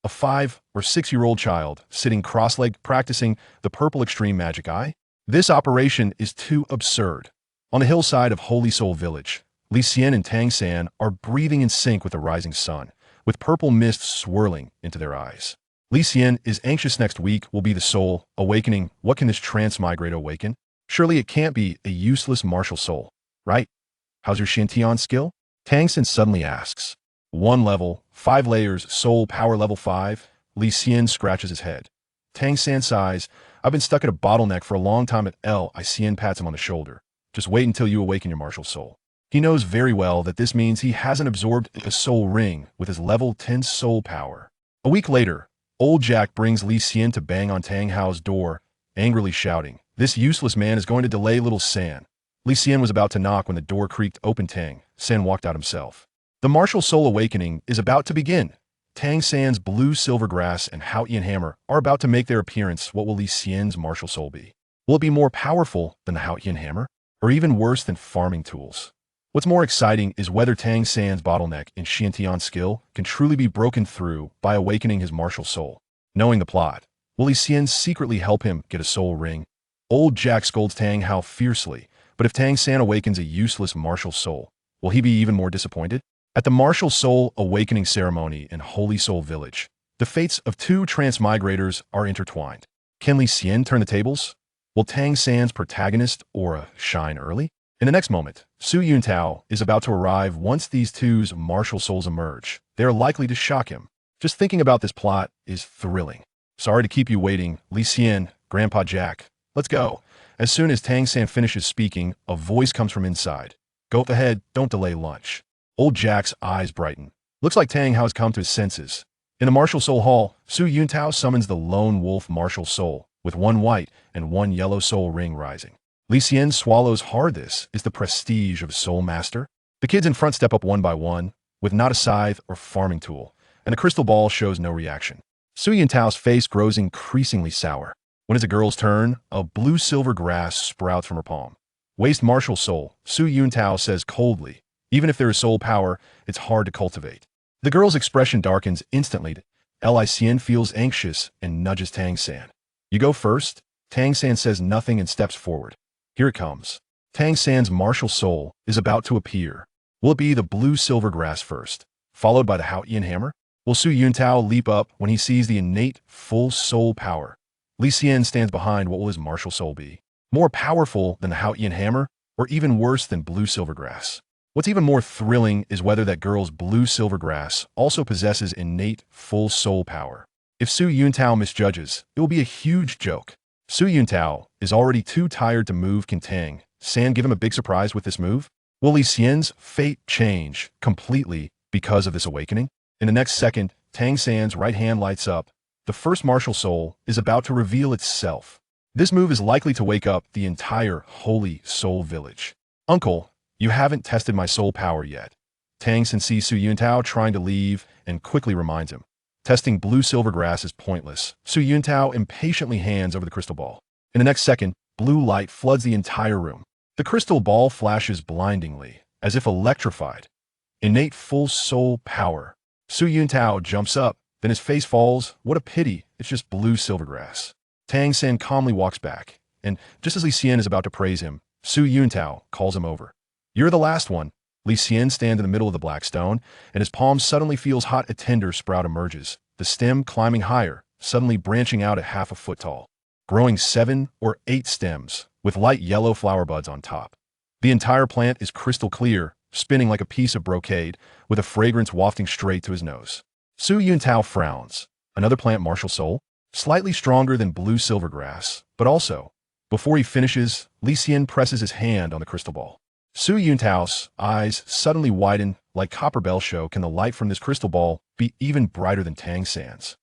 a 5 or 6-year-old child sitting cross-legged practicing the purple extreme magic eye? This operation is too absurd. On the hillside of Holy Soul Village, Li Xian and Tang San are breathing in sync with the rising sun, with purple mist swirling into their eyes. Li Xian is anxious next week will be the soul awakening. What can this transmigrator awaken? Surely it can't be a useless martial soul, right? How's your Shantian skill? Tang San suddenly asks. 1 level, 5 layers, soul power level 5. Li Xian scratches his head. Tang San sighs. I've been stuck at a bottleneck for a long time at Li Xian pats him on the shoulder. Just wait until you awaken your martial soul. He knows very well that this means he hasn't absorbed a soul ring with his level 10 soul power. A week later, old Jack brings Li Xian to bang on Tang Hao's door, angrily shouting, "This useless man is going to delay little San." Li Xian was about to knock when the door creaked open. Tang San walked out himself. The martial soul awakening is about to begin. Tang San's blue silver grass and Haotian hammer are about to make their appearance. What will Li Xian's martial soul be? Will it be more powerful than the Haotian hammer? Or even worse than farming tools? What's more exciting is whether Tang San's bottleneck in Shantian skill can truly be broken through by awakening his martial soul. Knowing the plot, will Li Xian secretly help him get a soul ring? Old Jack scolds Tang Hao fiercely, but if Tang San awakens a useless martial soul, will he be even more disappointed? At the martial soul awakening ceremony in Holy Soul Village, the fates of 2 transmigrators are intertwined. Can Li Xian turn the tables? Will Tang San's protagonist aura shine early? In the next moment, Su Yuntao is about to arrive. Once these 2's martial souls emerge, they are likely to shock him. Just thinking about this plot is thrilling. Sorry to keep you waiting, Li Xian, Grandpa Jack. Let's go. As soon as Tang San finishes speaking, a voice comes from inside. Go ahead, don't delay lunch. Old Jack's eyes brighten. Looks like Tang Hao has come to his senses. In the martial soul hall, Su Yuntao summons the lone wolf martial soul, with 1 white and 1 yellow soul ring rising. Li Xian swallows hard. This is the prestige of a soul master. The kids in front step up one by one, with not a scythe or farming tool, and the crystal ball shows no reaction. Su Yuntao's face grows increasingly sour. When it's a girl's turn, a blue-silver grass sprouts from her palm. Waste martial soul, Su Yuntao says coldly. Even if there is soul power, it's hard to cultivate. The girl's expression darkens instantly. Li Xian feels anxious and nudges Tang San. You go first? Tang San says nothing and steps forward. Here it comes. Tang San's martial soul is about to appear. Will it be the blue-silver grass first, followed by the Haotian hammer? Will Su Yuntao leap up when he sees the innate full soul power? Li Xian stands behind. What will his martial soul be? More powerful than the Haotian hammer, or even worse than blue-silver grass? What's even more thrilling is whether that girl's blue-silver grass also possesses innate full soul power. If Su Yuntao misjudges, it will be a huge joke. Su Yuntao is already too tired to move. Can Tang San give him a big surprise with this move? Will Li Xian's fate change completely because of this awakening? In the next second, Tang San's right hand lights up. The first martial soul is about to reveal itself. This move is likely to wake up the entire Holy Soul Village. Uncle, you haven't tested my soul power yet. Tang San sees Su Yuntao trying to leave and quickly reminds him. Testing blue-silver grass is pointless. Su Yuntao impatiently hands over the crystal ball. In the next second, blue light floods the entire room. The crystal ball flashes blindingly, as if electrified. Innate full soul power. Su Yuntao jumps up, then his face falls. What a pity, it's just blue-silver grass. Tang San calmly walks back, and just as Li Xian is about to praise him, Su Yuntao calls him over. You're the last one. Li Xian stands in the middle of the black stone, and his palm suddenly feels hot. A tender sprout emerges, the stem climbing higher, suddenly branching out at half a foot tall, growing 7 or 8 stems, with light yellow flower buds on top. The entire plant is crystal clear, spinning like a piece of brocade, with a fragrance wafting straight to his nose. Su Yuntao frowns. Another plant martial soul? Slightly stronger than blue-silver grass, but also, before he finishes, Li Xian presses his hand on the crystal ball. Su Yuntao's eyes suddenly widen like copper bell show. Can the light from this crystal ball be even brighter than Tang San's?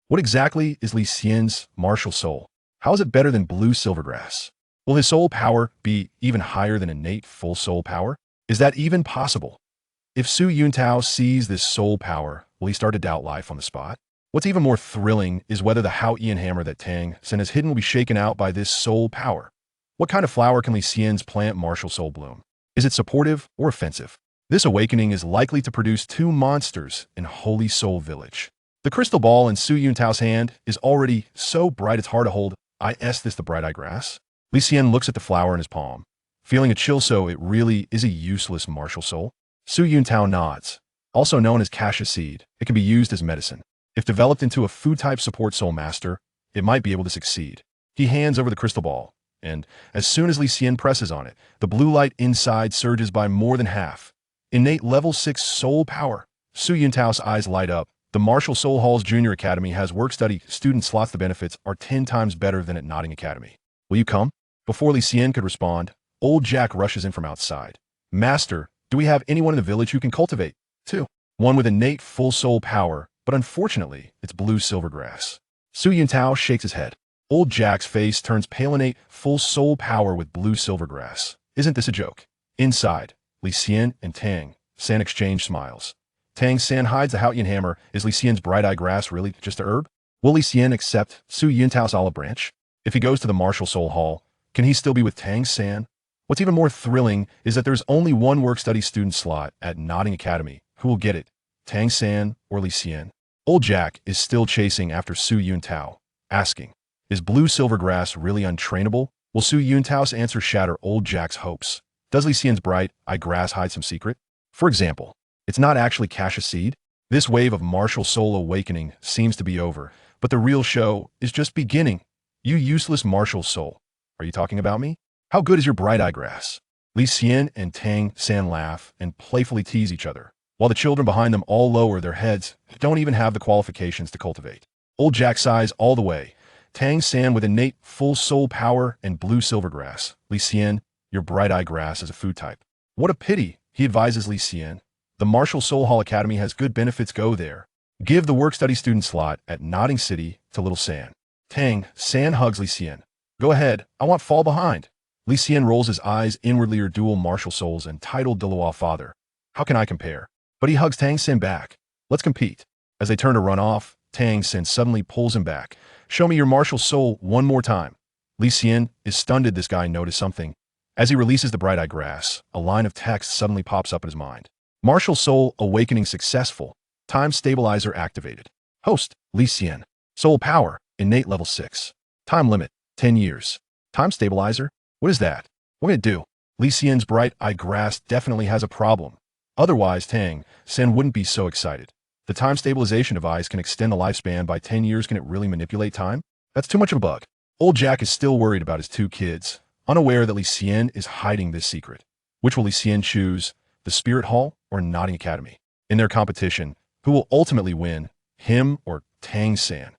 What exactly is Li Xian's martial soul? How is it better than blue-silver grass? Will his soul power be even higher than innate full soul power? Is that even possible? If Su Yuntao sees this soul power, will he start to doubt life on the spot? What's even more thrilling is whether the Haotian hammer that Tang San has hidden will be shaken out by this soul power. What kind of flower can Li Xian's plant martial soul bloom? Is it supportive or offensive? This awakening is likely to produce 2 monsters in Holy Soul Village. The crystal ball in Su Yuntao's hand is already so bright it's hard to hold. Is this the bright-eye grass? Li Xian looks at the flower in his palm, feeling a chill. So it really is a useless martial soul? Su Yuntao nods. Also known as cassia seed, it can be used as medicine. If developed into a food-type support soul master, it might be able to succeed. He hands over the crystal ball, and as soon as Li Xian presses on it, the blue light inside surges by more than half. Innate level 6 soul power. Su Yuntao's eyes light up. The MartialSoul Hall's Junior Academy has work-study student slots. The benefits are 10 times better than at Notting Academy. Will you come? Before Li Xian could respond, old Jack rushes in from outside. Master, do we have anyone in the village who can cultivate? 2. One with innate full soul power, but unfortunately, it's blue silvergrass. Su Yuntao shakes his head. Old Jack's face turns pale. Innate full soul power with blue silvergrass. Isn't this a joke? Inside, Li Xian and Tang San exchange smiles. Tang San hides the Houtian hammer. Is Li Xian's bright-eye grass really just a herb? Will Li Xian accept Su Yuntao's olive branch? If he goes to the MartialSoul Hall, can he still be with Tang San? What's even more thrilling is that there's only one work-study student slot at Notting Academy. Who will get it? Tang San or Li Xian? Old Jack is still chasing after Su Yuntao, asking, is blue silvergrass really untrainable? Will Su Yuntao's answer shatter old Jack's hopes? Does Li Xian's bright-eye grass hide some secret? For example, it's not actually cassia seed. This wave of martial soul awakening seems to be over, but the real show is just beginning. You useless martial soul. Are you talking about me? How good is your bright-eye grass? Li Xian and Tang San laugh and playfully tease each other, while the children behind them all lower their heads, don't even have the qualifications to cultivate. Old Jack sighs all the way. Tang San with innate full soul power and blue silvergrass. Li Xian, your bright-eye grass is a food type. What a pity, he advises Li Xian. The MartialSoul Hall Academy has good benefits. Go there. Give the work-study student slot at Notting City to Little San. Tang San hugs Li Xian. Go ahead, I won't fall behind. Li Xian rolls his eyes inwardly. Are dual martial souls and titled Douluo father. How can I compare? But he hugs Tang San back. Let's compete. As they turn to run off, Tang San suddenly pulls him back. Show me your martial soul one more time. Li Xian is stunned. Did this guy notice something? As he releases the bright-eye grass, a line of text suddenly pops up in his mind. Martial soul awakening successful. Time stabilizer activated. Host, Li Xian. Soul power, innate level 6. Time limit, 10 years. Time stabilizer? What is that? What can it do? Li Xian's bright-eye grass definitely has a problem. Otherwise, Tang San wouldn't be so excited. The time stabilization device can extend the lifespan by 10 years. Can it really manipulate time? That's too much of a bug. Old Jack is still worried about his 2 kids, unaware that Li Xian is hiding this secret. Which will Li Xian choose? The Spirit Hall or Notting Academy? In their competition, who will ultimately win, him or Tang San?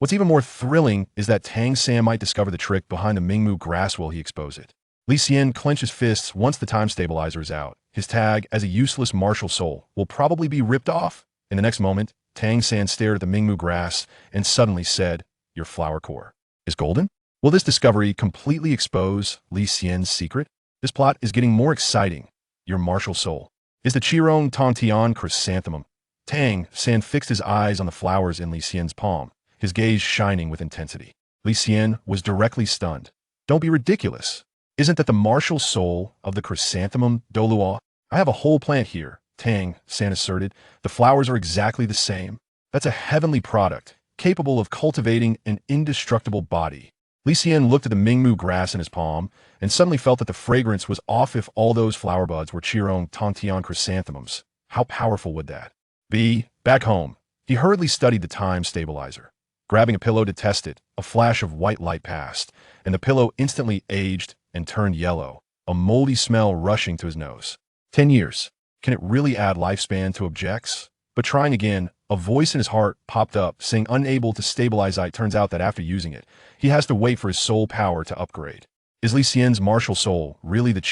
What's even more thrilling is that Tang San might discover the trick behind the Mingmu grass. Will he expose it? Li Xian clenches fists once the time stabilizer is out. His tag as a useless martial soul will probably be ripped off. In the next moment, Tang San stared at the Mingmu grass and suddenly said, your flower core is golden? Will this discovery completely expose Li Xian's secret? This plot is getting more exciting. Your martial soul is the hundredfold chrysanthemum. Tang San fixed his eyes on the flowers in Li Xian's palm, his gaze shining with intensity. Li Xian was directly stunned. Don't be ridiculous. Isn't that the martial soul of the chrysanthemum, Douluo? I have a whole plant here, Tang San asserted. The flowers are exactly the same. That's a heavenly product, capable of cultivating an indestructible body. Li Xian looked at the Mingmu grass in his palm and suddenly felt that the fragrance was off. If all those flower buds were hundredfold chrysanthemums, how powerful would that be? Back home, he hurriedly studied the time stabilizer. Grabbing a pillow to test it, a flash of white light passed, and the pillow instantly aged and turned yellow, a moldy smell rushing to his nose. 10 years. Can it really add lifespan to objects? But trying again, a voice in his heart popped up, saying unable to stabilize it. Turns out that after using it, he has to wait for his soul power to upgrade. Is Li Xian's martial soul really the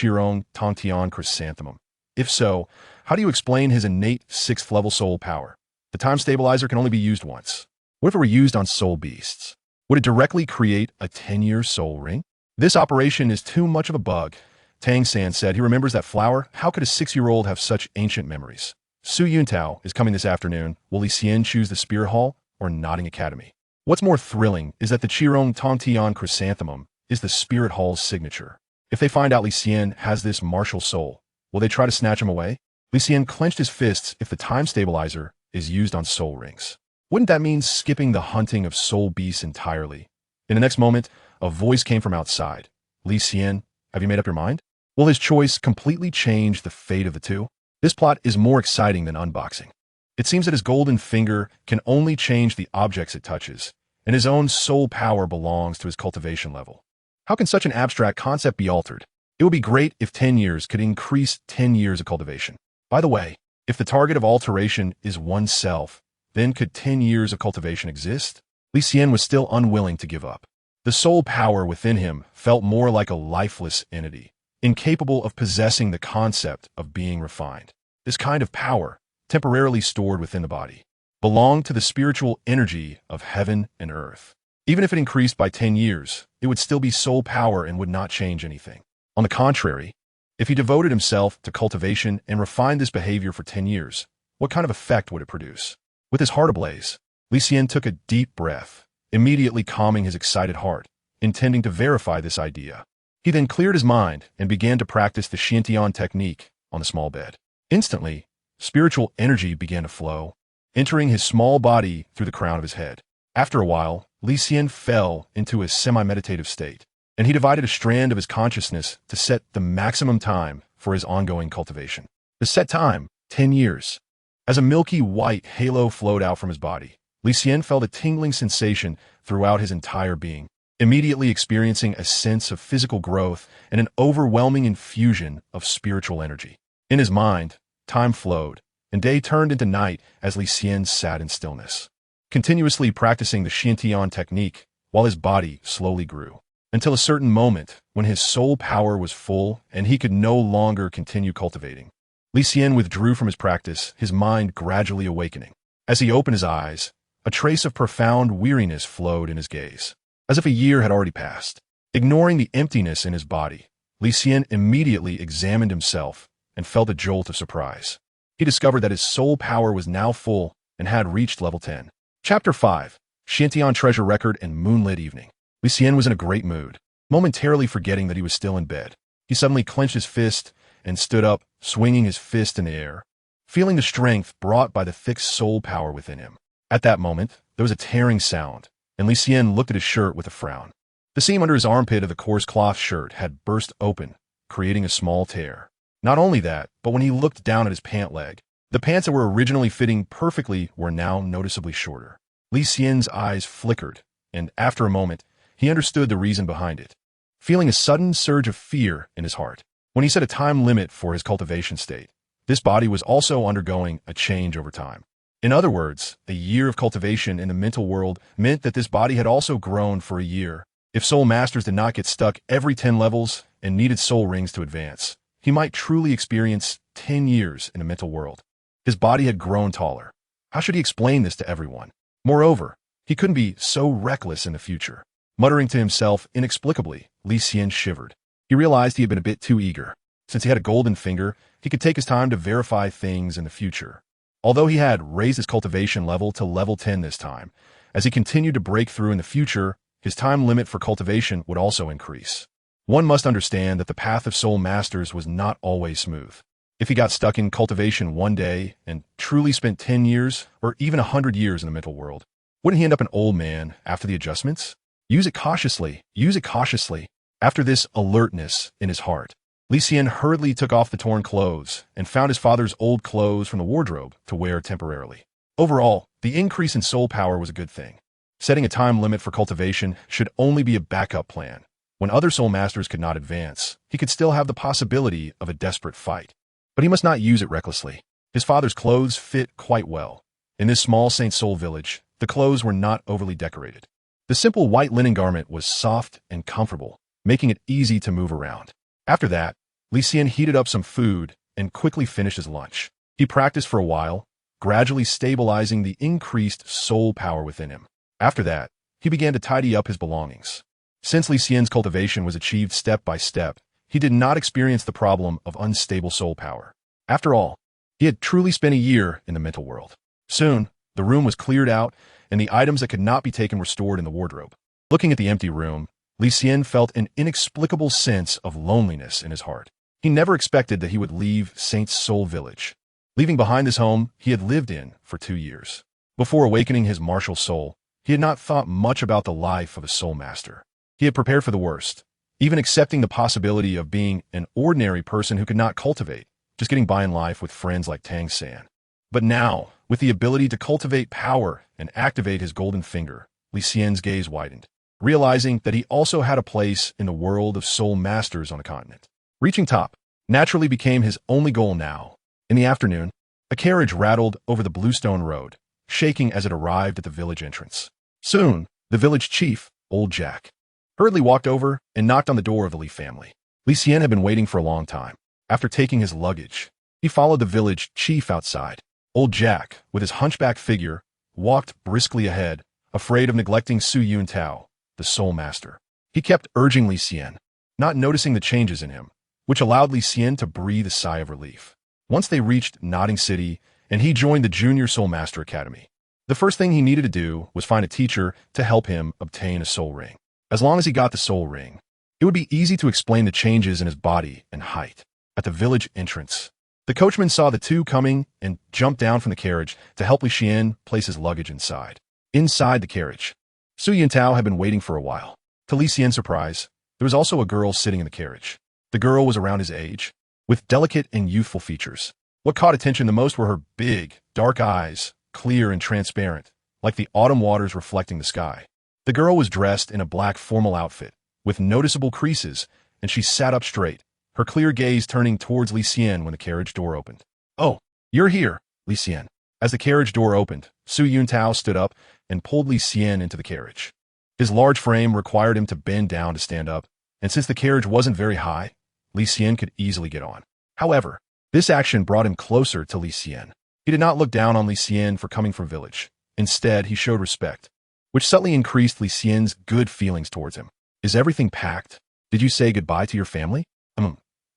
hundredfold chrysanthemum? If so, how do you explain his innate 6th level soul power? The time stabilizer can only be used once. What if it were used on soul beasts? Would it directly create a 10-year soul ring? This operation is too much of a bug. Tang San said he remembers that flower. How could a 6-year-old have such ancient memories? Su Yuntao is coming this afternoon. Will Li Xian choose the Spirit Hall or Notting Academy? What's more thrilling is that the hundredfold chrysanthemum is the Spirit Hall's signature. If they find out Li Xian has this martial soul, will they try to snatch him away? Li Xian clenched his fists if the time stabilizer is used on soul rings. Wouldn't that mean skipping the hunting of soul beasts entirely? In the next moment, a voice came from outside. Li Xian, have you made up your mind? Will his choice completely change the fate of the two? This plot is more exciting than unboxing. It seems that his golden finger can only change the objects it touches, and his own soul power belongs to his cultivation level. How can such an abstract concept be altered? It would be great if 10 years could increase 10 years of cultivation. By the way, if the target of alteration is oneself, then could 10 years of cultivation exist? Li Xian was still unwilling to give up. The soul power within him felt more like a lifeless entity, incapable of possessing the concept of being refined. This kind of power, temporarily stored within the body, belonged to the spiritual energy of heaven and earth. Even if it increased by 10 years, it would still be soul power and would not change anything. On the contrary, if he devoted himself to cultivation and refined this behavior for 10 years, what kind of effect would it produce? With his heart ablaze, Li Xian took a deep breath, immediately calming his excited heart, intending to verify this idea. He then cleared his mind and began to practice the Xian technique on the small bed. Instantly, spiritual energy began to flow, entering his small body through the crown of his head. After a while, Li Xian fell into a semi-meditative state, and he divided a strand of his consciousness to set the maximum time for his ongoing cultivation. The set time, 10 years. As a milky white halo flowed out from his body, Li Xian felt a tingling sensation throughout his entire being, immediately experiencing a sense of physical growth and an overwhelming infusion of spiritual energy. In his mind, time flowed, and day turned into night as Li Xian sat in stillness, continuously practicing the Xian technique while his body slowly grew, until a certain moment when his soul power was full and he could no longer continue cultivating. Li Xian withdrew from his practice, his mind gradually awakening. As he opened his eyes, a trace of profound weariness flowed in his gaze, as if a year had already passed. Ignoring the emptiness in his body, Li Xian immediately examined himself and felt a jolt of surprise. He discovered that his soul power was now full and had reached level 10. Chapter 5. Xian Treasure Record and Moonlit Evening. Li Xian was in a great mood, momentarily forgetting that he was still in bed. He suddenly clenched his fist and stood up, swinging his fist in the air, feeling the strength brought by the thick soul power within him. At that moment, there was a tearing sound, and Li Xian looked at his shirt with a frown. The seam under his armpit of the coarse cloth shirt had burst open, creating a small tear. Not only that, but when he looked down at his pant leg, the pants that were originally fitting perfectly were now noticeably shorter. Li Xian's eyes flickered, and after a moment, he understood the reason behind it, feeling a sudden surge of fear in his heart. When he set a time limit for his cultivation state, this body was also undergoing a change over time. In other words, a year of cultivation in the mental world meant that this body had also grown for a year. If soul masters did not get stuck every 10 levels and needed soul rings to advance, he might truly experience 10 years in the mental world. His body had grown taller. How should he explain this to everyone? Moreover, he couldn't be so reckless in the future. Muttering to himself inexplicably, Li Xian shivered. He realized he had been a bit too eager. Since he had a golden finger, he could take his time to verify things in the future. Although he had raised his cultivation level to level 10 this time, as he continued to break through in the future, his time limit for cultivation would also increase. One must understand that the path of soul masters was not always smooth. If he got stuck in cultivation one day and truly spent 10 years or even 100 years in the mental world, wouldn't he end up an old man after the adjustments? Use it cautiously. Use it cautiously. After this alertness in his heart, Li Xian hurriedly took off the torn clothes and found his father's old clothes from the wardrobe to wear temporarily. Overall, the increase in soul power was a good thing. Setting a time limit for cultivation should only be a backup plan. When other soul masters could not advance, he could still have the possibility of a desperate fight. But he must not use it recklessly. His father's clothes fit quite well. In this small Saint Soul village, the clothes were not overly decorated. The simple white linen garment was soft and comfortable, making it easy to move around. After that, Li Xian heated up some food and quickly finished his lunch. He practiced for a while, gradually stabilizing the increased soul power within him. After that, he began to tidy up his belongings. Since Li Xian's cultivation was achieved step by step, he did not experience the problem of unstable soul power. After all, he had truly spent a year in the mental world. Soon, the room was cleared out, and the items that could not be taken were stored in the wardrobe. Looking at the empty room, Li Xian felt an inexplicable sense of loneliness in his heart. He never expected that he would leave Saint Soul Village, leaving behind this home he had lived in for 2 years. Before awakening his martial soul, he had not thought much about the life of a soul master. He had prepared for the worst, even accepting the possibility of being an ordinary person who could not cultivate, just getting by in life with friends like Tang San. But now, with the ability to cultivate power and activate his golden finger, Li Xian's gaze widened, realizing that he also had a place in the world of soul masters on the continent. Reaching top naturally became his only goal now. In the afternoon, a carriage rattled over the bluestone road, shaking as it arrived at the village entrance. Soon, the village chief, Old Jack, hurriedly walked over and knocked on the door of the Li family. Li Xian had been waiting for a long time. After taking his luggage, he followed the village chief outside. Old Jack, with his hunchback figure, walked briskly ahead, afraid of neglecting Su Yuntao, the soul master. He kept urging Li Xian, not noticing the changes in him, which allowed Li Xian to breathe a sigh of relief. Once they reached Nodding City, and he joined the Junior Soul Master Academy, the first thing he needed to do was find a teacher to help him obtain a soul ring. As long as he got the soul ring, it would be easy to explain the changes in his body and height. At the village entrance, the coachman saw the two coming and jumped down from the carriage to help Li Xian place his luggage inside. Inside the carriage, Su Yuntao had been waiting for a while. To Li Xian's surprise, there was also a girl sitting in the carriage. The girl was around his age, with delicate and youthful features. What caught attention the most were her big, dark eyes, clear and transparent, like the autumn waters reflecting the sky. The girl was dressed in a black formal outfit, with noticeable creases, and she sat up straight, her clear gaze turning towards Li Xian when the carriage door opened. "Oh, you're here, Li Xian." As the carriage door opened, Su Yuntao stood up and pulled Li Xian into the carriage. His large frame required him to bend down to stand up, and since the carriage wasn't very high, Li Xian could easily get on. However, this action brought him closer to Li Xian. He did not look down on Li Xian for coming from village. Instead, he showed respect, which subtly increased Li Xian's good feelings towards him. "Is everything packed? Did you say goodbye to your family?"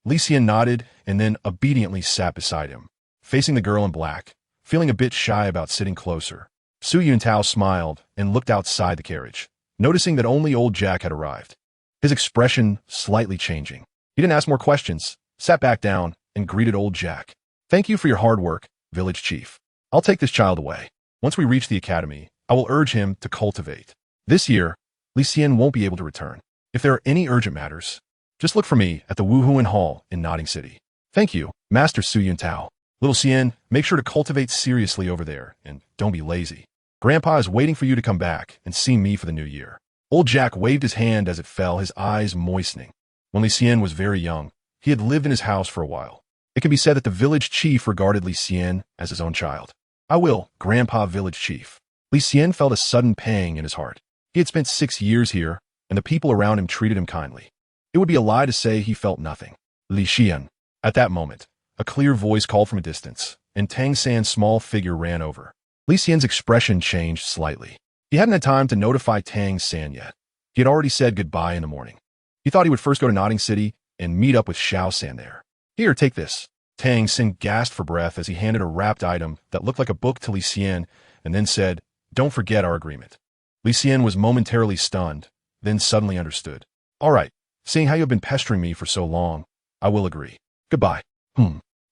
Li Xian nodded and then obediently sat beside him, facing the girl in black, feeling a bit shy about sitting closer. Su Yuntao smiled and looked outside the carriage, noticing that only Old Jack had arrived, his expression slightly changing. He didn't ask more questions, sat back down, and greeted Old Jack. "Thank you for your hard work, village chief. I'll take this child away. Once we reach the academy, I will urge him to cultivate. This year, Li Xian won't be able to return. If there are any urgent matters, just look for me at the Wuhuan Hall in Nodding City." "Thank you, Master Su Yuntao. Little Xian, make sure to cultivate seriously over there, and don't be lazy. Grandpa is waiting for you to come back and see me for the new year." Old Jack waved his hand as it fell, his eyes moistening. When Li Xian was very young, he had lived in his house for a while. It can be said that the village chief regarded Li Xian as his own child. "I will, Grandpa Village Chief." Li Xian felt a sudden pang in his heart. He had spent 6 years here, and the people around him treated him kindly. It would be a lie to say he felt nothing. "Li Xian." At that moment, a clear voice called from a distance, and Tang San's small figure ran over. Li Xian's expression changed slightly. He hadn't had time to notify Tang San yet. He had already said goodbye in the morning. He thought he would first go to Nodding City and meet up with Xiao San there. "Here, take this." Tang San gasped for breath as he handed a wrapped item that looked like a book to Li Xian and then said, "Don't forget our agreement." Li Xian was momentarily stunned, then suddenly understood. "All right, seeing how you have been pestering me for so long, I will agree. Goodbye."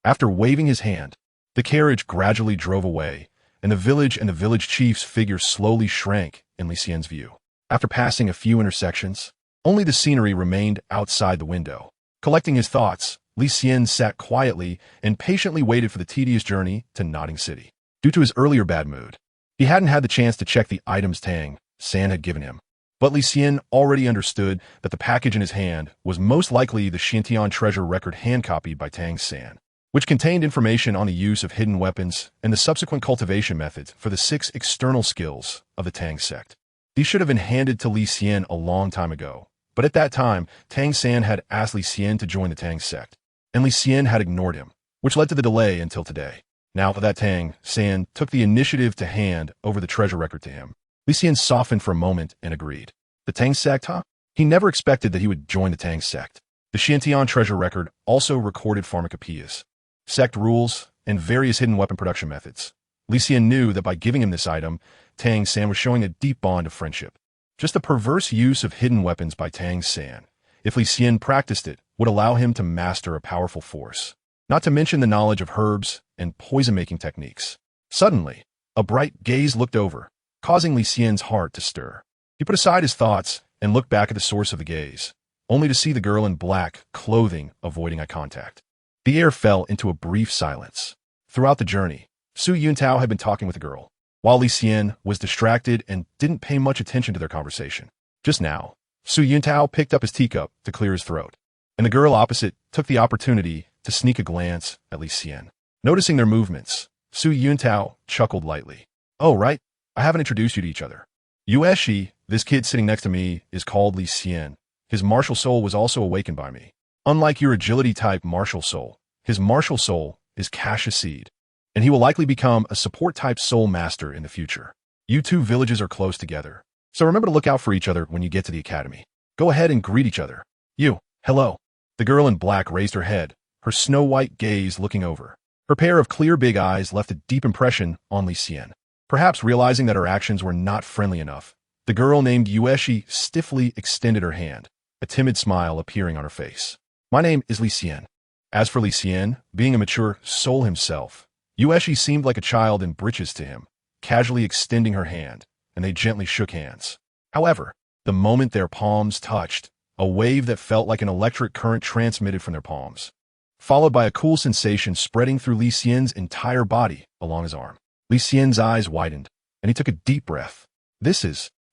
After waving his hand, the carriage gradually drove away, and the village chief's figure slowly shrank in Li Xian's view. After passing a few intersections, only the scenery remained outside the window. Collecting his thoughts, Li Xian sat quietly and patiently waited for the tedious journey to Nodding City. Due to his earlier bad mood, he hadn't had the chance to check the items Tang San had given him. But Li Xian already understood that the package in his hand was most likely the Xiantian treasure record hand-copied by Tang San, which contained information on the use of hidden weapons and the subsequent cultivation methods for the 6 external skills of the Tang sect. These should have been handed to Li Xian a long time ago, but at that time, Tang San had asked Li Xian to join the Tang sect, and Li Xian had ignored him, which led to the delay until today. Now that Tang San took the initiative to hand over the treasure record to him, Li Xian softened for a moment and agreed. The Tang sect, huh? He never expected that he would join the Tang sect. The Xiantian treasure record also recorded pharmacopoeias, sect rules, and various hidden weapon production methods. Li Xian knew that by giving him this item, Tang San was showing a deep bond of friendship. Just the perverse use of hidden weapons by Tang San, if Li Xian practiced it, would allow him to master a powerful force, not to mention the knowledge of herbs and poison-making techniques. Suddenly, A bright gaze looked over, causing Li Xian's heart to stir. He put aside his thoughts and looked back at the source of the gaze, only to see the girl in black clothing avoiding eye contact. The air fell into a brief silence. Throughout the journey, Su Yuntao had been talking with the girl, while Li Xian was distracted and didn't pay much attention to their conversation. Just now, Su Yuntao picked up his teacup to clear his throat, and the girl opposite took the opportunity to sneak a glance at Li Xian. Noticing their movements, Su Yuntao chuckled lightly. "Oh, right, I haven't introduced you to each other. Yueshi, this kid sitting next to me, is called Li Xian. His martial soul was also awakened by me. Unlike your agility-type martial soul, his martial soul is Cassius Seed, and he will likely become a support-type soul master in the future. You two villages are close together, so remember to look out for each other when you get to the academy. Go ahead and greet each other. You, hello." The girl in black raised her head, her snow-white gaze looking over. Her pair of clear big eyes left a deep impression on Li Xian. Perhaps realizing that her actions were not friendly enough, the girl named Yueshi stiffly extended her hand, a timid smile appearing on her face. "My name is Li Xian." As for Li Xian, being a mature soul himself, Yueshi seemed like a child in breeches to him, casually extending her hand, and they gently shook hands. However, the moment their palms touched, a wave that felt like an electric current transmitted from their palms, followed by a cool sensation spreading through Li Xian's entire body along his arm. Li Xian's eyes widened, and he took a deep breath.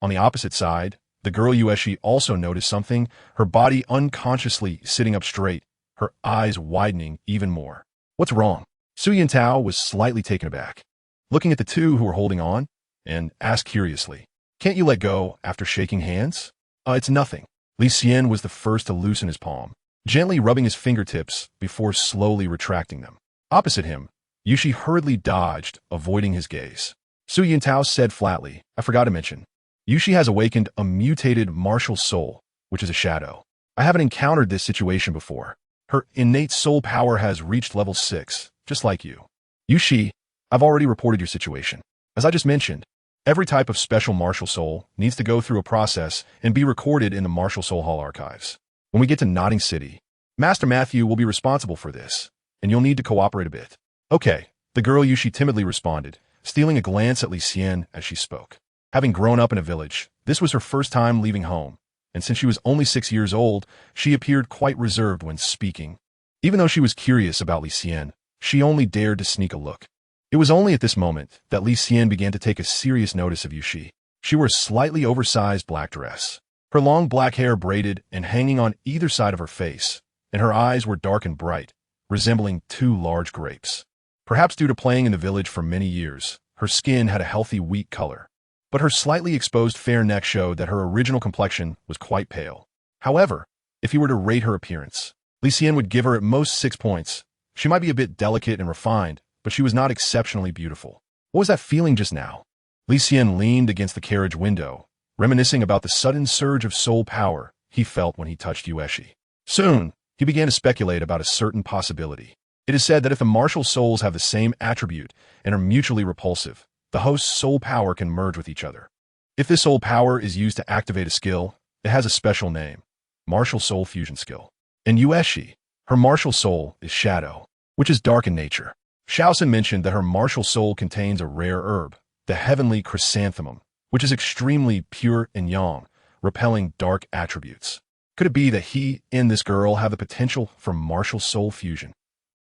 On the opposite side, the girl Yueshi also noticed something, her body unconsciously sitting up straight, her eyes widening even more. "What's wrong?" Su Yuntao was slightly taken aback, looking at the two who were holding on, and asked curiously, "Can't you let go after shaking hands?" It's nothing." Li Xian was the first to loosen his palm, gently rubbing his fingertips before slowly retracting them. Opposite him, Yushi hurriedly dodged, avoiding his gaze. Su Yuntao said flatly, "I forgot to mention, Yushi has awakened a mutated martial soul, which is a shadow. I haven't encountered this situation before. Her innate soul power has reached level 6, just like you. Yushi, I've already reported your situation. As I just mentioned, every type of special martial soul needs to go through a process and be recorded in the Martial Soul Hall archives. When we get to Notting City, Master Matthew will be responsible for this, and you'll need to cooperate a bit." "Okay," the girl Yushi timidly responded, stealing a glance at Li Xian as she spoke. Having grown up in a village, this was her first time leaving home, and since she was only 6 years old, she appeared quite reserved when speaking. Even though she was curious about Li Xian, she only dared to sneak a look. It was only at this moment that Li Xian began to take a serious notice of Yushi. She wore a slightly oversized black dress, her long black hair braided and hanging on either side of her face, and her eyes were dark and bright, resembling 2 large grapes. Perhaps due to playing in the village for many years, her skin had a healthy wheat color, but her slightly exposed fair neck showed that her original complexion was quite pale. However, if he were to rate her appearance, Li Xian would give her at most 6 points. She might be a bit delicate and refined, but she was not exceptionally beautiful. What was that feeling just now? Li Xian leaned against the carriage window, reminiscing about the sudden surge of soul power he felt when he touched Yueshi. Soon, he began to speculate about a certain possibility. It is said that if the martial souls have the same attribute and are mutually repulsive, the host's soul power can merge with each other. If this soul power is used to activate a skill, it has a special name, Martial Soul Fusion Skill. In Yueshi, her martial soul is Shadow, which is dark in nature. Shaoxin mentioned that her martial soul contains a rare herb, the heavenly chrysanthemum, which is extremely pure and yang, repelling dark attributes. Could it be that he and this girl have the potential for martial soul fusion?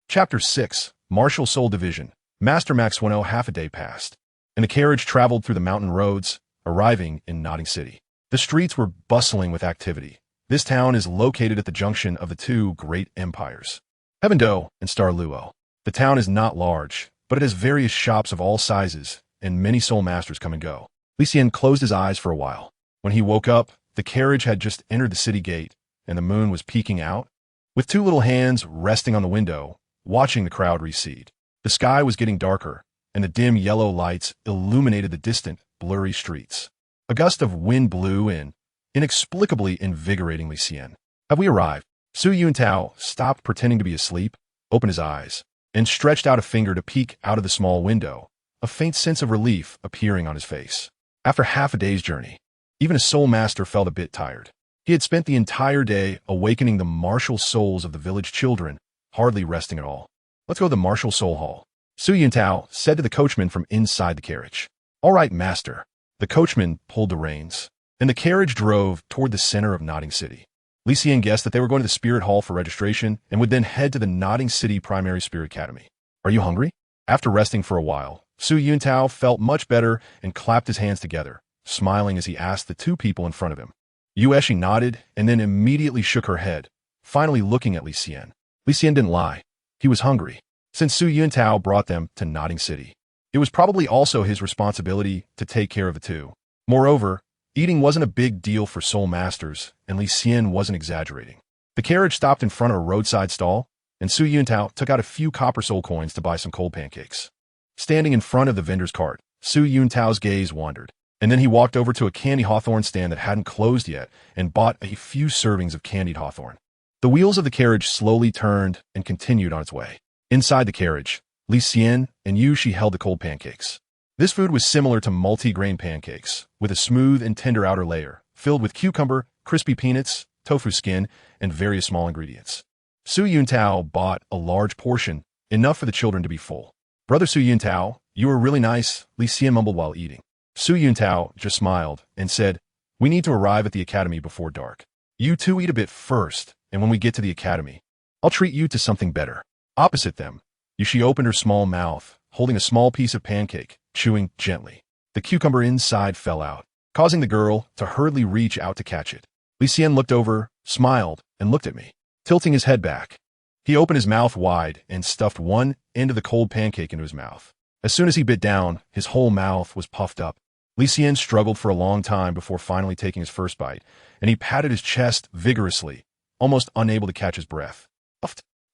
Chapter 6, Martial Soul Division. Master Max 10 half a day passed, and the carriage traveled through the mountain roads, arriving in Notting City. The streets were bustling with activity. This town is located at the junction of the 2 great empires, Heavendo and Starluo. The town is not large, but it has various shops of all sizes, and many soul masters come and go. Li Xian closed his eyes for a while. When he woke up, the carriage had just entered the city gate, and the moon was peeking out, with 2 little hands resting on the window, watching the crowd recede. The sky was getting darker, and the dim yellow lights illuminated the distant, blurry streets. A gust of wind blew in, inexplicably invigorating Li Xian. "Have we arrived?" Su Yuntao stopped pretending to be asleep, opened his eyes, and stretched out a finger to peek out of the small window, a faint sense of relief appearing on his face. After half a day's journey, even a soul master felt a bit tired. He had spent the entire day awakening the martial souls of the village children, hardly resting at all. "Let's go to the Martial Soul Hall." Su Yuntao said to the coachman from inside the carriage. All right, master. The coachman pulled the reins, and the carriage drove toward the center of Nodding City. Li Xian guessed that they were going to the Spirit Hall for registration and would then head to the Nodding City Primary Spirit Academy. Are you hungry? After resting for a while, Su Yuntao felt much better and clapped his hands together, smiling as he asked the two people in front of him. Yueshi nodded and then immediately shook her head, finally looking at Li Xian. Li Xian didn't lie. He was hungry. Since Su Yuntao brought them to Nodding City, it was probably also his responsibility to take care of the two. Moreover, eating wasn't a big deal for soul masters, and Li Xian wasn't exaggerating. The carriage stopped in front of a roadside stall, and Su Yuntao took out a few copper soul coins to buy some cold pancakes. Standing in front of the vendor's cart, Su Yuntao's gaze wandered, and then he walked over to a candy hawthorn stand that hadn't closed yet and bought a few servings of candied hawthorn. The wheels of the carriage slowly turned and continued on its way. Inside the carriage, Li Xian and Yushi held the cold pancakes. This food was similar to multi-grain pancakes, with a smooth and tender outer layer, filled with cucumber, crispy peanuts, tofu skin, and various small ingredients. Su Yuntao bought a large portion, enough for the children to be full. Brother Su Yuntao, you were really nice, Li Xian mumbled while eating. Su Yuntao just smiled and said, we need to arrive at the academy before dark. You two eat a bit first, and when we get to the academy, I'll treat you to something better. Opposite them, Yushi opened her small mouth, holding a small piece of pancake, chewing gently. The cucumber inside fell out, causing the girl to hurriedly reach out to catch it. Li Xian looked over, smiled, and looked at me, tilting his head back. He opened his mouth wide and stuffed one end of the cold pancake into his mouth. As soon as he bit down, his whole mouth was puffed up. Li Xian struggled for a long time before finally taking his first bite, and he patted his chest vigorously, almost unable to catch his breath.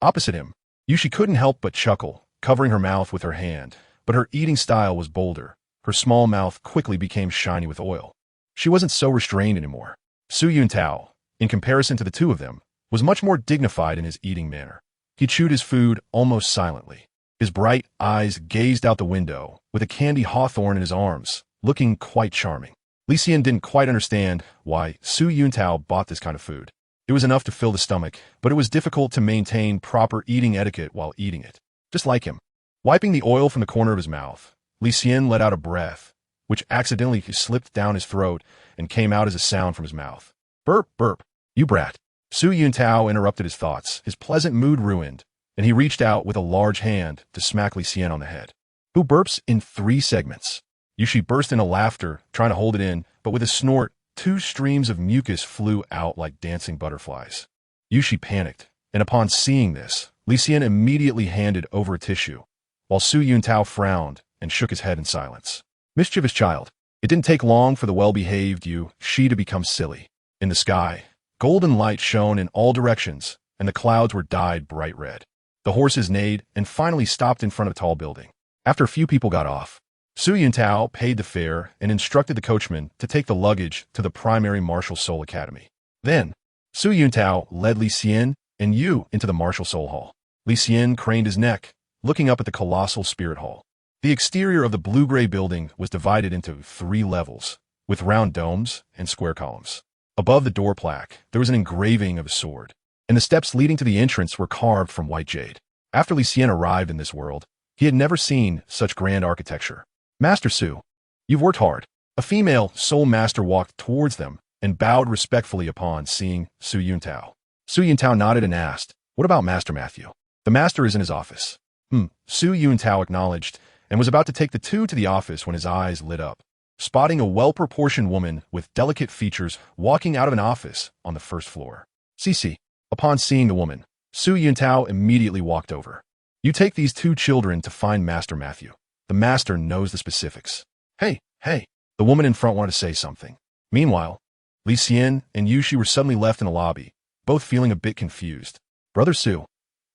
Opposite him, Yushi couldn't help but chuckle, covering her mouth with her hand, but her eating style was bolder. Her small mouth quickly became shiny with oil. She wasn't so restrained anymore. Su Yuntao, in comparison to the two of them, was much more dignified in his eating manner. He chewed his food almost silently. His bright eyes gazed out the window, with a candy hawthorn in his arms, looking quite charming. Li Xian didn't quite understand why Su Yuntao bought this kind of food. It was enough to fill the stomach, but it was difficult to maintain proper eating etiquette while eating it. Just like him. Wiping the oil from the corner of his mouth, Li Xian let out a breath, which accidentally slipped down his throat and came out as a sound from his mouth. Burp, burp. You brat. Su Yuntao interrupted his thoughts, his pleasant mood ruined, and he reached out with a large hand to smack Li Xian on the head. Who burps in 3 segments? Yushi burst into laughter, trying to hold it in, but with a snort, 2 streams of mucus flew out like dancing butterflies. Yushi panicked, and upon seeing this, Li Xian immediately handed over a tissue, while Su Yuntao frowned and shook his head in silence. Mischievous child. It didn't take long for the well-behaved Yushi to become silly. In the sky, golden light shone in all directions, and the clouds were dyed bright red. The horses neighed and finally stopped in front of a tall building. After a few people got off, Su Yuntao paid the fare and instructed the coachman to take the luggage to the primary MartialSoul Academy. Then, Su Yuntao led Li Xian and Yu into the MartialSoul Hall. Li Xian craned his neck, looking up at the colossal Spirit Hall. The exterior of the blue-gray building was divided into 3 levels, with round domes and square columns. Above the door plaque, there was an engraving of a sword, and the steps leading to the entrance were carved from white jade. After Li Xian arrived in this world, he had never seen such grand architecture. Master Su, you've worked hard. A female soul master walked towards them and bowed respectfully upon seeing Su Yuntao. Su Yuntao nodded and asked, what about Master Matthew? The master is in his office. Su Yuntao acknowledged and was about to take the two to the office when his eyes lit up, spotting a well-proportioned woman with delicate features walking out of an office on the first floor. Cici. Upon seeing the woman, Su Yuntao immediately walked over. You take these 2 children to find Master Matthew. The master knows the specifics. Hey. The woman in front wanted to say something. Meanwhile, Li Xian and Yushi were suddenly left in the lobby, both feeling a bit confused. Brother Su,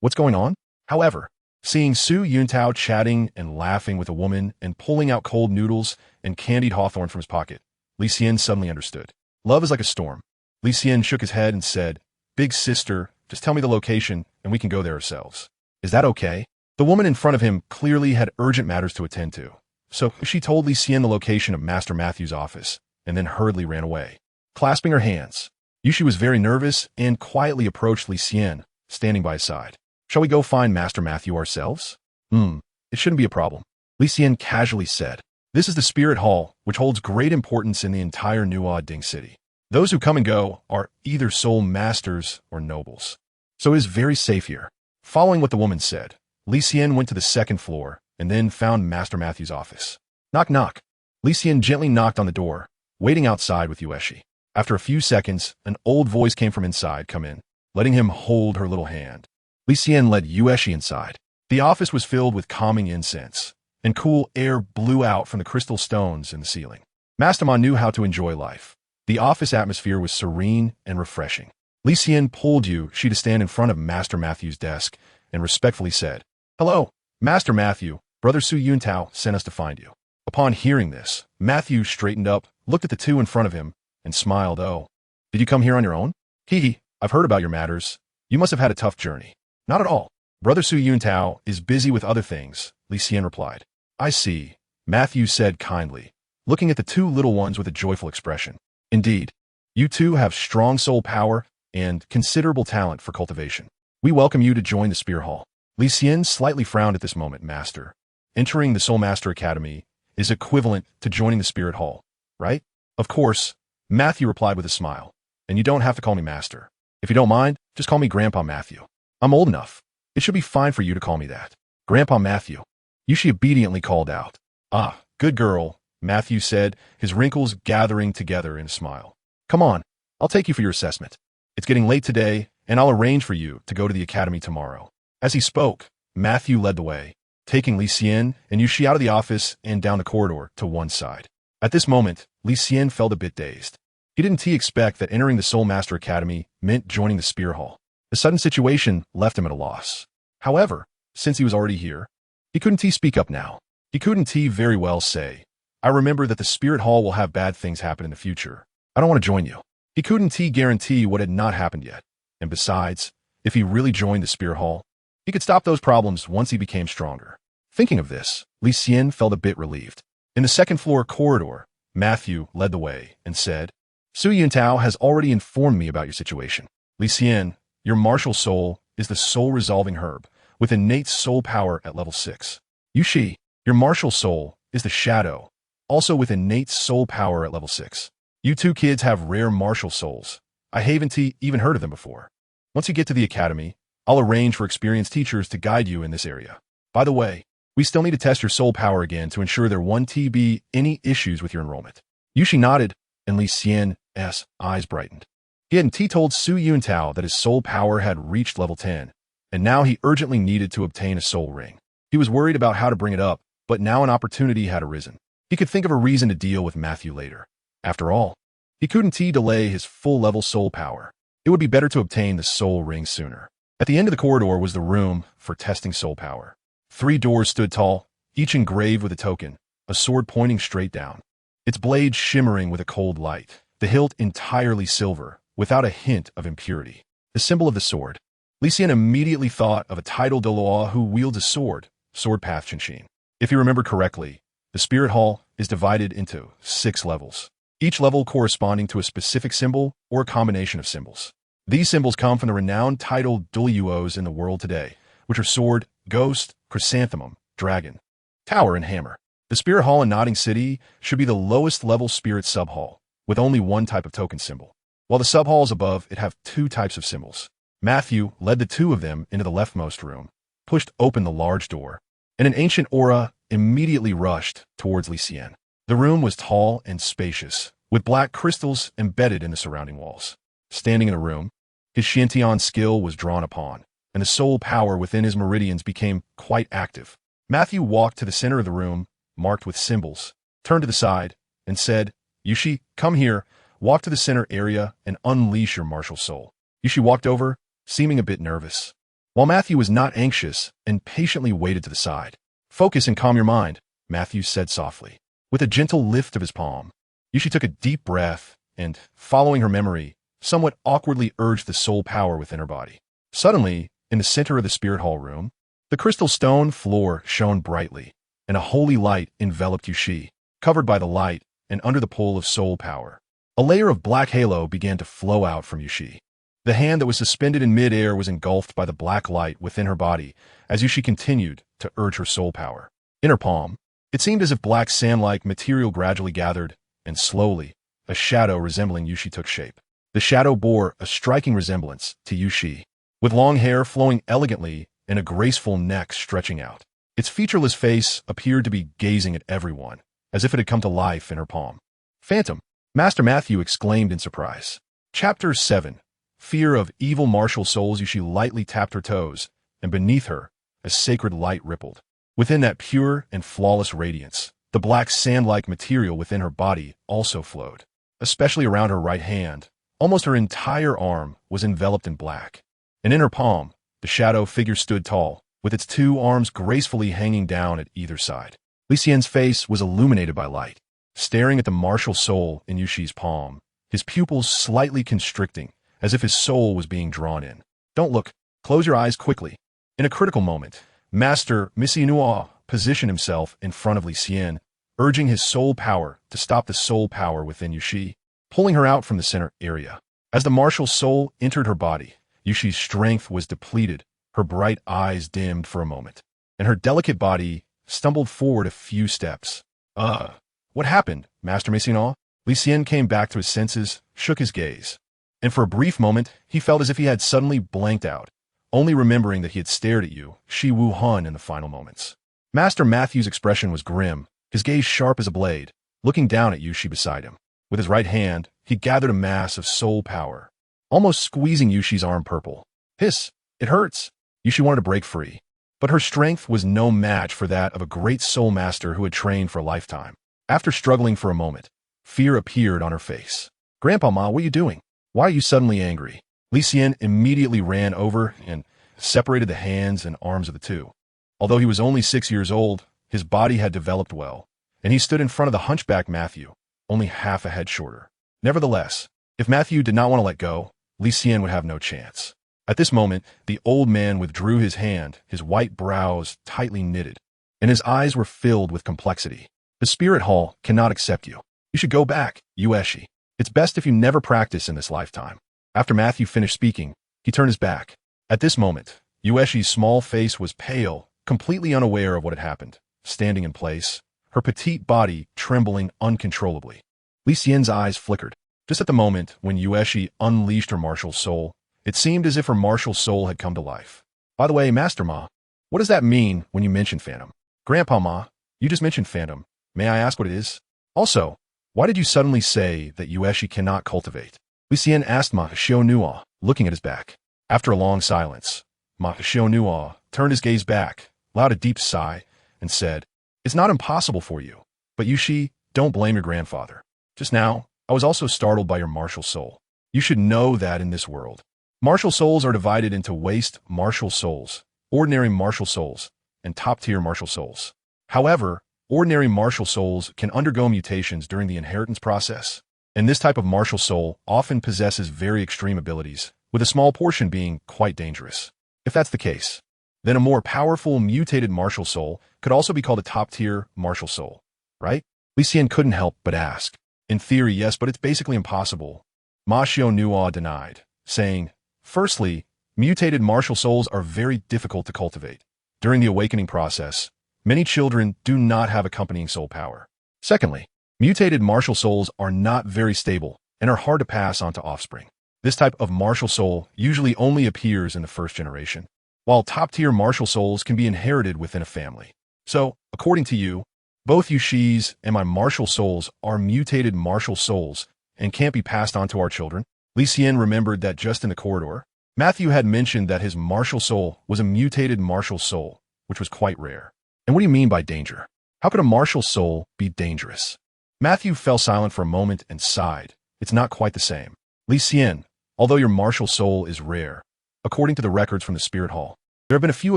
what's going on? However, seeing Su Yuntao chatting and laughing with a woman and pulling out cold noodles and candied hawthorn from his pocket, Li Xian suddenly understood. Love is like a storm. Li Xian shook his head and said, Big sister, just tell me the location and we can go there ourselves. Is that okay? The woman in front of him clearly had urgent matters to attend to, so she told Li Xian the location of Master Matthew's office and then hurriedly ran away, clasping her hands. Yushi was very nervous and quietly approached Li Xian, standing by his side. Shall we go find Master Matthew ourselves? Is It shouldn't be a problem. Li Xian casually said. This is the Spirit Hall, which holds great importance in the entire Ding city. Those who come and go are either soul masters or nobles. So it is very safe here. Following what the woman said, Li Xian went to the second floor and then found Master Matthew's office. Knock knock. Li Xian gently knocked on the door, waiting outside with Yueshi. After a few seconds, an old voice came from inside, come in, letting him hold her little hand. Li Xian led Yueshi inside. The office was filled with calming incense, and cool air blew out from the crystal stones in the ceiling. Master Ma knew how to enjoy life. The office atmosphere was serene and refreshing. Li Xian pulled Yueshi to stand in front of Master Matthew's desk and respectfully said, Hello, Master Matthew, Brother Su Yuntao sent us to find you. Upon hearing this, Matthew straightened up, looked at the two in front of him, and smiled. Oh, did you come here on your own? Hee, I've heard about your matters. You must have had a tough journey. Not at all. Brother Su Yuntao is busy with other things, Li Xian replied. I see, Matthew said kindly, looking at the two little ones with a joyful expression. Indeed, you two have strong soul power and considerable talent for cultivation. We welcome you to join the Spear Hall. Li Xian slightly frowned at this moment. Master, entering the Soul Master Academy is equivalent to joining the Spirit Hall, right? Of course, Matthew replied with a smile. And you don't have to call me Master. If you don't mind, just call me Grandpa Matthew. I'm old enough. It should be fine for you to call me that. Grandpa Matthew. Yueshi obediently called out. Ah, good girl, Matthew said, his wrinkles gathering together in a smile. Come on, I'll take you for your assessment. It's getting late today, and I'll arrange for you to go to the academy tomorrow. As he spoke, Matthew led the way, taking Li Xian and Yueshi out of the office and down the corridor to one side. At this moment, Li Xian felt a bit dazed. He didn't expect that entering the Soul Master Academy meant joining the Spear Hall. The sudden situation left him at a loss. However, since he was already here, he couldn't speak up now. He couldn't very well say, I remember that the Spirit Hall will have bad things happen in the future. I don't want to join you. He couldn't guarantee what had not happened yet. And besides, if he really joined the Spear Hall, he could stop those problems once he became stronger. Thinking of this, Li Xian felt a bit relieved. In the second floor corridor, Matthew led the way and said, Su Yuntao has already informed me about your situation. Li Xian, your martial soul is the soul-resolving herb, with innate soul power at level 6. Yueshi, your martial soul is the shadow, also with innate soul power at level 6. You two kids have rare martial souls. I haven't even heard of them before. Once you get to the academy, I'll arrange for experienced teachers to guide you in this area. By the way, we still need to test your soul power again to ensure there won't be any issues with your enrollment. Yueshi nodded, and Li Xian's eyes brightened. He hadn't told Su Yuntao that his soul power had reached level 10, and now he urgently needed to obtain a soul ring. He was worried about how to bring it up, but now an opportunity had arisen. He could think of a reason to deal with Matthew later. After all, he couldn't delay his full-level soul power. It would be better to obtain the soul ring sooner. At the end of the corridor was the room for testing soul power. 3 doors stood tall, each engraved with a token, a sword pointing straight down. Its blade shimmering with a cold light, the hilt entirely silver, without a hint of impurity. The symbol of the sword. Li Xian immediately thought of a titled Douluo who wields a sword, Sword Path Qinshin. If you remember correctly, the Spirit Hall is divided into 6 levels, each level corresponding to a specific symbol or a combination of symbols. These symbols come from the renowned titled Douluos in the world today, which are sword, ghost, chrysanthemum, dragon, tower, and hammer. The Spirit Hall in Nodding City should be the lowest level spirit sub-hall, with only one type of token symbol, while the sub-halls above it have 2 types of symbols. Matthew led the 2 of them into the leftmost room, pushed open the large door, and an ancient aura immediately rushed towards Li Xian. The room was tall and spacious, with black crystals embedded in the surrounding walls. Standing in the room, his Shantian skill was drawn upon, and the soul power within his meridians became quite active. Matthew walked to the center of the room, marked with symbols, turned to the side, and said, Yueshi, come here, walk to the center area, and unleash your martial soul. Yueshi walked over, seeming a bit nervous, while Matthew was not anxious and patiently waited to the side. Focus and calm your mind, Matthew said softly. With a gentle lift of his palm, Yueshi took a deep breath and, following her memory, somewhat awkwardly urged the soul power within her body. Suddenly, in the center of the Spirit Hall room, the crystal stone floor shone brightly, and a holy light enveloped Yueshi, covered by the light and under the pull of soul power. A layer of black halo began to flow out from Yueshi. The hand that was suspended in mid-air was engulfed by the black light within her body as Yueshi continued to urge her soul power. In her palm, it seemed as if black sand-like material gradually gathered, and slowly, a shadow resembling Yushi took shape. The shadow bore a striking resemblance to Yushi, with long hair flowing elegantly and a graceful neck stretching out. Its featureless face appeared to be gazing at everyone, as if it had come to life in her palm. Phantom, Master Matthew exclaimed in surprise. Chapter 7. Fear of evil martial souls. Yushi lightly tapped her toes, and beneath her, a sacred light rippled. Within that pure and flawless radiance, the black sand-like material within her body also flowed, especially around her right hand. Almost her entire arm was enveloped in black. And in her palm, the shadow figure stood tall, with its two arms gracefully hanging down at either side. Li Xian's face was illuminated by light. Staring at the martial soul in Yushi's palm, his pupils slightly constricting, as if his soul was being drawn in. Don't look. Close your eyes quickly. In a critical moment, Master MartialSoul positioned himself in front of Li Xian, urging his soul power to stop the soul power within Yushi, pulling her out from the center area. As the martial soul entered her body, Yushi's strength was depleted, her bright eyes dimmed for a moment, and her delicate body stumbled forward a few steps. What happened, Master MartialSoul? Li Xian came back to his senses, shook his gaze, and for a brief moment, he felt as if he had suddenly blanked out, only remembering that he had stared at Shi Wuhan in the final moments. Master Matthew's expression was grim, his gaze sharp as a blade, looking down at Yushi beside him. With his right hand, he gathered a mass of soul power, almost squeezing Yushi's arm purple. Hiss! It hurts! Yushi wanted to break free, but her strength was no match for that of a great soul master who had trained for a lifetime. After struggling for a moment, fear appeared on her face. Grandpa Ma, what are you doing? Why are you suddenly angry? Li Xian immediately ran over and separated the hands and arms of the two. Although he was only 6 years old, his body had developed well, and he stood in front of the hunchback Matthew, only half a head shorter. Nevertheless, if Matthew did not want to let go, Li Xian would have no chance. At this moment, the old man withdrew his hand, his white brows tightly knitted, and his eyes were filled with complexity. The spirit hall cannot accept you. You should go back, Yueshi. It's best if you never practice in this lifetime. After Matthew finished speaking, he turned his back. At this moment, Yueshi's small face was pale, completely unaware of what had happened, standing in place, her petite body trembling uncontrollably. Li Xian's eyes flickered. Just at the moment when Yueshi unleashed her martial soul, it seemed as if her martial soul had come to life. By the way, Master Ma, what does that mean when you mention Phantom? Grandpa Ma, you just mentioned Phantom. May I ask what it is? Also, why did you suddenly say that Yueshi cannot cultivate? Li Xian asked MartialSoul, looking at his back. After a long silence, MartialSoul turned his gaze back, allowed a deep sigh, and said, It's not impossible for you, but Yushi, don't blame your grandfather. Just now, I was also startled by your martial soul. You should know that in this world, martial souls are divided into waste martial souls, ordinary martial souls, and top-tier martial souls. However, ordinary martial souls can undergo mutations during the inheritance process, and this type of martial soul often possesses very extreme abilities, with a small portion being quite dangerous. If that's the case, then a more powerful mutated martial soul could also be called a top-tier martial soul, right? Li Xian couldn't help but ask. In theory, yes, but it's basically impossible. MartialSoul denied, saying, Firstly, mutated martial souls are very difficult to cultivate. During the awakening process, many children do not have accompanying soul power. Secondly, mutated martial souls are not very stable and are hard to pass on to offspring. This type of martial soul usually only appears in the first generation, while top-tier martial souls can be inherited within a family. So, according to you, both Yushi's and my martial souls are mutated martial souls and can't be passed on to our children? Li Xian remembered that just in the corridor, Matthew had mentioned that his martial soul was a mutated martial soul, which was quite rare. And what do you mean by danger? How could a martial soul be dangerous? Matthew fell silent for a moment and sighed. It's not quite the same. Li Xian, although your martial soul is rare, according to the records from the Spirit Hall, there have been a few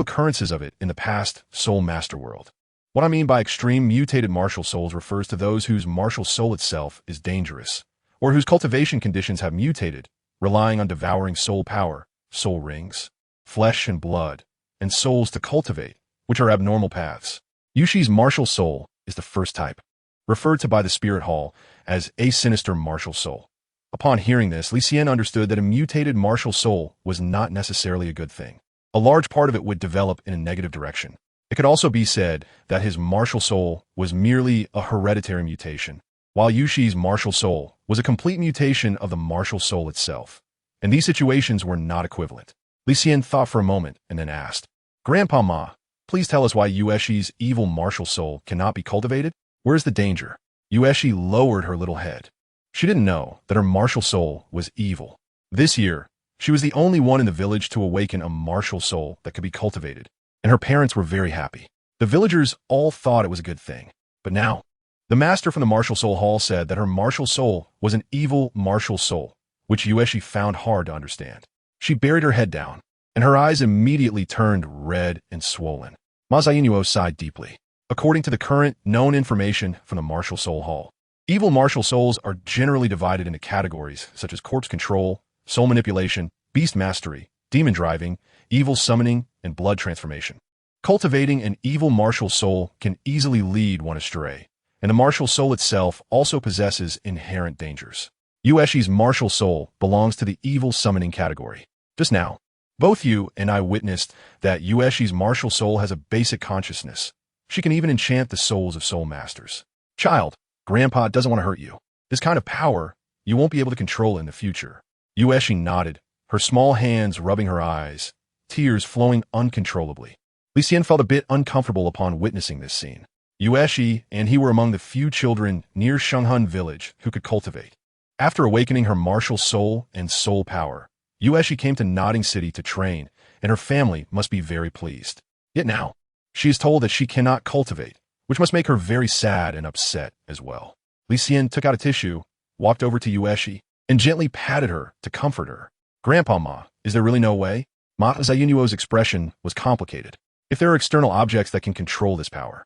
occurrences of it in the past Soul Master world. What I mean by extreme mutated martial souls refers to those whose martial soul itself is dangerous, or whose cultivation conditions have mutated, relying on devouring soul power, soul rings, flesh and blood, and souls to cultivate, which are abnormal paths. Yushi's martial soul is the first type, referred to by the Spirit Hall as a sinister martial soul. Upon hearing this, Li Xian understood that a mutated martial soul was not necessarily a good thing. A large part of it would develop in a negative direction. It could also be said that his martial soul was merely a hereditary mutation, while Yushi's martial soul was a complete mutation of the martial soul itself. And these situations were not equivalent. Li Xian thought for a moment and then asked, Grandpa Ma, please tell us why Yueshi's evil martial soul cannot be cultivated? Where's the danger? Yueshi lowered her little head. She didn't know that her martial soul was evil. This year, she was the only one in the village to awaken a martial soul that could be cultivated, and her parents were very happy. The villagers all thought it was a good thing. But now, the master from the martial soul hall said that her martial soul was an evil martial soul, which Yueshi found hard to understand. She buried her head down, and her eyes immediately turned red and swollen. Ma Xianyuo sighed deeply. According to the current known information from the martial soul hall, evil martial souls are generally divided into categories such as corpse control, soul manipulation, beast mastery, demon driving, evil summoning, and blood transformation. Cultivating an evil martial soul can easily lead one astray, and the martial soul itself also possesses inherent dangers. Yueshi's martial soul belongs to the evil summoning category. Just now, both you and I witnessed that Yueshi's martial soul has a basic consciousness. She can even enchant the souls of soul masters. Child, Grandpa doesn't want to hurt you. This kind of power, you won't be able to control in the future. Yueshi nodded, her small hands rubbing her eyes, tears flowing uncontrollably. Li Xian felt a bit uncomfortable upon witnessing this scene. Yueshi and he were among the few children near Shenghun village who could cultivate. After awakening her martial soul and soul power, Yueshi came to Nodding City to train, and her family must be very pleased. Yet now, she is told that she cannot cultivate, which must make her very sad and upset as well. Li Xian took out a tissue, walked over to Yueshi, and gently patted her to comfort her. Grandpa Ma, is there really no way? Ma Xianyuo's expression was complicated. If there are external objects that can control this power,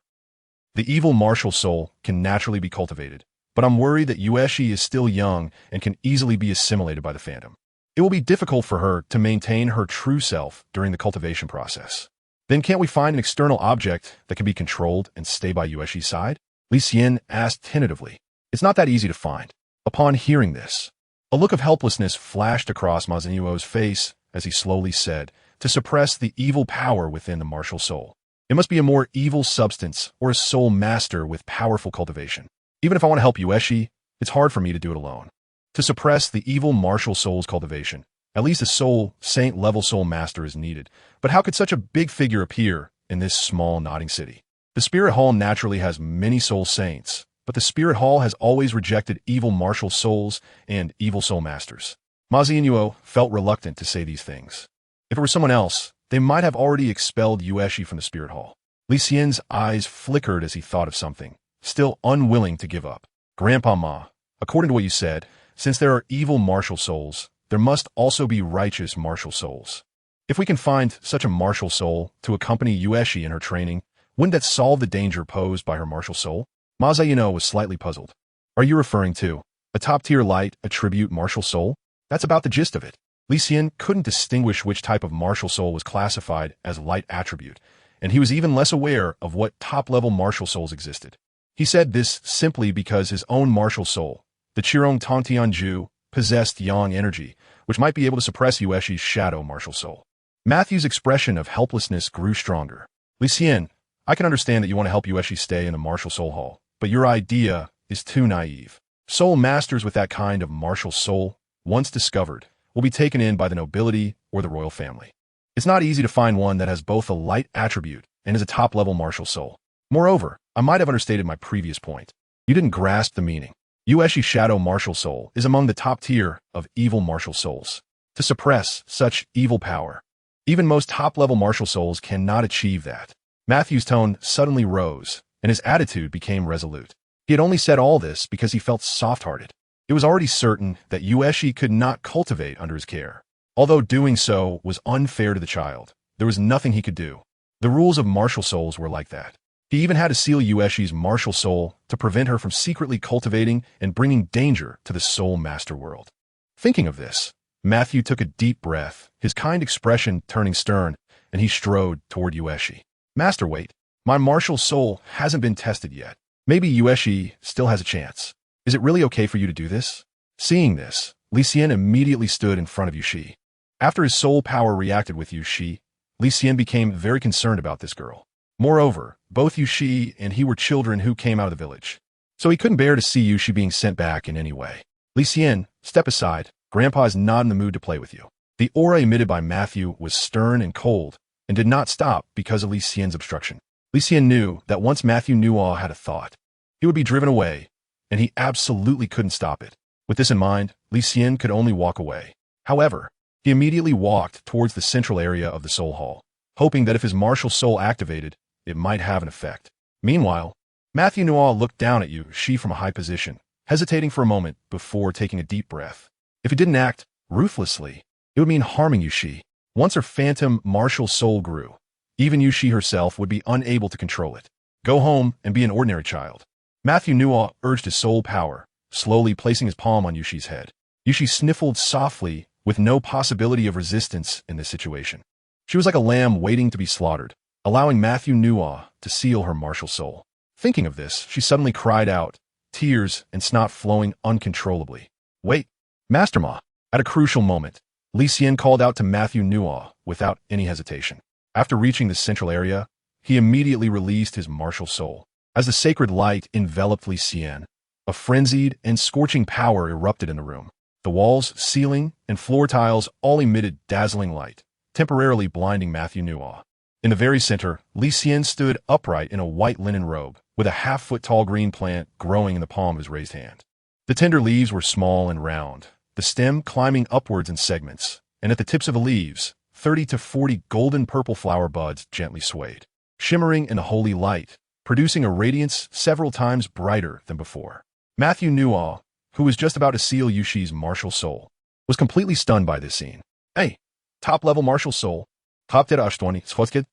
the evil martial soul can naturally be cultivated, but I'm worried that Yueshi is still young and can easily be assimilated by the phantom. It will be difficult for her to maintain her true self during the cultivation process. Then can't we find an external object that can be controlled and stay by Yueshi's side? Li Xian asked tentatively. It's not that easy to find. Upon hearing this, a look of helplessness flashed across Ma Xianyuo's face as he slowly said, to suppress the evil power within the martial soul. It must be a more evil substance or a soul master with powerful cultivation. Even if I want to help Yueshi, it's hard for me to do it alone. To suppress the evil martial soul's cultivation, at least a soul saint-level soul master is needed. But how could such a big figure appear in this small Nodding City? The Spirit Hall naturally has many soul saints, but the Spirit Hall has always rejected evil martial souls and evil soul masters. Ma Xianyuo felt reluctant to say these things. If it were someone else, they might have already expelled Yueshi from the Spirit Hall. Li Xian's eyes flickered as he thought of something, still unwilling to give up. Grandpa Ma, according to what you said, since there are evil martial souls, there must also be righteous martial souls. If we can find such a martial soul to accompany Yueshi in her training, wouldn't that solve the danger posed by her martial soul? Ma Xianyuo was slightly puzzled. Are you referring to a top-tier light attribute martial soul? That's about the gist of it. Li Xian couldn't distinguish which type of martial soul was classified as light attribute, and he was even less aware of what top-level martial souls existed. He said this simply because his own martial soul, the Qirong Tongtianju, possessed yang energy, which might be able to suppress Yueshi's shadow martial soul. Matthew's expression of helplessness grew stronger. Li Xian, I can understand that you want to help Yueshi stay in the martial soul hall, but your idea is too naive. Soul masters with that kind of martial soul, once discovered, will be taken in by the nobility or the royal family. It's not easy to find one that has both a light attribute and is a top-level martial soul. Moreover, I might have understated my previous point. You didn't grasp the meaning. Yueshi's shadow martial soul is among the top tier of evil martial souls. To suppress such evil power, even most top-level martial souls cannot achieve that. Matthew's tone suddenly rose, and his attitude became resolute. He had only said all this because he felt soft-hearted. It was already certain that Yueshi could not cultivate under his care. Although doing so was unfair to the child, there was nothing he could do. The rules of martial souls were like that. He even had to seal Yueshi's martial soul to prevent her from secretly cultivating and bringing danger to the soul master world. Thinking of this, Matthew took a deep breath, his kind expression turning stern, and he strode toward Yueshi. Master, wait. My martial soul hasn't been tested yet. Maybe Yueshi still has a chance. Is it really okay for you to do this? Seeing this, Li Xian immediately stood in front of Yueshi. After his soul power reacted with Yueshi, Li Xian became very concerned about this girl. Moreover, both Yushi and he were children who came out of the village. So he couldn't bear to see Yushi being sent back in any way. Li Xian, step aside. Grandpa is not in the mood to play with you. The aura emitted by Matthew was stern and cold, and did not stop because of Li Xian's obstruction. Li Xian knew that once Matthew Nuo had a thought, he would be driven away, and he absolutely couldn't stop it. With this in mind, Li Xian could only walk away. However, he immediately walked towards the central area of the soul hall, hoping that if his martial soul activated, it might have an effect. Meanwhile, Matthew Nuo looked down at Yushi from a high position, hesitating for a moment before taking a deep breath. If he didn't act ruthlessly, it would mean harming Yushi. Once her phantom martial soul grew, even Yushi herself would be unable to control it. Go home and be an ordinary child. Matthew Nuo urged his soul power, slowly placing his palm on Yushi's head. Yushi sniffled softly, with no possibility of resistance in this situation. She was like a lamb waiting to be slaughtered, allowing Matthew Nuo to seal her martial soul. Thinking of this, she suddenly cried out, tears and snot flowing uncontrollably. Wait, Master Ma. At a crucial moment, Li Xian called out to Matthew Nuo without any hesitation. After reaching the central area, he immediately released his martial soul. As the sacred light enveloped Li Xian, a frenzied and scorching power erupted in the room. The walls, ceiling, and floor tiles all emitted dazzling light, temporarily blinding Matthew Nuo. In the very center, Li Xian stood upright in a white linen robe, with a half-foot-tall green plant growing in the palm of his raised hand. The tender leaves were small and round, the stem climbing upwards in segments, and at the tips of the leaves, 30 to 40 golden purple flower buds gently swayed, shimmering in the holy light, producing a radiance several times brighter than before. Matthew Nuo, who was just about to seal Yushi's martial soul, was completely stunned by this scene. Hey, top-level martial soul. The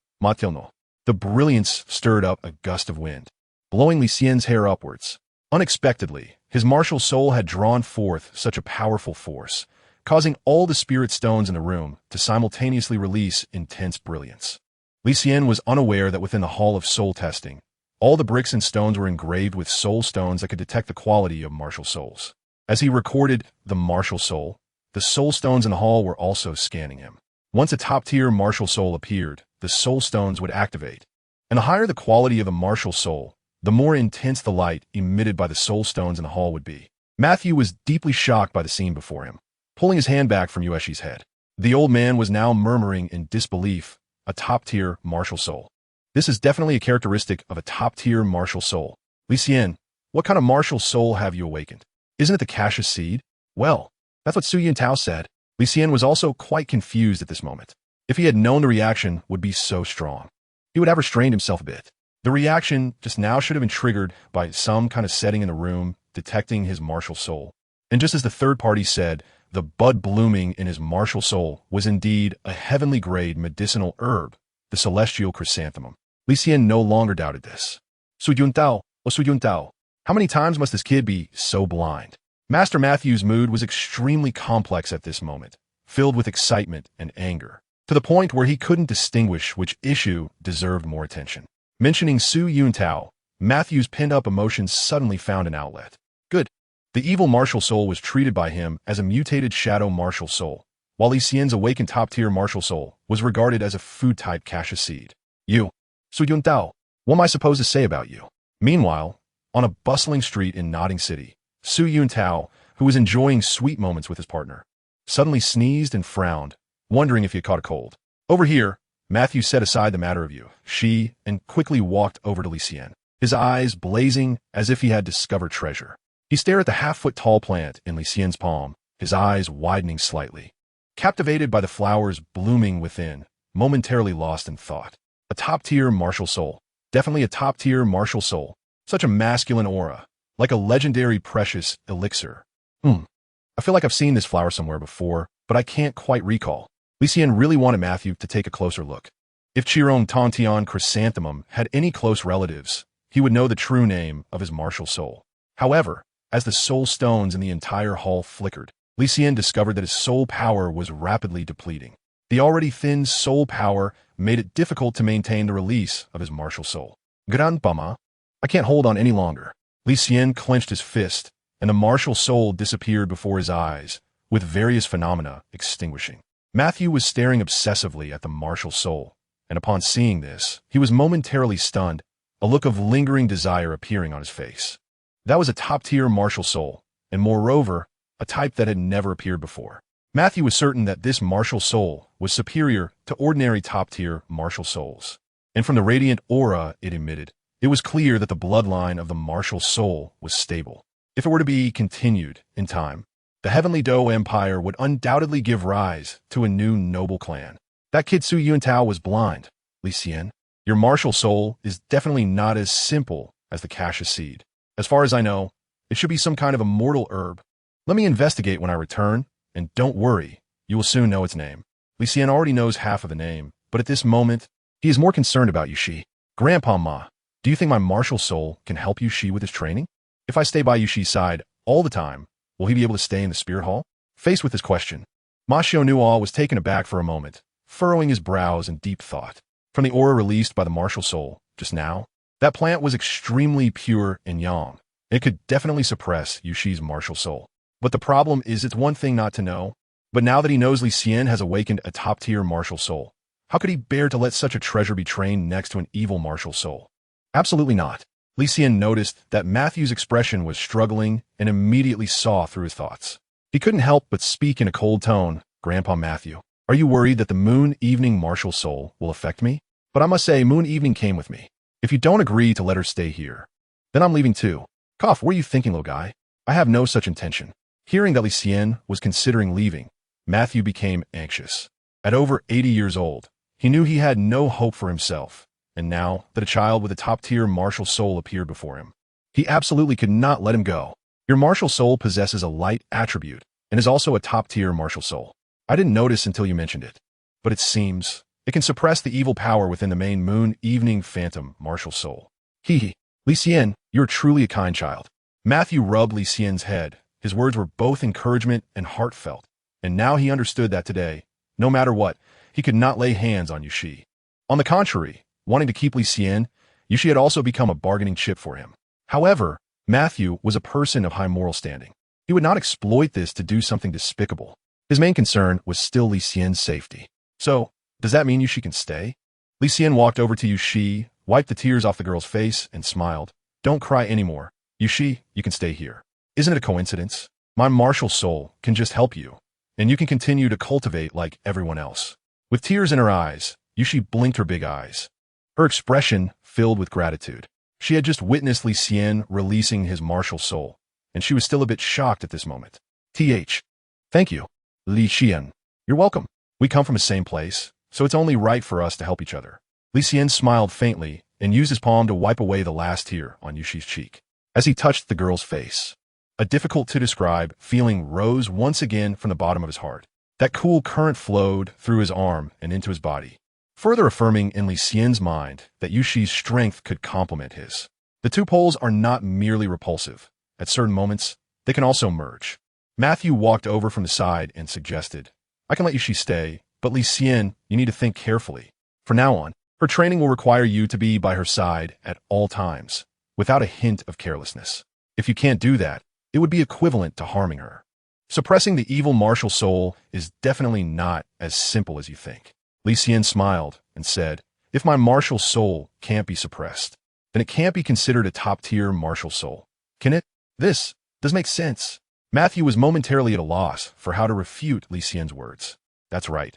brilliance stirred up a gust of wind, blowing Li Xian's hair upwards. Unexpectedly, his martial soul had drawn forth such a powerful force, causing all the spirit stones in the room to simultaneously release intense brilliance. Li Xian was unaware that within the Hall of Soul Testing, all the bricks and stones were engraved with soul stones that could detect the quality of martial souls. As he recorded the martial soul, the soul stones in the hall were also scanning him. Once a top-tier martial soul appeared, the soul stones would activate. And the higher the quality of a martial soul, the more intense the light emitted by the soul stones in the hall would be. Matthew was deeply shocked by the scene before him, pulling his hand back from Yushi's head. The old man was now murmuring in disbelief, a top-tier martial soul. This is definitely a characteristic of a top-tier martial soul. Li Xian, what kind of martial soul have you awakened? Isn't it the Cassius seed? Well, that's what Su Yuntao said. Li Xian was also quite confused at this moment. If he had known the reaction would be so strong, he would have restrained himself a bit. The reaction just now should have been triggered by some kind of setting in the room, detecting his martial soul. And just as the third party said, the bud blooming in his martial soul was indeed a heavenly grade medicinal herb, the celestial chrysanthemum. Li Xian no longer doubted this. Su Yuntao, Su Yuntao, how many times must this kid be so blind? Master Matthew's mood was extremely complex at this moment, filled with excitement and anger, to the point where he couldn't distinguish which issue deserved more attention. Mentioning Su Yuntao, Matthew's pent-up emotions suddenly found an outlet. Good. The evil martial soul was treated by him as a mutated shadow martial soul, while Li Xian's awakened top-tier martial soul was regarded as a food-type Cassius seed. You, Su Yuntao, what am I supposed to say about you? Meanwhile, on a bustling street in Nodding City, Su Yuntao, who was enjoying sweet moments with his partner, suddenly sneezed and frowned, wondering if he had caught a cold. Over here, Matthew set aside the matter of Yushi and quickly walked over to Li Xian, his eyes blazing as if he had discovered treasure. He stared at the half-foot-tall plant in Li Xian's palm, his eyes widening slightly, captivated by the flowers blooming within, momentarily lost in thought. A top-tier martial soul. Definitely a top-tier martial soul. Such a masculine aura, like a legendary precious elixir. I feel like I've seen this flower somewhere before, but I can't quite recall. Li Xian really wanted Matthew to take a closer look. If Chiron Tontian Chrysanthemum had any close relatives, he would know the true name of his martial soul. However, as the soul stones in the entire hall flickered, Li Xian discovered that his soul power was rapidly depleting. The already thin soul power made it difficult to maintain the release of his martial soul. Grandpama, I can't hold on any longer. Li Xian clenched his fist, and the martial soul disappeared before his eyes, with various phenomena extinguishing. Matthew was staring obsessively at the martial soul, and upon seeing this, he was momentarily stunned, a look of lingering desire appearing on his face. That was a top-tier martial soul, and moreover, a type that had never appeared before. Matthew was certain that this martial soul was superior to ordinary top-tier martial souls. And from the radiant aura it emitted, it was clear that the bloodline of the martial soul was stable. If it were to be continued in time, the Heavenly Dou Empire would undoubtedly give rise to a new noble clan. That kid Su Yuntao was blind, Li Xian. Your martial soul is definitely not as simple as the cassia seed. As far as I know, it should be some kind of immortal herb. Let me investigate when I return, and don't worry, you will soon know its name. Li Xian already knows half of the name, but at this moment, he is more concerned about Yushi. Grandpa Ma, do you think my martial soul can help Yushi with his training? If I stay by Yushi's side all the time, will he be able to stay in the spirit hall? Faced with this question, Ma Xiaonuo was taken aback for a moment, furrowing his brows in deep thought. From the aura released by the martial soul just now, that plant was extremely pure and yang. It could definitely suppress Yushi's martial soul. But the problem is it's one thing not to know, but now that he knows Li Xian has awakened a top-tier martial soul, how could he bear to let such a treasure be trained next to an evil martial soul? Absolutely not. Li Xian noticed that Matthew's expression was struggling and immediately saw through his thoughts. He couldn't help but speak in a cold tone. Grandpa Matthew, are you worried that the Moon Evening martial soul will affect me? But I must say, Moon Evening came with me. If you don't agree to let her stay here, then I'm leaving too. Cough, what are you thinking, little guy? I have no such intention. Hearing that Li Xian was considering leaving, Matthew became anxious. At over 80 years old, he knew he had no hope for himself, and now that a child with a top-tier martial soul appeared before him, he absolutely could not let him go. Your martial soul possesses a light attribute and is also a top-tier martial soul. I didn't notice until you mentioned it, but it seems it can suppress the evil power within the main Moon Evening Phantom martial soul. Hee. Li Xian, you're truly a kind child. Matthew rubbed Li Xian's head. His words were both encouragement and heartfelt, and now he understood that today, no matter what, he could not lay hands on Yushi. On the contrary, wanting to keep Li Xian, Yushi had also become a bargaining chip for him. However, Matthew was a person of high moral standing. He would not exploit this to do something despicable. His main concern was still Li Xian's safety. So, does that mean Yushi can stay? Li Xian walked over to Yushi, wiped the tears off the girl's face, and smiled. Don't cry anymore. Yushi, you can stay here. Isn't it a coincidence? My martial soul can just help you, and you can continue to cultivate like everyone else. With tears in her eyes, Yushi blinked her big eyes. Her expression filled with gratitude. She had just witnessed Li Xian releasing his martial soul, and she was still a bit shocked at this moment. Thank you, Li Xian. You're welcome. We come from the same place, so it's only right for us to help each other. Li Xian smiled faintly and used his palm to wipe away the last tear on Yushi's cheek. As he touched the girl's face, a difficult-to-describe feeling rose once again from the bottom of his heart. That cool current flowed through his arm and into his body, further affirming in Li Xian's mind that Yushi's strength could complement his. The two poles are not merely repulsive. At certain moments, they can also merge. Matthew walked over from the side and suggested, I can let Yushi stay, but Li Xian, you need to think carefully. From now on, her training will require you to be by her side at all times, without a hint of carelessness. If you can't do that, it would be equivalent to harming her. Suppressing the evil martial soul is definitely not as simple as you think. Li Xian smiled and said, if my martial soul can't be suppressed, then it can't be considered a top-tier martial soul. Can it? This does make sense. Matthew was momentarily at a loss for how to refute Li Xian's words. That's right.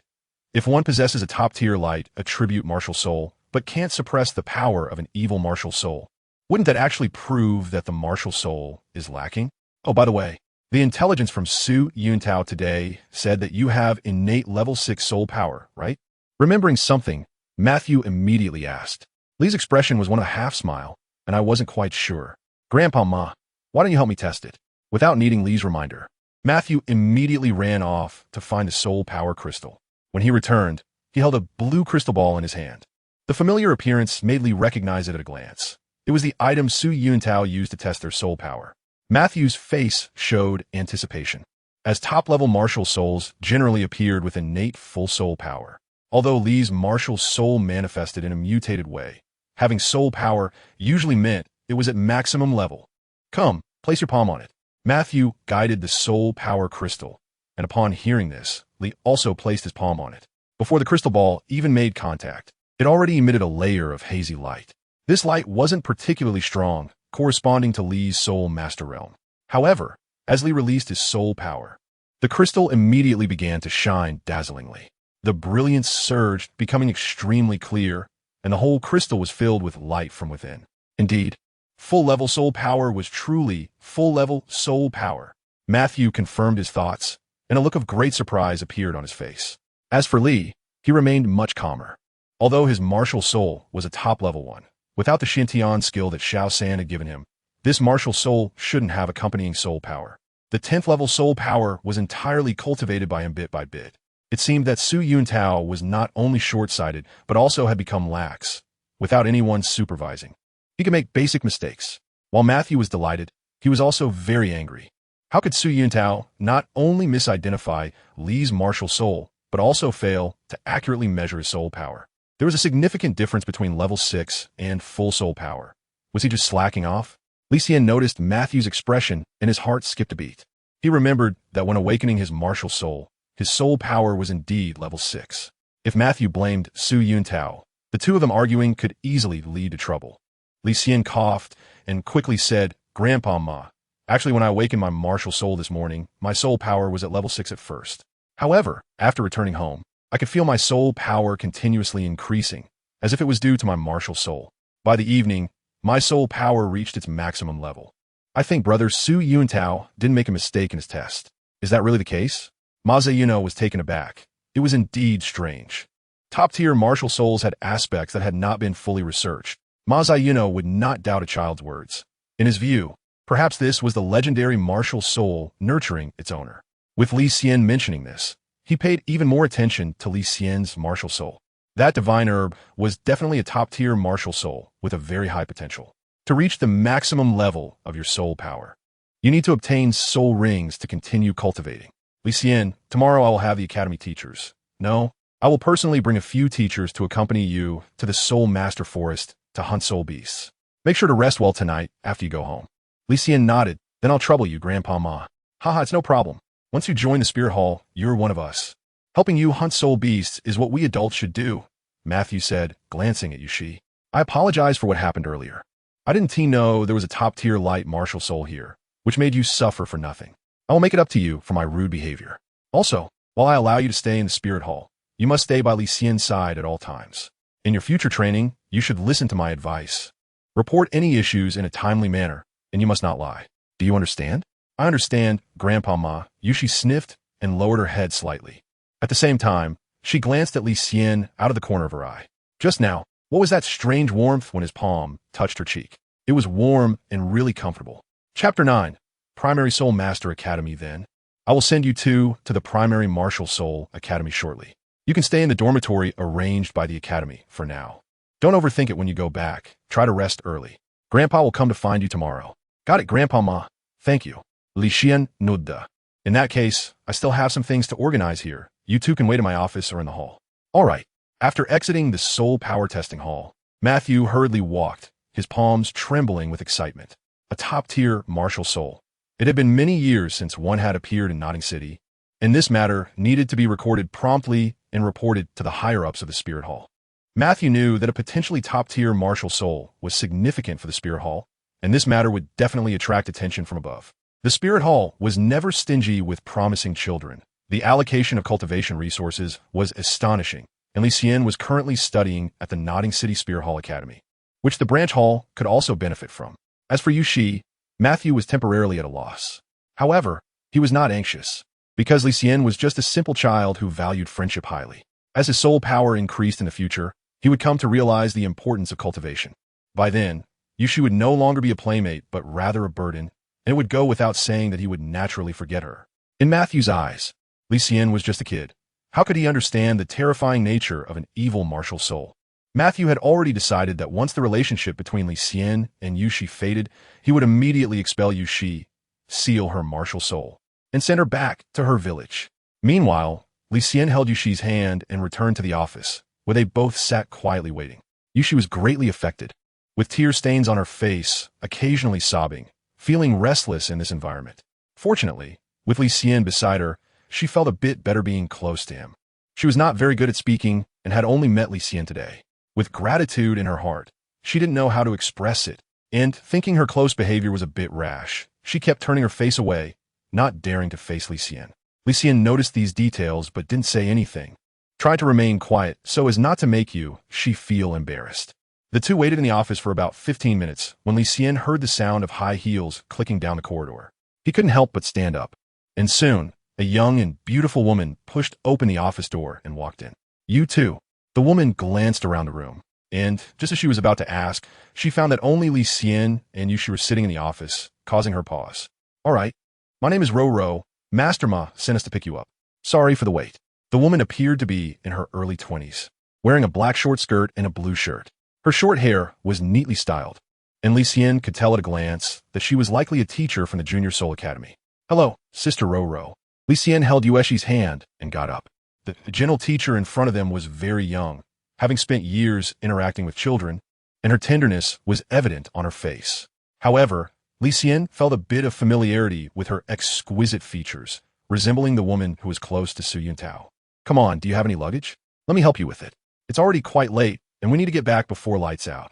If one possesses a top-tier light attribute martial soul, but can't suppress the power of an evil martial soul, wouldn't that actually prove that the martial soul is lacking? Oh, by the way, the intelligence from Su Yuntao today said that you have innate level 6 soul power, right? Remembering something, Matthew immediately asked. Li's expression was one of a half-smile, and I wasn't quite sure. Grandpa Ma, why don't you help me test it? Without needing Li's reminder, Matthew immediately ran off to find the soul power crystal. When he returned, he held a blue crystal ball in his hand. The familiar appearance made Li recognize it at a glance. It was the item Su Yuntao used to test their soul power. Matthew's face showed anticipation, as top-level martial souls generally appeared with innate full soul power. Although Li's martial soul manifested in a mutated way, having soul power usually meant it was at maximum level. Come, place your palm on it. Matthew guided the soul power crystal, and upon hearing this, Li also placed his palm on it, before the crystal ball even made contact. It already emitted a layer of hazy light. This light wasn't particularly strong, corresponding to Li's soul master realm. However, as Li released his soul power, the crystal immediately began to shine dazzlingly. The brilliance surged, becoming extremely clear, and the whole crystal was filled with light from within. Indeed, full-level soul power was truly full-level soul power. Matthew confirmed his thoughts, and a look of great surprise appeared on his face. As for Li, he remained much calmer. Although his martial soul was a top-level one, without the Xintian skill that Xiao San had given him, this martial soul shouldn't have accompanying soul power. The 10th level soul power was entirely cultivated by him bit by bit. It seemed that Su Yuntao was not only short-sighted, but also had become lax, without anyone supervising. He could make basic mistakes. While Matthew was delighted, he was also very angry. How could Su Yuntao not only misidentify Li's martial soul, but also fail to accurately measure his soul power? There was a significant difference between level 6 and full soul power. Was he just slacking off? Li Xian noticed Matthew's expression and his heart skipped a beat. He remembered that when awakening his martial soul, his soul power was indeed level 6. If Matthew blamed Su Yuntao, the two of them arguing could easily lead to trouble. Li Xian coughed and quickly said, "Grandpa Ma, actually when I awakened my martial soul this morning, my soul power was at level 6 at first. However, after returning home, I could feel my soul power continuously increasing, as if it was due to my martial soul. By the evening, my soul power reached its maximum level. I think brother Su Yuntao didn't make a mistake in his test. Is that really the case?" Ma Ziyuno was taken aback. It was indeed strange. Top-tier martial souls had aspects that had not been fully researched. Ma Ziyuno would not doubt a child's words. In his view, perhaps this was the legendary martial soul nurturing its owner. With Li Xian mentioning this, he paid even more attention to Li Xian's martial soul. That divine herb was definitely a top-tier martial soul with a very high potential. To reach the maximum level of your soul power, you need to obtain soul rings to continue cultivating. Li Xian, tomorrow I will have the academy teachers. No, I will personally bring a few teachers to accompany you to the Soul Master Forest to hunt soul beasts. Make sure to rest well tonight after you go home. Li Xian nodded. Then I'll trouble you, Grandpa Ma. Haha, it's no problem. Once you join the Spirit Hall, you're one of us. Helping you hunt soul beasts is what we adults should do, Matthew said, glancing at Yushi. I apologize for what happened earlier. I didn't know there was a top-tier light martial soul here, which made you suffer for nothing. I will make it up to you for my rude behavior. Also, while I allow you to stay in the Spirit Hall, you must stay by Li Xian's side at all times. In your future training, you should listen to my advice. Report any issues in a timely manner, and you must not lie. Do you understand? I understand, Grandpa Ma. Yushi sniffed and lowered her head slightly. At the same time, she glanced at Li Xian out of the corner of her eye. Just now, what was that strange warmth when his palm touched her cheek? It was warm and really comfortable. Chapter 9. Primary Soul Master Academy. Then, I will send you two to the Primary Martial Soul Academy shortly. You can stay in the dormitory arranged by the academy for now. Don't overthink it when you go back. Try to rest early. Grandpa will come to find you tomorrow. Got it, Grandpa Ma. Thank you. Li Xian nodded. In that case, I still have some things to organize here. You two can wait in my office or in the hall. All right. After exiting the soul power testing hall, Matthew hurriedly walked, his palms trembling with excitement. A top-tier martial soul. It had been many years since one had appeared in Notting City, and this matter needed to be recorded promptly and reported to the higher-ups of the Spirit Hall. Matthew knew that a potentially top-tier martial soul was significant for the Spirit Hall, and this matter would definitely attract attention from above. The Spirit Hall was never stingy with promising children. The allocation of cultivation resources was astonishing, and Li Xian was currently studying at the Notting City Spirit Hall Academy, which the branch hall could also benefit from. As for Yushi, Matthew was temporarily at a loss. However, he was not anxious, because Li Xian was just a simple child who valued friendship highly. As his soul power increased in the future, he would come to realize the importance of cultivation. By then, Yushi would no longer be a playmate, but rather a burden, and it would go without saying that he would naturally forget her. In Matthew's eyes, Li Xian was just a kid. How could he understand the terrifying nature of an evil martial soul? Matthew had already decided that once the relationship between Li Xian and Yushi faded, he would immediately expel Yushi, seal her martial soul, and send her back to her village. Meanwhile, Li Xian held Yushi's hand and returned to the office, where they both sat quietly waiting. Yushi was greatly affected, with tear stains on her face, occasionally sobbing, feeling restless in this environment. Fortunately, with Li Xian beside her, she felt a bit better being close to him. She was not very good at speaking and had only met Li Xian today. with gratitude in her heart. She didn't know how to express it, and thinking her close behavior was a bit rash, she kept turning her face away, not daring to face Li Xian. Li Xian noticed these details but didn't say anything. Tried to remain quiet so as not to make she feel embarrassed. The two waited in the office for about 15 minutes when Li Xian heard the sound of high heels clicking down the corridor. He couldn't help but stand up. And soon, a young and beautiful woman pushed open the office door and walked in. "You too." The woman glanced around the room, and just as she was about to ask, she found that only Li Xian and Yushi were sitting in the office, causing her pause. "All right. My name is Ro. Master Ma sent us to pick you up. Sorry for the wait." The woman appeared to be in her early 20s, wearing a black short skirt and a blue shirt. Her short hair was neatly styled, and Li Xian could tell at a glance that she was likely a teacher from the Junior Soul Academy. "Hello, Sister Ro." Li Xian held Yueshi's hand and got up. The gentle teacher in front of them was very young, having spent years interacting with children, and her tenderness was evident on her face. However, Li Xian felt a bit of familiarity with her exquisite features, resembling the woman who was close to Su Yuntao. "Come on, do you have any luggage? Let me help you with it. It's already quite late, and we need to get back before lights out."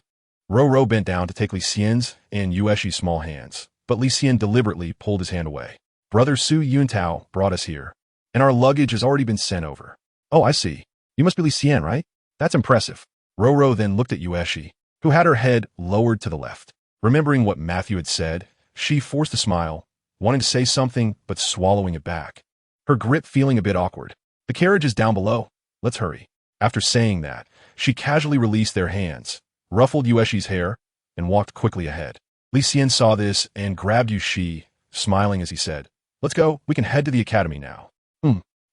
Ro bent down to take Li Xian's and Yueshi's small hands, but Li Xian deliberately pulled his hand away. "Brother Su Yuntao brought us here, and our luggage has already been sent over." "Oh, I see. You must be Li Xian, right? That's impressive." Ro then looked at Yueshi, who had her head lowered to the left. Remembering what Matthew had said, she forced a smile, wanting to say something but swallowing it back, her grip feeling a bit awkward. "The carriage is down below. Let's hurry." After saying that, she casually released their hands, ruffled Yueshi's hair, and walked quickly ahead. Li Xian saw this and grabbed Yushi, smiling as he said, "Let's go. We can head to the academy now."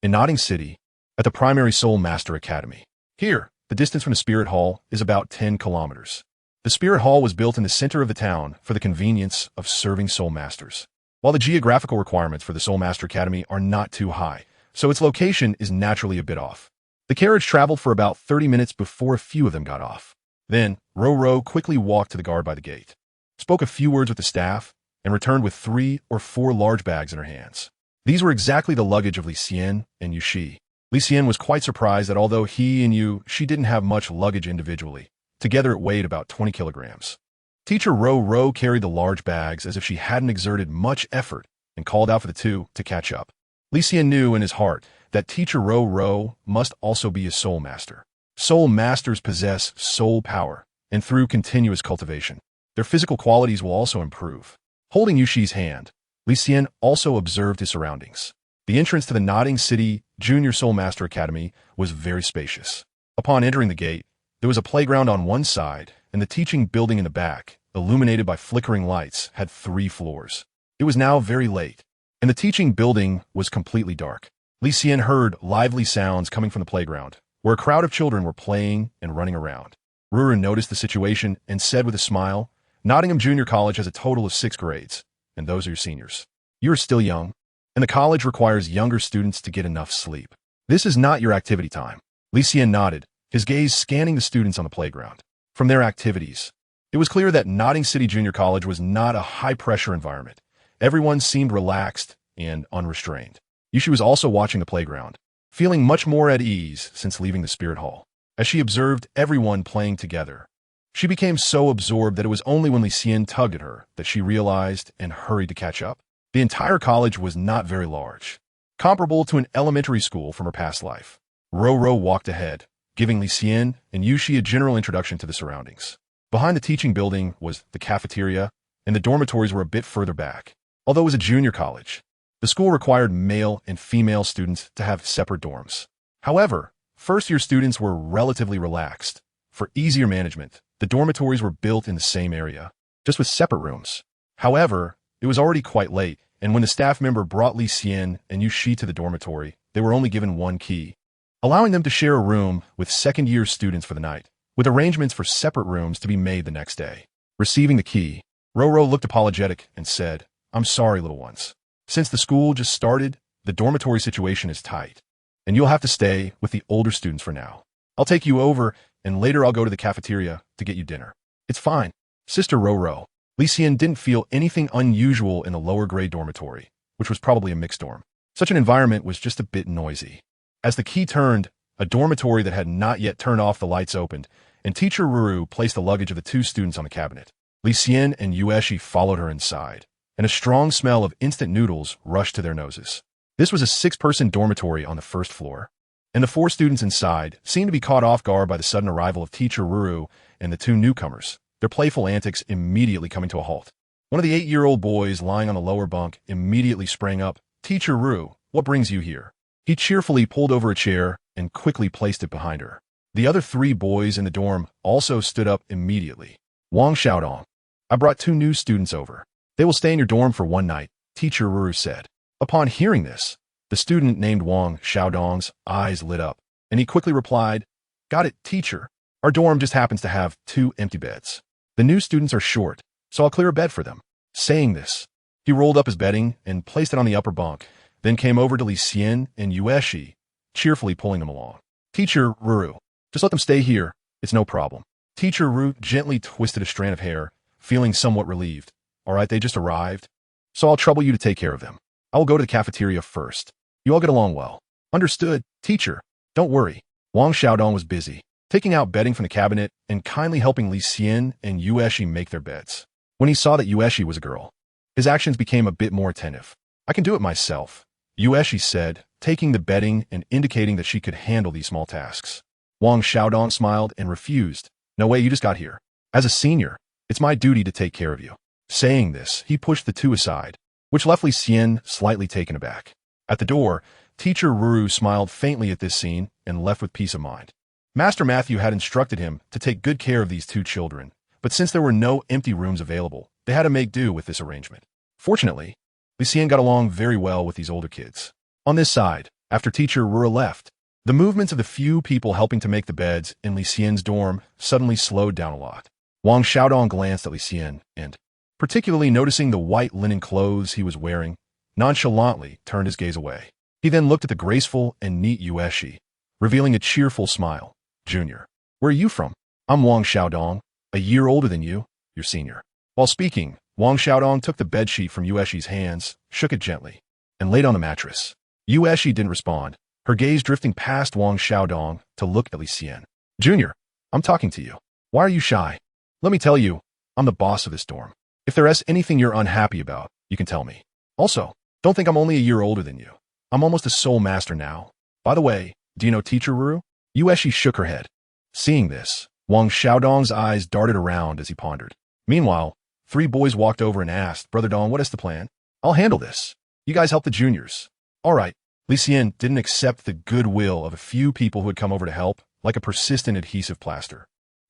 In Nodding City, at the Primary Soul Master Academy. Here, the distance from the Spirit Hall is about 10 kilometers. The Spirit Hall was built in the center of the town for the convenience of serving Soul Masters. While the geographical requirements for the Soul Master Academy are not too high, so its location is naturally a bit off. The carriage traveled for about 30 minutes before a few of them got off. Then, Ro quickly walked to the guard by the gate, spoke a few words with the staff, and returned with 3 or 4 large bags in her hands. These were exactly the luggage of Li Xian and Yushi. Li Xian was quite surprised that although he and Yushi didn't have much luggage individually, together it weighed about 20 kilograms. Teacher Ro carried the large bags as if she hadn't exerted much effort and called out for the two to catch up. Li Xian knew in his heart that Teacher Ro must also be a soul master. Soul masters possess soul power, and through continuous cultivation, their physical qualities will also improve. Holding Yushi's hand, Li Xian also observed his surroundings. The entrance to the Nodding City Junior Soul Master Academy was very spacious. Upon entering the gate, there was a playground on one side, and the teaching building in the back, illuminated by flickering lights, had 3 floors. It was now very late, and the teaching building was completely dark. Li Xian heard lively sounds coming from the playground, where a crowd of children were playing and running around. Ruru noticed the situation and said with a smile, "Nottingham Junior College has a total of 6 grades, and those are your seniors. You are still young, and the college requires younger students to get enough sleep. This is not your activity time." Li Xian nodded, his gaze scanning the students on the playground. From their activities, it was clear that Nodding City Junior College was not a high-pressure environment. Everyone seemed relaxed and unrestrained. Yushi was also watching the playground, feeling much more at ease since leaving the Spirit Hall. As she observed everyone playing together, she became so absorbed that it was only when Li Xian tugged at her that she realized and hurried to catch up. The entire college was not very large, comparable to an elementary school from her past life. Ro walked ahead, giving Li Xian and Yushi a general introduction to the surroundings. Behind the teaching building was the cafeteria, and the dormitories were a bit further back. Although it was a junior college, the school required male and female students to have separate dorms. However, first-year students were relatively relaxed. For easier management, the dormitories were built in the same area, just with separate rooms. However, it was already quite late, and when the staff member brought Li Xian and Yushi to the dormitory, they were only given 1 key, allowing them to share a room with second-year students for the night, with arrangements for separate rooms to be made the next day. Receiving the key, Ro looked apologetic and said, "I'm sorry, little ones. Since the school just started, the dormitory situation is tight, and you'll have to stay with the older students for now. I'll take you over, and later I'll go to the cafeteria to get you dinner." "It's fine, Sister Ro." Li Xian didn't feel anything unusual in the lower-grade dormitory, which was probably a mixed dorm. Such an environment was just a bit noisy. As the key turned, a dormitory that had not yet turned off the lights opened, and Teacher Ruru placed the luggage of the two students on the cabinet. Li Xian and Yueshi followed her inside, and a strong smell of instant noodles rushed to their noses. This was a 6-person dormitory on the first floor, and the 4 students inside seemed to be caught off guard by the sudden arrival of Teacher Ruru and the 2 newcomers, their playful antics immediately coming to a halt. One of the 8-year-old boys lying on the lower bunk immediately sprang up. "Teacher Ruru, what brings you here?" He cheerfully pulled over a chair and quickly placed it behind her. The other 3 boys in the dorm also stood up immediately. "Wang Xiaodong, I brought 2 new students over. They will stay in your dorm for 1 night," Teacher Ruru said. Upon hearing this, the student named Wang Xiaodong's eyes lit up, and he quickly replied, "Got it, teacher. Our dorm just happens to have 2 empty beds. The new students are short, so I'll clear a bed for them." Saying this, he rolled up his bedding and placed it on the upper bunk, then came over to Li Xian and Yueshi, cheerfully pulling them along. "Teacher Ruru, just let them stay here. It's no problem." Teacher Ruru gently twisted a strand of hair, feeling somewhat relieved. "All right, they just arrived, so I'll trouble you to take care of them. I will go to the cafeteria first. You all get along well." "Understood, teacher. Don't worry." Wang Xiaodong was busy, taking out bedding from the cabinet and kindly helping Li Xian and Yueshi make their beds. When he saw that Yueshi was a girl, his actions became a bit more attentive. "I can do it myself," Yueshi said, taking the bedding and indicating that she could handle these small tasks. Wang Xiaodong smiled and refused. "No way, you just got here. As a senior, it's my duty to take care of you." Saying this, he pushed the 2 aside, which left Li Xian slightly taken aback. At the door, Teacher Ruru smiled faintly at this scene and left with peace of mind. Master Matthew had instructed him to take good care of these 2 children, but since there were no empty rooms available, they had to make do with this arrangement. Fortunately, Li Xian got along very well with these older kids. On this side, after Teacher Ruru left, the movements of the few people helping to make the beds in Li Xian's dorm suddenly slowed down a lot. Wang Xiaodong glanced at Li Xian and, particularly noticing the white linen clothes he was wearing, nonchalantly turned his gaze away. He then looked at the graceful and neat Yueshi, revealing a cheerful smile. "Junior, where are you from?" "I'm Wang Xiaodong, a year older than you, your senior." While speaking, Wang Xiaodong took the bedsheet from Yueshi's hands, shook it gently, and laid on the mattress. Yueshi didn't respond, her gaze drifting past Wang Xiaodong to look at Li Xian. "Junior, I'm talking to you. Why are you shy? Let me tell you, I'm the boss of this dorm. If there is anything you're unhappy about, you can tell me. Also, don't think I'm only a year older than you. I'm almost a soul master now. By the way, do you know Teacher Ruru?" Yueshi shook her head. Seeing this, Wang Xiaodong's eyes darted around as he pondered. Meanwhile, 3 boys walked over and asked, "Brother Dong, what is the plan?" "I'll handle this. You guys help the juniors." "All right." Li Xian didn't accept the goodwill of a few people who had come over to help, like a persistent adhesive plaster,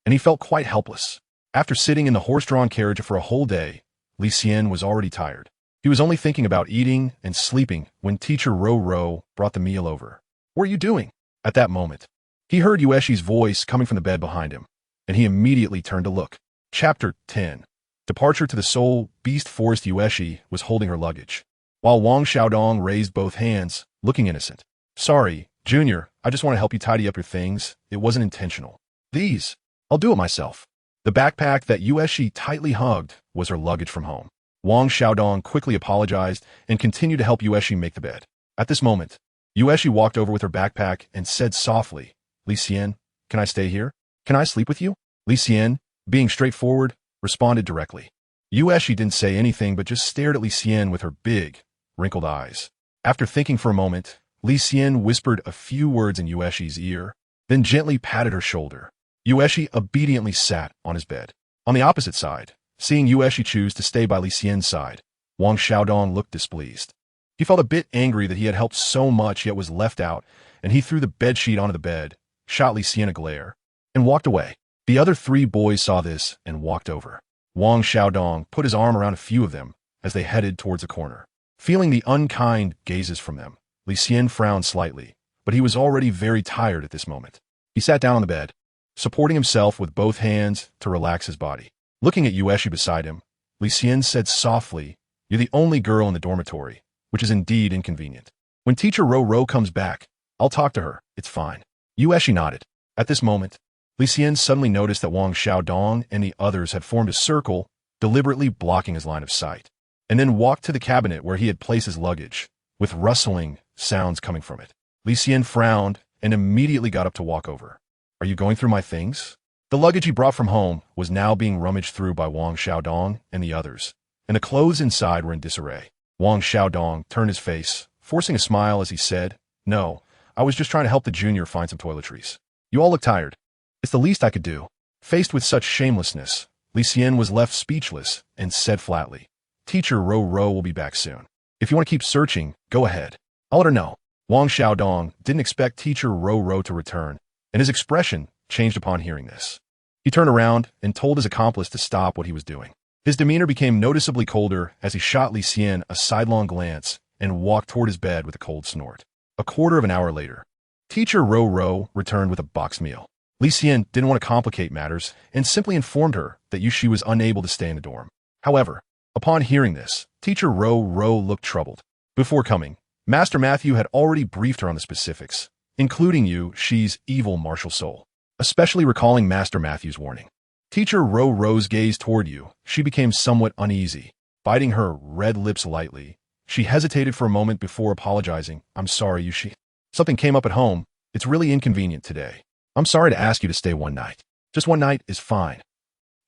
and he felt quite helpless. After sitting in the horse-drawn carriage for a whole day, Li Xian was already tired. He was only thinking about eating and sleeping when Teacher Ruru brought the meal over. "What are you doing?" At that moment, he heard Yueshi's voice coming from the bed behind him, and he immediately turned to look. Chapter 10. Departure to the Soul Beast Forest. Yueshi was holding her luggage, while Wang Xiaodong raised both hands, looking innocent. "Sorry, Junior, I just want to help you tidy up your things. It wasn't intentional." "These, I'll do it myself." The backpack that Yueshi tightly hugged was her luggage from home. Wang Xiaodong quickly apologized and continued to help Yueshi make the bed. At this moment, Yueshi walked over with her backpack and said softly, "Li Xian, can I stay here? Can I sleep with you?" Li Xian, being straightforward, responded directly. Yueshi didn't say anything but just stared at Li Xian with her big, wrinkled eyes. After thinking for a moment, Li Xian whispered a few words in Yueshi's ear, then gently patted her shoulder. Yueshi obediently sat on his bed. On the opposite side, seeing Yueshi choose to stay by Li Xian's side, Wang Xiaodong looked displeased. He felt a bit angry that he had helped so much yet was left out, and he threw the bedsheet onto the bed, shot Li Xian a glare, and walked away. The other 3 boys saw this and walked over. Wang Xiaodong put his arm around a few of them as they headed towards a corner. Feeling the unkind gazes from them, Li Xian frowned slightly, but he was already very tired at this moment. He sat down on the bed, supporting himself with both hands to relax his body. Looking at Yueshi beside him, Li Xian said softly, "You're the only girl in the dormitory, which is indeed inconvenient. When Teacher Ruru comes back, I'll talk to her. It's fine." Yueshi nodded. At this moment, Li Xian suddenly noticed that Wang Xiaodong and the others had formed a circle, deliberately blocking his line of sight, and then walked to the cabinet where he had placed his luggage, with rustling sounds coming from it. Li Xian frowned and immediately got up to walk over. "Are you going through my things?" The luggage he brought from home was now being rummaged through by Wang Xiaodong and the others, and the clothes inside were in disarray. Wang Xiaodong turned his face, forcing a smile as he said, "No, I was just trying to help the junior find some toiletries. You all look tired. It's the least I could do." Faced with such shamelessness, Li Xian was left speechless and said flatly, "Teacher Ro Ro will be back soon. If you want to keep searching, go ahead. I'll let her know." Wang Xiaodong didn't expect Teacher Ro Ro to return, and his expression changed upon hearing this. He turned around and told his accomplice to stop what he was doing. His demeanor became noticeably colder as he shot Li Xian a sidelong glance and walked toward his bed with a cold snort. A quarter of an hour later, Teacher Ro Ro returned with a boxed meal. Li Xian didn't want to complicate matters and simply informed her that Yushi was unable to stay in the dorm. However, upon hearing this, Teacher Ro Ro looked troubled. Before coming, Master Matthew had already briefed her on the specifics, including Yushi's evil martial soul, especially recalling Master Matthew's warning. Teacher Ro Ro's gaze toward you, she became somewhat uneasy. Biting her red lips lightly, she hesitated for a moment before apologizing. "I'm sorry, Yushi. Something came up at home. It's really inconvenient today. I'm sorry to ask you to stay one night. Just one night is fine."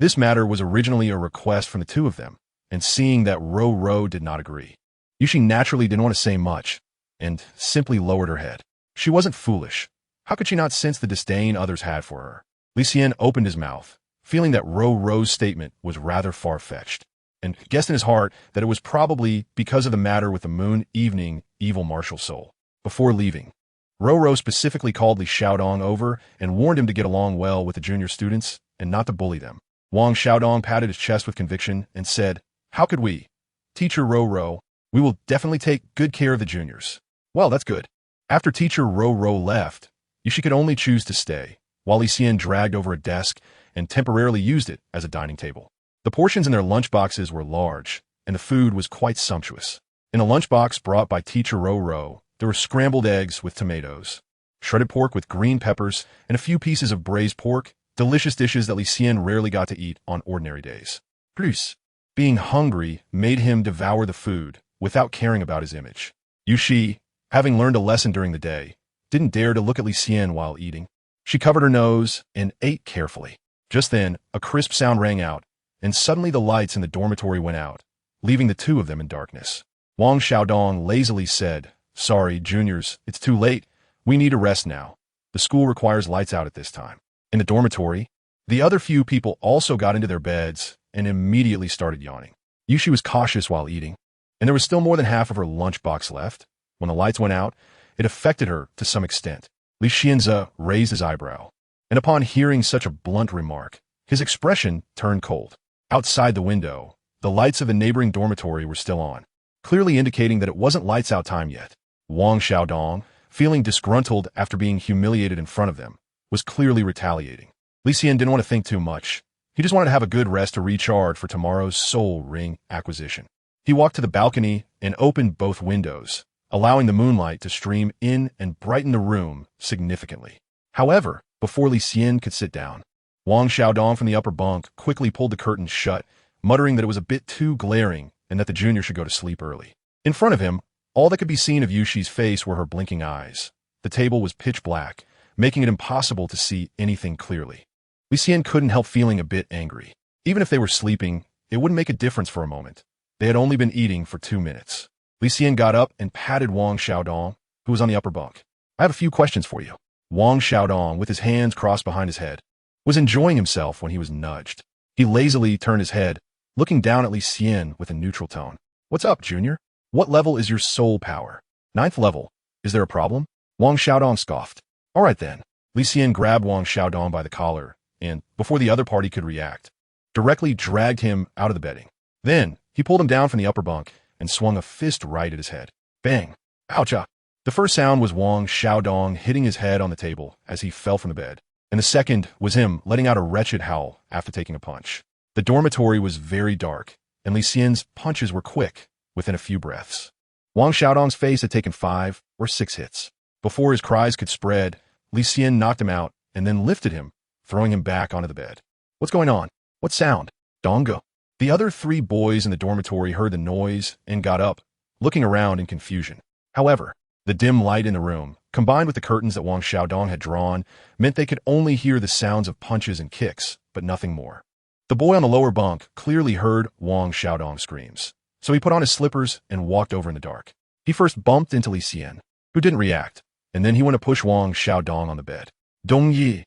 This matter was originally a request from the two of them, and seeing that Ro Ro did not agree, Yushi naturally didn't want to say much, and simply lowered her head. She wasn't foolish. How could she not sense the disdain others had for her? Li Xian opened his mouth, feeling that Ro Ro's statement was rather far-fetched, and guessed in his heart that it was probably because of the matter with the Moon Evening evil martial soul. Before leaving, Ro Ro specifically called Li Xiaodong over and warned him to get along well with the junior students and not to bully them. Wang Xiaodong patted his chest with conviction and said, "How could we? Teacher Ro Ro, we will definitely take good care of the juniors." "Well, that's good." After Teacher Ro Ro left, Yushi could only choose to stay, while Li Xian dragged over a desk and temporarily used it as a dining table. The portions in their lunchboxes were large, and the food was quite sumptuous. In a lunchbox brought by Teacher Ro Ro, there were scrambled eggs with tomatoes, shredded pork with green peppers, and a few pieces of braised pork, delicious dishes that Li Xian rarely got to eat on ordinary days. Plus, being hungry made him devour the food without caring about his image. Yushi, having learned a lesson during the day, didn't dare to look at Li Xian while eating. She covered her nose and ate carefully. Just then, a crisp sound rang out, and suddenly the lights in the dormitory went out, leaving the two of them in darkness. Wang Xiaodong lazily said, "Sorry, juniors, it's too late. We need a rest now. The school requires lights out at this time." In the dormitory, the other few people also got into their beds and immediately started yawning. Yushi was cautious while eating, and there was still more than half of her lunchbox left. When the lights went out, it affected her to some extent. Li Xianze raised his eyebrow, and upon hearing such a blunt remark, his expression turned cold. Outside the window, the lights of the neighboring dormitory were still on, clearly indicating that it wasn't lights out time yet. Wang Xiaodong, feeling disgruntled after being humiliated in front of them, was clearly retaliating. Li Xian didn't want to think too much. He just wanted to have a good rest to recharge for tomorrow's soul ring acquisition. He walked to the balcony and opened both windows, allowing the moonlight to stream in and brighten the room significantly. However, before Li Xian could sit down, Wang Xiaodong from the upper bunk quickly pulled the curtains shut, muttering that it was a bit too glaring and that the junior should go to sleep early. In front of him, all that could be seen of Yushi's face were her blinking eyes. The table was pitch black, making it impossible to see anything clearly. Li Xian couldn't help feeling a bit angry. Even if they were sleeping, it wouldn't make a difference for a moment. They had only been eating for 2 minutes. Li Xian got up and patted Wang Xiaodong, who was on the upper bunk. "I have a few questions for you." Wang Xiaodong, with his hands crossed behind his head, was enjoying himself when he was nudged. He lazily turned his head, looking down at Li Xian with a neutral tone. "What's up, Junior? What level is your soul power?" "9th level. Is there a problem?" Wang Xiaodong scoffed. "All right then." Li Xian grabbed Wang Xiaodong by the collar and, before the other party could react, directly dragged him out of the bedding. Then, he pulled him down from the upper bunk and swung a fist right at his head. Bang! Oucha! The first sound was Wang Xiaodong hitting his head on the table as he fell from the bed, and the second was him letting out a wretched howl after taking a punch. The dormitory was very dark, and Li Xian's punches were quick, within a few breaths. Wang Xiaodong's face had taken 5 or 6 hits. Before his cries could spread, Li Xian knocked him out and then lifted him, throwing him back onto the bed. "What's going on? What sound?" "Dongo." The other 3 boys in the dormitory heard the noise and got up, looking around in confusion. However, the dim light in the room combined with the curtains that Wang Xiaodong had drawn, meant they could only hear the sounds of punches and kicks, but nothing more. The boy on the lower bunk clearly heard Wang Xiaodong's screams, so he put on his slippers and walked over in the dark. He first bumped into Li Xian, who didn't react, and then he went to push Wang Xiaodong on the bed. Dong Ye.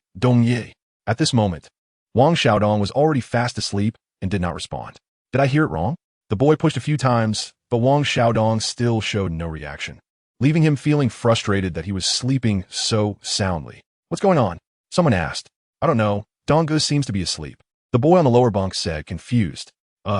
At this moment, Wang Xiaodong was already fast asleep and did not respond. Did I hear it wrong? The boy pushed a few times, but Wang Xiaodong still showed no reaction, leaving him feeling frustrated that he was sleeping so soundly. What's going on? Someone asked. I don't know. Donggu seems to be asleep. The boy on the lower bunk said, confused.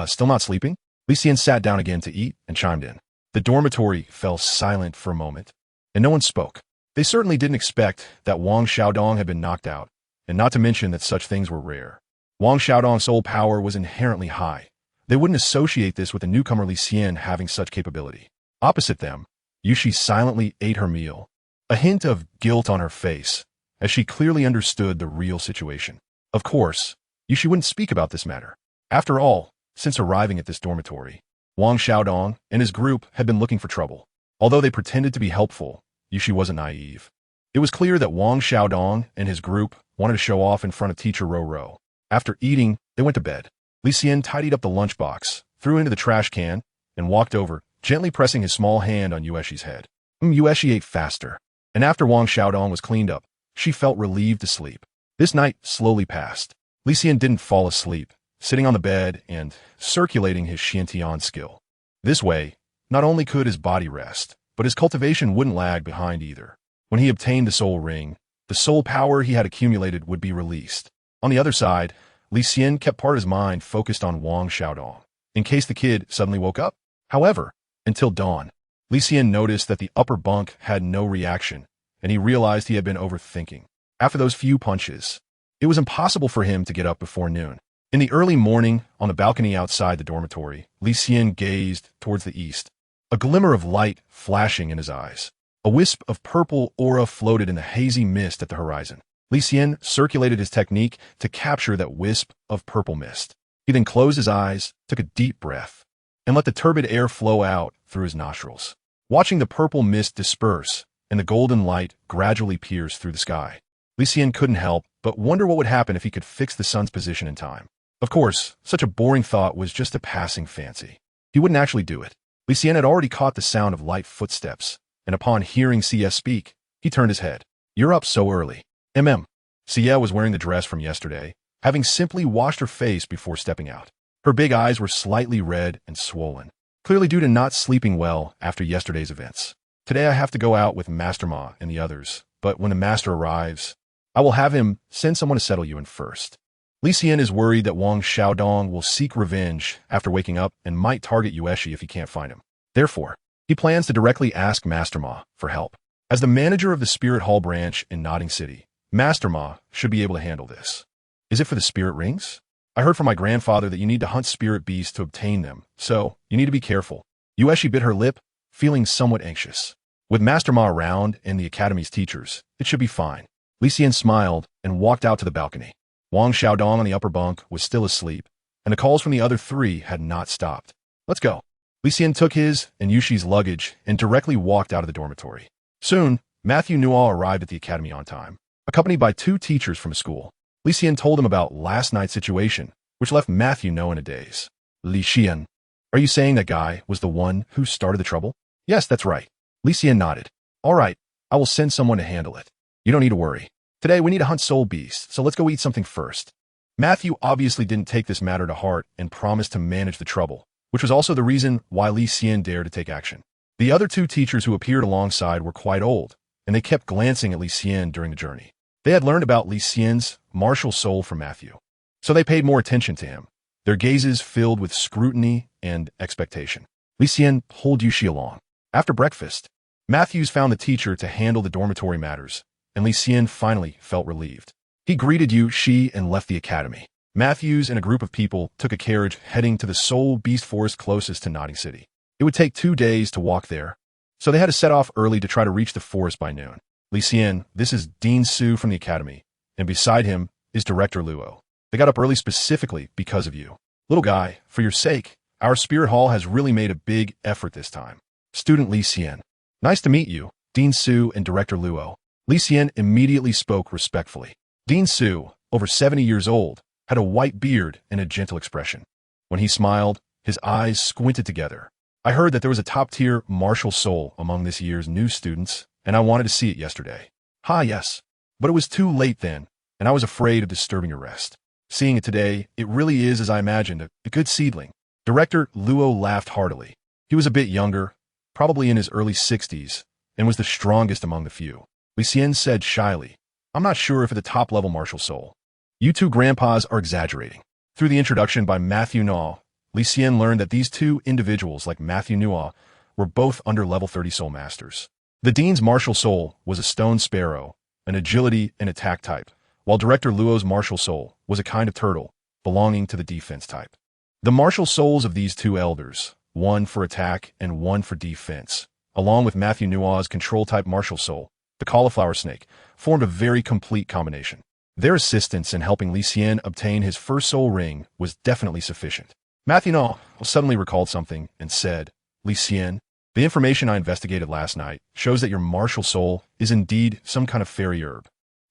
Still not sleeping? Li Xian sat down again to eat and chimed in. The dormitory fell silent for a moment, and no one spoke. They certainly didn't expect that Wang Xiaodong had been knocked out, and not to mention that such things were rare. Wang Xiaodong's soul power was inherently high. They wouldn't associate this with the newcomer Li Xian having such capability. Opposite them, Yushi silently ate her meal, a hint of guilt on her face, as she clearly understood the real situation. Of course, Yushi wouldn't speak about this matter. After all, since arriving at this dormitory, Wang Xiaodong and his group had been looking for trouble. Although they pretended to be helpful, Yushi wasn't naive. It was clear that Wang Xiaodong and his group wanted to show off in front of teacher Ro. After eating, they went to bed. Li Xian tidied up the lunchbox, threw it into the trash can, and walked over, gently pressing his small hand on Yueshi's head. Yueshi ate faster, and after Wang Xiaodong was cleaned up, she felt relieved to sleep. This night slowly passed. Li Xian didn't fall asleep, sitting on the bed and circulating his Xiantian skill. This way, not only could his body rest, but his cultivation wouldn't lag behind either. When he obtained the soul ring, the soul power he had accumulated would be released. On the other side, Li Xian kept part of his mind focused on Wang Xiaodong, in case the kid suddenly woke up. However, until dawn, Li Xian noticed that the upper bunk had no reaction, and he realized he had been overthinking. After those few punches, it was impossible for him to get up before noon. In the early morning, on the balcony outside the dormitory, Li Xian gazed towards the east, a glimmer of light flashing in his eyes. A wisp of purple aura floated in the hazy mist at the horizon. Li Xian circulated his technique to capture that wisp of purple mist. He then closed his eyes, took a deep breath, and let the turbid air flow out through his nostrils. Watching the purple mist disperse and the golden light gradually pierce through the sky, Li Xian couldn't help but wonder what would happen if he could fix the sun's position in time. Of course, such a boring thought was just a passing fancy. He wouldn't actually do it. Li Xian had already caught the sound of light footsteps, and upon hearing Xie speak, he turned his head. You're up so early. Xie was wearing the dress from yesterday, having simply washed her face before stepping out. Her big eyes were slightly red and swollen, clearly due to not sleeping well after yesterday's events. Today I have to go out with Master Ma and the others, but when the master arrives, I will have him send someone to settle you in first. Li Xian is worried that Wang Xiaodong will seek revenge after waking up and might target Yueshi if he can't find him. Therefore, he plans to directly ask Master Ma for help. As the manager of the Spirit Hall branch in Notting City, Master Ma should be able to handle this. Is it for the spirit rings? I heard from my grandfather that you need to hunt spirit beasts to obtain them, so you need to be careful. Yueshi bit her lip, feeling somewhat anxious. With Master Ma around and the academy's teachers, it should be fine. Li Xian smiled and walked out to the balcony. Wang Xiaodong on the upper bunk was still asleep, and the calls from the other three had not stopped. Let's go. Li Xian took his and Yushi's luggage and directly walked out of the dormitory. Soon, Matthew Newall arrived at the academy on time, accompanied by 2 teachers from school. Li Xian told him about last night's situation, which left Matthew in a daze. Li Xian, are you saying that guy was the one who started the trouble? Yes, that's right. Li Xian nodded. All right, I will send someone to handle it. You don't need to worry. Today we need to hunt soul beasts, so let's go eat something first. Matthew obviously didn't take this matter to heart and promised to manage the trouble, which was also the reason why Li Xian dared to take action. The other 2 teachers who appeared alongside were quite old, and they kept glancing at Li Xian during the journey. They had learned about Li Xian's martial soul from Matthew, so they paid more attention to him, their gazes filled with scrutiny and expectation. Li Xian pulled Yushi along. After breakfast, Matthews found the teacher to handle the dormitory matters, and Li Xian finally felt relieved. He greeted Yushi and left the academy. Matthews and a group of people took a carriage heading to the soul beast forest closest to Notting City. It would take 2 days to walk there, so they had to set off early to try to reach the forest by noon. Li Xian, this is Dean Su from the academy, and beside him is Director Luo. They got up early specifically because of you. Little guy, for your sake, our spirit hall has really made a big effort this time. Student Li Xian. Nice to meet you, Dean Su and Director Luo. Li Xian immediately spoke respectfully. Dean Su, over 70 years old, had a white beard and a gentle expression. When he smiled, his eyes squinted together. I heard that there was a top-tier martial soul among this year's new students, and I wanted to see it yesterday. Yes. But it was too late then, and I was afraid of disturbing your rest. Seeing it today, it really is, as I imagined, a good seedling. Director Luo laughed heartily. He was a bit younger, probably in his early 60s, and was the strongest among the few. Li Xian said shyly, I'm not sure if at the top-level martial soul. You two grandpas are exaggerating. Through the introduction by Matthew Naw, Li Xian learned that these two individuals like Matthew Naw were both under level 30 soul masters. The Dean's martial soul was a stone sparrow, an agility and attack type, while Director Luo's martial soul was a kind of turtle, belonging to the defense type. The martial souls of these two elders, one for attack and one for defense, along with Matthew Naw's control-type martial soul, the cauliflower snake, formed a very complete combination. Their assistance in helping Li Xian obtain his first soul ring was definitely sufficient. Matthew Naw suddenly recalled something and said, Li Xian, the information I investigated last night shows that your martial soul is indeed some kind of fairy herb.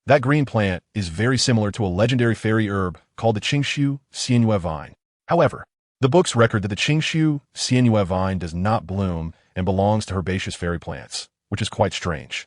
That green plant is very similar to a legendary fairy herb called the Qingshu Xianyue vine. However, the book's record that the Qingshu Xianyue vine does not bloom and belongs to herbaceous fairy plants, which is quite strange.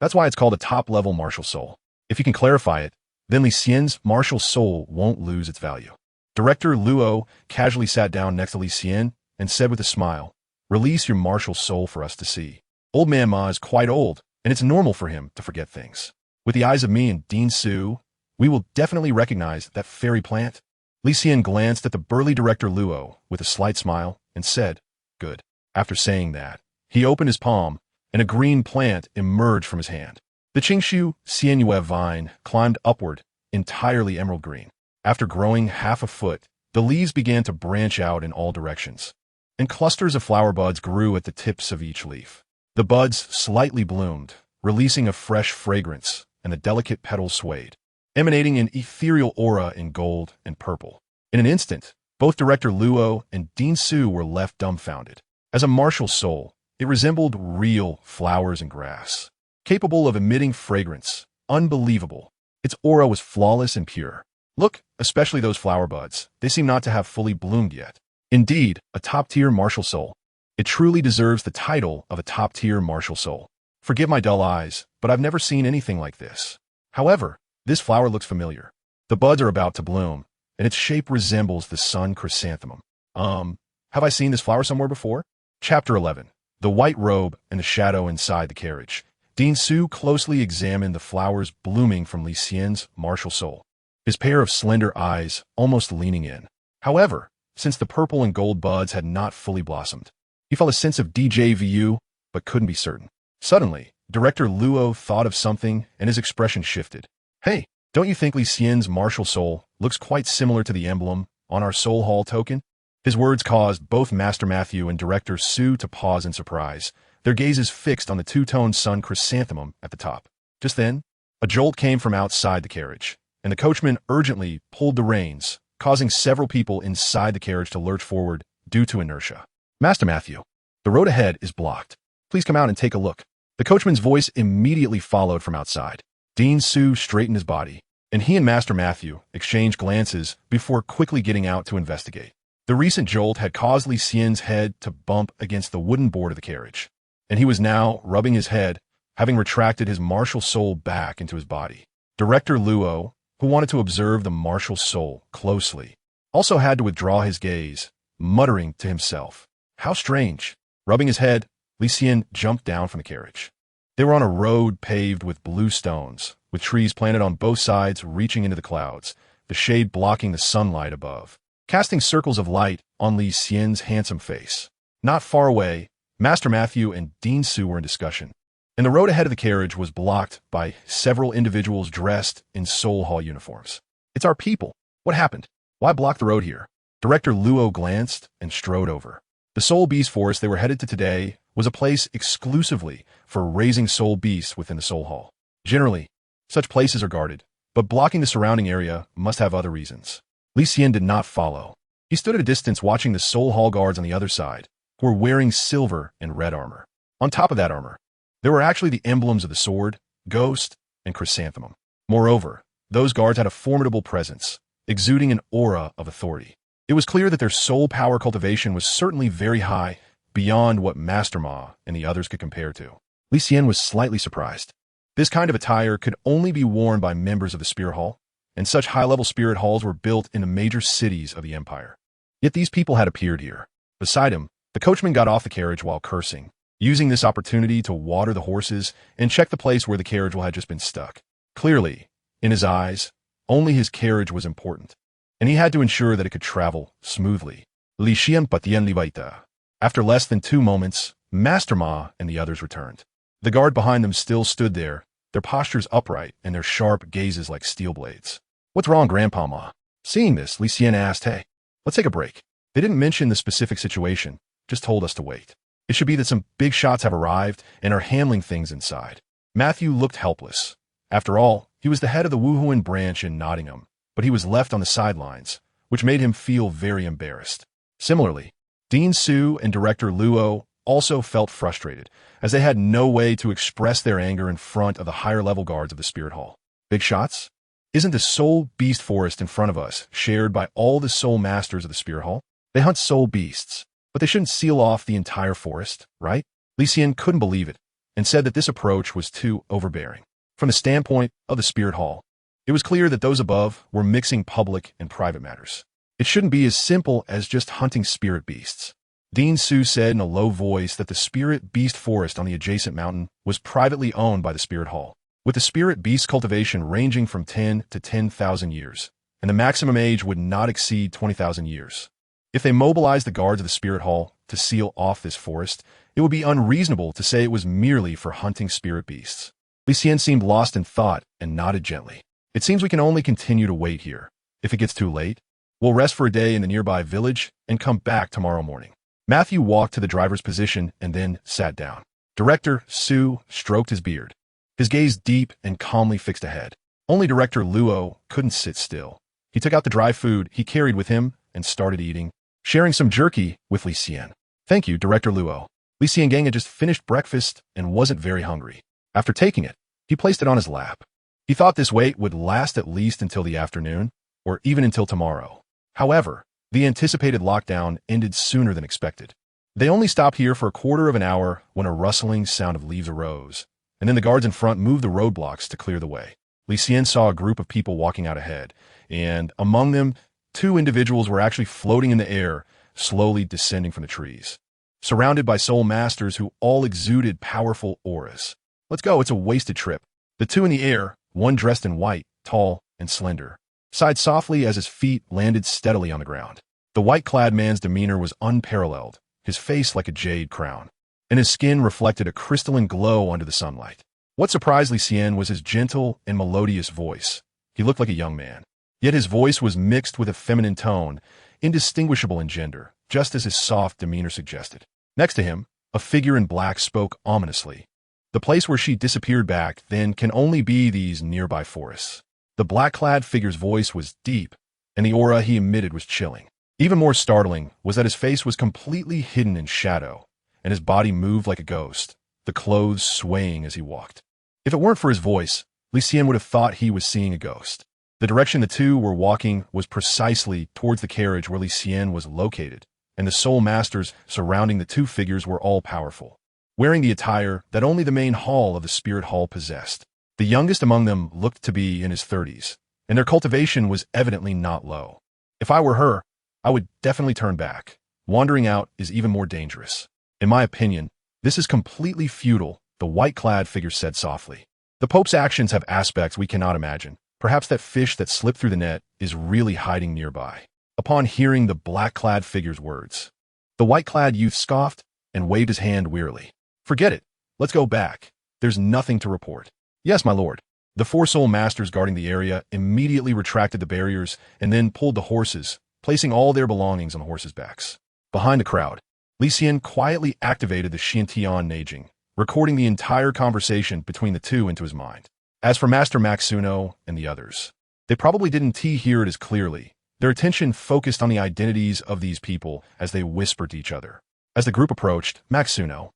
That's why it's called a top-level martial soul. If you can clarify it, then Li Xian's martial soul won't lose its value. Director Luo casually sat down next to Li Xian and said with a smile, Release your martial soul for us to see. Old Man Ma is quite old, and it's normal for him to forget things. With the eyes of me and Dean Su, we will definitely recognize that fairy plant. Li Xian glanced at the burly Director Luo with a slight smile and said, Good. After saying that, he opened his palm, and a green plant emerged from his hand. The Qingshu Xianyue vine climbed upward, entirely emerald green. After growing half a foot, the leaves began to branch out in all directions, and clusters of flower buds grew at the tips of each leaf. The buds slightly bloomed, releasing a fresh fragrance, and the delicate petals swayed, emanating an ethereal aura in gold and purple. In an instant, both Director Luo and Dean Su were left dumbfounded. As a martial soul, it resembled real flowers and grass, capable of emitting fragrance. Unbelievable. Its aura was flawless and pure. Look, especially those flower buds. They seem not to have fully bloomed yet. Indeed, a top-tier martial soul. It truly deserves the title of a top-tier martial soul. Forgive my dull eyes, but I've never seen anything like this. However, this flower looks familiar. The buds are about to bloom, and its shape resembles the sun chrysanthemum. Have I seen this flower somewhere before? Chapter 11. The White Robe and the Shadow Inside the Carriage. Dean Su closely examined the flowers blooming from Li Xian's martial soul, his pair of slender eyes almost leaning in. However, since the purple and gold buds had not fully blossomed, he felt a sense of déjà vu, but couldn't be certain. Suddenly, Director Luo thought of something, and his expression shifted. Hey, don't you think Li Xian's martial soul looks quite similar to the emblem on our Soul Hall token? His words caused both Master Matthew and Director Su to pause in surprise, their gazes fixed on the two-toned sun chrysanthemum at the top. Just then, a jolt came from outside the carriage, and the coachman urgently pulled the reins, causing several people inside the carriage to lurch forward due to inertia. Master Matthew, the road ahead is blocked. Please come out and take a look. The coachman's voice immediately followed from outside. Dean Su straightened his body, and he and Master Matthew exchanged glances before quickly getting out to investigate. The recent jolt had caused Li Xian's head to bump against the wooden board of the carriage, and he was now rubbing his head, having retracted his martial soul back into his body. Director Luo, who wanted to observe the martial soul closely, also had to withdraw his gaze, muttering to himself, How strange. Rubbing his head, Li Xian jumped down from the carriage. They were on a road paved with blue stones, with trees planted on both sides reaching into the clouds, the shade blocking the sunlight above, casting circles of light on Li Xian's handsome face. Not far away, Master Matthew and Dean Su were in discussion, and the road ahead of the carriage was blocked by several individuals dressed in Soul Hall uniforms. It's our people. What happened? Why block the road here? Director Luo glanced and strode over. The Soul Beast Forest they were headed to today was a place exclusively for raising soul beasts within the Soul Hall. Generally, such places are guarded, but blocking the surrounding area must have other reasons. Li Xian did not follow. He stood at a distance watching the Soul Hall guards on the other side, who were wearing silver and red armor. On top of that armor, There were actually the emblems of the sword, ghost, and chrysanthemum. Moreover, those guards had a formidable presence, exuding an aura of authority. It was clear that their soul power cultivation was certainly very high, beyond what Master Ma and the others could compare to. Li Xian was slightly surprised. This kind of attire could only be worn by members of the Spirit Hall, and such high-level spirit halls were built in the major cities of the empire. Yet these people had appeared here. Beside him, the coachman got off the carriage while cursing, using this opportunity to water the horses and check the place where the carriage had just been stuck. Clearly, in his eyes, only his carriage was important, and he had to ensure that it could travel smoothly. Li Xian patien libaita. After less than 2 moments, Master Ma and the others returned. The guard behind them still stood there, their postures upright and their sharp gazes like steel blades. "What's wrong, Grandpa Ma?" Seeing this, Li Xian asked, "Hey, let's take a break." They didn't mention the specific situation, just told us to wait. It should be that some big shots have arrived and are handling things inside. Matthew looked helpless. After all, he was the head of the Wuhuan branch in Nottingham, but he was left on the sidelines, which made him feel very embarrassed. Similarly, Dean Su and Director Luo also felt frustrated, as they had no way to express their anger in front of the higher-level guards of the Spirit Hall. Big shots? Isn't the soul beast forest in front of us shared by all the soul masters of the Spirit Hall? They hunt soul beasts, but they shouldn't seal off the entire forest, right? Li Xian couldn't believe it, and said that this approach was too overbearing. From the standpoint of the Spirit Hall, it was clear that those above were mixing public and private matters. It shouldn't be as simple as just hunting spirit beasts. Dean Su said in a low voice that the spirit beast forest on the adjacent mountain was privately owned by the Spirit Hall, with the spirit beast cultivation ranging from 10 to 10,000 years, and the maximum age would not exceed 20,000 years. If they mobilized the guards of the Spirit Hall to seal off this forest, it would be unreasonable to say it was merely for hunting spirit beasts. Li Xian seemed lost in thought and nodded gently. "It seems we can only continue to wait here. If it gets too late, we'll rest for a day in the nearby village and come back tomorrow morning." Matthew walked to the driver's position and then sat down. Director Su stroked his beard, his gaze deep and calmly fixed ahead. Only Director Luo couldn't sit still. He took out the dry food he carried with him and started eating, sharing some jerky with Li Xian. "Thank you, Director Luo." Li Xian had just finished breakfast and wasn't very hungry. After taking it, he placed it on his lap. He thought this wait would last at least until the afternoon, or even until tomorrow. However, the anticipated lockdown ended sooner than expected. They only stopped here for a quarter of an hour when a rustling sound of leaves arose, and then the guards in front moved the roadblocks to clear the way. Li Xian saw a group of people walking out ahead, and among them, 2 individuals were actually floating in the air, slowly descending from the trees, surrounded by soul masters who all exuded powerful auras. "Let's go, it's a wasted trip." The 2 in the air, one dressed in white, tall and slender, sighed softly as his feet landed steadily on the ground. The white-clad man's demeanor was unparalleled, his face like a jade crown, and his skin reflected a crystalline glow under the sunlight. What surprised Li Xian was his gentle and melodious voice. He looked like a young man, yet his voice was mixed with a feminine tone, indistinguishable in gender, just as his soft demeanor suggested. Next to him, a figure in black spoke ominously. The place where she disappeared back then can only be these nearby forests. The black-clad figure's voice was deep, and the aura he emitted was chilling. Even more startling was that his face was completely hidden in shadow, and his body moved like a ghost, the clothes swaying as he walked. If it weren't for his voice, Li Xian would have thought he was seeing a ghost. The direction the 2 were walking was precisely towards the carriage where Li Xian was located, and the soul masters surrounding the 2 figures were all powerful, wearing the attire that only the main hall of the Spirit Hall possessed. The youngest among them looked to be in his 30s, and their cultivation was evidently not low. "If I were her, I would definitely turn back. Wandering out is even more dangerous. In my opinion, this is completely futile," the white-clad figure said softly. "The Pope's actions have aspects we cannot imagine. Perhaps that fish that slipped through the net is really hiding nearby." Upon hearing the black-clad figure's words, the white-clad youth scoffed and waved his hand wearily. "Forget it. Let's go back. There's nothing to report." "Yes, my lord." The 4 soul masters guarding the area immediately retracted the barriers and then pulled the horses, placing all their belongings on the horses' backs. Behind the crowd, Li Xian quietly activated the Xiantian Neijing, recording the entire conversation between the 2 into his mind. As for Master Maxuno and the others, they probably didn't hear it as clearly. Their attention focused on the identities of these people as they whispered to each other. As the group approached, Maxuno,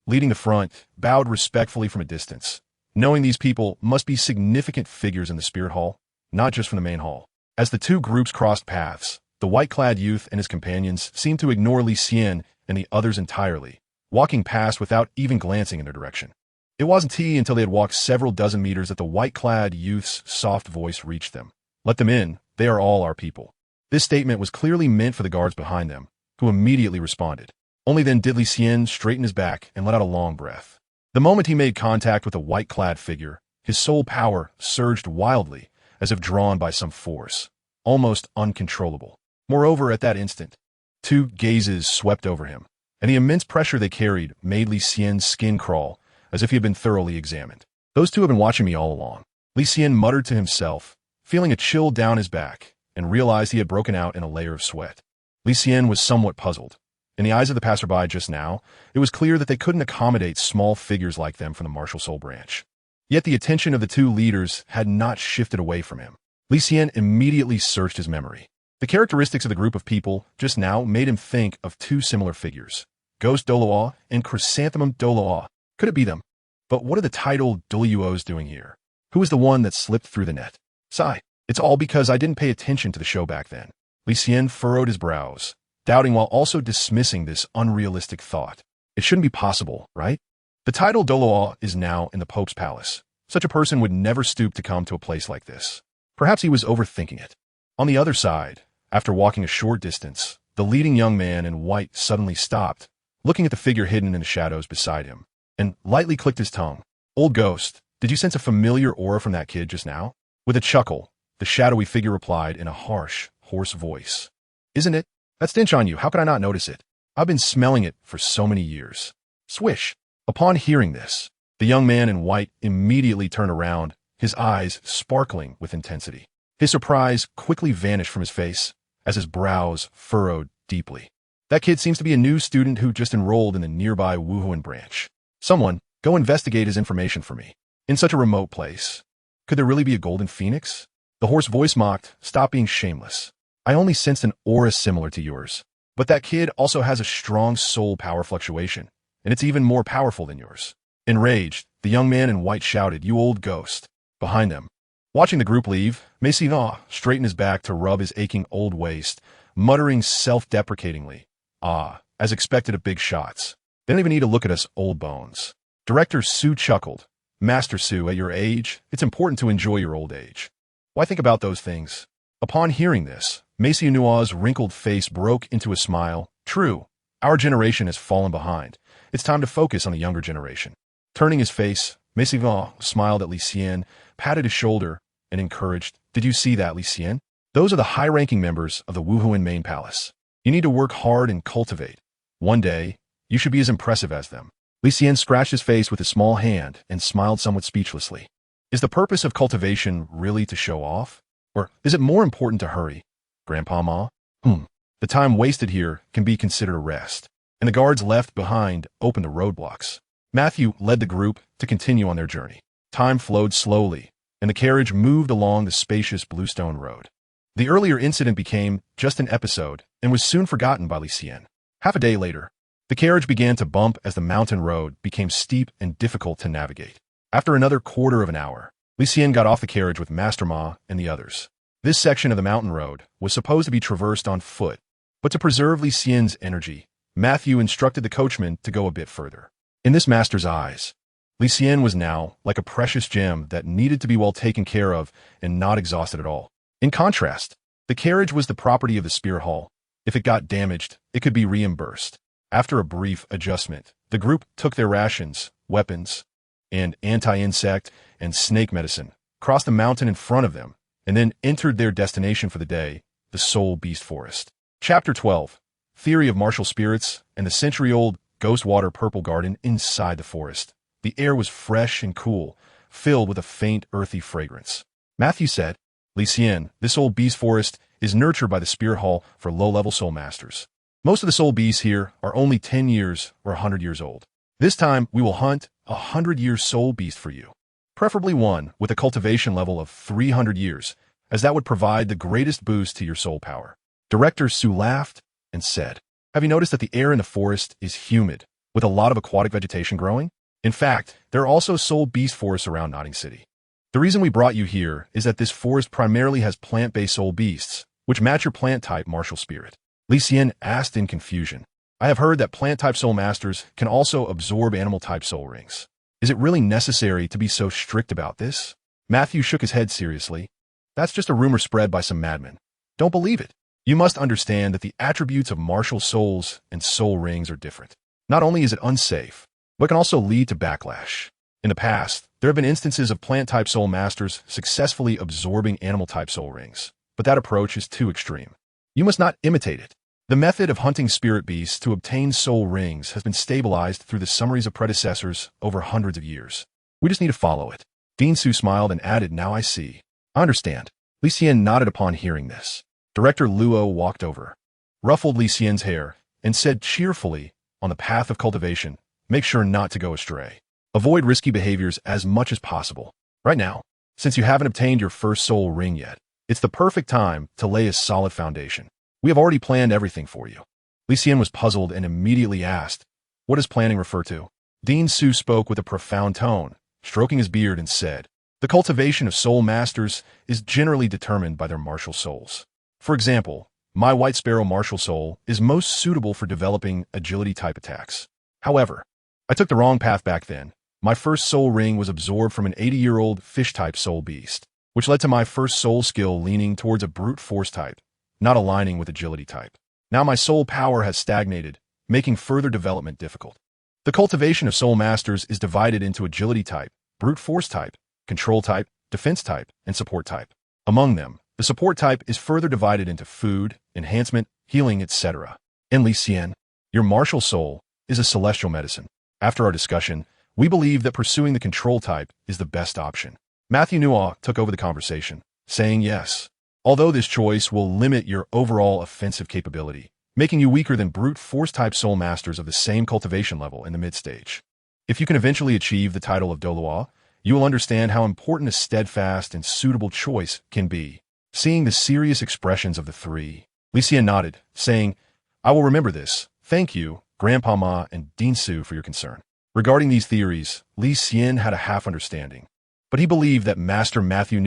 leading the front, bowed respectfully from a distance, knowing these people must be significant figures in the spirit hall, not just from the main hall. As the two groups crossed paths, the white-clad youth and his companions seemed to ignore Li Xian and the others entirely, walking past without even glancing in their direction. It wasn't until they had walked several dozen meters that the white-clad youth's soft voice reached them. "Let them in, they are all our people." This statement was clearly meant for the guards behind them, who immediately responded. Only then did Li Xian straighten his back and let out a long breath. The moment he made contact with the white-clad figure, his soul power surged wildly, as if drawn by some force, almost uncontrollable. Moreover, at that instant, two gazes swept over him, and the immense pressure they carried made Li Xian's skin crawl, as if he had been thoroughly examined. "Those two have been watching me all along," Li Xian muttered to himself, feeling a chill down his back, and realized he had broken out in a layer of sweat. Li Xian was somewhat puzzled. In the eyes of the passerby just now, it was clear that they couldn't accommodate small figures like them from the MartialSoul branch. Yet the attention of the two leaders had not shifted away from him. Li Xian immediately searched his memory. The characteristics of the group of people just now made him think of two similar figures, Ghost Douluo and Chrysanthemum Douluo. Could it be them? But what are the titled Douluos doing here? Who is the one that slipped through the net? Sigh. It's all because I didn't pay attention to the show back then. Li Xian furrowed his brows, doubting while also dismissing this unrealistic thought. It shouldn't be possible, right? The title Douluo is now in the Pope's palace. Such a person would never stoop to come to a place like this. Perhaps he was overthinking it. On the other side, after walking a short distance, the leading young man in white suddenly stopped, looking at the figure hidden in the shadows beside him, and lightly clicked his tongue. "Old ghost, did you sense a familiar aura from that kid just now?" With a chuckle, the shadowy figure replied in a harsh, hoarse voice. "Isn't it? That stench on you, how could I not notice it? I've been smelling it for so many years." Swish. Upon hearing this, the young man in white immediately turned around, his eyes sparkling with intensity. His surprise quickly vanished from his face, as his brows furrowed deeply. "That kid seems to be a new student who just enrolled in the nearby Wuhuan branch. Someone, go investigate his information for me. In such a remote place. Could there really be a golden phoenix?" The hoarse voice mocked, "Stop being shameless. I only sensed an aura similar to yours. But that kid also has a strong soul power fluctuation, and it's even more powerful than yours." Enraged, the young man in white shouted, "You old ghost." Behind them, watching the group leave, MartialSoul straightened his back to rub his aching old waist, muttering self-deprecatingly, as expected of big shots. "They don't even need to look at us, old bones." Director Su chuckled. "Master Su, at your age, it's important to enjoy your old age. Why think about those things?" Upon hearing this, MartialSoul's wrinkled face broke into a smile. "True, our generation has fallen behind. It's time to focus on the younger generation." Turning his face, MartialSoul smiled at Li Xian, patted his shoulder, and encouraged, "Did you see that, Li Xian? Those are the high-ranking members of the Wuhuan main palace. You need to work hard and cultivate. One day, you should be as impressive as them." Li Xian scratched his face with his small hand and smiled somewhat speechlessly. Is the purpose of cultivation really to show off? Or is it more important to hurry? Grandpa Ma? The time wasted here can be considered a rest. And the guards left behind opened the roadblocks. Matthew led the group to continue on their journey. Time flowed slowly, and the carriage moved along the spacious bluestone road. The earlier incident became just an episode and was soon forgotten by Li Xian. Half a day later, the carriage began to bump as the mountain road became steep and difficult to navigate. After another quarter of an hour, Li Xian got off the carriage with Master Ma and the others. This section of the mountain road was supposed to be traversed on foot, but to preserve Li Xian's energy, Matthew instructed the coachman to go a bit further. In this master's eyes, Li Xian was now like a precious gem that needed to be well taken care of and not exhausted at all. In contrast, the carriage was the property of the spirit hall. If it got damaged, it could be reimbursed. After a brief adjustment, the group took their rations, weapons, and anti-insect and snake medicine, crossed the mountain in front of them, and then entered their destination for the day, the Soul Beast Forest. Chapter 12. Theory of Martial Spirits and the century-old Ghost Water Purple Garden inside the forest. The air was fresh and cool, filled with a faint earthy fragrance. Matthew said, "Li Xian, this old beast forest is nurtured by the spirit hall for low-level soul masters. Most of the soul beasts here are only 10 years or 100 years old. This time, we will hunt a 100-year soul beast for you. Preferably one with a cultivation level of 300 years, as that would provide the greatest boost to your soul power." Director Su laughed and said, "Have you noticed that the air in the forest is humid, with a lot of aquatic vegetation growing. In fact, there are also soul beast forests around Notting City. The reason we brought you here is that this forest primarily has plant-based soul beasts, which match your plant-type martial spirit. Li Xian asked in confusion. I have heard that plant-type soul masters can also absorb animal-type soul rings. Is it really necessary to be so strict about this? Matthew shook his head seriously. That's just a rumor spread by some madmen. Don't believe it. You must understand that the attributes of martial souls and soul rings are different. Not only is it unsafe, but can also lead to backlash. In the past, there have been instances of plant-type soul masters successfully absorbing animal-type soul rings, but that approach is too extreme. You must not imitate it. The method of hunting spirit beasts to obtain soul rings has been stabilized through the summaries of predecessors over hundreds of years. We just need to follow it. Bingsthe smiled and added, now I see. I understand. Li Xian nodded upon hearing this. Director Luo walked over, ruffled Li Xian's hair, and said cheerfully, on the path of cultivation, make sure not to go astray. Avoid risky behaviors as much as possible. Right now, since you haven't obtained your first soul ring yet, it's the perfect time to lay a solid foundation. We have already planned everything for you. Li Xian was puzzled and immediately asked, what does planning refer to? Bingsthe spoke with a profound tone, stroking his beard and said, the cultivation of soul masters is generally determined by their martial souls. For example, my white sparrow martial soul is most suitable for developing agility-type attacks. However, I took the wrong path back then. My first soul ring was absorbed from an 80-year-old fish-type soul beast, which led to my first soul skill leaning towards a brute force type, not aligning with agility type. Now my soul power has stagnated, making further development difficult. The cultivation of soul masters is divided into agility type, brute force type, control type, defense type, and support type. Among them, the support type is further divided into food, enhancement, healing, etc. In Li Xian, your martial soul is a celestial medicine. After our discussion, we believe that pursuing the control type is the best option. Matthew took over the conversation, saying yes. Although this choice will limit your overall offensive capability, making you weaker than brute force type soul masters of the same cultivation level in the mid-stage. If you can eventually achieve the title of Douluo, you will understand how important a steadfast and suitable choice can be. Seeing the serious expressions of the three, Li Xian nodded, saying, I will remember this. Thank you, Grandpa Ma and Bingsthe, for your concern. Regarding these theories, Li Xian had a half-understanding, but he believed that Master Matthew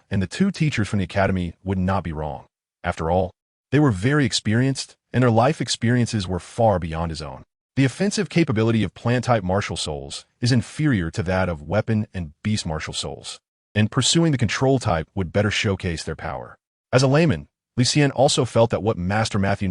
and the two teachers from the academy would not be wrong. After all, they were very experienced, and their life experiences were far beyond his own. The offensive capability of plant-type martial souls is inferior to that of weapon and beast martial souls, and pursuing the control type would better showcase their power. As a layman, Li Xian also felt that what Master Matthew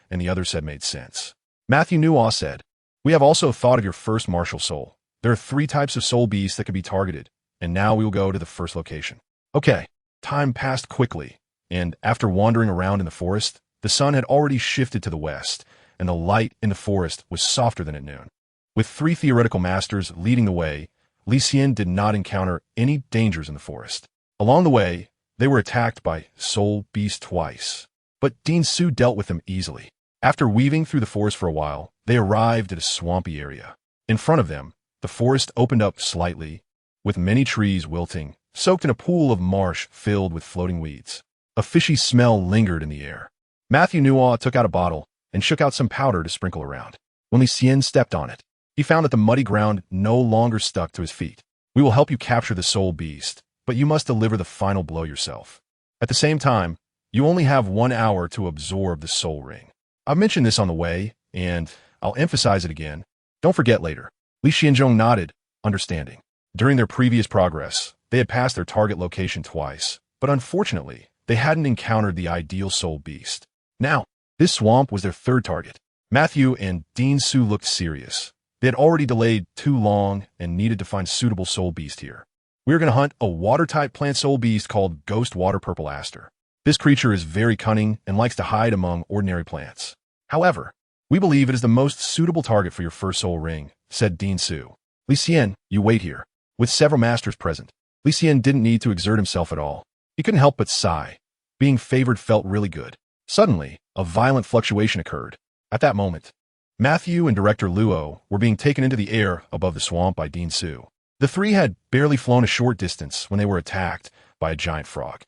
and the others said made sense. Matthew said, we have also thought of your first martial soul. There are 3 types of soul beasts that can be targeted, and now we will go to the first location. Okay, time passed quickly, and after wandering around in the forest, the sun had already shifted to the west, and the light in the forest was softer than at noon. With 3 theoretical masters leading the way, Li Xian did not encounter any dangers in the forest. Along the way, they were attacked by soul beasts twice, but Bingsthe dealt with them easily. After weaving through the forest for a while, they arrived at a swampy area. In front of them, the forest opened up slightly, with many trees wilting, soaked in a pool of marsh filled with floating weeds. A fishy smell lingered in the air. Matthew took out a bottle and shook out some powder to sprinkle around. When Li Xian stepped on it, he found that the muddy ground no longer stuck to his feet. We will help you capture the soul beast, but you must deliver the final blow yourself. At the same time, you only have 1 hour to absorb the soul ring. I've mentioned this on the way, and I'll emphasize it again. Don't forget later. Li Xian nodded, understanding. During their previous progress, they had passed their target location twice, but unfortunately, they hadn't encountered the ideal soul beast. Now, this swamp was their 3rd target. Matthew and Bingsthe looked serious. They had already delayed too long and needed to find suitable soul beast here. We are going to hunt a water-type plant soul beast called Ghost Water Purple Aster. This creature is very cunning and likes to hide among ordinary plants. However, we believe it is the most suitable target for your first soul ring, said Bingsthe. Li Xian, you wait here. With several masters present, Li Xian didn't need to exert himself at all. He couldn't help but sigh. Being favored felt really good. Suddenly, a violent fluctuation occurred. At that moment, Matthew and Director Luo were being taken into the air above the swamp by Bingsthe. The 3 had barely flown a short distance when they were attacked by a giant frog.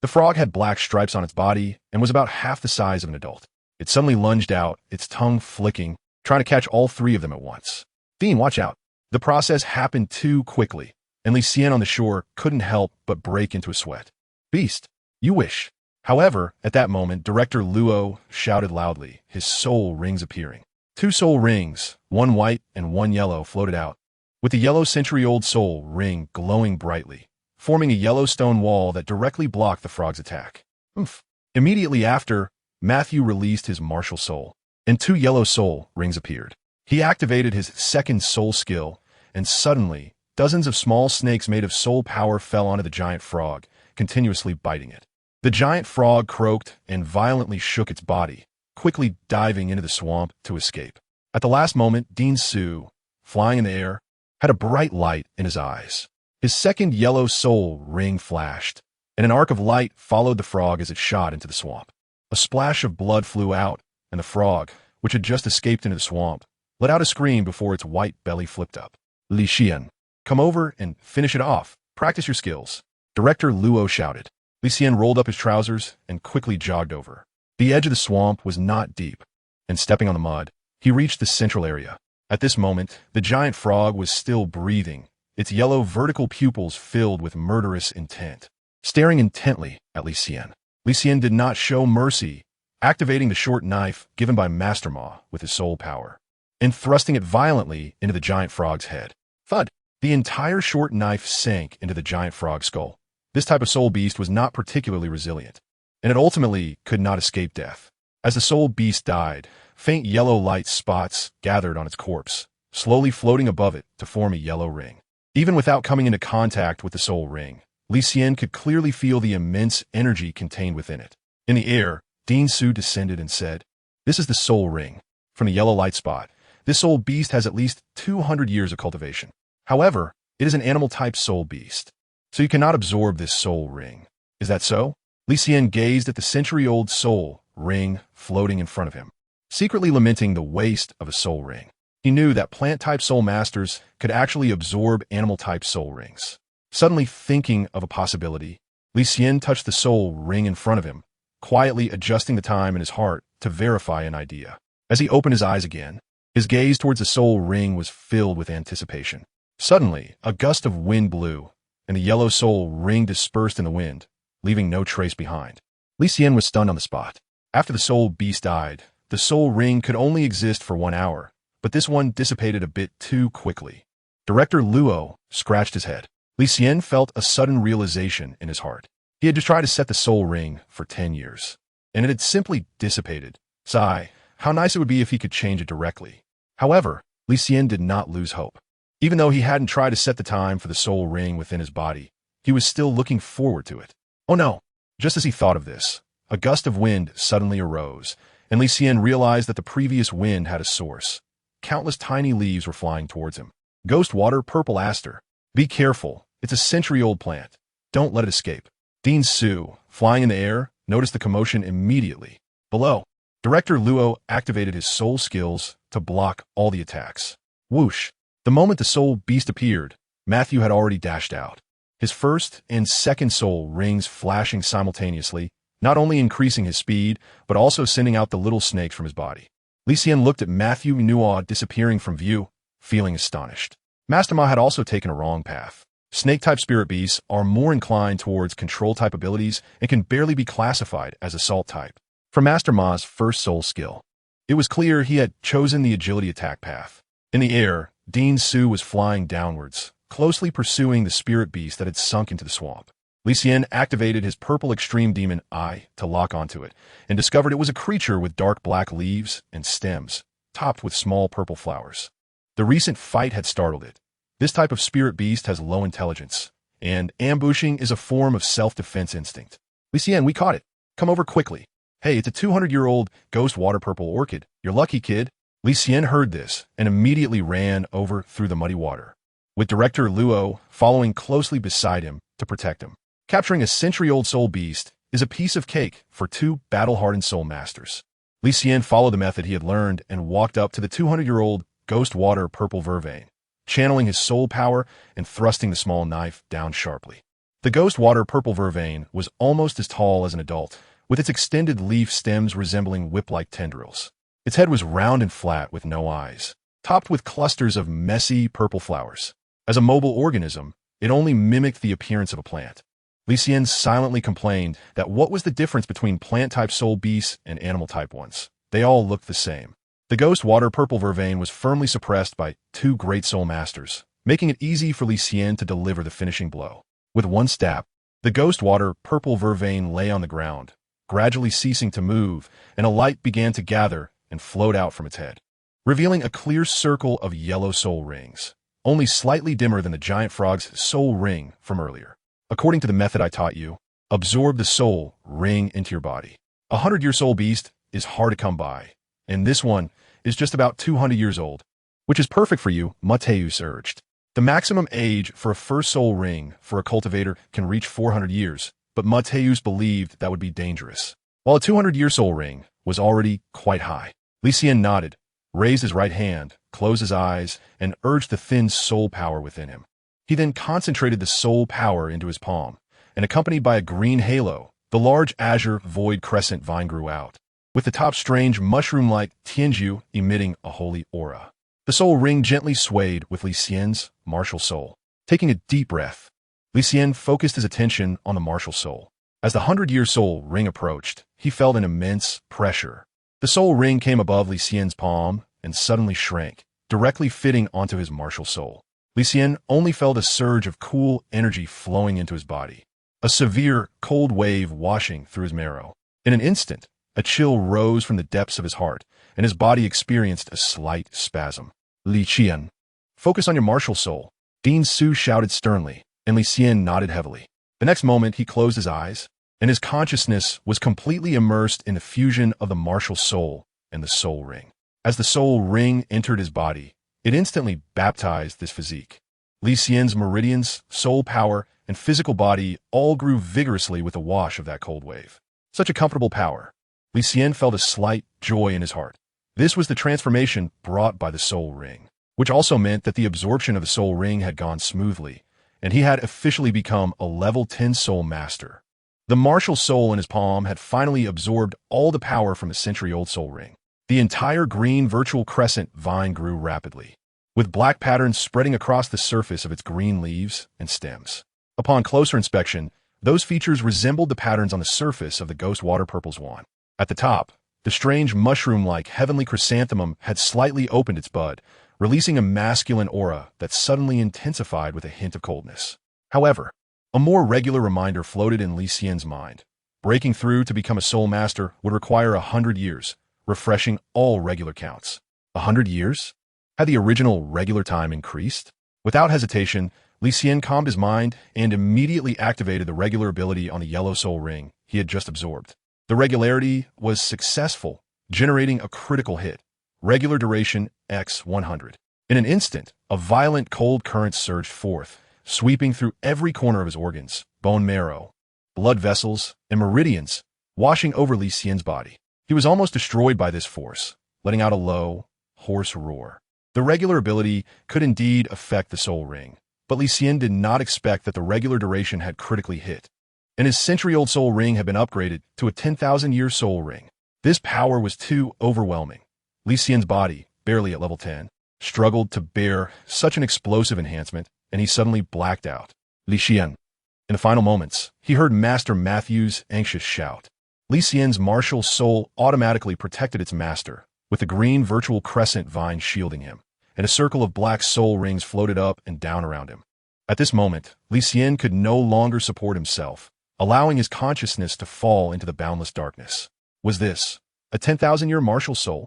The frog had black stripes on its body and was about half the size of an adult. It suddenly lunged out, its tongue flicking, trying to catch all three of them at once. Dean, watch out. The process happened too quickly, and Li Xian on the shore couldn't help but break into a sweat. Beast, you wish. However, at that moment, Director Luo shouted loudly, his soul rings appearing. Two soul rings, one white and one yellow, floated out, with the yellow century-old soul ring glowing brightly, forming a yellow stone wall that directly blocked the frog's attack. Oomph. Immediately after, Matthew released his martial soul, and two yellow soul rings appeared. He activated his second soul skill, and suddenly, dozens of small snakes made of soul power fell onto the giant frog, continuously biting it. The giant frog croaked and violently shook its body, quickly diving into the swamp to escape. At the last moment, Dean Su, flying in the air, had a bright light in his eyes. His second yellow soul ring flashed, and an arc of light followed the frog as it shot into the swamp. A splash of blood flew out, and the frog, which had just escaped into the swamp, let out a scream before its white belly flipped up. Li Xian, come over and finish it off. Practice your skills. Director Luo shouted. Li Xian rolled up his trousers and quickly jogged over. The edge of the swamp was not deep, and stepping on the mud, he reached the central area. At this moment, the giant frog was still breathing, its yellow vertical pupils filled with murderous intent. Staring intently at Li Xian did not show mercy, activating the short knife given by Master Ma with his soul power, and thrusting it violently into the giant frog's head. Thud! The entire short knife sank into the giant frog's skull. This type of soul beast was not particularly resilient, and it ultimately could not escape death. As the soul beast died, faint yellow light spots gathered on its corpse, slowly floating above it to form a yellow ring. Even without coming into contact with the soul ring, Li Xian could clearly feel the immense energy contained within it. In the air, Dean Su descended and said, "This is the soul ring. From the yellow light spot, this soul beast has at least 200 years of cultivation. However, it is an animal-type soul beast, so you cannot absorb this soul ring. Is that so?" Li Xian gazed at the century-old soul ring floating in front of him, secretly lamenting the waste of a soul ring. He knew that plant-type soul masters could actually absorb animal-type soul rings. Suddenly thinking of a possibility, Li Xian touched the soul ring in front of him, quietly adjusting the time in his heart to verify an idea. As he opened his eyes again, his gaze towards the soul ring was filled with anticipation. Suddenly, a gust of wind blew, and the yellow soul ring dispersed in the wind, leaving no trace behind. Li Xian was stunned on the spot. After the soul beast died, the soul ring could only exist for 1 hour, but this one dissipated a bit too quickly. Director Luo scratched his head. Li Xian felt a sudden realization in his heart. He had just tried to set the soul ring for 10 years, and it had simply dissipated. Sigh, how nice it would be if he could change it directly. However, Li Xian did not lose hope. Even though he hadn't tried to set the time for the soul ring within his body, he was still looking forward to it. Oh no! Just as he thought of this, a gust of wind suddenly arose, and Li Xian realized that the previous wind had a source. Countless tiny leaves were flying towards him. Ghost water, purple aster. Be careful, it's a century-old plant. Don't let it escape. Dean Su, flying in the air, noticed the commotion immediately. Below, Director Luo activated his soul skills to block all the attacks. Whoosh! The moment the soul beast appeared, Matthew had already dashed out. His first and second soul rings flashing simultaneously, not only increasing his speed, but also sending out the little snakes from his body. Li Xian looked at Matthew Nuo disappearing from view, feeling astonished. Master Ma had also taken a wrong path. Snake-type spirit beasts are more inclined towards control-type abilities and can barely be classified as assault-type. For Master Ma's first soul skill, it was clear he had chosen the agility attack path. In the air, Dean Su was flying downwards, closely pursuing the spirit beast that had sunk into the swamp. Li Xian activated his purple extreme demon eye to lock onto it, and discovered it was a creature with dark black leaves and stems, topped with small purple flowers. The recent fight had startled it. This type of spirit beast has low intelligence, and ambushing is a form of self-defense instinct. Li Xian, we caught it. Come over quickly. Hey, it's a 200-year-old ghost water purple orchid. You're lucky, kid. Li Xian heard this and immediately ran over through the muddy water, with Director Luo following closely beside him to protect him. Capturing a century-old soul beast is a piece of cake for two battle-hardened soul masters. Li Xian followed the method he had learned and walked up to the 200-year-old ghost water purple vervain, channeling his soul power and thrusting the small knife down sharply. The ghost water purple vervain was almost as tall as an adult, with its extended leaf stems resembling whip-like tendrils. Its head was round and flat with no eyes, topped with clusters of messy purple flowers. As a mobile organism, it only mimicked the appearance of a plant. Li Xian silently complained that what was the difference between plant-type soul beasts and animal-type ones? They all looked the same. The ghost water purple vervain was firmly suppressed by two great soul masters, making it easy for Li Xian to deliver the finishing blow. With one stab, the ghost water purple vervain lay on the ground, gradually ceasing to move, and a light began to gather and float out from its head, revealing a clear circle of yellow soul rings, only slightly dimmer than the giant frog's soul ring from earlier. According to the method I taught you, absorb the soul ring into your body. 100-year soul beast is hard to come by, and this one is just about 200 years old, which is perfect for you, modifies urged. The maximum age for a first soul ring for a cultivator can reach 400 years, but modifies believed that would be dangerous. While a 200-year soul ring was already quite high, Li Xian nodded, raised his right hand, closed his eyes, and urged the thin soul power within him. He then concentrated the soul power into his palm, and accompanied by a green halo, the large azure void crescent vine grew out, with the top strange mushroom-like tianju emitting a holy aura. The soul ring gently swayed with Li Xian's martial soul. Taking a deep breath, Li Xian focused his attention on the martial soul. As the 100-year soul ring approached, he felt an immense pressure. The soul ring came above Li Xian's palm and suddenly shrank, directly fitting onto his martial soul. Li Xian only felt a surge of cool energy flowing into his body, a severe, cold wave washing through his marrow. In an instant, a chill rose from the depths of his heart, and his body experienced a slight spasm. Li Xian, focus on your martial soul, Dean Su shouted sternly, and Li Xian nodded heavily. The next moment, he closed his eyes, and his consciousness was completely immersed in the fusion of the martial soul and the soul ring. As the soul ring entered his body, it instantly baptized this physique. Li Xian's meridians, soul power, and physical body all grew vigorously with the wash of that cold wave. Such a comfortable power. Li Xian felt a slight joy in his heart. This was the transformation brought by the soul ring, which also meant that the absorption of the soul ring had gone smoothly, and he had officially become a level 10 soul master. The martial soul in his palm had finally absorbed all the power from the century-old soul ring. The entire green virtual crescent vine grew rapidly, with black patterns spreading across the surface of its green leaves and stems. Upon closer inspection, those features resembled the patterns on the surface of the ghost water purple's wand. At the top, the strange mushroom-like heavenly chrysanthemum had slightly opened its bud, releasing a masculine aura that suddenly intensified with a hint of coldness. However, a more regular reminder floated in Li Xian's mind. Breaking through to become a soul master would require 100 years, refreshing all regular counts. 100 years? Had the original regular time increased? Without hesitation, Li Xian calmed his mind and immediately activated the regular ability on the yellow soul ring he had just absorbed. The regularity was successful, generating a critical hit. Regular duration x 100. In an instant, a violent cold current surged forth, sweeping through every corner of his organs, bone marrow, blood vessels, and meridians, washing over Li Xian's body. He was almost destroyed by this force, letting out a low, hoarse roar. The regular ability could indeed affect the soul ring, but Li Xian did not expect that the regular duration had critically hit, and his century-old soul ring had been upgraded to a 10,000-year soul ring. This power was too overwhelming. Li Xian's body, barely at level 10, struggled to bear such an explosive enhancement, and he suddenly blacked out. Li Xian. In the final moments, he heard Master Matthew's anxious shout. Li Xian's martial soul automatically protected its master, with the green virtual crescent vine shielding him, and a circle of black soul rings floated up and down around him. At this moment, Li Xian could no longer support himself, allowing his consciousness to fall into the boundless darkness. Was this a 10,000-year martial soul?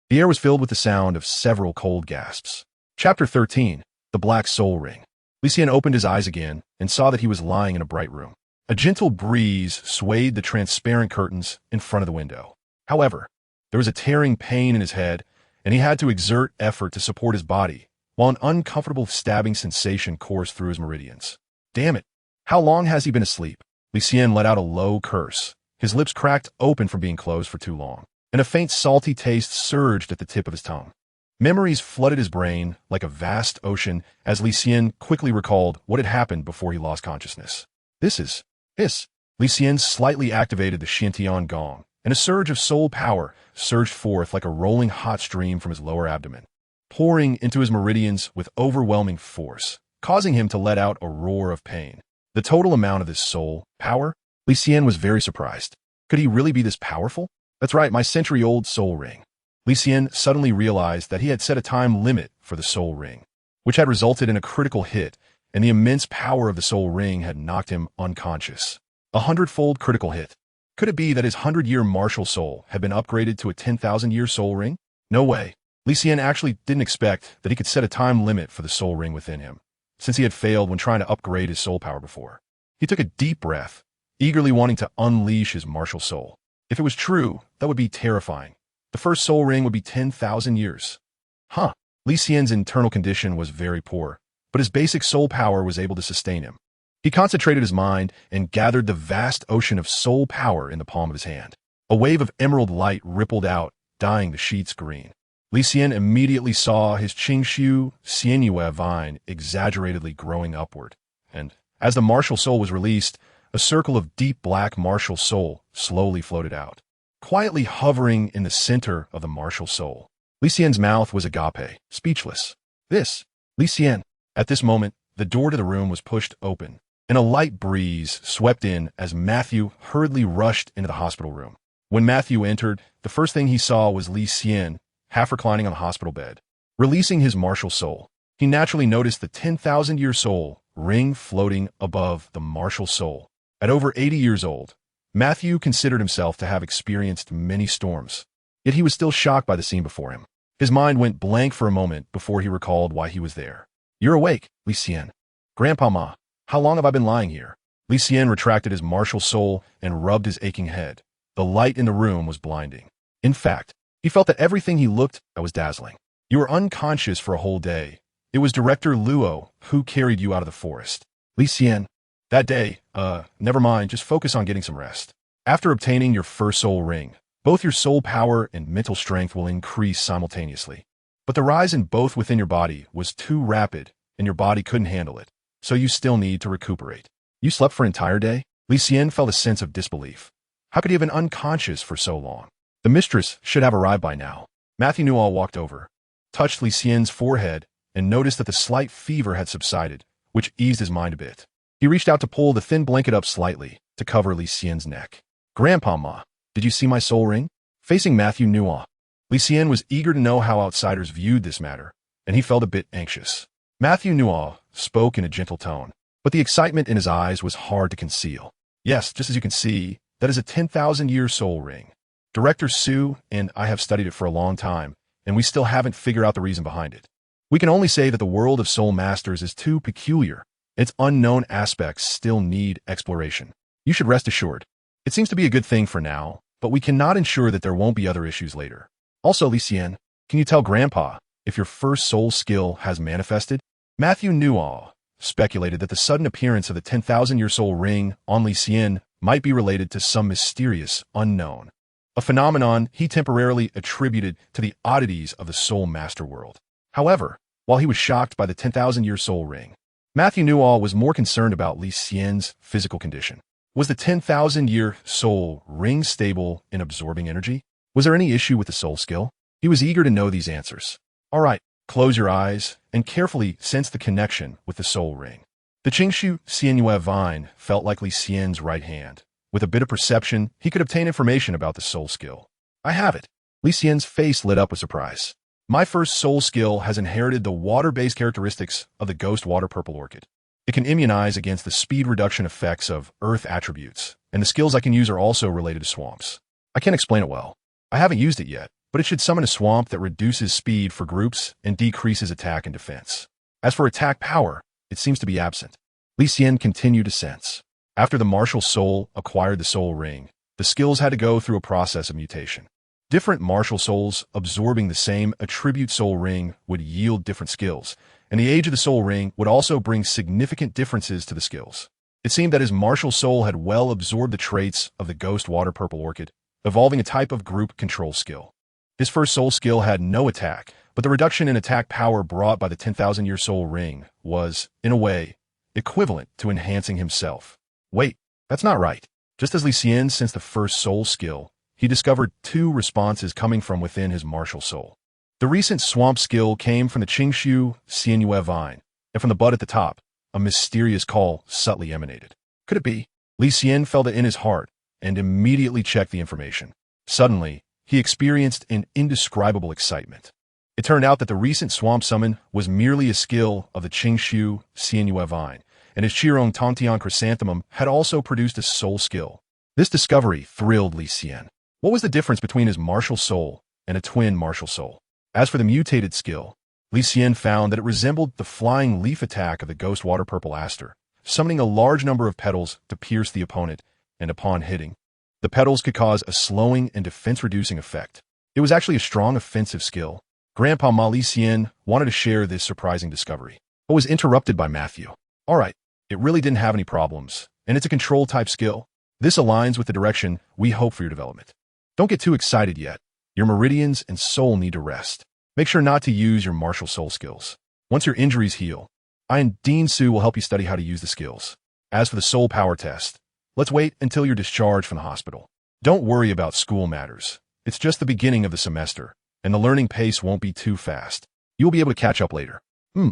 The air was filled with the sound of several cold gasps. Chapter 13. The Black Soul Ring. Li Xian opened his eyes again and saw that he was lying in a bright room. A gentle breeze swayed the transparent curtains in front of the window. However, there was a tearing pain in his head, and he had to exert effort to support his body, while an uncomfortable stabbing sensation coursed through his meridians. Damn it! How long has he been asleep? Li Xian let out a low curse. His lips cracked open from being closed for too long, and a faint salty taste surged at the tip of his tongue. Memories flooded his brain like a vast ocean as Li Xian quickly recalled what had happened before he lost consciousness. Li Xian slightly activated the Shantian gong, and a surge of soul power surged forth like a rolling hot stream from his lower abdomen, pouring into his meridians with overwhelming force, causing him to let out a roar of pain. The total amount of this soul power? Li Xian was very surprised. Could he really be this powerful? That's right, my century-old soul ring. Li Xian suddenly realized that he had set a time limit for the soul ring, which had resulted in a critical hit, and the immense power of the soul ring had knocked him unconscious. A hundredfold critical hit. Could it be that his 100-year martial soul had been upgraded to a 10,000-year soul ring? No way. Li Xian actually didn't expect that he could set a time limit for the soul ring within him, since he had failed when trying to upgrade his soul power before. He took a deep breath, eagerly wanting to unleash his martial soul. If it was true, that would be terrifying. The first soul ring would be 10,000 years. Li Xian's internal condition was very poor, but his basic soul power was able to sustain him. He concentrated his mind and gathered the vast ocean of soul power in the palm of his hand. A wave of emerald light rippled out, dyeing the sheets green. Li Xian immediately saw his Qingshu Xianyue vine exaggeratedly growing upward, and as the martial soul was released, a circle of deep black martial soul slowly floated out, quietly hovering in the center of the martial soul. Li Xian's mouth was agape, speechless. This, Li Xian. At this moment, the door to the room was pushed open, and a light breeze swept in as Matthew hurriedly rushed into the hospital room. When Matthew entered, the first thing he saw was Li Xian, half reclining on the hospital bed. Releasing his martial soul, he naturally noticed the 10,000-year soul ring floating above the martial soul. At over 80 years old, Matthew considered himself to have experienced many storms, yet he was still shocked by the scene before him. His mind went blank for a moment before he recalled why he was there. "You're awake, Li Xian. Grandpa Ma, how long have I been lying here?" Li Xian retracted his martial soul and rubbed his aching head. The light in the room was blinding. In fact, he felt that everything he looked at was dazzling. "You were unconscious for a whole day. It was Director Luo who carried you out of the forest." Li Xian, "That day, never mind, just focus on getting some rest. After obtaining your first soul ring, both your soul power and mental strength will increase simultaneously. But the rise in both within your body was too rapid, and your body couldn't handle it, so you still need to recuperate." "You slept for an entire day?" Li Xian felt a sense of disbelief. How could he have been unconscious for so long? The mistress should have arrived by now. Matthew Newall walked over, touched Li Xian's forehead, and noticed that the slight fever had subsided, which eased his mind a bit. He reached out to pull the thin blanket up slightly to cover Li Xian's neck. "Grandpa Ma, did you see my soul ring?" Facing Matthew Newall, Li Xian was eager to know how outsiders viewed this matter, and he felt a bit anxious. Matthew Newall spoke in a gentle tone, but the excitement in his eyes was hard to conceal. "Yes, just as you can see, that is a 10,000-year soul ring. Director Su and I have studied it for a long time, and we still haven't figured out the reason behind it. We can only say that the world of soul masters is too peculiar. Its unknown aspects still need exploration. You should rest assured. It seems to be a good thing for now, but we cannot ensure that there won't be other issues later. Also, Li Xian, can you tell Grandpa if your first soul skill has manifested?" Matthew Newall speculated that the sudden appearance of the 10,000-year soul ring on Li Xian might be related to some mysterious unknown, a phenomenon he temporarily attributed to the oddities of the soul master world. However, while he was shocked by the 10,000-year soul ring, Matthew Newall was more concerned about Li Xian's physical condition. Was the 10,000-year soul ring stable in absorbing energy? Was there any issue with the soul skill? He was eager to know these answers. "All right, close your eyes and carefully sense the connection with the soul ring." The Qingshu Xianyue vine felt like Li Xian's right hand. With a bit of perception, he could obtain information about the soul skill. "I have it." Li Xian's face lit up with surprise. "My first soul skill has inherited the water-based characteristics of the ghost water purple orchid. It can immunize against the speed reduction effects of earth attributes, and the skills I can use are also related to swamps. I can't explain it well. I haven't used it yet, but it should summon a swamp that reduces speed for groups and decreases attack and defense. As for attack power, it seems to be absent." Li Xian continued to sense. After the martial soul acquired the soul ring, the skills had to go through a process of mutation. Different martial souls absorbing the same attribute soul ring would yield different skills, and the age of the soul ring would also bring significant differences to the skills. It seemed that his martial soul had well absorbed the traits of the ghost water purple orchid, evolving a type of group control skill. His first soul skill had no attack, but the reduction in attack power brought by the 10,000-year soul ring was, in a way, equivalent to enhancing himself. Wait, that's not right. Just as Li Xian sensed the first soul skill, he discovered two responses coming from within his martial soul. The recent swamp skill came from the Qingshu Xianyue vine, and from the bud at the top, a mysterious call subtly emanated. Could it be? Li Xian felt it in his heart and immediately checked the information. Suddenly, he experienced an indescribable excitement. It turned out that the recent swamp summon was merely a skill of the Qingshu Xianyue vine, and his Qirong Tongtian chrysanthemum had also produced a soul skill. This discovery thrilled Li Xian. What was the difference between his martial soul and a twin martial soul? As for the mutated skill, Li Xian found that it resembled the flying leaf attack of the ghost water purple aster, summoning a large number of petals to pierce the opponent, and upon hitting, the petals could cause a slowing and defense-reducing effect. It was actually a strong offensive skill. Grandpa Ma Li Xian wanted to share this surprising discovery, but was interrupted by Matthew. All right, it really didn't have any problems, and it's a control-type skill. This aligns with the direction we hope for your development. Don't get too excited yet. Your meridians and soul need to rest. Make sure not to use your martial soul skills. Once your injuries heal, I and Dean Su will help you study how to use the skills. As for the soul power test, let's wait until you're discharged from the hospital. Don't worry about school matters. It's just the beginning of the semester, and the learning pace won't be too fast. You'll be able to catch up later.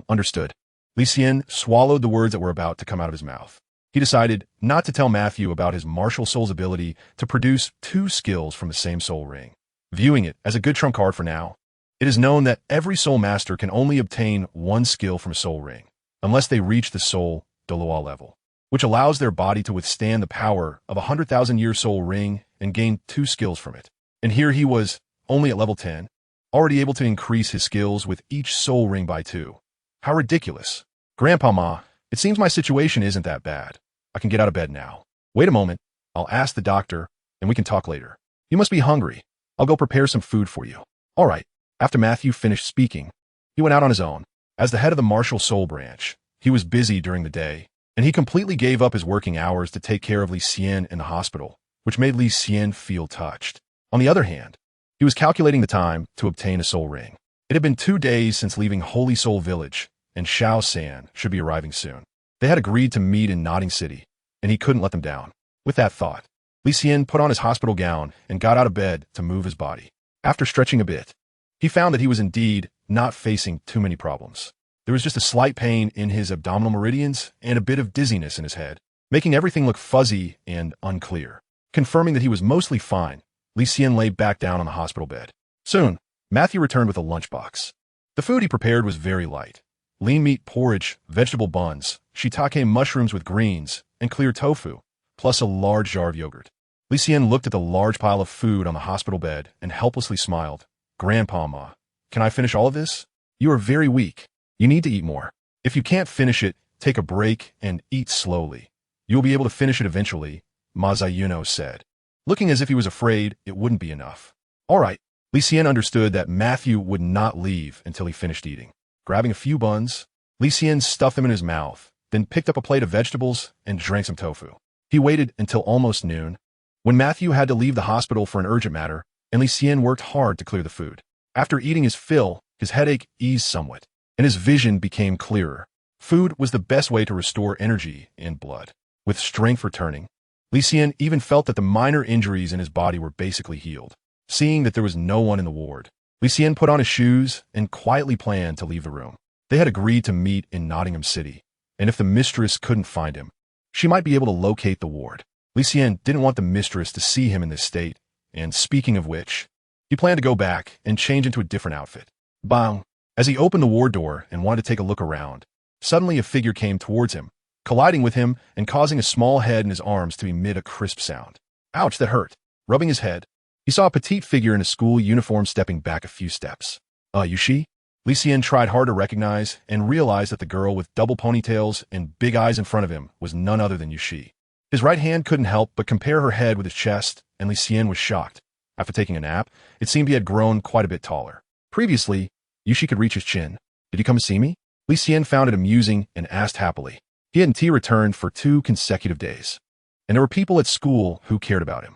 Understood. Li Xian swallowed the words that were about to come out of his mouth. He decided not to tell Matthew about his martial soul's ability to produce two skills from the same soul ring. Viewing it as a good trump card for now, it is known that every soul master can only obtain one skill from a soul ring, unless they reach the soul Douluo level, which allows their body to withstand the power of a 100,000-year soul ring and gain two skills from it. And here he was, only at level 10, already able to increase his skills with each soul ring by 2. How ridiculous. Grandpa Ma, it seems my situation isn't that bad. I can get out of bed now. Wait a moment. I'll ask the doctor, and we can talk later. You must be hungry. I'll go prepare some food for you. All right. After Matthew finished speaking, he went out on his own. As the head of the martial soul branch, he was busy during the day, and he completely gave up his working hours to take care of Li Xian in the hospital, which made Li Xian feel touched. On the other hand, he was calculating the time to obtain a soul ring. It had been 2 days since leaving Holy Soul Village, and Xiao San should be arriving soon. They had agreed to meet in Nodding City, and he couldn't let them down. With that thought, Li Xian put on his hospital gown and got out of bed to move his body. After stretching a bit, he found that he was indeed not facing too many problems. There was just a slight pain in his abdominal meridians and a bit of dizziness in his head, making everything look fuzzy and unclear. Confirming that he was mostly fine, Li Xian lay back down on the hospital bed. Soon, Matthew returned with a lunchbox. The food he prepared was very light. Lean meat porridge, vegetable buns, shiitake mushrooms with greens, and clear tofu, plus a large jar of yogurt. Li Xian looked at the large pile of food on the hospital bed and helplessly smiled. Grandpa Ma, can I finish all of this? You are very weak. You need to eat more. If you can't finish it, take a break and eat slowly. You'll be able to finish it eventually, Ma Zayuno said, looking as if he was afraid it wouldn't be enough. All right. Li Xian understood that Matthew would not leave until he finished eating. Grabbing a few buns, Li Xian stuffed them in his mouth, then picked up a plate of vegetables and drank some tofu. He waited until almost noon, when Matthew had to leave the hospital for an urgent matter, and Li Xian worked hard to clear the food. After eating his fill, his headache eased somewhat, and his vision became clearer. Food was the best way to restore energy and blood. With strength returning, Li Xian even felt that the minor injuries in his body were basically healed. Seeing that there was no one in the ward, Li Xian put on his shoes and quietly planned to leave the room. They had agreed to meet in Nottingham City, and if the mistress couldn't find him, she might be able to locate the ward. Li Xian didn't want the mistress to see him in this state, and speaking of which, he planned to go back and change into a different outfit. Bang! As he opened the ward door and wanted to take a look around, suddenly a figure came towards him, colliding with him and causing a small head in his arms to emit a crisp sound. Ouch, that hurt. Rubbing his head, he saw a petite figure in a school uniform stepping back a few steps. You she? Li Xian tried hard to recognize and realized that the girl with double ponytails and big eyes in front of him was none other than Yushi. His right hand couldn't help but compare her head with his chest, and Li Xian was shocked. After taking a nap, it seemed he had grown quite a bit taller. Previously, Yushi could reach his chin. Did you come to see me? Li Xian found it amusing and asked happily. He hadn't returned for 2 consecutive days, and there were people at school who cared about him.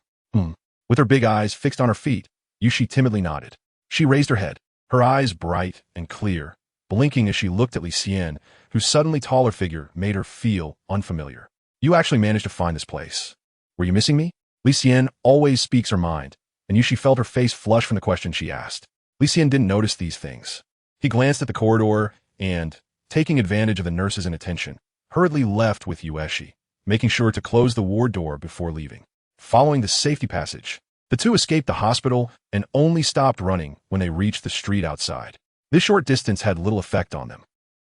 With her big eyes fixed on her feet, Yushi timidly nodded. She raised her head, her eyes bright and clear, blinking as she looked at Li Xian, whose suddenly taller figure made her feel unfamiliar. You actually managed to find this place. Were you missing me? Li Xian always speaks her mind, and Yushi felt her face flush from the question she asked. Li Xian didn't notice these things. He glanced at the corridor and, taking advantage of the nurse's inattention, hurriedly left with Yueshi, making sure to close the ward door before leaving. Following the safety passage, the two escaped the hospital and only stopped running when they reached the street outside. This short distance had little effect on them.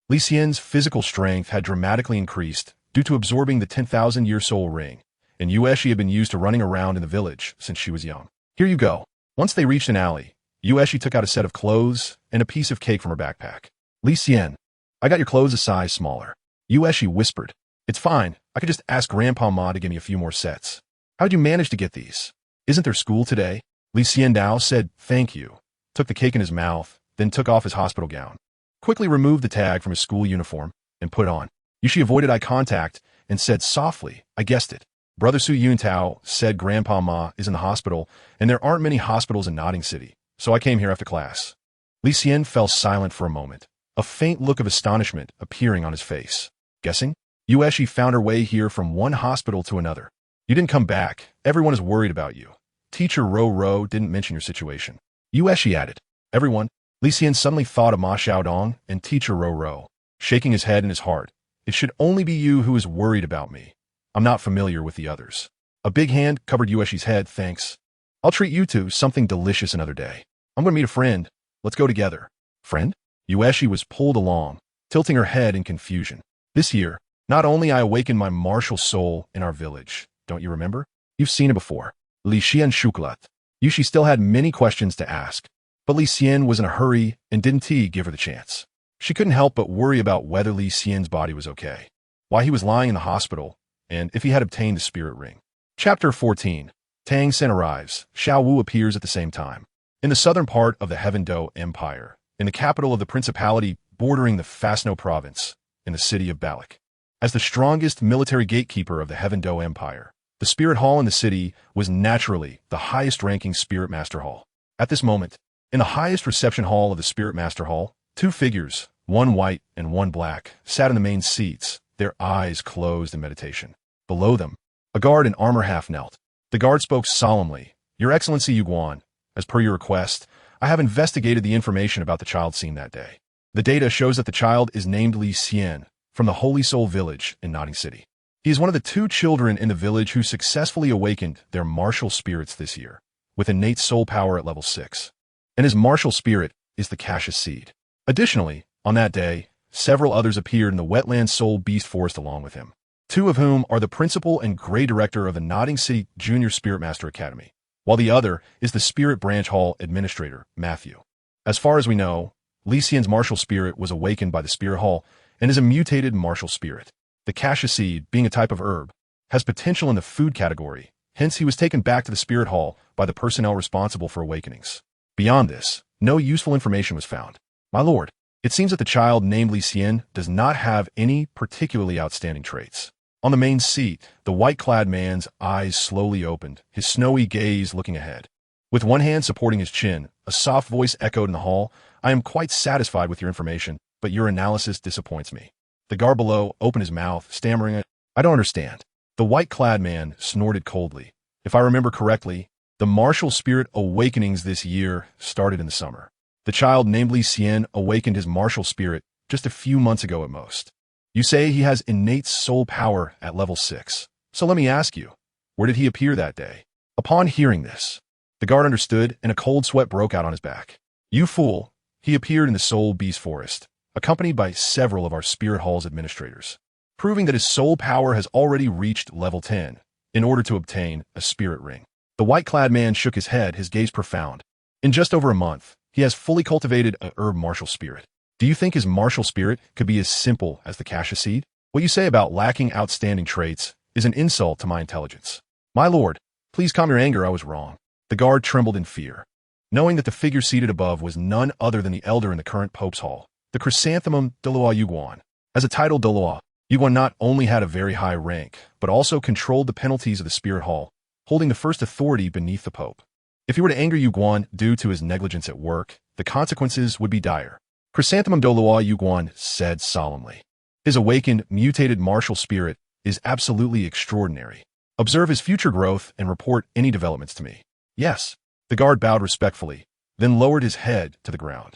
Li Xian's physical strength had dramatically increased due to absorbing the 10,000-year soul ring, and Yueshi had been used to running around in the village since she was young. Here you go. Once they reached an alley, Yueshi took out a set of clothes and a piece of cake from her backpack. Li Xian, I got your clothes a size smaller. Yueshi whispered. It's fine. I could just ask Grandpa Ma to give me a few more sets. How'd you manage to get these? Isn't there school today? Li Xian said thank you, took the cake in his mouth, then took off his hospital gown, quickly removed the tag from his school uniform, and put it on. Yushi avoided eye contact and said softly, I guessed it. Brother Su Yuntao said Grandpa Ma is in the hospital, and there aren't many hospitals in Notting City, so I came here after class. Li Xian fell silent for a moment, a faint look of astonishment appearing on his face. Guessing? Yueshi found her way here from one hospital to another. You didn't come back. Everyone is worried about you. Teacher Ro didn't mention your situation. Yueshi added. Everyone? Li Xian suddenly thought of Ma Xiaodong and Teacher Ro, shaking his head in his heart. It should only be you who is worried about me. I'm not familiar with the others. A big hand covered Yueshi's head, thanks. I'll treat you to something delicious another day. I'm going to meet a friend. Let's go together. Friend? Yueshi was pulled along, tilting her head in confusion. This year, not only I awakened my martial soul in our village, don't you remember? You've seen it before. Li Xian Shukulat. Yushi still had many questions to ask, but Li Xian was in a hurry and didn't give her the chance. She couldn't help but worry about whether Li Xian's body was okay, why he was lying in the hospital, and if he had obtained the spirit ring. Chapter 14. Tang San arrives. Xiao Wu appears at the same time. In the southern part of the Heaven-Do Empire, in the capital of the principality bordering the Fasno province, in the city of Balak. As the strongest military gatekeeper of the Heaven-Do Empire, the Spirit Hall in the city was naturally the highest-ranking Spirit Master Hall. At this moment, in the highest reception hall of the Spirit Master Hall, two figures, one white and one black, sat in the main seats, their eyes closed in meditation. Below them, a guard in armor half knelt. The guard spoke solemnly. Your Excellency Yuguan, as per your request, I have investigated the information about the child seen that day. The data shows that the child is named Li Xian, from the Holy Soul village in Notting City. He is one of the two children in the village who successfully awakened their martial spirits this year, with innate soul power at level 6. And his martial spirit is the Cassius seed. Additionally, on that day, several others appeared in the Wetland Soul Beast Forest along with him, two of whom are the principal and grade director of the Notting City Junior Spirit Master Academy, while the other is the Spirit Branch Hall Administrator, Matthew. As far as we know, Li Xian's martial spirit was awakened by the Spirit Hall and is a mutated martial spirit. The Cassius seed, being a type of herb, has potential in the food category, hence he was taken back to the Spirit Hall by the personnel responsible for awakenings. Beyond this, no useful information was found. My lord, it seems that the child named Li Xian does not have any particularly outstanding traits. On the main seat, the white-clad man's eyes slowly opened, his snowy gaze looking ahead. With one hand supporting his chin, a soft voice echoed in the hall, I am quite satisfied with your information, but your analysis disappoints me. The guard below opened his mouth, stammering, I don't understand. The white-clad man snorted coldly. If I remember correctly, the martial spirit awakenings this year started in the summer. The child named Li Xian awakened his martial spirit just a few months ago at most. You say he has innate soul power at level 6. So let me ask you, where did he appear that day? Upon hearing this, the guard understood and a cold sweat broke out on his back. You fool, he appeared in the Soul Beast Forest, accompanied by several of our Spirit Hall's administrators, proving that his soul power has already reached level 10 in order to obtain a spirit ring. The white-clad man shook his head, his gaze profound. In just over a month, he has fully cultivated a herb martial spirit. Do you think his martial spirit could be as simple as the Cassius seed? What you say about lacking outstanding traits is an insult to my intelligence. My lord, please calm your anger, I was wrong. The guard trembled in fear, knowing that the figure seated above was none other than the elder in the current Pope's Hall, the chrysanthemum Douluo Yuguan. As a title Douluo, Yuguan not only had a very high rank, but also controlled the penalties of the Spirit Hall, holding the first authority beneath the Pope. If he were to anger Yuguan due to his negligence at work, the consequences would be dire. Chrysanthemum Douluo Yuguan said solemnly. His awakened, mutated martial spirit is absolutely extraordinary. Observe his future growth and report any developments to me. Yes. The guard bowed respectfully, then lowered his head to the ground.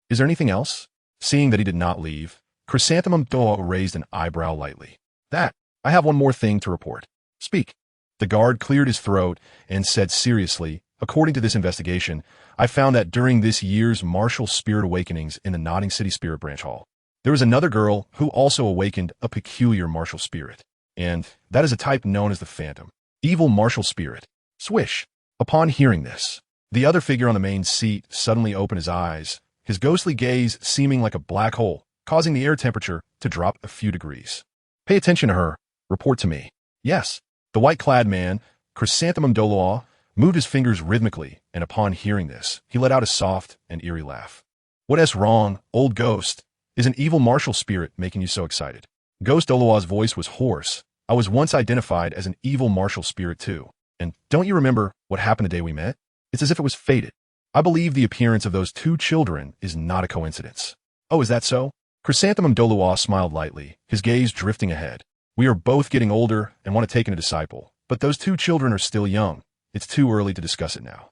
Is there anything else? Seeing that he did not leave, Chrysanthemum.Do raised an eyebrow lightly. I have one more thing to report. Speak. The guard cleared his throat and said seriously, according to this investigation, I found that during this year's martial spirit awakenings in the Nodding City Spirit Branch Hall, there was another girl who also awakened a peculiar martial spirit, and that is a type known as the Phantom, evil martial spirit. Swish. Upon hearing this, the other figure on the main seat suddenly opened his eyes, his ghostly gaze seeming like a black hole, causing the air temperature to drop a few degrees. Pay attention to her. Report to me. Yes. The white-clad man, Chrysanthemum.Do, moved his fingers rhythmically, and upon hearing this, he let out a soft and eerie laugh. What's wrong, old ghost? Is an evil martial spirit making you so excited? Ghost Douluo's voice was hoarse. I was once identified as an evil martial spirit too. And don't you remember what happened the day we met? It's as if it was fated. I believe the appearance of those two children is not a coincidence. Oh, is that so? Chrysanthemum.Do smiled lightly, his gaze drifting ahead. We are both getting older and want to take in a disciple, but those two children are still young. It's too early to discuss it now.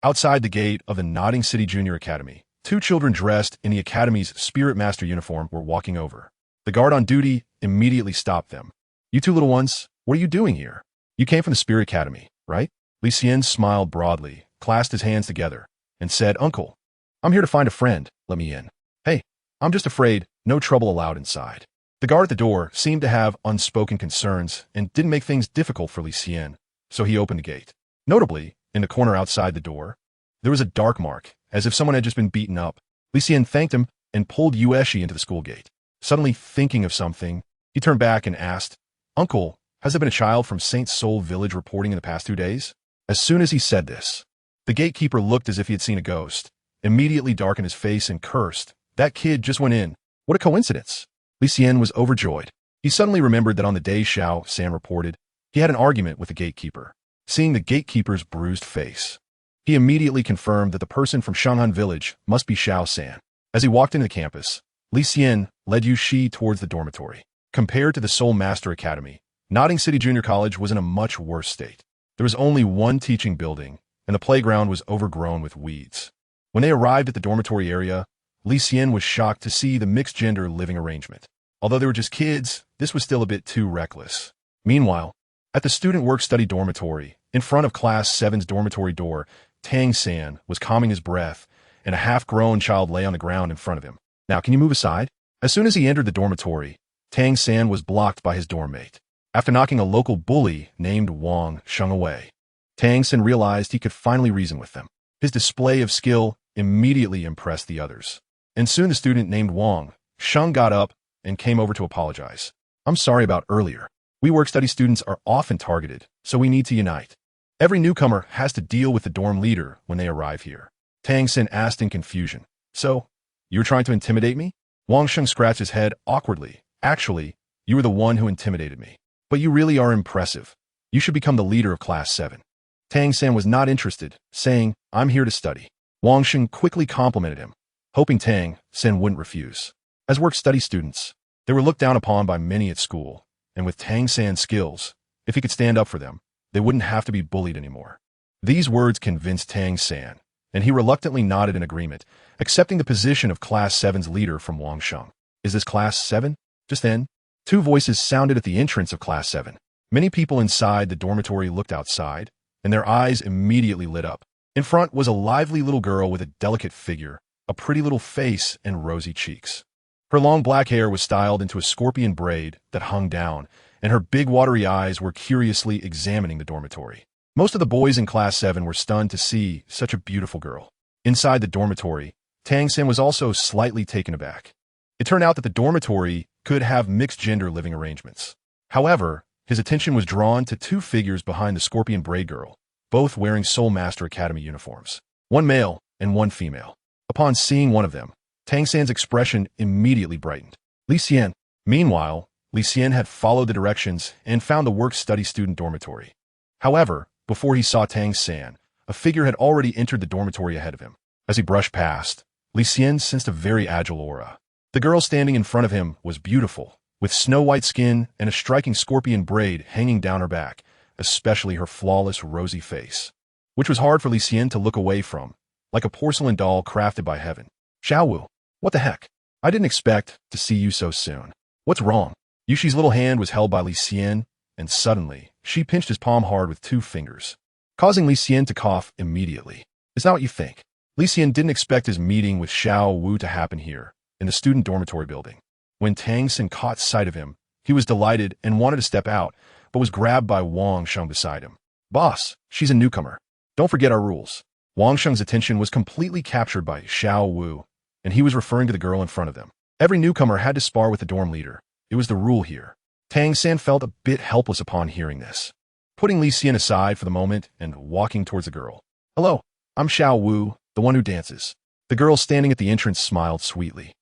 Outside the gate of the Nodding City Junior Academy, two children dressed in the Academy's Spirit Master uniform were walking over. The guard on duty immediately stopped them. You two little ones, what are you doing here? You came from the Spirit Academy, right? Li Xian smiled broadly, clasped his hands together, and said, Uncle, I'm here to find a friend. Let me in. Hey, I'm just afraid no trouble allowed inside. The guard at the door seemed to have unspoken concerns and didn't make things difficult for Li Xian, so he opened the gate. Notably, in the corner outside the door, there was a dark mark, as if someone had just been beaten up. Li Xian thanked him and pulled Yueshi into the school gate. Suddenly thinking of something, he turned back and asked, Uncle, has there been a child from St. Soul Village reporting in the past 2 days? As soon as he said this, the gatekeeper looked as if he had seen a ghost, immediately darkened his face and cursed. That kid just went in. What a coincidence. Li Xian was overjoyed. He suddenly remembered that on the day Xiao San reported, he had an argument with the gatekeeper. Seeing the gatekeeper's bruised face, he immediately confirmed that the person from Shanghan Village must be Xiao San. As he walked into the campus, Li Xian led Yu Shi towards the dormitory. Compared to the Soul Master Academy, Nodding City Junior College was in a much worse state. There was only one teaching building, and the playground was overgrown with weeds. When they arrived at the dormitory area, Li Xian was shocked to see the mixed-gender living arrangement. Although they were just kids, this was still a bit too reckless. Meanwhile, at the student work-study dormitory, in front of Class 7's dormitory door, Tang San was calming his breath, and a half-grown child lay on the ground in front of him. Now, can you move aside? As soon as he entered the dormitory, Tang San was blocked by his dorm mate. After knocking a local bully named Wang Sheng away, Tang San realized he could finally reason with them. His display of skill immediately impressed the others. And soon the student named Wang Sheng got up and came over to apologize. I'm sorry about earlier. We work-study students are often targeted, so we need to unite. Every newcomer has to deal with the dorm leader when they arrive here. Tang San asked in confusion. So, you were trying to intimidate me? Wang Sheng scratched his head awkwardly. Actually, you were the one who intimidated me. But you really are impressive. You should become the leader of Class 7. Tang San was not interested, saying, I'm here to study. Wang Sheng quickly complimented him, hoping Tang San wouldn't refuse. As work-study students, they were looked down upon by many at school, and with Tang San's skills, if he could stand up for them, they wouldn't have to be bullied anymore. These words convinced Tang San, and he reluctantly nodded in agreement, accepting the position of Class 7's leader from Wang Sheng. Is this Class 7? Just then, two voices sounded at the entrance of Class 7. Many people inside the dormitory looked outside, and their eyes immediately lit up. In front was a lively little girl with a delicate figure, a pretty little face, and rosy cheeks. Her long black hair was styled into a scorpion braid that hung down, and her big watery eyes were curiously examining the dormitory. Most of the boys in Class 7 were stunned to see such a beautiful girl. Inside the dormitory, Tang San was also slightly taken aback. It turned out that the dormitory could have mixed-gender living arrangements. However, his attention was drawn to two figures behind the scorpion braid girl, both wearing Soul Master Academy uniforms. One male and one female. Upon seeing one of them, Tang San's expression immediately brightened. Li Xian. Meanwhile, Li Xian had followed the directions and found the work-study student dormitory. However, before he saw Tang San, a figure had already entered the dormitory ahead of him. As he brushed past, Li Xian sensed a very agile aura. The girl standing in front of him was beautiful, with snow-white skin and a striking scorpion braid hanging down her back, especially her flawless rosy face. which was hard for Li Xian to look away from, like a porcelain doll crafted by heaven. Xiao Wu, what the heck? I didn't expect to see you so soon. What's wrong? Yushi's little hand was held by Li Xian, and suddenly, she pinched his palm hard with 2 fingers, causing Li Xian to cough immediately. Is that what you think? Li Xian didn't expect his meeting with Xiao Wu to happen here, in the student dormitory building. When Tang San caught sight of him, he was delighted and wanted to step out, but was grabbed by Wang Sheng beside him. Boss, she's a newcomer. Don't forget our rules. Wang Sheng's attention was completely captured by Xiao Wu, and he was referring to the girl in front of them. Every newcomer had to spar with the dorm leader. It was the rule here. Tang San felt a bit helpless upon hearing this. Putting Li Xian aside for the moment and walking towards the girl. Hello, I'm Xiao Wu, the one who dances. The girl standing at the entrance smiled sweetly.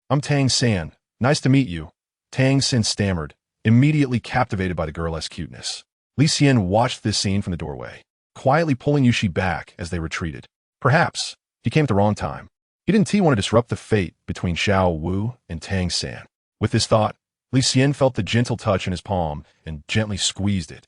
I'm Tang San. Nice to meet you. Tang San stammered, immediately captivated by the girl's cuteness. Li Xian watched this scene from the doorway, quietly pulling Yushi back as they retreated. Perhaps he came at the wrong time. He didn't want to disrupt the fate between Xiao Wu and Tang San. With this thought, Li Xian felt the gentle touch in his palm and gently squeezed it.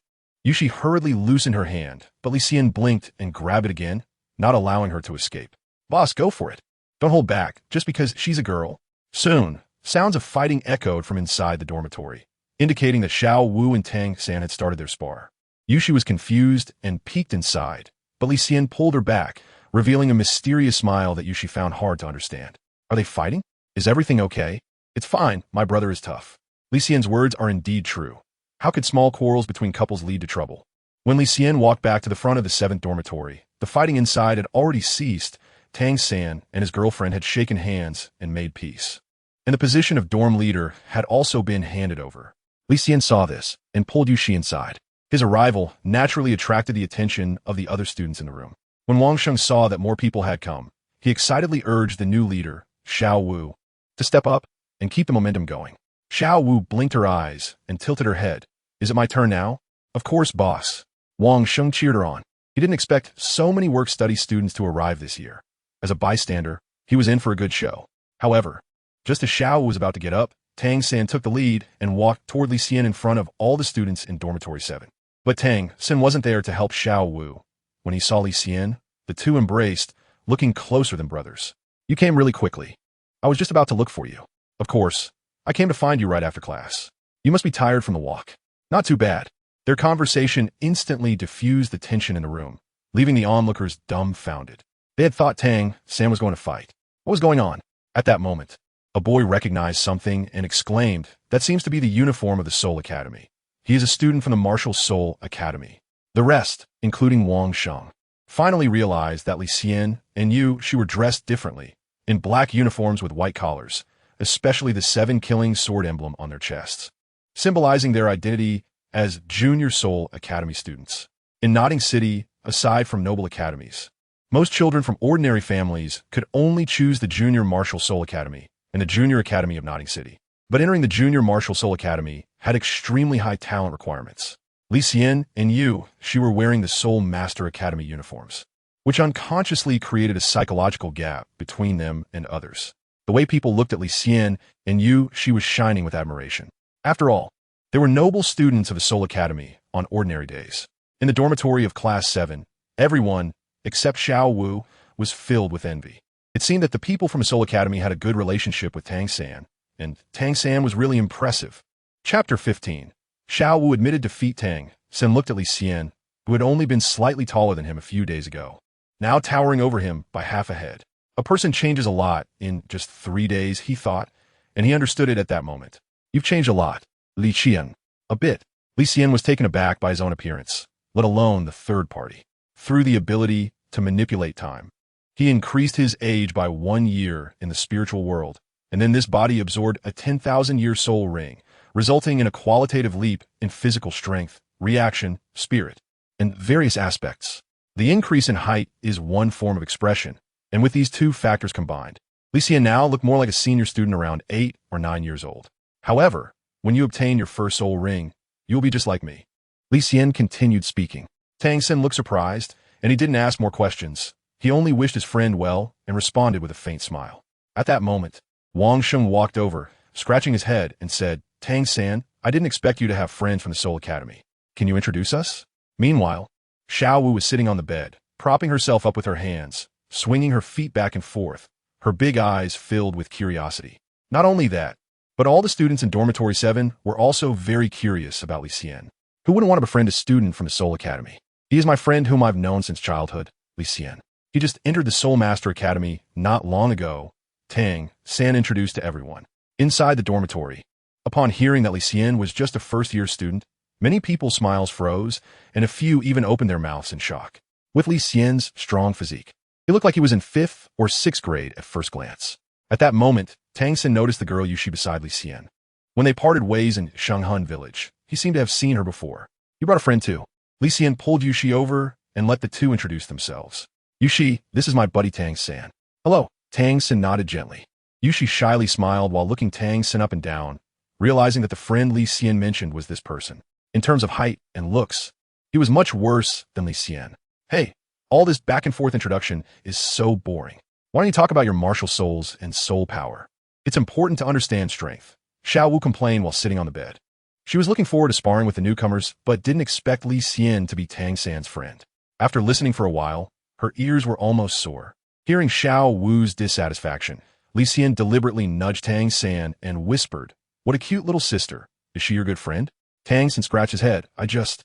Yushi hurriedly loosened her hand, but Li Xian blinked and grabbed it again, not allowing her to escape. Boss, go for it. Don't hold back, just because she's a girl. Soon, sounds of fighting echoed from inside the dormitory, indicating that Xiao Wu and Tang San had started their spar. Yushi was confused and peeked inside, but Li Xian pulled her back, revealing a mysterious smile that Yushi found hard to understand. Are they fighting? Is everything okay? It's fine, my brother is tough. Li Xian's words are indeed true. How could small quarrels between couples lead to trouble? When Li Xian walked back to the front of the 7th dormitory, the fighting inside had already ceased. Tang San and his girlfriend had shaken hands and made peace. And the position of dorm leader had also been handed over. Li Xian saw this and pulled Yushi inside. His arrival naturally attracted the attention of the other students in the room. When Wang Sheng saw that more people had come, he excitedly urged the new leader, Xiao Wu, to step up and keep the momentum going. Xiao Wu blinked her eyes and tilted her head. Is it my turn now? Of course, boss. Wang Sheng cheered her on. He didn't expect so many work-study students to arrive this year. As a bystander, he was in for a good show. However, just as Xiao was about to get up, Tang San took the lead and walked toward Li Xian in front of all the students in Dormitory 7. But Tang San wasn't there to help Xiao Wu. When he saw Li Xian, the two embraced, looking closer than brothers. You came really quickly. I was just about to look for you. Of course, I came to find you right after class. You must be tired from the walk. Not too bad. Their conversation instantly diffused the tension in the room, leaving the onlookers dumbfounded. They had thought Tang San was going to fight. What was going on? At that moment, a boy recognized something and exclaimed, "That seems to be the uniform of the Soul Academy." He is a student from the MartialSoul Academy. The rest, including Wang Sheng, finally realized that Li Xian and she were dressed differently, in black uniforms with white collars, especially the 7 killing sword emblem on their chests, symbolizing their identity as Junior Soul Academy students. In Notting City, aside from noble academies, most children from ordinary families could only choose the Junior MartialSoul Academy and the Junior Academy of Notting City. But entering the Junior MartialSoul Academy had extremely high talent requirements. Li Xian and she were wearing the Soul Master Academy uniforms, which unconsciously created a psychological gap between them and others. The way people looked at Li Xian and she was shining with admiration. After all, they were noble students of the Soul Academy on ordinary days. In the dormitory of Class 7, everyone, except Xiao Wu, was filled with envy. It seemed that the people from the Soul Academy had a good relationship with Tang San, and Tang San was really impressive. Chapter 15. Xiao Wu admitted defeat. Tang San looked at Li Xian, who had only been slightly taller than him a few days ago, now towering over him by half a head. A person changes a lot in just 3 days, he thought, and he understood it at that moment. You've changed a lot, Li Xian. A bit. Li Xian was taken aback by his own appearance, let alone the third party. Through the ability to manipulate time, he increased his age by 1 year in the spiritual world, and then this body absorbed a 10,000-year soul ring, resulting in a qualitative leap in physical strength, reaction, spirit, and various aspects. The increase in height is one form of expression, and with these two factors combined, Li Xian now looked more like a senior student around 8 or 9 years old. However, when you obtain your first soul ring, you'll be just like me. Li Xian continued speaking. Tang San looked surprised, and he didn't ask more questions. He only wished his friend well and responded with a faint smile. At that moment, Wang Sheng walked over, scratching his head, and said, Tang San, I didn't expect you to have friends from the Soul Academy. Can you introduce us? Meanwhile, Xiao Wu was sitting on the bed, propping herself up with her hands, swinging her feet back and forth, her big eyes filled with curiosity. Not only that, but all the students in Dormitory 7 were also very curious about Li Xian. Who wouldn't want to befriend a student from the Soul Academy? He is my friend whom I've known since childhood, Li Xian. He just entered the Soul Master Academy not long ago, Tang San introduced to everyone. Inside the dormitory, upon hearing that Li Xian was just a first-year student, many people's smiles froze, and a few even opened their mouths in shock. With Li Xian's strong physique, he looked like he was in 5th or 6th grade at first glance. At that moment, Tang San noticed the girl Yushi beside Li Xian. When they parted ways in Shanghun village, he seemed to have seen her before. He brought a friend too. Li Xian pulled Yushi over and let the two introduce themselves. Yushi, this is my buddy Tang San. Hello. Tang San nodded gently. Yushi shyly smiled while looking Tang San up and down, realizing that the friend Li Xian mentioned was this person. In terms of height and looks, he was much worse than Li Xian. Hey, all this back and forth introduction is so boring. Why don't you talk about your martial souls and soul power? It's important to understand strength. Xiao Wu complained while sitting on the bed. She was looking forward to sparring with the newcomers, but didn't expect Li Xian to be Tang San's friend. After listening for a while, her ears were almost sore. Hearing Xiao Wu's dissatisfaction, Li Xian deliberately nudged Tang San and whispered, "What a cute little sister. Is she your good friend?" Tang San scratched his head. I just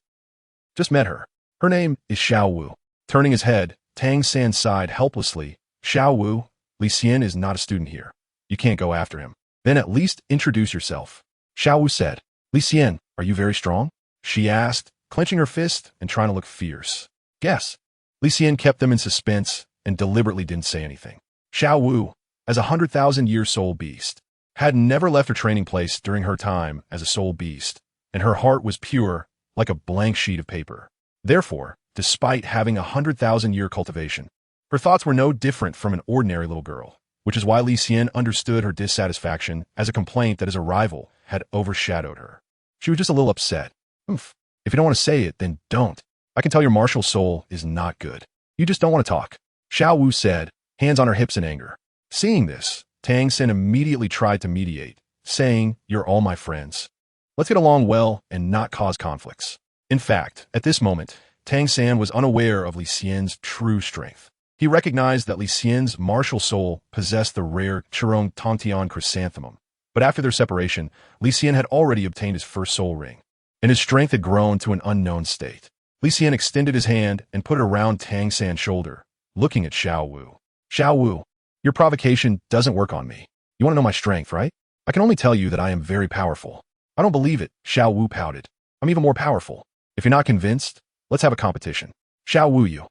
met her. Her name is Xiao Wu. Turning his head, Tang San sighed helplessly. Xiao Wu, Li Xian is not a student here. You can't go after him. Then at least introduce yourself. Xiao Wu said. Li Xian, are you very strong? She asked, clenching her fist and trying to look fierce. Guess. Li Xian kept them in suspense and deliberately didn't say anything. Xiao Wu, as a 100,000-year soul beast, had never left her training place during her time as a soul beast, and her heart was pure like a blank sheet of paper. Therefore, despite having a 100,000-year cultivation, her thoughts were no different from an ordinary little girl, which is why Li Xian understood her dissatisfaction as a complaint that his arrival had overshadowed her. She was just a little upset. If you don't want to say it, then don't. I can tell your martial soul is not good. You just don't want to talk. Xiao Wu said, hands on her hips in anger. Seeing this, Tang San immediately tried to mediate, saying, You're all my friends. Let's get along well and not cause conflicts. In fact, at this moment, Tang San was unaware of Li Xian's true strength. He recognized that Li Xian's martial soul possessed the rare Dontian chrysanthemum. But after their separation, Li Xian had already obtained his first soul ring, and his strength had grown to an unknown state. Li Xian extended his hand and put it around Tang San's shoulder, looking at Xiao Wu. Xiao Wu, your provocation doesn't work on me. You want to know my strength, right? I can only tell you that I am very powerful. I don't believe it, Xiao Wu pouted. I'm even more powerful. If you're not convinced, let's have a competition. Xiao Wu you.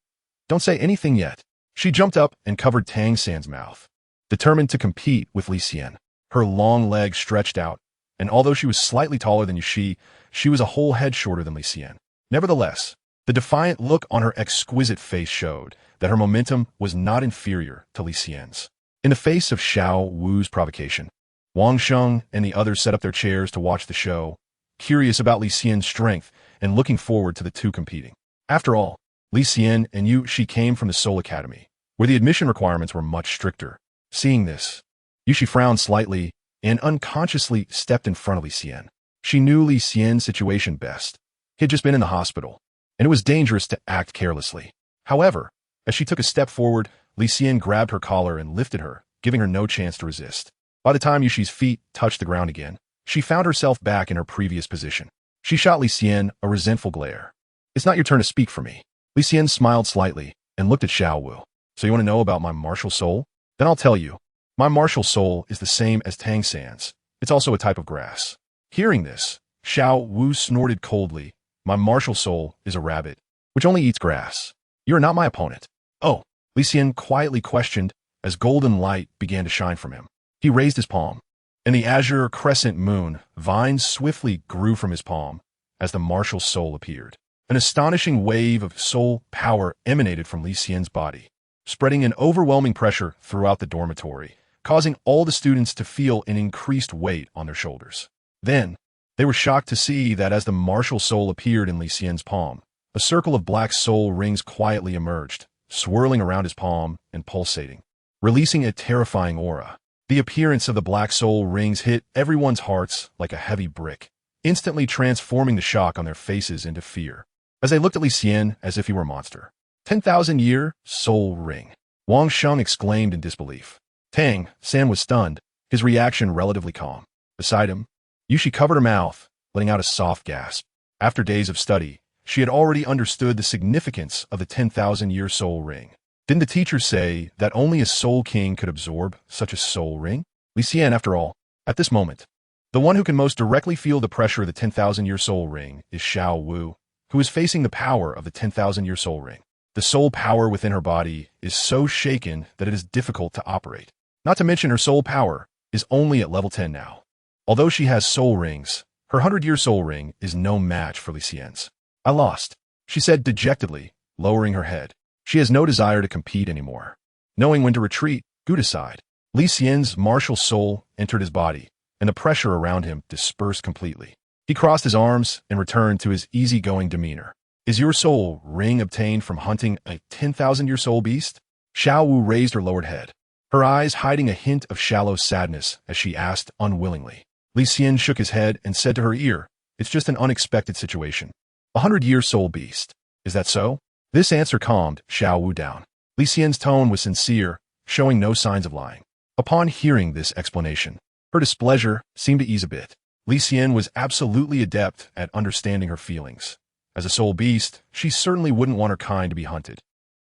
Don't say anything yet. She jumped up and covered Tang San's mouth, determined to compete with Li Xian. Her long legs stretched out, and although she was slightly taller than Yushi, she was a whole head shorter than Li Xian. Nevertheless, the defiant look on her exquisite face showed that her momentum was not inferior to Li Xian's. In the face of Xiao Wu's provocation, Wang Sheng and the others set up their chairs to watch the show, curious about Li Xian's strength and looking forward to the two competing. After all, Li Xian and Yushi came from the Soul Academy, where the admission requirements were much stricter. Seeing this, Yushi frowned slightly and unconsciously stepped in front of Li Xian. She knew Li Xian's situation best. He had just been in the hospital, and it was dangerous to act carelessly. However, as she took a step forward, Li Xian grabbed her collar and lifted her, giving her no chance to resist. By the time Yushi's feet touched the ground again, she found herself back in her previous position. She shot Li Xian a resentful glare. It's not your turn to speak for me. Li Xian smiled slightly and looked at Xiao Wu. So you want to know about my martial soul? Then I'll tell you. My martial soul is the same as Tang San's. It's also a type of grass. Hearing this, Xiao Wu snorted coldly. My martial soul is a rabbit, which only eats grass. You are not my opponent. Oh, Li Xian quietly questioned as golden light began to shine from him. He raised his palm. In the azure crescent moon, vines swiftly grew from his palm as the martial soul appeared. An astonishing wave of soul power emanated from Li Xian's body, spreading an overwhelming pressure throughout the dormitory, causing all the students to feel an increased weight on their shoulders. Then, they were shocked to see that as the martial soul appeared in Li Xian's palm, a circle of black soul rings quietly emerged, swirling around his palm and pulsating, releasing a terrifying aura. The appearance of the black soul rings hit everyone's hearts like a heavy brick, instantly transforming the shock on their faces into fear. as they looked at Li Xian as if he were a monster. 10,000-year soul ring. Wang Sheng exclaimed in disbelief. Tang San was stunned, his reaction relatively calm. Beside him, Yushi covered her mouth, letting out a soft gasp. After days of study, she had already understood the significance of the 10,000-year soul ring. Didn't the teacher say that only a soul king could absorb such a soul ring? Li Xian, after all, at this moment, the one who can most directly feel the pressure of the 10,000-year soul ring is Xiao Wu, who is facing the power of the 10,000-year soul ring. The soul power within her body is so shaken that it is difficult to operate. Not to mention her soul power is only at level 10 now. Although she has soul rings, her 100-year soul ring is no match for Li Xian's. I lost, she said dejectedly, lowering her head. She has no desire to compete anymore. Knowing when to retreat, Gu sighed. Li Xian's martial soul entered his body, and the pressure around him dispersed completely. He crossed his arms and returned to his easygoing demeanor. Is your soul ring obtained from hunting a 10,000-year soul beast? Xiao Wu raised her lowered head, her eyes hiding a hint of shallow sadness as she asked unwillingly. Li Xian shook his head and said to her ear, it's just an unexpected situation. A 100-year soul beast. Is that so? This answer calmed Xiao Wu down. Li Xian's tone was sincere, showing no signs of lying. Upon hearing this explanation, her displeasure seemed to ease a bit. Li Xian was absolutely adept at understanding her feelings. As a soul beast, she certainly wouldn't want her kind to be hunted,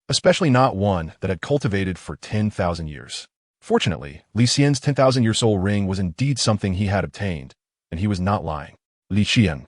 especially not one that had cultivated for 10,000 years. Fortunately, Li Xian's 10,000-year soul ring was indeed something he had obtained, and he was not lying. Li Xian.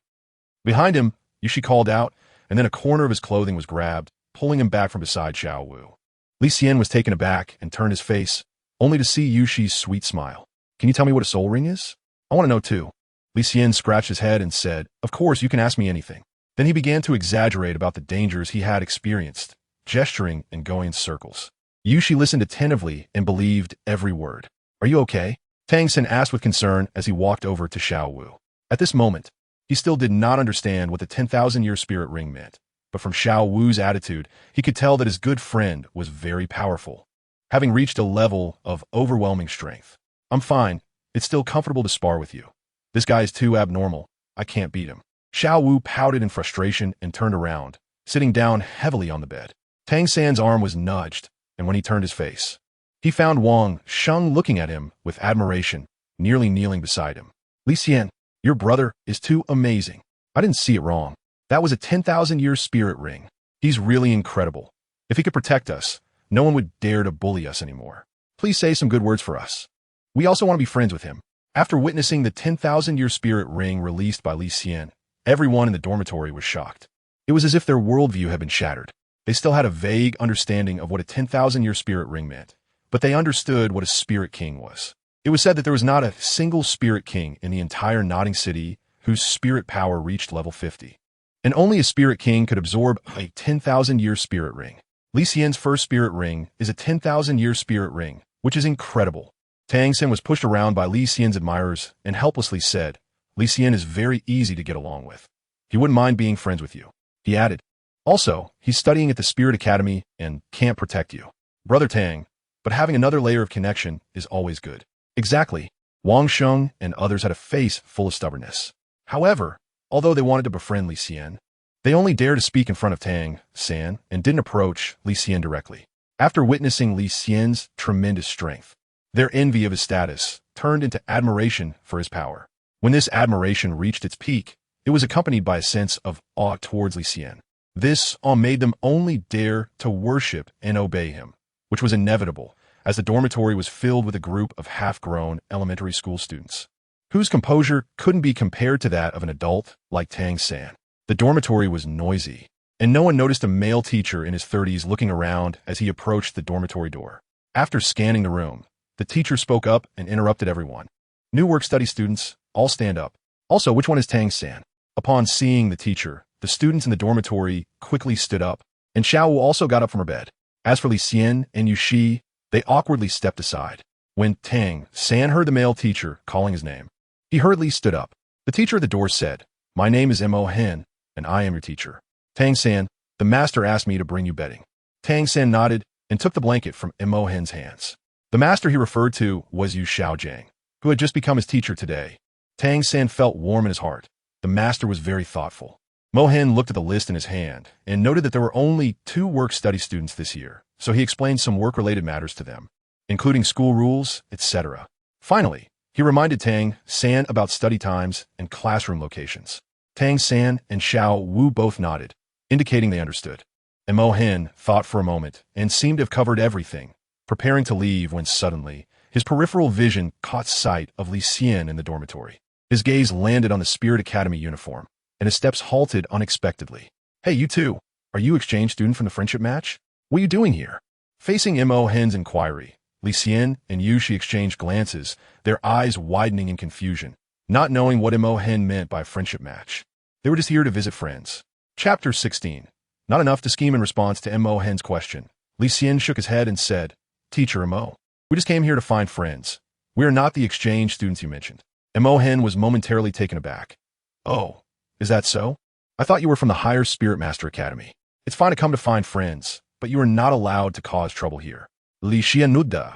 Behind him, Yushi called out, and then a corner of his clothing was grabbed, pulling him back from beside Xiao Wu. Li Xian was taken aback and turned his face, only to see Yushi's sweet smile. Can you tell me what a soul ring is? I want to know too. Li Xian scratched his head and said, of course, you can ask me anything. Then he began to exaggerate about the dangers he had experienced, gesturing and going in circles. Yushi listened attentively and believed every word. Are you okay? Tang San asked with concern as he walked over to Xiao Wu. At this moment, he still did not understand what the 10,000-year spirit ring meant, but from Xiao Wu's attitude, he could tell that his good friend was very powerful, having reached a level of overwhelming strength. I'm fine. It's still comfortable to spar with you. This guy is too abnormal. I can't beat him. Xiao Wu pouted in frustration and turned around, sitting down heavily on the bed. Tang San's arm was nudged, and when he turned his face, he found Wang Sheng looking at him with admiration, nearly kneeling beside him. Li Xian, your brother is too amazing. I didn't see it wrong. That was a 10,000-year spirit ring. He's really incredible. If he could protect us, no one would dare to bully us anymore. Please say some good words for us. We also want to be friends with him. After witnessing the 10,000-year spirit ring released by Li Xian, everyone in the dormitory was shocked. It was as if their worldview had been shattered. They still had a vague understanding of what a 10,000-year spirit ring meant, but they understood what a spirit king was. It was said that there was not a single spirit king in the entire Nodding City whose spirit power reached level 50. And only a spirit king could absorb a 10,000-year spirit ring. Li Xian's first spirit ring is a 10,000-year spirit ring, which is incredible. Tang San was pushed around by Li Xian's admirers and helplessly said, Li Xian is very easy to get along with. He wouldn't mind being friends with you. He added, also, he's studying at the Spirit Academy and can't protect you. Brother Tang, but having another layer of connection is always good. Exactly. Wang Sheng and others had a face full of stubbornness. However, although they wanted to befriend Li Xian, they only dared to speak in front of Tang San and didn't approach Li Xian directly. After witnessing Li Xian's tremendous strength, their envy of his status turned into admiration for his power. When this admiration reached its peak, it was accompanied by a sense of awe towards Li Xian. This awe made them only dare to worship and obey him, which was inevitable, as the dormitory was filled with a group of half-grown elementary school students, whose composure couldn't be compared to that of an adult like Tang San. The dormitory was noisy, and no one noticed a male teacher in his 30s looking around as he approached the dormitory door. After scanning the room, the teacher spoke up and interrupted everyone. New work-study students, all stand up. Also, which one is Tang San? Upon seeing the teacher, the students in the dormitory quickly stood up, and Xiao Wu also got up from her bed. As for Li Xian and Yushi, they awkwardly stepped aside. When Tang San heard the male teacher calling his name, he hurriedly stood up. The teacher at the door said, my name is Hen, and I am your teacher. Tang San, the master asked me to bring you bedding. Tang San nodded and took the blanket from Hen's hands. The master he referred to was Yu Xiaojiang, who had just become his teacher today. Tang San felt warm in his heart. The master was very thoughtful. Mohan looked at the list in his hand and noted that there were only 2 work-study students this year, so he explained some work-related matters to them, including school rules, etc. Finally, he reminded Tang San about study times and classroom locations. Tang San and Xiao Wu both nodded, indicating they understood. And Mohan thought for a moment and seemed to have covered everything, preparing to leave when suddenly his peripheral vision caught sight of Li Xian in the dormitory. His gaze landed on the Spirit Academy uniform, and his steps halted unexpectedly. "Hey, you two, are you exchange student from the friendship match? What are you doing here?" Facing Mohan's inquiry, Li Xian and Yushi exchanged glances, their eyes widening in confusion, not knowing what Mohan meant by friendship match. They were just here to visit friends. Chapter 16. Not enough to scheme in response to Mohan's question. Li Xian shook his head and said, "Teacher Mo, we just came here to find friends. We are not the exchange students you mentioned." Mohan was momentarily taken aback. "Oh, is that so? I thought you were from the Higher Spirit Master Academy. It's fine to come to find friends, but you are not allowed to cause trouble here." Li Xian nodded.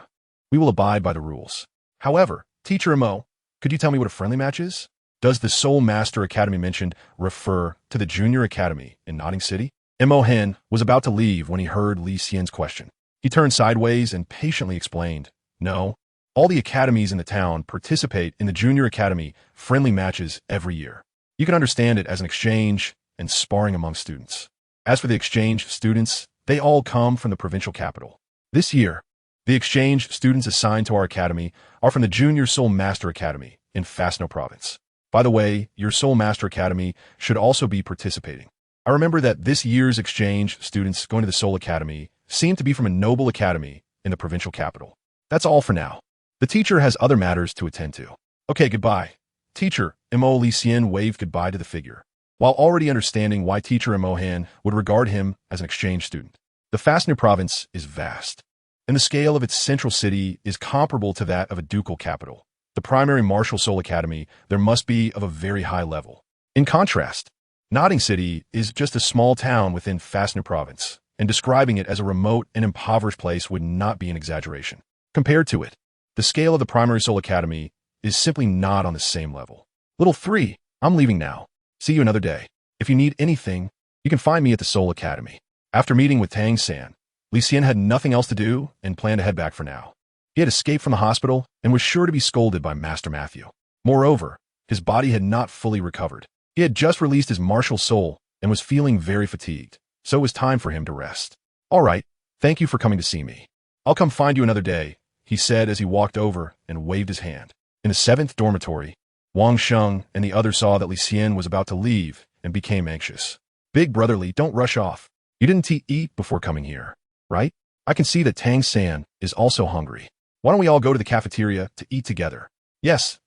"We will abide by the rules. However, Teacher Mo, could you tell me what a friendly match is? Does the Soul Master Academy mentioned refer to the Junior Academy in Notting City?" Mohan was about to leave when he heard Li Xian's question. He turned sideways and patiently explained, "No, all the academies in the town participate in the Junior Academy friendly matches every year. You can understand it as an exchange and sparring among students. As for the exchange students, they all come from the provincial capital. This year, the exchange students assigned to our academy are from the Junior Soul Master Academy in Fastno Province. By the way, your Soul Master Academy should also be participating. I remember that this year's exchange students going to the Soul Academy seem to be from a noble academy in the provincial capital. That's all for now. The teacher has other matters to attend to. Okay, goodbye." Teacher Li Xian waved goodbye to the figure, while already understanding why Teacher Mohan would regard him as an exchange student. The Fastno province is vast, and the scale of its central city is comparable to that of a ducal capital. The primary MartialSoul Academy there must be of a very high level. In contrast, Notting City is just a small town within Fastno province, and describing it as a remote and impoverished place would not be an exaggeration. Compared to it, the scale of the primary Soul Academy is simply not on the same level. Little 3, I'm leaving now. See you another day. If you need anything, you can find me at the Soul Academy. After meeting with Tang San, Li Xian had nothing else to do and planned to head back for now. He had escaped from the hospital and was sure to be scolded by Master Matthew. Moreover, his body had not fully recovered. He had just released his martial soul and was feeling very fatigued, so it was time for him to rest. "All right, thank you for coming to see me. I'll come find you another day," he said as he walked over and waved his hand. In the 7th dormitory, Wang Sheng and the others saw that Li Xian was about to leave and became anxious. "Big brother Li, don't rush off. You didn't eat before coming here, right? I can see that Tang San is also hungry. Why don't we all go to the cafeteria to eat together?" Yes,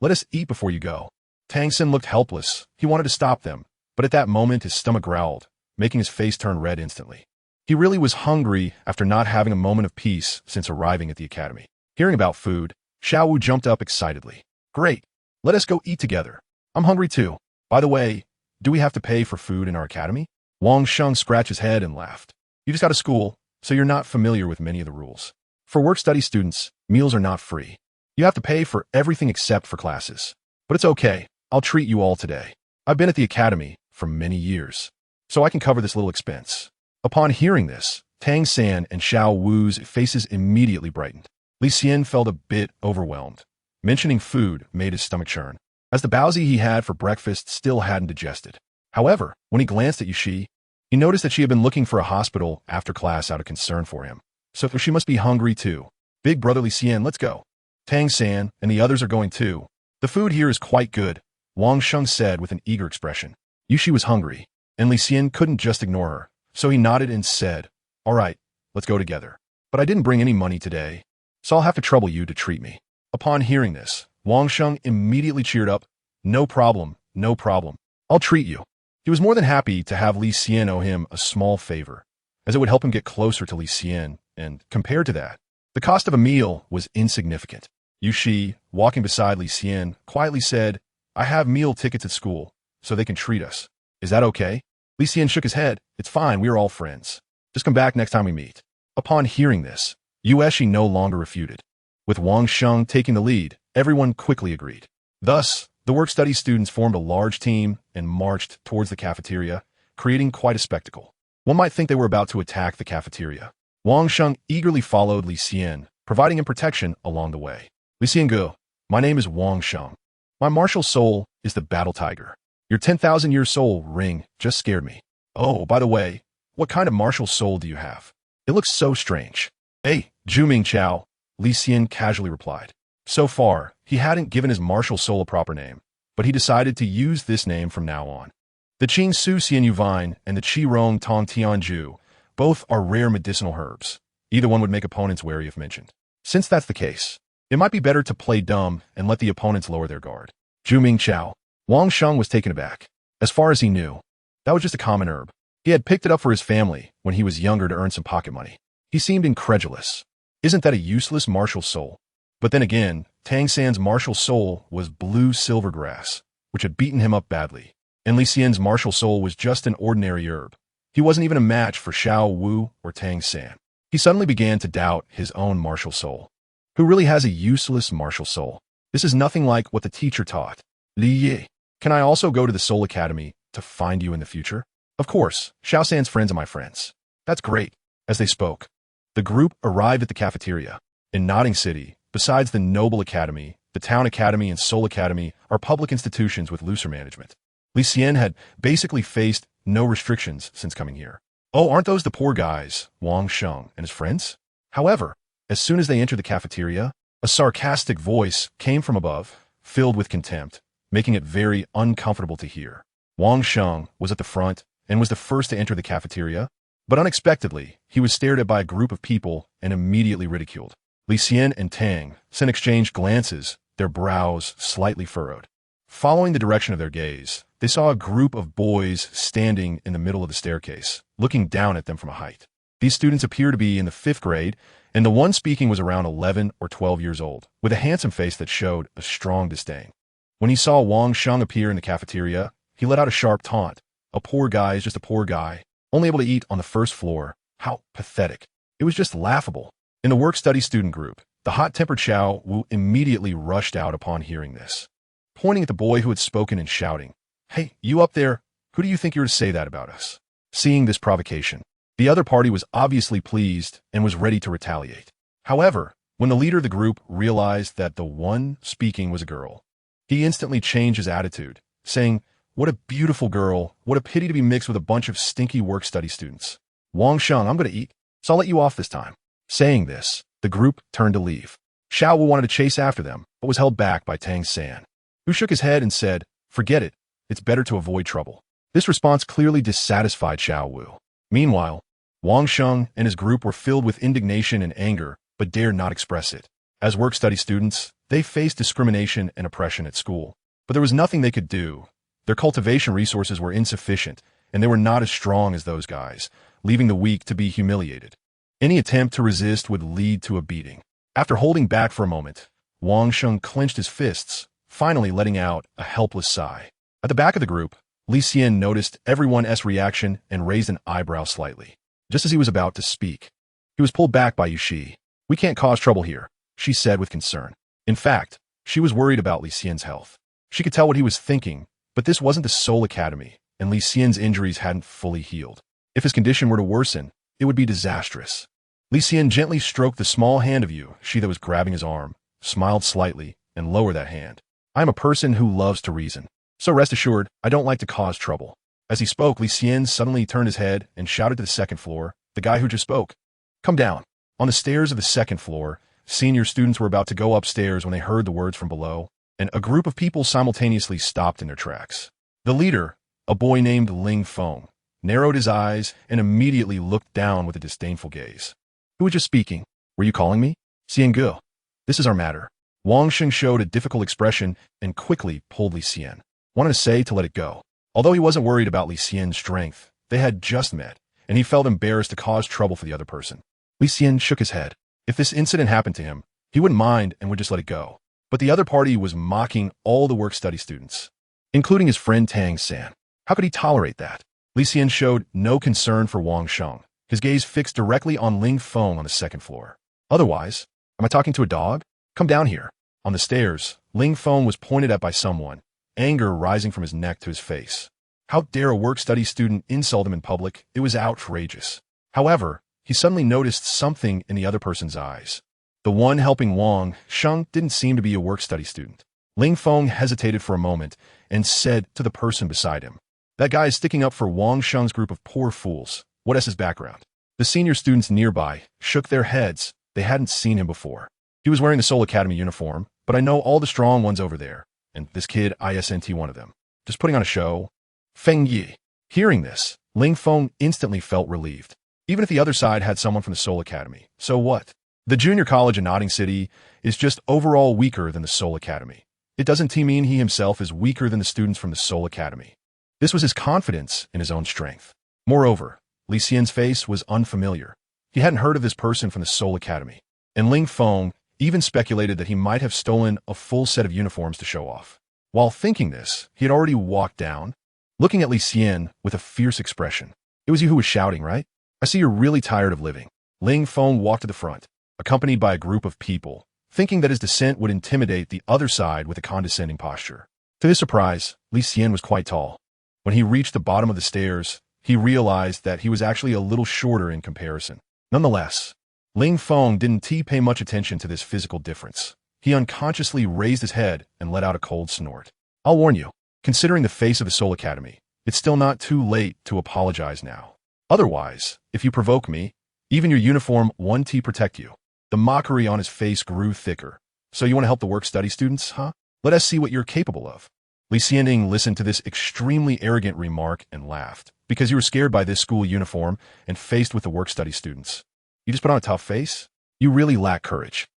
let us eat before you go." Tang San looked helpless. He wanted to stop them, but at that moment his stomach growled, making his face turn red instantly. He really was hungry after not having a moment of peace since arriving at the academy. Hearing about food, Xiao Wu jumped up excitedly. "Great, let us go eat together. I'm hungry too. By the way, do we have to pay for food in our academy?" Wang Sheng scratched his head and laughed. "You just got to school, so you're not familiar with many of the rules. For work-study students, meals are not free. You have to pay for everything except for classes. But it's okay, I'll treat you all today. I've been at the academy for many years, so I can cover this little expense." Upon hearing this, Tang San and Xiao Wu's faces immediately brightened. Li Xian felt a bit overwhelmed. Mentioning food made his stomach churn, as the baozi he had for breakfast still hadn't digested. However, when he glanced at Yushi, he noticed that she had been looking for a hospital after class out of concern for him. So she must be hungry too. "Big brother Li Xian, let's go. Tang San and the others are going too. The food here is quite good," Wang Sheng said with an eager expression. Yushi was hungry, and Li Xian couldn't just ignore her, so he nodded and said, "All right, let's go together. But I didn't bring any money today, so I'll have to trouble you to treat me." Upon hearing this, Wang Sheng immediately cheered up. No problem. I'll treat you." He was more than happy to have Li Xian owe him a small favor, as it would help him get closer to Li Xian, and compared to that, the cost of a meal was insignificant. Yushi, walking beside Li Xian, quietly said, "I have meal tickets at school, so they can treat us. Is that okay?" Li Xian shook his head. "It's fine, we are all friends. Just come back next time we meet." Upon hearing this, Yueshi no longer refuted. With Wang Sheng taking the lead, everyone quickly agreed. Thus, The work-study students formed a large team and marched towards the cafeteria, creating quite a spectacle. One might think they were about to attack the cafeteria. Wang Sheng eagerly followed Li Xian, providing him protection along the way. Li Xian, my name is Wang Sheng. My martial soul is the battle tiger. Your 10,000-year soul ring just scared me. Oh, by the way, what kind of martial soul do you have? It looks so strange. Hey, Juming Chao, Li Xian casually replied. So far, he hadn't given his martial soul a proper name, but he decided to use this name from now on. The Qing Su Xian Yu Vine and the Qi Rong Tong Tianju both are rare medicinal herbs. Either one would make opponents wary if mentioned. Since that's the case, it might be better to play dumb and let the opponents lower their guard. Juming Chao. Wang Sheng was taken aback. As far as he knew, that was just a common herb. He had picked it up for his family when he was younger to earn some pocket money. He seemed incredulous. Isn't that a useless martial soul? But then again, Tang San's martial soul was blue silvergrass, which had beaten him up badly. And Li Xian's martial soul was just an ordinary herb. He wasn't even a match for Xiao Wu or Tang San. He suddenly began to doubt his own martial soul. Who really has a useless martial soul? This is nothing like what the teacher taught. Li Yi, can I also go to the Soul Academy to find you in the future? Of course, Xiao San's friends are my friends. That's great. As they spoke, the group arrived at the cafeteria. In Nodding City, besides the Noble Academy, the Town Academy and Soul Academy are public institutions with looser management. Li Xian had basically faced no restrictions since coming here. Oh, aren't those the poor guys, Wang Sheng and his friends? However, as soon as they entered the cafeteria, a sarcastic voice came from above, filled with contempt, making it very uncomfortable to hear. Wang Sheng was at the front and was the first to enter the cafeteria, but unexpectedly, he was stared at by a group of people and immediately ridiculed. Li Xian and Tang San exchanged glances, their brows slightly furrowed. Following the direction of their gaze, they saw a group of boys standing in the middle of the staircase, looking down at them from a height. These students appear to be in the 5th grade, and the one speaking was around 11 or 12 years old, with a handsome face that showed a strong disdain. When he saw Wang Sheng appear in the cafeteria, he let out a sharp taunt. A poor guy is just a poor guy, only able to eat on the 1st floor. How pathetic. It was just laughable. In the work-study student group, the hot-tempered Xiao Wu immediately rushed out upon hearing this, pointing at the boy who had spoken and shouting, "Hey, you up there, who do you think you're to say that about us?" Seeing this provocation, the other party was obviously pleased and was ready to retaliate. However, when the leader of the group realized that the one speaking was a girl, he instantly changed his attitude, saying, "What a beautiful girl, what a pity to be mixed with a bunch of stinky work-study students. Wang Sheng, I'm going to eat, so I'll let you off this time." Saying this, the group turned to leave. Xiao Wu wanted to chase after them, but was held back by Tang San, who shook his head and said, "Forget it, it's better to avoid trouble." This response clearly dissatisfied Xiao Wu. Meanwhile, Wang Sheng and his group were filled with indignation and anger, but dared not express it. As work-study students, they faced discrimination and oppression at school, but there was nothing they could do. Their cultivation resources were insufficient, and they were not as strong as those guys, leaving the weak to be humiliated. Any attempt to resist would lead to a beating. After holding back for a moment, Wang Sheng clenched his fists, finally letting out a helpless sigh. At the back of the group, Li Xian noticed everyone's reaction and raised an eyebrow slightly. Just as he was about to speak, he was pulled back by Yushi. "We can't cause trouble here," she said with concern. In fact, she was worried about Li Xian's health. She could tell what he was thinking, but this wasn't the Soul Academy, and Li Xian's injuries hadn't fully healed. If his condition were to worsen, it would be disastrous. Li Xian gently stroked the small hand of Yushi that was grabbing his arm, smiled slightly, and lowered that hand. "I am a person who loves to reason, so rest assured, I don't like to cause trouble." As he spoke, Li Xian suddenly turned his head and shouted to the 2nd floor, the guy who just spoke, "Come down." On the stairs of the 2nd floor, senior students were about to go upstairs when they heard the words from below, and a group of people simultaneously stopped in their tracks. The leader, a boy named Ling Feng, narrowed his eyes and immediately looked down with a disdainful gaze. "Who was just speaking? Were you calling me?" "Xian, this is our matter." Wang Sheng showed a difficult expression and quickly pulled Li Xian. Wanted to say to let it go. Although he wasn't worried about Li Xian's strength, they had just met, and he felt embarrassed to cause trouble for the other person. Li Xian shook his head. If this incident happened to him, he wouldn't mind and would just let it go. But the other party was mocking all the work-study students, including his friend Tang San. How could he tolerate that? Li Xian showed no concern for Wang Sheng, his gaze fixed directly on Ling Feng on the 2nd floor. "Otherwise, am I talking to a dog? Come down here." On the stairs, Ling Feng was pointed at by someone, anger rising from his neck to his face. How dare a work-study student insult him in public? It was outrageous. However, he suddenly noticed something in the other person's eyes. The one helping Wang Sheng didn't seem to be a work-study student. Ling Feng hesitated for a moment and said to the person beside him, "That guy is sticking up for Wang Sheng's group of poor fools. What is his background?" The senior students nearby shook their heads. They hadn't seen him before. He was wearing the Soul Academy uniform, but I know all the strong ones over there, and this kid isn't one of them. Just putting on a show. Feng Yi. Hearing this, Ling Feng instantly felt relieved. Even if the other side had someone from the Soul Academy, so what? The junior college in Notting City is just overall weaker than the Soul Academy. It doesn't mean he himself is weaker than the students from the Soul Academy. This was his confidence in his own strength. Moreover, Li Xian's face was unfamiliar. He hadn't heard of this person from the Soul Academy. And Ling Feng even speculated that he might have stolen a full set of uniforms to show off. While thinking this, he had already walked down, looking at Li Xian with a fierce expression. "It was you who was shouting, right? I see you're really tired of living." Ling Feng walked to the front, accompanied by a group of people, thinking that his descent would intimidate the other side with a condescending posture. To his surprise, Li Xian was quite tall. When he reached the bottom of the stairs, he realized that he was actually a little shorter in comparison. Nonetheless, Ling Feng didn't pay much attention to this physical difference. He unconsciously raised his head and let out a cold snort. "I'll warn you, considering the face of the Soul Academy, it's still not too late to apologize now. Otherwise, if you provoke me, even your uniform won't protect you." The mockery on his face grew thicker. "So you want to help the work-study students, huh? Let us see what you're capable of." Li Xian listened to this extremely arrogant remark and laughed. "Because you were scared by this school uniform and faced with the work-study students. You just put on a tough face? You really lack courage."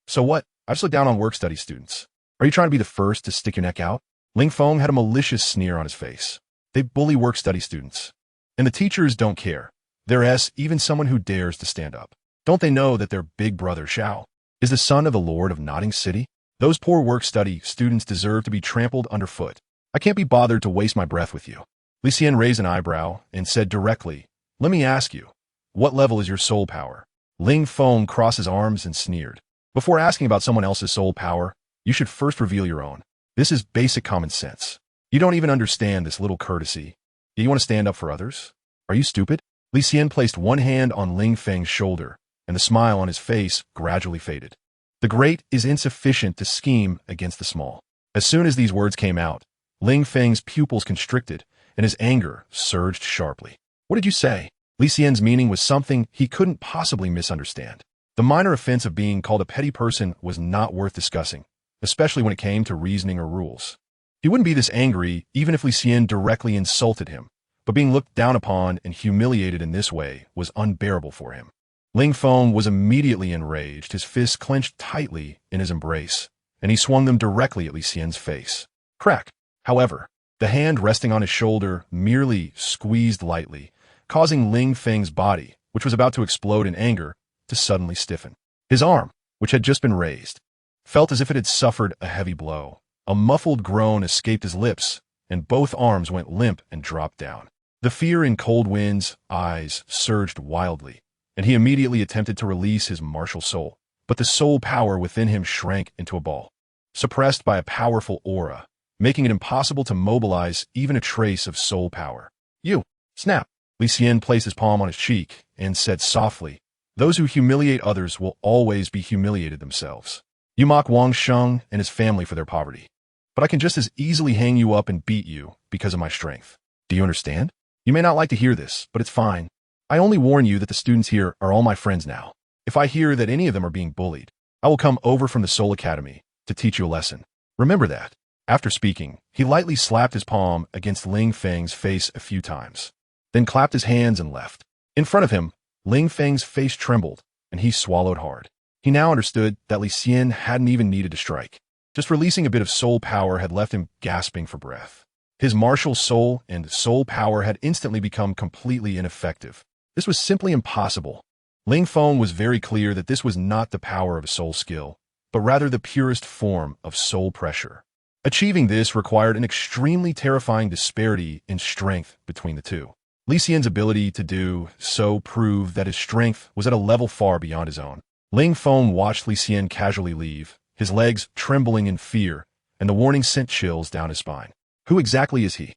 "So what? I just look down on work-study students. Are you trying to be the first to stick your neck out?" Ling Feng had a malicious sneer on his face. "They bully work-study students. And the teachers don't care. There's even someone who dares to stand up. Don't they know that their big brother, Xiao, is the son of the Lord of Notting City? Those poor work-study students deserve to be trampled underfoot. I can't be bothered to waste my breath with you." Li Xian raised an eyebrow and said directly, "Let me ask you, what level is your soul power?" Ling Feng crossed his arms and sneered. "Before asking about someone else's soul power, you should first reveal your own. This is basic common sense. You don't even understand this little courtesy. Yet you want to stand up for others? Are you stupid?" Li Xian placed one hand on Ling Feng's shoulder, and the smile on his face gradually faded. The great is insufficient to scheme against the small. As soon as these words came out, Ling Feng's pupils constricted, and his anger surged sharply. "What did you say?" Li Xian's meaning was something he couldn't possibly misunderstand. The minor offense of being called a petty person was not worth discussing, especially when it came to reasoning or rules. He wouldn't be this angry even if Li Xian directly insulted him, but being looked down upon and humiliated in this way was unbearable for him. Ling Feng was immediately enraged, his fists clenched tightly in his embrace, and he swung them directly at Li Xian's face. Crack! However, the hand resting on his shoulder merely squeezed lightly, causing Ling Feng's body, which was about to explode in anger, to suddenly stiffen. His arm, which had just been raised, felt as if it had suffered a heavy blow. A muffled groan escaped his lips, and both arms went limp and dropped down. The fear in Cold Wind's eyes surged wildly, and he immediately attempted to release his martial soul, but the soul power within him shrank into a ball, suppressed by a powerful aura, making it impossible to mobilize even a trace of soul power. "You!" Snap! Li Xian placed his palm on his cheek and said softly, "Those who humiliate others will always be humiliated themselves. You mock Wang Sheng and his family for their poverty, but I can just as easily hang you up and beat you because of my strength. Do you understand? You may not like to hear this, but it's fine. I only warn you that the students here are all my friends now. If I hear that any of them are being bullied, I will come over from the Soul Academy to teach you a lesson. Remember that." After speaking, he lightly slapped his palm against Ling Feng's face a few times, then clapped his hands and left. In front of him, Ling Feng's face trembled, and he swallowed hard. He now understood that Li Xian hadn't even needed to strike. Just releasing a bit of soul power had left him gasping for breath. His martial soul and soul power had instantly become completely ineffective. This was simply impossible. Ling Feng was very clear that this was not the power of a soul skill, but rather the purest form of soul pressure. Achieving this required an extremely terrifying disparity in strength between the two. Li Xian's ability to do so proved that his strength was at a level far beyond his own. Ling Feng watched Li Xian casually leave, his legs trembling in fear and the warning sent chills down his spine. Who exactly is he?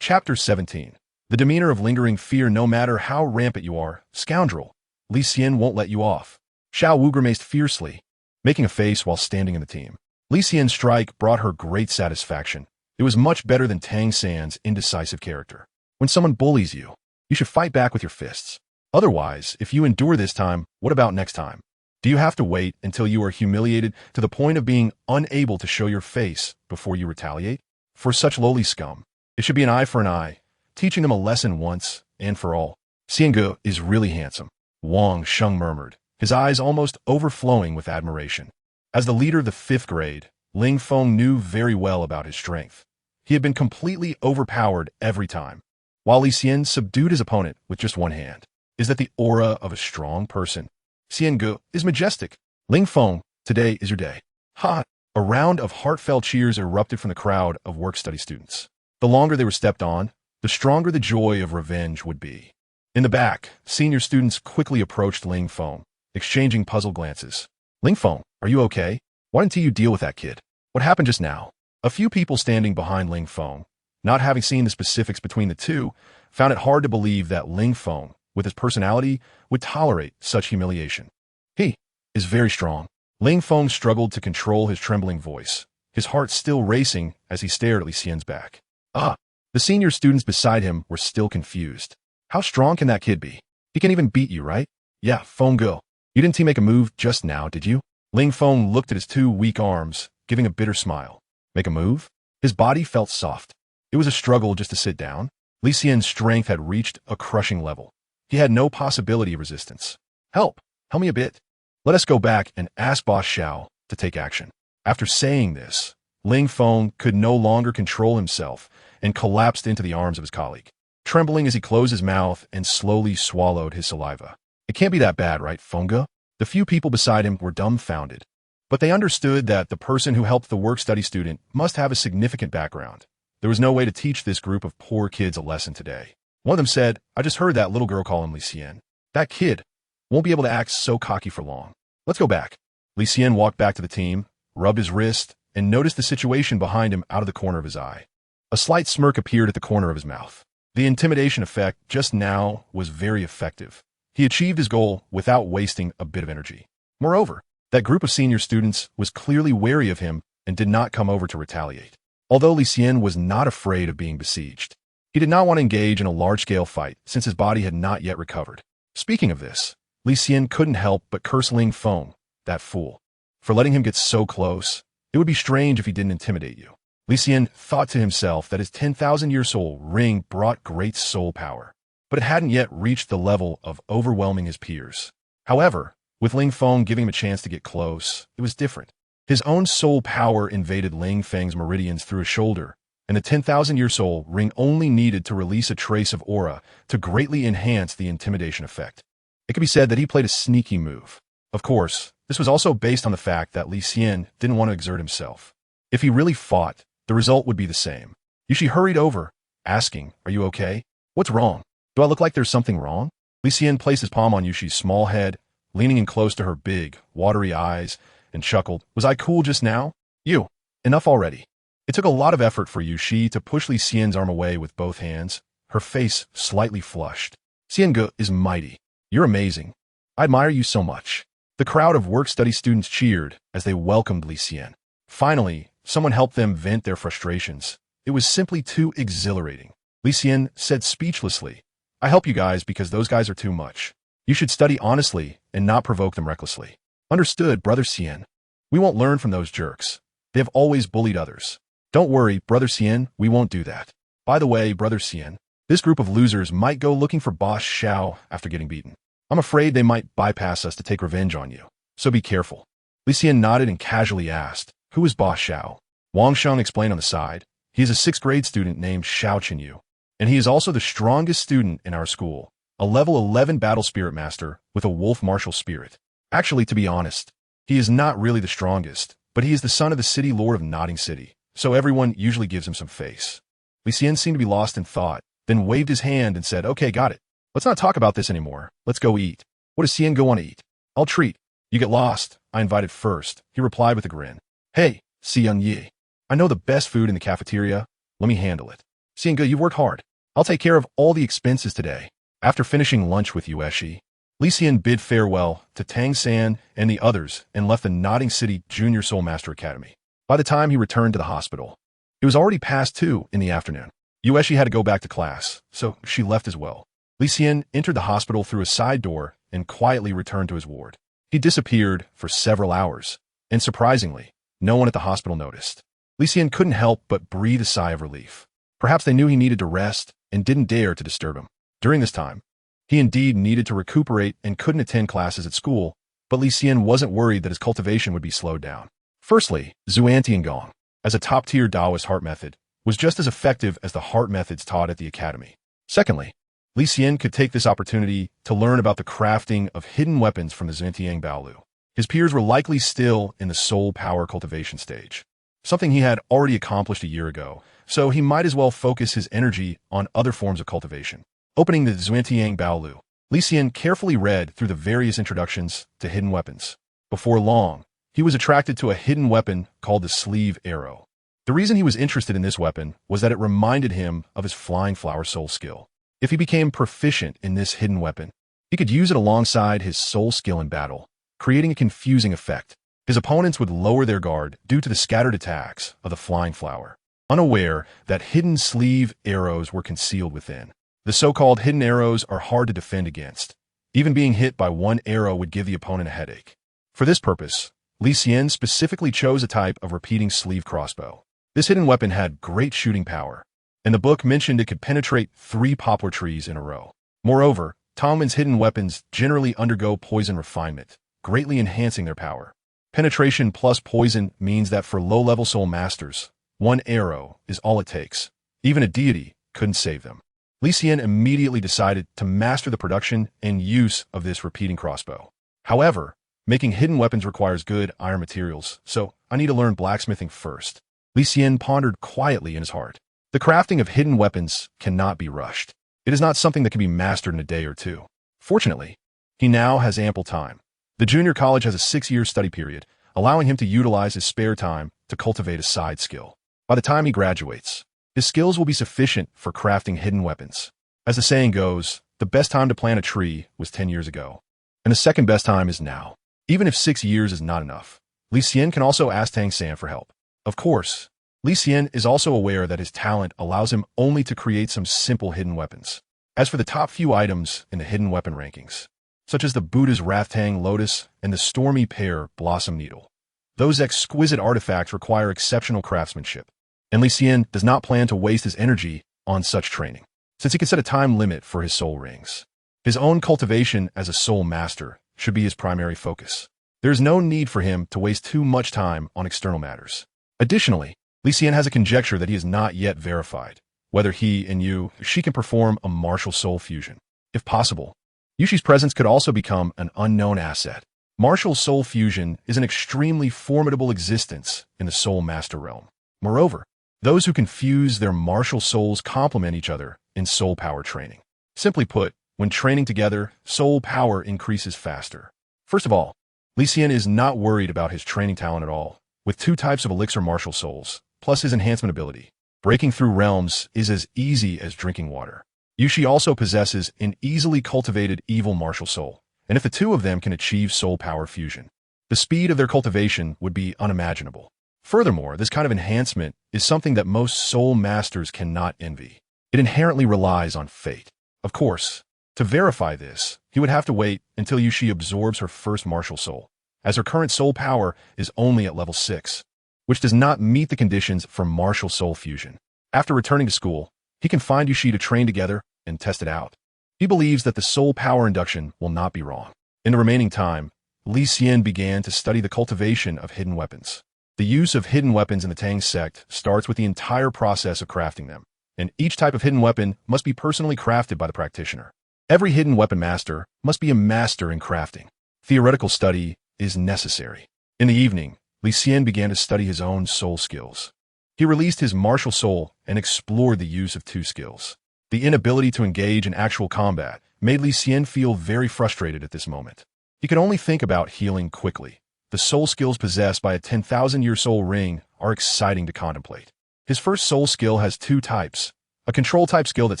Chapter 17. The demeanor of lingering fear no matter how rampant you are. Scoundrel. Li Xian won't let you off. Xiao Wu grimaced fiercely, making a face while standing in the team. Li Xian's strike brought her great satisfaction. It was much better than Tang San's indecisive character. When someone bullies you, you should fight back with your fists. Otherwise, if you endure this time, what about next time? Do you have to wait until you are humiliated to the point of being unable to show your face before you retaliate? For such lowly scum, it should be an eye for an eye, teaching them a lesson once and for all. Xiange is really handsome, Wang Sheng murmured, his eyes almost overflowing with admiration. As the leader of the 5th grade, Ling Feng knew very well about his strength. He had been completely overpowered every time, while Li Xian subdued his opponent with just one hand. Is that the aura of a strong person? Xiange is majestic. Ling Feng, today is your day. Ha! A round of heartfelt cheers erupted from the crowd of work-study students. The longer they were stepped on, the stronger the joy of revenge would be. In the back, senior students quickly approached Ling Feng, exchanging puzzled glances. Ling Feng, are you okay? Why didn't you deal with that kid? What happened just now? A few people standing behind Ling Feng, not having seen the specifics between the two, found it hard to believe that Ling Feng, with his personality, would tolerate such humiliation. He is very strong. Ling Feng struggled to control his trembling voice, his heart still racing as he stared at Li Xian's back. The senior students beside him were still confused. How strong can that kid be? He can even beat you, right? Yeah, Feng-ge. You didn't make a move just now, did you? Ling Feng looked at his 2 weak arms, giving a bitter smile. Make a move? His body felt soft. It was a struggle just to sit down. Li Xian's strength had reached a crushing level. He had no possibility of resistance. Help me a bit. Let us go back and ask Boss Xiao to take action. After saying this, Ling Feng could no longer control himself and collapsed into the arms of his colleague, trembling as he closed his mouth and slowly swallowed his saliva. It can't be that bad, right, Feng-ge? The few people beside him were dumbfounded, but they understood that the person who helped the work-study student must have a significant background. There was no way to teach this group of poor kids a lesson today. One of them said, I just heard that little girl call him Li Xian. That kid won't be able to act so cocky for long. Let's go back. Li Xian walked back to the team, rubbed his wrist, and noticed the situation behind him out of the corner of his eye. A slight smirk appeared at the corner of his mouth. The intimidation effect just now was very effective. He achieved his goal without wasting a bit of energy. Moreover, that group of senior students was clearly wary of him and did not come over to retaliate. Although Li Xian was not afraid of being besieged, he did not want to engage in a large-scale fight since his body had not yet recovered. Speaking of this, Li Xian couldn't help but curse Ling Feng, that fool, for letting him get so close. It would be strange if he didn't intimidate you. Li Xian thought to himself that his 10,000-year soul ring brought great soul power, but it hadn't yet reached the level of overwhelming his peers. However, with Ling Feng giving him a chance to get close, it was different. His own soul power invaded Ling Feng's meridians through his shoulder, and the 10,000-year soul ring only needed to release a trace of aura to greatly enhance the intimidation effect. It could be said that he played a sneaky move. Of course, this was also based on the fact that Li Xian didn't want to exert himself. If he really fought, the result would be the same. Yushi hurried over, asking, Are you okay? What's wrong? Do I look like there's something wrong? Li Xian placed his palm on Yushi's small head, leaning in close to her big, watery eyes, and chuckled. Was I cool just now? You. Enough already. It took a lot of effort for Yushi to push Li Xian's arm away with both hands, her face slightly flushed. Xiange is mighty. You're amazing. I admire you so much. The crowd of work-study students cheered as they welcomed Li Xian. Finally, someone helped them vent their frustrations. It was simply too exhilarating. Li Xian said speechlessly, I help you guys because those guys are too much. You should study honestly and not provoke them recklessly. Understood, Brother Xian. We won't learn from those jerks. They have always bullied others. Don't worry, Brother Xian, we won't do that. By the way, Brother Xian, this group of losers might go looking for Boss Xiao after getting beaten. I'm afraid they might bypass us to take revenge on you, so be careful. Li Xian nodded and casually asked, Who is Boss Xiao? Wang Sheng explained on the side. He is a 6th grade student named Xiao Chenyu, and he is also the strongest student in our school, a level 11 battle spirit master with a wolf martial spirit. Actually, to be honest, he is not really the strongest, but he is the son of the city lord of Nodding City, so everyone usually gives him some face. Li Xian seemed to be lost in thought, then waved his hand and said, Okay, got it. Let's not talk about this anymore. Let's go eat. What does Xian go want to eat? I'll treat. You get lost. I invited first, he replied with a grin. Hey, Xian Yi. I know the best food in the cafeteria. Let me handle it. Xian, you've worked hard. I'll take care of all the expenses today. After finishing lunch with Yueshi, Li Xian bid farewell to Tang San and the others and left the Nodding City Junior Soul Master Academy. By the time he returned to the hospital, it was already past 2 in the afternoon. Yueshi had to go back to class, so she left as well. Li Xian entered the hospital through a side door and quietly returned to his ward. He disappeared for several hours, and surprisingly, no one at the hospital noticed. Li Xian couldn't help but breathe a sigh of relief. Perhaps they knew he needed to rest and didn't dare to disturb him. During this time, he indeed needed to recuperate and couldn't attend classes at school, but Li Xian wasn't worried that his cultivation would be slowed down. Firstly, Zhuan-Tiangong, as a top-tier Taoist heart method, was just as effective as the heart methods taught at the academy. Secondly, Li Xian could take this opportunity to learn about the crafting of hidden weapons from the Zhuan-Tiang Baolu. His peers were likely still in the soul power cultivation stage, something he had already accomplished a year ago, so he might as well focus his energy on other forms of cultivation. Opening the Zhuan-Tiang Baolu, Li Xian carefully read through the various introductions to hidden weapons. Before long, he was attracted to a hidden weapon called the sleeve arrow. The reason he was interested in this weapon was that it reminded him of his flying flower soul skill. If he became proficient in this hidden weapon, he could use it alongside his soul skill in battle, creating a confusing effect. His opponents would lower their guard due to the scattered attacks of the flying flower, unaware that hidden sleeve arrows were concealed within. The so-called hidden arrows are hard to defend against. Even being hit by one arrow would give the opponent a headache. For this purpose, Li Xian specifically chose a type of repeating sleeve crossbow. This hidden weapon had great shooting power, and the book mentioned it could penetrate 3 poplar trees in a row. Moreover, Tongmen's hidden weapons generally undergo poison refinement, greatly enhancing their power. Penetration plus poison means that for low-level soul masters, 1 arrow is all it takes. Even a deity couldn't save them. Li Xian immediately decided to master the production and use of this repeating crossbow. However, making hidden weapons requires good iron materials, so I need to learn blacksmithing first. Li Xian pondered quietly in his heart. The crafting of hidden weapons cannot be rushed. It is not something that can be mastered in a day or 2. Fortunately, he now has ample time. The junior college has a 6-year study period, allowing him to utilize his spare time to cultivate a side skill. By the time he graduates, his skills will be sufficient for crafting hidden weapons. As the saying goes, the best time to plant a tree was 10 years ago, and the second best time is now. Even if 6 years is not enough, Li Xian can also ask Tang San for help. Of course, Li Xian is also aware that his talent allows him only to create some simple hidden weapons. As for the top few items in the hidden weapon rankings, such as the Buddha's Rathtang Lotus and the Stormy Pear Blossom Needle, those exquisite artifacts require exceptional craftsmanship, and Li Xian does not plan to waste his energy on such training, since he can set a time limit for his soul rings. His own cultivation as a soul master should be his primary focus. There is no need for him to waste too much time on external matters. Additionally, Li Xian has a conjecture that he has not yet verified, whether he and she can perform a martial soul fusion. If possible, Yushi's presence could also become an unknown asset. Martial soul fusion is an extremely formidable existence in the soul master realm. Moreover, those who can fuse their martial souls complement each other in soul power training. Simply put, when training together, soul power increases faster. First of all, Li Xian is not worried about his training talent at all. With 2 types of elixir martial souls, plus his enhancement ability, breaking through realms is as easy as drinking water. Yushi also possesses an easily cultivated evil martial soul, and if the 2 of them can achieve soul power fusion, the speed of their cultivation would be unimaginable. Furthermore, this kind of enhancement is something that most soul masters cannot envy. It inherently relies on fate. Of course, to verify this, he would have to wait until Yushi absorbs her first martial soul, as her current soul power is only at level 6, which does not meet the conditions for martial soul fusion. After returning to school, he can find Yushi to train together and test it out. He believes that the soul power induction will not be wrong. In the remaining time, Li Xian began to study the cultivation of hidden weapons. The use of hidden weapons in the Tang sect starts with the entire process of crafting them, and each type of hidden weapon must be personally crafted by the practitioner. Every hidden weapon master must be a master in crafting. Theoretical study is necessary. In the evening, Li Xian began to study his own soul skills. He released his martial soul and explored the use of 2 skills. The inability to engage in actual combat made Li Xian feel very frustrated at this moment. He could only think about healing quickly. The soul skills possessed by a 10,000-year soul ring are exciting to contemplate. His first soul skill has two types, a control-type skill that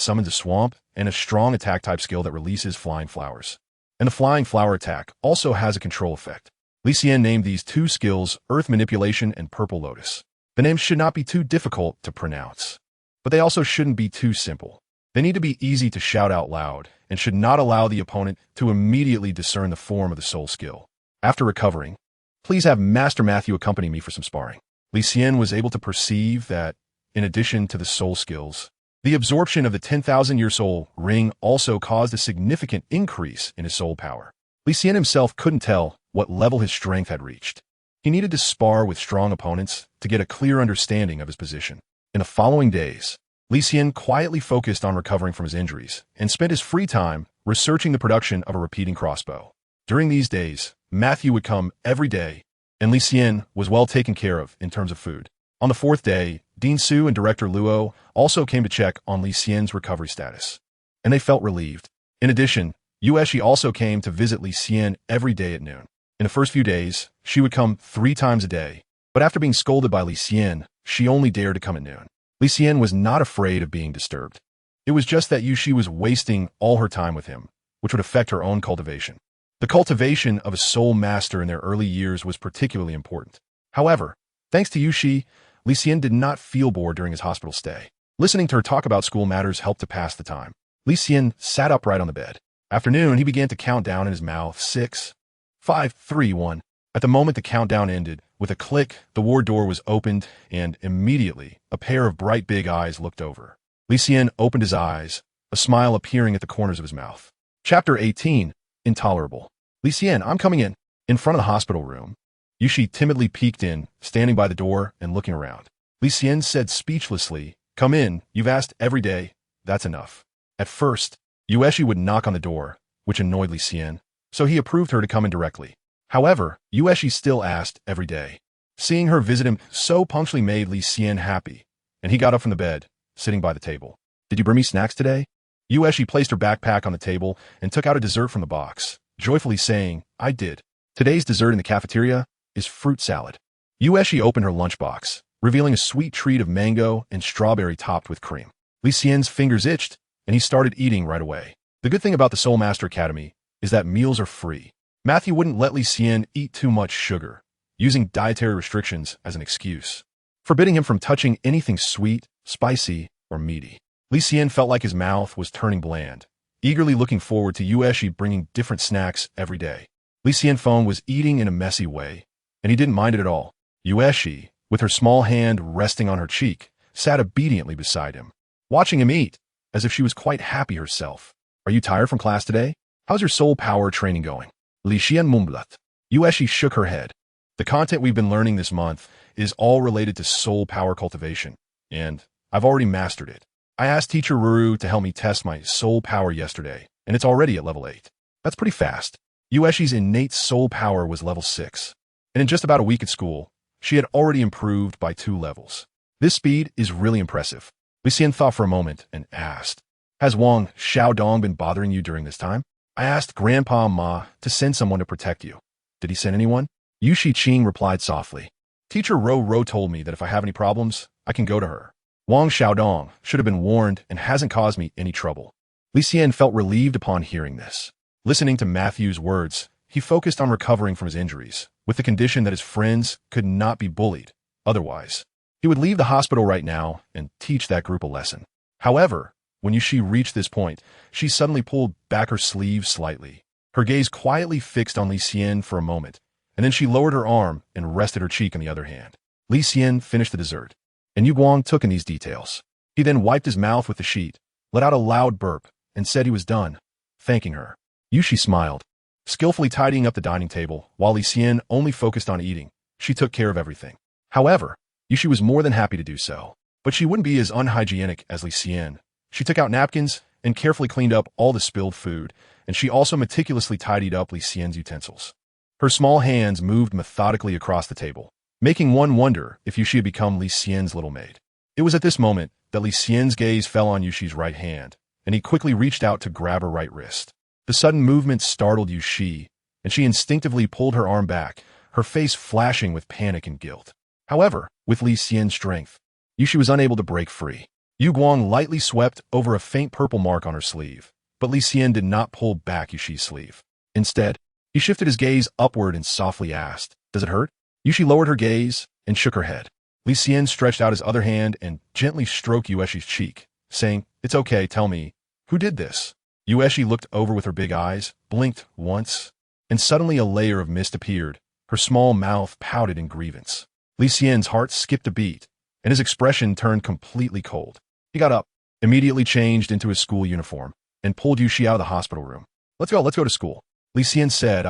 summons a swamp, and a strong attack-type skill that releases flying flowers. And the flying flower attack also has a control effect. Li Xian named these two skills Earth Manipulation and Purple Lotus. The names should not be too difficult to pronounce, but they also shouldn't be too simple. They need to be easy to shout out loud and should not allow the opponent to immediately discern the form of the soul skill. After recovering, please have Master Matthew accompany me for some sparring. Li Xian was able to perceive that, in addition to the soul skills, the absorption of the 10,000-year soul ring also caused a significant increase in his soul power. Li Xian himself couldn't tell what level his strength had reached. He needed to spar with strong opponents to get a clear understanding of his position. In the following days, Li Xian quietly focused on recovering from his injuries and spent his free time researching the production of a repeating crossbow. During these days, Matthew would come every day, and Li Xian was well taken care of in terms of food. On the fourth day, Dean Su and Director Luo also came to check on Li Xian's recovery status, and they felt relieved. In addition, Yueshi also came to visit Li Xian every day at noon. In the first few days, she would come 3 times a day, but after being scolded by Li Xian, she only dared to come at noon. Li Xian was not afraid of being disturbed. It was just that Yueshi was wasting all her time with him, which would affect her own cultivation. The cultivation of a soul master in their early years was particularly important. However, thanks to Yueshi, Li Xian did not feel bored during his hospital stay. Listening to her talk about school matters helped to pass the time. Li Xian sat upright on the bed. After noon, he began to count down in his mouth, 6, 5, 3, 1. At the moment the countdown ended, with a click, the ward door was opened, and immediately, a pair of bright big eyes looked over. Li Xian opened his eyes, a smile appearing at the corners of his mouth. Chapter 18, Intolerable. Li Xian, I'm coming in. In front of the hospital room, Yueshi timidly peeked in, standing by the door and looking around. Li Xian said speechlessly, "Come in, you've asked every day, that's enough." At first, Yueshi would knock on the door, which annoyed Li Xian, so he approved her to come in directly. However, Yueshi still asked every day. Seeing her visit him so punctually made Li Xian happy, and he got up from the bed, sitting by the table. "Did you bring me snacks today?" Yueshi placed her backpack on the table and took out a dessert from the box, joyfully saying, "I did. Today's dessert in the cafeteria is fruit salad." Yueshi opened her lunchbox, revealing a sweet treat of mango and strawberry topped with cream. Li Xian's fingers itched, and he started eating right away. The good thing about the Soul Master Academy is that meals are free. Matthew wouldn't let Li Xian eat too much sugar, using dietary restrictions as an excuse, forbidding him from touching anything sweet, spicy, or meaty. Li Xian felt like his mouth was turning bland, eagerly looking forward to Yueshi bringing different snacks every day. Li Xian was eating in a messy way, and he didn't mind it at all. Yueshi, with her small hand resting on her cheek, sat obediently beside him, watching him eat, as if she was quite happy herself. "Are you tired from class today? How's your soul power training going?" Li Xian mumbled. Yueshi shook her head. "The content we've been learning this month is all related to soul power cultivation, and I've already mastered it. I asked Teacher Ruru to help me test my soul power yesterday, and it's already at level 8. That's pretty fast." Yueshi's innate soul power was level 6, and in just about a week at school, she had already improved by 2 levels. This speed is really impressive. Li Xian thought for a moment and asked, "Has Wang Xiaodong been bothering you during this time?" "I asked Grandpa Ma to send someone to protect you." "Did he send anyone?" Yu Shiqing replied softly. "Teacher Ro told me that if I have any problems, I can go to her. Wang Xiaodong should have been warned and hasn't caused me any trouble." Li Xian felt relieved upon hearing this. Listening to Matthew's words, he focused on recovering from his injuries, with the condition that his friends could not be bullied. Otherwise, he would leave the hospital right now and teach that group a lesson. However, when Yueshi reached this point, she suddenly pulled back her sleeve slightly. Her gaze quietly fixed on Li Xian for a moment, and then she lowered her arm and rested her cheek on the other hand. Li Xian finished the dessert, and Yu Guang took in these details. He then wiped his mouth with the sheet, let out a loud burp, and said he was done, thanking her. Yueshi smiled, skillfully tidying up the dining table, while Li Xian only focused on eating. She took care of everything. However, Yueshi was more than happy to do so, but she wouldn't be as unhygienic as Li Xian. She took out napkins and carefully cleaned up all the spilled food, and she also meticulously tidied up Li Xian's utensils. Her small hands moved methodically across the table, making one wonder if Yueshi had become Li Xian's little maid. It was at this moment that Li Xian's gaze fell on Yushi's right hand, and he quickly reached out to grab her right wrist. The sudden movement startled Yueshi, and she instinctively pulled her arm back, her face flashing with panic and guilt. However, with Li Xian's strength, Yushi was unable to break free. Yu Guang lightly swept over a faint purple mark on her sleeve, but Li Xian did not pull back Yushi's sleeve. Instead, he shifted his gaze upward and softly asked, "Does it hurt?" Yushi lowered her gaze and shook her head. Li Xian stretched out his other hand and gently stroked Yueshi's cheek, saying, "It's okay, tell me, who did this?" Yueshi looked over with her big eyes, blinked once, and suddenly a layer of mist appeared. Her small mouth pouted in grievance. Li Xian's heart skipped a beat, and his expression turned completely cold. He got up, immediately changed into his school uniform, and pulled Yushi out of the hospital room. Let's go to school." Li Xian said.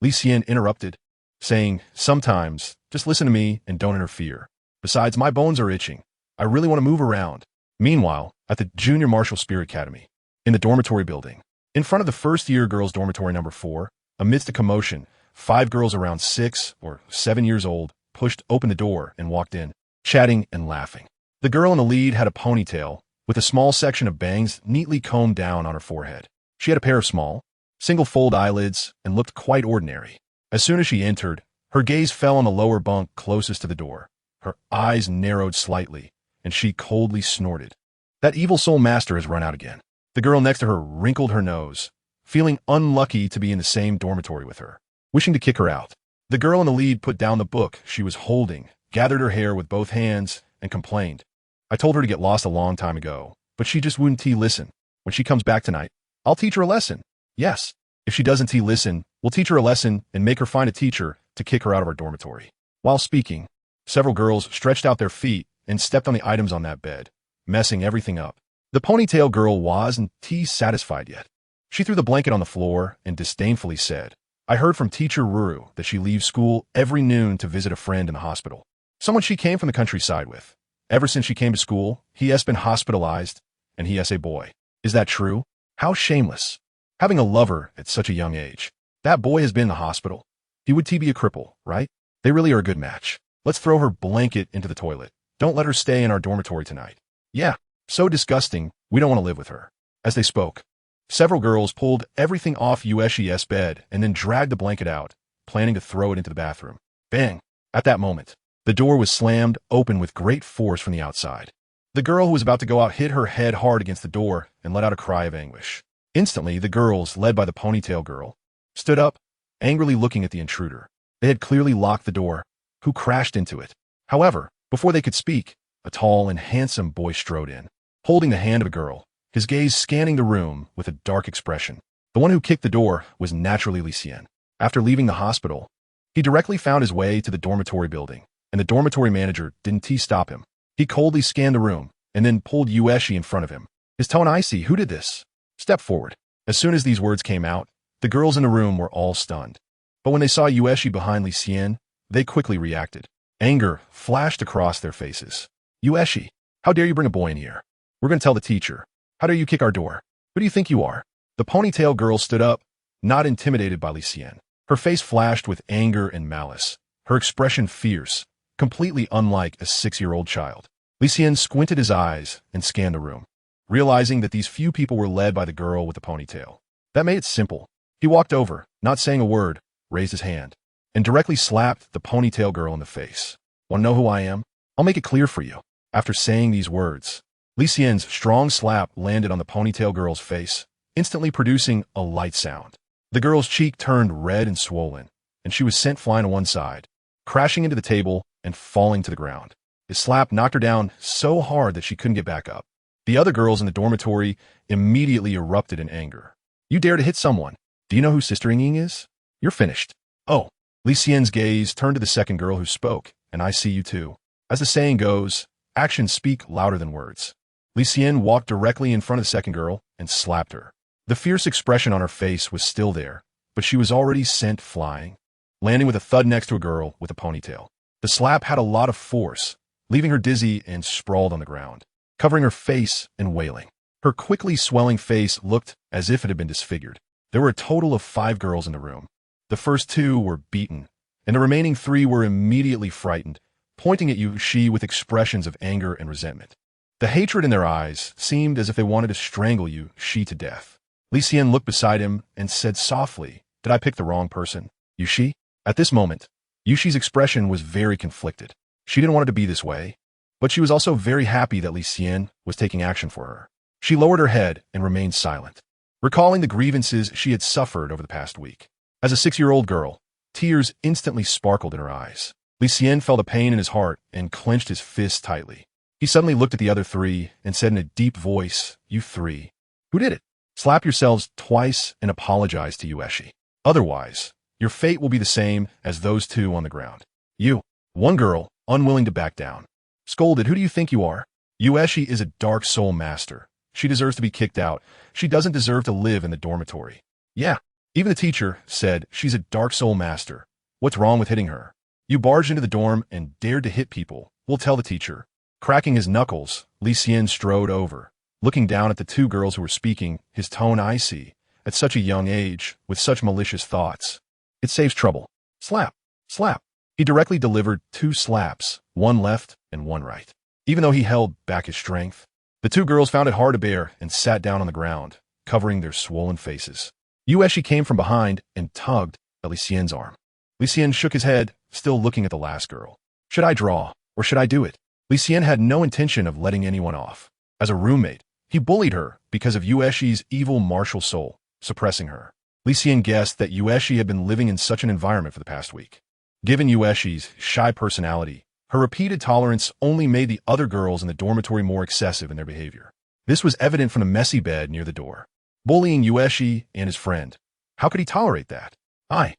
Li Xian interrupted, saying, "Sometimes, just listen to me and don't interfere. Besides, my bones are itching. I really want to move around." Meanwhile, at the Junior Martial Spirit Academy, in the dormitory building, in front of the first-year girls' dormitory number 4, amidst a commotion, 5 girls around 6 or 7 years old pushed open the door and walked in, chatting and laughing. The girl in the lead had a ponytail, with a small section of bangs neatly combed down on her forehead. She had a pair of small, single-fold eyelids and looked quite ordinary. As soon as she entered, her gaze fell on the lower bunk closest to the door. Her eyes narrowed slightly, and she coldly snorted. "That evil soul master has run out again." The girl next to her wrinkled her nose, feeling unlucky to be in the same dormitory with her, wishing to kick her out. The girl in the lead put down the book she was holding, gathered her hair with both hands, and complained. "I told her to get lost a long time ago, but she just wouldn't listen. When she comes back tonight, I'll teach her a lesson. Yes, if she doesn't listen, we'll teach her a lesson and make her find a teacher to kick her out of our dormitory." While speaking, several girls stretched out their feet and stepped on the items on that bed, messing everything up. The ponytail girl wasn't satisfied yet. She threw the blanket on the floor and disdainfully said, "I heard from Teacher Ruru that she leaves school every noon to visit a friend in the hospital. Someone she came from the countryside with. Ever since she came to school, he has been hospitalized, and he has a boy. Is that true? How shameless. Having a lover at such a young age. That boy has been in the hospital. He would be a cripple, right? They really are a good match. Let's throw her blanket into the toilet. Don't let her stay in our dormitory tonight. Yeah, so disgusting, we don't want to live with her." As they spoke, several girls pulled everything off Yueshi's bed and then dragged the blanket out, planning to throw it into the bathroom. Bang! At that moment, the door was slammed open with great force from the outside. The girl who was about to go out hit her head hard against the door and let out a cry of anguish. Instantly, the girls, led by the ponytail girl, stood up, angrily looking at the intruder. They had clearly locked the door, who crashed into it. However, before they could speak, a tall and handsome boy strode in, holding the hand of a girl, his gaze scanning the room with a dark expression. The one who kicked the door was naturally Li Xian. After leaving the hospital, he directly found his way to the dormitory building, and the dormitory manager didn't stop him. He coldly scanned the room, and then pulled Yueshi in front of him. His tone icy. "Who did this? Step forward." As soon as these words came out, the girls in the room were all stunned. But when they saw Yueshi behind Li Xian, they quickly reacted. Anger flashed across their faces. "Yueshi, how dare you bring a boy in here? We're going to tell the teacher. How dare you kick our door? Who do you think you are?" The ponytail girl stood up, not intimidated by Li Xian. Her face flashed with anger and malice, her expression fierce, completely unlike a 6-year-old child. Li Xian squinted his eyes and scanned the room, realizing that these few people were led by the girl with the ponytail. That made it simple. He walked over, not saying a word, raised his hand, and directly slapped the ponytail girl in the face. "Want to know who I am? I'll make it clear for you." After saying these words, Li Xian's strong slap landed on the ponytail girl's face, instantly producing a light sound. The girl's cheek turned red and swollen, and she was sent flying to one side, crashing into the table and falling to the ground. His slap knocked her down so hard that she couldn't get back up. The other girls in the dormitory immediately erupted in anger. "You dare to hit someone? Do you know who Sister Ying is? You're finished." "Oh." Li Xian's gaze turned to the second girl who spoke, "And I see you too." As the saying goes, actions speak louder than words. Li Xian walked directly in front of the second girl and slapped her. The fierce expression on her face was still there, but she was already sent flying, landing with a thud next to a girl with a ponytail. The slap had a lot of force, leaving her dizzy and sprawled on the ground, covering her face and wailing. Her quickly swelling face looked as if it had been disfigured. There were a total of 5 girls in the room. The first 2 were beaten, and the remaining 3 were immediately frightened, pointing at Yushi with expressions of anger and resentment. The hatred in their eyes seemed as if they wanted to strangle Yushi to death. Li Xian looked beside him and said softly, "Did I pick the wrong person? Yushi?" At this moment, Yushi's expression was very conflicted. She didn't want it to be this way, but she was also very happy that Li Xian was taking action for her. She lowered her head and remained silent, recalling the grievances she had suffered over the past week. As a 6-year-old girl, tears instantly sparkled in her eyes. Li Xian felt a pain in his heart and clenched his fists tightly. He suddenly looked at the other three and said in a deep voice, "You three. Who did it? Slap yourselves twice and apologize to Yueshi. Otherwise, your fate will be the same as those two on the ground." You. One girl, unwilling to back down, scolded, "Who do you think you are? Yueshi is a dark soul master. She deserves to be kicked out. She doesn't deserve to live in the dormitory." Yeah. Even the teacher said, "She's a dark soul master. What's wrong with hitting her? You barged into the dorm and dared to hit people. We'll tell the teacher." Cracking his knuckles, Li Xian strode over, looking down at the two girls who were speaking, his tone icy. At such a young age, with such malicious thoughts. It saves trouble. Slap. Slap. He directly delivered 2 slaps, one left and one right. Even though he held back his strength, the two girls found it hard to bear and sat down on the ground, covering their swollen faces. Yueshi came from behind and tugged at Li Xian's arm. Li Xian shook his head, still looking at the last girl. Should I draw, or should I do it? Li Xian had no intention of letting anyone off. As a roommate, he bullied her because of Yueshi's evil martial soul, suppressing her. Li Xian guessed that Yueshi had been living in such an environment for the past week. Given Yueshi's shy personality, her repeated tolerance only made the other girls in the dormitory more excessive in their behavior. This was evident from the messy bed near the door. Bullying Yueshi and his friend. How could he tolerate that? I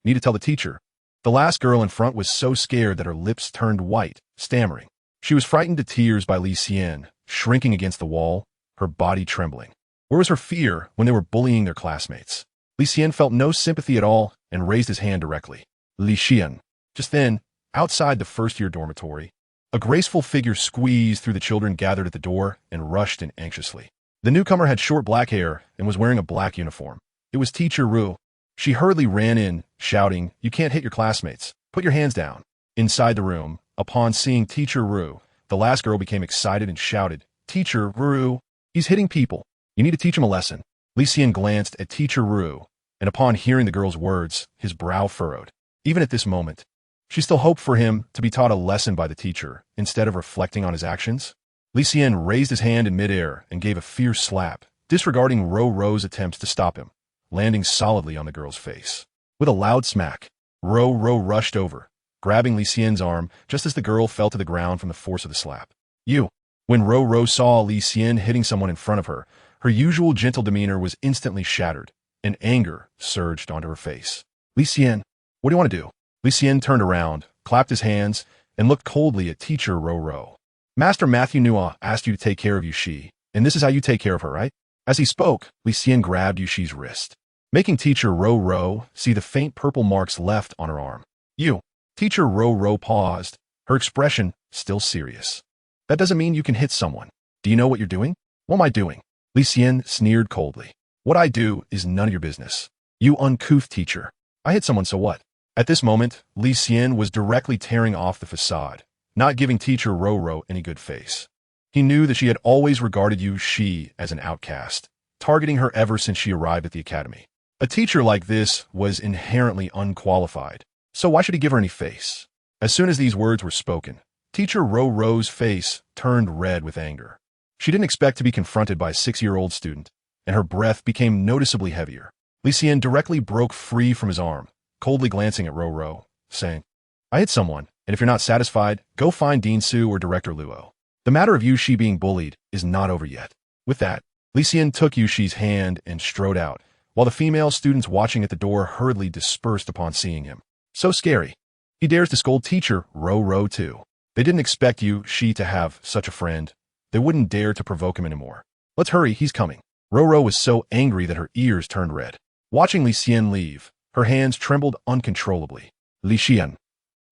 need to tell the teacher. The last girl in front was so scared that her lips turned white, stammering. She was frightened to tears by Li Xian, shrinking against the wall, her body trembling. Where was her fear when they were bullying their classmates? Li Xian felt no sympathy at all and raised his hand directly. Li Xian. Just then, outside the first-year dormitory, a graceful figure squeezed through the children gathered at the door and rushed in anxiously. The newcomer had short black hair and was wearing a black uniform. It was Teacher Ru. She hurriedly ran in, shouting, "You can't hit your classmates. Put your hands down." Inside the room, upon seeing Teacher Ru, the last girl became excited and shouted, "Teacher Ru, he's hitting people. You need to teach him a lesson." Li Xian glanced at Teacher Ru, and upon hearing the girl's words, his brow furrowed. Even at this moment, she still hoped for him to be taught a lesson by the teacher, instead of reflecting on his actions. Li Xian raised his hand in midair and gave a fierce slap, disregarding Ro-Ro's attempts to stop him, landing solidly on the girl's face. With a loud smack, Ro-Ro rushed over, grabbing Li Xian's arm just as the girl fell to the ground from the force of the slap. You. When Ro-Ro saw Li Xian hitting someone in front of her, her usual gentle demeanor was instantly shattered, and anger surged onto her face. "Li Xian, what do you want to do?" Li Xian turned around, clapped his hands, and looked coldly at Teacher Ro-Ro. "Master Matthew Nua asked you to take care of Yushi, and this is how you take care of her, right?" As he spoke, Li Xian grabbed Yushi's wrist, making Teacher Ro-Ro see the faint purple marks left on her arm. You. Teacher Ro-Ro paused, her expression still serious. "That doesn't mean you can hit someone. Do you know what you're doing?" "What am I doing?" Li Xian sneered coldly. "What I do is none of your business. You uncouth teacher. I hit someone, so what?" At this moment, Li Xian was directly tearing off the facade, not giving Teacher Ro-Ro any good face. He knew that she had always regarded Yushi as an outcast, targeting her ever since she arrived at the academy. A teacher like this was inherently unqualified, so why should he give her any face? As soon as these words were spoken, Teacher Ro-Ro's face turned red with anger. She didn't expect to be confronted by a 6-year-old student, and her breath became noticeably heavier. Li Xian directly broke free from his arm, coldly glancing at Ro-Ro, saying, "I hit someone, and if you're not satisfied, go find Dean Su or Director Luo. The matter of Yushi being bullied is not over yet." With that, Li Xian took Yushi's hand and strode out, while the female students watching at the door hurriedly dispersed upon seeing him. So scary. He dares to scold Teacher Ro-Ro too. They didn't expect Yushi to have such a friend. They wouldn't dare to provoke him anymore. "Let's hurry, he's coming." Ro-Ro was so angry that her ears turned red. Watching Li Xian leave, her hands trembled uncontrollably. "Li Xian."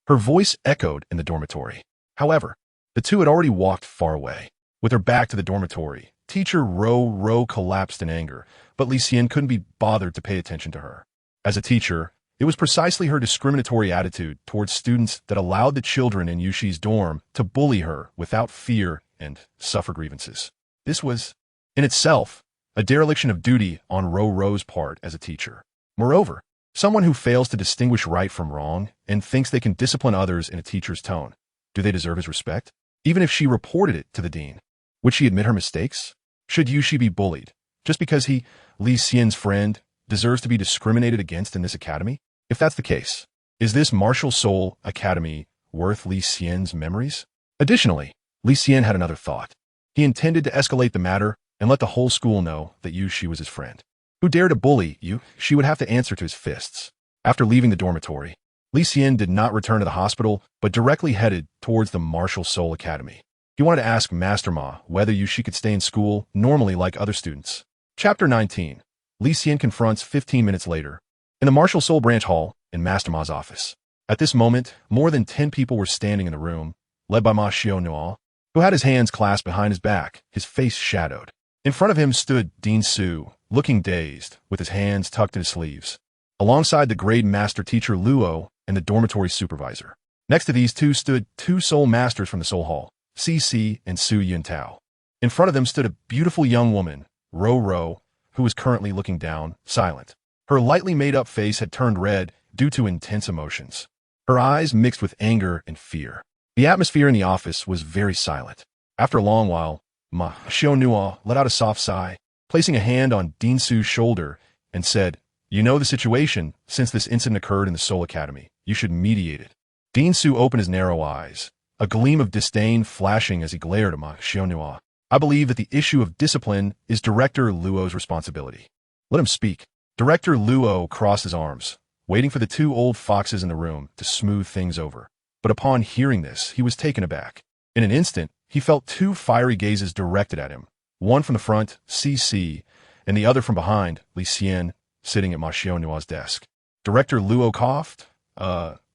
Her voice echoed in the dormitory. However, the two had already walked far away. With her back to the dormitory, Teacher Ro-Ro collapsed in anger, but Li Xian couldn't be bothered to pay attention to her. As a teacher, it was precisely her discriminatory attitude towards students that allowed the children in Yushi's dorm to bully her without fear and suffer grievances. This was, in itself, a dereliction of duty on Ro-Ro's part as a teacher. Moreover, Someone who fails to distinguish right from wrong and thinks they can discipline others in a teacher's tone. Do they deserve his respect? Even if she reported it to the dean, would she admit her mistakes? Should she be bullied just because he, Li Xian's friend, deserves to be discriminated against in this academy? If that's the case, is this MartialSoul Academy worth Li Xian's memories? Additionally, Li Xian had another thought. He intended to escalate the matter and let the whole school know that she was his friend. Who dared to bully you? She would have to answer to his fists. After leaving the dormitory, Li Xian did not return to the hospital, but directly headed towards the MartialSoul Academy. He wanted to ask Master Ma whether she could stay in school normally like other students. Chapter 19. Li Xian confronts 15 minutes later in the MartialSoul branch hall in Master Ma's office. At this moment, more than 10 people were standing in the room, led by Ma Xiaonuo, who had his hands clasped behind his back, his face shadowed. In front of him stood Dean Su, looking dazed, with his hands tucked in his sleeves, alongside the grade master teacher Luo and the dormitory supervisor. Next to these two stood two soul masters from the Soul Hall, CC and Su Yuntao. In front of them stood a beautiful young woman, Ro, who was currently looking down, silent. Her lightly made-up face had turned red due to intense emotions. Her eyes mixed with anger and fear. The atmosphere in the office was very silent. After a long while, Ma Xiaonuo let out a soft sigh, placing a hand on Dean Su's shoulder, and said, "You know the situation. Since this incident occurred in the Soul Academy, you should mediate it." Dean Su opened his narrow eyes, a gleam of disdain flashing as he glared at Ma Xiaonuo. "I believe that the issue of discipline is Director Luo's responsibility. Let him speak." Director Luo crossed his arms, waiting for the two old foxes in the room to smooth things over. But upon hearing this, he was taken aback. In an instant, he felt two fiery gazes directed at him, one from the front, CC, and the other from behind, Li Xian, sitting at Ma Xiaonuo's desk. Director Luo coughed.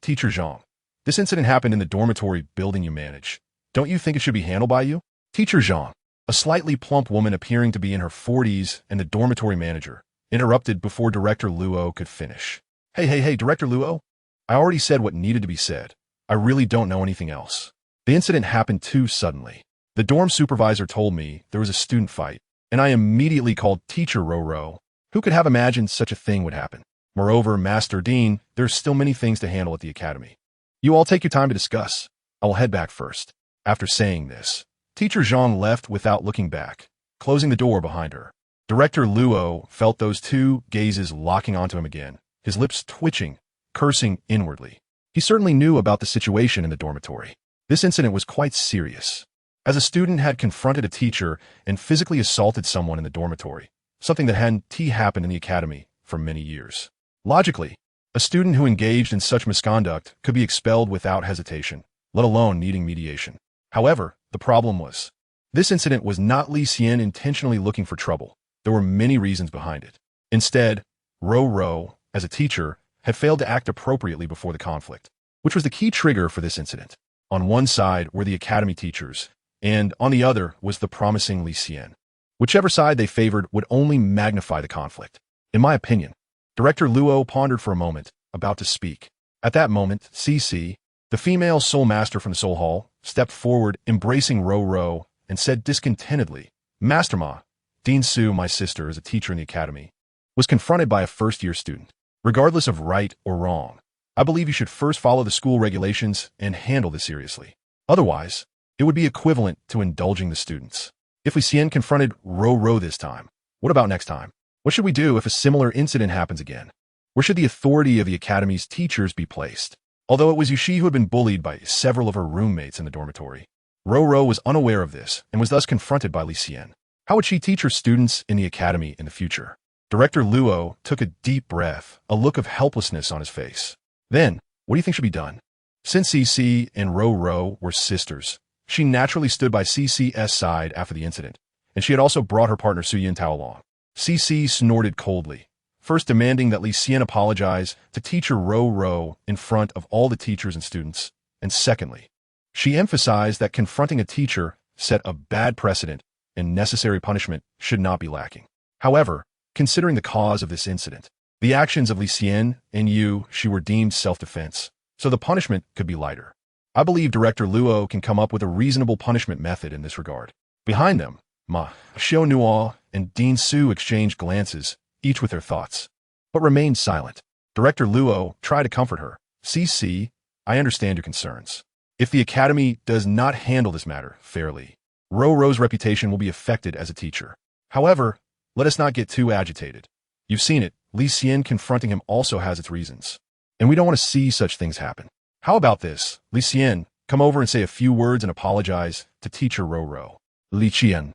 Teacher Zhang, this incident happened in the dormitory building you manage. Don't you think it should be handled by you? Teacher Zhang, a slightly plump woman appearing to be in her 40s and the dormitory manager, interrupted before Director Luo could finish. Hey, Director Luo, I already said what needed to be said. I really don't know anything else. The incident happened too suddenly. The dorm supervisor told me there was a student fight, and I immediately called Teacher Ro. Who could have imagined such a thing would happen? Moreover, Master Dean, there's still many things to handle at the academy. You all take your time to discuss. I will head back first. After saying this, Teacher Zhang left without looking back, closing the door behind her. Director Luo felt those two gazes locking onto him again, his lips twitching, cursing inwardly. He certainly knew about the situation in the dormitory. This incident was quite serious, as a student had confronted a teacher and physically assaulted someone in the dormitory, something that hadn't happened in the academy for many years. Logically, a student who engaged in such misconduct could be expelled without hesitation, let alone needing mediation. However, the problem was, this incident was not Li Xian intentionally looking for trouble. There were many reasons behind it. Instead, Ro, as a teacher, had failed to act appropriately before the conflict, which was the key trigger for this incident. On one side were the academy teachers, and on the other was the promising Li Xian. Whichever side they favored would only magnify the conflict. In my opinion, Director Luo pondered for a moment, about to speak. At that moment, CC, the female soul master from the Soul Hall, stepped forward, embracing Ro, and said discontentedly, "Master Ma, Dean Su, my sister, is a teacher in the academy, was confronted by a first-year student. Regardless of right or wrong, I believe you should first follow the school regulations and handle this seriously. Otherwise, it would be equivalent to indulging the students. If Li Xian confronted Ro this time, what about next time? What should we do if a similar incident happens again? Where should the authority of the academy's teachers be placed?" Although it was she who had been bullied by several of her roommates in the dormitory, Ro was unaware of this and was thus confronted by Li Xian. How would she teach her students in the academy in the future? Director Luo took a deep breath, a look of helplessness on his face. Then, what do you think should be done? Since CC and Ro were sisters, she naturally stood by CC's side after the incident, and she had also brought her partner Su Yuntao along. CC snorted coldly, first demanding that Li Xian apologize to teacher Ro in front of all the teachers and students, and secondly, she emphasized that confronting a teacher set a bad precedent and necessary punishment should not be lacking. However, considering the cause of this incident, the actions of Li Xian and she were deemed self-defense, so the punishment could be lighter. I believe Director Luo can come up with a reasonable punishment method in this regard. Behind them, Ma Xiaonuo and Dean Su exchanged glances, each with their thoughts, but remained silent. Director Luo tried to comfort her. CC, I understand your concerns. If the academy does not handle this matter fairly, Ro's reputation will be affected as a teacher. However, let us not get too agitated. You've seen it, Li Xian confronting him also has its reasons. And we don't want to see such things happen. How about this, Li Xian, come over and say a few words and apologize to teacher Ro. Li Xian,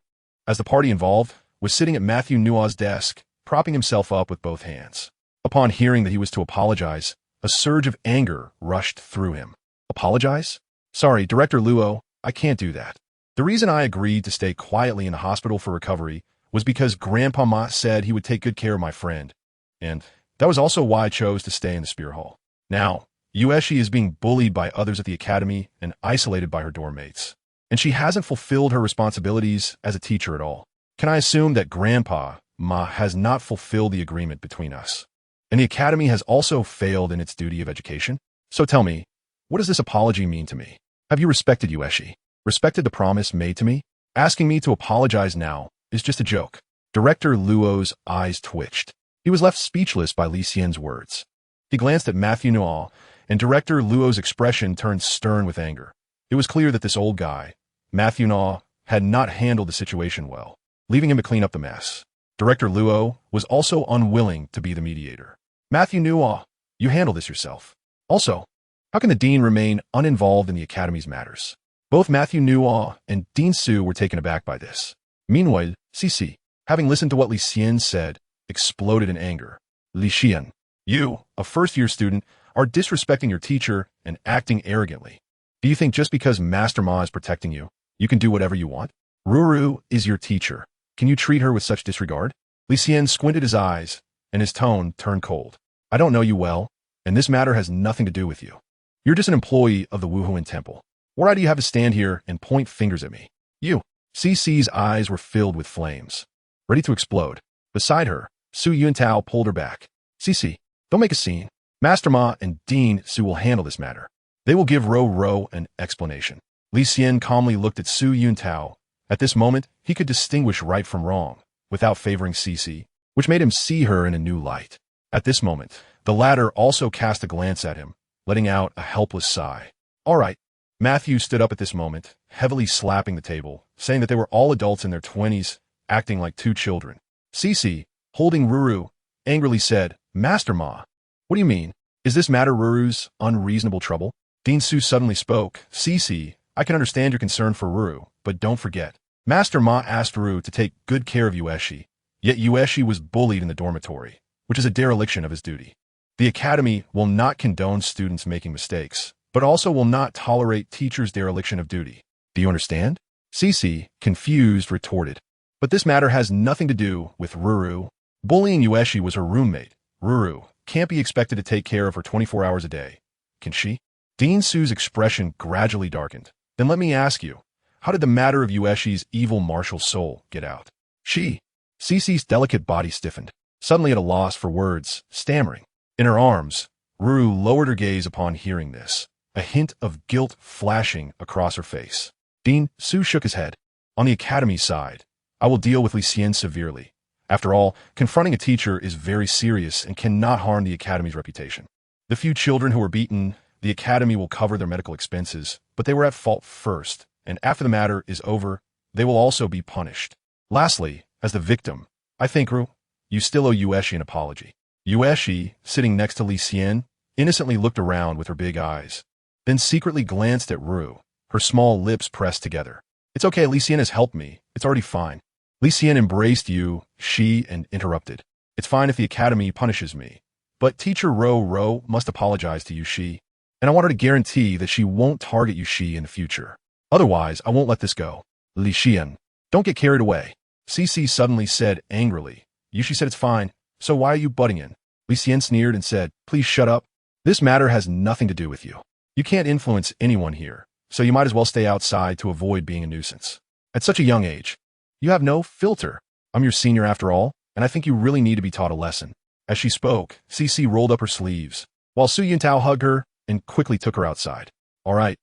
as the party involved, was sitting at Matthew Nua's desk, propping himself up with both hands. Upon hearing that he was to apologize, a surge of anger rushed through him. Apologize? Sorry, Director Luo, I can't do that. The reason I agreed to stay quietly in the hospital for recovery was because Grandpa Ma said he would take good care of my friend. And that was also why I chose to stay in the Spear Hall. Now, Yueshi is being bullied by others at the academy and isolated by her dorm mates. And she hasn't fulfilled her responsibilities as a teacher at all. Can I assume that Grandpa Ma has not fulfilled the agreement between us? And the academy has also failed in its duty of education? So tell me, what does this apology mean to me? Have you respected Yueshi? Respected the promise made to me? Asking me to apologize now is just a joke. Director Luo's eyes twitched. He was left speechless by Li Xian's words. He glanced at Matthew Nua, and Director Luo's expression turned stern with anger. It was clear that this old guy, Matthew Nua, had not handled the situation well, leaving him to clean up the mess. Director Luo was also unwilling to be the mediator. Matthew Nua, you handle this yourself. Also, how can the dean remain uninvolved in the academy's matters? Both Matthew Nua and Dean Su were taken aback by this. Meanwhile, CC, having listened to what Li Xian said, exploded in anger. Li Xian, you, a first-year student, are disrespecting your teacher and acting arrogantly. Do you think just because Master Ma is protecting you, you can do whatever you want? Ruru is your teacher. Can you treat her with such disregard? Li Xian squinted his eyes, and his tone turned cold. I don't know you well, and this matter has nothing to do with you. You're just an employee of the Wuhuan Temple. What right do you have to stand here and point fingers at me? You. CC's eyes were filled with flames, ready to explode. Beside her, Su Yuntao pulled her back. CC, don't make a scene. Master Ma and Dean Su will handle this matter. They will give Ro an explanation. Li Xian calmly looked at Su Yuntao. At this moment, he could distinguish right from wrong, without favoring CC, which made him see her in a new light. At this moment, the latter also cast a glance at him, letting out a helpless sigh. All right. Matthew stood up at this moment, heavily slapping the table, saying that they were all adults in their 20s, acting like two children. CC, holding Ruru, angrily said, Master Ma, what do you mean? Is this matter Ruru's unreasonable trouble? Dean Su suddenly spoke. CC, I can understand your concern for Ruru, but don't forget. Master Ma asked Ruru to take good care of Yueshi, yet Yueshi was bullied in the dormitory, which is a dereliction of his duty. The academy will not condone students making mistakes, but also will not tolerate teachers' dereliction of duty. Do you understand? CC, confused, retorted. But this matter has nothing to do with Ruru. Bullying Yueshi was her roommate. Ruru can't be expected to take care of her 24 hours a day. Can she? Dean Su's expression gradually darkened. Then let me ask you, how did the matter of Yueshi's evil martial soul get out? CC's delicate body stiffened, suddenly at a loss for words, stammering. In her arms, Ruru lowered her gaze upon hearing this, a hint of guilt flashing across her face. Dean Su shook his head. On the academy side, I will deal with Li Xian severely. After all, confronting a teacher is very serious and cannot harm the academy's reputation. The few children who were beaten, the academy will cover their medical expenses, but they were at fault first, and after the matter is over, they will also be punished. Lastly, as the victim, I think, Ru, you still owe Yueshi an apology. Yueshi, sitting next to Li Xian, innocently looked around with her big eyes, then secretly glanced at Ru, her small lips pressed together. It's okay, Li Xian has helped me. It's already fine. Li Xian embraced and interrupted. It's fine if the academy punishes me, but teacher Ro must apologize to Yushi, and I want her to guarantee that she won't target Yushi in the future. Otherwise, I won't let this go. Li Xian, don't get carried away. CC suddenly said angrily. Yushi said it's fine, so why are you butting in? Li Xian sneered and said, please shut up. This matter has nothing to do with you. You can't influence anyone here, so you might as well stay outside to avoid being a nuisance. At such a young age, you have no filter. I'm your senior after all, and I think you really need to be taught a lesson. As she spoke, CC rolled up her sleeves, while Su Yuntao hugged her and quickly took her outside. All right,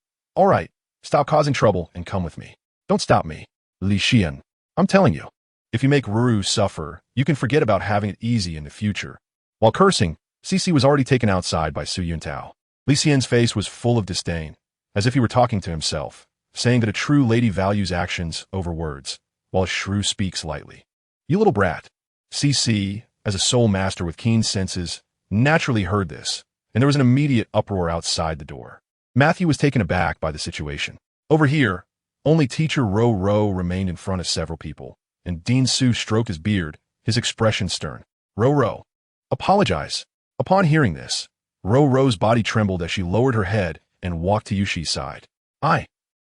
stop causing trouble and come with me. Don't stop me. Li Xian, I'm telling you, if you make Ruru suffer, you can forget about having it easy in the future. While cursing, Cici was already taken outside by Su Yuntao. Li Xian's face was full of disdain, as if he were talking to himself, saying that a true lady values actions over words, while a shrew speaks lightly. You little brat. Cici, as a soul master with keen senses, naturally heard this, and there was an immediate uproar outside the door. Matthew was taken aback by the situation. Over here, only teacher Ro remained in front of several people, and Dean Su stroked his beard, his expression stern. Ro, apologize. Upon hearing this, Ro's body trembled as she lowered her head and walked to Yushi's side. I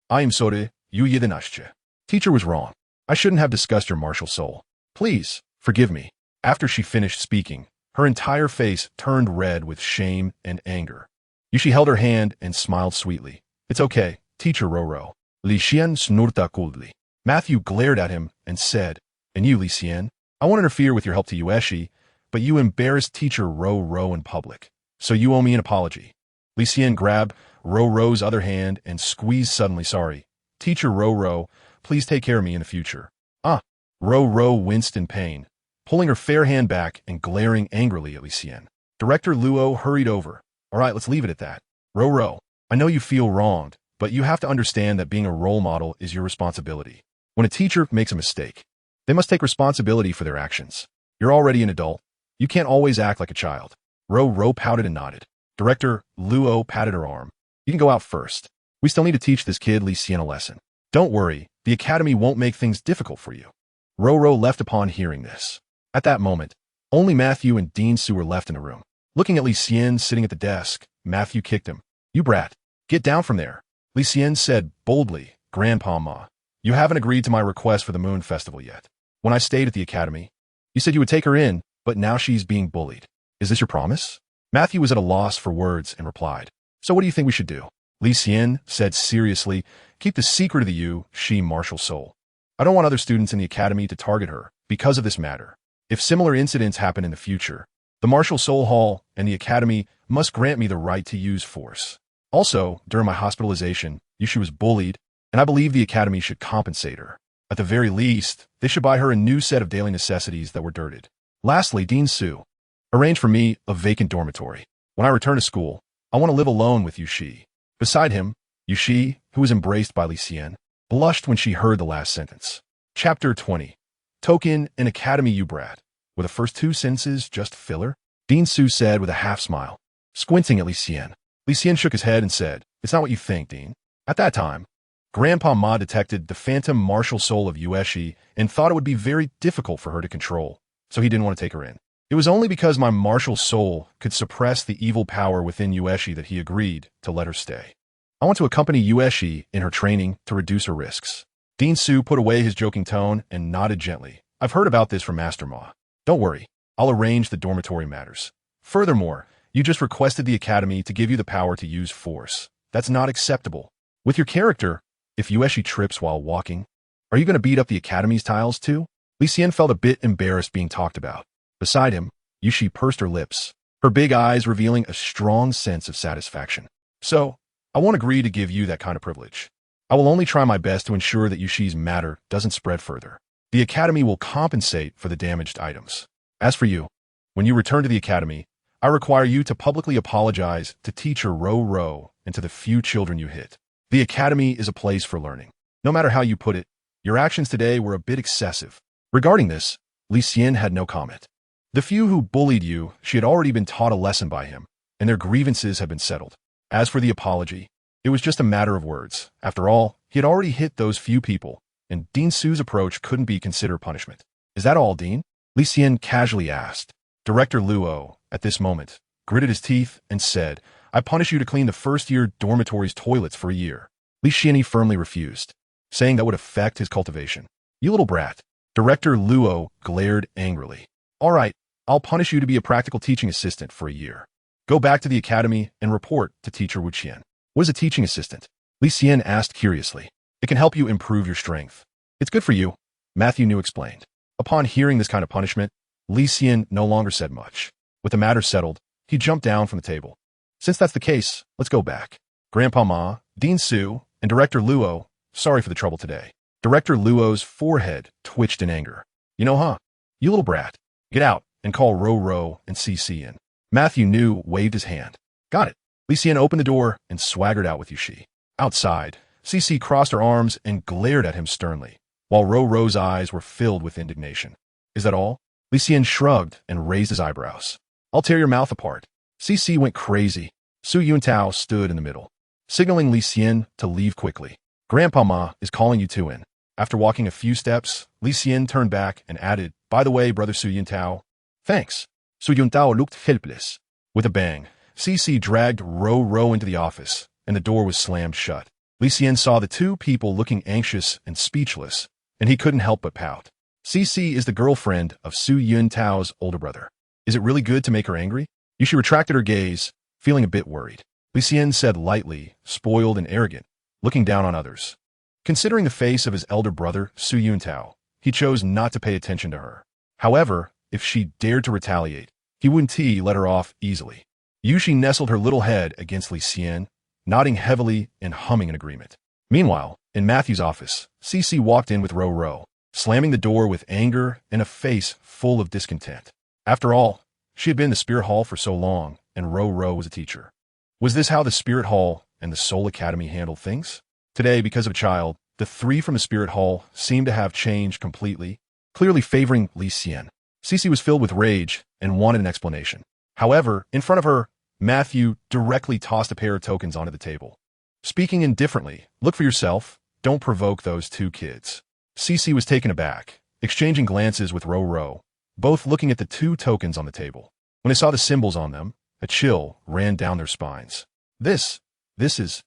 am sorry, you yedenashche. Teacher was wrong. I shouldn't have discussed your martial soul. Please, forgive me. After she finished speaking, her entire face turned red with shame and anger. Yushi held her hand and smiled sweetly. It's okay, teacher Ro. Li Xian snurta coldly. Matthew glared at him and said, and you, Li Xian, I won't interfere with your help to Yueshi, but you embarrassed teacher Ro in public, so you owe me an apology. Li Xian grabbed Ro's other hand and squeezed suddenly. Sorry, teacher Ro, please take care of me in the future. Ro winced in pain, pulling her fair hand back and glaring angrily at Li Xian. Director Luo hurried over. All right, let's leave it at that. Ro, I know you feel wronged, but you have to understand that being a role model is your responsibility. When a teacher makes a mistake, they must take responsibility for their actions. You're already an adult. You can't always act like a child. Ro pouted and nodded. Director Luo patted her arm. You can go out first. We still need to teach this kid Li Xian a lesson. Don't worry, the academy won't make things difficult for you. Ro left upon hearing this. At that moment, only Matthew and Dean Su were left in the room. Looking at Li Xian sitting at the desk, Matthew kicked him. You brat, get down from there. Li Xian said boldly, Grandpa Ma, you haven't agreed to my request for the Moon Festival yet. When I stayed at the academy, you said you would take her in, but now she's being bullied. Is this your promise? Matthew was at a loss for words and replied, so what do you think we should do? Li Xian said seriously, keep the secret of the she martial soul. I don't want other students in the academy to target her because of this matter. If similar incidents happen in the future, the Martial Soul Hall and the academy must grant me the right to use force. Also, during my hospitalization, Yushi was bullied, and I believe the academy should compensate her. At the very least, they should buy her a new set of daily necessities that were dirted. Lastly, Dean Su, arrange for me a vacant dormitory. When I return to school, I want to live alone with Yushi. Beside him, Yushi, who was embraced by Li Xian, blushed when she heard the last sentence. Chapter 20. Token and Academy you brat. Were the first two sentences just filler? Dean Su said with a half-smile, squinting at Li Xian. Li Xian shook his head and said, it's not what you think, Dean. At that time, Grandpa Ma detected the phantom martial soul of Yueshi and thought it would be very difficult for her to control, so he didn't want to take her in. It was only because my martial soul could suppress the evil power within Yueshi that he agreed to let her stay. I want to accompany Yueshi in her training to reduce her risks. Dean Su put away his joking tone and nodded gently. I've heard about this from Master Ma. Don't worry, I'll arrange the dormitory matters. Furthermore, you just requested the academy to give you the power to use force. That's not acceptable. With your character, if Yueshi trips while walking, are you going to beat up the academy's tiles too? Li Xian felt a bit embarrassed being talked about. Beside him, Yushi pursed her lips, her big eyes revealing a strong sense of satisfaction. So, I won't agree to give you that kind of privilege. I will only try my best to ensure that Yushi's matter doesn't spread further. The academy will compensate for the damaged items. As for you, when you return to the academy, I require you to publicly apologize to teacher Ro and to the few children you hit. The academy is a place for learning. No matter how you put it, your actions today were a bit excessive. Regarding this, Li Xian had no comment. The few who bullied you, she had already been taught a lesson by him, and their grievances had been settled. As for the apology, it was just a matter of words. After all, he had already hit those few people, and Dean Su's approach couldn't be considered punishment. Is that all, Dean? Li Xian casually asked. Director Luo, at this moment, gritted his teeth and said, I punish you to clean the first-year dormitory's toilets for a year. Li Xian firmly refused, saying that would affect his cultivation. You little brat. Director Luo glared angrily. All right, I'll punish you to be a practical teaching assistant for a year. Go back to the academy and report to teacher Wu Qian. What is a teaching assistant? Li Xian asked curiously. It can help you improve your strength. It's good for you, Matthew New explained. Upon hearing this kind of punishment, Li Xian no longer said much. With the matter settled, he jumped down from the table. Since that's the case, let's go back. Grandpa Ma, Dean Su, and Director Luo, sorry for the trouble today. Director Luo's forehead twitched in anger. You know, huh? You little brat. Get out and call Ro and CC in. Matthew New waved his hand. Got it. Li Xian opened the door and swaggered out with Yushi. Outside, Cece crossed her arms and glared at him sternly, while Ro's eyes were filled with indignation. Is that all? Li Xian shrugged and raised his eyebrows. I'll tear your mouth apart. Cece went crazy. Su Yuntao stood in the middle, signaling Li Xian to leave quickly. Grandpa Ma is calling you two in. After walking a few steps, Li Xian turned back and added, by the way, brother Su Yuntao. Thanks. Su Yuntao looked helpless. With a bang, Cece dragged Ro into the office, and the door was slammed shut. Li Xian saw the two people looking anxious and speechless, and he couldn't help but pout. Cece is the girlfriend of Su Yuntao's older brother. Is it really good to make her angry? Yushi retracted her gaze, feeling a bit worried. Li Xian said lightly, spoiled and arrogant, looking down on others. Considering the face of his elder brother, Su Yuntao, he chose not to pay attention to her. However, if she dared to retaliate, he wouldn't let her off easily. Yushi nestled her little head against Li Xian, nodding heavily and humming in agreement. Meanwhile, in Matthew's office, Cece walked in with Ro, slamming the door with anger and a face full of discontent. After all, she had been in the Spirit Hall for so long, and Ro was a teacher. Was this how the Spirit Hall and the Soul Academy handled things? Today, because of a child, the three from the Spirit Hall seemed to have changed completely, clearly favoring Li Xian. Cece was filled with rage and wanted an explanation. However, in front of her, Matthew directly tossed a pair of tokens onto the table. Speaking indifferently, look for yourself, don't provoke those two kids. Cece was taken aback, exchanging glances with Ro, both looking at the two tokens on the table. When they saw the symbols on them, a chill ran down their spines. This is...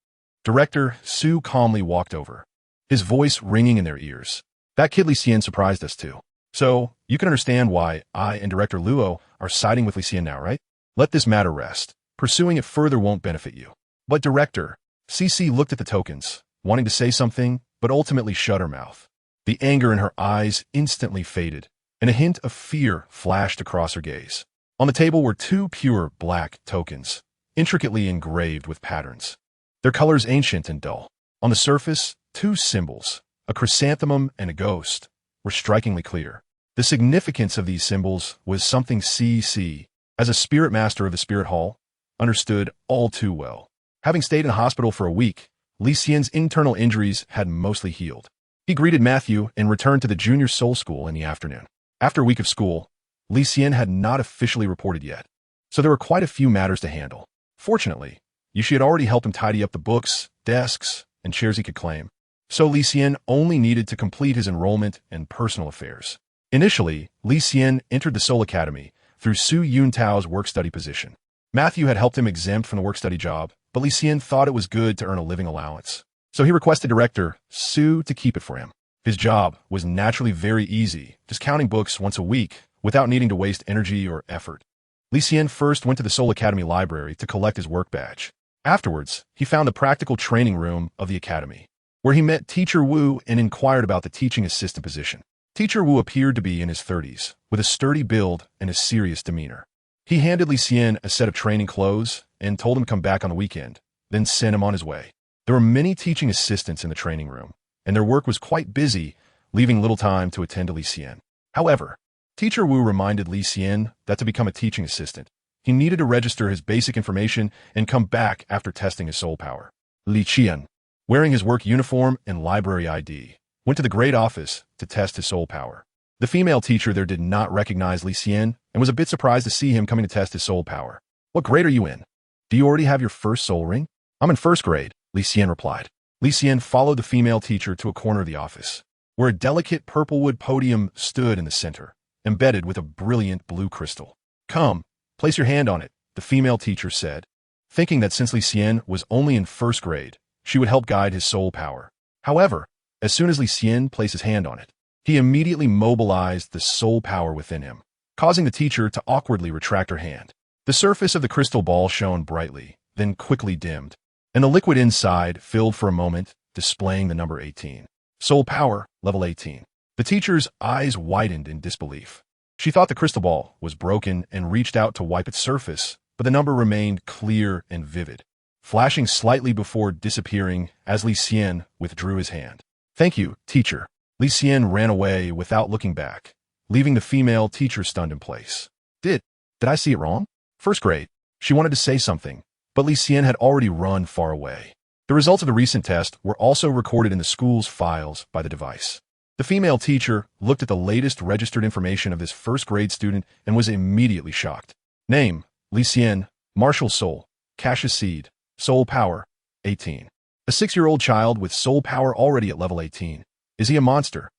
Director Su calmly walked over, his voice ringing in their ears. That kid Li Xian surprised us too. So, you can understand why I and Director Luo are siding with Li Xian now, right? Let this matter rest. Pursuing it further won't benefit you. But Director, Cece looked at the tokens, wanting to say something, but ultimately shut her mouth. The anger in her eyes instantly faded, and a hint of fear flashed across her gaze. On the table were two pure black tokens, intricately engraved with patterns. Their colors ancient and dull. On the surface, two symbols, a chrysanthemum and a ghost, were strikingly clear. The significance of these symbols was something Cece, as a spirit master of the Spirit Hall, understood all too well. Having stayed in hospital for a week, Li Xian's internal injuries had mostly healed. He greeted Matthew and returned to the junior soul school in the afternoon. After a week of school, Li Xian had not officially reported yet, so there were quite a few matters to handle. Fortunately, Yushi had already helped him tidy up the books, desks, and chairs he could claim, so Li Xian only needed to complete his enrollment and personal affairs. Initially, Li Xian entered the Soul Academy through Su Yuntao's work-study position. Matthew had helped him exempt from the work-study job, but Li Xian thought it was good to earn a living allowance, so he requested Director Su to keep it for him. His job was naturally very easy, just counting books once a week without needing to waste energy or effort. Li Xian first went to the Soul Academy library to collect his work badge. Afterwards, he found the practical training room of the academy, where he met Teacher Wu and inquired about the teaching assistant position. Teacher Wu appeared to be in his 30s, with a sturdy build and a serious demeanor. He handed Li Xian a set of training clothes and told him to come back on the weekend, then sent him on his way. There were many teaching assistants in the training room, and their work was quite busy, leaving little time to attend to Li Xian. However, Teacher Wu reminded Li Xian that to become a teaching assistant, he needed to register his basic information and come back after testing his soul power. Li Xian, wearing his work uniform and library ID, went to the great office to test his soul power. The female teacher there did not recognize Li Xian and was a bit surprised to see him coming to test his soul power. What grade are you in? Do you already have your first soul ring? I'm in first grade, Li Xian replied. Li Xian followed the female teacher to a corner of the office, where a delicate purple-wood podium stood in the center, embedded with a brilliant blue crystal. Come, place your hand on it, the female teacher said, thinking that since Li Xian was only in first grade, she would help guide his soul power. However, as soon as Li Xian placed his hand on it, he immediately mobilized the soul power within him, causing the teacher to awkwardly retract her hand. The surface of the crystal ball shone brightly, then quickly dimmed, and the liquid inside filled for a moment, displaying the number 18. Soul power, level 18. The teacher's eyes widened in disbelief. She thought the crystal ball was broken and reached out to wipe its surface, but the number remained clear and vivid, flashing slightly before disappearing as Li Xian withdrew his hand. Thank you, teacher. Li Xian ran away without looking back, leaving the female teacher stunned in place. Did I see it wrong? First grade. She wanted to say something, but Li Xian had already run far away. The results of the recent test were also recorded in the school's files by the device. The female teacher looked at the latest registered information of this first-grade student and was immediately shocked. Name, Li Xian, MartialSoul, Cassius Seed, Soul Power, 18. A 6-year-old child with soul power already at level 18. Is he a monster?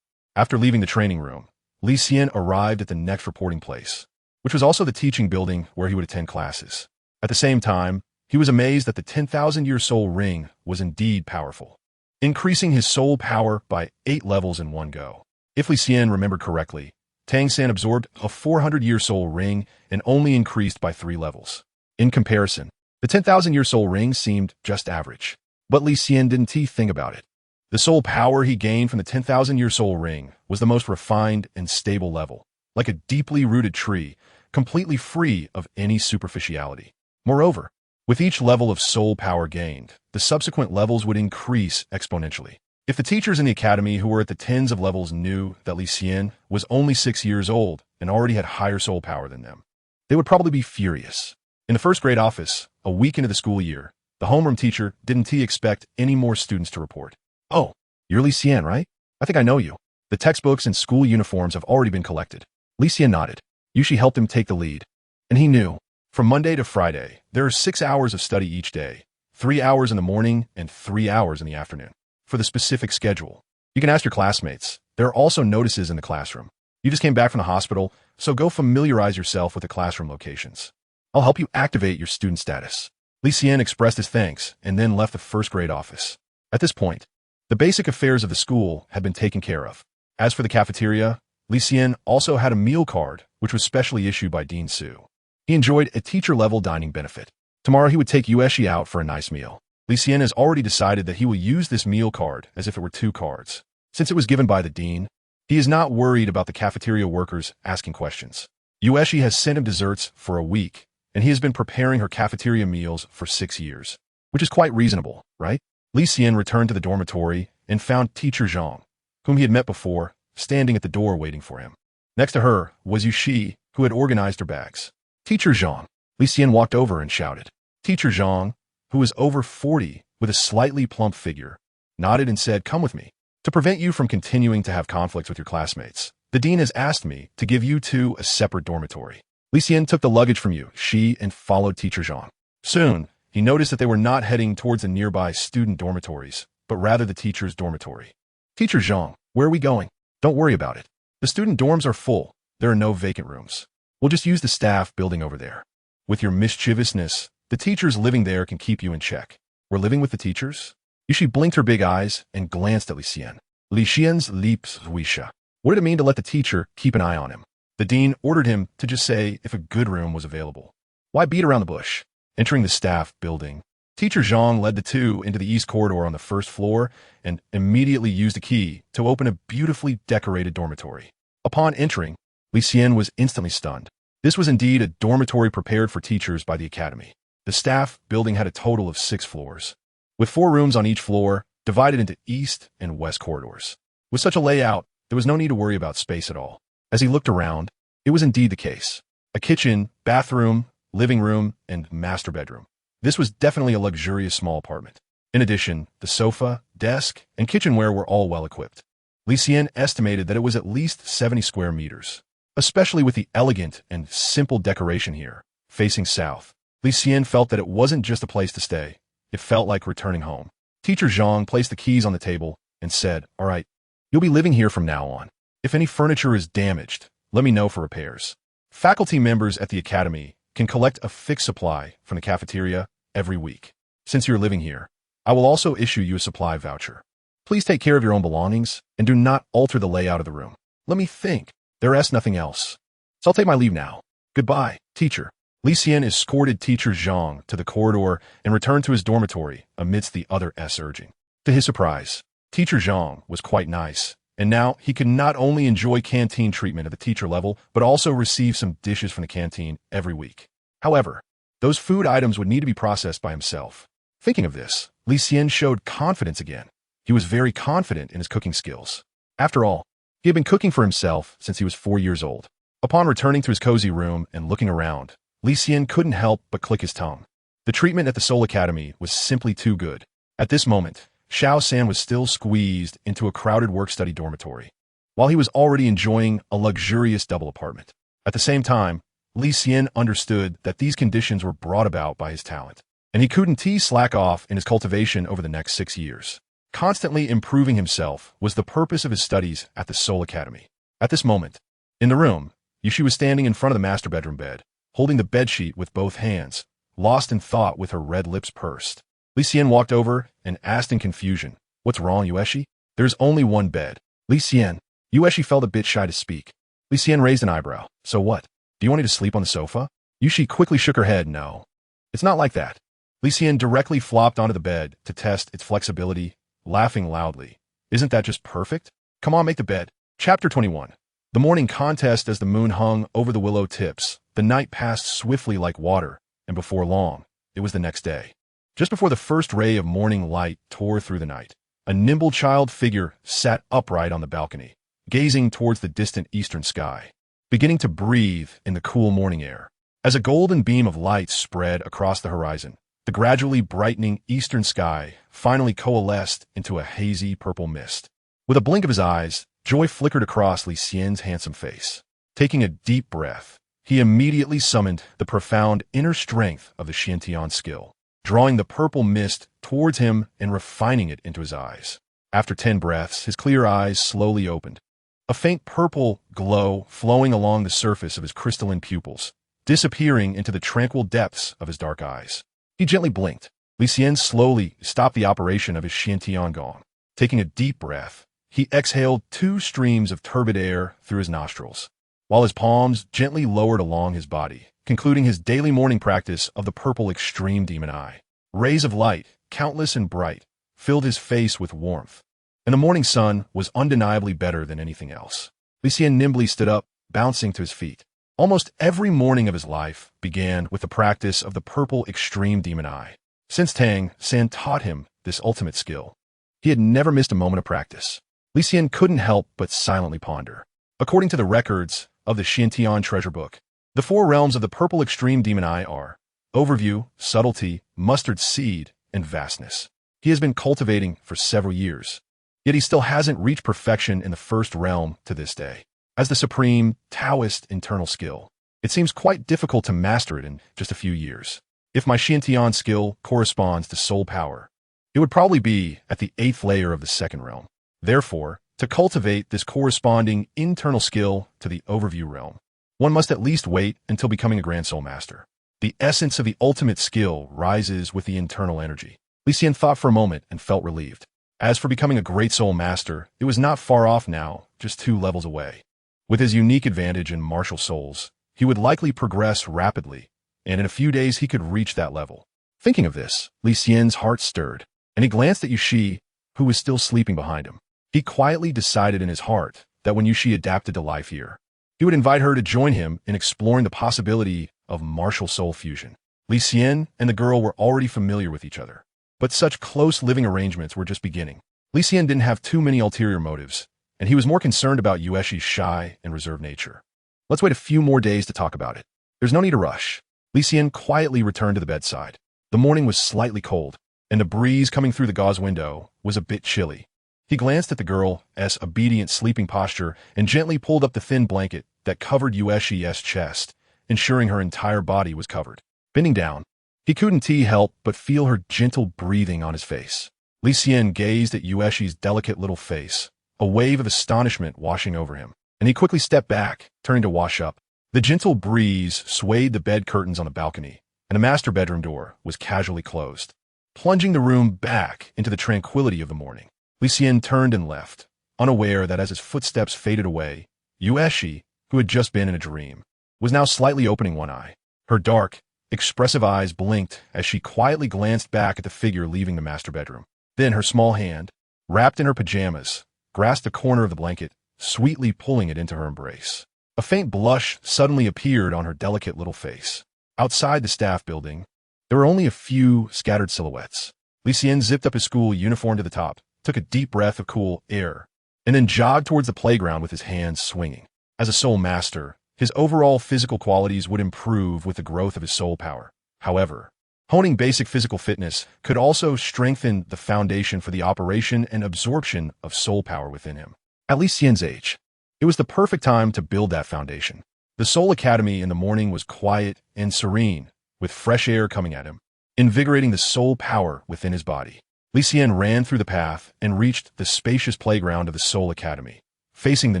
After leaving the training room, Li Xian arrived at the next reporting place, which was also the teaching building where he would attend classes. At the same time, he was amazed that the 10,000-year soul ring was indeed powerful, increasing his soul power by 8 levels in one go. If Li Xian remembered correctly, Tang San absorbed a 400-year soul ring and only increased by 3 levels. In comparison, the 10,000-year soul ring seemed just average, but Li Xian didn't think about it. The soul power he gained from the 10,000-year soul ring was the most refined and stable level, like a deeply rooted tree, completely free of any superficiality. Moreover, with each level of soul power gained, the subsequent levels would increase exponentially. If the teachers in the academy who were at the tens of levels knew that Li Xian was only 6 years old and already had higher soul power than them, they would probably be furious. In the first grade office, a week into the school year, the homeroom teacher didn't expect any more students to report. Oh, you're Li Xian, right? I think I know you. The textbooks and school uniforms have already been collected. Li Xian nodded. Yushi helped him take the lead. And he knew. From Monday to Friday, there are 6 hours of study each day, 3 hours in the morning and 3 hours in the afternoon. For the specific schedule, you can ask your classmates. There are also notices in the classroom. You just came back from the hospital, so go familiarize yourself with the classroom locations. I'll help you activate your student status. Li Xian expressed his thanks and then left the first grade office. At this point, the basic affairs of the school had been taken care of. As for the cafeteria, Li Xian also had a meal card, which was specially issued by Dean Su. He enjoyed a teacher-level dining benefit. Tomorrow he would take Yueshi out for a nice meal. Li Xian has already decided that he will use this meal card as if it were 2 cards. Since it was given by the dean, he is not worried about the cafeteria workers asking questions. Yueshi has sent him desserts for a week, and he has been preparing her cafeteria meals for 6 years, which is quite reasonable, right? Li Xian returned to the dormitory and found Teacher Zhang, whom he had met before, standing at the door waiting for him. Next to her was Yushi, who had organized her bags. Teacher Zhang. Li Xian walked over and shouted. Teacher Zhang, who was over 40 with a slightly plump figure, nodded and said, "Come with me. To prevent you from continuing to have conflicts with your classmates, the dean has asked me to give you 2 a separate dormitory." Li Xian took the luggage from Yushi and followed Teacher Zhang. Soon, he noticed that they were not heading towards the nearby student dormitories, but rather the teacher's dormitory. Teacher Zhang, where are we going? Don't worry about it. The student dorms are full. There are no vacant rooms. We'll just use the staff building over there. With your mischievousness, the teachers living there can keep you in check. We're living with the teachers? Yushi blinked her big eyes and glanced at Li Xian. Li Xian's lips wisha. What did it mean to let the teacher keep an eye on him? The dean ordered him to just say if a good room was available. Why beat around the bush? Entering the staff building, Teacher Zhang led the 2 into the east corridor on the first floor and immediately used a key to open a beautifully decorated dormitory. Upon entering, Li Xian was instantly stunned. This was indeed a dormitory prepared for teachers by the academy. The staff building had a total of 6 floors, with 4 rooms on each floor, divided into east and west corridors. With such a layout, there was no need to worry about space at all. As he looked around, it was indeed the case. A kitchen, bathroom, living room, and master bedroom. This was definitely a luxurious small apartment. In addition, the sofa, desk, and kitchenware were all well equipped. Li Xian estimated that it was at least 70 square meters, especially with the elegant and simple decoration here, facing south. Li Xian felt that it wasn't just a place to stay. It felt like returning home. Teacher Zhang placed the keys on the table and said, "All right, you'll be living here from now on. If any furniture is damaged, let me know for repairs." Faculty members at the academy can collect a fixed supply from the cafeteria every week. Since you're living here, I will also issue you a supply voucher. Please take care of your own belongings and do not alter the layout of the room. Let me think. There is nothing else. So I'll take my leave now. Goodbye, teacher. Li Xian escorted Teacher Zhang to the corridor and returned to his dormitory amidst the other urging. To his surprise, Teacher Zhang was quite nice, and now he could not only enjoy canteen treatment at the teacher level, but also receive some dishes from the canteen every week. However, those food items would need to be processed by himself. Thinking of this, Li Xian showed confidence again. He was very confident in his cooking skills. After all, he had been cooking for himself since he was 4 years old. Upon returning to his cozy room and looking around, Li Xian couldn't help but click his tongue. The treatment at the Soul Academy was simply too good. At this moment, Xiao San was still squeezed into a crowded work-study dormitory, while he was already enjoying a luxurious double apartment. At the same time, Li Xian understood that these conditions were brought about by his talent, and he couldn't slack off in his cultivation over the next 6 years. Constantly improving himself was the purpose of his studies at the Soul Academy. At this moment, in the room, Yushi was standing in front of the master bedroom bed, holding the bedsheet with both hands, lost in thought with her red lips pursed. Li Xian walked over and asked in confusion, "What's wrong, Yueshi? There's only one bed." Li Xian. Yueshi felt a bit shy to speak. Li Xian raised an eyebrow. "So what? Do you want me to sleep on the sofa?" Yushi quickly shook her head. "No. It's not like that." Li Xian directly flopped onto the bed to test its flexibility, laughing loudly. "Isn't that just perfect? Come on, make the bed." Chapter 21. The morning contest. As the moon hung over the willow tips, the night passed swiftly like water, and before long, it was the next day. Just before the first ray of morning light tore through the night, a nimble child figure sat upright on the balcony, gazing towards the distant eastern sky, beginning to breathe in the cool morning air. As a golden beam of light spread across the horizon, the gradually brightening eastern sky finally coalesced into a hazy purple mist. With a blink of his eyes, joy flickered across Li Xian's handsome face. Taking a deep breath, he immediately summoned the profound inner strength of the Xiantian skill, drawing the purple mist towards him and refining it into his eyes. After 10 breaths, his clear eyes slowly opened, a faint purple glow flowing along the surface of his crystalline pupils, disappearing into the tranquil depths of his dark eyes. He gently blinked. Li Xian slowly stopped the operation of his Xiantian gong. Taking a deep breath, he exhaled 2 streams of turbid air through his nostrils, while his palms gently lowered along his body, concluding his daily morning practice of the purple extreme demon eye. Rays of light, countless and bright, filled his face with warmth, and the morning sun was undeniably better than anything else. Li Xian nimbly stood up, bouncing to his feet. Almost every morning of his life began with the practice of the purple extreme demon eye. Since Tang San taught him this ultimate skill, he had never missed a moment of practice. Li Xian couldn't help but silently ponder. According to the records of the Xiantian treasure book, the 4 realms of the purple extreme demon eye are overview, subtlety, mustard seed, and vastness. He has been cultivating for several years, yet he still hasn't reached perfection in the first realm to this day. As the supreme Taoist internal skill, it seems quite difficult to master it in just a few years. If my Xiantian skill corresponds to soul power, it would probably be at the 8th layer of the second realm. Therefore, to cultivate this corresponding internal skill to the overview realm, one must at least wait until becoming a Grand Soul Master. The essence of the ultimate skill rises with the internal energy. Li Xian thought for a moment and felt relieved. As for becoming a Great Soul Master, it was not far off now, just 2 levels away. With his unique advantage in martial souls, he would likely progress rapidly, and in a few days he could reach that level. Thinking of this, Li Xian's heart stirred, and he glanced at Yushi, who was still sleeping behind him. He quietly decided in his heart that when Yushi adapted to life here, he would invite her to join him in exploring the possibility of martial soul fusion. Li Xian and the girl were already familiar with each other, but such close living arrangements were just beginning. Li Xian didn't have too many ulterior motives, and he was more concerned about Yueshi's shy and reserved nature. Let's wait a few more days to talk about it. There's no need to rush. Li Xian quietly returned to the bedside. The morning was slightly cold, and the breeze coming through the gauze window was a bit chilly. He glanced at the girl's obedient sleeping posture and gently pulled up the thin blanket that covered Yueshi's chest, ensuring her entire body was covered. Bending down, he couldn't help but feel her gentle breathing on his face. Li Xian gazed at Yueshi's delicate little face, a wave of astonishment washing over him, and he quickly stepped back, turning to wash up. The gentle breeze swayed the bed curtains on the balcony, and the master bedroom door was casually closed, plunging the room back into the tranquility of the morning. Li Xian turned and left, unaware that as his footsteps faded away, Yueshi, who had just been in a dream, was now slightly opening one eye. Her dark, expressive eyes blinked as she quietly glanced back at the figure leaving the master bedroom. Then her small hand, wrapped in her pajamas, grasped a corner of the blanket, sweetly pulling it into her embrace. A faint blush suddenly appeared on her delicate little face. Outside the staff building, there were only a few scattered silhouettes. Li Xian zipped up his school uniform to the top, took a deep breath of cool air, and then jogged towards the playground with his hands swinging. As a soul master, His overall physical qualities would improve with the growth of his soul power. However, honing basic physical fitness could also strengthen the foundation for the operation and absorption of soul power within him. At Li Xian's age, it was the perfect time to build that foundation. The Soul Academy in the morning was quiet and serene, with fresh air coming at him, invigorating the soul power within his body. Li Xian ran through the path and reached the spacious playground of the Soul Academy, facing the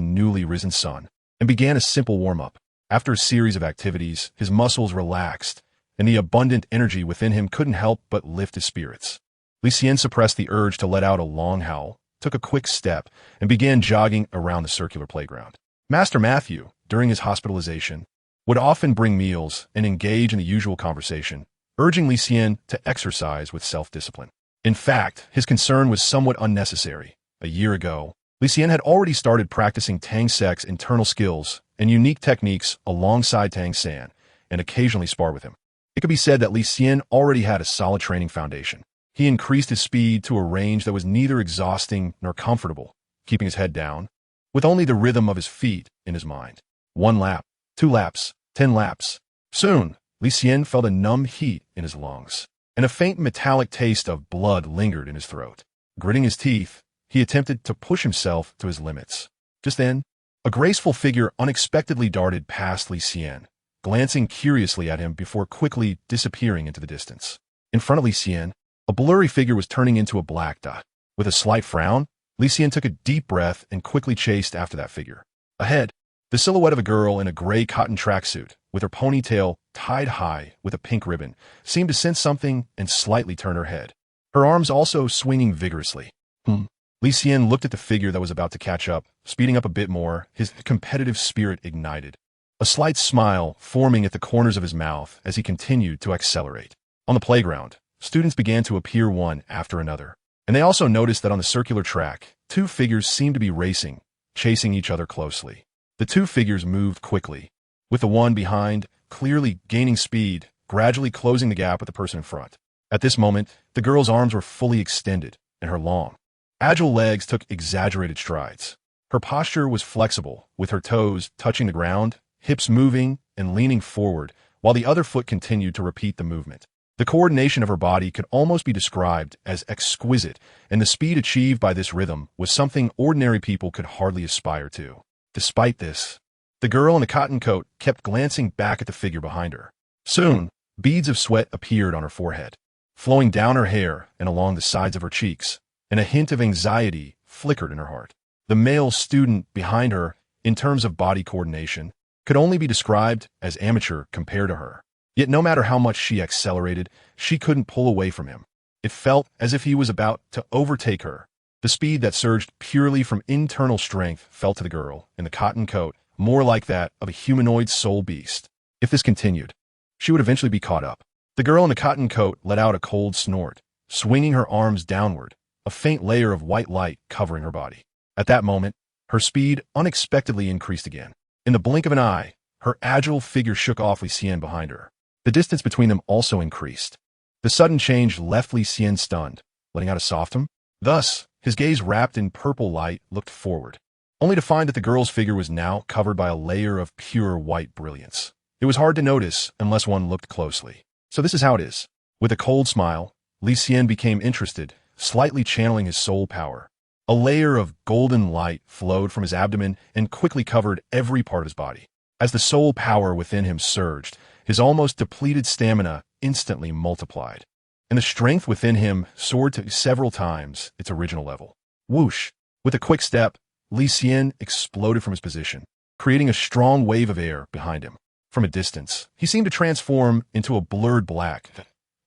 newly risen sun, and began a simple warm-up. After a series of activities, his muscles relaxed, and the abundant energy within him couldn't help but lift his spirits. Li Xian suppressed the urge to let out a long howl, took a quick step, and began jogging around the circular playground. Master Matthew, during his hospitalization, would often bring meals and engage in the usual conversation, urging Li Xian to exercise with self-discipline. In fact, his concern was somewhat unnecessary. A year ago, Li Xian had already started practicing Tang Sec's internal skills and unique techniques alongside Tang San, and occasionally spar with him. It could be said that Li Xian already had a solid training foundation. He increased his speed to a range that was neither exhausting nor comfortable, keeping his head down, with only the rhythm of his feet in his mind. 1 lap, 2 laps, 10 laps. Soon, Li Xian felt a numb heat in his lungs, and a faint metallic taste of blood lingered in his throat. Gritting his teeth, he attempted to push himself to his limits. Just then, a graceful figure unexpectedly darted past Li Xian, glancing curiously at him before quickly disappearing into the distance. In front of Li Xian, a blurry figure was turning into a black dot. With a slight frown, Li Xian took a deep breath and quickly chased after that figure. Ahead, the silhouette of a girl in a gray cotton tracksuit, with her ponytail tied high with a pink ribbon, seemed to sense something and slightly turn her head, her arms also swinging vigorously. Li Xian looked at the figure that was about to catch up, speeding up a bit more, his competitive spirit ignited, a slight smile forming at the corners of his mouth as he continued to accelerate. On the playground, students began to appear one after another, and they also noticed that on the circular track, 2 figures seemed to be racing, chasing each other closely. The 2 figures moved quickly, with the one behind clearly gaining speed, gradually closing the gap with the person in front. At this moment, the girl's arms were fully extended, and her long, agile legs took exaggerated strides. Her posture was flexible, with her toes touching the ground, hips moving and leaning forward, while the other foot continued to repeat the movement. The coordination of her body could almost be described as exquisite, and the speed achieved by this rhythm was something ordinary people could hardly aspire to. Despite this, the girl in the cotton coat kept glancing back at the figure behind her. Soon, beads of sweat appeared on her forehead, flowing down her hair and along the sides of her cheeks, and a hint of anxiety flickered in her heart. The male student behind her, in terms of body coordination, could only be described as amateur compared to her. Yet no matter how much she accelerated, she couldn't pull away from him. It felt as if he was about to overtake her. The speed that surged purely from internal strength felt to the girl in the cotton coat more like that of a humanoid soul beast. If this continued, she would eventually be caught up. The girl in the cotton coat let out a cold snort, swinging her arms downward, a faint layer of white light covering her body. At that moment, her speed unexpectedly increased again. In the blink of an eye, her agile figure shook off Li Xian behind her. The distance between them also increased. The sudden change left Li Xian stunned, letting out a soft hum. Thus, his gaze wrapped in purple light looked forward, only to find that the girl's figure was now covered by a layer of pure white brilliance. It was hard to notice unless one looked closely. So this is how it is. With a cold smile, Li Xian became interested, slightly channeling his soul power. A layer of golden light flowed from his abdomen and quickly covered every part of his body. As the soul power within him surged, his almost depleted stamina instantly multiplied, and the strength within him soared to several times its original level. Whoosh! With a quick step, Li Xian exploded from his position, creating a strong wave of air behind him. From a distance, he seemed to transform into a blurred black,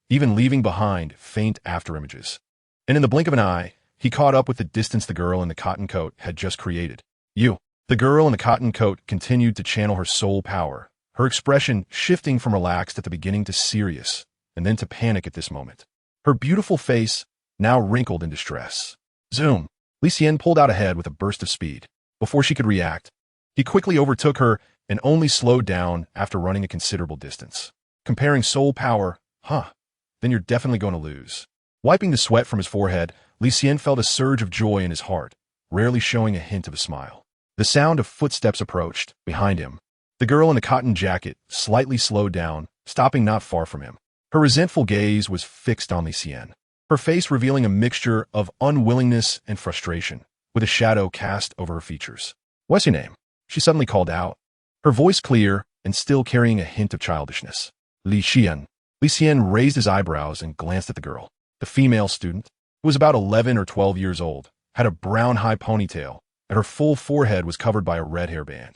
even leaving behind faint afterimages. And in the blink of an eye, he caught up with the distance the girl in the cotton coat had just created. The girl in the cotton coat continued to channel her soul power, her expression shifting from relaxed at the beginning to serious, and then to panic at this moment. Her beautiful face now wrinkled in distress. Zoom! Li Xian pulled out ahead with a burst of speed. Before she could react, he quickly overtook her and only slowed down after running a considerable distance. Comparing soul power, then you're definitely going to lose. Wiping the sweat from his forehead, Li Xian felt a surge of joy in his heart, rarely showing a hint of a smile. The sound of footsteps approached, behind him. The girl in the cotton jacket slightly slowed down, stopping not far from him. Her resentful gaze was fixed on Li Xian, her face revealing a mixture of unwillingness and frustration, with a shadow cast over her features. "What's your name?" she suddenly called out, her voice clear and still carrying a hint of childishness. "Li Xian." Li Xian raised his eyebrows and glanced at the girl. The female student, who was about 11 or 12 years old, had a brown high ponytail, and her full forehead was covered by a red hairband.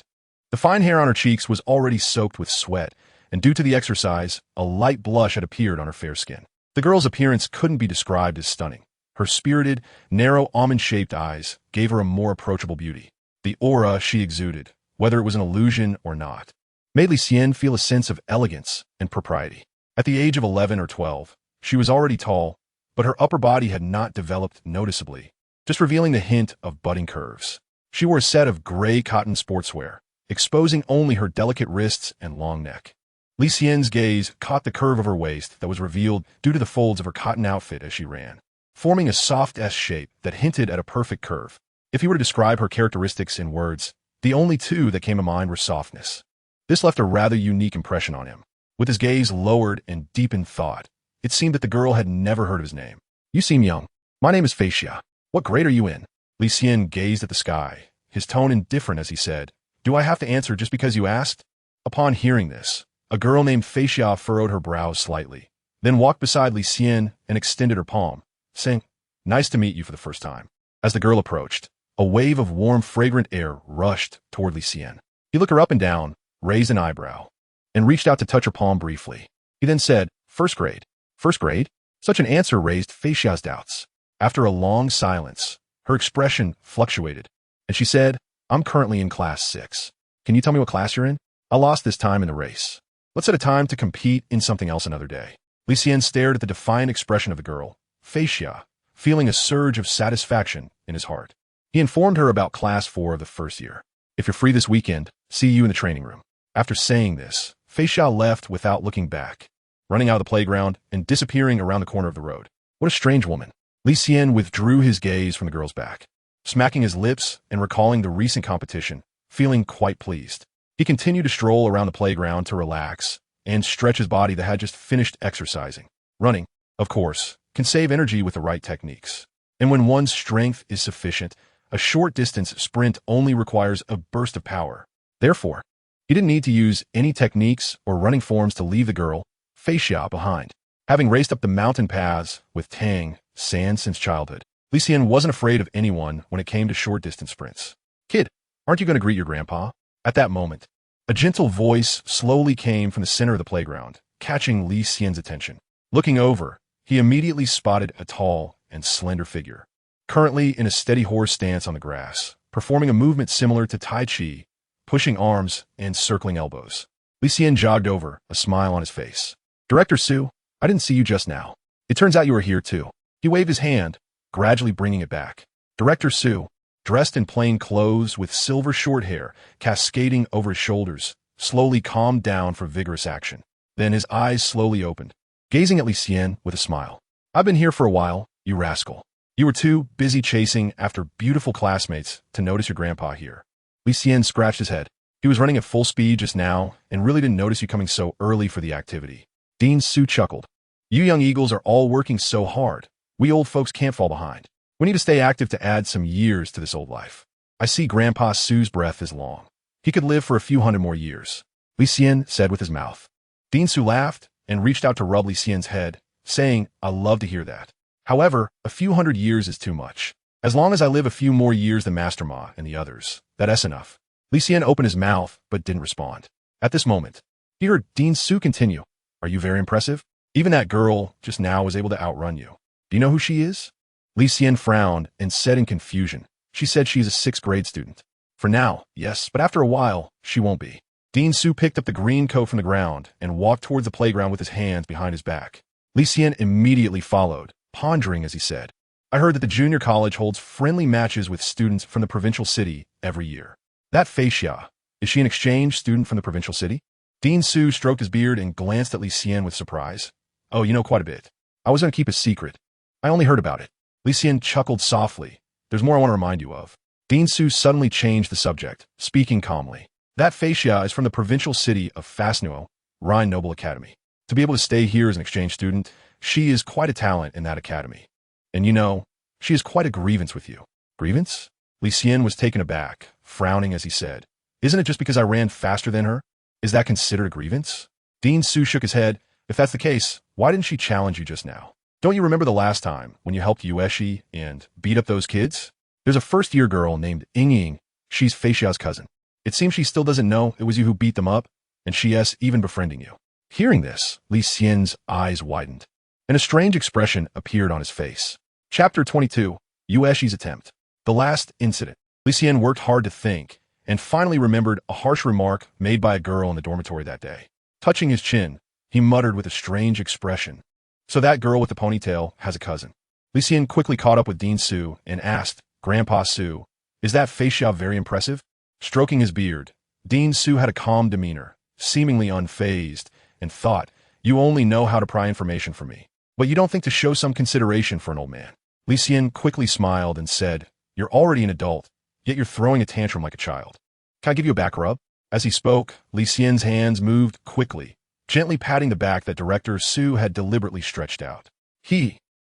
The fine hair on her cheeks was already soaked with sweat, and due to the exercise, a light blush had appeared on her fair skin. The girl's appearance couldn't be described as stunning. Her spirited, narrow, almond-shaped eyes gave her a more approachable beauty. The aura she exuded, whether it was an illusion or not, made Li Xian feel a sense of elegance and propriety. At the age of 11 or 12, she was already tall, but her upper body had not developed noticeably, just revealing the hint of budding curves. She wore a set of gray cotton sportswear, exposing only her delicate wrists and long neck. Li Xian's gaze caught the curve of her waist that was revealed due to the folds of her cotton outfit as she ran, forming a soft S shape that hinted at a perfect curve. If he were to describe her characteristics in words, the only two that came to mind were softness. This left a rather unique impression on him. With his gaze lowered and deep in thought, it seemed that the girl had never heard of his name. "You seem young. My name is Feixia. What grade are you in?" Li Xian gazed at the sky, his tone indifferent as he said, "Do I have to answer just because you asked?" Upon hearing this, a girl named Feixia furrowed her brows slightly, then walked beside Li Xian and extended her palm, saying, "Nice to meet you for the first time." As the girl approached, a wave of warm, fragrant air rushed toward Li Xian. He looked her up and down, raised an eyebrow, and reached out to touch her palm briefly. He then said, "First grade." "First grade?" Such an answer raised Feixia's doubts. After a long silence, her expression fluctuated, and she said, "I'm currently in class 6. Can you tell me what class you're in? I lost this time in the race. Let's set a time to compete in something else another day." Li Xian stared at the defiant expression of the girl, Feixia, feeling a surge of satisfaction in his heart. He informed her about class 4 of the first year. "If you're free this weekend, see you in the training room." After saying this, Feixia left without looking back, running out of the playground and disappearing around the corner of the road. What a strange woman. Li Xian withdrew his gaze from the girl's back, smacking his lips and recalling the recent competition, feeling quite pleased. He continued to stroll around the playground to relax and stretch his body that had just finished exercising. Running, of course, can save energy with the right techniques. And when one's strength is sufficient, a short-distance sprint only requires a burst of power. Therefore, he didn't need to use any techniques or running forms to leave the girl, Feixia, behind. Having raced up the mountain paths with Tang San since childhood, Li Xian wasn't afraid of anyone when it came to short-distance sprints. "Kid, aren't you going to greet your grandpa?" At that moment, a gentle voice slowly came from the center of the playground, catching Li Xian's attention. Looking over, he immediately spotted a tall and slender figure, currently in a steady horse stance on the grass, performing a movement similar to Tai Chi, pushing arms and circling elbows. Li Xian jogged over, a smile on his face. "Director Su, I didn't see you just now. It turns out you were here too." He waved his hand, gradually bringing it back. Director Su, dressed in plain clothes with silver short hair cascading over his shoulders, slowly calmed down for vigorous action. Then his eyes slowly opened, gazing at Li Xian with a smile. "I've been here for a while, you rascal. You were too busy chasing after beautiful classmates to notice your grandpa here." Li Xian scratched his head. He was running at full speed just now and really didn't notice you coming so early for the activity. Dean Su chuckled. "You young eagles are all working so hard. We old folks can't fall behind. We need to stay active to add some years to this old life. I see Grandpa Su's breath is long. He could live for a few hundred more years," Li Xian said with his mouth. Dean Su laughed and reached out to rub Li Xian's head, saying, "I love to hear that. However, a few hundred years is too much. As long as I live a few more years than Master Ma and the others, that's enough." Li Xian opened his mouth but didn't respond. At this moment, he heard Dean Su continue, "Are you very impressive? Even that girl just now was able to outrun you. Do you know who she is?" Li Xian frowned and said in confusion, "She said she's a 6th grade student. For now, yes, but after a while, she won't be." Dean Su picked up the green coat from the ground and walked towards the playground with his hands behind his back. Li Xian immediately followed, pondering as he said, "I heard that the junior college holds friendly matches with students from the provincial city every year. That Feixia, is she an exchange student from the provincial city?" Dean Su stroked his beard and glanced at Li Xian with surprise. "Oh, you know quite a bit. I was going to keep a secret. I only heard about it." Li Xian chuckled softly. "There's more I want to remind you of." Dean Su suddenly changed the subject, speaking calmly. That Fei Xia is from the provincial city of Fasnuo, Rhine Noble Academy. To be able to stay here as an exchange student, she is quite a talent in that academy. And you know, she has quite a grievance with you. Grievance? Li Xian was taken aback, frowning as he said, "Isn't it just because I ran faster than her? Is that considered a grievance?" Dean Su shook his head. "If that's the case, why didn't she challenge you just now? Don't you remember the last time when you helped Yueshi and beat up those kids? There's a first-year girl named Ying. She's Fei Xia's cousin. It seems she still doesn't know it was you who beat them up, and she's even befriending you." Hearing this, Li Xian's eyes widened, and a strange expression appeared on his face. Chapter 22, Yueshi's Attempt. The last incident. Li Xian worked hard to think, and finally remembered a harsh remark made by a girl in the dormitory that day. Touching his chin, he muttered with a strange expression, "So that girl with the ponytail has a cousin." Li Xian quickly caught up with Dean Su and asked, "Grandpa Su, is that Fei Xia very impressive?" Stroking his beard, Dean Su had a calm demeanor, seemingly unfazed, and thought, "You only know how to pry information from me, but you don't think to show some consideration for an old man." Li Xian quickly smiled and said, "You're already an adult, yet you're throwing a tantrum like a child. Can I give you a back rub?" As he spoke, Li Xian's hands moved quickly, gently patting the back that Director Su had deliberately stretched out.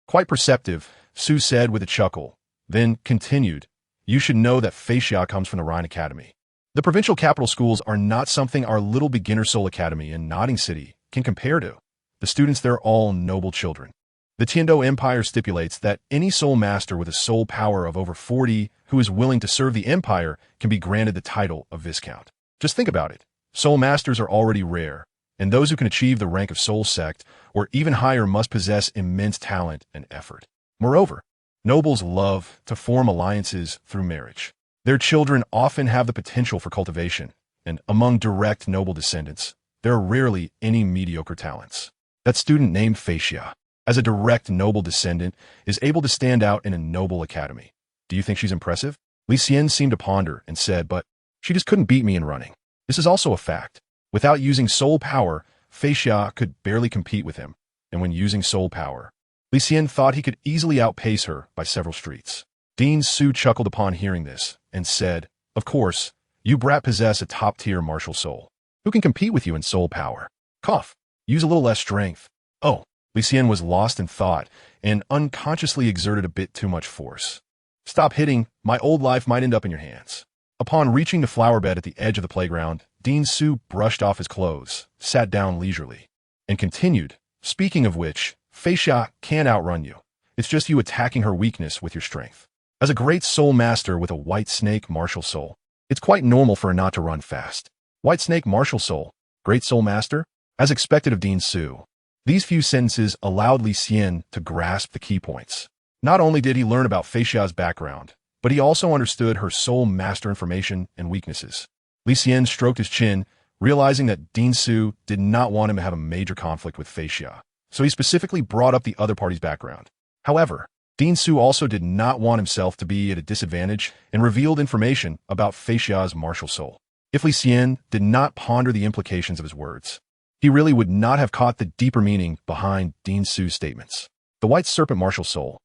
Quite perceptive, Su said with a chuckle, then continued, "You should know that Fei Xia comes from the Rhine Academy. The provincial capital schools are not something our little beginner soul academy in Notting City can compare to. The students there are all noble children. The Tiando Empire stipulates that any soul master with a soul power of over 40 who is willing to serve the empire can be granted the title of Viscount. Just think about it. Soul masters are already rare, and those who can achieve the rank of soul sect or even higher must possess immense talent and effort. Moreover, nobles love to form alliances through marriage. Their children often have the potential for cultivation, and among direct noble descendants, there are rarely any mediocre talents. That student named Fei Xia, as a direct noble descendant, is able to stand out in a noble academy. Do you think she's impressive?" Li Xian seemed to ponder and said, "But she just couldn't beat me in running. This is also a fact. Without using soul power, Fei Xia could barely compete with him, and when using soul power, Li Xian thought he could easily outpace her by several streets." Dean Su chuckled upon hearing this and said, "Of course, you brat possess a top-tier martial soul. Who can compete with you in soul power? Cough. Use a little less strength." Oh, Li Xian was lost in thought and unconsciously exerted a bit too much force. "Stop hitting. My old life might end up in your hands." Upon reaching the flower bed at the edge of the playground, Dean Su brushed off his clothes, sat down leisurely, and continued, "Speaking of which, Fei Xia can't outrun you. It's just you attacking her weakness with your strength. As a great soul master with a white snake martial soul, it's quite normal for her not to run fast. White snake martial soul, great soul master?" As expected of Dean Su, these few sentences allowed Li Xian to grasp the key points. Not only did he learn about Fei Xia's background, but he also understood her soul master information and weaknesses. Li Xian stroked his chin, realizing that Dean Su did not want him to have a major conflict with Fei Xia, so he specifically brought up the other party's background. However, Dean Su also did not want himself to be at a disadvantage and revealed information about Fei Xia's martial soul. If Li Xian did not ponder the implications of his words, he really would not have caught the deeper meaning behind Dean Su's statements. The white serpent martial soul.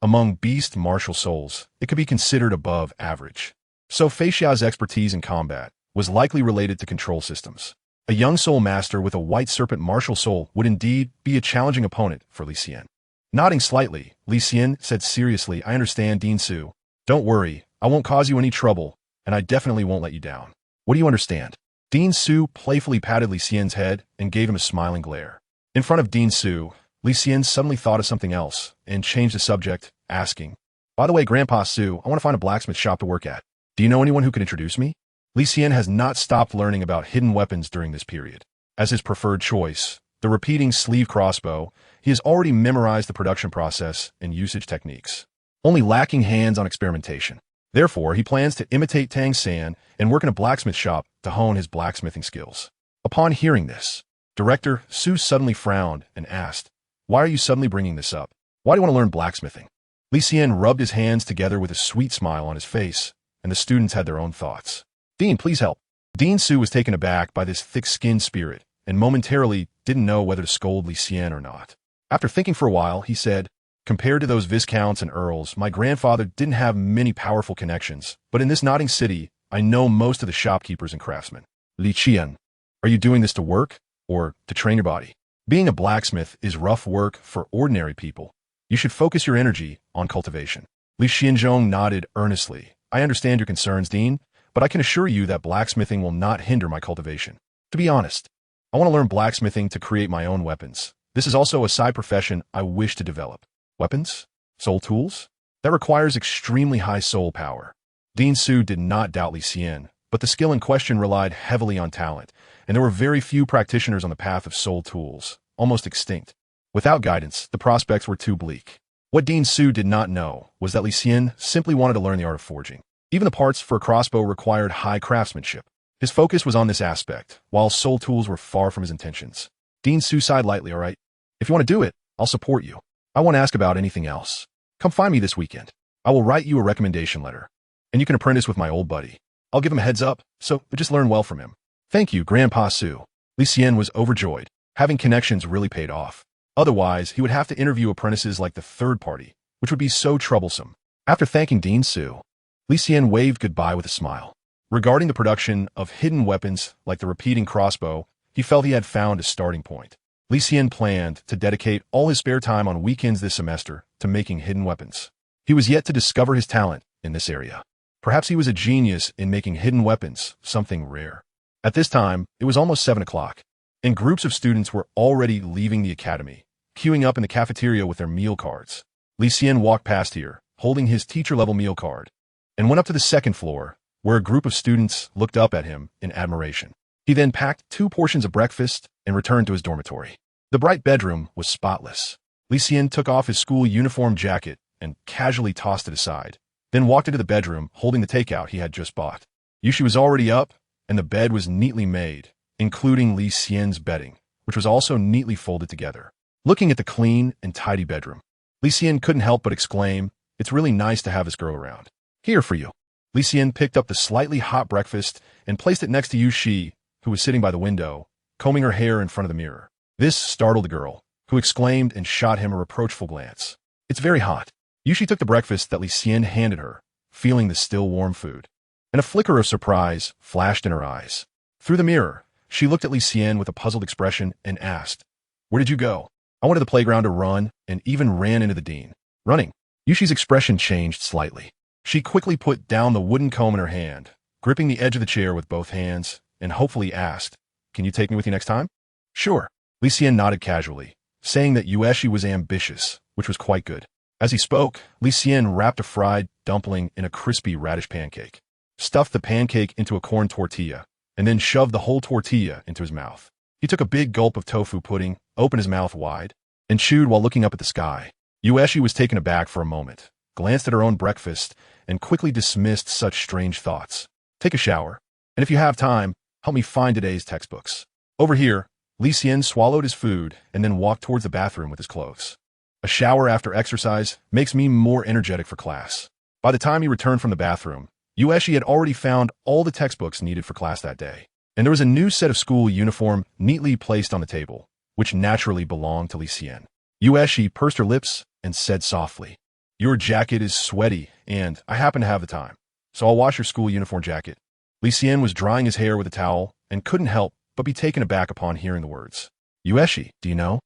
Among beast martial souls, it could be considered above average. So Fei Xia's expertise in combat was likely related to control systems. A young soul master with a white serpent martial soul would indeed be a challenging opponent for Li Xian. Nodding slightly, Li Xian said seriously, "I understand, Dean Su. Don't worry, I won't cause you any trouble, and I definitely won't let you down. What do you understand?" Dean Su playfully patted Li Xian's head and gave him a smiling glare. In front of Dean Su, Li Xian suddenly thought of something else and changed the subject, asking, "By the way, Grandpa Su, I want to find a blacksmith shop to work at. Do you know anyone who could introduce me?" Li Xian has not stopped learning about hidden weapons during this period. As his preferred choice, the repeating sleeve crossbow, he has already memorized the production process and usage techniques, only lacking hands on experimentation. Therefore, he plans to imitate Tang San and work in a blacksmith shop to hone his blacksmithing skills. Upon hearing this, Director Su suddenly frowned and asked, "Why are you suddenly bringing this up? Why do you want to learn blacksmithing?" Li Xian rubbed his hands together with a sweet smile on his face, and the students had their own thoughts. "Dean, please help." Dean Su was taken aback by this thick-skinned spirit and momentarily didn't know whether to scold Li Xian or not. After thinking for a while, he said, "Compared to those viscounts and earls, my grandfather didn't have many powerful connections, but in this Notting City, I know most of the shopkeepers and craftsmen. Li Xian, are you doing this to work or to train your body? Being a blacksmith is rough work for ordinary people. You should focus your energy on cultivation. Li Xianzhong nodded earnestly. I understand your concerns, Dean, but I can assure you that blacksmithing will not hinder my cultivation. To be honest, I want to learn blacksmithing to create my own weapons. This is also a side profession I wish to develop. Weapons? Soul tools? That requires extremely high soul power. Dean Su did not doubt Li Xian, but the skill in question relied heavily on talent, and there were very few practitioners on the path of soul tools, almost extinct. Without guidance, the prospects were too bleak. What Dean Su did not know was that Li Xian simply wanted to learn the art of forging. Even the parts for a crossbow required high craftsmanship. His focus was on this aspect, while soul tools were far from his intentions. Dean Su sighed lightly. All right, if you want to do it, I'll support you. I won't ask about anything else. Come find me this weekend. I will write you a recommendation letter, and you can apprentice with my old buddy. I'll give him a heads up, so just learn well from him. Thank you, Grandpa Su. Li Xian was overjoyed. Having connections really paid off. Otherwise, he would have to interview apprentices like the third party, which would be so troublesome. After thanking Dean Su, Li Xian waved goodbye with a smile. Regarding the production of hidden weapons like the repeating crossbow, he felt he had found a starting point. Li Xian planned to dedicate all his spare time on weekends this semester to making hidden weapons. He was yet to discover his talent in this area. Perhaps he was a genius in making hidden weapons, something rare. At this time, it was almost 7 o'clock, and groups of students were already leaving the academy, queuing up in the cafeteria with their meal cards. Li Xian walked past here, holding his teacher-level meal card, and went up to the second floor, where a group of students looked up at him in admiration. He then packed 2 portions of breakfast and returned to his dormitory. The bright bedroom was spotless. Li Xian took off his school uniform jacket and casually tossed it aside, then walked into the bedroom holding the takeout he had just bought. Yushi was already up, and the bed was neatly made, including Li Xian's bedding, which was also neatly folded together. Looking at the clean and tidy bedroom, Li Xian couldn't help but exclaim, "It's really nice to have this girl around. Here for you." Li Xian picked up the slightly hot breakfast and placed it next to Yushi, who was sitting by the window, combing her hair in front of the mirror. This startled the girl, who exclaimed and shot him a reproachful glance. "It's very hot." Yushi took the breakfast that Li Xian handed her, feeling the still warm food, and a flicker of surprise flashed in her eyes. Through the mirror, she looked at Li Xian with a puzzled expression and asked, "Where did you go?" "I went to the playground to run and even ran into the dean." "Running?" Yushi's expression changed slightly. She quickly put down the wooden comb in her hand, gripping the edge of the chair with both hands, and hopefully asked, "Can you take me with you next time?" "Sure." Li Xian nodded casually, saying that Yueshi was ambitious, which was quite good. As he spoke, Li Xian wrapped a fried dumpling in a crispy radish pancake, stuffed the pancake into a corn tortilla, and then shoved the whole tortilla into his mouth. He took a big gulp of tofu pudding, opened his mouth wide, and chewed while looking up at the sky. Yueshi was taken aback for a moment, glanced at her own breakfast, and quickly dismissed such strange thoughts. "Take a shower, and if you have time, help me find today's textbooks." Over here, Li Xian swallowed his food and then walked towards the bathroom with his clothes. A shower after exercise makes me more energetic for class. By the time he returned from the bathroom, Yueshi had already found all the textbooks needed for class that day, and there was a new set of school uniform neatly placed on the table, which naturally belonged to Li Xian. Yueshi pursed her lips and said softly, "Your jacket is sweaty, and I happen to have the time, so I'll wash your school uniform jacket." Li Xian was drying his hair with a towel and couldn't help but be taken aback upon hearing the words. "Yueshi, do you know?"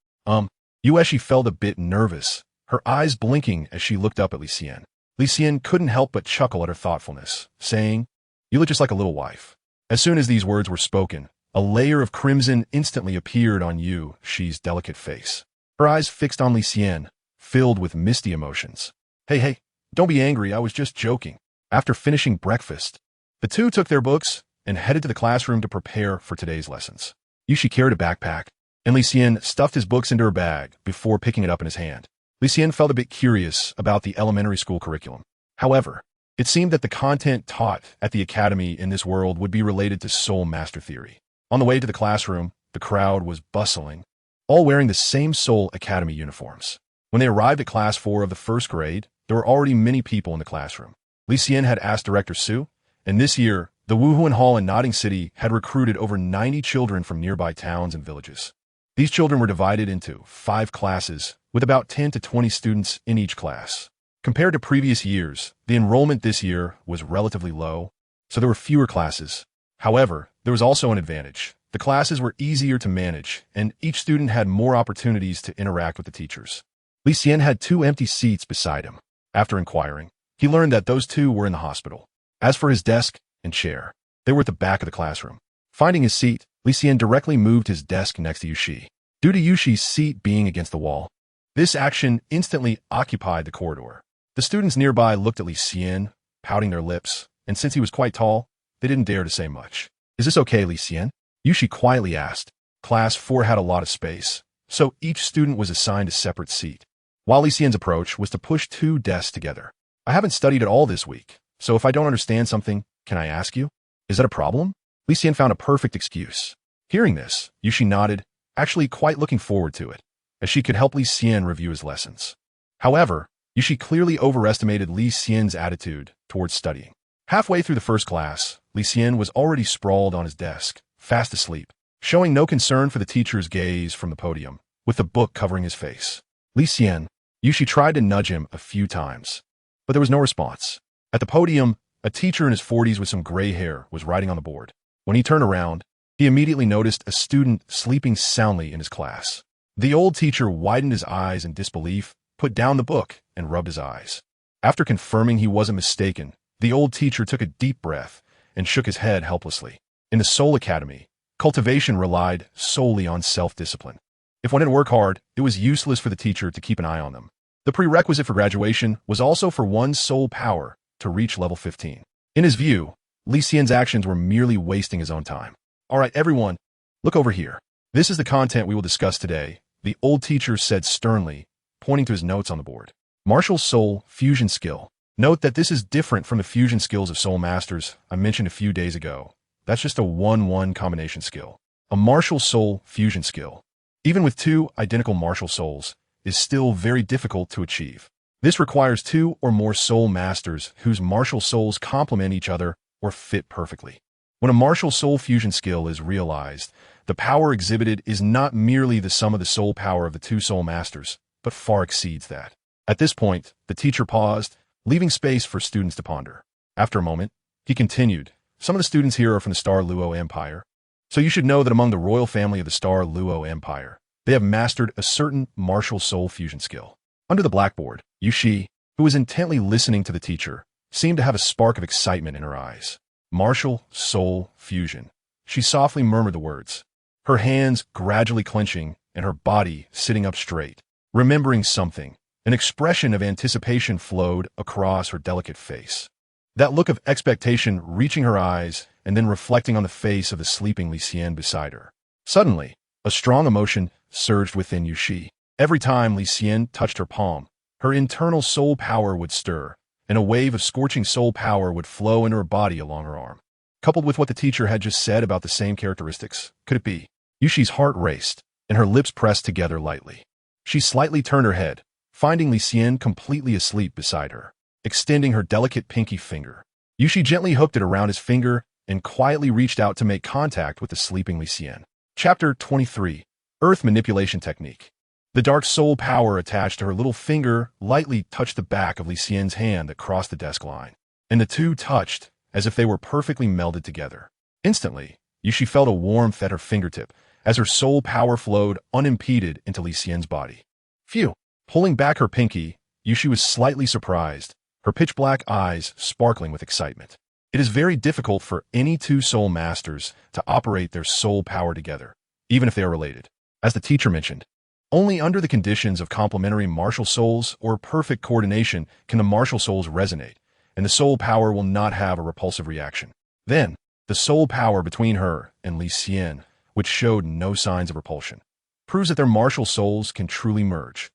Yueshi felt a bit nervous, her eyes blinking as she looked up at Li Xian. Li Xian couldn't help but chuckle at her thoughtfulness, saying, "You look just like a little wife." As soon as these words were spoken, a layer of crimson instantly appeared on Yushi's delicate face. Her eyes fixed on Li Xian, filled with misty emotions. Hey, don't be angry, I was just joking." After finishing breakfast, the two took their books and headed to the classroom to prepare for today's lessons. Yushi carried a backpack, and Li Xian stuffed his books into her bag before picking it up in his hand. Li Xian felt a bit curious about the elementary school curriculum. However, it seemed that the content taught at the academy in this world would be related to soul master theory. On the way to the classroom, the crowd was bustling, all wearing the same Soul Academy uniforms. When they arrived at class 4 of the first grade, there were already many people in the classroom. Li Xian had asked Director Su, and this year, the Wuhuan Hall in Nodding City had recruited over 90 children from nearby towns and villages. These children were divided into 5 classes, with about 10 to 20 students in each class. Compared to previous years, the enrollment this year was relatively low, so there were fewer classes. However, there was also an advantage. The classes were easier to manage, and each student had more opportunities to interact with the teachers. Li Xian had 2 empty seats beside him. After inquiring, he learned that those 2 were in the hospital. As for his desk and chair, they were at the back of the classroom. Finding his seat, Li Xian directly moved his desk next to Yuxi. Due to Yushi's seat being against the wall, this action instantly occupied the corridor. The students nearby looked at Li Xian, pouting their lips, and since he was quite tall, they didn't dare to say much. "Is this okay, Li Xian?" Yuxi quietly asked. Class 4 had a lot of space, so each student was assigned a separate seat. While Li Xian's approach was to push 2 desks together. "I haven't studied at all this week, so if I don't understand something, can I ask you? Is that a problem?" Li Xian found a perfect excuse. Hearing this, Yuxi nodded, actually quite looking forward to it, as she could help Li Xian review his lessons. However, Yuxi clearly overestimated Li Xian's attitude towards studying. Halfway through the first class, Li Xian was already sprawled on his desk, fast asleep, showing no concern for the teacher's gaze from the podium, with the book covering his face. "Li Xian," Yuxi tried to nudge him a few times, but there was no response. At the podium, a teacher in his 40s with some gray hair was writing on the board. When he turned around, he immediately noticed a student sleeping soundly in his class. The old teacher widened his eyes in disbelief, put down the book, and rubbed his eyes. After confirming he wasn't mistaken, the old teacher took a deep breath and shook his head helplessly. In the Soul Academy, cultivation relied solely on self-discipline. If one didn't work hard, it was useless for the teacher to keep an eye on them. The prerequisite for graduation was also for one's soul power to reach level 15. In his view, Li Xian's actions were merely wasting his own time. "All right, everyone, look over here. This is the content we will discuss today," the old teacher said sternly, pointing to his notes on the board. MartialSoul Fusion Skill. Note that this is different from the fusion skills of Soul Masters I mentioned a few days ago. That's just a 1-1 combination skill. A MartialSoul Fusion Skill, even with 2 identical martial souls, is still very difficult to achieve. This requires 2 or more Soul Masters whose martial souls complement each other or fit perfectly. When a MartialSoul Fusion Skill is realized, the power exhibited is not merely the sum of the soul power of the 2 Soul Masters, but far exceeds that. At this point, the teacher paused, leaving space for students to ponder. After a moment, he continued, "Some of the students here are from the Star Luo Empire, so you should know that among the royal family of the Star Luo Empire, they have mastered a certain MartialSoul Fusion Skill." Under the blackboard, Yuxi, who was intently listening to the teacher, seemed to have a spark of excitement in her eyes. "MartialSoul Fusion." She softly murmured the words, her hands gradually clenching and her body sitting up straight. Remembering something, an expression of anticipation flowed across her delicate face. That look of expectation reaching her eyes and then reflecting on the face of the sleeping Li Xian beside her. Suddenly, a strong emotion surged within Yuxi. Every time Li Xian touched her palm, her internal soul power would stir, and a wave of scorching soul power would flow into her body along her arm. Coupled with what the teacher had just said about the same characteristics, could it be? Yushi's heart raced, and her lips pressed together lightly. She slightly turned her head, finding Li Xian completely asleep beside her, extending her delicate pinky finger. Yuxi gently hooked it around his finger and quietly reached out to make contact with the sleeping Li Xian. Chapter 23. Earth Manipulation Technique. The dark soul power attached to her little finger lightly touched the back of Li Xian's hand that crossed the desk line, and the 2 touched as if they were perfectly melded together. Instantly, Yuxi felt a warmth at her fingertip as her soul power flowed unimpeded into Li Xian's body. Phew! Pulling back her pinky, Yuxi was slightly surprised, her pitch-black eyes sparkling with excitement. It is very difficult for any 2 soul masters to operate their soul power together, even if they are related. As the teacher mentioned, only under the conditions of complementary martial souls or perfect coordination can the martial souls resonate, and the soul power will not have a repulsive reaction. Then, the soul power between her and Li Xian, which showed no signs of repulsion, proves that their martial souls can truly merge.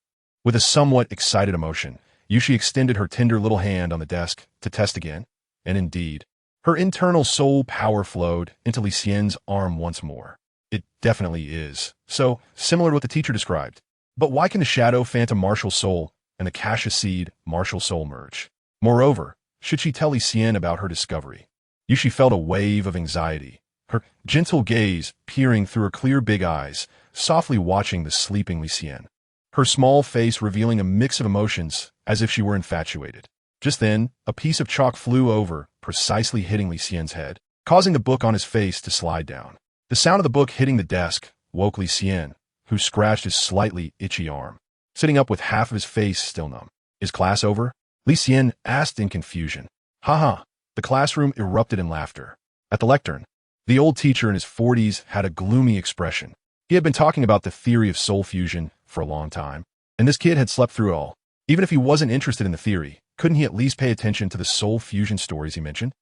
With a somewhat excited emotion, Yuxi extended her tender little hand on the desk to test again, and indeed, her internal soul power flowed into Li Xian's arm once more. It definitely is. So, similar to what the teacher described. But why can the Shadow Phantom Martial Soul and the Cassia Seed Martial Soul merge? Moreover, should she tell Li Xian about her discovery? Yuxi felt a wave of anxiety, her gentle gaze peering through her clear big eyes, softly watching the sleeping Li Xian. Her small face revealing a mix of emotions as if she were infatuated. Just then, a piece of chalk flew over, precisely hitting Li Xian's head, causing the book on his face to slide down. The sound of the book hitting the desk woke Li Xian, who scratched his slightly itchy arm, sitting up with half of his face still numb. Is class over? Li Xian asked in confusion. Haha. The classroom erupted in laughter. At the lectern, the old teacher in his 40s had a gloomy expression. He had been talking about the theory of soul fusion for a long time, and this kid had slept through it all. Even if he wasn't interested in the theory, couldn't he at least pay attention to the soul fusion stories he mentioned?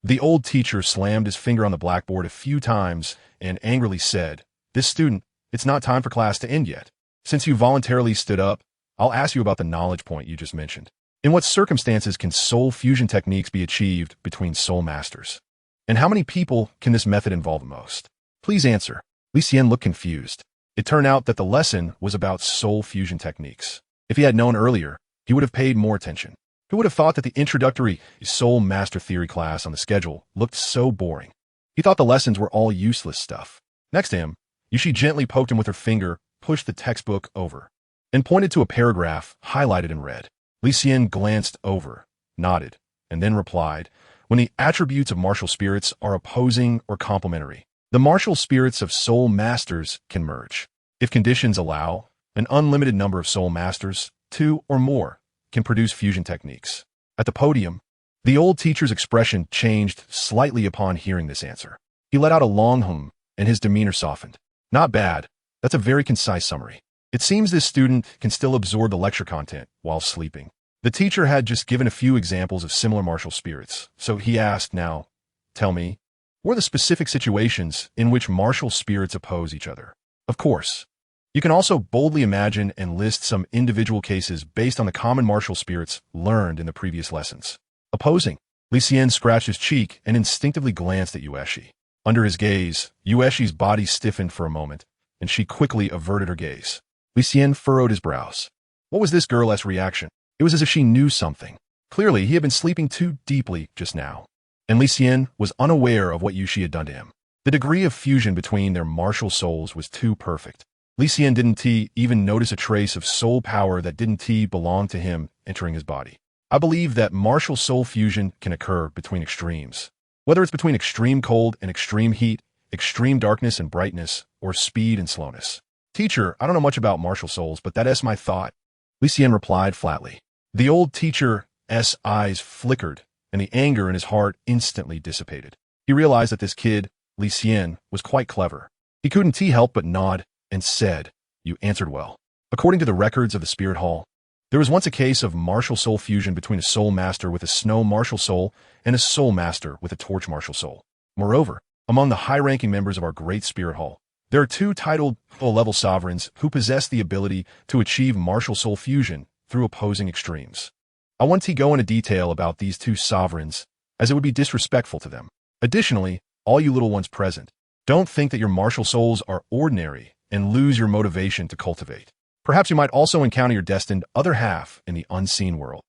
The old teacher slammed his finger on the blackboard a few times and angrily said, "This student, it's not time for class to end yet. Since you voluntarily stood up, I'll ask you about the knowledge point you just mentioned. In what circumstances can soul fusion techniques be achieved between soul masters? And how many people can this method involve the most? Please answer." Li Xian looked confused. It turned out that the lesson was about soul fusion techniques. If he had known earlier, he would have paid more attention. Who would have thought that the introductory soul master theory class on the schedule looked so boring? He thought the lessons were all useless stuff. Next to him, Yushi gently poked him with her finger, pushed the textbook over, and pointed to a paragraph highlighted in red. Li Xian glanced over, nodded, and then replied, "When the attributes of martial spirits are opposing or complementary, the martial spirits of soul masters can merge. If conditions allow, an unlimited number of soul masters, 2 or more, can produce fusion techniques." At the podium, the old teacher's expression changed slightly upon hearing this answer. He let out a long hum, and his demeanor softened. Not bad. That's a very concise summary. It seems this student can still absorb the lecture content while sleeping. The teacher had just given a few examples of similar martial spirits, so he asked now, "Tell me, what are the specific situations in which martial spirits oppose each other?" Of course. You can also boldly imagine and list some individual cases based on the common martial spirits learned in the previous lessons. Opposing. Li Xian scratched his cheek and instinctively glanced at Yueshi. Under his gaze, Yueshi's body stiffened for a moment, and she quickly averted her gaze. Li Xian furrowed his brows. What was this girl's reaction? It was as if she knew something. Clearly, he had been sleeping too deeply just now, and Li Xian was unaware of what Yushi had done to him. The degree of fusion between their martial souls was too perfect. Li Xian didn't even notice a trace of soul power that didn't belong to him entering his body. I believe that martial soul fusion can occur between extremes. Whether it's between extreme cold and extreme heat, extreme darkness and brightness, or speed and slowness. Teacher, I don't know much about martial souls, but that's my thought. Li Xian replied flatly. The old teacher's eyes flickered, and the anger in his heart instantly dissipated. He realized that this kid, Li Xian, was quite clever. He couldn't help but nod and said, "You answered well. According to the records of the Spirit Hall, there was once a case of martial soul fusion between a soul master with a snow martial soul and a soul master with a torch martial soul. Moreover, among the high-ranking members of our great Spirit Hall, there are 2 titled full-level sovereigns who possess the ability to achieve martial soul fusion through opposing extremes. I want to go into detail about these 2 sovereigns, as it would be disrespectful to them. Additionally, all you little ones present, don't think that your martial souls are ordinary and lose your motivation to cultivate. Perhaps you might also encounter your destined other half in the unseen world.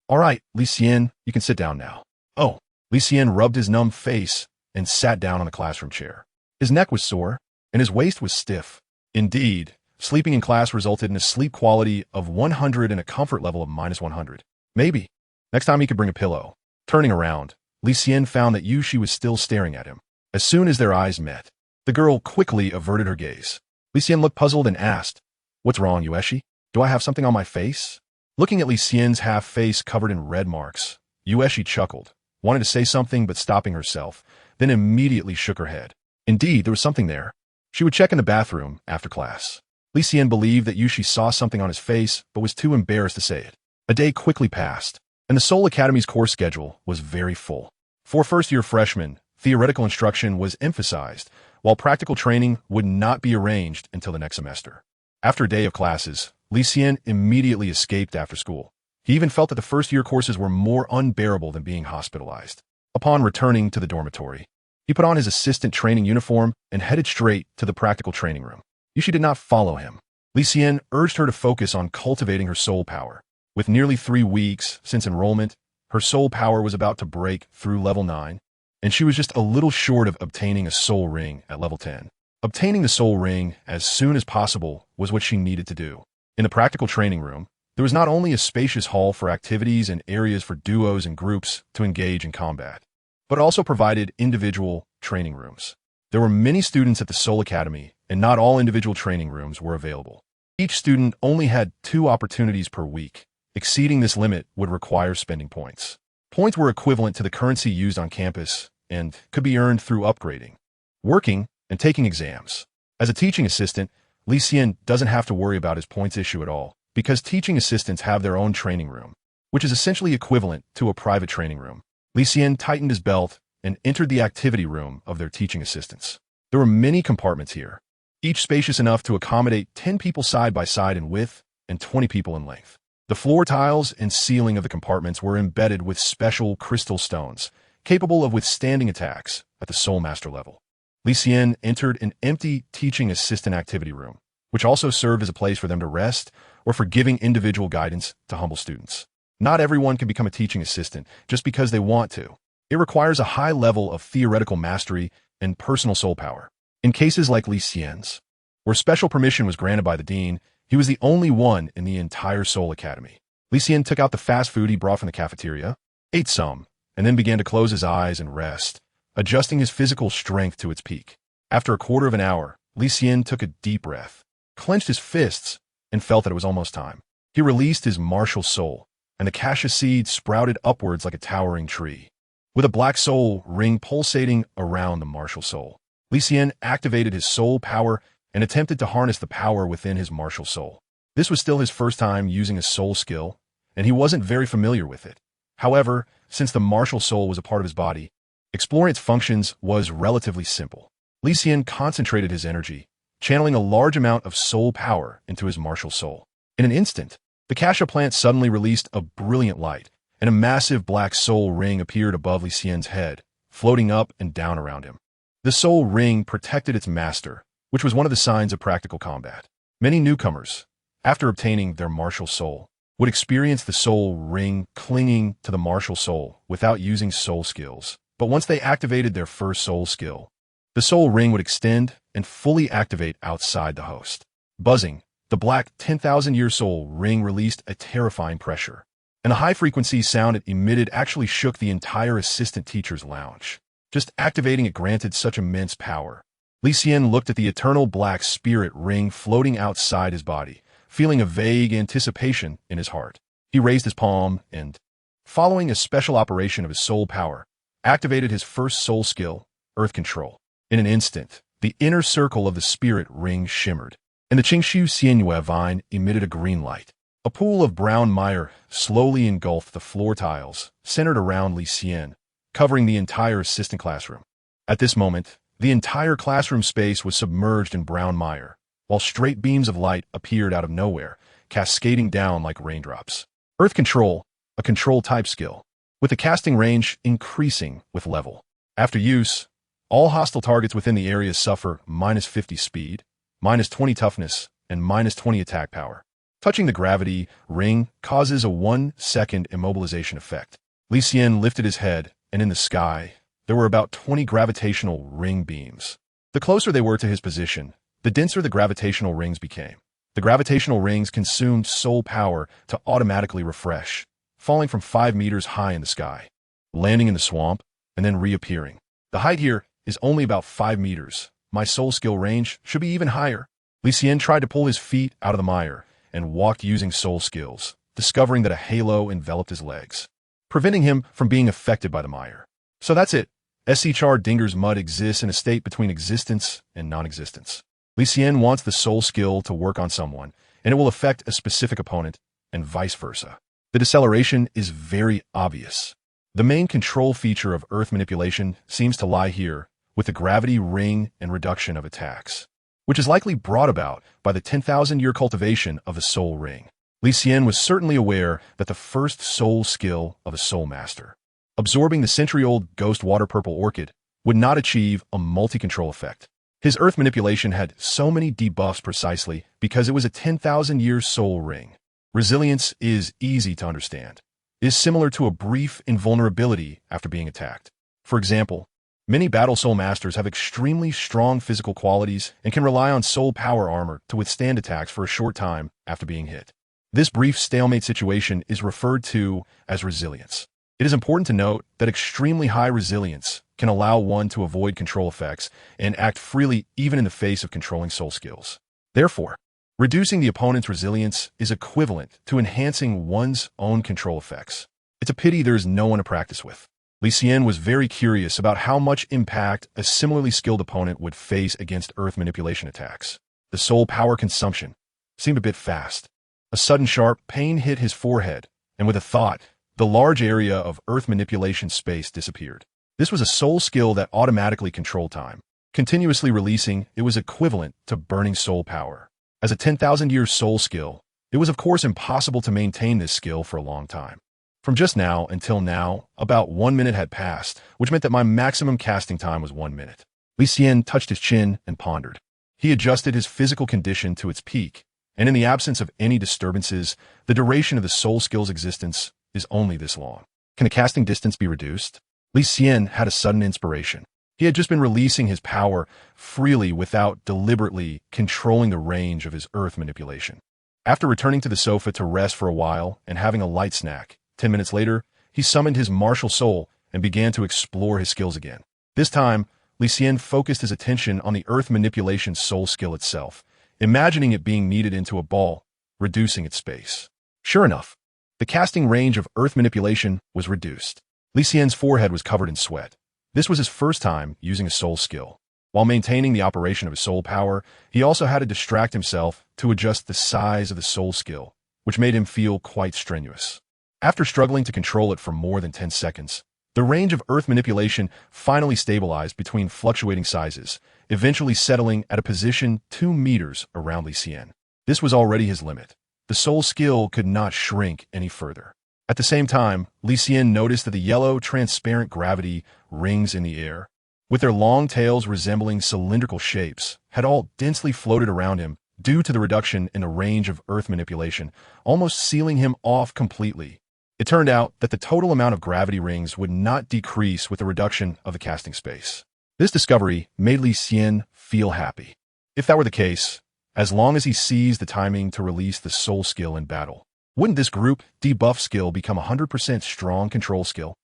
All right, Li Xian, you can sit down now." Oh, Li Xian rubbed his numb face and sat down on the classroom chair. His neck was sore, and his waist was stiff. Indeed, sleeping in class resulted in a sleep quality of 100 and a comfort level of -100. Maybe. Next time he could bring a pillow. Turning around, Li Xian found that Yushi was still staring at him. As soon as their eyes met, the girl quickly averted her gaze. Li Xian looked puzzled and asked, "What's wrong, Yueshi? Do I have something on my face?" Looking at Li Xian's half-face covered in red marks, Yueshi chuckled, wanted to say something but stopping herself, then immediately shook her head. Indeed, there was something there. She would check in the bathroom after class. Li Xian believed that Yushi saw something on his face but was too embarrassed to say it. A day quickly passed, and the Soul Academy's course schedule was very full. For first-year freshmen, theoretical instruction was emphasized, while practical training would not be arranged until the next semester. After a day of classes, Li Xian immediately escaped after school. He even felt that the first-year courses were more unbearable than being hospitalized. Upon returning to the dormitory, he put on his assistant training uniform and headed straight to the practical training room. Yushi did not follow him. Li Xian urged her to focus on cultivating her soul power. With nearly 3 weeks since enrollment, her soul power was about to break through level 9, and she was just a little short of obtaining a soul ring at level 10. Obtaining the soul ring as soon as possible was what she needed to do. In the practical training room, There was not only a spacious hall for activities and areas for duos and groups to engage in combat, but also provided individual training rooms. There were many students at the Soul Academy, and not all individual training rooms were available. Each student only had 2 opportunities per week. Exceeding this limit would require spending points. Points were equivalent to the currency used on campus and could be earned through upgrading, working, and taking exams. As a teaching assistant, Li Xian doesn't have to worry about his points issue at all, because teaching assistants have their own training room, which is essentially equivalent to a private training room. Li Xian tightened his belt and entered the activity room of their teaching assistants. There were many compartments here, each spacious enough to accommodate 10 people side by side in width and 20 people in length. The floor tiles and ceiling of the compartments were embedded with special crystal stones, capable of withstanding attacks at the Soul Master level. Li Xian entered an empty teaching assistant activity room, which also served as a place for them to rest or for giving individual guidance to humble students. Not everyone can become a teaching assistant just because they want to. It requires a high level of theoretical mastery and personal soul power. In cases like Li Xian's, where special permission was granted by the dean, he was the only one in the entire Soul Academy. Li Xian took out the fast food he brought from the cafeteria, ate some, and then began to close his eyes and rest, adjusting his physical strength to its peak. After a quarter of an hour, Li Xian took a deep breath, clenched his fists, and felt that it was almost time. He released his martial soul, and the cassia seed sprouted upwards like a towering tree. With a black soul ring pulsating around the martial soul, Li Xian activated his soul power and attempted to harness the power within his martial soul. This was still his first time using a soul skill, and he wasn't very familiar with it. However, since the martial soul was a part of his body, exploring its functions was relatively simple. Li Xian concentrated his energy, channeling a large amount of soul power into his martial soul. In an instant, the cassia plant suddenly released a brilliant light, and a massive black soul ring appeared above Li Xian's head, floating up and down around him. The soul ring protected its master, which was one of the signs of practical combat. Many newcomers, after obtaining their martial soul, would experience the soul ring clinging to the martial soul without using soul skills. But once they activated their first soul skill, the soul ring would extend and fully activate outside the host. Buzzing, the black 10,000-year soul ring released a terrifying pressure, and the high-frequency sound it emitted actually shook the entire assistant teacher's lounge. Just activating it granted such immense power. Li Xian looked at the eternal black spirit ring floating outside his body, feeling a vague anticipation in his heart. He raised his palm and, following a special operation of his soul power, activated his first soul skill, Earth Control. In an instant, the inner circle of the spirit ring shimmered, and the Qingshu Xianyue vine emitted a green light. A pool of brown mire slowly engulfed the floor tiles, centered around Li Xian, covering the entire assistant classroom. At this moment, the entire classroom space was submerged in brown mire, while straight beams of light appeared out of nowhere, cascading down like raindrops. Earth Control, a control-type skill, with the casting range increasing with level. After use, all hostile targets within the area suffer -50 speed, -20 toughness, and -20 attack power. Touching the gravity ring causes a 1-second immobilization effect. Li Xian lifted his head, and in the sky, there were about 20 gravitational ring beams. The closer they were to his position, the denser the gravitational rings became. The gravitational rings consumed soul power to automatically refresh, falling from 5 meters high in the sky, landing in the swamp, and then reappearing. The height here is only about 5 meters. My soul skill range should be even higher. Li Xian tried to pull his feet out of the mire and walked using soul skills, discovering that a halo enveloped his legs, preventing him from being affected by the mire. So that's it. SCHR Dinger's mud exists in a state between existence and non-existence. Li Xian wants the soul skill to work on someone, and it will affect a specific opponent, and vice versa. The deceleration is very obvious. The main control feature of Earth manipulation seems to lie here, with the gravity ring and reduction of attacks, which is likely brought about by the 10,000-year cultivation of the soul ring. Li Xian was certainly aware that the first soul skill of a soul master, absorbing the century-old ghost water purple orchid, would not achieve a multi-control effect. His Earth manipulation had so many debuffs precisely because it was a 10,000-year soul ring. Resilience is easy to understand. It is similar to a brief invulnerability after being attacked. For example, many battle soul masters have extremely strong physical qualities and can rely on soul power armor to withstand attacks for a short time after being hit. This brief stalemate situation is referred to as resilience. It is important to note that extremely high resilience can allow one to avoid control effects and act freely even in the face of controlling soul skills. Therefore, reducing the opponent's resilience is equivalent to enhancing one's own control effects. It's a pity there is no one to practice with. Li Xian was very curious about how much impact a similarly skilled opponent would face against earth manipulation attacks. The soul power consumption seemed a bit fast. A sudden sharp pain hit his forehead, and with a thought, the large area of earth manipulation space disappeared. This was a soul skill that automatically controlled time. Continuously releasing, it was equivalent to burning soul power. As a 10,000-year soul skill, it was of course impossible to maintain this skill for a long time. From just now until now, about 1 minute had passed, which meant that my maximum casting time was 1 minute. Li Xian touched his chin and pondered. He adjusted his physical condition to its peak, and in the absence of any disturbances, the duration of the soul skill's existence is only this long. Can the casting distance be reduced? Li Xian had a sudden inspiration. He had just been releasing his power freely without deliberately controlling the range of his earth manipulation. After returning to the sofa to rest for a while and having a light snack, 10 minutes later, he summoned his martial soul and began to explore his skills again. This time, Li Xian focused his attention on the earth manipulation soul skill itself, imagining it being kneaded into a ball, reducing its space. Sure enough, the casting range of earth manipulation was reduced. Li Xian's forehead was covered in sweat. This was his first time using a soul skill. While maintaining the operation of his soul power, he also had to distract himself to adjust the size of the soul skill, which made him feel quite strenuous. After struggling to control it for more than 10 seconds, the range of earth manipulation finally stabilized between fluctuating sizes, eventually settling at a position 2 meters around Li Xian. This was already his limit. The soul skill could not shrink any further. At the same time, Li Xian noticed that the yellow, transparent gravity rings in the air, with their long tails resembling cylindrical shapes, had all densely floated around him due to the reduction in the range of earth manipulation, almost sealing him off completely. It turned out that the total amount of gravity rings would not decrease with the reduction of the casting space. This discovery made Li Xian feel happy. If that were the case, as long as he seized the timing to release the soul skill in battle, wouldn't this group debuff skill become a 100% strong control skill?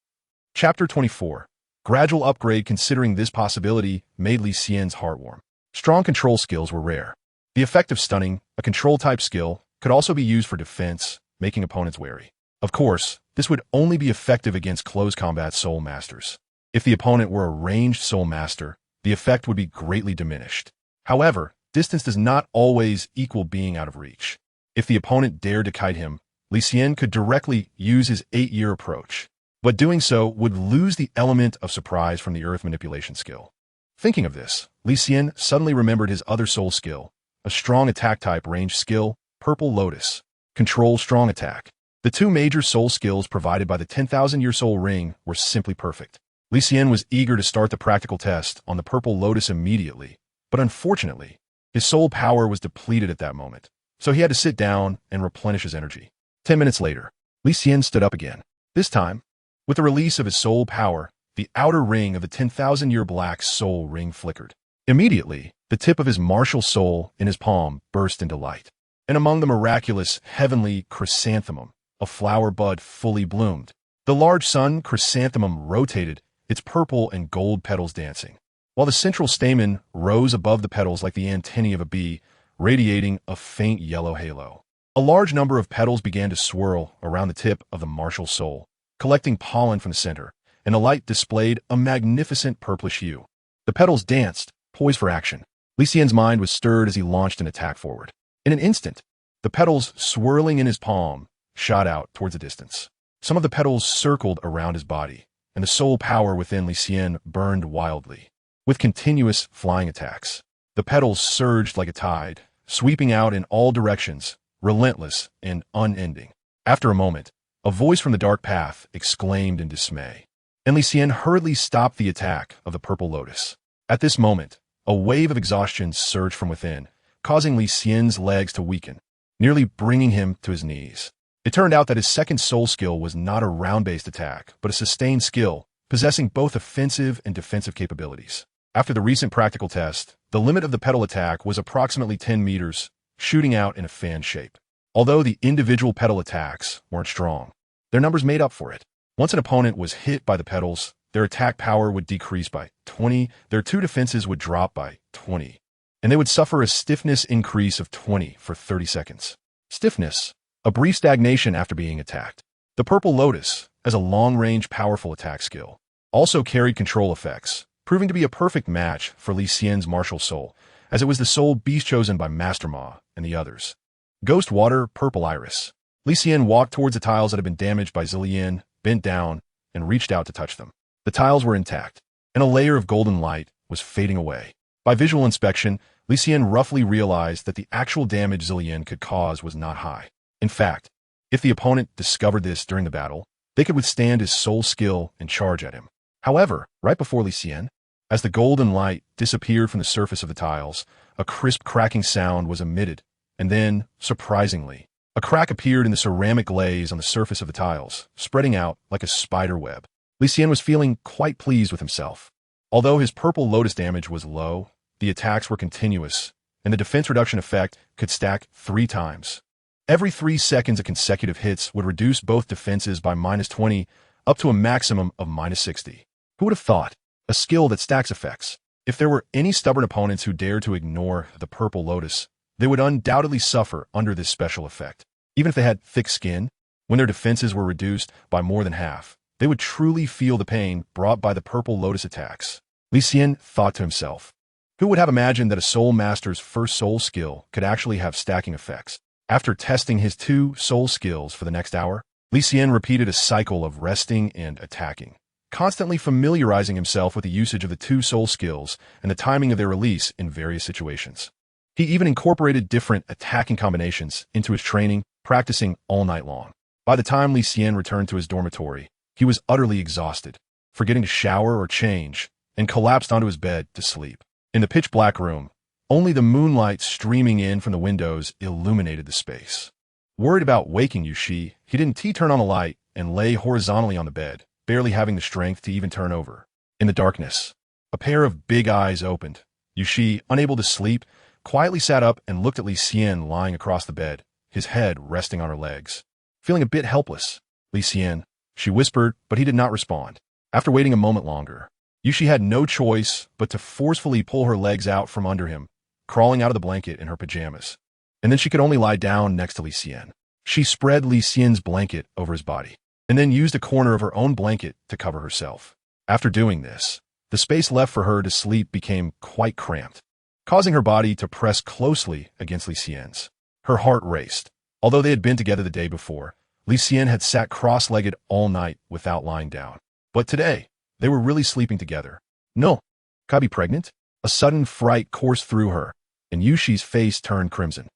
Chapter 24. Gradual upgrade. Considering this possibility made Li Xian's heart warm. Strong control skills were rare. The effect of stunning, a control-type skill, could also be used for defense, making opponents wary. Of course, this would only be effective against close combat soul masters. If the opponent were a ranged soul master, the effect would be greatly diminished. However, distance does not always equal being out of reach. If the opponent dared to kite him, Li Xian could directly use his 8-year approach, but doing so would lose the element of surprise from the earth manipulation skill. Thinking of this, Li Xian suddenly remembered his other soul skill, a strong attack type range skill, Purple Lotus. Control strong attack. The two major soul skills provided by the 10,000-year soul ring were simply perfect. Li Xian was eager to start the practical test on the Purple Lotus immediately, but unfortunately, his soul power was depleted at that moment, so he had to sit down and replenish his energy. 10 minutes later, Li Xian stood up again. This time, with the release of his soul power, the outer ring of the 10,000-year black soul ring flickered. Immediately, the tip of his martial soul in his palm burst into light, and among the miraculous, heavenly chrysanthemum, a flower bud fully bloomed. The large sun chrysanthemum rotated, its purple and gold petals dancing, while the central stamen rose above the petals like the antennae of a bee, radiating a faint yellow halo. A large number of petals began to swirl around the tip of the martial soul, collecting pollen from the center, and the light displayed a magnificent purplish hue. The petals danced, poised for action. Li Xian's mind was stirred as he launched an attack forward. In an instant, the petals swirling in his palm shot out towards the distance. Some of the petals circled around his body, and the soul power within Li Xian burned wildly. With continuous flying attacks, the petals surged like a tide, sweeping out in all directions, relentless and unending. After a moment, a voice from the dark path exclaimed in dismay, and Li Xian hurriedly stopped the attack of the Purple Lotus. At this moment, a wave of exhaustion surged from within, causing Li Xian's legs to weaken, nearly bringing him to his knees. It turned out that his second soul skill was not a round-based attack, but a sustained skill, possessing both offensive and defensive capabilities. After the recent practical test, the limit of the petal attack was approximately 10 meters, shooting out in a fan shape. although the individual petal attacks weren't strong. Their numbers made up for it. Once an opponent was hit by the petals, their attack power would decrease by 20, their 2 defenses would drop by 20, and they would suffer a stiffness increase of 20 for 30 seconds. Stiffness, a brief stagnation after being attacked. The Purple Lotus, as a long-range powerful attack skill, also carried control effects, proving to be a perfect match for Li Xian's martial soul, as it was the soul beast chosen by Master Ma and the others. Ghost Water, Purple Iris. Li Xian walked towards the tiles that had been damaged by Zillian, bent down, and reached out to touch them. The tiles were intact, and a layer of golden light was fading away. By visual inspection, Li Xian roughly realized that the actual damage Zillian could cause was not high. In fact, if the opponent discovered this during the battle, they could withstand his soul skill and charge at him. However, right before Li Xian, as the golden light disappeared from the surface of the tiles, a crisp cracking sound was emitted, and then, surprisingly, a crack appeared in the ceramic glaze on the surface of the tiles, spreading out like a spider web. Li Xian was feeling quite pleased with himself. Although his Purple Lotus damage was low, the attacks were continuous, and the defense reduction effect could stack 3 times. Every 3 seconds of consecutive hits would reduce both defenses by -20 up to a maximum of -60. Who would have thought? A skill that stacks effects. If there were any stubborn opponents who dared to ignore the Purple Lotus, they would undoubtedly suffer under this special effect. Even if they had thick skin, when their defenses were reduced by more than half, they would truly feel the pain brought by the Purple Lotus attacks. Li Xian thought to himself, who would have imagined that a soul master's first soul skill could actually have stacking effects? After testing his 2 soul skills for the next hour, Li Xian repeated a cycle of resting and attacking, constantly familiarizing himself with the usage of the 2 soul skills and the timing of their release in various situations. He even incorporated different attacking combinations into his training, practicing all night long. By the time Li Xian returned to his dormitory, he was utterly exhausted, forgetting to shower or change, and collapsed onto his bed to sleep. In the pitch-black room, only the moonlight streaming in from the windows illuminated the space. Worried about waking Yushi, he didn't turn on the light and lay horizontally on the bed, barely having the strength to even turn over. In the darkness, a pair of big eyes opened. Yushi, unable to sleep, quietly sat up and looked at Li Xian lying across the bed, his head resting on her legs. Feeling a bit helpless, Li Xian, she whispered, but he did not respond. After waiting a moment longer, Yushi had no choice but to forcefully pull her legs out from under him, crawling out of the blanket in her pajamas. And then she could only lie down next to Li Xian. She spread Li Xian's blanket over his body, and then used a corner of her own blanket to cover herself. After doing this, the space left for her to sleep became quite cramped, causing her body to press closely against Li Xian's. Her heart raced. Although they had been together the day before, Li Xian had sat cross-legged all night without lying down. But today, they were really sleeping together. No. Could I be pregnant? A sudden fright coursed through her, and Yushi's face turned crimson.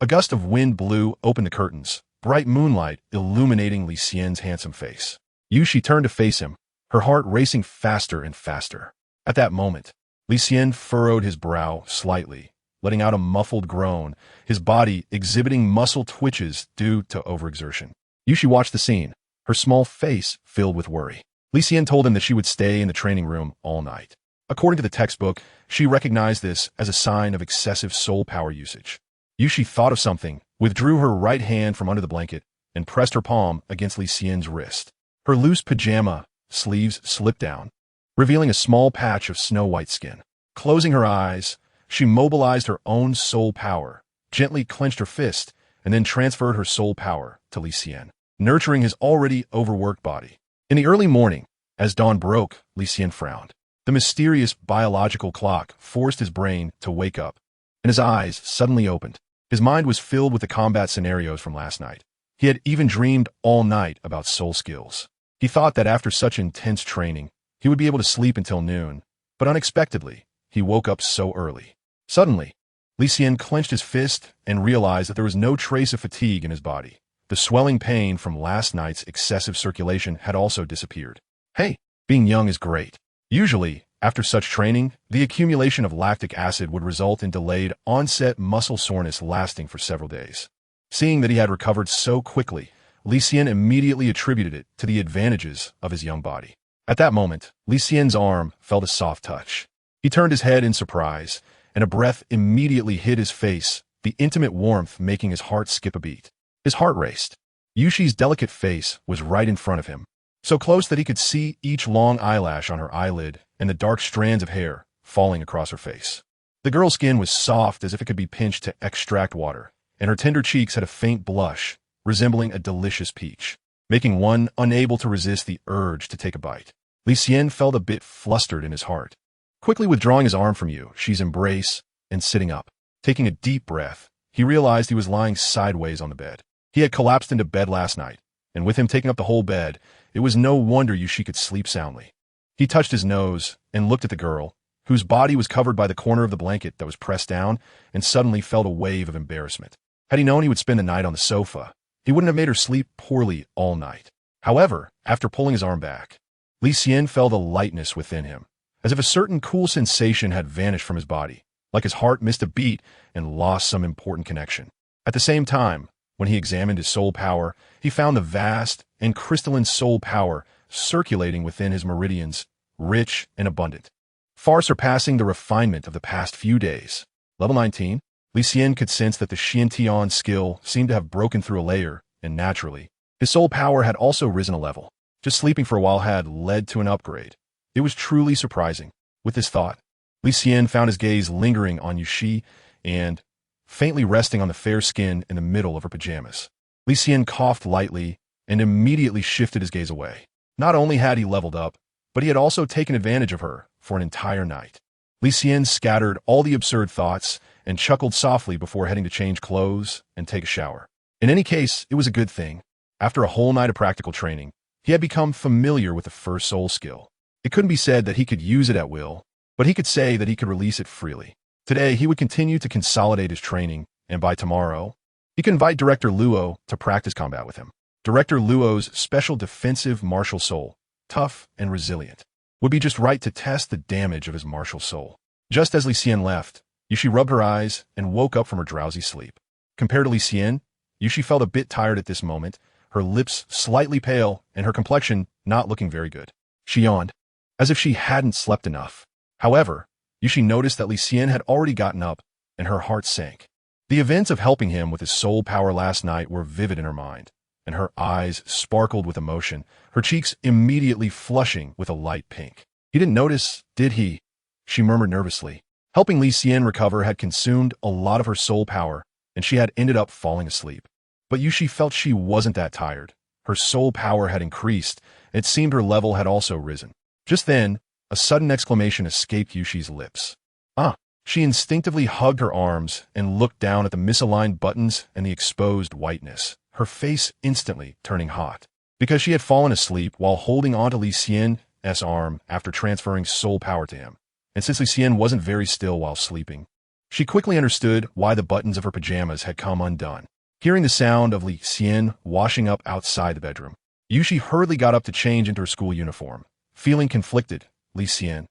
A gust of wind blew open the curtains, bright moonlight illuminating Li Xian's handsome face. Yushi turned to face him, her heart racing faster and faster. At that moment, Li Xian furrowed his brow slightly, letting out a muffled groan, his body exhibiting muscle twitches due to overexertion. Yushi watched the scene, her small face filled with worry. Li Xian told him that she would stay in the training room all night. According to the textbook, she recognized this as a sign of excessive soul power usage. Yushi thought of something, withdrew her right hand from under the blanket, and pressed her palm against Li Xian's wrist. Her loose pajama sleeves slipped down, revealing a small patch of snow-white skin. Closing her eyes, she mobilized her own soul power, gently clenched her fist, and then transferred her soul power to Li Xian, nurturing his already overworked body. In the early morning, as dawn broke, Li Xian frowned. The mysterious biological clock forced his brain to wake up, and his eyes suddenly opened. His mind was filled with the combat scenarios from last night. He had even dreamed all night about soul skills. He thought that after such intense training, he would be able to sleep until noon, but unexpectedly, he woke up so early. Suddenly, Li Xian clenched his fist and realized that there was no trace of fatigue in his body. The swelling pain from last night's excessive circulation had also disappeared. Hey, being young is great. Usually, after such training, the accumulation of lactic acid would result in delayed onset muscle soreness lasting for several days. Seeing that he had recovered so quickly, Li Xian immediately attributed it to the advantages of his young body. At that moment, Li Xian's arm felt a soft touch. He turned his head in surprise, and a breath immediately hit his face, the intimate warmth making his heart skip a beat. His heart raced. Yushi's delicate face was right in front of him, so close that he could see each long eyelash on her eyelid and the dark strands of hair falling across her face. The girl's skin was soft as if it could be pinched to extract water, and her tender cheeks had a faint blush, resembling a delicious peach, making one unable to resist the urge to take a bite. Li Xian felt a bit flustered in his heart. Quickly withdrawing his arm from Yushi's embrace and sitting up, taking a deep breath, he realized he was lying sideways on the bed. He had collapsed into bed last night, and with him taking up the whole bed, it was no wonder Yushi could sleep soundly. He touched his nose and looked at the girl, whose body was covered by the corner of the blanket that was pressed down, and suddenly felt a wave of embarrassment. Had he known he would spend the night on the sofa, he wouldn't have made her sleep poorly all night. However, after pulling his arm back, Li Xian felt a lightness within him, as if a certain cool sensation had vanished from his body, like his heart missed a beat and lost some important connection. At the same time, when he examined his soul power, he found the vast and crystalline soul power circulating within his meridians, rich and abundant, far surpassing the refinement of the past few days. Level 19, Li Xian could sense that the Xian skill seemed to have broken through a layer, and naturally, his soul power had also risen a level. Just sleeping for a while had led to an upgrade. It was truly surprising. With this thought, Li Xian found his gaze lingering on Yushi and faintly resting on the fair skin in the middle of her pajamas. Li Xian coughed lightly and immediately shifted his gaze away. Not only had he leveled up, but he had also taken advantage of her for an entire night. Li Xian scattered all the absurd thoughts and chuckled softly before heading to change clothes and take a shower. In any case, it was a good thing. After a whole night of practical training, he had become familiar with the first soul skill. It couldn't be said that he could use it at will, but he could say that he could release it freely. Today, he would continue to consolidate his training, and by tomorrow, he could invite Director Luo to practice combat with him. Director Luo's special defensive martial soul, tough and resilient, would be just right to test the damage of his martial soul. Just as Li Xian left, Yushi rubbed her eyes and woke up from her drowsy sleep. Compared to Li Xian, Yushi felt a bit tired at this moment, her lips slightly pale and her complexion not looking very good. She yawned, as if she hadn't slept enough. However, Yushi noticed that Li Xian had already gotten up, and her heart sank. The events of helping him with his soul power last night were vivid in her mind, and her eyes sparkled with emotion, her cheeks immediately flushing with a light pink. He didn't notice, did he? She murmured nervously. Helping Li Xian recover had consumed a lot of her soul power, and she had ended up falling asleep. But Yushi felt she wasn't that tired. Her soul power had increased, and it seemed her level had also risen. Just then, a sudden exclamation escaped Yushi's lips. Ah! She instinctively hugged her arms and looked down at the misaligned buttons and the exposed whiteness, her face instantly turning hot. Because she had fallen asleep while holding onto Li Xian's arm after transferring soul power to him. And since Li Xian wasn't very still while sleeping, she quickly understood why the buttons of her pajamas had come undone. Hearing the sound of Li Xian washing up outside the bedroom, Yushi hurriedly got up to change into her school uniform. Feeling conflicted, Li Xian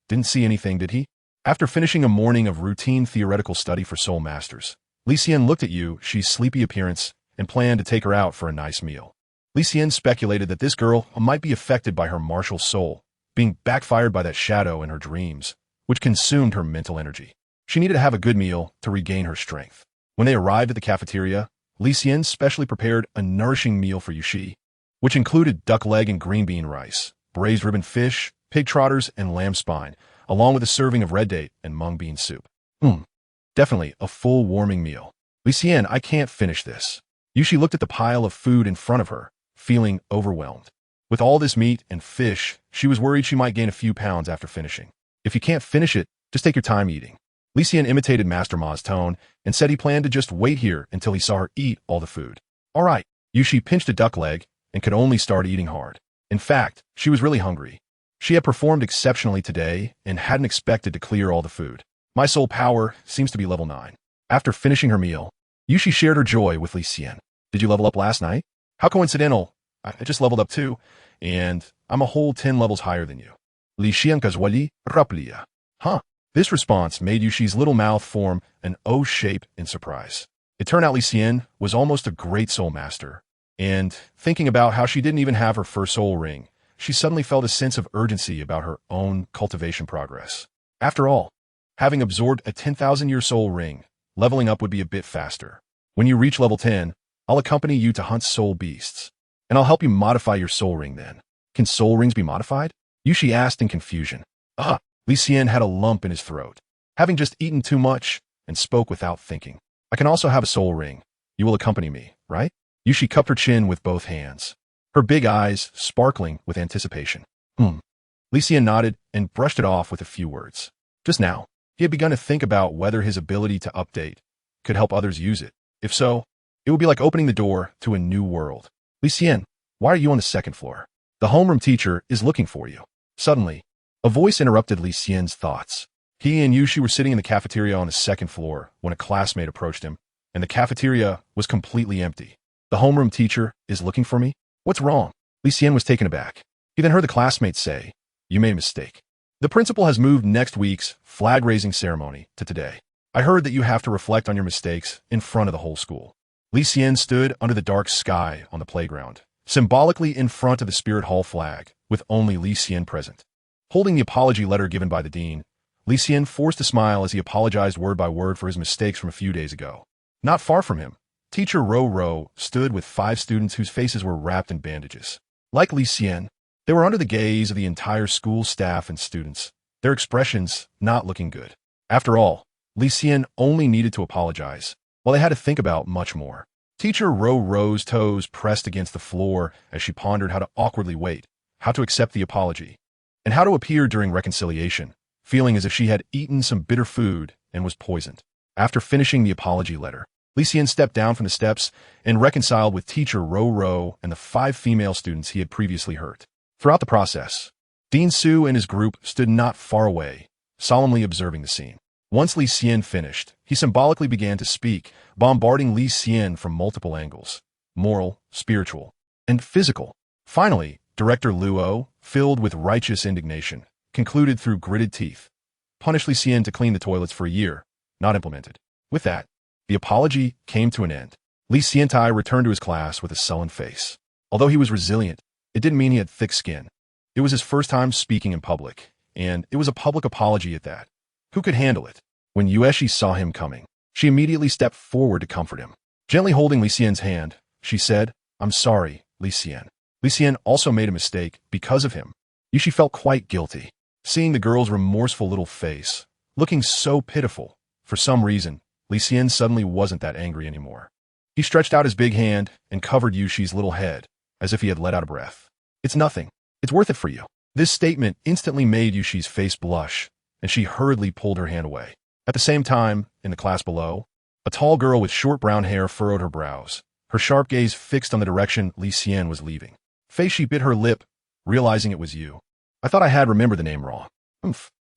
didn't see anything, did he? After finishing a morning of routine theoretical study for Soul Masters, Li Xian looked at Yushi's sleepy appearance and planned to take her out for a nice meal. Li Xian speculated that this girl might be affected by her martial soul, being backfired by that shadow in her dreams, which consumed her mental energy. She needed to have a good meal to regain her strength. When they arrived at the cafeteria, Li Xian specially prepared a nourishing meal for Yushi, which included duck leg and green bean rice, braised ribbon fish, pig trotters, and lamb spine, along with a serving of red date and mung bean soup. Definitely a full warming meal. Li Xian, I can't finish this. Yushi looked at the pile of food in front of her, feeling overwhelmed. With all this meat and fish, she was worried she might gain a few pounds after finishing. If you can't finish it, just take your time eating. Li Xian imitated Master Ma's tone and said he planned to just wait here until he saw her eat all the food. All right, Yushi pinched a duck leg and could only start eating hard. In fact, she was really hungry. She had performed exceptionally today and hadn't expected to clear all the food. My soul power seems to be level 9. After finishing her meal, Yushi shared her joy with Li Xian. Did you level up last night? How coincidental. I just leveled up too, and I'm a whole 10 levels higher than you. Li Xian kazwali raplia. Huh. This response made Yushi's little mouth form an O shape in surprise. It turned out Li Xian was almost a great soul master, and thinking about how she didn't even have her first soul ring, she suddenly felt a sense of urgency about her own cultivation progress. After all, having absorbed a 10,000-year soul ring, leveling up would be a bit faster. When you reach level 10, I'll accompany you to hunt soul beasts. And I'll help you modify your soul ring then. Can soul rings be modified? Yushi asked in confusion. Li Xian had a lump in his throat, having just eaten too much, and spoke without thinking. I can also have a soul ring. You will accompany me, right? Yushi cupped her chin with both hands, her big eyes sparkling with anticipation. Li Xian nodded and brushed it off with a few words. Just now, he had begun to think about whether his ability to update could help others use it. If so, it would be like opening the door to a new world. Li Xian, why are you on the second floor? The homeroom teacher is looking for you. Suddenly, a voice interrupted Li Xian's thoughts. He and Yushi were sitting in the cafeteria on the second floor when a classmate approached him, and the cafeteria was completely empty. The homeroom teacher is looking for me? What's wrong? Li Xian was taken aback. He then heard the classmate say, "You made a mistake. The principal has moved next week's flag-raising ceremony to today. I heard that you have to reflect on your mistakes in front of the whole school." Li Xian stood under the dark sky on the playground, symbolically in front of the Spirit Hall flag, with only Li Xian present. Holding the apology letter given by the dean, Li Xian forced a smile as he apologized word by word for his mistakes from a few days ago. Not far from him, Teacher Ro stood with 5 students whose faces were wrapped in bandages. Like Li Xian, they were under the gaze of the entire school staff and students, their expressions not looking good. After all, Li Xian only needed to apologize, while they had to think about much more. Teacher Ro's toes pressed against the floor as she pondered how to awkwardly wait, how to accept the apology, and how to appear during reconciliation, feeling as if she had eaten some bitter food and was poisoned. After finishing the apology letter, Li Xian stepped down from the steps and reconciled with Teacher Ro and the 5 female students he had previously hurt. Throughout the process, Dean Su and his group stood not far away, solemnly observing the scene. Once Li Xian finished, he symbolically began to speak, bombarding Li Xian from multiple angles: moral, spiritual, and physical. Finally, Director Luo, filled with righteous indignation, concluded through gritted teeth, "Punish Li Xian to clean the toilets for a year, not implemented." With that, the apology came to an end. Li Xiantai returned to his class with a sullen face. Although he was resilient, it didn't mean he had thick skin. It was his first time speaking in public, and it was a public apology at that. Who could handle it? When Yueshi saw him coming, she immediately stepped forward to comfort him. Gently holding Li Xian's hand, she said, "I'm sorry, Li Xian." Li Xian also made a mistake because of him. Yushi felt quite guilty, seeing the girl's remorseful little face, looking so pitiful. For some reason, Li Xian suddenly wasn't that angry anymore. He stretched out his big hand and covered Yushi's little head, as if he had let out a breath. "It's nothing. It's worth it for you." This statement instantly made Yushi's face blush, and she hurriedly pulled her hand away. At the same time, in the class below, a tall girl with short brown hair furrowed her brows, her sharp gaze fixed on the direction Li Xian was leaving. Face, she bit her lip, realizing it was you. "I thought I had remembered the name wrong.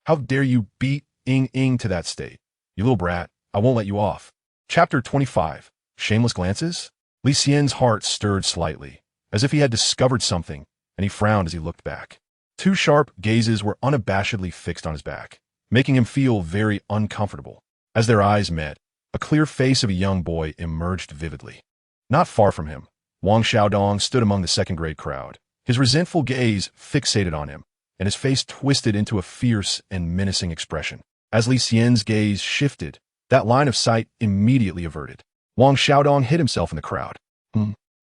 How dare you beat Ing to that state? You little brat, I won't let you off." Chapter 25. Shameless Glances? Li Xian's heart stirred slightly, as if he had discovered something, and he frowned as he looked back. 2 sharp gazes were unabashedly fixed on his back, making him feel very uncomfortable. As their eyes met, a clear face of a young boy emerged vividly. Not far from him, Wang Xiaodong stood among the second-grade crowd, his resentful gaze fixated on him, and his face twisted into a fierce and menacing expression. As Li Xian's gaze shifted, that line of sight immediately averted. Wang Xiaodong hid himself in the crowd.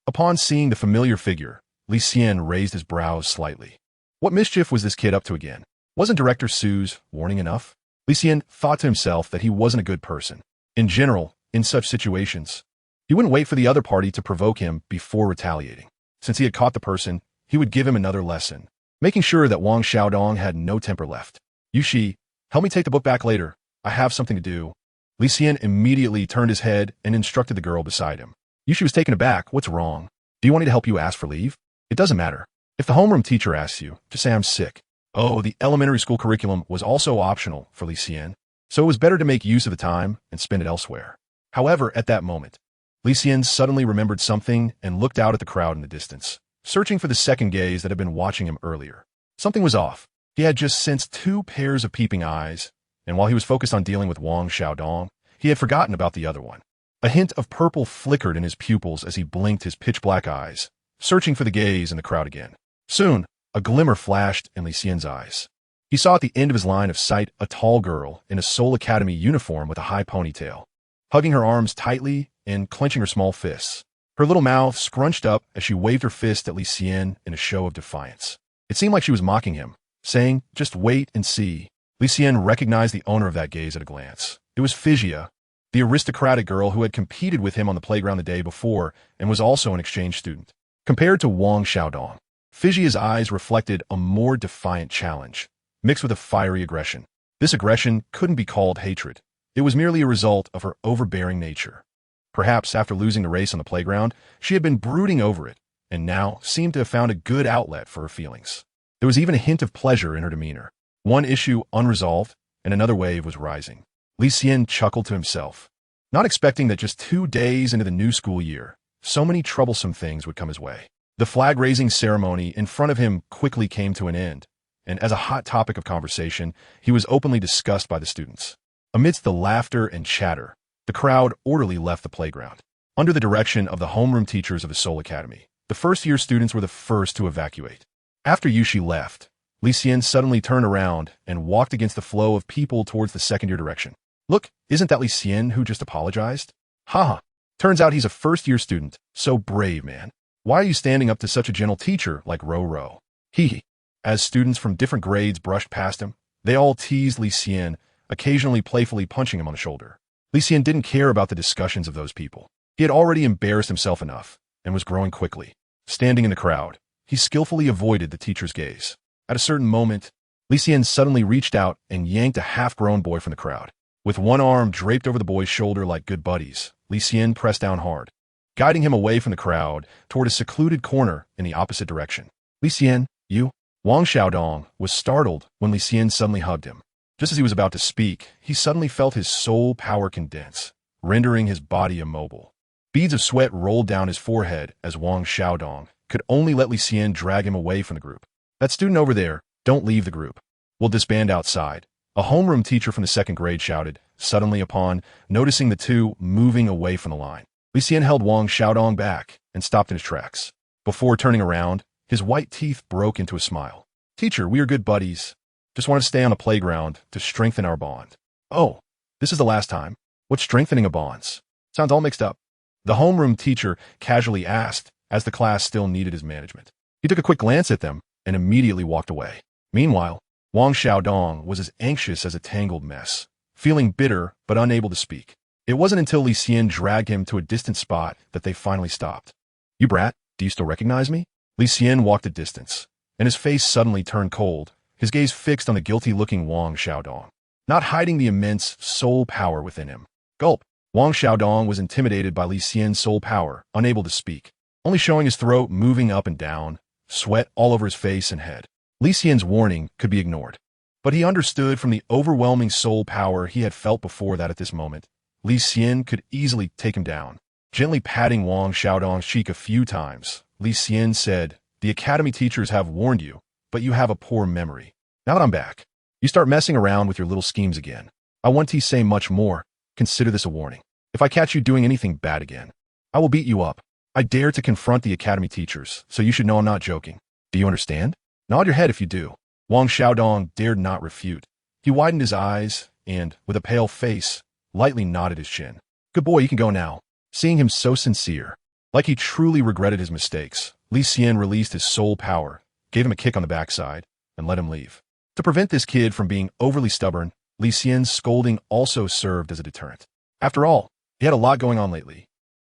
Upon seeing the familiar figure, Li Xian raised his brows slightly. What mischief was this kid up to again? Wasn't Director Su's warning enough? Li Xian thought to himself that he wasn't a good person. In general, in such situations, he wouldn't wait for the other party to provoke him before retaliating. Since he had caught the person, he would give him another lesson, making sure that Wang Xiaodong had no temper left. "Yushi, help me take the book back later. I have something to do." Li Xian immediately turned his head and instructed the girl beside him. Yushi was taken aback. "What's wrong? Do you want me to help you ask for leave?" "It doesn't matter. If the homeroom teacher asks you, just say I'm sick." Oh, the elementary school curriculum was also optional for Li Xian, so it was better to make use of the time and spend it elsewhere. However, at that moment, Li Xian suddenly remembered something and looked out at the crowd in the distance, searching for the second gaze that had been watching him earlier. Something was off. He had just sensed 2 pairs of peeping eyes, and while he was focused on dealing with Wang Xiaodong, he had forgotten about the other one. A hint of purple flickered in his pupils as he blinked his pitch-black eyes, searching for the gaze in the crowd again. Soon, a glimmer flashed in Li Xian's eyes. He saw at the end of his line of sight a tall girl in a Soul Academy uniform with a high ponytail, hugging her arms tightly and clenching her small fists. Her little mouth scrunched up as she waved her fist at Li Xian in a show of defiance. It seemed like she was mocking him, saying, "Just wait and see." Li Xian recognized the owner of that gaze at a glance. It was Fizia, the aristocratic girl who had competed with him on the playground the day before and was also an exchange student. Compared to Wang Xiaodong, Fizia's eyes reflected a more defiant challenge, mixed with a fiery aggression. This aggression couldn't be called hatred. It was merely a result of her overbearing nature. Perhaps after losing the race on the playground, she had been brooding over it, and now seemed to have found a good outlet for her feelings. There was even a hint of pleasure in her demeanor. One issue unresolved, and another wave was rising. Li Xian chuckled to himself, not expecting that just 2 days into the new school year, so many troublesome things would come his way. The flag-raising ceremony in front of him quickly came to an end, and as a hot topic of conversation, he was openly discussed by the students. Amidst the laughter and chatter, the crowd orderly left the playground. Under the direction of the homeroom teachers of the Soul Academy, the first-year students were the first to evacuate. After Yushi left, Li Xian suddenly turned around and walked against the flow of people towards the second-year direction. "Look, isn't that Li Xian who just apologized? Haha, turns out he's a first-year student. So brave, man. Why are you standing up to such a gentle teacher like Ro? Hee." As students from different grades brushed past him, they all teased Li Xian, occasionally playfully punching him on the shoulder. Li Xian didn't care about the discussions of those people. He had already embarrassed himself enough, and was growing quickly. Standing in the crowd, he skillfully avoided the teacher's gaze. At a certain moment, Li Xian suddenly reached out and yanked a half-grown boy from the crowd. With one arm draped over the boy's shoulder like good buddies, Li Xian pressed down hard, guiding him away from the crowd toward a secluded corner in the opposite direction. "Li Xian, you?" Wang Xiaodong was startled when Li Xian suddenly hugged him. Just as he was about to speak, he suddenly felt his soul power condense, rendering his body immobile. Beads of sweat rolled down his forehead as Wang Xiaodong could only let Li Xian drag him away from the group. "That student over there, don't leave the group. We'll disband outside," a homeroom teacher from the second grade shouted, suddenly upon noticing the two moving away from the line. Li Xian held Wang Xiaodong back and stopped in his tracks. Before turning around, his white teeth broke into a smile. "Teacher, we are good buddies. Just want to stay on the playground to strengthen our bond." "Oh, this is the last time? What's strengthening of bonds? Sounds all mixed up." The homeroom teacher casually asked, as the class still needed his management. He took a quick glance at them and immediately walked away. Meanwhile, Wang Xiaodong was as anxious as a tangled mess, feeling bitter but unable to speak. It wasn't until Li Xian dragged him to a distant spot that they finally stopped. "You brat, do you still recognize me?" Li Xian walked a distance, and his face suddenly turned cold, his gaze fixed on the guilty-looking Wang Xiaodong, not hiding the immense soul power within him. Gulp. Wang Xiaodong was intimidated by Li Xian's soul power, unable to speak, only showing his throat moving up and down, sweat all over his face and head. Li Xian's warning could be ignored, but he understood from the overwhelming soul power he had felt before that at this moment, Li Xian could easily take him down. Gently patting Wang Xiaodong's cheek a few times, Li Xian said, "The academy teachers have warned you, but you have a poor memory. Now that I'm back, you start messing around with your little schemes again. I won't say much more. Consider this a warning. If I catch you doing anything bad again, I will beat you up. I dare to confront the academy teachers, so you should know I'm not joking. Do you understand? Nod your head if you do." Wang Xiaodong dared not refute. He widened his eyes and, with a pale face, lightly nodded his chin. "Good boy, you can go now." Seeing him so sincere, like he truly regretted his mistakes, Li Xian released his soul power, gave him a kick on the backside, and let him leave. To prevent this kid from being overly stubborn, Li Xian's scolding also served as a deterrent. After all, he had a lot going on lately,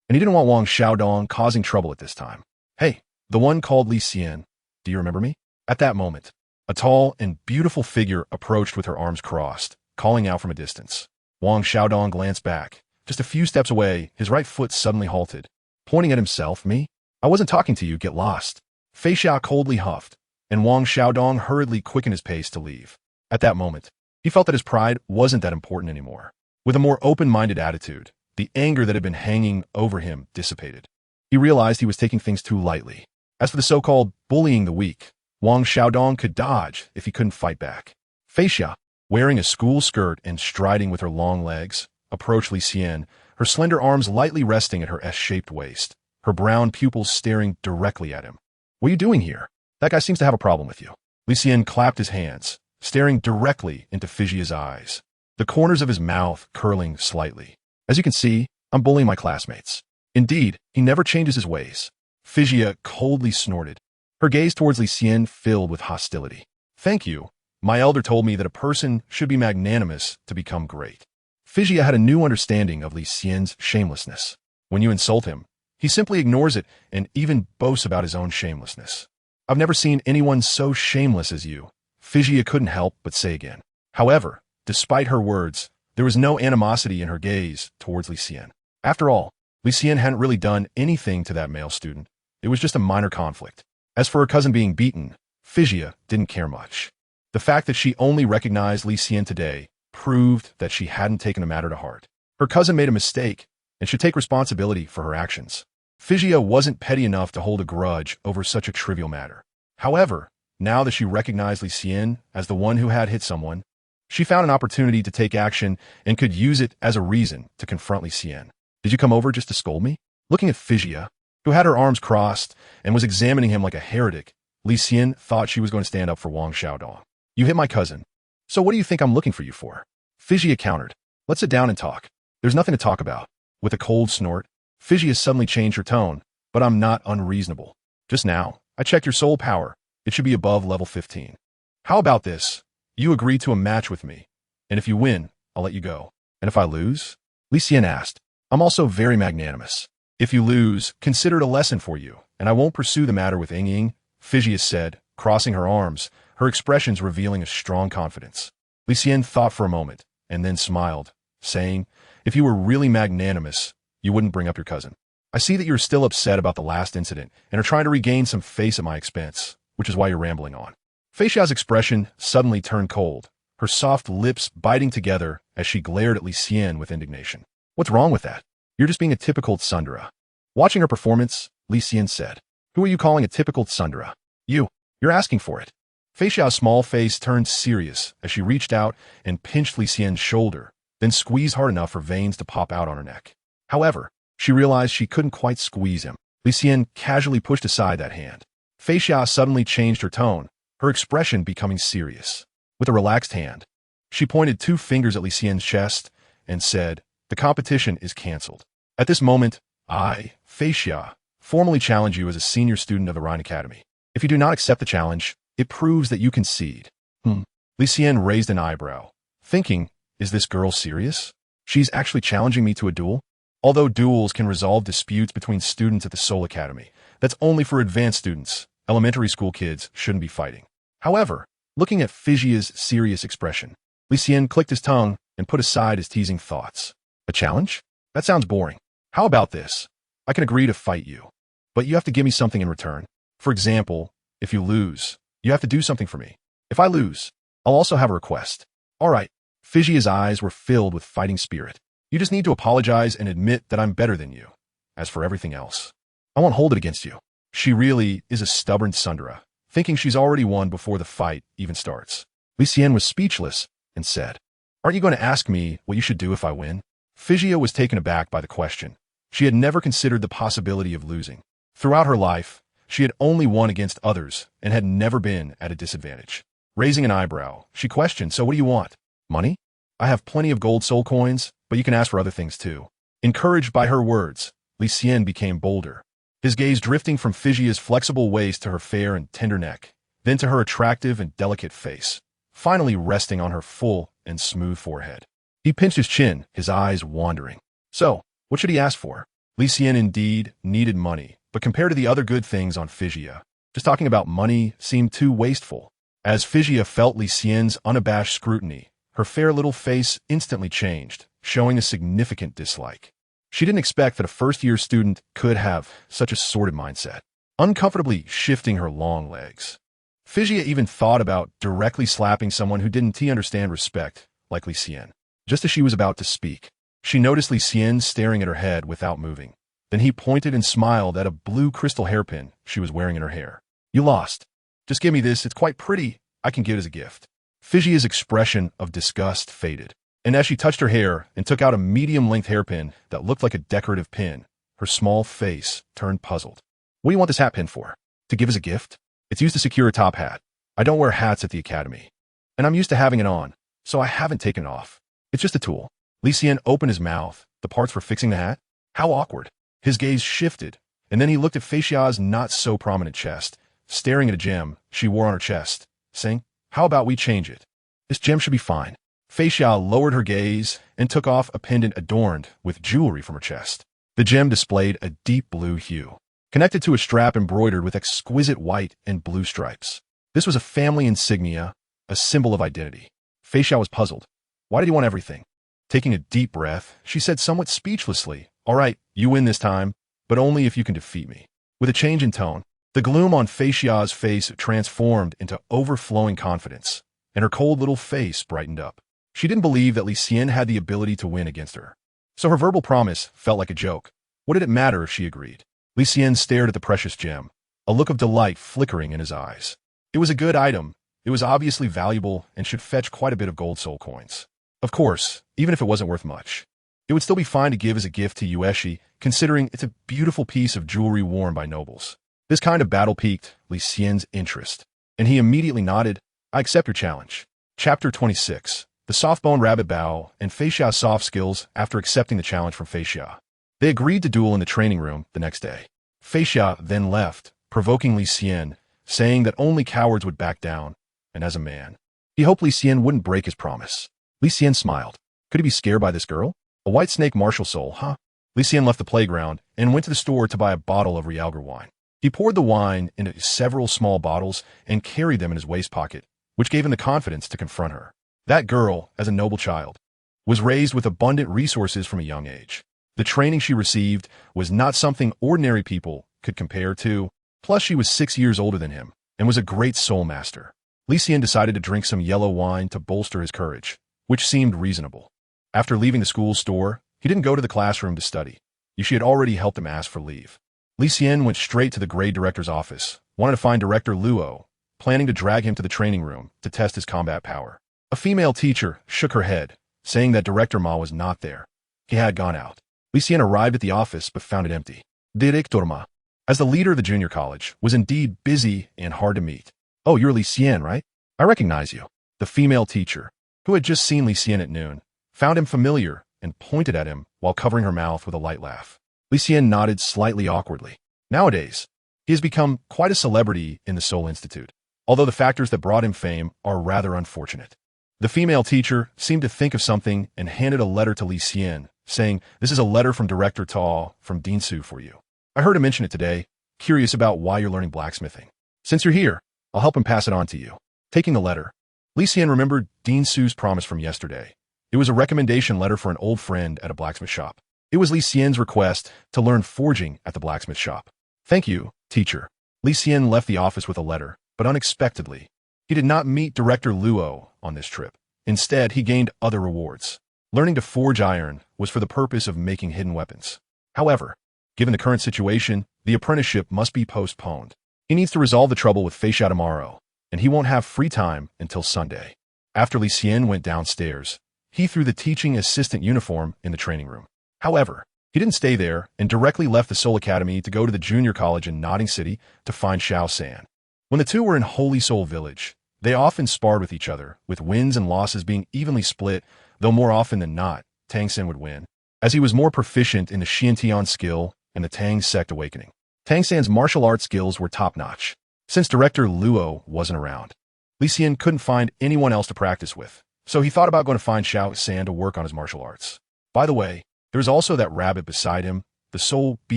and he didn't want Wang Xiaodong causing trouble at this time. "Hey, the one called Li Xian, do you remember me?" At that moment, a tall and beautiful figure approached with her arms crossed, calling out from a distance. Wang Xiaodong glanced back. Just a few steps away, his right foot suddenly halted. Pointing at himself, "Me? I wasn't talking to you, get lost." Fei Xia coldly huffed, and Wang Xiaodong hurriedly quickened his pace to leave. At that moment, he felt that his pride wasn't that important anymore. With a more open-minded attitude, the anger that had been hanging over him dissipated. He realized he was taking things too lightly. As for the so-called bullying the weak, Wang Xiaodong could dodge if he couldn't fight back. Fei Xia, wearing a school skirt and striding with her long legs, approached Li Xian, her slender arms lightly resting at her S-shaped waist, her brown pupils staring directly at him. "What are you doing here? That guy seems to have a problem with you." Li Xian clapped his hands, staring directly into Fizia's eyes, the corners of his mouth curling slightly. "As you can see, I'm bullying my classmates. Indeed, he never changes his ways. Fisia coldly snorted, her gaze towards Li Xian filled with hostility. Thank you. My elder told me that a person should be magnanimous to become great. Fisia had a new understanding of Li Xian's shamelessness. When you insult him, he simply ignores it and even boasts about his own shamelessness. I've never seen anyone so shameless as you, Fisia couldn't help but say again. However, despite her words, there was no animosity in her gaze towards Li Xian. After all, Li Xian hadn't really done anything to that male student. It was just a minor conflict. As for her cousin being beaten, Fisia didn't care much. The fact that she only recognized Li Xian today proved that she hadn't taken the matter to heart. Her cousin made a mistake and should take responsibility for her actions. Fisia wasn't petty enough to hold a grudge over such a trivial matter. However, now that she recognized Li Xian as the one who had hit someone, she found an opportunity to take action and could use it as a reason to confront Li Xian. Did you come over just to scold me? Looking at Fisia, who had her arms crossed and was examining him like a heretic, Li Xian thought she was going to stand up for Wang Xiaodong. You hit my cousin. So what do you think I'm looking for you for? Fisia countered. Let's sit down and talk. There's nothing to talk about. With a cold snort, Fisia suddenly changed her tone, but I'm not unreasonable. Just now, I checked your soul power. It should be above level 15. How about this? You agree to a match with me, and if you win, I'll let you go. And if I lose? Li Xian asked. I'm also very magnanimous. If you lose, consider it a lesson for you, and I won't pursue the matter with Ying, Fisia said, crossing her arms, her expressions revealing a strong confidence. Li Xian thought for a moment, and then smiled, saying, if you were really magnanimous, you wouldn't bring up your cousin. I see that you're still upset about the last incident and are trying to regain some face at my expense, which is why you're rambling on. Fei Xiao's expression suddenly turned cold, her soft lips biting together as she glared at Li Xian with indignation. What's wrong with that? You're just being a typical tsundere. Watching her performance, Li Xian said, who are you calling a typical tsundere? You're asking for it. Fei Xiao's small face turned serious as she reached out and pinched Li Xian's shoulder, then squeezed hard enough for veins to pop out on her neck. However, she realized she couldn't quite squeeze him. Li Xian casually pushed aside that hand. Fei Xiao suddenly changed her tone, her expression becoming serious. With a relaxed hand, she pointed 2 fingers at Li Xian's chest and said, the competition is cancelled. At this moment, I, Fei Xiao, formally challenge you as a senior student of the Rhine Academy. If you do not accept the challenge, it proves that you concede. Li Xian raised an eyebrow, thinking, is this girl serious? She's actually challenging me to a duel? Although duels can resolve disputes between students at the Soul Academy, that's only for advanced students. Elementary school kids shouldn't be fighting. However, looking at Fisia's serious expression, Li Xian clicked his tongue and put aside his teasing thoughts. A challenge? That sounds boring. How about this? I can agree to fight you, but you have to give me something in return. For example, if you lose, you have to do something for me. If I lose, I'll also have a request. All right. Fisia's eyes were filled with fighting spirit. You just need to apologize and admit that I'm better than you. As for everything else, I won't hold it against you. She really is a stubborn tsundere, thinking she's already won before the fight even starts. Li Xian was speechless and said, aren't you going to ask me what you should do if I win? Fisia was taken aback by the question. She had never considered the possibility of losing. Throughout her life, she had only won against others and had never been at a disadvantage. Raising an eyebrow, she questioned, so what do you want? Money? I have plenty of gold soul coins, but you can ask for other things too. Encouraged by her words, Li Xian became bolder, his gaze drifting from Fisia's flexible waist to her fair and tender neck, then to her attractive and delicate face, finally resting on her full and smooth forehead. He pinched his chin, his eyes wandering. So, what should he ask for? Li Xian indeed needed money, but compared to the other good things on Fisia, just talking about money seemed too wasteful. As Fisia felt Li Xian's unabashed scrutiny, her fair little face instantly changed, showing a significant dislike. She didn't expect that a first-year student could have such a sordid mindset, uncomfortably shifting her long legs. Fisia even thought about directly slapping someone who didn't understand respect, like Li Xian. Just as she was about to speak, she noticed Li Xian staring at her head without moving. Then he pointed and smiled at a blue crystal hairpin she was wearing in her hair. You lost. Just give me this, it's quite pretty. I can give it as a gift. Fisia's expression of disgust faded, and as she touched her hair and took out a medium-length hairpin that looked like a decorative pin, her small face turned puzzled. What do you want this hat pin for? To give as a gift? It's used to secure a top hat. I don't wear hats at the academy, and I'm used to having it on, so I haven't taken it off. It's just a tool. Li Xian opened his mouth. The parts for fixing the hat? How awkward. His gaze shifted, and then he looked at Fei Xia's not-so-prominent chest, staring at a gem she wore on her chest, saying, "How about we change it? This gem should be fine." Fei Xia lowered her gaze and took off a pendant adorned with jewelry from her chest. The gem displayed a deep blue hue, connected to a strap embroidered with exquisite white and blue stripes. This was a family insignia, a symbol of identity. Fei Xia was puzzled. Why did he want everything? Taking a deep breath, she said somewhat speechlessly, "All right, you win this time, but only if you can defeat me." With a change in tone, the gloom on Fei Xia's face transformed into overflowing confidence, and her cold little face brightened up. She didn't believe that Li Xian had the ability to win against her. So her verbal promise felt like a joke. What did it matter if she agreed? Li Xian stared at the precious gem, a look of delight flickering in his eyes. It was a good item. It was obviously valuable and should fetch quite a bit of gold soul coins. Of course, even if it wasn't worth much, it would still be fine to give as a gift to Yueshi, considering it's a beautiful piece of jewelry worn by nobles. This kind of battle piqued Li Xian's interest, and he immediately nodded. "I accept your challenge." Chapter 26. The soft-boned rabbit bow and Fei Xia's soft skills after accepting the challenge from Fei Xia. They agreed to duel in the training room the next day. Fei Xia then left, provoking Li Xian, saying that only cowards would back down, and as a man, he hoped Li Xian wouldn't break his promise. Li Xian smiled. Could he be scared by this girl? A white snake MartialSoul, huh? Li Xian left the playground and went to the store to buy a bottle of Realgar wine. He poured the wine into several small bottles and carried them in his waist pocket, which gave him the confidence to confront her. That girl, as a noble child, was raised with abundant resources from a young age. The training she received was not something ordinary people could compare to, plus she was 6 years older than him and was a great soul master. Li Xian decided to drink some yellow wine to bolster his courage, which seemed reasonable. After leaving the school store, he didn't go to the classroom to study. Yushi had already helped him ask for leave. Li Xian went straight to the grade director's office, wanted to find Director Luo, planning to drag him to the training room to test his combat power. A female teacher shook her head, saying that Director Ma was not there. He had gone out. Li Xian arrived at the office but found it empty. Director Ma, as the leader of the junior college, was indeed busy and hard to meet. "Oh, you're Li Xian, right? I recognize you." The female teacher, who had just seen Li Xian at noon, found him familiar and pointed at him while covering her mouth with a light laugh. Li Xian nodded slightly awkwardly. Nowadays, he has become quite a celebrity in the Soul Institute, although the factors that brought him fame are rather unfortunate. The female teacher seemed to think of something and handed a letter to Li Xian, saying, "This is a letter from Director Ta from Bringsthe for you. I heard him mention it today, curious about why you're learning blacksmithing. Since you're here, I'll help him pass it on to you." Taking the letter, Li Xian remembered Bringste's promise from yesterday. It was a recommendation letter for an old friend at a blacksmith shop. It was Li Xian's request to learn forging at the blacksmith shop. "Thank you, teacher." Li Xian left the office with a letter, but unexpectedly, he did not meet Director Luo on this trip. Instead, he gained other rewards. Learning to forge iron was for the purpose of making hidden weapons. However, given the current situation, the apprenticeship must be postponed. He needs to resolve the trouble with Fei Xia tomorrow, and he won't have free time until Sunday. After Li Xian went downstairs, he threw the teaching assistant uniform in the training room. However, he didn't stay there and directly left the Soul Academy to go to the junior college in Notting City to find Xiao San. When the two were in Holy Soul Village, they often sparred with each other, with wins and losses being evenly split, though more often than not, Tang San would win, as he was more proficient in the Xiantian skill and the Tang Sect Awakening. Tang San's martial arts skills were top-notch. Since Director Luo wasn't around, Li Xian couldn't find anyone else to practice with, so he thought about going to find Xiao San to work on his martial arts. By the way, there was also that rabbit beside him, the Soul Bi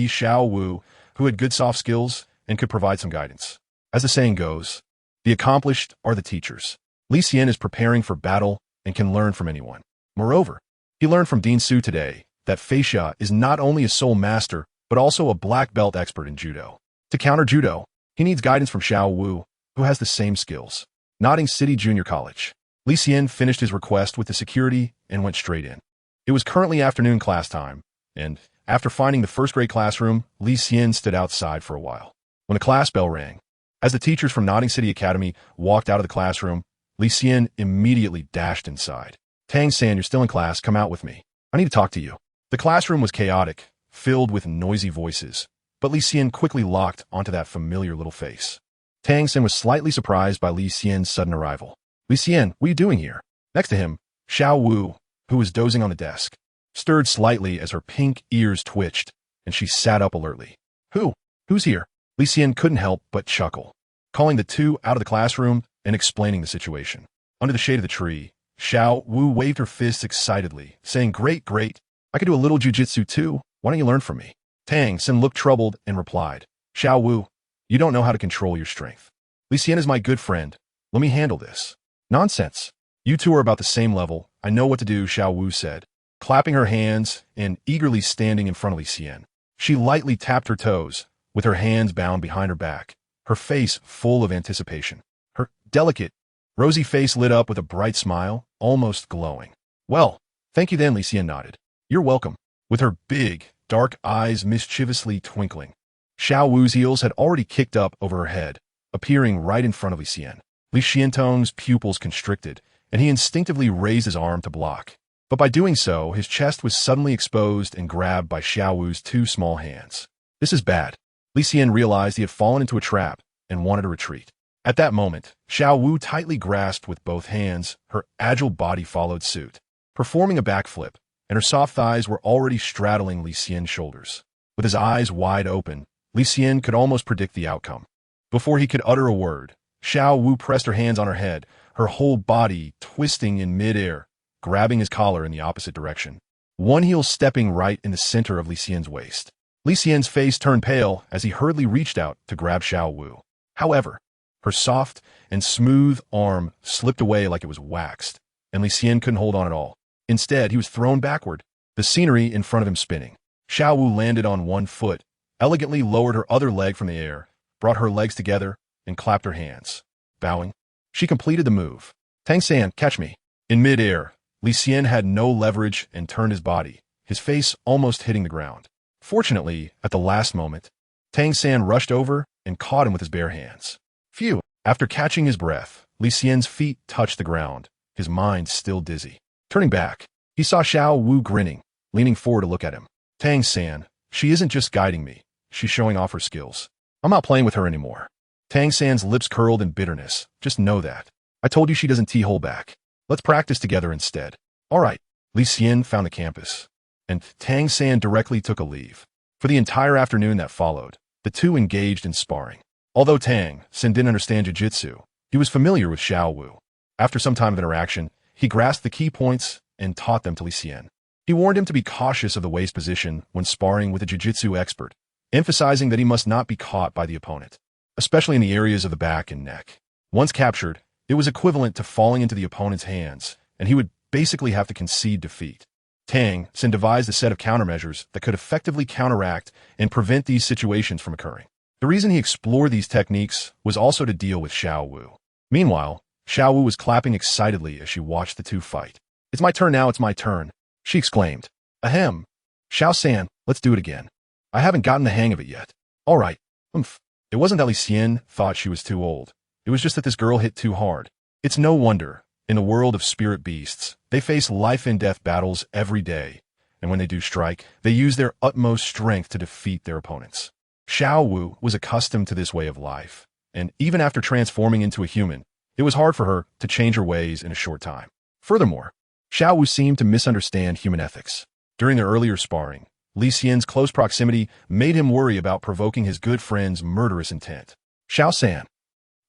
Xiao Wu, who had good soft skills and could provide some guidance. As the saying goes, the accomplished are the teachers. Li Xian is preparing for battle and can learn from anyone. Moreover, he learned from Bringsthe today that Fei Xia is not only a soul master, but also a black belt expert in judo. To counter judo, he needs guidance from Xiao Wu, who has the same skills. Notting City Junior College. Li Xian finished his request with the security and went straight in. It was currently afternoon class time, and after finding the first-grade classroom, Li Xian stood outside for a while. When the class bell rang, as the teachers from Notting City Academy walked out of the classroom, Li Xian immediately dashed inside. "Tang San, you're still in class. Come out with me. I need to talk to you." The classroom was chaotic, filled with noisy voices, but Li Xian quickly locked onto that familiar little face. Tang San was slightly surprised by Li Xian's sudden arrival. "Li Xian, what are you doing here?" Next to him, Xiao Wu, who was dozing on the desk, stirred slightly as her pink ears twitched, and she sat up alertly. Who? Who's here? Li Xian couldn't help but chuckle, calling the two out of the classroom and explaining the situation. Under the shade of the tree, Xiao Wu waved her fists excitedly, saying, Great, great. I could do a little jujitsu too. Why don't you learn from me? Tang San looked troubled and replied, Xiao Wu, you don't know how to control your strength. Li Xian is my good friend. Let me handle this. Nonsense. You two are about the same level. I know what to do, Xiao Wu said, clapping her hands and eagerly standing in front of Li Xian. She lightly tapped her toes, with her hands bound behind her back, her face full of anticipation. Her delicate, rosy face lit up with a bright smile, almost glowing. Well, thank you then, Li Xian nodded. You're welcome. With her big, dark eyes mischievously twinkling, Xiao Wu's heels had already kicked up over her head, appearing right in front of Li Xian. Li Xiantong's pupils constricted, and he instinctively raised his arm to block. But by doing so, his chest was suddenly exposed and grabbed by Xiao Wu's two small hands. This is bad. Li Xian realized he had fallen into a trap and wanted to retreat. At that moment, Xiao Wu tightly grasped with both hands, her agile body followed suit, performing a backflip, and her soft thighs were already straddling Li Xian's shoulders. With his eyes wide open, Li Xian could almost predict the outcome. Before he could utter a word, Xiao Wu pressed her hands on her head, her whole body twisting in mid-air, grabbing his collar in the opposite direction, one heel stepping right in the center of Li Xian's waist. Li Xian's face turned pale as he hurriedly reached out to grab Xiao Wu. However, her soft and smooth arm slipped away like it was waxed, and Li Xian couldn't hold on at all. Instead, he was thrown backward, the scenery in front of him spinning. Xiao Wu landed on one foot, elegantly lowered her other leg from the air, brought her legs together, and clapped her hands. Bowing, she completed the move. Tang San, catch me. In mid-air, Li Xian had no leverage and turned his body, his face almost hitting the ground. Fortunately, at the last moment, Tang San rushed over and caught him with his bare hands. Phew! After catching his breath, Li Xian's feet touched the ground, his mind still dizzy. Turning back, he saw Xiao Wu grinning, leaning forward to look at him. Tang San, she isn't just guiding me, she's showing off her skills. I'm not playing with her anymore. Tang San's lips curled in bitterness. Just know that. I told you she doesn't hold back. Let's practice together instead. All right. Li Xian found the campus, and Tang San directly took a leave. For the entire afternoon that followed, the two engaged in sparring. Although Tang San didn't understand jiu-jitsu, he was familiar with Xiao Wu. After some time of interaction, he grasped the key points and taught them to Li Xian. He warned him to be cautious of the waist position when sparring with a jiu-jitsu expert, emphasizing that he must not be caught by the opponent, especially in the areas of the back and neck. Once captured, it was equivalent to falling into the opponent's hands, and he would basically have to concede defeat. Tang San devised a set of countermeasures that could effectively counteract and prevent these situations from occurring. The reason he explored these techniques was also to deal with Xiao Wu. Meanwhile, Xiao Wu was clapping excitedly as she watched the two fight. It's my turn now, it's my turn, she exclaimed. Ahem. Xiao San, let's do it again. I haven't gotten the hang of it yet. All right. It wasn't that Li Xian thought she was too old. It was just that this girl hit too hard. It's no wonder, in the world of spirit beasts, they face life-and-death battles every day, and when they do strike, they use their utmost strength to defeat their opponents. Xiao Wu was accustomed to this way of life, and even after transforming into a human, it was hard for her to change her ways in a short time. Furthermore, Xiao Wu seemed to misunderstand human ethics. During their earlier sparring, Li Xian's close proximity made him worry about provoking his good friend's murderous intent. Xiao San,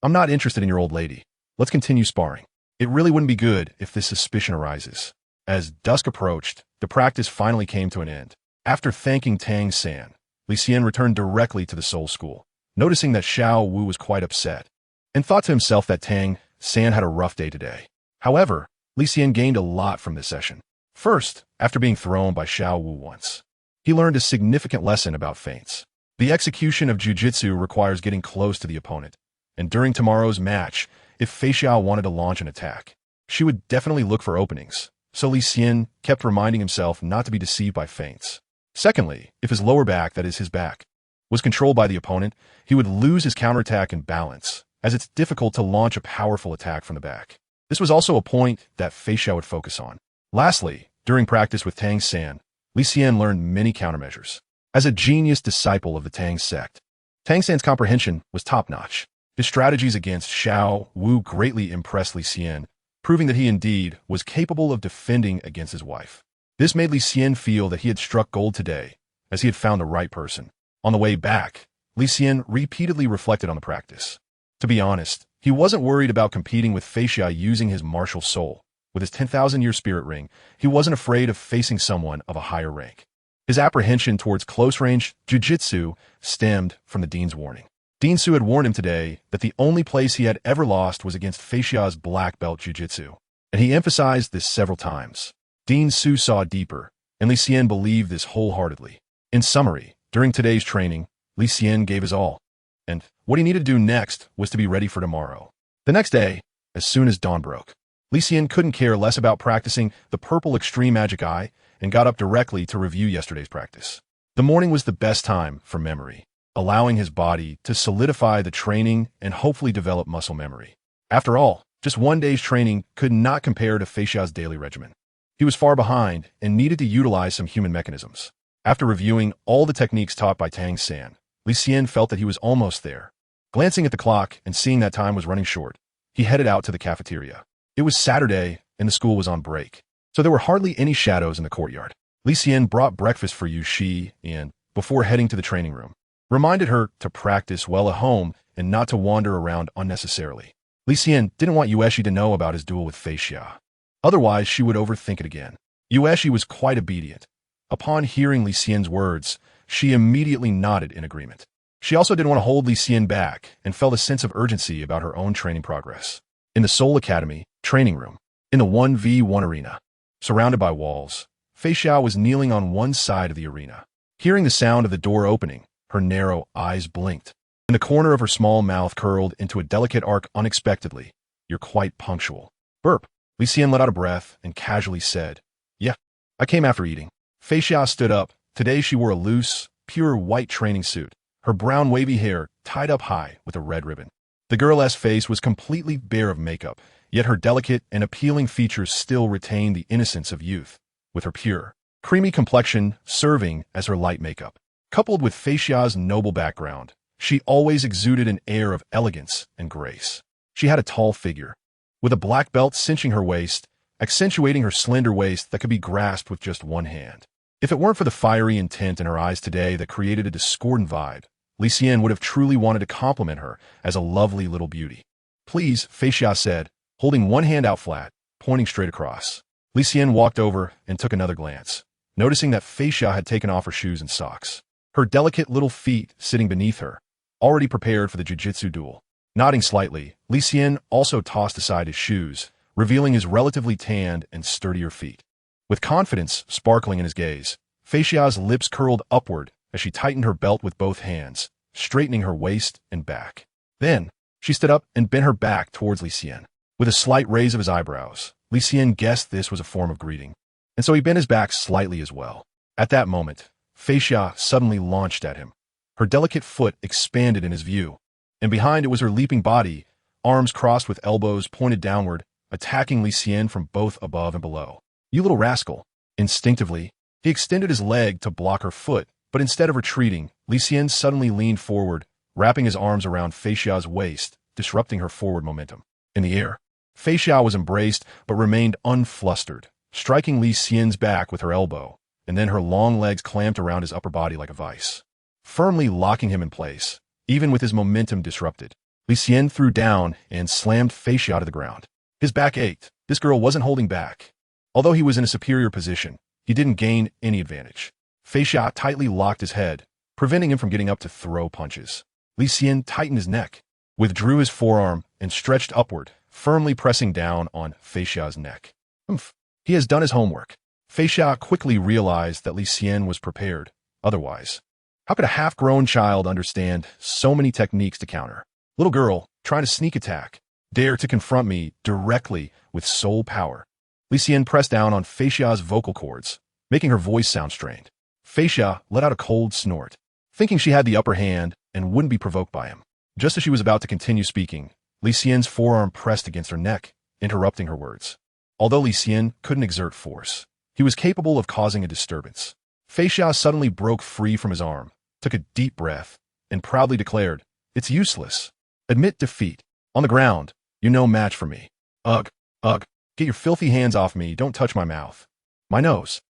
I'm not interested in your old lady. Let's continue sparring. It really wouldn't be good if this suspicion arises. As dusk approached, the practice finally came to an end. After thanking Tang San, Li Xian returned directly to the Soul School, noticing that Xiao Wu was quite upset, and thought to himself that Tang San had a rough day today. However, Li Xian gained a lot from this session. First, after being thrown by Xiao Wu once, he learned a significant lesson about feints. The execution of jiu-jitsu requires getting close to the opponent, and during tomorrow's match, if Fei Xiao wanted to launch an attack, she would definitely look for openings, so Li Xian kept reminding himself not to be deceived by feints. Secondly, if his lower back, that is his back, was controlled by the opponent, he would lose his counterattack and balance, as it's difficult to launch a powerful attack from the back. This was also a point that Fei Xiao would focus on. Lastly, during practice with Tang San, Li Xian learned many countermeasures. As a genius disciple of the Tang sect, Tang San's comprehension was top-notch. His strategies against Xiao Wu greatly impressed Li Xian, proving that he indeed was capable of defending against his wife. This made Li Xian feel that he had struck gold today, as he had found the right person. On the way back, Li Xian repeatedly reflected on the practice. To be honest, he wasn't worried about competing with Fei Xia using his martial soul. With his 10,000-year spirit ring, he wasn't afraid of facing someone of a higher rank. His apprehension towards close-range jiu-jitsu stemmed from the Dean's warning. Dean Su had warned him today that the only place he had ever lost was against Fei Xia's black belt jiu-jitsu, and he emphasized this several times. Dean Su saw deeper, and Li Xian believed this wholeheartedly. In summary, during today's training, Li Xian gave his all, and what he needed to do next was to be ready for tomorrow. The next day, as soon as dawn broke, Li Xian couldn't care less about practicing the purple extreme magic eye and got up directly to review yesterday's practice. The morning was the best time for memory, allowing his body to solidify the training and hopefully develop muscle memory. After all, just one day's training could not compare to Fei Xia's daily regimen. He was far behind and needed to utilize some human mechanisms. After reviewing all the techniques taught by Tang San, Li Xian felt that he was almost there. Glancing at the clock and seeing that time was running short, he headed out to the cafeteria. It was Saturday and the school was on break, so there were hardly any shadows in the courtyard. Li Xian brought breakfast for Yu Shi and, before heading to the training room, reminded her to practice well at home and not to wander around unnecessarily. Li Xian didn't want Yueshi to know about his duel with Fei Xia. Otherwise, she would overthink it again. Yueshi was quite obedient. Upon hearing Li Xian's words, she immediately nodded in agreement. She also didn't want to hold Li Xian back and felt a sense of urgency about her own training progress. In the Soul Academy training room, in the 1v1 arena, surrounded by walls, Fei Xia was kneeling on one side of the arena. Hearing the sound of the door opening, her narrow eyes blinked, and the corner of her small mouth curled into a delicate arc unexpectedly. "You're quite punctual." Burp. Li Xian let out a breath and casually said, "Yeah, I came after eating." Fei Xia stood up. Today she wore a loose, pure white training suit, her brown wavy hair tied up high with a red ribbon. The girl's face was completely bare of makeup, yet her delicate and appealing features still retained the innocence of youth, with her pure, creamy complexion serving as her light makeup. Coupled with Fei Xia's noble background, she always exuded an air of elegance and grace. She had a tall figure, with a black belt cinching her waist, accentuating her slender waist that could be grasped with just one hand. If it weren't for the fiery intent in her eyes today that created a discordant vibe, Li Xian would have truly wanted to compliment her as a lovely little beauty. "Please," Fei Xia said, holding one hand out flat, pointing straight across. Li Xian walked over and took another glance, noticing that Fei Xia had taken off her shoes and socks, her delicate little feet sitting beneath her, already prepared for the jiu-jitsu duel. Nodding slightly, Li Xian also tossed aside his shoes, revealing his relatively tanned and sturdier feet. With confidence sparkling in his gaze, Fei Xia's lips curled upward as she tightened her belt with both hands, straightening her waist and back. Then, she stood up and bent her back towards Li Xian. With a slight raise of his eyebrows, Li Xian guessed this was a form of greeting, and so he bent his back slightly as well. At that moment, Fei Xia suddenly launched at him. Her delicate foot expanded in his view, and behind it was her leaping body, arms crossed with elbows pointed downward, attacking Li Xian from both above and below. "You little rascal." Instinctively, he extended his leg to block her foot, but instead of retreating, Li Xian suddenly leaned forward, wrapping his arms around Fei Xia's waist, disrupting her forward momentum. In the air, Fei Xia was embraced but remained unflustered, striking Li Xian's back with her elbow, and then her long legs clamped around his upper body like a vice, firmly locking him in place. Even with his momentum disrupted, Li Xian threw down and slammed Fei Xia to the ground. His back ached. This girl wasn't holding back. Although he was in a superior position, he didn't gain any advantage. Fei Xia tightly locked his head, preventing him from getting up to throw punches. Li Xian tightened his neck, withdrew his forearm, and stretched upward, firmly pressing down on Fei Xia's neck. "Humph, he has done his homework." Fei Xia quickly realized that Li Xian was prepared. Otherwise, how could a half-grown child understand so many techniques to counter? Little girl, trying to sneak attack, dare to confront me directly with soul power. Li Xian pressed down on Fei Xia's vocal cords, making her voice sound strained. Fei Xia let out a cold snort, thinking she had the upper hand and wouldn't be provoked by him. Just as she was about to continue speaking, Li Xian's forearm pressed against her neck, interrupting her words. Although Li Xian couldn't exert force, he was capable of causing a disturbance. Fei Xia suddenly broke free from his arm, took a deep breath, and proudly declared, "It's useless. Admit defeat. On the ground, you're no match for me. Ugh, ugh. Get your filthy hands off me, don't touch my mouth. My nose.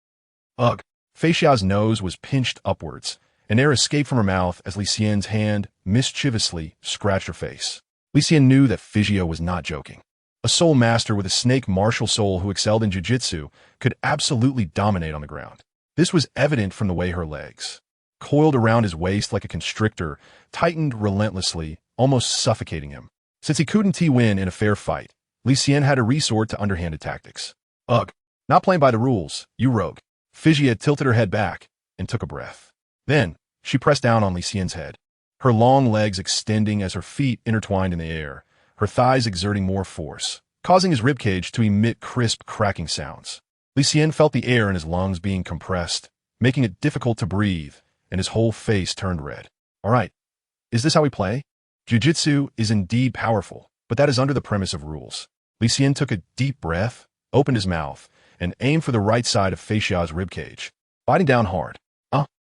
Ugh." Fei Xia's nose was pinched upwards, and air escaped from her mouth as Li Xian's hand mischievously scratched her face. Li Xian knew that Fei was not joking. A soul master with a snake martial soul who excelled in jiu-jitsu could absolutely dominate on the ground. This was evident from the way her legs, coiled around his waist like a constrictor, tightened relentlessly, almost suffocating him. Since he couldn't win in a fair fight, Li Xian had to resort to underhanded tactics. Ugh, not playing by the rules, you rogue. Fei tilted her head back and took a breath. Then, she pressed down on Li Xian's head, her long legs extending as her feet intertwined in the air, her thighs exerting more force, causing his ribcage to emit crisp, cracking sounds. Li Xian felt the air in his lungs being compressed, making it difficult to breathe, and his whole face turned red. All right, is this how we play? Jiu-jitsu is indeed powerful, but that is under the premise of rules. Li Xian took a deep breath, opened his mouth, and aimed for the right side of Fei Xia's ribcage, biting down hard.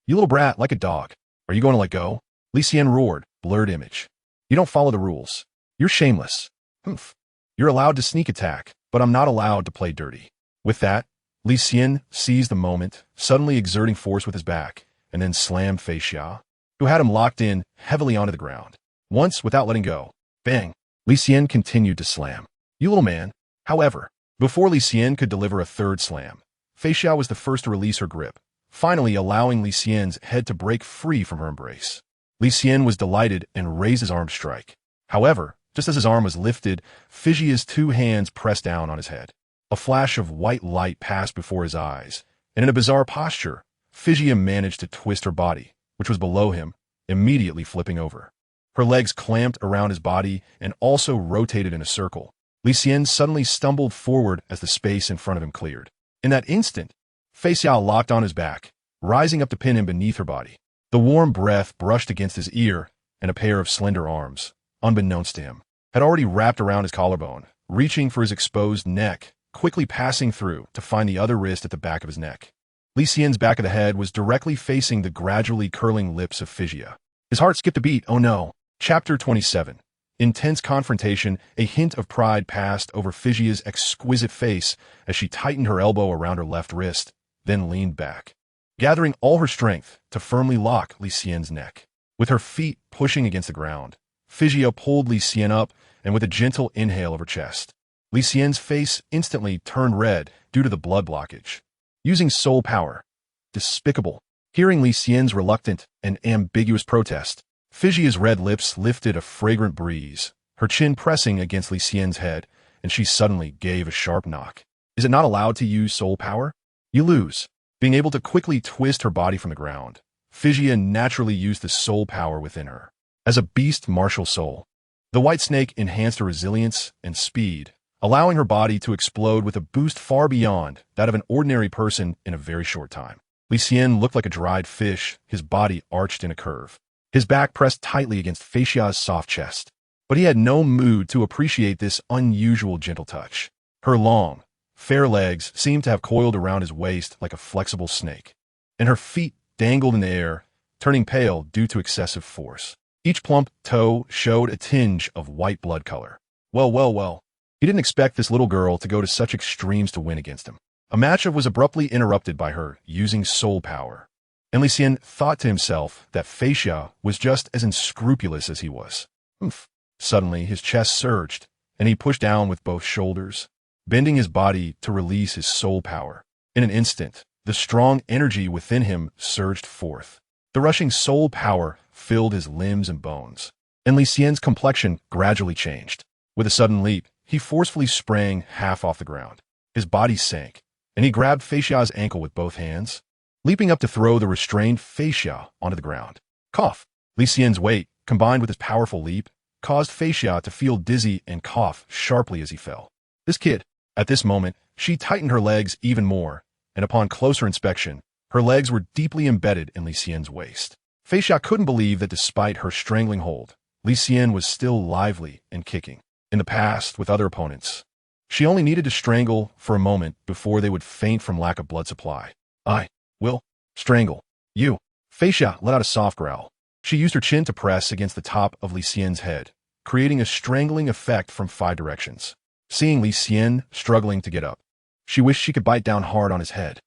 You little brat, like a dog. Are you going to let go? Li Xian roared, blurred image. You don't follow the rules. You're shameless. Humph. You're allowed to sneak attack, but I'm not allowed to play dirty. With that, Li Xian seized the moment, suddenly exerting force with his back, and then slammed Fei Xia, who had him locked in heavily onto the ground. Once, without letting go. Bang! Li Xian continued to slam. You little man. However, before Li Xian could deliver a third slam, Fei Xia was the first to release her grip, finally allowing Li Xian's head to break free from her embrace. Li Xian was delighted and raised his arm to strike. However, just as his arm was lifted, Fei Xia's two hands pressed down on his head. A flash of white light passed before his eyes, and in a bizarre posture, Fei Xia managed to twist her body, which was below him, immediately flipping over. Her legs clamped around his body and also rotated in a circle. Li Xian suddenly stumbled forward as the space in front of him cleared. In that instant, Fei Xia locked on his back, rising up to pin him beneath her body. The warm breath brushed against his ear, and a pair of slender arms, unbeknownst to him, had already wrapped around his collarbone, reaching for his exposed neck, quickly passing through to find the other wrist at the back of his neck. Li Xian's back of the head was directly facing the gradually curling lips of Fei Xia. His heart skipped a beat. Oh no. Chapter 27. Intense confrontation, a hint of pride passed over Fei Xia's exquisite face as she tightened her elbow around her left wrist, then leaned back, gathering all her strength to firmly lock Li Xian's neck. With her feet pushing against the ground, Fei Xia pulled Li Xian up and with a gentle inhale of her chest. Li Xian's face instantly turned red due to the blood blockage. Using soul power. Despicable. Hearing Li Xian's reluctant and ambiguous protest, Fei Xia's red lips lifted a fragrant breeze, her chin pressing against Li Xian's head, and she suddenly gave a sharp knock. Is it not allowed to use soul power? You lose. Being able to quickly twist her body from the ground, Fei Xia naturally used the soul power within her. As a beast martial soul, the white snake enhanced her resilience and speed, allowing her body to explode with a boost far beyond that of an ordinary person in a very short time. Li Xian looked like a dried fish, his body arched in a curve, his back pressed tightly against Fei Xia's soft chest. But he had no mood to appreciate this unusual gentle touch. Her long, fair legs seemed to have coiled around his waist like a flexible snake, and her feet dangled in the air, turning pale due to excessive force. Each plump toe showed a tinge of white blood color. Well. He didn't expect this little girl to go to such extremes to win against him. A matchup was abruptly interrupted by her using soul power, and Li Xian thought to himself that Fei Xia was just as unscrupulous as he was. Oof. Suddenly, his chest surged, and he pushed down with both shoulders, bending his body to release his soul power. In an instant, the strong energy within him surged forth. The rushing soul power filled his limbs and bones, and Li Xian's complexion gradually changed. With a sudden leap, he forcefully sprang half off the ground. His body sank, and he grabbed Fei Xia's ankle with both hands, leaping up to throw the restrained Fei Xia onto the ground. Cough! Li Xian's weight, combined with his powerful leap, caused Fei Xia to feel dizzy and cough sharply as he fell. This kid. At this moment, she tightened her legs even more, and upon closer inspection, her legs were deeply embedded in Li Xian's waist. Fei Xia couldn't believe that despite her strangling hold, Li Xian was still lively and kicking. In the past, with other opponents, she only needed to strangle for a moment before they would faint from lack of blood supply. I will strangle you. Fei Xia let out a soft growl. She used her chin to press against the top of Li Xian's head, creating a strangling effect from 5 directions. Seeing Li Xian struggling to get up, she wished she could bite down hard on his head.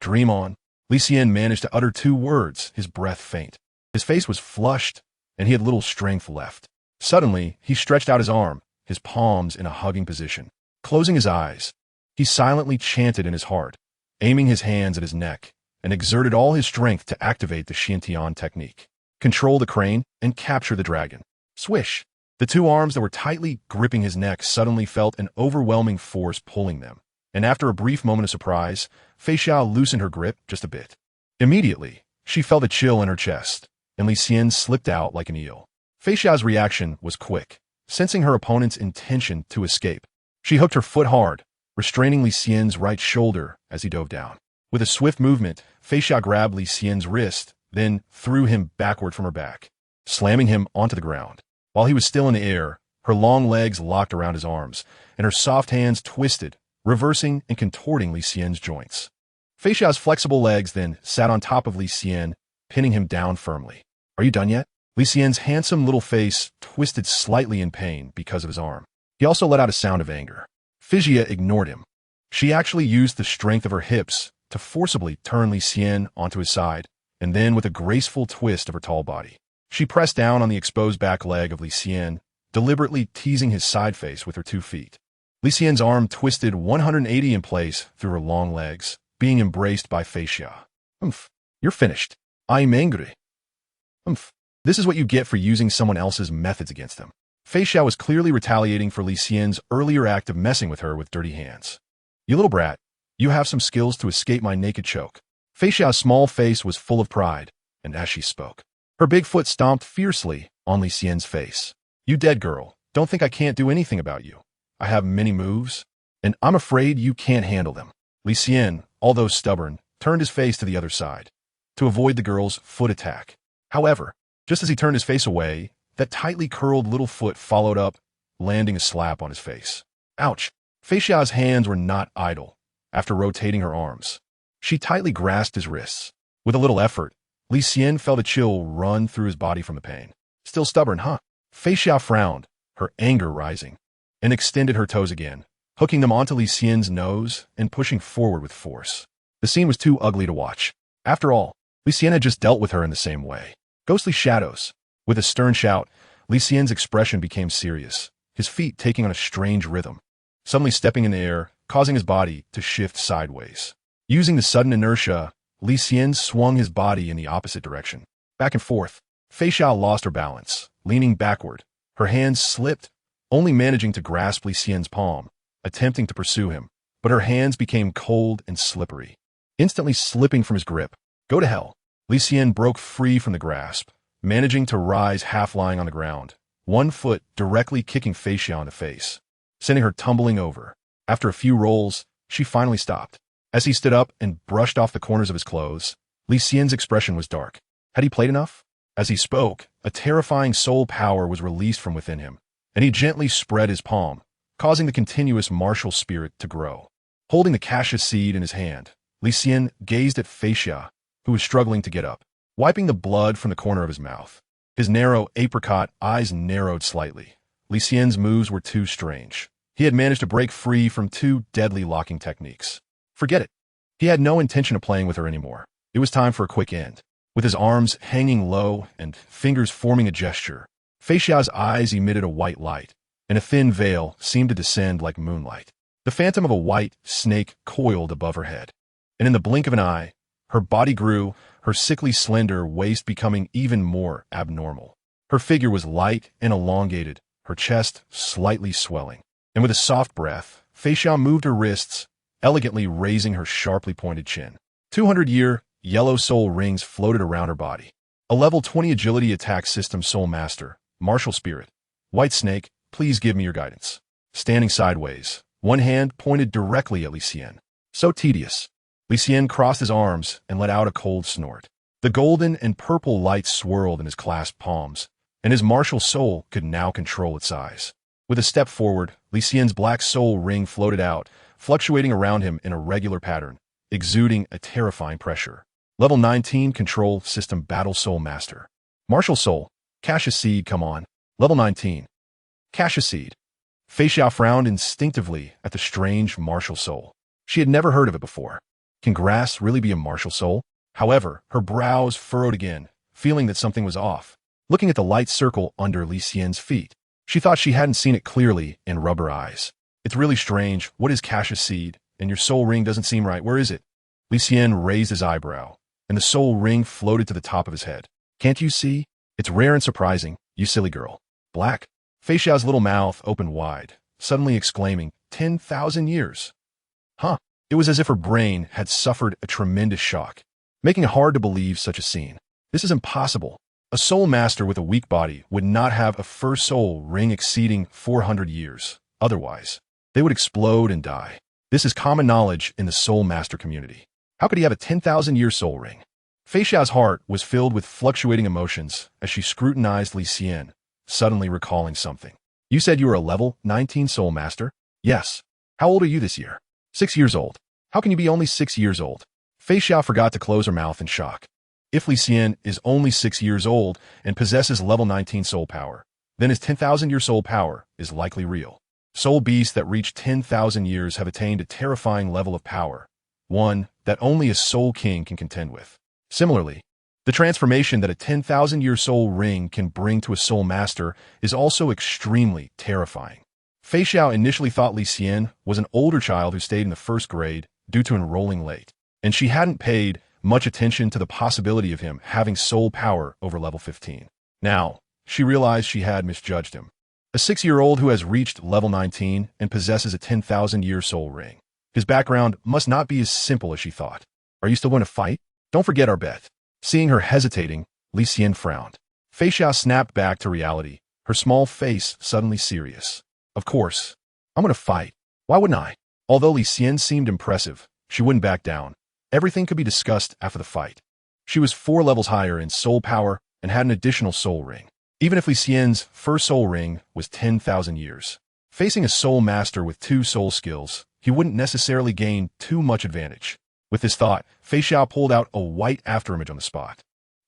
Dream on. Li Xian managed to utter 2 words, his breath faint. His face was flushed, and he had little strength left. Suddenly, he stretched out his arm, his palms in a hugging position. Closing his eyes, he silently chanted in his heart, aiming his hands at his neck, and exerted all his strength to activate the Xian technique. Control the crane and capture the dragon. Swish! The 2 arms that were tightly gripping his neck suddenly felt an overwhelming force pulling them, and after a brief moment of surprise, Fei Xiao loosened her grip just a bit. Immediately, she felt a chill in her chest, and Li Xian slipped out like an eel. Fei Xiao's reaction was quick, sensing her opponent's intention to escape. She hooked her foot hard, restraining Li Xian's right shoulder as he dove down. With a swift movement, Fei Xiao grabbed Li Xian's wrist, then threw him backward from her back, slamming him onto the ground. While he was still in the air, her long legs locked around his arms, and her soft hands twisted, reversing and contorting Li Xian's joints. Fei Xiao's flexible legs then sat on top of Li Xian, pinning him down firmly. Are you done yet? Li Xian's handsome little face twisted slightly in pain because of his arm. He also let out a sound of anger. Fijia ignored him. She actually used the strength of her hips to forcibly turn Li Xian onto his side, and then with a graceful twist of her tall body, she pressed down on the exposed back leg of Li Xian, deliberately teasing his side face with her 2 feet. Li Xian's arm twisted 180 in place through her long legs, being embraced by Fei Xia. You're finished. I'm angry. This is what you get for using someone else's methods against them. Fei Xia was clearly retaliating for Li Xian's earlier act of messing with her with dirty hands. You little brat, you have some skills to escape my naked choke. Fei Xiao's small face was full of pride, and as she spoke, her big foot stomped fiercely on Li Xian's face. You dead girl, don't think I can't do anything about you. I have many moves, and I'm afraid you can't handle them. Li Xian, although stubborn, turned his face to the other side, to avoid the girl's foot attack. However, just as he turned his face away, that tightly curled little foot followed up, landing a slap on his face. Ouch! Fei Xiao's hands were not idle. After rotating her arms, she tightly grasped his wrists. With a little effort, Li Xian felt a chill run through his body from the pain. Still stubborn, huh? Fei Xiao frowned, her anger rising, and extended her toes again, hooking them onto Li Xian's nose and pushing forward with force. The scene was too ugly to watch. After all, Li Xian had just dealt with her in the same way. Ghostly shadows. With a stern shout, Li Xian's expression became serious, his feet taking on a strange rhythm, suddenly stepping in the air, causing his body to shift sideways. Using the sudden inertia, Li Xian swung his body in the opposite direction. Back and forth, Fei Xiao lost her balance, leaning backward. Her hands slipped, only managing to grasp Li Xian's palm, attempting to pursue him, but her hands became cold and slippery, instantly slipping from his grip. Go to hell. Li Xian broke free from the grasp, managing to rise half lying on the ground, 1 foot directly kicking Fei Xiao in the face, sending her tumbling over. After a few rolls, she finally stopped. As he stood up and brushed off the corners of his clothes, Li Xian's expression was dark. Had he played enough? As he spoke, a terrifying soul power was released from within him, and he gently spread his palm, causing the continuous martial spirit to grow. Holding the cassia seed in his hand, Li Xian gazed at Fei Xia, who was struggling to get up, wiping the blood from the corner of his mouth. His narrow apricot eyes narrowed slightly. Li Xian's moves were too strange. He had managed to break free from 2 deadly locking techniques. Forget it. He had no intention of playing with her anymore. It was time for a quick end. With his arms hanging low and fingers forming a gesture, Fei Xiao's eyes emitted a white light, and a thin veil seemed to descend like moonlight. The phantom of a white snake coiled above her head, and in the blink of an eye, her body grew, her sickly slender waist becoming even more abnormal. Her figure was light and elongated, her chest slightly swelling, and with a soft breath, Fei Xiao moved her wrists, elegantly raising her sharply pointed chin. 200-year yellow soul rings floated around her body. A level 20 agility attack system soul master, martial spirit. White snake, please give me your guidance. Standing sideways, one hand pointed directly at Li Xian. So tedious. Li Xian crossed his arms and let out a cold snort. The golden and purple light swirled in his clasped palms, and his martial soul could now control its size. With a step forward, Li Xian's black soul ring floated out, fluctuating around him in a regular pattern, exuding a terrifying pressure. Level 19 Control System Battle Soul Master. Martial Soul. Cassia Seed, come on. Level 19. Cassia Seed. Fei Xiao frowned instinctively at the strange martial soul. She had never heard of it before. Can grass really be a martial soul? However, her brows furrowed again, feeling that something was off. Looking at the light circle under Li Xian's feet, she thought she hadn't seen it clearly and rubbed her eyes. It's really strange. What is Cassia's seed? And your soul ring doesn't seem right. Where is it? Li Xian raised his eyebrow, and the soul ring floated to the top of his head. Can't you see? It's rare and surprising, you silly girl. Black? Fei Xiao's little mouth opened wide, suddenly exclaiming, 10,000 years. Huh. It was as if her brain had suffered a tremendous shock, making it hard to believe such a scene. This is impossible. A soul master with a weak body would not have a first soul ring exceeding 400 years. Otherwise, they would explode and die. This is common knowledge in the soul master community. How could he have a 10,000-year soul ring? Fei Xiao's heart was filled with fluctuating emotions as she scrutinized Li Xian, suddenly recalling something. You said you were a level 19 soul master? Yes. How old are you this year? 6 years old. How can you be only 6 years old? Fei Xiao forgot to close her mouth in shock. If Li Xian is only 6 years old and possesses level 19 soul power, then his 10,000-year soul power is likely real. Soul beasts that reach 10,000 years have attained a terrifying level of power, one that only a soul king can contend with. Similarly, the transformation that a 10,000-year soul ring can bring to a soul master is also extremely terrifying. Fei Xiao initially thought Li Xian was an older child who stayed in the first grade due to enrolling late, and she hadn't paid much attention to the possibility of him having soul power over level 15. Now, she realized she had misjudged him. A 6-year-old who has reached level 19 and possesses a 10,000-year soul ring. His background must not be as simple as she thought. Are you still going to fight? Don't forget our bet. Seeing her hesitating, Li Xian frowned. Fei Xiao snapped back to reality, her small face suddenly serious. Of course. I'm going to fight. Why wouldn't I? Although Li Xian seemed impressive, she wouldn't back down. Everything could be discussed after the fight. She was 4 levels higher in soul power and had an additional soul ring. Even if Li Xian's first soul ring was 10,000 years, facing a soul master with 2 soul skills, he wouldn't necessarily gain too much advantage. With this thought, Fei Xiao pulled out a white afterimage on the spot.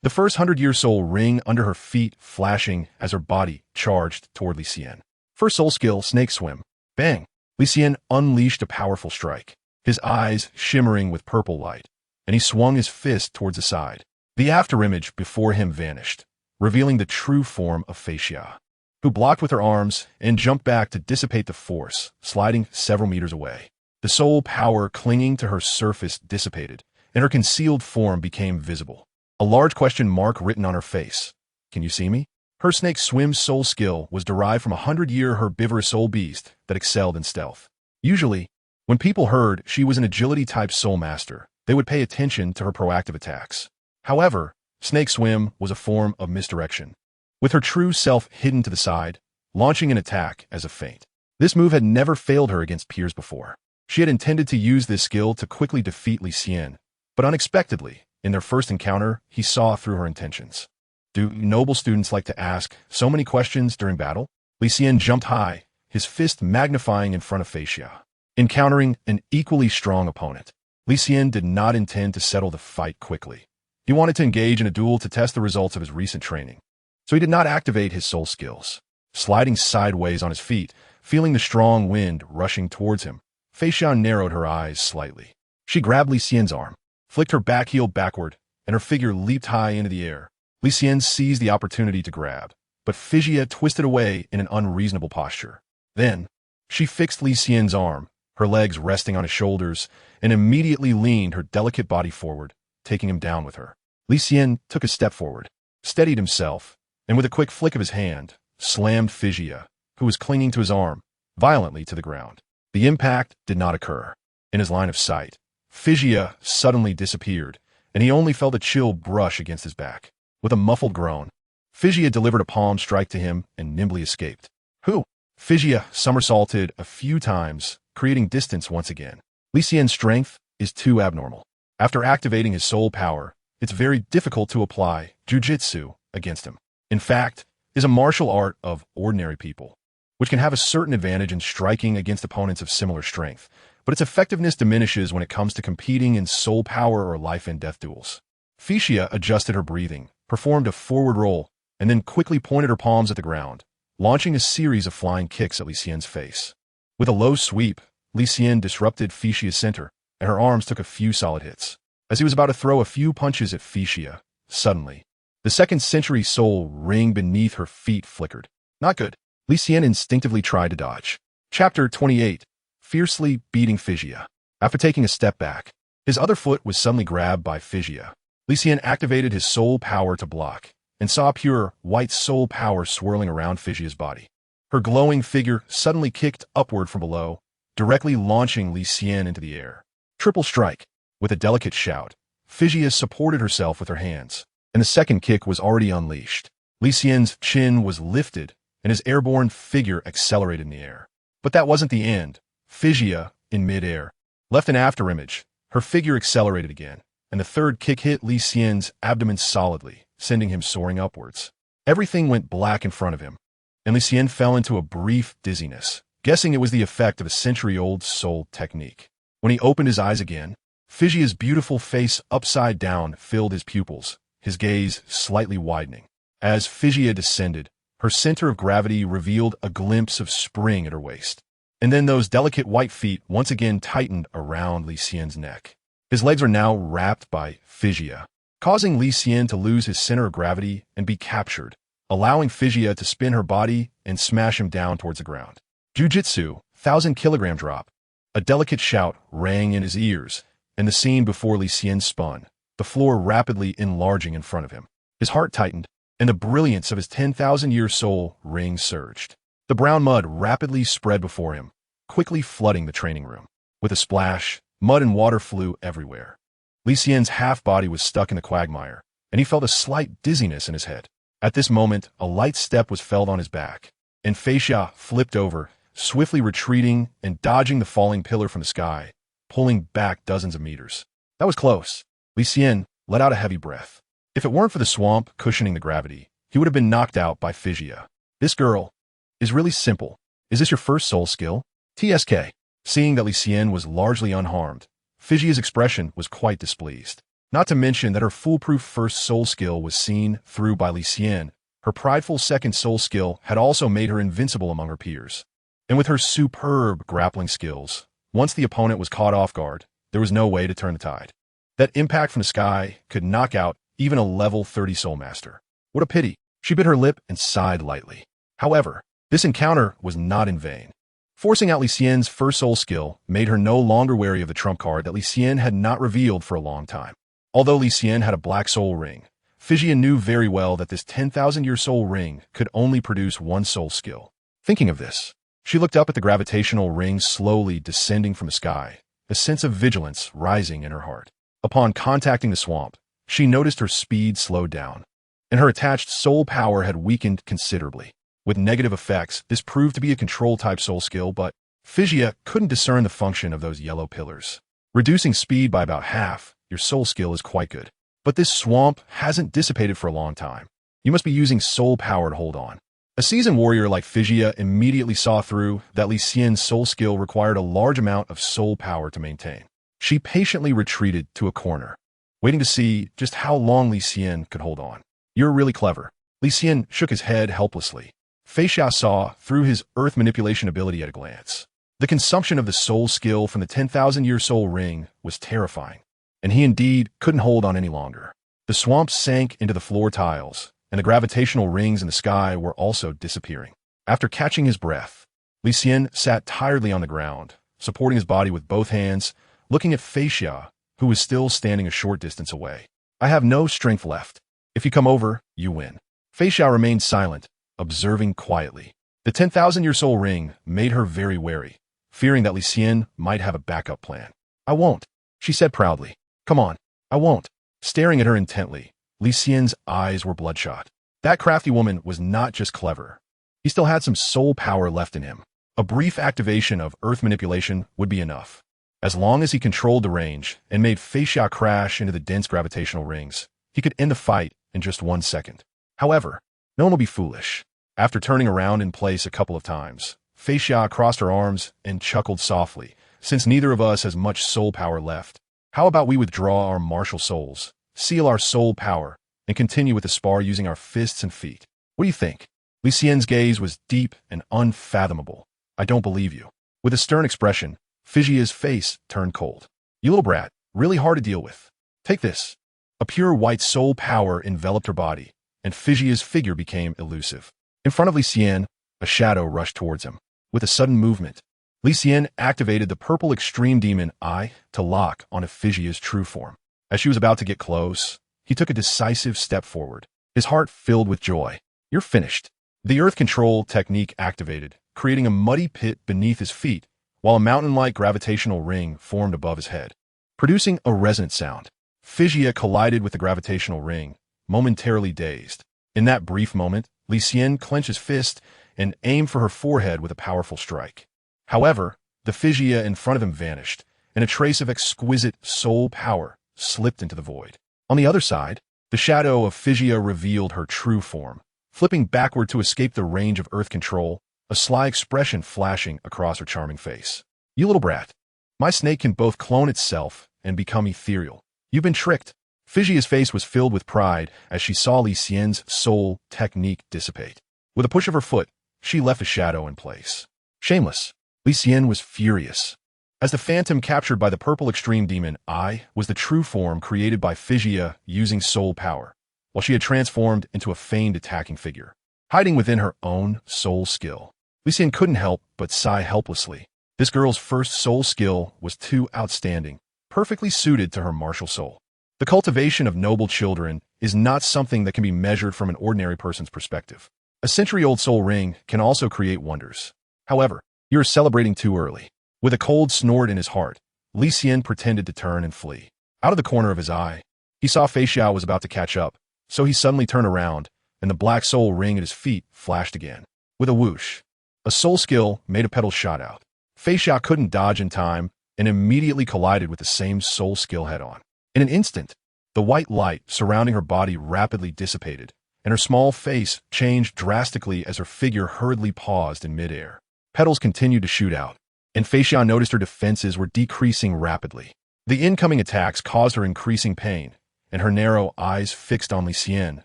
The first 100-year soul ring under her feet flashing as her body charged toward Li Xian. First soul skill, Snake Swim. Bang! Li Xian unleashed a powerful strike, his eyes shimmering with purple light, and he swung his fist towards the side. The afterimage before him vanished, revealing the true form of Fei Xiao, who blocked with her arms and jumped back to dissipate the force, sliding several meters away. The soul power clinging to her surface dissipated, and her concealed form became visible. A large question mark written on her face. Can you see me? Her Snake Swim soul skill was derived from a 100-year herbivorous soul beast that excelled in stealth. Usually, when people heard she was an agility-type soul master, they would pay attention to her proactive attacks. However, Snake Swim was a form of misdirection, with her true self hidden to the side, launching an attack as a feint. This move had never failed her against peers before. She had intended to use this skill to quickly defeat Li Xian, but unexpectedly, in their first encounter, he saw through her intentions. Do noble students like to ask so many questions during battle? Li Xian jumped high, his fist magnifying in front of Fei Xiao, encountering an equally strong opponent. Li Xian did not intend to settle the fight quickly. He wanted to engage in a duel to test the results of his recent training, so he did not activate his soul skills. Sliding sideways on his feet, feeling the strong wind rushing towards him, Fei Xiao narrowed her eyes slightly. She grabbed Li Xian's arm, flicked her back heel backward, and her figure leaped high into the air. Li Xian seized the opportunity to grab, but Fei Xiao twisted away in an unreasonable posture. Then, she fixed Li Xian's arm, her legs resting on his shoulders, and immediately leaned her delicate body forward, taking him down with her. Li Xian took a step forward, steadied himself, and with a quick flick of his hand, slammed Fei Xiao, who was clinging to his arm, violently to the ground. The impact did not occur. In his line of sight, Fei Xiao suddenly disappeared, and he only felt a chill brush against his back. With a muffled groan, Fei Xiao delivered a palm strike to him and nimbly escaped. Who? Fei Xiao somersaulted a few times, creating distance once again. Li Xian's strength is too abnormal. After activating his soul power, it's very difficult to apply jujitsu against him. In fact, it is a martial art of ordinary people, which can have a certain advantage in striking against opponents of similar strength, but its effectiveness diminishes when it comes to competing in soul power or life-and-death duels. Fei Xiao adjusted her breathing, performed a forward roll, and then quickly pointed her palms at the ground, launching a series of flying kicks at Li Xian's face. With a low sweep, Li Xian disrupted Fei Xia's center, and her arms took a few solid hits. As he was about to throw a few punches at Feixia, suddenly, the second-century soul ring beneath her feet flickered. Not good. Li Xian instinctively tried to dodge. Chapter 28. Fiercely beating Feixia. After taking a step back, his other foot was suddenly grabbed by Feixia. Li Xian activated his soul power to block, and saw pure, white soul power swirling around Feixia's body. Her glowing figure suddenly kicked upward from below, directly launching Li Xian into the air. Triple strike. With a delicate shout, Feixia supported herself with her hands, and the second kick was already unleashed. Li Xian's chin was lifted, and his airborne figure accelerated in the air. But that wasn't the end. Feixia, in midair, left an afterimage. Her figure accelerated again, and the third kick hit Li Xian's abdomen solidly, sending him soaring upwards. Everything went black in front of him, and Li Xian fell into a brief dizziness, guessing it was the effect of a century-old soul technique. When he opened his eyes again, Feixia's beautiful face upside down filled his pupils, his gaze slightly widening. As Feixia descended, her center of gravity revealed a glimpse of spring at her waist. And then those delicate white feet once again tightened around Li Xian's neck. His legs were now wrapped by Feixia, causing Li Xian to lose his center of gravity and be captured, allowing Feixia to spin her body and smash him down towards the ground. Jiu-jitsu, 1,000-kilogram drop. A delicate shout rang in his ears, and the scene before Li Xian spun, the floor rapidly enlarging in front of him. His heart tightened, and the brilliance of his 10,000-year soul ring surged. The brown mud rapidly spread before him, quickly flooding the training room. With a splash, mud and water flew everywhere. Li Xian's half-body was stuck in the quagmire, and he felt a slight dizziness in his head. At this moment, a light step was felt on his back, and Feixia flipped over, swiftly retreating and dodging the falling pillar from the sky, pulling back dozens of meters. That was close. Li Xian let out a heavy breath. If it weren't for the swamp cushioning the gravity, he would have been knocked out by Feixia. This girl is really simple. Is this your first soul skill? TSK. Seeing that Li Xian was largely unharmed, Feixia's expression was quite displeased. Not to mention that her foolproof first soul skill was seen through by Li Xian. Her prideful second soul skill had also made her invincible among her peers. And with her superb grappling skills, once the opponent was caught off guard, there was no way to turn the tide. That impact from the sky could knock out even a level 30 soul master. What a pity. She bit her lip and sighed lightly. However, this encounter was not in vain. Forcing out Li Xian's first soul skill made her no longer wary of the trump card that Li Xian had not revealed for a long time. Although Li Xian had a black soul ring, Feixia knew very well that this 10,000-year soul ring could only produce one soul skill. Thinking of this, she looked up at the gravitational ring slowly descending from the sky, a sense of vigilance rising in her heart. Upon contacting the swamp, she noticed her speed slowed down, and her attached soul power had weakened considerably. With negative effects, this proved to be a control-type soul skill, but Feixia couldn't discern the function of those yellow pillars. Reducing speed by about half, your soul skill is quite good. But this swamp hasn't dissipated for a long time. You must be using soul power to hold on. A seasoned warrior like Feixia immediately saw through that Li Xian's soul skill required a large amount of soul power to maintain. She patiently retreated to a corner, waiting to see just how long Li Xian could hold on. You're really clever. Li Xian shook his head helplessly. Feixia saw through his earth manipulation ability at a glance. The consumption of the soul skill from the 10,000-year soul ring was terrifying, and he indeed couldn't hold on any longer. The swamp sank into the floor tiles, and the gravitational rings in the sky were also disappearing. After catching his breath, Li Xian sat tiredly on the ground, supporting his body with both hands, looking at Feixia, who was still standing a short distance away. I have no strength left. If you come over, you win. Feixia remained silent, observing quietly. The 10,000-year soul ring made her very wary, fearing that Li Xian might have a backup plan. I won't, she said proudly. Come on, I won't. Staring at her intently, Li Xian's eyes were bloodshot. That crafty woman was not just clever. He still had some soul power left in him. A brief activation of earth manipulation would be enough. As long as he controlled the range and made Feixia crash into the dense gravitational rings, he could end the fight in just 1 second. However, no one will be foolish. After turning around in place a couple of times, Feixia crossed her arms and chuckled softly. Since neither of us has much soul power left, how about we withdraw our martial souls, seal our soul power, and continue with the spar using our fists and feet? What do you think? Li Xian's gaze was deep and unfathomable. I don't believe you. With a stern expression, Feixia's face turned cold. You little brat, really hard to deal with. Take this. A pure white soul power enveloped her body, and Fijia's figure became elusive. In front of Li Xian, a shadow rushed towards him. With a sudden movement, Li Xian activated the purple extreme demon eye to lock on Fijia's true form. As she was about to get close, he took a decisive step forward, his heart filled with joy. You're finished. The earth control technique activated, creating a muddy pit beneath his feet, while a mountain-like gravitational ring formed above his head, producing a resonant sound. Figia collided with the gravitational ring, momentarily dazed. In that brief moment, Li Xian clenched his fist and aimed for her forehead with a powerful strike. However, the Figia in front of him vanished, and a trace of exquisite soul power slipped into the void. On the other side, the shadow of Figia revealed her true form. Flipping backward to escape the range of earth control, a sly expression flashing across her charming face. You little brat. My snake can both clone itself and become ethereal. You've been tricked. Figia's face was filled with pride as she saw Li Xian's soul technique dissipate. With a push of her foot, she left the shadow in place. Shameless. Li Xian was furious. As the phantom captured by the purple extreme demon eye was the true form created by Figia using soul power, while she had transformed into a feigned attacking figure, hiding within her own soul skill. Li Xian couldn't help but sigh helplessly. This girl's first soul skill was too outstanding, perfectly suited to her martial soul. The cultivation of noble children is not something that can be measured from an ordinary person's perspective. A century-old soul ring can also create wonders. However, you're celebrating too early. With a cold snort in his heart, Li Xian pretended to turn and flee. Out of the corner of his eye, he saw Fei Xiao was about to catch up, so he suddenly turned around, and the black soul ring at his feet flashed again. With a whoosh, a soul skill made a petal shot out. Fei Xiao couldn't dodge in time and immediately collided with the same soul skill head-on. In an instant, the white light surrounding her body rapidly dissipated, and her small face changed drastically as her figure hurriedly paused in midair. Petals continued to shoot out, and Fei Xiao noticed her defenses were decreasing rapidly. The incoming attacks caused her increasing pain, and her narrow eyes fixed on Li Xian,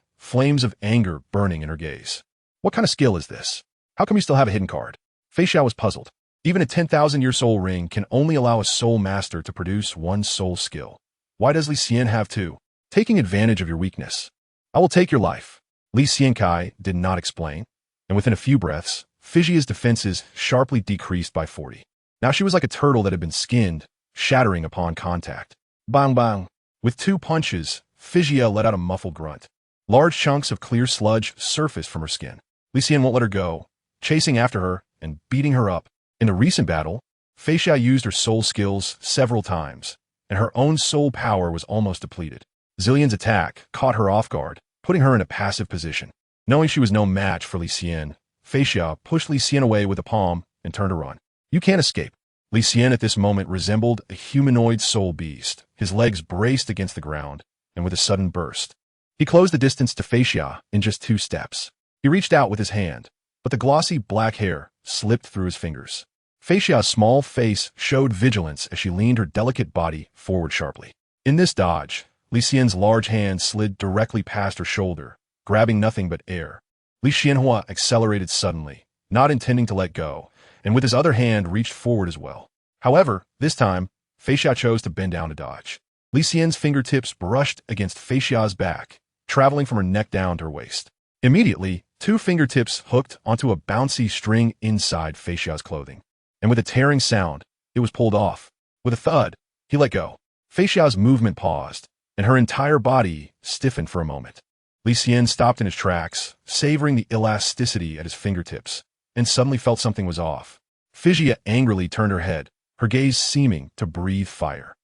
flames of anger burning in her gaze. What kind of skill is this? How come you still have a hidden card? Fei Xiao was puzzled. Even a 10,000-year soul ring can only allow a soul master to produce one soul skill. Why does Li Xian have two? Taking advantage of your weakness. I will take your life. Li Xiankai did not explain, and within a few breaths, Figia's defenses sharply decreased by 40. Now she was like a turtle that had been skinned, shattering upon contact. Bang bang. With two punches, Figia let out a muffled grunt. Large chunks of clear sludge surfaced from her skin. Li Xian won't let her go, chasing after her and beating her up. In the recent battle, Fei Xiao used her soul skills several times, and her own soul power was almost depleted. Zillion's attack caught her off guard, putting her in a passive position. Knowing she was no match for Li Xian, Fei Xiao pushed Li Xian away with a palm and turned to run. You can't escape. Li Xian at this moment resembled a humanoid soul beast, his legs braced against the ground, and with a sudden burst, he closed the distance to Fei Xiao in just 2 steps. He reached out with his hand, but the glossy black hair slipped through his fingers. Fei Xiao's small face showed vigilance as she leaned her delicate body forward sharply. In this dodge, Li Xian's large hand slid directly past her shoulder, grabbing nothing but air. Li Xianhua accelerated suddenly, not intending to let go, and with his other hand reached forward as well. However, this time, Fei Xiao chose to bend down to dodge. Li Xian's fingertips brushed against Fei Xiao's back, traveling from her neck down to her waist. Immediately, 2 fingertips hooked onto a bouncy string inside Fei Xiao's clothing, and with a tearing sound, it was pulled off. With a thud, he let go. Fei Xiao's movement paused, and her entire body stiffened for a moment. Li Xian stopped in his tracks, savoring the elasticity at his fingertips, and suddenly felt something was off. Figia angrily turned her head, her gaze seeming to breathe fire.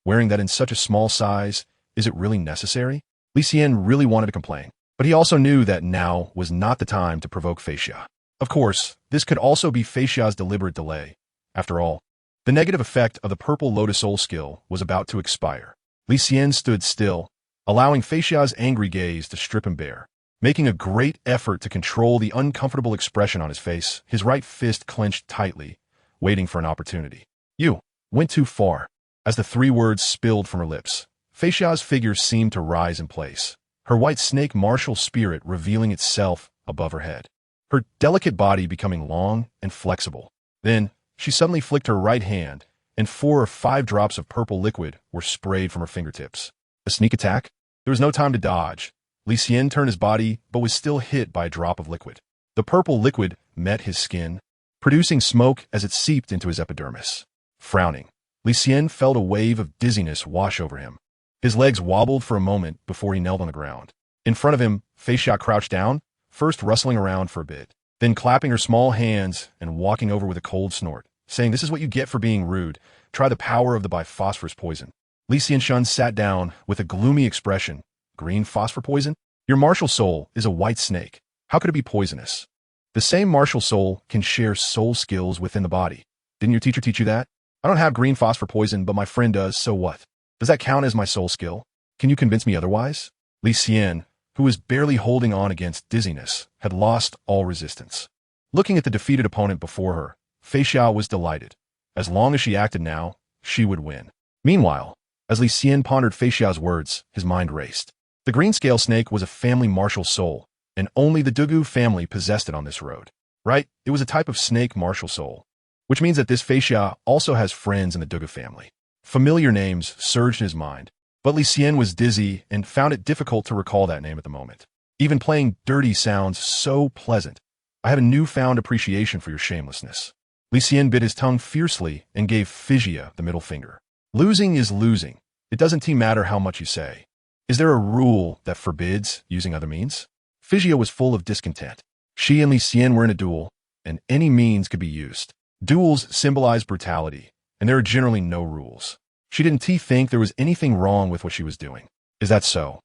Wearing that in such a small size, is it really necessary? Li Xian really wanted to complain, but he also knew that now was not the time to provoke Fei Xia. Of course, this could also be Fei Xia's deliberate delay. After all, the negative effect of the purple lotus soul skill was about to expire. Li Xian stood still, allowing Fei Xia's angry gaze to strip him bare. Making a great effort to control the uncomfortable expression on his face, his right fist clenched tightly, waiting for an opportunity. You went too far. As the 3 words spilled from her lips, Fei Xia's figure seemed to rise in place, her white snake martial spirit revealing itself above her head, her delicate body becoming long and flexible. Then, she suddenly flicked her right hand, and 4 or 5 drops of purple liquid were sprayed from her fingertips. A sneak attack? There was no time to dodge. Li Xian turned his body, but was still hit by a drop of liquid. The purple liquid met his skin, producing smoke as it seeped into his epidermis. Frowning, Li Xian felt a wave of dizziness wash over him. His legs wobbled for a moment before he knelt on the ground. In front of him, Fei Xia crouched down, first rustling around for a bit, then clapping her small hands and walking over with a cold snort, saying, "This is what you get for being rude. Try the power of the biphosphorus poison." Li Xian sat down with a gloomy expression. "Green phosphor poison? Your martial soul is a white snake. How could it be poisonous?" "The same martial soul can share soul skills within the body. Didn't your teacher teach you that? I don't have green phosphor poison, but my friend does, so what? Does that count as my soul skill? Can you convince me otherwise?" Li Xian, who was barely holding on against dizziness, had lost all resistance. Looking at the defeated opponent before her, Fei Xia was delighted. As long as she acted now, she would win. Meanwhile, as Li Xian pondered Fei Xia's words, his mind raced. The green scale snake was a family martial soul, and only the Douluo family possessed it on this road. Right? It was a type of snake martial soul, which means that this Fei Xia also has friends in the Douluo family. Familiar names surged in his mind, but Li Xian was dizzy and found it difficult to recall that name at the moment. Even playing dirty sounds so pleasant. I have a newfound appreciation for your shamelessness. Li Xian bit his tongue fiercely and gave Fei Xia the middle finger. Losing is losing. It doesn't matter how much you say. Is there a rule that forbids using other means? Fei Xia was full of discontent. She and Li Xian were in a duel, and any means could be used. Duels symbolize brutality, and there are generally no rules. She didn't think there was anything wrong with what she was doing. Is that so?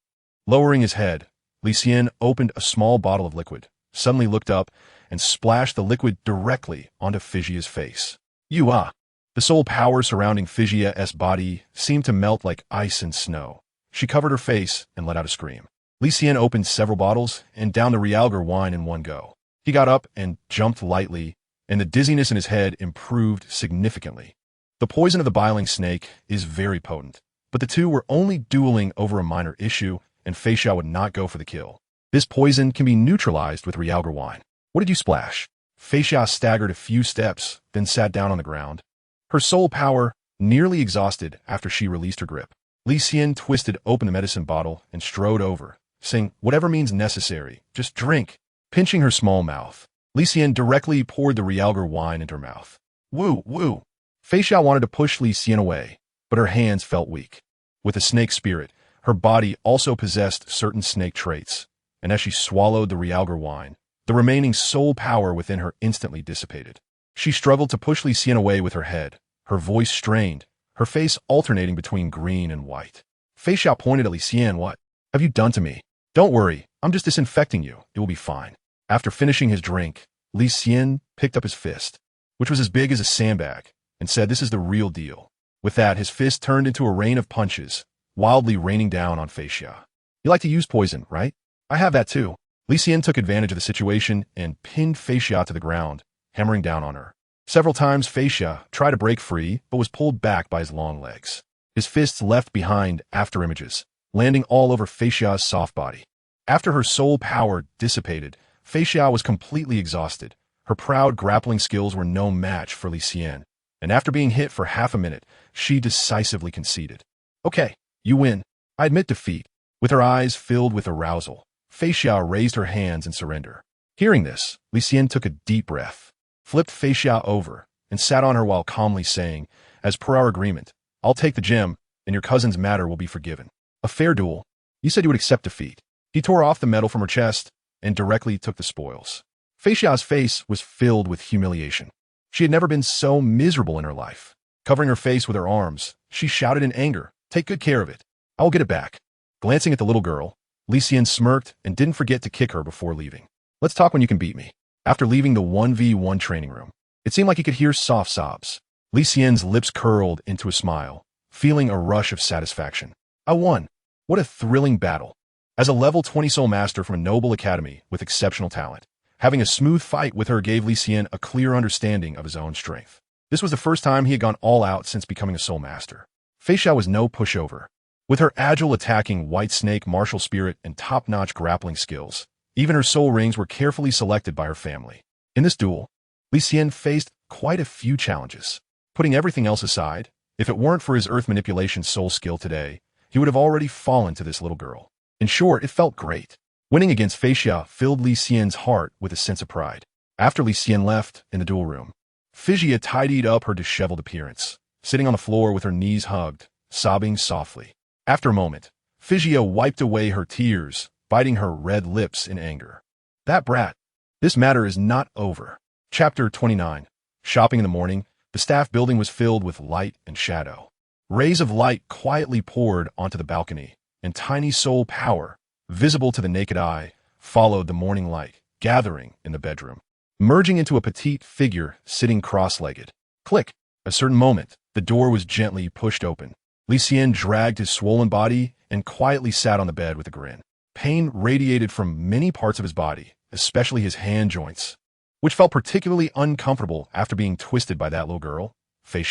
Lowering his head, Li Xian opened a small bottle of liquid, suddenly looked up, and splashed the liquid directly onto Fei Xia's face. The soul power surrounding Fei Xia's body seemed to melt like ice and snow. She covered her face and let out a scream. Li Xian opened several bottles and downed the realgar wine in one go. He got up and jumped lightly, and the dizziness in his head improved significantly. The poison of the biling snake is very potent, but the two were only dueling over a minor issue, and Fei Xia would not go for the kill. This poison can be neutralized with realgar wine. What did you splash? Fei Xia staggered a few steps, then sat down on the ground. Her soul power nearly exhausted after she released her grip. Li Xian twisted open the medicine bottle and strode over, saying, "Whatever means necessary, just drink." Pinching her small mouth, Li Xian directly poured the realgar wine into her mouth. Woo, woo. Fei Xia wanted to push Li Xian away, but her hands felt weak. With a snake spirit, her body also possessed certain snake traits, and as she swallowed the realgar wine, the remaining soul power within her instantly dissipated. She struggled to push Li Xian away with her head, her voice strained, her face alternating between green and white. Fei Xia pointed at Li Xian. "What have you done to me?" "Don't worry, I'm just disinfecting you. It will be fine." After finishing his drink, Li Xian picked up his fist, which was as big as a sandbag, and said, "This is the real deal." With that, his fist turned into a rain of punches, wildly raining down on Fei Xia. "You like to use poison, right? I have that too." Li Xian took advantage of the situation and pinned Fei Xia to the ground, hammering down on her. Several times Fei Xia tried to break free, but was pulled back by his long legs. His fists left behind after images, landing all over Fei Xia's soft body. After her soul power dissipated, Fei Xia was completely exhausted. Her proud grappling skills were no match for Li Xian, and after being hit for half a minute, she decisively conceded. "Okay, you win. I admit defeat." With her eyes filled with arousal, Fei Xia raised her hands in surrender. Hearing this, Li Xian took a deep breath, flipped Fei Xia over, and sat on her while calmly saying, "As per our agreement, I'll take the gem, and your cousin's matter will be forgiven. A fair duel. You said you would accept defeat." He tore off the medal from her chest and directly took the spoils. Fei Xia's face was filled with humiliation. She had never been so miserable in her life. Covering her face with her arms, she shouted in anger, "Take good care of it. I will get it back." Glancing at the little girl, Li Xian smirked and didn't forget to kick her before leaving. "Let's talk when you can beat me." After leaving the 1v1 training room, it seemed like he could hear soft sobs. Li Xian's lips curled into a smile, feeling a rush of satisfaction. "I won. What a thrilling battle." As a level 20 soul master from a noble academy with exceptional talent, having a smooth fight with her gave Li Xian a clear understanding of his own strength. This was the first time he had gone all out since becoming a soul master. Fei Xia was no pushover. With her agile attacking white snake martial spirit and top-notch grappling skills, even her soul rings were carefully selected by her family. In this duel, Li Xian faced quite a few challenges. Putting everything else aside, if it weren't for his earth manipulation soul skill today, he would have already fallen to this little girl. In short, it felt great. Winning against Fei filled Li Xian's heart with a sense of pride. After Li Xian left in the duel room, Fei tidied up her disheveled appearance, sitting on the floor with her knees hugged, sobbing softly. After a moment, Fei wiped away her tears, biting her red lips in anger. That brat. This matter is not over. Chapter 29. Shopping in the morning, the staff building was filled with light and shadow. Rays of light quietly poured onto the balcony, and tiny soul power, visible to the naked eye, followed the morning light, gathering in the bedroom, merging into a petite figure sitting cross-legged. Click! At a certain moment, the door was gently pushed open. Li Xian dragged his swollen body and quietly sat on the bed with a grin. Pain radiated from many parts of his body, especially his hand joints, which felt particularly uncomfortable after being twisted by that little girl, Fei.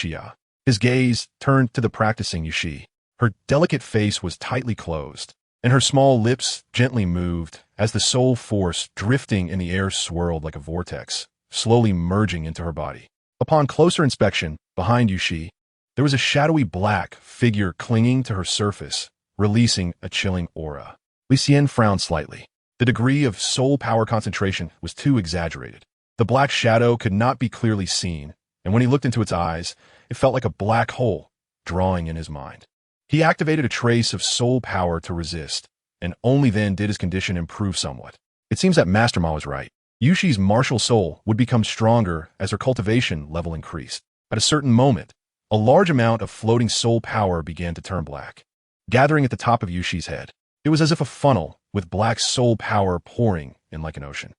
His gaze turned to the practicing Yushi. Her delicate face was tightly closed, and her small lips gently moved as the soul force drifting in the air swirled like a vortex, slowly merging into her body. Upon closer inspection, behind Yushi, there was a shadowy black figure clinging to her surface, releasing a chilling aura. Li Xian frowned slightly. The degree of soul power concentration was too exaggerated. The black shadow could not be clearly seen, and when he looked into its eyes, it felt like a black hole, drawing in his mind. He activated a trace of soul power to resist, and only then did his condition improve somewhat. It seems that Master Ma was right. Yushi's martial soul would become stronger as her cultivation level increased. At a certain moment, a large amount of floating soul power began to turn black, gathering at the top of Yushi's head. It was as if a funnel, with black soul power pouring in like an ocean.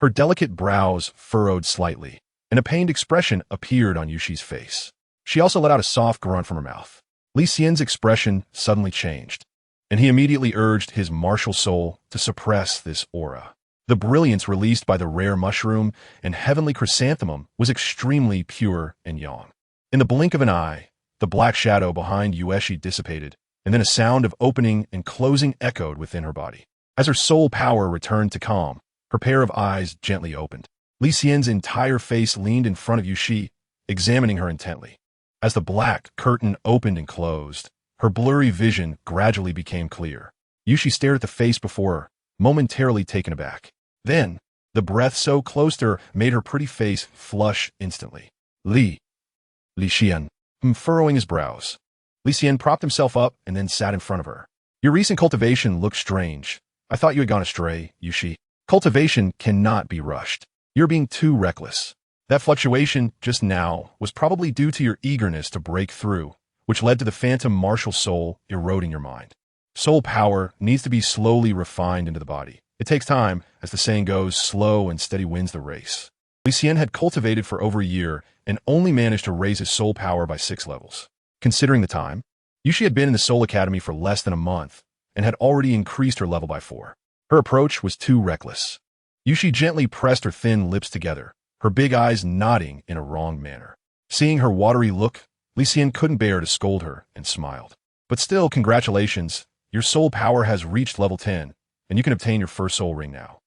Her delicate brows furrowed slightly, and a pained expression appeared on Yushi's face. She also let out a soft grunt from her mouth. Li Xian's expression suddenly changed, and he immediately urged his martial soul to suppress this aura. The brilliance released by the rare mushroom and heavenly chrysanthemum was extremely pure and yang. In the blink of an eye, the black shadow behind Yueshi dissipated, and then a sound of opening and closing echoed within her body. As her soul power returned to calm, her pair of eyes gently opened. Li Xian's entire face leaned in front of Yushi, examining her intently. As the black curtain opened and closed, her blurry vision gradually became clear. Yushi stared at the face before her, momentarily taken aback. Then, the breath so close to her made her pretty face flush instantly. Li Xian, furrowing his brows. Li Xian propped himself up and then sat in front of her. Your recent cultivation looked strange. I thought you had gone astray, Yushi. Cultivation cannot be rushed. You're being too reckless. That fluctuation just now was probably due to your eagerness to break through, which led to the phantom martial soul eroding your mind. Soul power needs to be slowly refined into the body. It takes time, as the saying goes, slow and steady wins the race. Li Xian had cultivated for over a year and only managed to raise his soul power by 6 levels. Considering the time, Yushi had been in the Soul Academy for less than a month and had already increased her level by 4. Her approach was too reckless. Yushi gently pressed her thin lips together, her big eyes nodding in a wrong manner. Seeing her watery look, Li Xian couldn't bear to scold her and smiled. But still, congratulations, your soul power has reached level 10, and you can obtain your first soul ring now.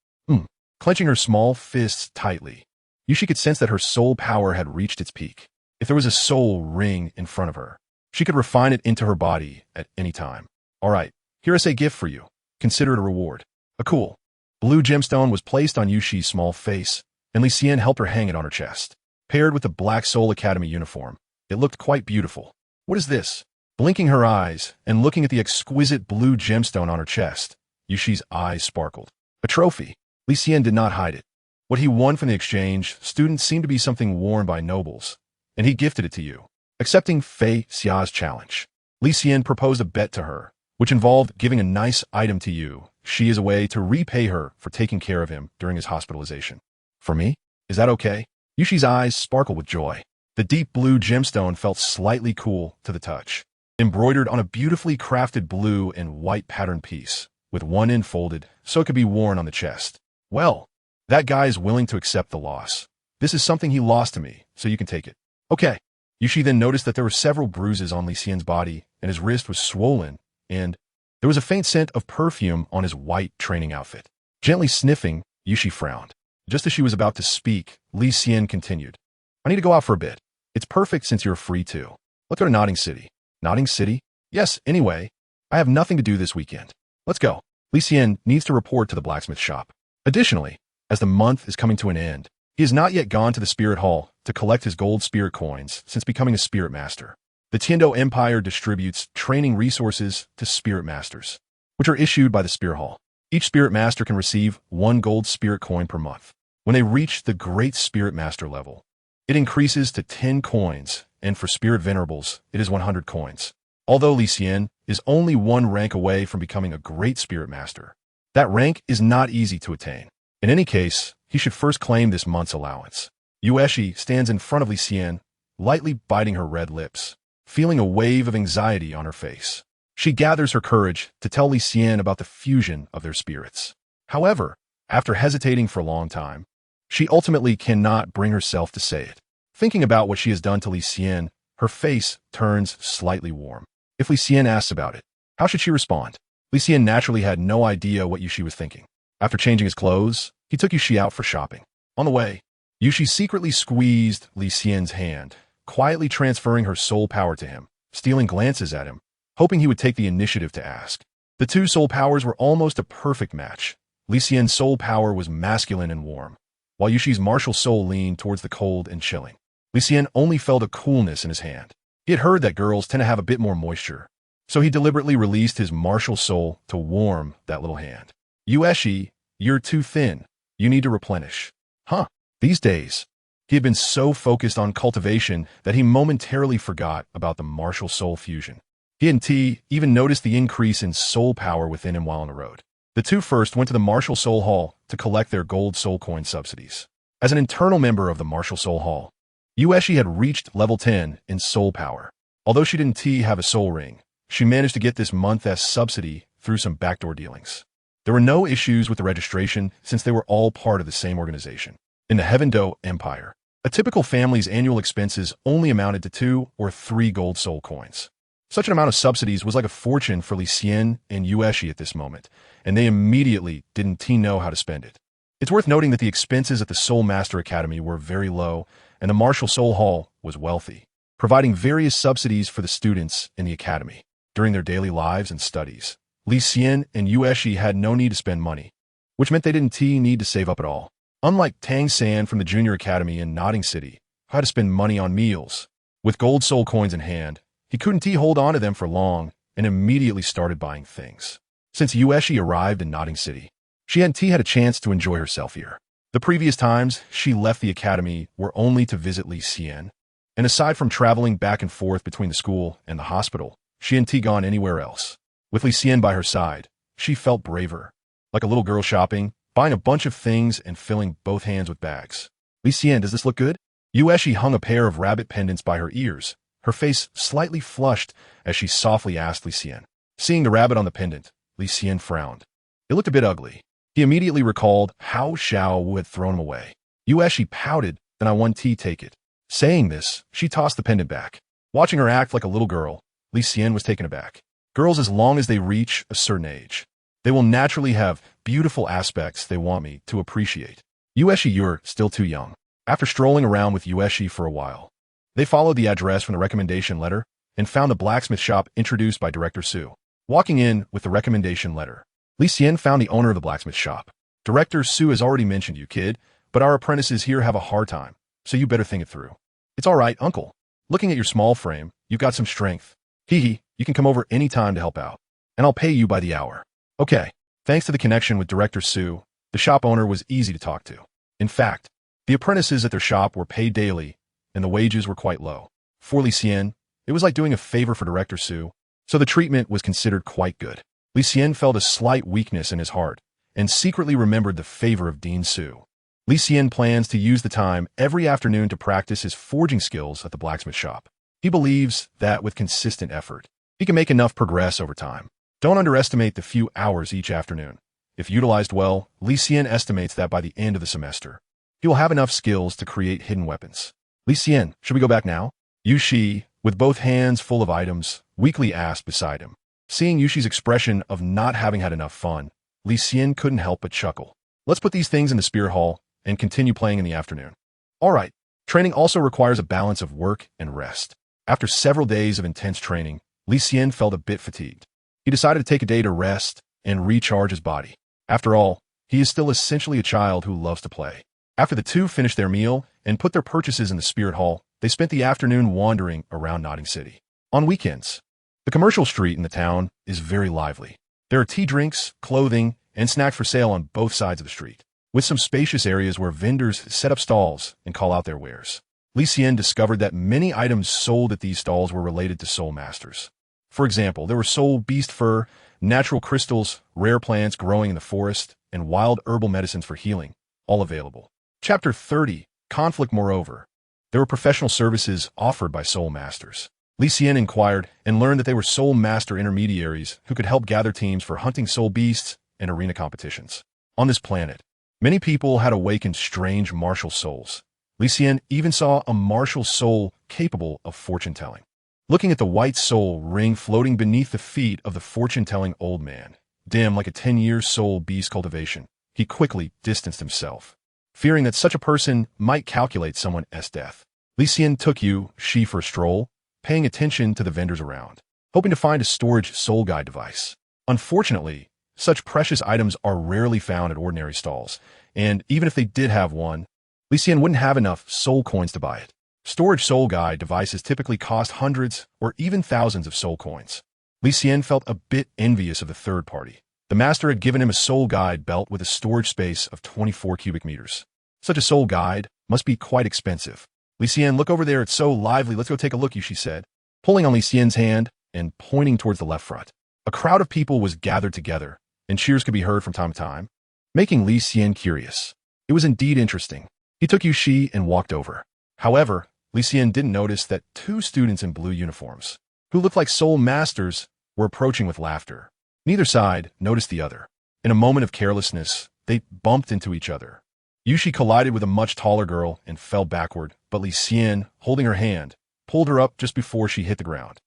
Clenching her small fists tightly, Yushi could sense that her soul power had reached its peak. If there was a soul ring in front of her, she could refine it into her body at any time. All right, here is a gift for you. Consider it a reward. A cool blue gemstone was placed on Yushi's small face, and Li Xian helped her hang it on her chest. Paired with the Black Soul Academy uniform, it looked quite beautiful. What is this? Blinking her eyes and looking at the exquisite blue gemstone on her chest, Yushi's eyes sparkled. A trophy. Li Xian did not hide it. What he won from the exchange student seemed to be something worn by nobles, and he gifted it to you. Accepting Fei Xia's challenge, Li Xian proposed a bet to her, which involved giving a nice item to you. She is a way to repay her for taking care of him during his hospitalization. For me? Is that okay? Yushi's eyes sparkled with joy. The deep blue gemstone felt slightly cool to the touch, embroidered on a beautifully crafted blue and white pattern piece, with one end folded so it could be worn on the chest. Well, that guy is willing to accept the loss. This is something he lost to me, so you can take it. Okay. Yushi then noticed that there were several bruises on Li Xian's body, and his wrist was swollen, and there was a faint scent of perfume on his white training outfit. Gently sniffing, Yushi frowned. Just as she was about to speak, Li Xian continued. I need to go out for a bit. It's perfect since you're free too. Let's go to Nodding City. Nodding City? Yes, anyway. I have nothing to do this weekend. Let's go. Li Xian needs to report to the blacksmith shop. Additionally, as the month is coming to an end, he has not yet gone to the Spirit Hall to collect his gold spirit coins since becoming a spirit master. The Tiando Empire distributes training resources to spirit masters, which are issued by the Spirit Hall. Each spirit master can receive 1 gold spirit coin per month. When they reach the great spirit master level, it increases to 10 coins, and for spirit venerables, it is 100 coins. Although Li Xian is only 1 rank away from becoming a great spirit master, that rank is not easy to attain. In any case, he should first claim this month's allowance. Yueshi stands in front of Li Xian, lightly biting her red lips, feeling a wave of anxiety on her face. She gathers her courage to tell Li Xian about the fusion of their spirits. However, after hesitating for a long time, she ultimately cannot bring herself to say it. Thinking about what she has done to Li Xian, her face turns slightly warm. If Li Xian asks about it, how should she respond? Li Xian naturally had no idea what Yushi was thinking. After changing his clothes, he took Yushi out for shopping. On the way, Yushi secretly squeezed Li Xian's hand, quietly transferring her soul power to him, stealing glances at him, hoping he would take the initiative to ask. The 2 soul powers were almost a perfect match. Li Xian's soul power was masculine and warm, while Yushi's martial soul leaned towards the cold and chilling. Li Xian only felt a coolness in his hand. He had heard that girls tend to have a bit more moisture, so he deliberately released his martial soul to warm that little hand. Yueshi, you're too thin. You need to replenish. Huh. These days, he had been so focused on cultivation that he momentarily forgot about the martial soul fusion. He and T even noticed the increase in soul power within him while on the road. The 2 first went to the Martial Soul Hall to collect their gold soul coin subsidies. As an internal member of the Martial Soul Hall, Yueshi had reached level 10 in soul power. Although she didn't have a soul ring, she managed to get this month's subsidy through some backdoor dealings. There were no issues with the registration since they were all part of the same organization. In the Heaven-Do Empire, a typical family's annual expenses only amounted to 2 or 3 gold soul coins. Such an amount of subsidies was like a fortune for Li Xian and Yueshi at this moment, and they immediately didn't know how to spend it. It's worth noting that the expenses at the Soul Master Academy were very low, and the Martial Soul Hall was wealthy, providing various subsidies for the students in the academy during their daily lives and studies. Li Xian and Yueshi had no need to spend money, which meant they didn't need to save up at all. Unlike Tang San from the Junior Academy in Nodding City, who had to spend money on meals. With gold soul coins in hand, he couldn't hold on to them for long and immediately started buying things. Since Yueshi arrived in Nodding City, she and T had a chance to enjoy herself here. The previous times she left the academy were only to visit Li Xian, and aside from traveling back and forth between the school and the hospital, she and T gone anywhere else. With Li Xian by her side, she felt braver, like a little girl shopping, buying a bunch of things and filling both hands with bags. Li Xian, does this look good? Yueshi hung a pair of rabbit pendants by her ears, her face slightly flushed as she softly asked Li Xian. Seeing the rabbit on the pendant, Li Xian frowned. It looked a bit ugly. He immediately recalled how Xiao had thrown him away. Yueshi pouted, then I want T take it. Saying this, she tossed the pendant back. Watching her act like a little girl, Li Xian was taken aback. Girls, as long as they reach a certain age, they will naturally have beautiful aspects they want me to appreciate. Yueshi, you're still too young. After strolling around with Yueshi for a while, they followed the address from the recommendation letter and found the blacksmith shop introduced by Director Su. Walking in with the recommendation letter, Li Xian found the owner of the blacksmith shop. Director Su has already mentioned you, kid, but our apprentices here have a hard time, so you better think it through. It's all right, uncle. Looking at your small frame, you've got some strength. Hee, you can come over any time to help out, and I'll pay you by the hour. Okay. Thanks to the connection with Director Su, the shop owner was easy to talk to. In fact, the apprentices at their shop were paid daily, and the wages were quite low. For Li Xian, it was like doing a favor for Director Su, so the treatment was considered quite good. Li Xian felt a slight weakness in his heart and secretly remembered the favor of Dean Su. Li Xian plans to use the time every afternoon to practice his forging skills at the blacksmith shop. He believes that with consistent effort, he can make enough progress over time. Don't underestimate the few hours each afternoon. If utilized well, Li Xian estimates that by the end of the semester, he will have enough skills to create hidden weapons. Li Xian, should we go back now? Yushi, with both hands full of items, weakly asked beside him. Seeing Yushi's expression of not having had enough fun, Li Xian couldn't help but chuckle. Let's put these things in the Spirit Hall and continue playing in the afternoon. All right, Training also requires a balance of work and rest. After several days of intense training, Li Xian felt a bit fatigued. He decided to take a day to rest and recharge his body. After all, he is still essentially a child who loves to play. After the two finished their meal and put their purchases in the spirit hall, they spent the afternoon wandering around Notting City. On weekends, the commercial street in the town is very lively. There are tea drinks, clothing, and snacks for sale on both sides of the street, with some spacious areas where vendors set up stalls and call out their wares. Li Xian discovered that many items sold at these stalls were related to soul masters. For example, there were soul beast fur, natural crystals, rare plants growing in the forest, and wild herbal medicines for healing, all available. Chapter 30, Conflict. Moreover, there were professional services offered by soul masters. Li Xian inquired and learned that they were soul master intermediaries who could help gather teams for hunting soul beasts and arena competitions. On this planet, many people had awakened strange martial souls. Li Xian even saw a martial soul capable of fortune-telling. Looking at the white soul ring floating beneath the feet of the fortune-telling old man, dim like a 10-year soul beast cultivation, he quickly distanced himself, fearing that such a person might calculate someone's death. Li Xian took Xi for a stroll, paying attention to the vendors around, hoping to find a storage soul guide device. Unfortunately, such precious items are rarely found at ordinary stalls, and even if they did have one, Li Xian wouldn't have enough soul coins to buy it. Storage soul guide devices typically cost hundreds or even thousands of soul coins. Li Xian felt a bit envious of the third party. The master had given him a soul guide belt with a storage space of 24 cubic meters. Such a soul guide must be quite expensive. Li Xian, look over there, it's so lively, let's go take a look, Xi said, pulling on Li Xian's hand and pointing towards the left front. A crowd of people was gathered together, and cheers could be heard from time to time, making Li Xian curious. It was indeed interesting. He took Xi and walked over. However, Li Xian didn't notice that two students in blue uniforms, who looked like soul masters, were approaching with laughter. Neither side noticed the other. In a moment of carelessness, they bumped into each other. Xi collided with a much taller girl and fell backward, but Li Xian, holding her hand, pulled her up just before she hit the ground.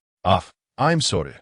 I'm sorry.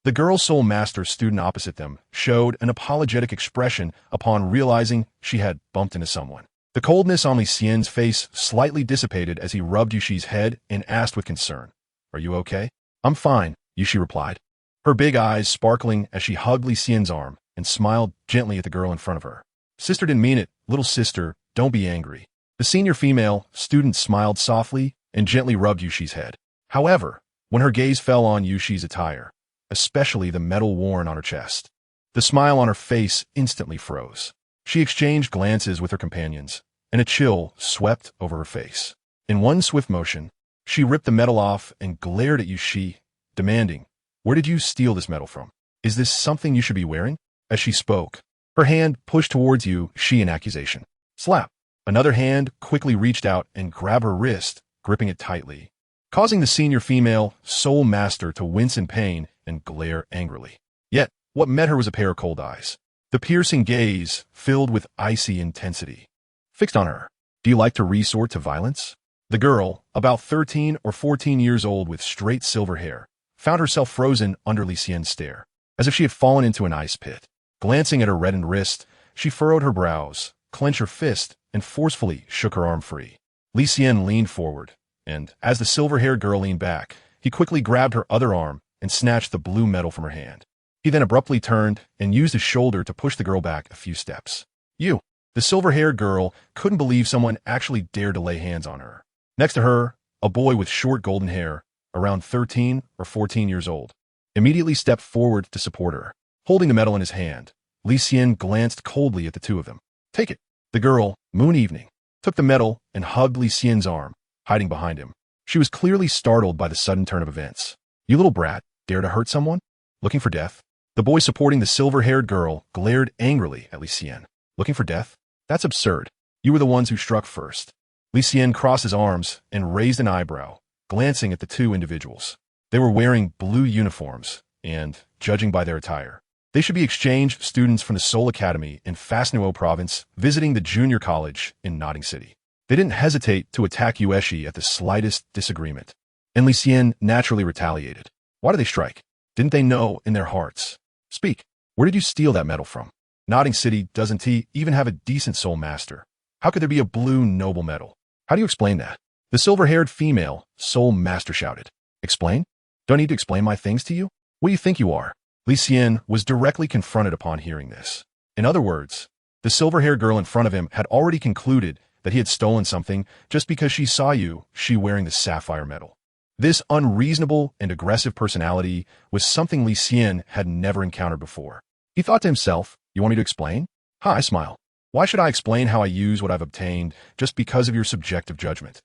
The girl soul master student opposite them showed an apologetic expression upon realizing she had bumped into someone. The coldness on Li Xian's face slightly dissipated as he rubbed Xi's head and asked with concern, "Are you okay?" "I'm fine," Xi replied, her big eyes sparkling as she hugged Li Xian's arm and smiled gently at the girl in front of her. "Sister didn't mean it, little sister, don't be angry." The senior female student smiled softly and gently rubbed Xi's head. However, when her gaze fell on Xi's attire, especially the medal worn on her chest, the smile on her face instantly froze. She exchanged glances with her companions, and a chill swept over her face. In one swift motion, she ripped the medal off and glared at Xi, demanding, "Where did you steal this medal from? Is this something you should be wearing?" As she spoke, her hand pushed towards Xi in accusation. Slap! Another hand quickly reached out and grabbed her wrist, gripping it tightly, causing the senior female soul master to wince in pain and glare angrily. Yet, what met her was a pair of cold eyes, the piercing gaze filled with icy intensity, fixed on her. "Do you like to resort to violence?" The girl, about 13 or 14 years old with straight silver hair, found herself frozen under Li Xian's stare, as if she had fallen into an ice pit. Glancing at her reddened wrist, she furrowed her brows, clenched her fist, and forcefully shook her arm free. Li Xian leaned forward, and as the silver-haired girl leaned back, he quickly grabbed her other arm and snatched the blue medal from her hand. He then abruptly turned and used his shoulder to push the girl back a few steps. "You!" The silver-haired girl couldn't believe someone actually dared to lay hands on her. Next to her, a boy with short golden hair, around 13 or 14 years old, immediately stepped forward to support her. Holding the medal in his hand, Li Xian glanced coldly at the two of them. "Take it." The girl, Moon Evening, took the medal and hugged Li Xian's arm, hiding behind him. She was clearly startled by the sudden turn of events. "You little brat, dare to hurt someone? Looking for death?" The boy supporting the silver-haired girl glared angrily at Li Xian. "Looking for death? That's absurd. You were the ones who struck first." Li Xian crossed his arms and raised an eyebrow, glancing at the two individuals. They were wearing blue uniforms, and, judging by their attire, they should be exchange students from the Seoul Academy in Fast-Nuo Province visiting the junior college in Notting City. They didn't hesitate to attack Xi at the slightest disagreement, and Li Xian naturally retaliated. Why did they strike? Didn't they know in their hearts? "Speak, where did you steal that medal from? Notting City doesn't even have a decent soul master. How could there be a blue noble medal? How do you explain that?" The silver-haired female soul master shouted. Explain? Do I need to explain my things to you? What do you think you are? Li Xian was directly confronted upon hearing this. In other words, the silver-haired girl in front of him had already concluded that he had stolen something just because she wearing the sapphire medal. This unreasonable and aggressive personality was something Li Xian had never encountered before. He thought to himself, you want me to explain? I smile. Why should I explain how I use what I've obtained just because of your subjective judgment?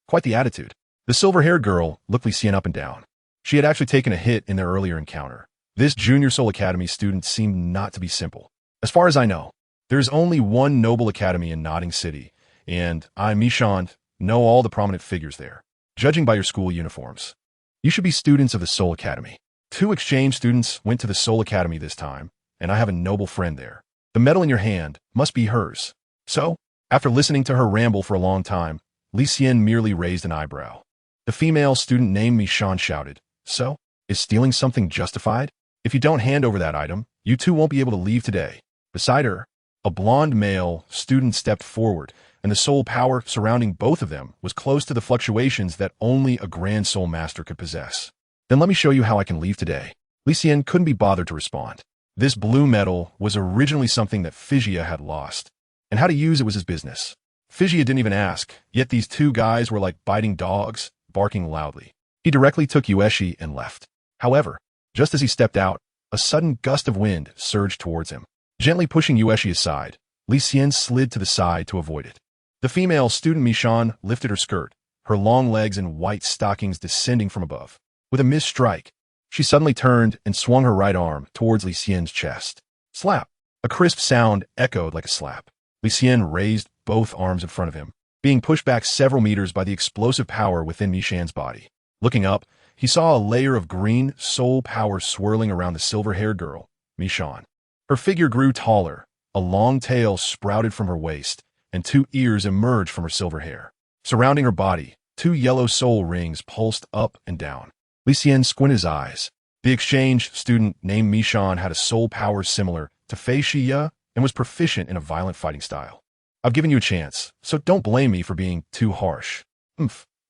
Quite the attitude. The silver-haired girl looked Li Xian up and down. She had actually taken a hit in their earlier encounter. This Junior Soul Academy student seemed not to be simple. As far as I know, there's only one noble academy in Nodding City, and I, Li Xian, know all the prominent figures there. Judging by your school uniforms, you should be students of the Soul Academy. 2 exchange students went to the Soul Academy this time, and I have a noble friend there. The medal in your hand must be hers. So, after listening to her ramble for a long time, Li Xian merely raised an eyebrow. The female student named Li Xian shouted, So, is stealing something justified? If you don't hand over that item, you two won't be able to leave today. Beside her, a blonde male student stepped forward, and the soul power surrounding both of them was close to the fluctuations that only a Grand Soul Master could possess. Then let me show you how I can leave today. Li Xian couldn't be bothered to respond. This blue medal was originally something that Figia had lost, and how to use it was his business. Figia didn't even ask, yet these 2 guys were like biting dogs, barking loudly. He directly took Yueshi and left. However, just as he stepped out, a sudden gust of wind surged towards him. Gently pushing Yueshi aside, Li Xian slid to the side to avoid it. The female student Li Xian lifted her skirt, her long legs and white stockings descending from above. With a missed strike, she suddenly turned and swung her right arm towards Li Xian's chest. Slap! A crisp sound echoed like a slap. Li Xian raised both arms in front of him, being pushed back several meters by the explosive power within Li Xian's body. Looking up, he saw a layer of green soul power swirling around the silver-haired girl, Li Xian. Her figure grew taller, a long tail sprouted from her waist, and 2 ears emerged from her silver hair. Surrounding her body, 2 yellow soul rings pulsed up and down. Li Xian squinted his eyes. The exchange student named Li Xian had a soul power similar to Fei Shiya and was proficient in a violent fighting style. I've given you a chance, so don't blame me for being too harsh.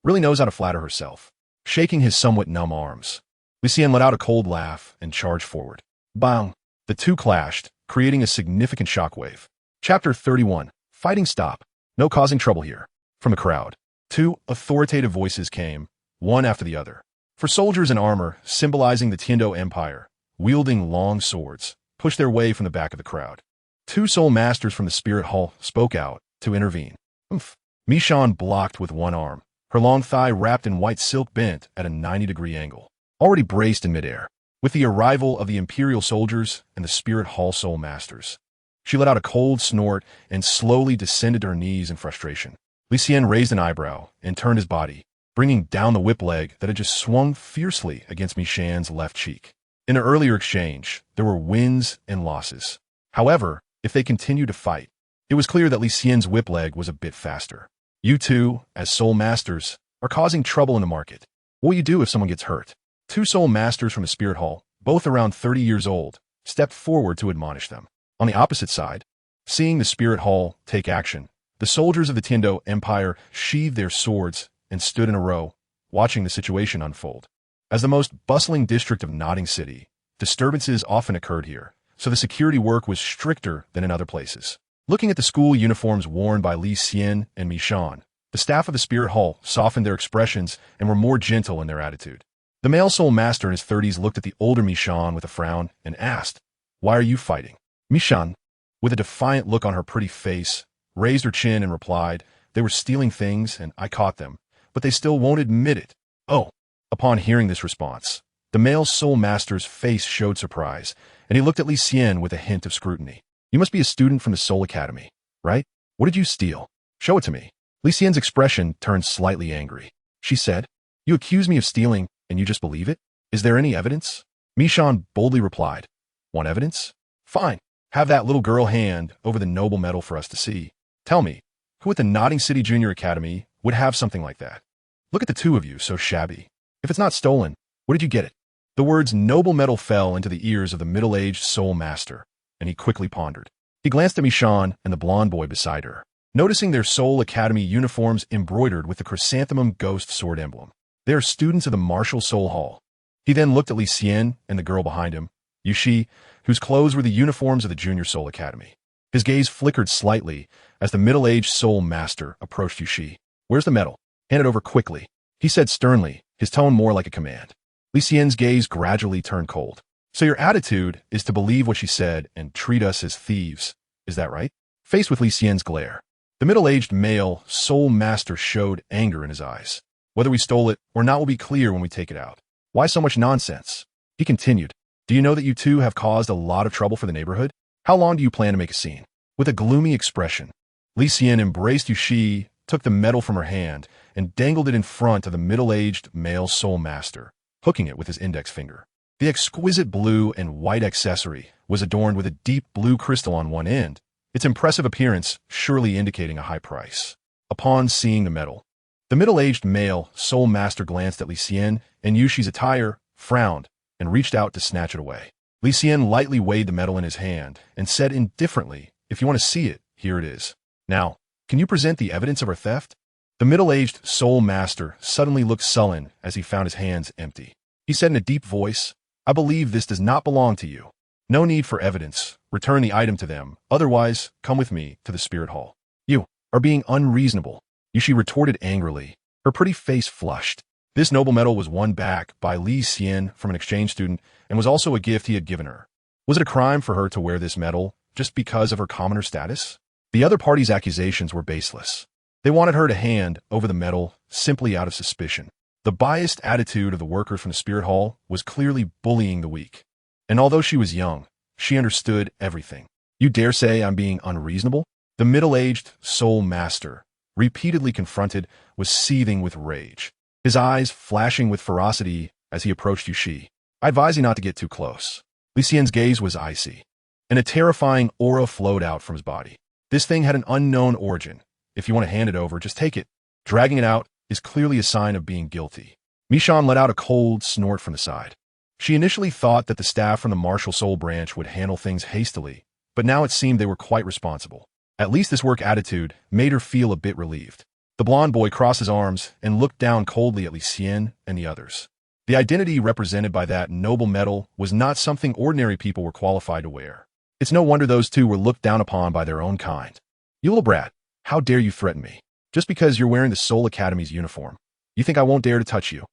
Really knows how to flatter herself. Shaking his somewhat numb arms, Li Xian let out a cold laugh and charged forward. Bang! The 2 clashed, creating a significant shockwave. Chapter 31. Fighting stop. No causing trouble here. From the crowd, 2 authoritative voices came, one after the other. For soldiers in armor, symbolizing the Tiando Empire, wielding long swords, pushed their way from the back of the crowd. 2 soul masters from the Spirit Hall spoke out to intervene. Li Xian blocked with one arm, her long thigh wrapped in white silk bent at a 90-degree angle, already braced in midair. With the arrival of the Imperial soldiers and the Spirit Hall soul masters, she let out a cold snort and slowly descended to her knees in frustration. Li Xian raised an eyebrow and turned his body, bringing down the whip leg that had just swung fiercely against Li Xian's left cheek. In an earlier exchange, there were wins and losses. However, if they continued to fight, it was clear that Li Xian's whip leg was a bit faster. You two, as soul masters, are causing trouble in the market. What will you do if someone gets hurt? 2 soul masters from the Spirit Hall, both around 30 years old, stepped forward to admonish them. On the opposite side, seeing the Spirit Hall take action, the soldiers of the Tiando Empire sheathed their swords and stood in a row, watching the situation unfold. As the most bustling district of Nodding City, disturbances often occurred here, so the security work was stricter than in other places. Looking at the school uniforms worn by Li Xian and Li Xian, the staff of the Spirit Hall softened their expressions and were more gentle in their attitude. The male soul master in his 30s looked at the older Li Xian with a frown and asked, "Why are you fighting?" Li Xian, with a defiant look on her pretty face, raised her chin and replied, "They were stealing things and I caught them, but they still won't admit it." Oh! Upon hearing this response, the male soul master's face showed surprise, and he looked at Li Xian with a hint of scrutiny. "You must be a student from the Soul Academy, right? What did you steal? Show it to me." Li Xian's expression turned slightly angry. She said, "You accuse me of stealing, and you just believe it? Is there any evidence?" Li Xian boldly replied, "Want evidence? Fine. Have that little girl hand over the noble medal for us to see. Tell me, who at the Nodding City Junior Academy would have something like that? Look at the 2 of you, so shabby. If it's not stolen, where did you get it?" The words noble medal fell into the ears of the middle-aged soul master, and he quickly pondered. He glanced at Li Xian and the blonde boy beside her. noticing their Soul Academy uniforms embroidered with the chrysanthemum ghost sword emblem. They are students of the MartialSoul Hall. He then looked at Li Xian and the girl behind him, Yushi, whose clothes were the uniforms of the Junior Soul Academy. His gaze flickered slightly as the middle-aged Soul Master approached Yushi. "Where's the medal? Hand it over quickly," he said sternly, his tone more like a command. Li Xian's gaze gradually turned cold. "So your attitude is to believe what she said and treat us as thieves, is that right?" Faced with Li Xian's glare, the middle-aged male Soul Master showed anger in his eyes. "Whether we stole it or not will be clear when we take it out. Why so much nonsense?" He continued. "Do you know that you two have caused a lot of trouble for the neighborhood? How long do you plan to make a scene?" With a gloomy expression, Li Xian embraced Yushi, took the medal from her hand, and dangled it in front of the middle-aged male Soul Master, hooking it with his index finger. The exquisite blue and white accessory was adorned with a deep blue crystal on one end, its impressive appearance surely indicating a high price. Upon seeing the medal, the middle-aged male Soul Master glanced at Li Xian and Yushi's attire, frowned, and reached out to snatch it away. Li Xian lightly weighed the medal in his hand and said indifferently, "If you want to see it, here it is. Now, can you present the evidence of our theft?" The middle-aged Soul Master suddenly looked sullen as he found his hands empty. He said in a deep voice, "I believe this does not belong to you. No need for evidence. Return the item to them. Otherwise, come with me to the Spirit Hall." "You are being unreasonable," Yushi retorted angrily. Her pretty face flushed. This noble medal was won back by Li Xian from an exchange student and was also a gift he had given her. Was it a crime for her to wear this medal just because of her commoner status? The other party's accusations were baseless. They wanted her to hand over the medal simply out of suspicion. The biased attitude of the workers from the Spirit Hall was clearly bullying the weak. And although she was young, she understood everything. "You dare say I'm being unreasonable?" The middle-aged Soul Master, repeatedly confronted, was seething with rage, his eyes flashing with ferocity as he approached Yushi. "I advise you not to get too close." Li Xian's gaze was icy, and a terrifying aura flowed out from his body. "This thing had an unknown origin. If you want to hand it over, just take it. Dragging it out is clearly a sign of being guilty." Mishan let out a cold snort from the side. She initially thought that the staff from the MartialSoul branch would handle things hastily, but now it seemed they were quite responsible. At least this work attitude made her feel a bit relieved. The blonde boy crossed his arms and looked down coldly at Li Xian and the others. The identity represented by that noble medal was not something ordinary people were qualified to wear. It's no wonder those two were looked down upon by their own kind. "You little brat, how dare you threaten me? Just because you're wearing the Soul Academy's uniform. You think I won't dare to touch you?"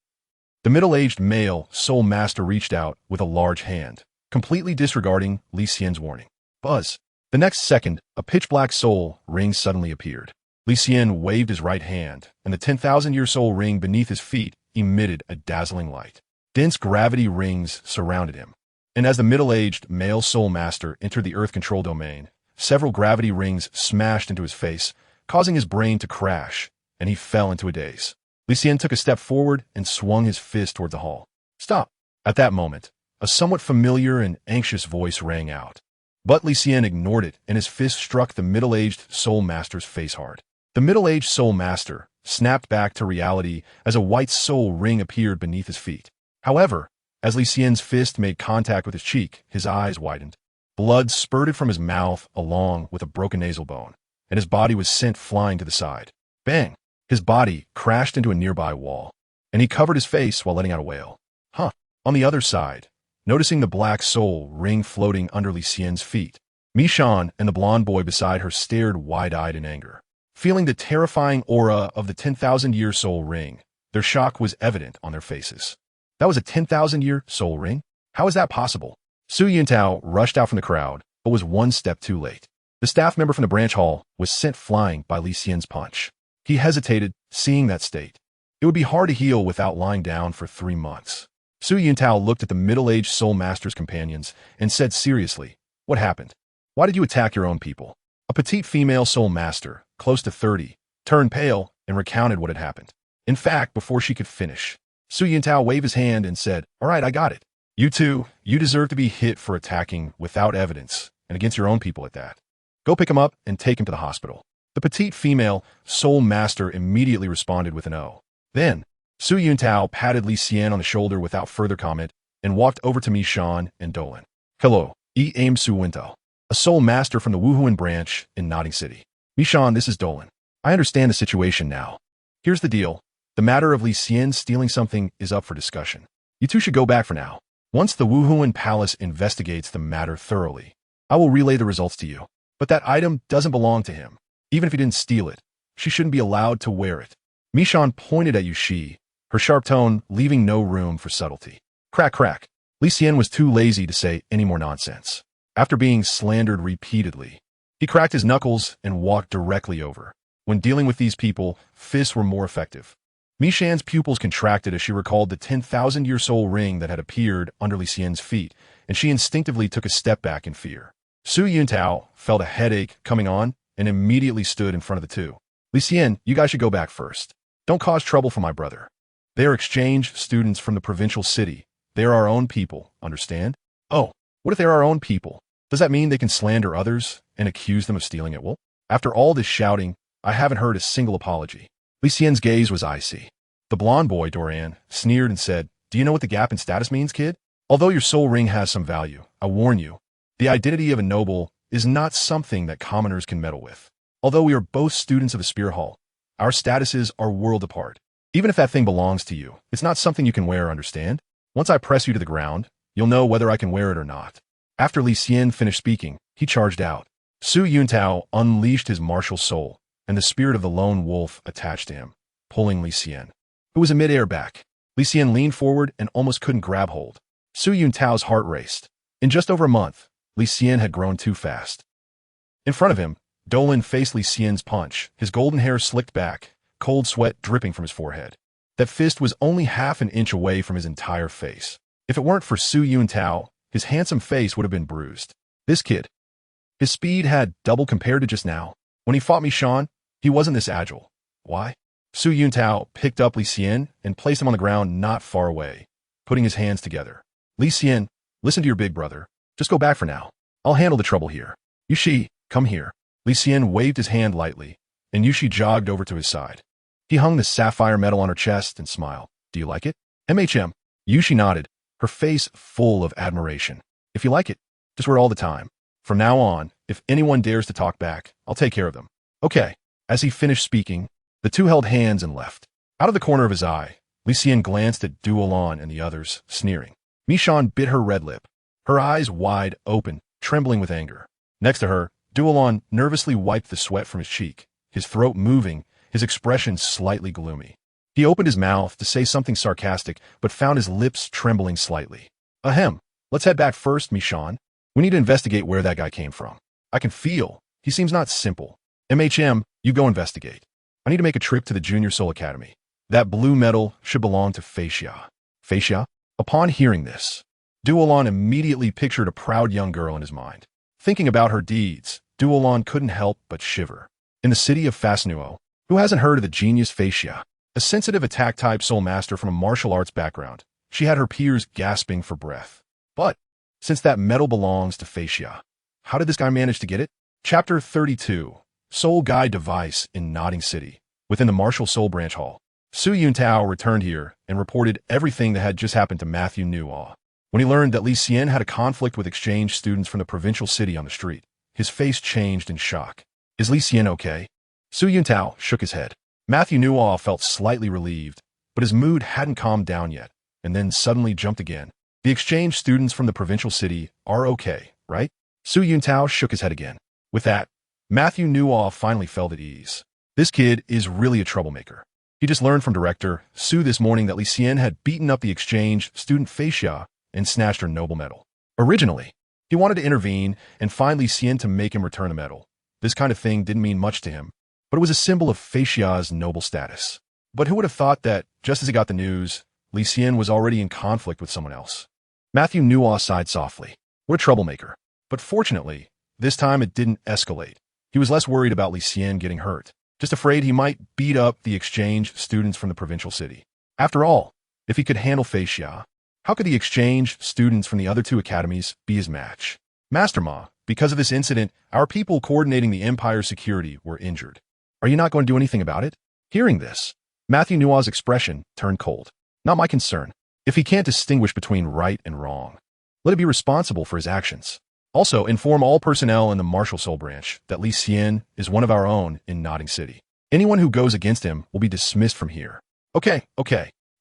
The middle-aged male Soul Master reached out with a large hand, completely disregarding Li Xian's warning. Buzz. The next second, a pitch-black soul ring suddenly appeared. Li Xian waved his right hand, and the 10,000-year soul ring beneath his feet emitted a dazzling light. Dense gravity rings surrounded him, and as the middle-aged male Soul Master entered the Earth control domain, several gravity rings smashed into his face, causing his brain to crash, and he fell into a daze. Li Xian took a step forward and swung his fist toward the hall. "Stop!" At that moment, a somewhat familiar and anxious voice rang out. But Li Xian ignored it, and his fist struck the middle-aged Soul Master's face hard. The middle-aged Soul Master snapped back to reality as a white soul ring appeared beneath his feet. However, as Li Xian's fist made contact with his cheek, his eyes widened. Blood spurted from his mouth along with a broken nasal bone, and his body was sent flying to the side. Bang! His body crashed into a nearby wall, and he covered his face while letting out a wail. Huh. On the other side, noticing the black soul ring floating under Li Xian's feet, Mishan and the blonde boy beside her stared wide-eyed in anger. Feeling the terrifying aura of the 10,000-year soul ring, their shock was evident on their faces. That was a 10,000-year soul ring? How is that possible? Su Yuntao rushed out from the crowd, but was one step too late. The staff member from the branch hall was sent flying by Li Xian's punch. He hesitated, seeing that state. It would be hard to heal without lying down for 3 months. Su Yuntao looked at the middle-aged Soul Master's companions and said seriously, "What happened? Why did you attack your own people?" A petite female Soul Master, close to 30, turned pale and recounted what had happened. In fact, before she could finish, Su Yuntao waved his hand and said, "All right, I got it. You two, you deserve to be hit for attacking without evidence, and against your own people at that. Go pick him up and take him to the hospital." The petite female Soul Master immediately responded with an "O." Then, Su Yuntao patted Li Xian on the shoulder without further comment and walked over to Mishan and Dolan. "Hello, Su Yuntao, a Soul Master from the Wuhuan branch in Nodding City. Mi Xian, this is Dolan. I understand the situation now. Here's the deal. The matter of Li Xian stealing something is up for discussion. You two should go back for now. Once the Wuhuan Palace investigates the matter thoroughly, I will relay the results to you. But that item doesn't belong to him. Even if he didn't steal it, she shouldn't be allowed to wear it. Mi Xian pointed at Yushi, her sharp tone leaving no room for subtlety. Crack, crack. Li Xian was too lazy to say any more nonsense. After being slandered repeatedly, he cracked his knuckles and walked directly over. When dealing with these people, fists were more effective. Mi Xian's pupils contracted as she recalled the 10,000-year soul ring that had appeared under Li Xian's feet, and she instinctively took a step back in fear. Su Yuntao felt a headache coming on and immediately stood in front of the two. Li Xian, you guys should go back first. Don't cause trouble for my brother. They are exchange students from the provincial city. They are our own people, understand? Oh, what if they're our own people? Does that mean they can slander others and accuse them of stealing it? Well, after all this shouting, I haven't heard a single apology. Li Xian's gaze was icy. The blonde boy, Doran, sneered and said, Do you know what the gap in status means, kid? Although your soul ring has some value, I warn you, the identity of a noble is not something that commoners can meddle with. Although we are both students of the Spear Hall, our statuses are world apart. Even if that thing belongs to you, it's not something you can wear, understand? Once I press you to the ground, you'll know whether I can wear it or not. After Li Xian finished speaking, he charged out. Su Yuntao unleashed his martial soul, and the spirit of the lone wolf attached to him, pulling Li Xian, who was in midair back. Li Xian leaned forward and almost couldn't grab hold. Su Yuntao's heart raced. In just over a month, Li Xian had grown too fast. In front of him, Dolan faced Li Xian's punch, his golden hair slicked back, cold sweat dripping from his forehead. That fist was only half an inch away from his entire face. If it weren't for Su Yuntao, his handsome face would have been bruised. This kid. His speed had doubled compared to just now. When he fought Mi Xian, he wasn't this agile. Why? Su Yuntao picked up Li Xian and placed him on the ground not far away, putting his hands together. Li Xian, listen to your big brother. Just go back for now. I'll handle the trouble here. Yushi, come here. Li Xian waved his hand lightly, and Yushi jogged over to his side. He hung the sapphire medal on her chest and smiled. Do you like it? MHM. Yushi nodded, her face full of admiration. If you like it, just wear it all the time. From now on, if anyone dares to talk back, I'll take care of them. Okay. As he finished speaking, the two held hands and left. Out of the corner of his eye, Li Xian glanced at Douluo and the others, sneering. Mi Xian bit her red lip, her eyes wide open, trembling with anger. Next to her, Douluo nervously wiped the sweat from his cheek, his throat moving, his expression slightly gloomy. He opened his mouth to say something sarcastic, but found his lips trembling slightly. Ahem. Let's head back first, Mi Xian. We need to investigate where that guy came from. I can feel. He seems not simple. MHM, you go investigate. I need to make a trip to the Junior Soul Academy. That blue medal should belong to Feixia. Feixia? Upon hearing this, Douluo immediately pictured a proud young girl in his mind. Thinking about her deeds, Douluo couldn't help but shiver. In the city of Fasnuo, who hasn't heard of the genius Feixia? A sensitive attack-type soul master from a martial arts background, she had her peers gasping for breath. But, since that medal belongs to Feixia, how did this guy manage to get it? Chapter 32. Soul Guide Device in Nodding City. Within the MartialSoul Branch Hall, Su Yuntao returned here and reported everything that had just happened to Matthew Nuaw. When he learned that Li Xian had a conflict with exchange students from the provincial city on the street, his face changed in shock. Is Li Xian okay? Su Yuntao shook his head. Matthew Nuaw felt slightly relieved, but his mood hadn't calmed down yet, and then suddenly jumped again. The exchange students from the provincial city are okay, right? Su Yuntao shook his head again. With that, Matthew Nuaw finally felt at ease. This kid is really a troublemaker. He just learned from Director Su this morning that Li Xian had beaten up the exchange student Feixia and snatched her noble medal. Originally, he wanted to intervene and find Li Xian to make him return the medal. This kind of thing didn't mean much to him, but it was a symbol of Feixia's noble status. But who would have thought that, just as he got the news, Li Xian was already in conflict with someone else? Matthew Nuaw sighed softly. What a troublemaker. But fortunately, this time it didn't escalate. He was less worried about Li Xian getting hurt, just afraid he might beat up the exchange students from the provincial city. After all, if he could handle Feixia, how could the exchange students from the other two academies be his match? Master Ma, because of this incident, our people coordinating the Empire's security were injured. Are you not going to do anything about it? Hearing this, Matthew Nuaw's expression turned cold. Not my concern. If he can't distinguish between right and wrong, let it be responsible for his actions. Also, inform all personnel in the MartialSoul branch that Li Xian is one of our own in Notting City. Anyone who goes against him will be dismissed from here. Okay.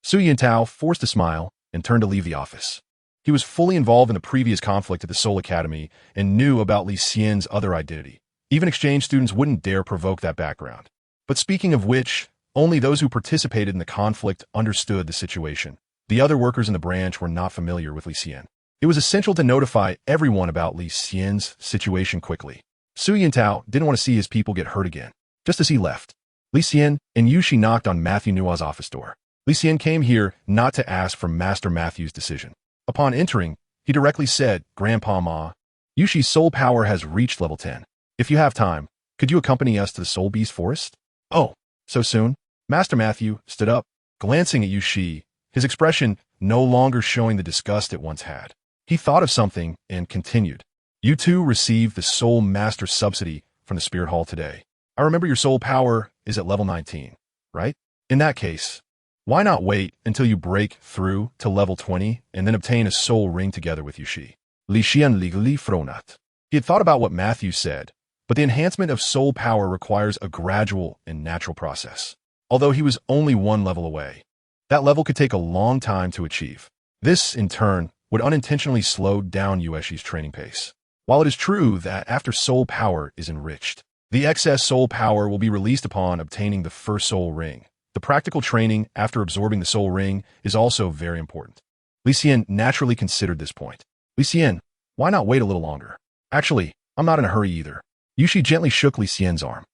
Su Yintao forced a smile and turned to leave the office. He was fully involved in the previous conflict at the Soul Academy and knew about Li Xian's other identity. Even exchange students wouldn't dare provoke that background. But speaking of which, only those who participated in the conflict understood the situation. The other workers in the branch were not familiar with Li Xian. It was essential to notify everyone about Li Xian's situation quickly. Su Yintao didn't want to see his people get hurt again. Just as he left, Li Xian and Yushi knocked on Matthew Nua's office door. Li Xian came here not to ask for Master Matthew's decision. Upon entering, he directly said, "Grandpa Ma, Yushi's soul power has reached level 10. If you have time, could you accompany us to the Soul Beast Forest?" "Oh, so soon?" Master Matthew stood up, glancing at Yushi, his expression no longer showing the disgust it once had. He thought of something and continued. "You two received the Soul Master subsidy from the Spirit Hall today. I remember your soul power is at level 19, right? In that case, why not wait until you break through to level 20 and then obtain a soul ring together with Yushi?" Li Xian legally fronat. He had thought about what Matthew said, but the enhancement of soul power requires a gradual and natural process. Although he was only one level away, that level could take a long time to achieve. This, in turn, would unintentionally slow down Yushi's training pace. While it is true that after soul power is enriched, the excess soul power will be released upon obtaining the first soul ring, the practical training after absorbing the soul ring is also very important. Li Xian naturally considered this point. "Li Xian, why not wait a little longer? Actually, I'm not in a hurry either." Yushi gently shook Li Xian's arm.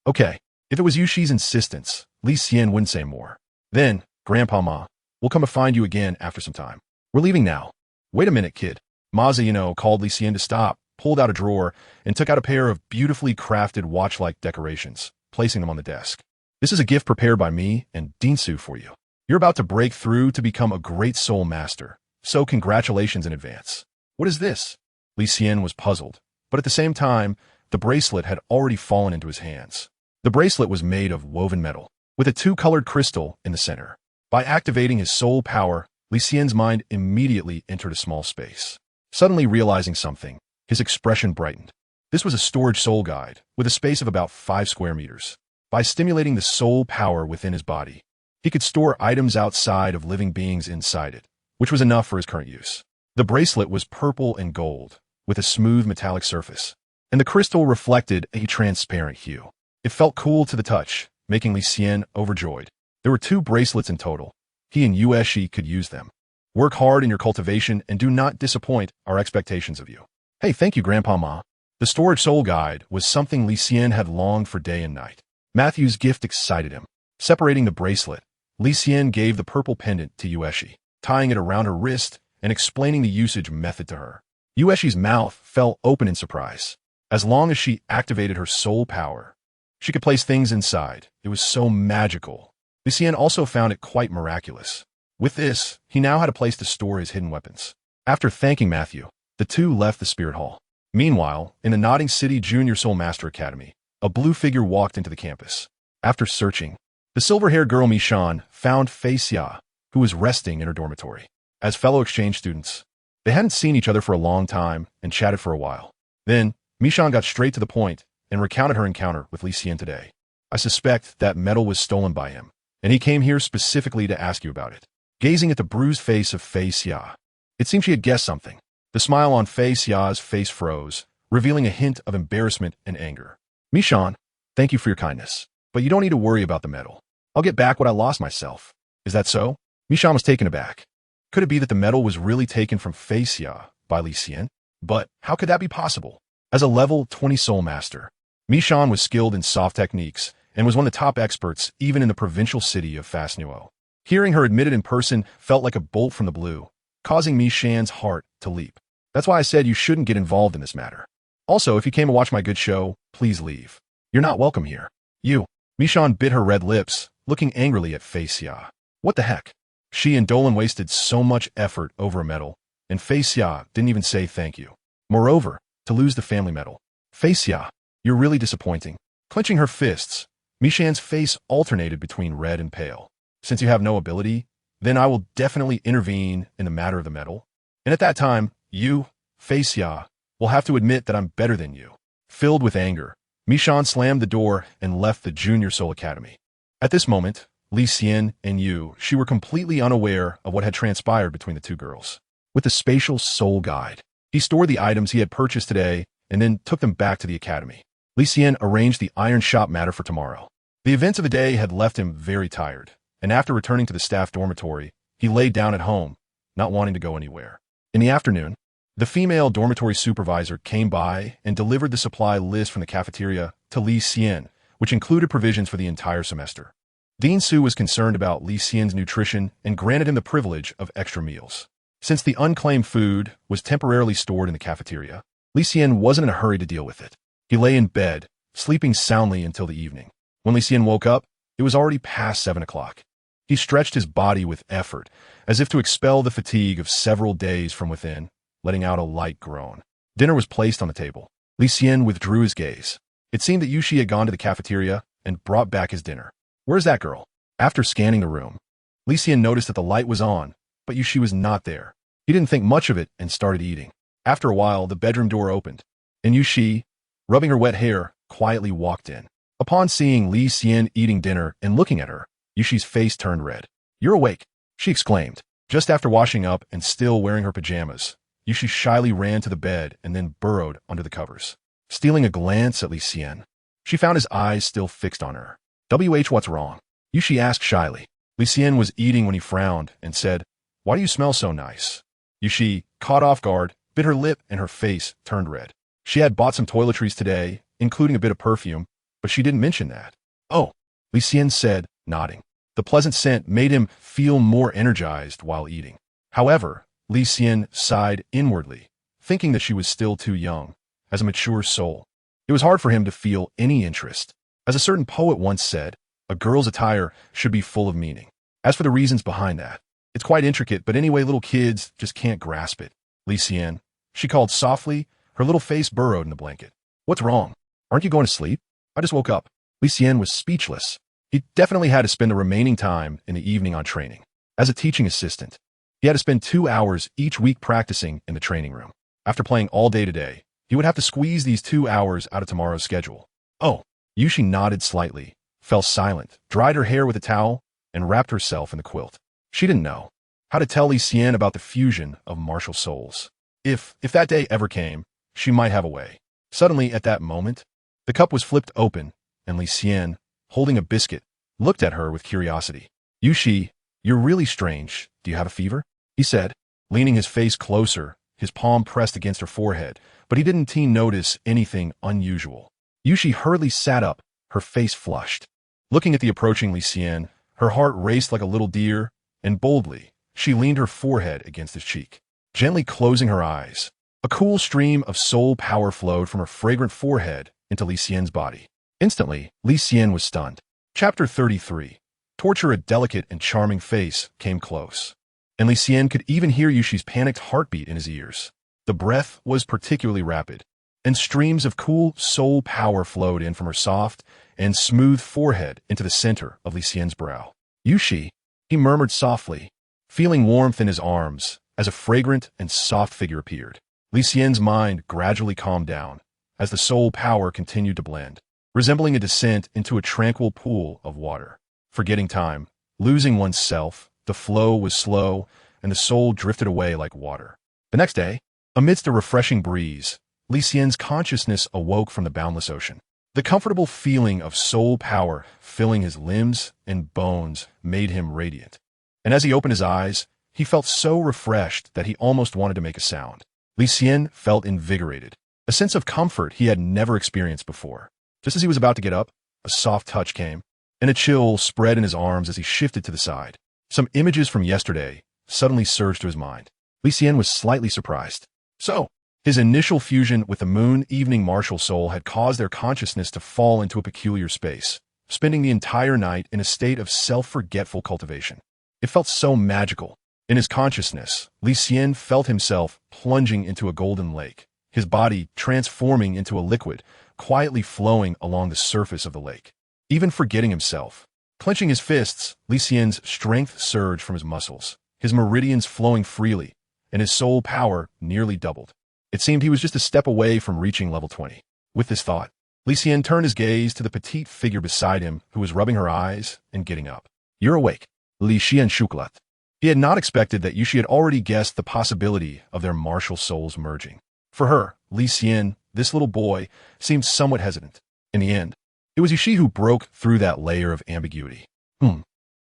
Okay. If it was Yushi's insistence, Li Xian wouldn't say more. "Then, Grandpa Ma, we'll come to find you again after some time. We're leaving now." "Wait a minute, kid." Mazayano called Li Xian to stop, pulled out a drawer, and took out a pair of beautifully crafted watch-like decorations, placing them on the desk. "This is a gift prepared by me and Dinsu for you. You're about to break through to become a great soul master, so congratulations in advance." "What is this?" Li Xian was puzzled, but at the same time, the bracelet had already fallen into his hands. The bracelet was made of woven metal, with a two-colored crystal in the center. By activating his soul power, Li Xian's mind immediately entered a small space. Suddenly realizing something, his expression brightened. This was a storage soul guide, with a space of about 5 square meters. By stimulating the soul power within his body, he could store items outside of living beings inside it, which was enough for his current use. The bracelet was purple and gold, with a smooth metallic surface, and the crystal reflected a transparent hue. It felt cool to the touch, making Li Xian overjoyed. There were 2 bracelets in total. He and Yueshi could use them. "Work hard in your cultivation and do not disappoint our expectations of you." "Hey, thank you, Grandpa Ma." The storage soul guide was something Li Xian had longed for day and night. Matthew's gift excited him. Separating the bracelet, Li Xian gave the purple pendant to Yueshi, tying it around her wrist and explaining the usage method to her. Yueshi's mouth fell open in surprise. As long as she activated her soul power, she could place things inside. It was so magical. Li Xian also found it quite miraculous. With this, he now had a place to store his hidden weapons. After thanking Matthew, the two left the Spirit Hall. Meanwhile, in the Notting City Junior Soul Master Academy, a blue figure walked into the campus. After searching, the silver-haired girl Li Xian found Fei Xia, who was resting in her dormitory. As fellow exchange students, they hadn't seen each other for a long time and chatted for a while. Then, Li Xian got straight to the point and recounted her encounter with Li Xian today. "I suspect that medal was stolen by him, and he came here specifically to ask you about it." Gazing at the bruised face of Fei Xia, it seemed she had guessed something. The smile on Fei Xia's face froze, revealing a hint of embarrassment and anger. "Li Xian, thank you for your kindness, but you don't need to worry about the medal. I'll get back what I lost myself." "Is that so?" Li Xian was taken aback. Could it be that the medal was really taken from Fei Xia by Li Xian? But how could that be possible? As a level 20 soul master, Li Xian was skilled in soft techniques and was one of the top experts even in the provincial city of Fastnuo. Hearing her admitted in person felt like a bolt from the blue, causing Li Xian's heart to leap. "That's why I said you shouldn't get involved in this matter. Also, if you came to watch my good show, please leave. You're not welcome here." "You." Li Xian bit her red lips, looking angrily at Fei Xia. What the heck? She and Dolan wasted so much effort over a medal, and Fei Xia didn't even say thank you. Moreover, to lose the family medal. "Fei Xia, you're really disappointing." Clenching her fists, Li Xian's face alternated between red and pale. "Since you have no ability, then I will definitely intervene in the matter of the medal. And at that time, you, Face ya, will have to admit that I'm better than you. Filled with anger, Li Xian slammed the door and left the Junior Soul Academy. At this moment, Li Xian and She were completely unaware of what had transpired between the two girls. With the spatial soul guide, he stored the items he had purchased today and then took them back to the academy. Li Xian arranged the iron shop matter for tomorrow. The events of the day had left him very tired, and after returning to the staff dormitory, he laid down at home, not wanting to go anywhere. In the afternoon, the female dormitory supervisor came by and delivered the supply list from the cafeteria to Li Xian, which included provisions for the entire semester. Dean Su was concerned about Li Xian's nutrition and granted him the privilege of extra meals. Since the unclaimed food was temporarily stored in the cafeteria, Li Xian wasn't in a hurry to deal with it. He lay in bed, sleeping soundly until the evening. When Li Xian woke up, it was already past 7 o'clock. He stretched his body with effort, as if to expel the fatigue of several days from within, letting out a light groan. Dinner was placed on the table. Li Xian withdrew his gaze. It seemed that Yushi had gone to the cafeteria and brought back his dinner. Where's that girl? After scanning the room, Li Xian noticed that the light was on, but Yushi was not there. He didn't think much of it and started eating. After a while, the bedroom door opened, and Yushi, rubbing her wet hair, quietly walked in. Upon seeing Li Xian eating dinner and looking at her, Yushi's face turned red. "You're awake," she exclaimed. Just after washing up and still wearing her pajamas, Yushi shyly ran to the bed and then burrowed under the covers. Stealing a glance at Li Xian, she found his eyes still fixed on her. What's wrong?" Yushi asked shyly. Li Xian was eating when he frowned and said, "Why do you smell so nice?" Yushi, caught off guard, bit her lip and her face turned red. She had bought some toiletries today, including a bit of perfume, but she didn't mention that. "Oh," Li Xian said, nodding. The pleasant scent made him feel more energized while eating. However, Li Xian sighed inwardly, thinking that she was still too young, as a mature soul. It was hard for him to feel any interest. As a certain poet once said, a girl's attire should be full of meaning. As for the reasons behind that, it's quite intricate, but anyway, little kids just can't grasp it. Li Xian, she called softly, her little face burrowed in the blanket. "What's wrong? Aren't you going to sleep?" "I just woke up." Li Xian was speechless. He definitely had to spend the remaining time in the evening on training. As a teaching assistant, he had to spend 2 hours each week practicing in the training room. After playing all day today, he would have to squeeze these 2 hours out of tomorrow's schedule. "Oh." Yushi nodded slightly, fell silent, dried her hair with a towel, and wrapped herself in the quilt. She didn't know how to tell Li Xian about the fusion of martial souls. If that day ever came, she might have a way. Suddenly, at that moment, the cup was flipped open, and Li Xian, holding a biscuit, looked at her with curiosity. "Yushi, you're really strange. Do you have a fever?" he said, leaning his face closer, his palm pressed against her forehead, but he didn't notice anything unusual. Yushi hurriedly sat up, her face flushed. Looking at the approaching Li Xian, her heart raced like a little deer, and boldly, she leaned her forehead against his cheek. Gently closing her eyes, a cool stream of soul power flowed from her fragrant forehead into Li Xian's body. Instantly, Li Xian was stunned. Chapter 33. Torture. A delicate and charming face came close, and Li Xian could even hear Yushi's panicked heartbeat in his ears. The breath was particularly rapid, and streams of cool soul power flowed in from her soft and smooth forehead into the center of Li Xian's brow. "Yushi," he murmured softly, feeling warmth in his arms as a fragrant and soft figure appeared. Li Xian's mind gradually calmed down as the soul power continued to blend, resembling a descent into a tranquil pool of water. Forgetting time, losing oneself, the flow was slow, and the soul drifted away like water. The next day, amidst a refreshing breeze, Li Xian's consciousness awoke from the boundless ocean. The comfortable feeling of soul power filling his limbs and bones made him radiant. And as he opened his eyes, he felt so refreshed that he almost wanted to make a sound. Li Xian felt invigorated, a sense of comfort he had never experienced before. Just as he was about to get up, a soft touch came, and a chill spread in his arms as he shifted to the side. Some images from yesterday suddenly surged to his mind. Li Xian was slightly surprised. So, his initial fusion with the moon evening martial soul had caused their consciousness to fall into a peculiar space, spending the entire night in a state of self-forgetful cultivation. It felt so magical. In his consciousness, Li Xian felt himself plunging into a golden lake, his body transforming into a liquid, quietly flowing along the surface of the lake. Even forgetting himself, clenching his fists, Li Xian's strength surged from his muscles, his meridians flowing freely, and his soul power nearly doubled. It seemed he was just a step away from reaching level 20. With this thought, Li Xian turned his gaze to the petite figure beside him who was rubbing her eyes and getting up. You're awake, Li Xian shukulat. He had not expected that Yushi had already guessed the possibility of their martial souls merging. For her, Li Xian, this little boy, seemed somewhat hesitant. In the end, it was Yushi who broke through that layer of ambiguity.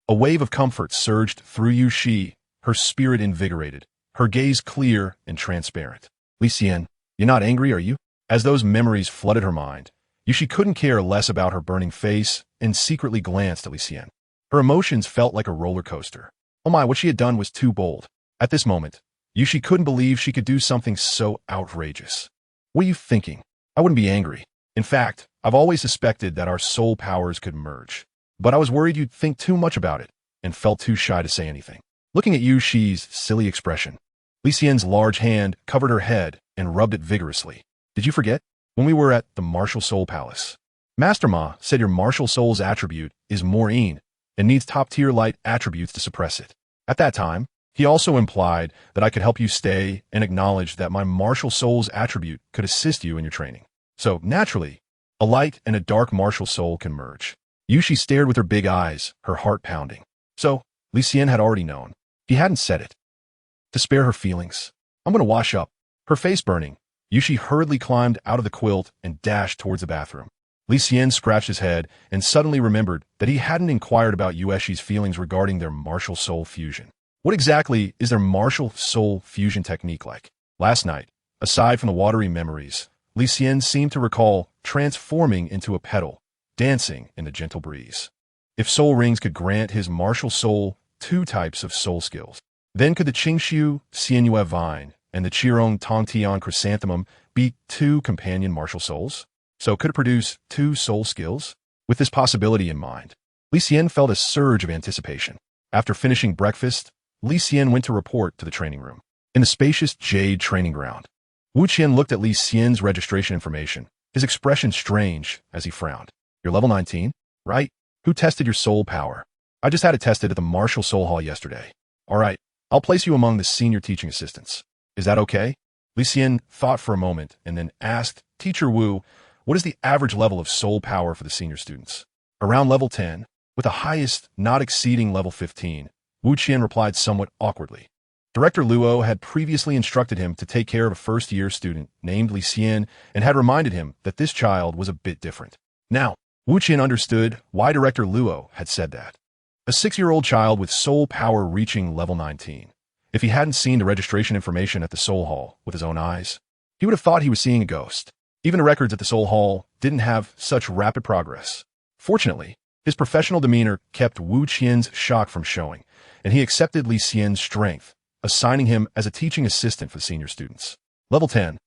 A wave of comfort surged through Yushi, her spirit invigorated, her gaze clear and transparent. Li Xian, you're not angry, are you? As those memories flooded her mind, Yushi couldn't care less about her burning face and secretly glanced at Li Xian. Her emotions felt like a roller coaster. Oh my, what she had done was too bold. At this moment, Yushi couldn't believe she could do something so outrageous. What are you thinking? I wouldn't be angry. In fact, I've always suspected that our soul powers could merge. But I was worried you'd think too much about it and felt too shy to say anything. Looking at Yushi's silly expression, Li Xian's large hand covered her head and rubbed it vigorously. Did you forget? When we were at the MartialSoul Palace, Master Ma said your martial soul's attribute is Morin and needs top-tier light attributes to suppress it. At that time, he also implied that I could help you stay and acknowledged that my martial soul's attribute could assist you in your training. So, naturally, a light and a dark martial soul can merge. Yushi stared with her big eyes, her heart pounding. So, Li Xian had already known. He hadn't said it. To spare her feelings, I'm going to wash up. Her face burning, Yushi hurriedly climbed out of the quilt and dashed towards the bathroom. Li Xian scratched his head and suddenly remembered that he hadn't inquired about Yueshi's feelings regarding their martial soul fusion. What exactly is their martial soul fusion technique like? Last night, aside from the watery memories, Li Xian seemed to recall transforming into a petal, dancing in the gentle breeze. If soul rings could grant his martial soul 2 types of soul skills, then could the Qingshu Xianyue vine and the Qirong Tongtian chrysanthemum be 2 companion martial souls? So could it produce 2 soul skills? With this possibility in mind, Li Xian felt a surge of anticipation. After finishing breakfast, Li Xian went to report to the training room. In the spacious jade training ground, Wu Qian looked at Li Xian's registration information, his expression strange as he frowned. You're level 19, right? Who tested your soul power? I just had it tested at the MartialSoul Hall yesterday. All right, I'll place you among the senior teaching assistants. Is that okay? Li Xian thought for a moment and then asked Teacher Wu, what is the average level of soul power for the senior students? Around level 10, with the highest not exceeding level 15, Wu Qian replied somewhat awkwardly. Director Luo had previously instructed him to take care of a first-year student named Li Xian and had reminded him that this child was a bit different. Now, Wu Qian understood why Director Luo had said that. A 6-year-old child with soul power reaching level 19. If he hadn't seen the registration information at the Soul Hall with his own eyes, he would have thought he was seeing a ghost. Even the records at the Soul Hall didn't have such rapid progress. Fortunately, his professional demeanor kept Wu Qian's shock from showing, and he accepted Li Xian's strength, assigning him as a teaching assistant for the senior students. Level 10.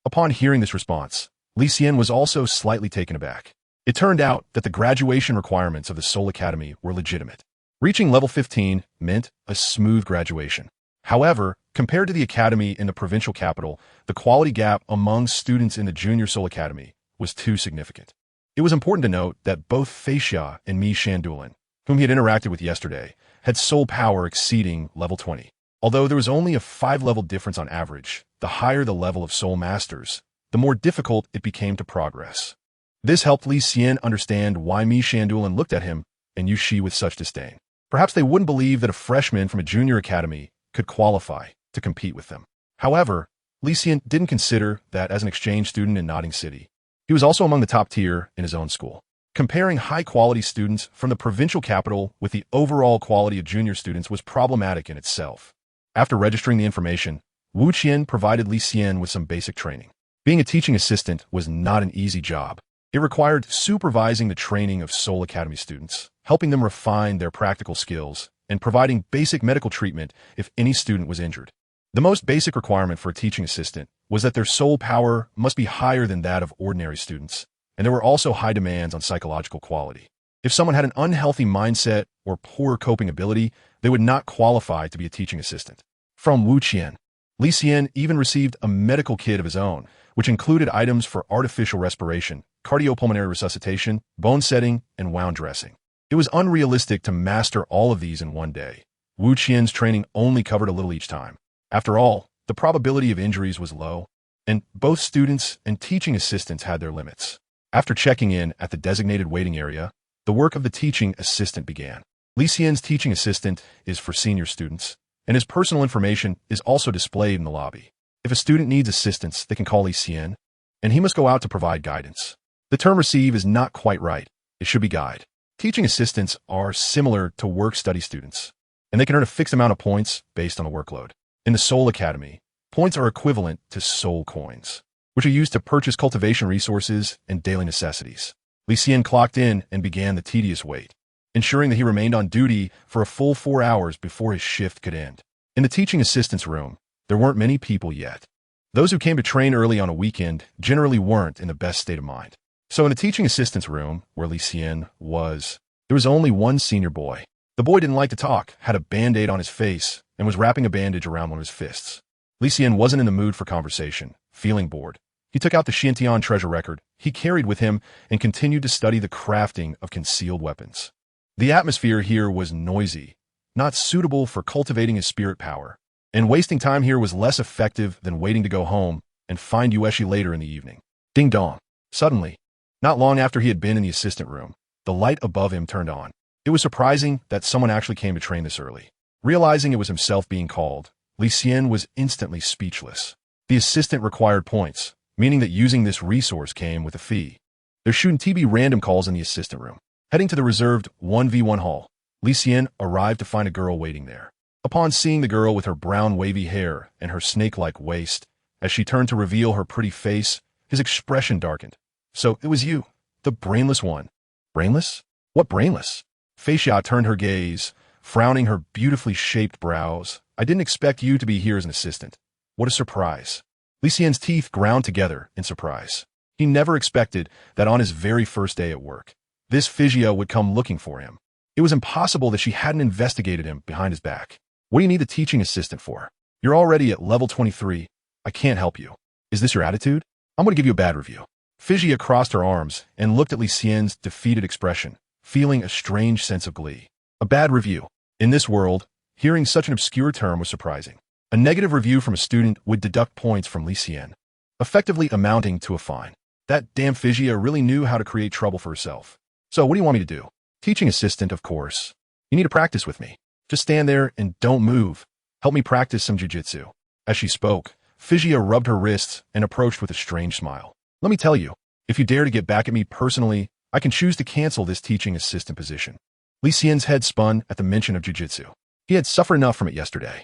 Upon hearing this response, Li Xian was also slightly taken aback. It turned out that the graduation requirements of the Soul Academy were legitimate. Reaching level 15 meant a smooth graduation. However, compared to the academy in the provincial capital, the quality gap among students in the Junior Soul Academy was too significant. It was important to note that both Fei Xia and Mi Shandulin, whom he had interacted with yesterday, had soul power exceeding level 20. Although there was only a 5-level difference on average, the higher the level of soul masters, the more difficult it became to progress. This helped Li Xian understand why Mi Shandulin looked at him and Yushi with such disdain. Perhaps they wouldn't believe that a freshman from a junior academy could qualify to compete with them. However, Li Xian didn't consider that as an exchange student in Notting City. He was also among the top tier in his own school. Comparing high-quality students from the provincial capital with the overall quality of junior students was problematic in itself. After registering the information, Wu Qian provided Li Xian with some basic training. Being a teaching assistant was not an easy job. It required supervising the training of Soul Academy students, helping them refine their practical skills, and providing basic medical treatment if any student was injured. The most basic requirement for a teaching assistant was that their soul power must be higher than that of ordinary students, and there were also high demands on psychological quality. If someone had an unhealthy mindset or poor coping ability, they would not qualify to be a teaching assistant. From Wu Qian, Li Xian even received a medical kit of his own, which included items for artificial respiration, cardiopulmonary resuscitation, bone setting, and wound dressing. It was unrealistic to master all of these in one day. Wu Qian's training only covered a little each time. After all, the probability of injuries was low. and both students and teaching assistants had their limits. After checking in at the designated waiting area, the work of the teaching assistant began. Li Xian's teaching assistant is for senior students, and his personal information is also displayed in the lobby. If a student needs assistance, they can call Li Xian, and he must go out to provide guidance. The term receive is not quite right. It should be guide. Teaching assistants are similar to work-study students, and they can earn a fixed amount of points based on the workload. In the Soul Academy, points are equivalent to soul coins, which are used to purchase cultivation resources and daily necessities. Li Xian clocked in and began the tedious wait, ensuring that he remained on duty for a full 4 hours before his shift could end. In the teaching assistant's room, there weren't many people yet. Those who came to train early on a weekend generally weren't in the best state of mind. So in the teaching assistant's room, where Li Xian was, there was only one senior boy. The boy didn't like to talk, had a band-aid on his face, and was wrapping a bandage around one of his fists. Li Xian wasn't in the mood for conversation, feeling bored. He took out the Xiantian treasure record he carried with him and continued to study the crafting of concealed weapons. The atmosphere here was noisy, not suitable for cultivating his spirit power, and wasting time here was less effective than waiting to go home and find Yueshi later in the evening. Ding dong. Suddenly, not long after he had been in the assistant room, the light above him turned on. It was surprising that someone actually came to train this early. Realizing it was himself being called, Li Xian was instantly speechless. The assistant required points, meaning that using this resource came with a fee. They're shooting TB random calls in the assistant room. Heading to the reserved 1v1 hall, Li Xian arrived to find a girl waiting there. Upon seeing the girl with her brown wavy hair and her snake-like waist, as she turned to reveal her pretty face, his expression darkened. So it was you, the brainless one. Brainless? What brainless? Fei Xia turned her gaze, frowning her beautifully shaped brows. I didn't expect you to be here as an assistant. What a surprise. Li Xian's teeth ground together in surprise. He never expected that on his very first day at work, this Fei Xia would come looking for him. It was impossible that she hadn't investigated him behind his back. What do you need the teaching assistant for? You're already at level 23. I can't help you. Is this your attitude? I'm going to give you a bad review. Fei Xia crossed her arms and looked at Li Xian's defeated expression, feeling a strange sense of glee. A bad review. In this world, hearing such an obscure term was surprising. A negative review from a student would deduct points from Li Xian, effectively amounting to a fine. That damn Fei Xia really knew how to create trouble for herself. So what do you want me to do? Teaching assistant, of course. You need to practice with me. Just stand there and don't move. Help me practice some jujitsu. As she spoke, Fei Xia rubbed her wrists and approached with a strange smile. Let me tell you, if you dare to get back at me personally, I can choose to cancel this teaching assistant position. Li Xian's head spun at the mention of jujitsu. He had suffered enough from it yesterday.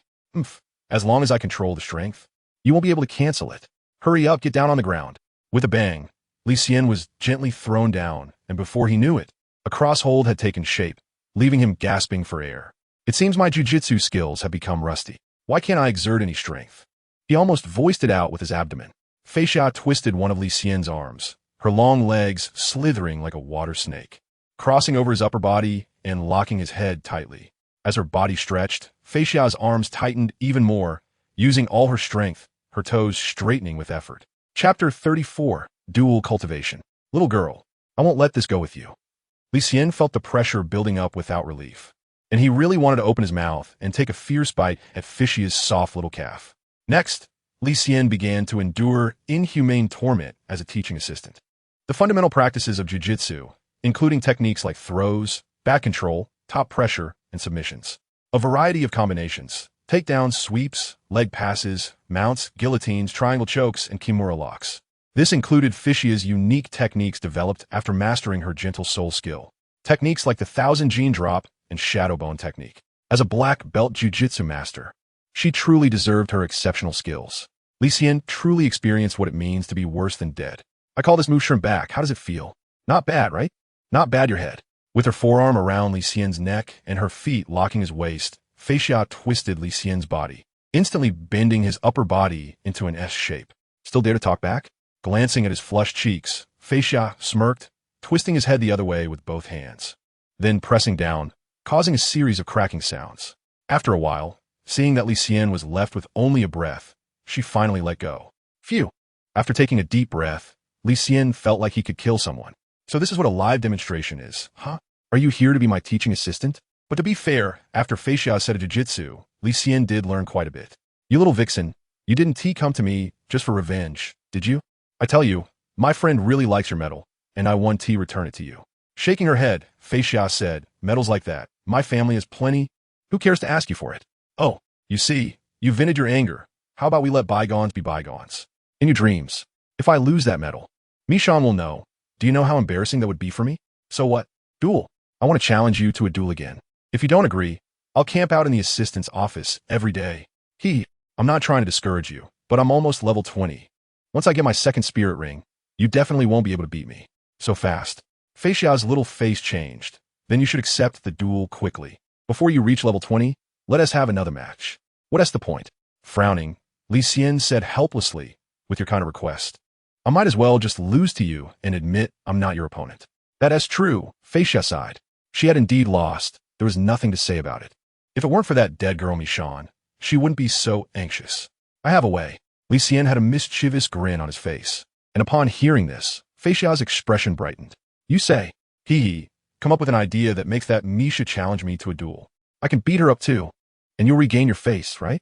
As long as I control the strength, you won't be able to cancel it. Hurry up, get down on the ground. With a bang, Li Xian was gently thrown down, and before he knew it, a cross-hold had taken shape, leaving him gasping for air. It seems my jujitsu skills have become rusty. Why can't I exert any strength? He almost voiced it out with his abdomen. Fei Xia twisted one of Li Xian's arms, her long legs slithering like a water snake, crossing over his upper body and locking his head tightly. As her body stretched, Fei Xia's arms tightened even more, using all her strength, her toes straightening with effort. Chapter 34, Dual Cultivation. Little girl, I won't let this go with you. Li Xian felt the pressure building up without relief, and he really wanted to open his mouth and take a fierce bite at Fei Xia's soft little calf. Next, Li Xian began to endure inhumane torment as a teaching assistant. The fundamental practices of jiu-jitsu, including techniques like throws, back control, top pressure, and submissions. A variety of combinations, takedowns, sweeps, leg passes, mounts, guillotines, triangle chokes, and kimura locks. This included Fei Xia's unique techniques developed after mastering her gentle soul skill. Techniques like the 1000 gene drop and shadow bone technique. As a black belt jiu-jitsu master, she truly deserved her exceptional skills. Li Xian truly experienced what it means to be worse than dead. I call this move shrimp back. How does it feel? Not bad, right? Not bad, your head. With her forearm around Li Xian's neck and her feet locking his waist, Fei Xia twisted Li Xian's body, instantly bending his upper body into an S shape. Still dare to talk back? Glancing at his flushed cheeks, Fei Xia smirked, twisting his head the other way with both hands, then pressing down, causing a series of cracking sounds. After a while, seeing that Li Xian was left with only a breath, she finally let go. Phew! After taking a deep breath, Li Xian felt like he could kill someone. So this is what a live demonstration is, huh? Are you here to be my teaching assistant? But to be fair, after Fei Xia said a jiu-jitsu, Li Xian did learn quite a bit. You little vixen, You didn't come to me just for revenge, did you? I tell you, my friend really likes your medal, and I want to return it to you. Shaking her head, Fei Xia said, medals like that. My family has plenty. Who cares to ask you for it? Oh, you see, you vented your anger. How about we let bygones be bygones? In your dreams, if I lose that medal, Li Xian will know. Do you know how embarrassing that would be for me? So what? Duel. I want to challenge you to a duel again. If you don't agree, I'll camp out in the assistant's office every day. I'm not trying to discourage you, but I'm almost level 20. Once I get my second spirit ring, you definitely won't be able to beat me. So fast. Fei Xiao's little face changed. Then you should accept the duel quickly. Before you reach level 20, let us have another match. What's the point? Frowning, Li Xian said helplessly, with your kind of request. I might as well just lose to you and admit I'm not your opponent. That is true, Fei Xia sighed. She had indeed lost. There was nothing to say about it. If it weren't for that dead girl Li Xian, she wouldn't be so anxious. I have a way. Li Xian had a mischievous grin on his face, and upon hearing this, Fei Xiao's expression brightened. You say, come up with an idea that makes that Misha challenge me to a duel. I can beat her up too, and you'll regain your face, right?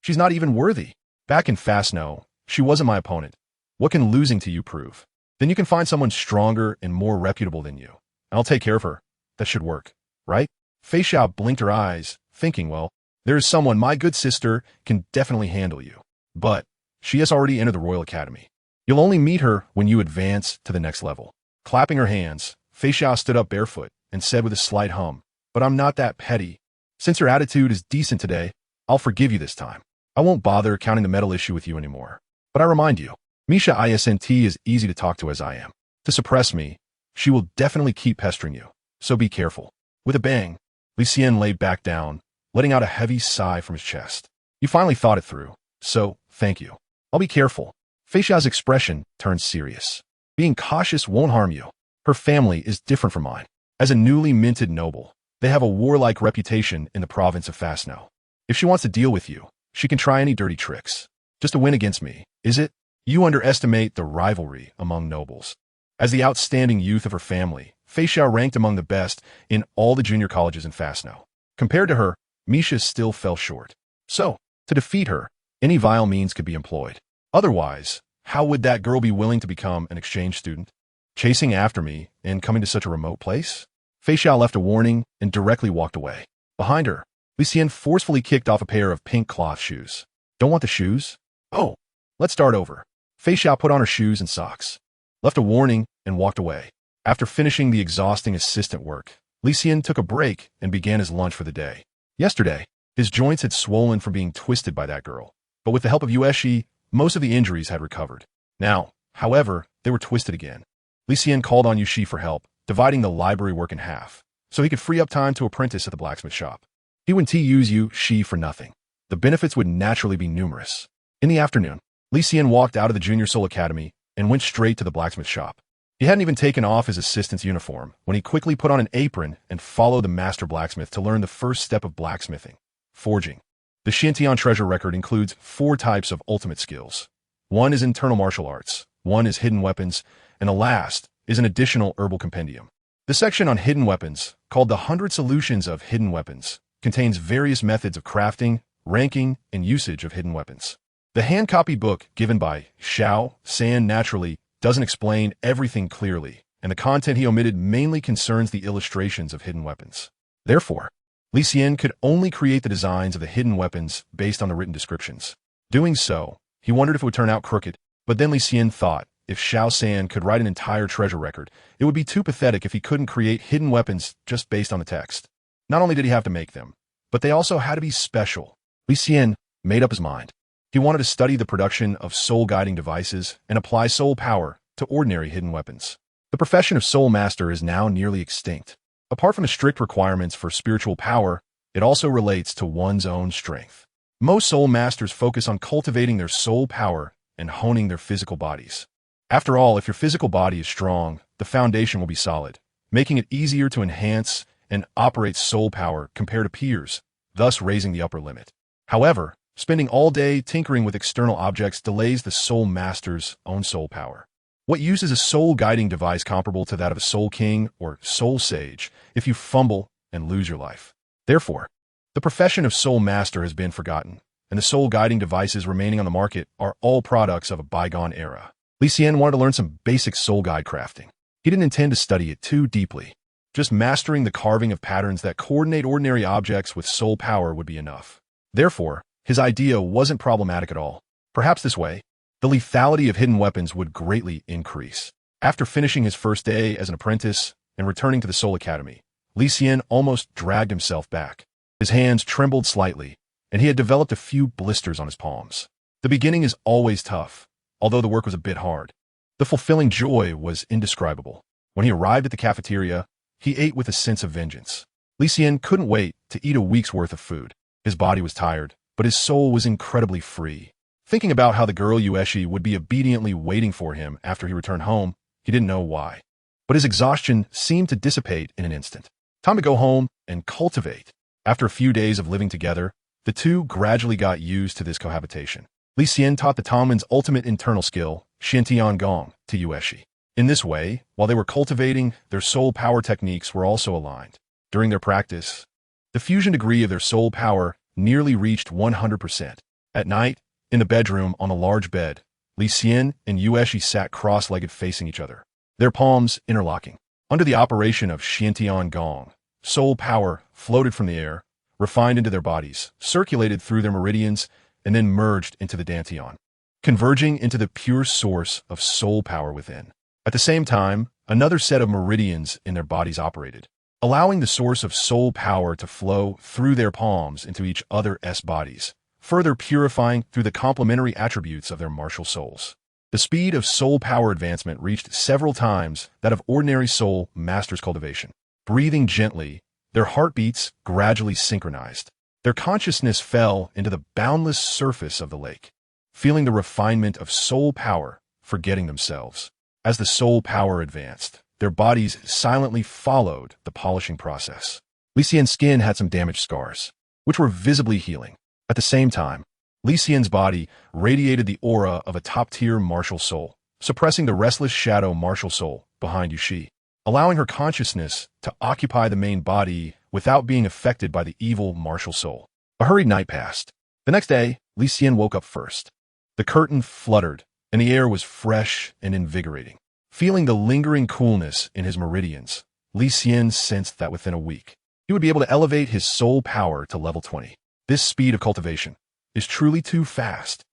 She's not even worthy. Back in Fastno, she wasn't my opponent. What can losing to you prove? Then you can find someone stronger and more reputable than you, and I'll take care of her. That should work, right? Fei Xiao blinked her eyes, thinking, well, there is someone my good sister can definitely handle you. But she has already entered the Royal Academy. You'll only meet her when you advance to the next level. Clapping her hands, Fei Xiao stood up barefoot and said with a slight hum, but I'm not that petty. Since your attitude is decent today, I'll forgive you this time. I won't bother counting the medal issue with you anymore. But I remind you, Misha Isnt is easy to talk to as I am. To suppress me, she will definitely keep pestering you, so be careful. With a bang, Li Xian laid back down, letting out a heavy sigh from his chest. You finally thought it through, so thank you. I'll be careful. Fei Xiao's expression turned serious. Being cautious won't harm you. Her family is different from mine. As a newly minted noble, they have a warlike reputation in the province of Fastno. If she wants to deal with you, she can try any dirty tricks. Just to win against me, is it? You underestimate the rivalry among nobles. As the outstanding youth of her family, Fei Xiao ranked among the best in all the junior colleges in Fastno. Compared to her, Misha still fell short. So, to defeat her, any vile means could be employed. Otherwise, how would that girl be willing to become an exchange student? Chasing after me and coming to such a remote place? Fei Xiao left a warning and directly walked away. Behind her, Li Xian forcefully kicked off a pair of pink cloth shoes. Don't want the shoes? Oh, let's start over. Fei Xiao put on her shoes and socks, left a warning, and walked away. After finishing the exhausting assistant work, Li Xian took a break and began his lunch for the day. Yesterday, his joints had swollen from being twisted by that girl, but with the help of Yueshi, most of the injuries had recovered. Now, however, they were twisted again. Li Xian called on Yueshi for help, dividing the library work in half, so he could free up time to apprentice at the blacksmith shop. He wouldn't use Yueshi for nothing. The benefits would naturally be numerous. In the afternoon, Li Xian walked out of the Junior Soul Academy and went straight to the blacksmith shop. He hadn't even taken off his assistant's uniform when he quickly put on an apron and followed the master blacksmith to learn the first step of blacksmithing, forging. The Xintian treasure record includes 4 types of ultimate skills. One is internal martial arts, one is hidden weapons, and the last is an additional herbal compendium. The section on hidden weapons, called the 100 Solutions of Hidden Weapons, contains various methods of crafting, ranking, and usage of hidden weapons. The hand-copy book given by Xiao San naturally doesn't explain everything clearly, and the content he omitted mainly concerns the illustrations of hidden weapons. Therefore, Li Xian could only create the designs of the hidden weapons based on the written descriptions. Doing so, he wondered if it would turn out crooked, but then Li Xian thought if Xiao San could write an entire treasure record, it would be too pathetic if he couldn't create hidden weapons just based on the text. Not only did he have to make them, but they also had to be special. Li Xian made up his mind. He wanted to study the production of soul-guiding devices and apply soul power to ordinary hidden weapons. The profession of soul master is now nearly extinct. Apart from the strict requirements for spiritual power, it also relates to one's own strength. Most soul masters focus on cultivating their soul power and honing their physical bodies. After all, if your physical body is strong, the foundation will be solid, making it easier to enhance and operate soul power compared to peers, thus raising the upper limit. However, spending all day tinkering with external objects delays the soul master's own soul power. What use is a soul-guiding device comparable to that of a soul king or soul sage if you fumble and lose your life? Therefore, the profession of soul master has been forgotten, and the soul guiding devices remaining on the market are all products of a bygone era. Li Xian wanted to learn some basic soul guide crafting. He didn't intend to study it too deeply. Just mastering the carving of patterns that coordinate ordinary objects with soul power would be enough. Therefore, his idea wasn't problematic at all. Perhaps this way, the lethality of hidden weapons would greatly increase. After finishing his first day as an apprentice and returning to the Soul Academy, Li Xian almost dragged himself back. His hands trembled slightly, and he had developed a few blisters on his palms. The beginning is always tough, although the work was a bit hard. The fulfilling joy was indescribable. When he arrived at the cafeteria, he ate with a sense of vengeance. Li Xian couldn't wait to eat a week's worth of food. His body was tired, but his soul was incredibly free. Thinking about how the girl Yueshi would be obediently waiting for him after he returned home, he didn't know why. But his exhaustion seemed to dissipate in an instant. Time to go home and cultivate. After a few days of living together, the two gradually got used to this cohabitation. Li Xian taught the Tongmen's ultimate internal skill, Xiantian, to Yueshi. In this way, while they were cultivating, their soul power techniques were also aligned. During their practice, the fusion degree of their soul power nearly reached 100%. At night, in the bedroom on a large bed, Li Xian and Yueshi sat cross-legged facing each other, their palms interlocking. Under the operation of Xiantian, soul power floated from the air, refined into their bodies, circulated through their meridians, and then merged into the dantian, converging into the pure source of soul power within. At the same time, another set of meridians in their bodies operated, allowing the source of soul power to flow through their palms into each other's bodies, further purifying through the complementary attributes of their martial souls. The speed of soul power advancement reached several times that of ordinary soul master's cultivation. Breathing gently, their heartbeats gradually synchronized. Their consciousness fell into the boundless surface of the lake, feeling the refinement of soul power, forgetting themselves. As the soul power advanced, their bodies silently followed the polishing process. Li Xian's skin had some damaged scars, which were visibly healing. At the same time, Li Xian's body radiated the aura of a top-tier martial soul, suppressing the restless shadow martial soul behind Yushi, allowing her consciousness to occupy the main body without being affected by the evil martial soul. A hurried night passed. The next day, Li Xian woke up first. The curtain fluttered, and the air was fresh and invigorating. Feeling the lingering coolness in his meridians, Li Xian sensed that within a week, he would be able to elevate his soul power to level 20. This speed of cultivation is truly too fast.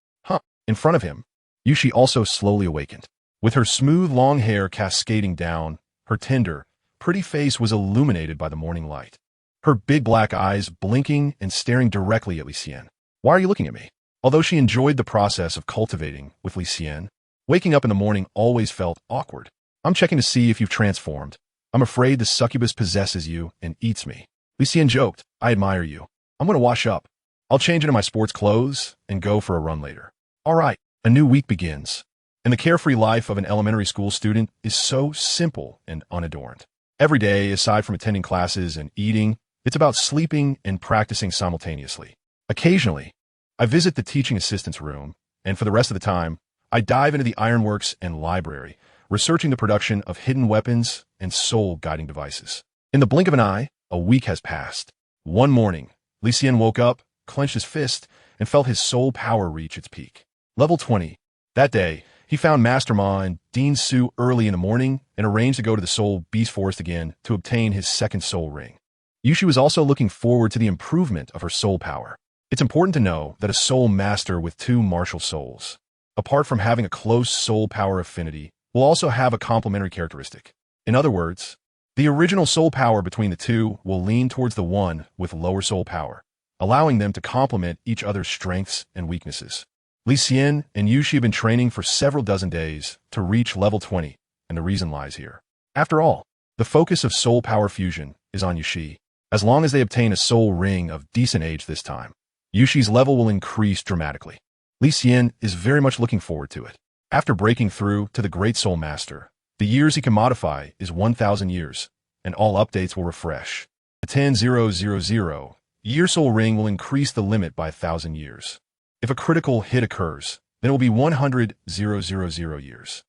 In front of him, Yushi also slowly awakened. With her smooth long hair cascading down, her tender, pretty face was illuminated by the morning light. Her big black eyes blinking and staring directly at Li Xian. "Why are you looking at me?" Although she enjoyed the process of cultivating with Li Xian, waking up in the morning always felt awkward. "I'm checking to see if you've transformed. I'm afraid the succubus possesses you and eats me." Li Xian joked, "I admire you. I'm going to wash up. I'll change into my sports clothes and go for a run later." All right, a new week begins, and the carefree life of an elementary school student is so simple and unadorned. Every day, aside from attending classes and eating, it's about sleeping and practicing simultaneously. Occasionally, I visit the teaching assistant's room, and for the rest of the time, I dive into the ironworks and library, researching the production of hidden weapons and soul-guiding devices. In the blink of an eye, a week has passed. One morning, Li Xian woke up, clenched his fist, and felt his soul power reach its peak. Level 20. That day, he found Master Ma and Dean Su early in the morning and arranged to go to the Soul Beast Forest again to obtain his second soul ring. Yushi was also looking forward to the improvement of her soul power. It's important to know that a soul master with two martial souls, apart from having a close soul power affinity, will also have a complementary characteristic. In other words, the original soul power between the two will lean towards the one with lower soul power, allowing them to complement each other's strengths and weaknesses. Li Xian and Yushi have been training for several dozen days to reach level 20, and the reason lies here. After all, the focus of soul power fusion is on Yushi. As long as they obtain a soul ring of decent age this time, Yushi's level will increase dramatically. Li Xian is very much looking forward to it. After breaking through to the Great Soul Master, the years he can modify is 1,000 years, and all updates will refresh. The 10,000 year soul ring will increase the limit by 1,000 years. If a critical hit occurs, then it will be 100,000 years.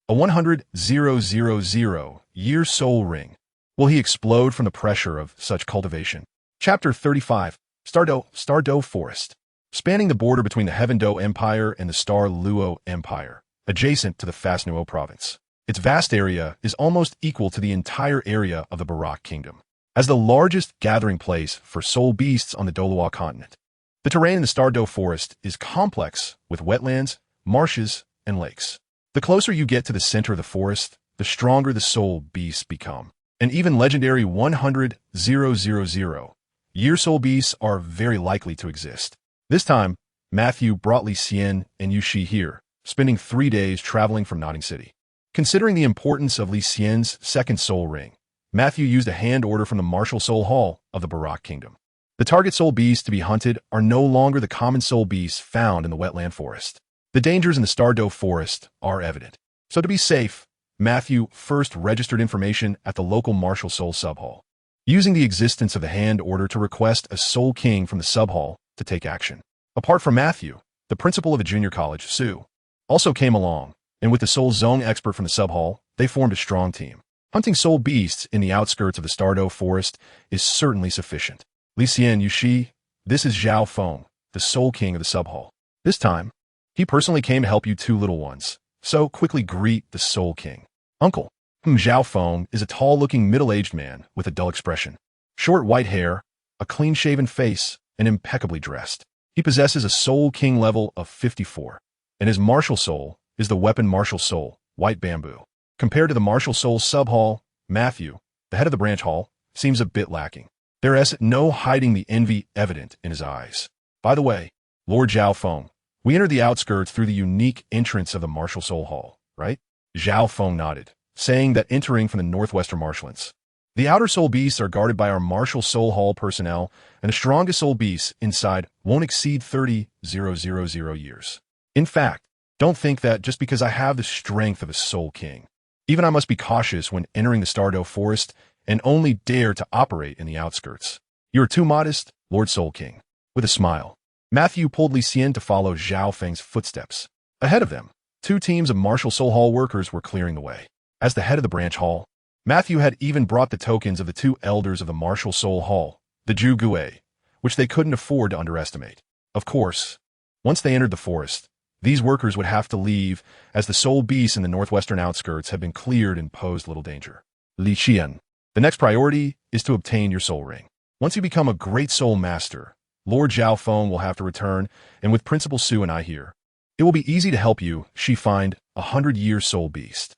A 100,000 year soul ring. Will he explode from the pressure of such cultivation? Chapter 35. Stardo Forest. spanning the border between the Heaven Do Empire and the Star Luo Empire, adjacent to the Fast Nuo province. Its vast area is almost equal to the entire area of the Barak Kingdom. As the largest gathering place for soul beasts on the Douluo Continent, the terrain in the Star Do Forest is complex with wetlands, marshes, and lakes. The closer you get to the center of the forest, the stronger the soul beasts become. And even legendary 100,000-year soul beasts are very likely to exist. This time, Matthew brought Li Xian and Yushi here, spending 3 days traveling from Notting City. Considering the importance of Li Xian's second soul ring, Matthew used a hand order from the MartialSoul Hall of the Barak Kingdom. The target soul beasts to be hunted are no longer the common soul beasts found in the wetland forest. The dangers in the Star Do Forest are evident. So to be safe, Matthew first registered information at the local MartialSoul subhall, using the existence of the hand order to request a soul king from the subhall to take action. Apart from Matthew, the principal of a junior college, Sue, also came along, and with the soul zone expert from the subhall, they formed a strong team. Hunting soul beasts in the outskirts of the Star Do Forest is certainly sufficient. Li Xian, Yushi, this is Zhao Feng, the soul king of the subhall. This time, he personally came to help you two little ones, so quickly greet the soul king. Uncle. Zhao Feng is a tall-looking middle-aged man with a dull expression. Short white hair, a clean-shaven face, and impeccably dressed. He possesses a soul king level of 54, and his martial soul is the weapon MartialSoul, white bamboo. Compared to the MartialSoul subhall, Matthew, the head of the branch hall, seems a bit lacking. There is no hiding the envy evident in his eyes. By the way, Lord Zhao Feng, we entered the outskirts through the unique entrance of the MartialSoul Hall, right? Zhao Feng nodded, saying that entering from the northwestern marshlands. The outer soul beasts are guarded by our MartialSoul Hall personnel, and the strongest soul beasts inside won't exceed 30,000 years. In fact, don't think that just because I have the strength of a soul king. Even I must be cautious when entering the Star Do Forest and only dare to operate in the outskirts. You are too modest, Lord Soul King. With a smile, Matthew pulled Li Xian to follow Zhao Feng's footsteps. Ahead of them, 2 teams of MartialSoul Hall workers were clearing the way. As the head of the branch hall, Matthew had even brought the tokens of the 2 elders of the MartialSoul Hall, the Zhu Gui, which they couldn't afford to underestimate. Of course, once they entered the forest, these workers would have to leave as the soul beasts in the northwestern outskirts had been cleared and posed little danger. Li Xian, the next priority is to obtain your soul ring. Once you become a great soul master, Lord Zhao Feng will have to return, and with Principal Sue and I here, it will be easy to help you find a 100-year soul beast.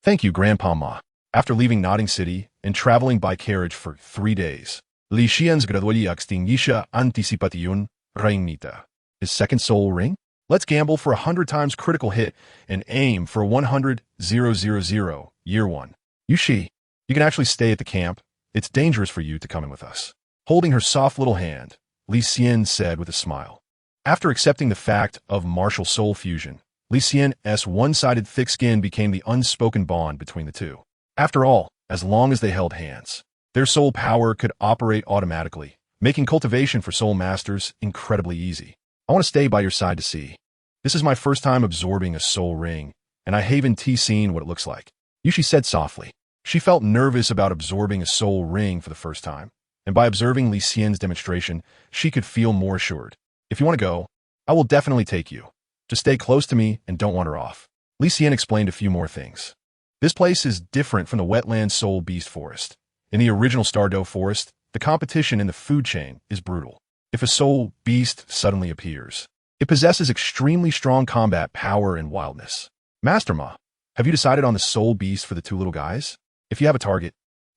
Thank you, Grandpa Ma. After leaving Notting City and traveling by carriage for 3 days, Li Xian's gradually extinguisha anticipation reinita. His second soul ring? Let's gamble for 100 times critical hit and aim for 100,000, year 1. Yushi, you can actually stay at the camp. It's dangerous for you to come in with us. Holding her soft little hand, Li Xian said with a smile. After accepting the fact of MartialSoul fusion, Li Xian's one-sided thick skin became the unspoken bond between the two. After all, as long as they held hands, their soul power could operate automatically, making cultivation for soul masters incredibly easy. I want to stay by your side to see. This is my first time absorbing a soul ring, and I haven't seen what it looks like. Yushi said softly. She felt nervous about absorbing a soul ring for the first time, and by observing Li Xian's demonstration, she could feel more assured. If you want to go, I will definitely take you. Just stay close to me and don't wander off. Li Xian explained a few more things. This place is different from the wetland soul beast forest. In the original Star Do Forest, the competition in the food chain is brutal. If a soul beast suddenly appears, it possesses extremely strong combat power and wildness. Master Ma, have you decided on the soul beast for the 2 little guys? If you have a target,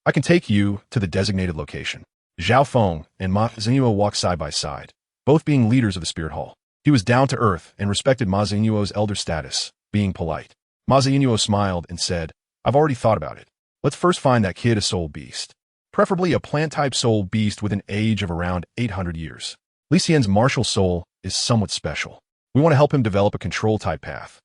I can take you to the designated location. Zhao Feng and Ma Xinyuo walked side by side, both being leaders of the Spirit Hall. He was down to earth and respected Ma Xinyuo's elder status, being polite. Ma Xinyuo smiled and said, I've already thought about it. Let's first find that kid a soul beast. Preferably a plant-type soul beast with an age of around 800 years. Li Xian's MartialSoul is somewhat special. We want to help him develop a control-type path,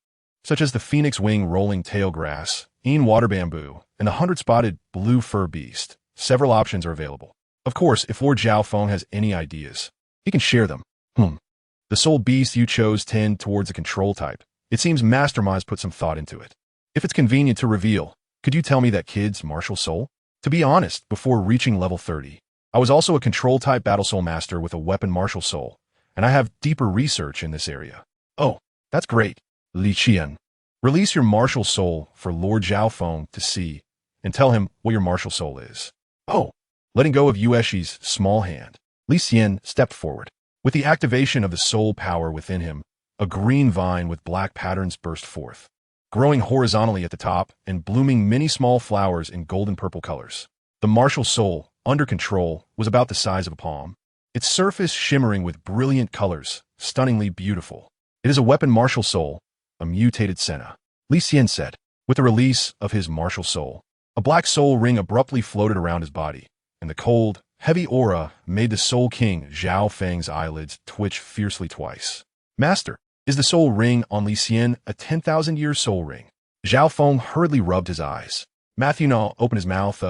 such as the Phoenix Wing Rolling Tail Grass, Een Water Bamboo, and the 100-spotted Blue Fur Beast. Several options are available. Of course, if Lord Zhao Feng has any ideas, he can share them. The soul beast you chose tend towards a control type. It seems Master Ma has put some thought into it. If it's convenient to reveal, could you tell me that kid's MartialSoul? To be honest, before reaching level 30, I was also a control-type battle soul master with a weapon MartialSoul, and I have deeper research in this area. Oh, that's great. Li Xian, release your martial soul for Lord Xiaofeng to see, and tell him what your martial soul is. Oh, letting go of Yueshi's small hand, Li Xian stepped forward. With the activation of the soul power within him, a green vine with black patterns burst forth, growing horizontally at the top and blooming many small flowers in golden purple colors. The martial soul, under control, was about the size of a palm, its surface shimmering with brilliant colors, stunningly beautiful. It is a weapon martial soul, a mutated Senna, Li Xian said. With the release of his martial soul, a black soul ring abruptly floated around his body, and the cold, heavy aura made the Soul King Zhao Feng's eyelids twitch fiercely twice. Master, is the soul ring on Li Xian a 10,000-year soul ring? Zhao Feng hurriedly rubbed his eyes. Matthew Na opened his mouth.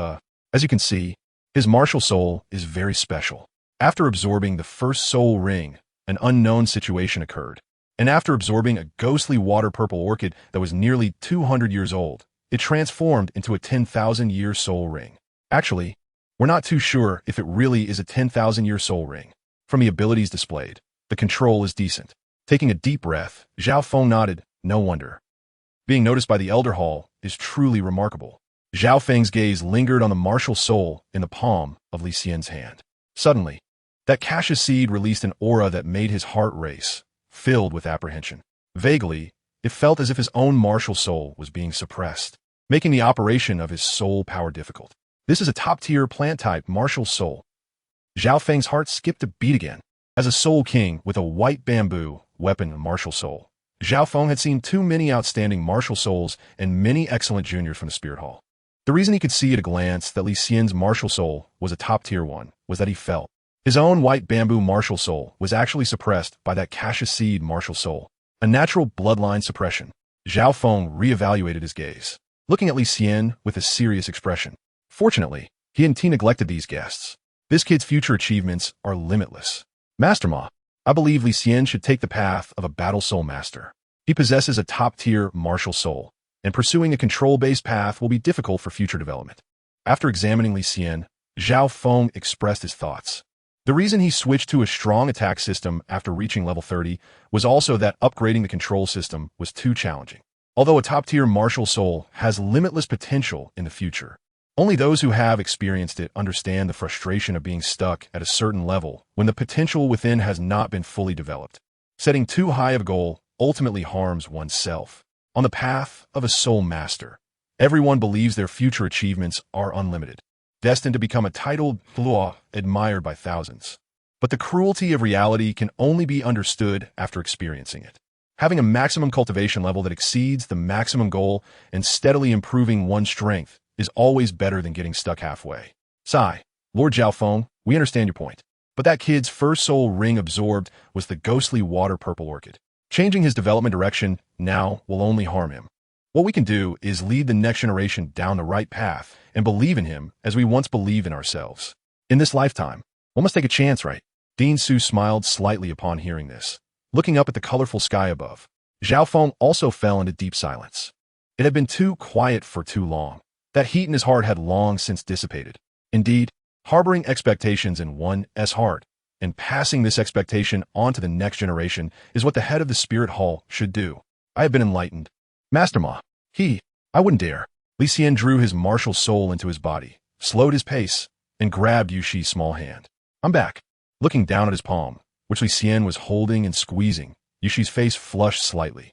As you can see, his martial soul is very special. After absorbing the first soul ring, an unknown situation occurred. And after absorbing a ghostly water-purple orchid that was nearly 200 years old, it transformed into a 10,000-year soul ring. Actually, we're not too sure if it really is a 10,000-year soul ring. From the abilities displayed, the control is decent. Taking a deep breath, Zhao Feng nodded. No wonder. Being noticed by the Elder Hall is truly remarkable. Zhao Feng's gaze lingered on the martial soul in the palm of Li Xian's hand. Suddenly, that cassius seed released an aura that made his heart race, filled with apprehension. Vaguely, it felt as if his own martial soul was being suppressed, making the operation of his soul power difficult. This is a top-tier plant-type martial soul. Zhao Feng's heart skipped a beat again. As a soul king with a white bamboo weapon martial soul, Zhao Feng had seen too many outstanding martial souls and many excellent juniors from the Spirit Hall. The reason he could see at a glance that Li Xian's martial soul was a top-tier one was that he felt his own white bamboo martial soul was actually suppressed by that cassius seed martial soul, a natural bloodline suppression. Zhao Feng reevaluated his gaze, looking at Li Xian with a serious expression. Fortunately, he hadn't neglected these guests. This kid's future achievements are limitless. Master Ma, I believe Li Xian should take the path of a battle soul master. He possesses a top-tier martial soul, and pursuing a control-based path will be difficult for future development. After examining Li Xian, Zhao Feng expressed his thoughts. The reason he switched to a strong attack system after reaching level 30 was also that upgrading the control system was too challenging. Although a top-tier martial soul has limitless potential in the future, only those who have experienced it understand the frustration of being stuck at a certain level when the potential within has not been fully developed. Setting too high of a goal ultimately harms oneself. On the path of a soul master, everyone believes their future achievements are unlimited, destined to become a titled Douluo admired by thousands. But the cruelty of reality can only be understood after experiencing it. Having a maximum cultivation level that exceeds the maximum goal and steadily improving one's strength is always better than getting stuck halfway. Sigh, Lord Xiaofeng, we understand your point. But that kid's first soul ring absorbed was the ghostly water-purple orchid. Changing his development direction now will only harm him. What we can do is lead the next generation down the right path and believe in him as we once believed in ourselves. In this lifetime, one must take a chance, right? Dean Su smiled slightly upon hearing this. Looking up at the colorful sky above, Zhao Feng also fell into deep silence. It had been too quiet for too long. That heat in his heart had long since dissipated. Indeed, harboring expectations in one's heart and passing this expectation on to the next generation is what the head of the Spirit Hall should do. I have been enlightened. Master Ma, I wouldn't dare. Li Xian drew his martial soul into his body, slowed his pace, and grabbed Yushi's small hand. I'm back. Looking down at his palm, which Li Xian was holding and squeezing, Yushi's face flushed slightly.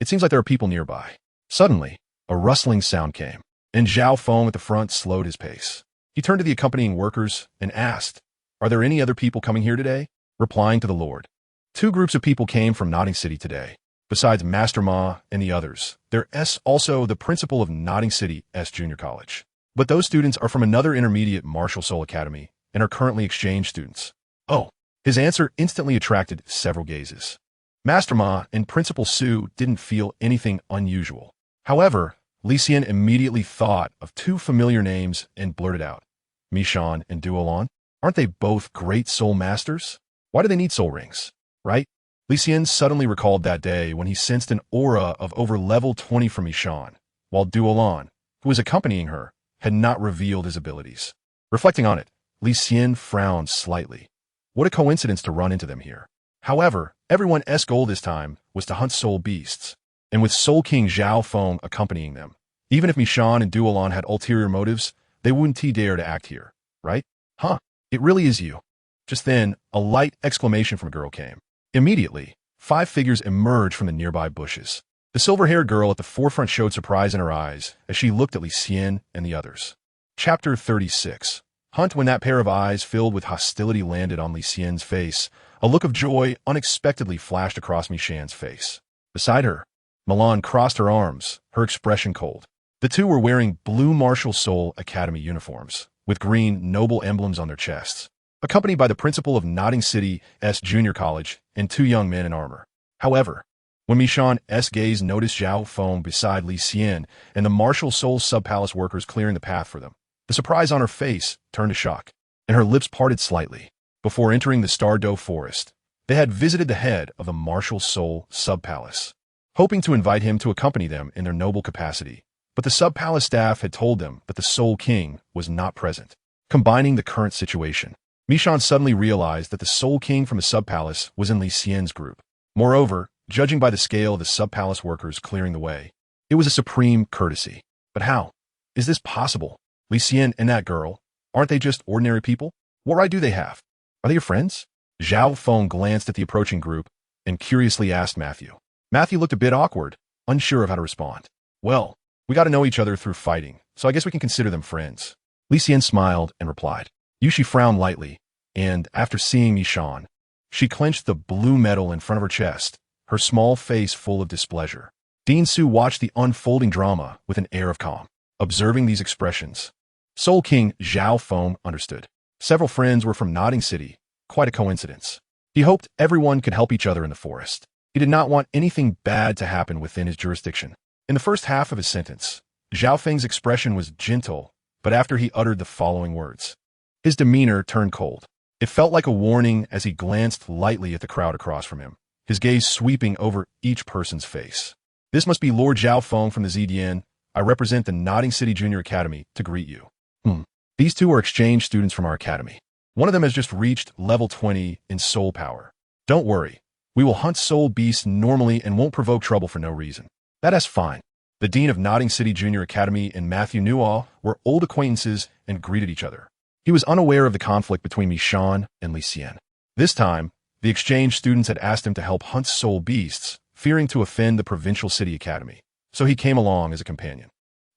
It seems like there are people nearby. Suddenly, a rustling sound came, and Zhao Feng at the front slowed his pace. He turned to the accompanying workers and asked, "Are there any other people coming here today?" Replying to the Lord, 2 groups of people came from Nodding City today. Besides Master Ma and the others, there's also the principal of Nodding City's Junior College. But those students are from another intermediate martial soul academy and are currently exchange students. Oh, his answer instantly attracted several gazes. Master Ma and Principal Su didn't feel anything unusual. However, Li Xian immediately thought of 2 familiar names and blurted out, Mishan and Duolon. Aren't they both great soul masters? Why do they need soul rings, right? Li Xian suddenly recalled that day when he sensed an aura of over level 20 from Mishan, while Duolon, who was accompanying her, had not revealed his abilities. Reflecting on it, Li Xian frowned slightly. What a coincidence to run into them here. However, everyone's goal this time was to hunt soul beasts, and with Soul King Zhao Feng accompanying them. Even if Mi Xian and Douluo had ulterior motives, they wouldn't dare to act here, right? Huh, it really is you. Just then, a light exclamation from a girl came. Immediately, 5 figures emerged from the nearby bushes. The silver-haired girl at the forefront showed surprise in her eyes as she looked at Li Xian and the others. Chapter 36. Hunt. When that pair of eyes filled with hostility landed on Li Xian's face, a look of joy unexpectedly flashed across Mi Xian's face. Beside her, Milan crossed her arms, her expression cold. The two were wearing blue MartialSoul Academy uniforms, with green noble emblems on their chests, accompanied by the principal of Notting City's junior college and 2 young men in armor. However, when Mi Xian's gaze noticed Zhao Feng beside Li Xian and the MartialSoul sub-palace workers clearing the path for them, the surprise on her face turned to shock, and her lips parted slightly. Before entering the stunned.He forest, they had visited the head of the MartialSoul sub-palace, hoping to invite him to accompany them in their noble capacity. But the sub-palace staff had told them that the Soul King was not present. Combining the current situation, Mi Xian suddenly realized that the Soul King from the sub-palace was in Li Xian's group. Moreover, judging by the scale of the sub-palace workers clearing the way, it was a supreme courtesy. But how is this possible? Li Xian and that girl, aren't they just ordinary people? What right do they have? Are they your friends? Zhao Feng glanced at the approaching group and curiously asked Matthew. Matthew looked a bit awkward, unsure of how to respond. Well, we got to know each other through fighting, so I guess we can consider them friends. Li Xian smiled and replied. Yushi frowned lightly, and after seeing Mi Xian, she clenched the blue medal in front of her chest, her small face full of displeasure. Dean Su watched the unfolding drama with an air of calm. Observing these expressions, Soul King Zhao Feng understood. Several friends were from Notting City, quite a coincidence. He hoped everyone could help each other in the forest. He did not want anything bad to happen within his jurisdiction. In the first half of his sentence, Zhao Feng's expression was gentle, but after he uttered the following words, his demeanor turned cold. It felt like a warning as he glanced lightly at the crowd across from him, his gaze sweeping over each person's face. This must be Lord Zhao Feng from the ZDN. I represent the Notting City Junior Academy to greet you. These 2 are exchange students from our academy. One of them has just reached level 20 in soul power. Don't worry, we will hunt soul beasts normally and won't provoke trouble for no reason. That's fine. The Dean of Notting City Junior Academy and Matthew Newall were old acquaintances and greeted each other. He was unaware of the conflict between Mi Xian and Li Xian. This time, the exchange students had asked him to help hunt soul beasts, fearing to offend the Provincial City Academy, so he came along as a companion.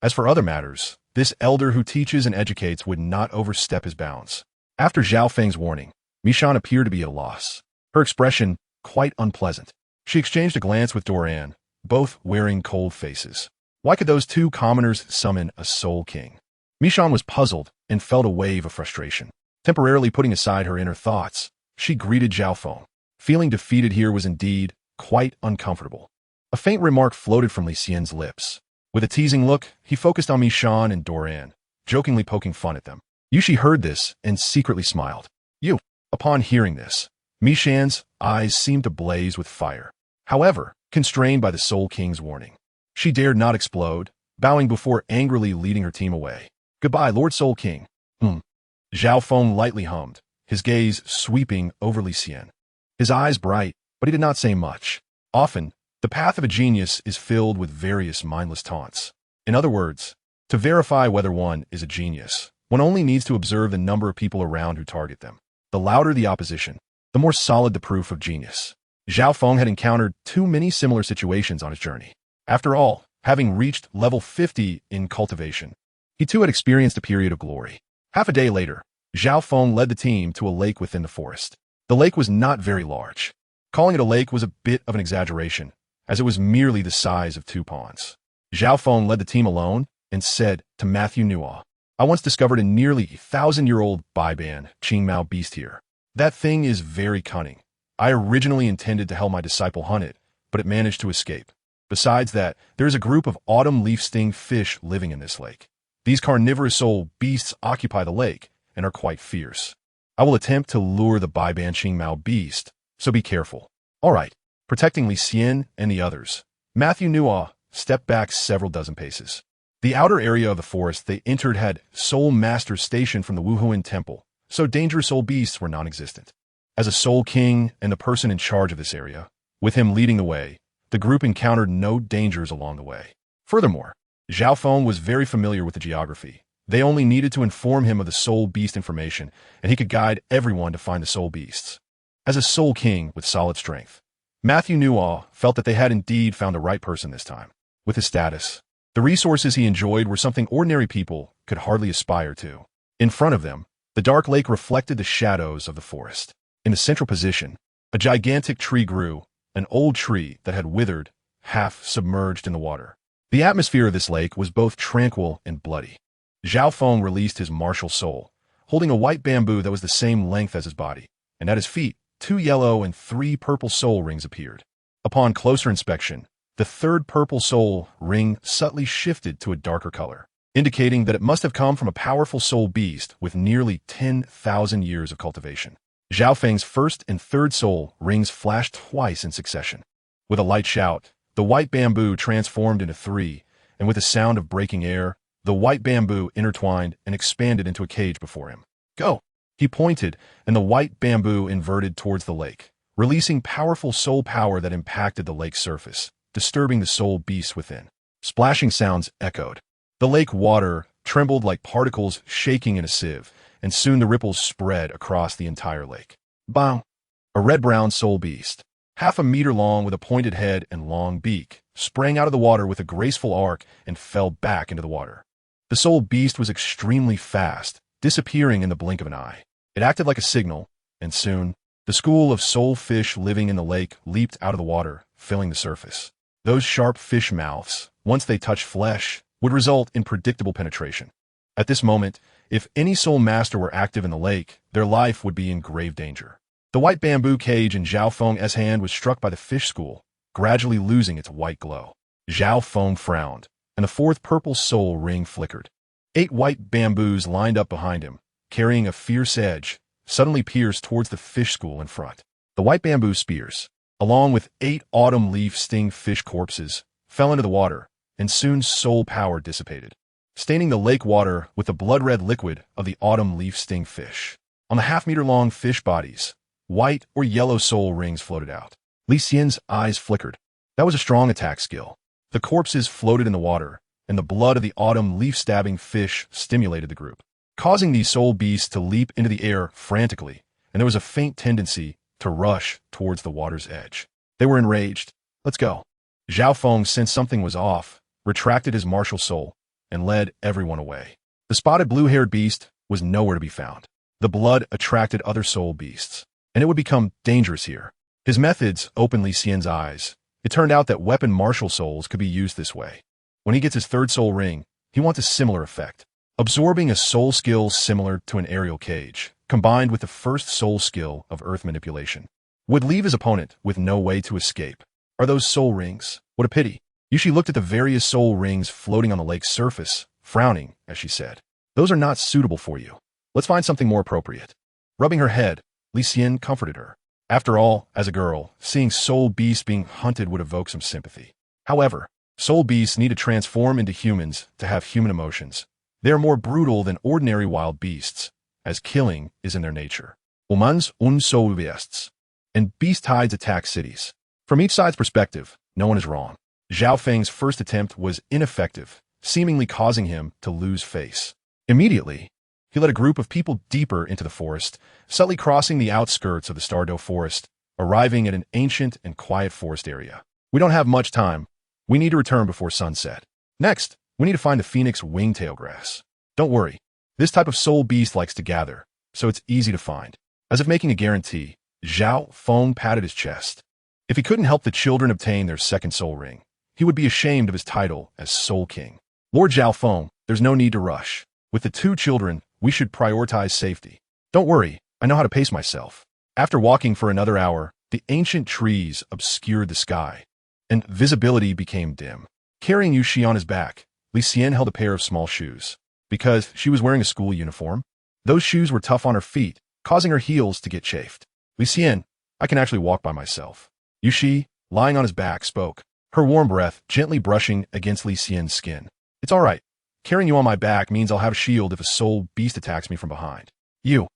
As for other matters, this elder who teaches and educates would not overstep his bounds. After Zhao Feng's warning, Mi Xian appeared to be at a loss, her expression quite unpleasant. She exchanged a glance with Doran, both wearing cold faces. Why could those 2 commoners summon a Soul King? Mi Xian was puzzled and felt a wave of frustration. Temporarily putting aside her inner thoughts, she greeted Zhao Feng. Feeling defeated here was indeed quite uncomfortable. A faint remark floated from Li Xian's lips. With a teasing look, he focused on Mi Xian and Doran, jokingly poking fun at them. Yushi heard this and secretly smiled. You. Upon hearing this, Mi Xian's eyes seemed to blaze with fire. However, constrained by the Soul King's warning, she dared not explode, bowing before angrily leading her team away. Goodbye, Lord Soul King. Zhao Feng lightly hummed, his gaze sweeping over Li Xian. His eyes bright, but he did not say much. Often, the path of a genius is filled with various mindless taunts. In other words, to verify whether one is a genius, one only needs to observe the number of people around who target them. The louder the opposition, the more solid the proof of genius. Zhao Feng had encountered too many similar situations on his journey. After all, having reached level 50 in cultivation, he too had experienced a period of glory. Half a day later, Zhao Feng led the team to a lake within the forest. The lake was not very large. Calling it a lake was a bit of an exaggeration, as it was merely the size of 2 ponds. Zhao Feng led the team alone and said to Matthew Newall, I once discovered a nearly 1,000-year-old Baiban Qingmao beast here. That thing is very cunning. I originally intended to help my disciple hunt it, but it managed to escape. Besides that, there is a group of autumn leaf-sting fish living in this lake. These carnivorous soul beasts occupy the lake and are quite fierce. I will attempt to lure the Baiban Qingmao beast, so be careful. All right. Protecting Li Xian and the others, Matthew Newall stepped back several dozen paces. The outer area of the forest they entered had Soul Masters stationed from the Wuhuan Temple, so dangerous soul beasts were non-existent. As a soul king and the person in charge of this area, with him leading the way, the group encountered no dangers along the way. Furthermore, Zhao Feng was very familiar with the geography. They only needed to inform him of the soul beast information, and he could guide everyone to find the soul beasts. As a soul king with solid strength, Matthew Newall felt that they had indeed found the right person this time. With his status, the resources he enjoyed were something ordinary people could hardly aspire to. In front of them, the dark lake reflected the shadows of the forest. In the central position, a gigantic tree grew, an old tree that had withered, half submerged in the water. The atmosphere of this lake was both tranquil and bloody. Zhao Feng released his martial soul, holding a white bamboo that was the same length as his body, and at his feet, 2 yellow and 3 purple soul rings appeared. Upon closer inspection, the third purple soul ring subtly shifted to a darker color, indicating that it must have come from a powerful soul beast with nearly 10,000 years of cultivation. Zhao Feng's first and third soul rings flashed twice in succession. With a light shout, the white bamboo transformed into 3, and with a sound of breaking air, the white bamboo intertwined and expanded into a cage before him. Go! He pointed, and the white bamboo inverted towards the lake, releasing powerful soul power that impacted the lake's surface, disturbing the soul beasts within. Splashing sounds echoed. The lake water trembled like particles shaking in a sieve, and soon the ripples spread across the entire lake. Bang! A red-brown soul beast, half a meter long with a pointed head and long beak, sprang out of the water with a graceful arc and fell back into the water. The soul beast was extremely fast, disappearing in the blink of an eye. It acted like a signal, and soon, the school of soul fish living in the lake leaped out of the water, filling the surface. Those sharp fish mouths, once they touched flesh, would result in predictable penetration. At this moment, if any soul master were active in the lake, their life would be in grave danger. The white bamboo cage in Zhao Feng's hand was struck by the fish school, gradually losing its white glow. Zhao Feng frowned, and the fourth purple soul ring flickered. 8 white bamboos lined up behind him, carrying a fierce edge, suddenly pierced towards the fish school in front. The white bamboo spears, along with 8 autumn leaf sting fish corpses, fell into the water, and soon soul power dissipated, staining the lake water with the blood-red liquid of the autumn leaf sting fish. On the half-meter-long fish bodies, white or yellow soul rings floated out. Li Xian's eyes flickered. That was a strong attack skill. The corpses floated in the water, and the blood of the autumn leaf-stabbing fish stimulated the group, causing these soul beasts to leap into the air frantically, and there was a faint tendency to rush towards the water's edge. They were enraged. Let's go. Zhao Feng sensed something was off, retracted his martial soul, and led everyone away. The spotted blue-haired beast was nowhere to be found. The blood attracted other soul beasts, and it would become dangerous here. His methods opened Li Xian's eyes. It turned out that weapon martial souls could be used this way. When he gets his third soul ring, he wants a similar effect, absorbing a soul skill similar to an aerial cage, combined with the first soul skill of earth manipulation, would leave his opponent with no way to escape. Are those soul rings? What a pity. Yushi looked at the various soul rings floating on the lake's surface, frowning as she said, "Those are not suitable for you. Let's find something more appropriate." Rubbing her head, Li Xian comforted her. After all, as a girl, seeing soul beasts being hunted would evoke some sympathy. However, soul beasts need to transform into humans to have human emotions. They are more brutal than ordinary wild beasts, as killing is in their nature. Humans und soul beasts. And beast tides attack cities. From each side's perspective, no one is wrong. Zhao Feng's first attempt was ineffective, seemingly causing him to lose face. Immediately, he led a group of people deeper into the forest, subtly crossing the outskirts of the stunned.He forest, arriving at an ancient and quiet forest area. We don't have much time. We need to return before sunset. Next, we need to find the phoenix wingtail grass. Don't worry. This type of soul beast likes to gather, so it's easy to find. As if making a guarantee, Zhao Feng patted his chest. If he couldn't help the children obtain their second soul ring, he would be ashamed of his title as Soul King. Lord Zhao Feng, there's no need to rush. With the 2 children, we should prioritize safety. Don't worry, I know how to pace myself. After walking for another hour, the ancient trees obscured the sky, and visibility became dim. Carrying Yushi on his back, Li Xian held a pair of small shoes. Because she was wearing a school uniform, those shoes were tough on her feet, causing her heels to get chafed. Li Xian, I can actually walk by myself. Yushi, lying on his back, spoke, her warm breath gently brushing against Li Xian's skin. It's all right. Carrying you on my back means I'll have a shield if a soul beast attacks me from behind. You.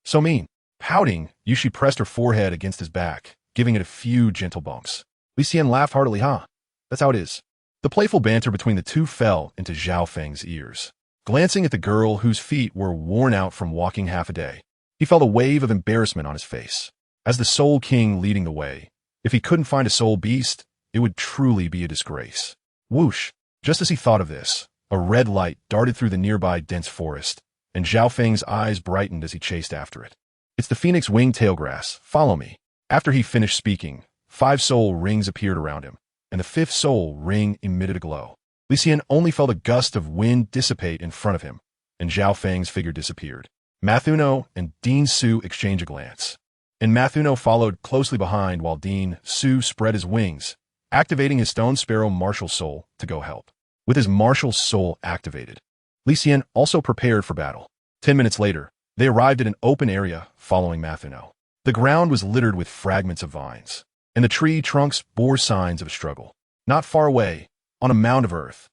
So mean. Pouting, Yushi pressed her forehead against his back, giving it a few gentle bumps. Li Xian laughed heartily. That's how it is. The playful banter between the two fell into Zhao Feng's ears. Glancing at the girl whose feet were worn out from walking half a day, he felt a wave of embarrassment on his face. As the Soul King leading the way, if he couldn't find a soul beast, it would truly be a disgrace. Whoosh! Just as he thought of this, a red light darted through the nearby dense forest, and Zhao Feng's eyes brightened as he chased after it. It's the phoenix wing tailgrass. Follow me. After he finished speaking, 5 soul rings appeared around him, and the 5th soul ring emitted a glow. Li Xian only felt a gust of wind dissipate in front of him, and Zhao Feng's figure disappeared. Mathuno and Dean Su exchanged a glance, and Mathuno followed closely behind while Dean Su spread his wings, activating his stone sparrow MartialSoul to go help. With his MartialSoul activated, Li Xian also prepared for battle. 10 minutes later, they arrived at an open area following Mathuno. The ground was littered with fragments of vines, and the tree trunks bore signs of a struggle. Not far away, on a mound of earth,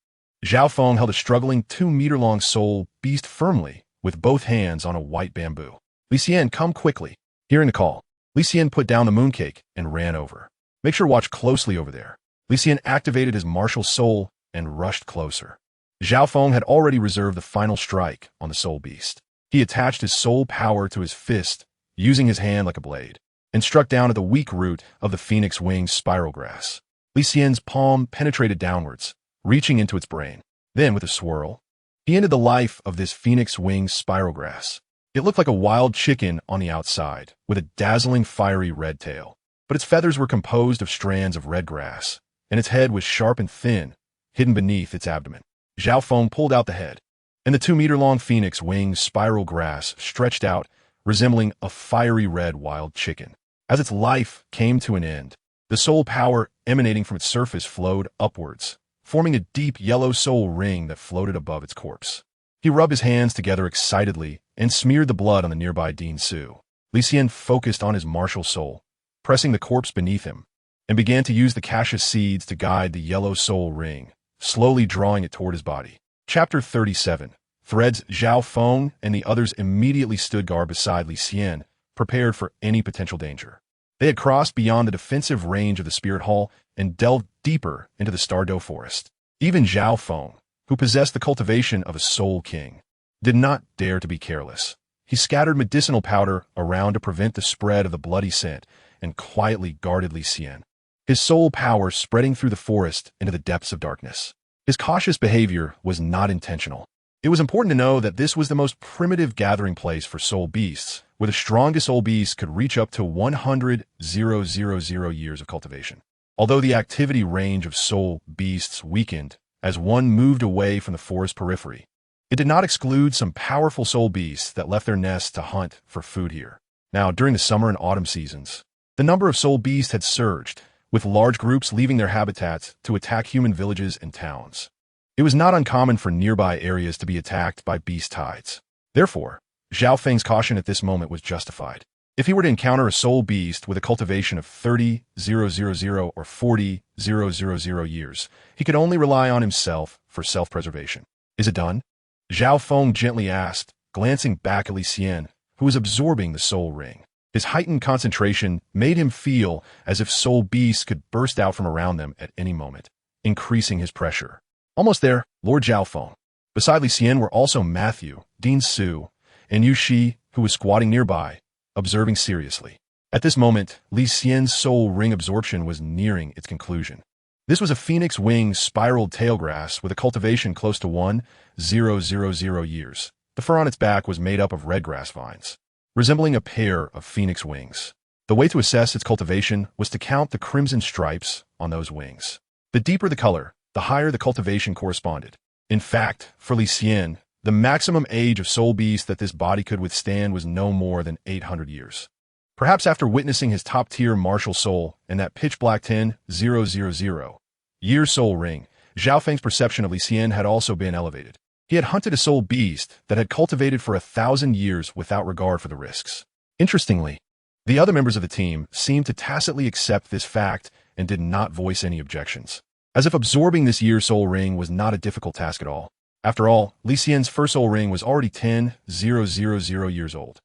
Zhao Feng held a struggling 2-meter-long soul beast firmly with both hands on a white bamboo. Li Xian, come quickly. Hearing the call, Li Xian put down the mooncake and ran over. Make sure to watch closely over there. Li Xian activated his MartialSoul and rushed closer. Zhao Feng had already reserved the final strike on the soul beast. He attached his soul power to his fist, using his hand like a blade, and struck down at the weak root of the phoenix wing spiral grass. Li Xian's palm penetrated downwards, reaching into its brain. Then, with a swirl, he ended the life of this phoenix wing spiral grass. It looked like a wild chicken on the outside, with a dazzling fiery red tail. But its feathers were composed of strands of red grass, and its head was sharp and thin, hidden beneath its abdomen. Zhao Feng pulled out the head, and the 2-meter-long phoenix wing spiral grass stretched out, resembling a fiery red wild chicken. As its life came to an end, the soul power emanating from its surface flowed upwards, forming a deep yellow soul ring that floated above its corpse. He rubbed his hands together excitedly and smeared the blood on the nearby Dean Su. Li Xian focused on his MartialSoul, pressing the corpse beneath him, and began to use the cassia seeds to guide the yellow soul ring, slowly drawing it toward his body. Chapter 37. Threads. Zhao Feng and the others immediately stood guard beside Li Xian, prepared for any potential danger. They had crossed beyond the defensive range of the Spirit Hall and delved deeper into the stunned.He forest. Even Zhao Feng, who possessed the cultivation of a soul king, did not dare to be careless. He scattered medicinal powder around to prevent the spread of the bloody scent and quietly guarded Li Xian, his soul power spreading through the forest into the depths of darkness. His cautious behavior was not intentional. It was important to know that this was the most primitive gathering place for soul beasts, where the strongest soul beasts could reach up to 100,000 years of cultivation. Although the activity range of soul beasts weakened as one moved away from the forest periphery, it did not exclude some powerful soul beasts that left their nests to hunt for food here. Now, during the summer and autumn seasons, the number of soul beasts had surged, with large groups leaving their habitats to attack human villages and towns. It was not uncommon for nearby areas to be attacked by beast tides. Therefore, Zhao Feng's caution at this moment was justified. If he were to encounter a soul beast with a cultivation of 30,000 or 40,000 years, he could only rely on himself for self-preservation. Is it done? Zhao Feng gently asked, glancing back at Li Xian, who was absorbing the soul ring. His heightened concentration made him feel as if soul beasts could burst out from around them at any moment, increasing his pressure. Almost there, Lord Zhao Feng. Beside Li Xian were also Matthew, Dean Su, and Yushi, who was squatting nearby, observing seriously. At this moment, Li Xian's soul ring absorption was nearing its conclusion. This was a phoenix wing spiraled tailgrass with a cultivation close to 1,000 years. The fur on its back was made up of red grass vines, resembling a pair of phoenix wings. The way to assess its cultivation was to count the crimson stripes on those wings. The deeper the color, the higher the cultivation corresponded. In fact, for Li Xian, the maximum age of soul beast that this body could withstand was no more than 800 years. Perhaps after witnessing his top-tier MartialSoul and that pitch-black 10,000 year soul ring, Zhao Feng's perception of Li Xian had also been elevated. He had hunted a soul beast that had cultivated for 1,000 years without regard for the risks. Interestingly, the other members of the team seemed to tacitly accept this fact and did not voice any objections, as if absorbing this year soul ring was not a difficult task at all. After all, Li Xian's first soul ring was already 10,000 years old.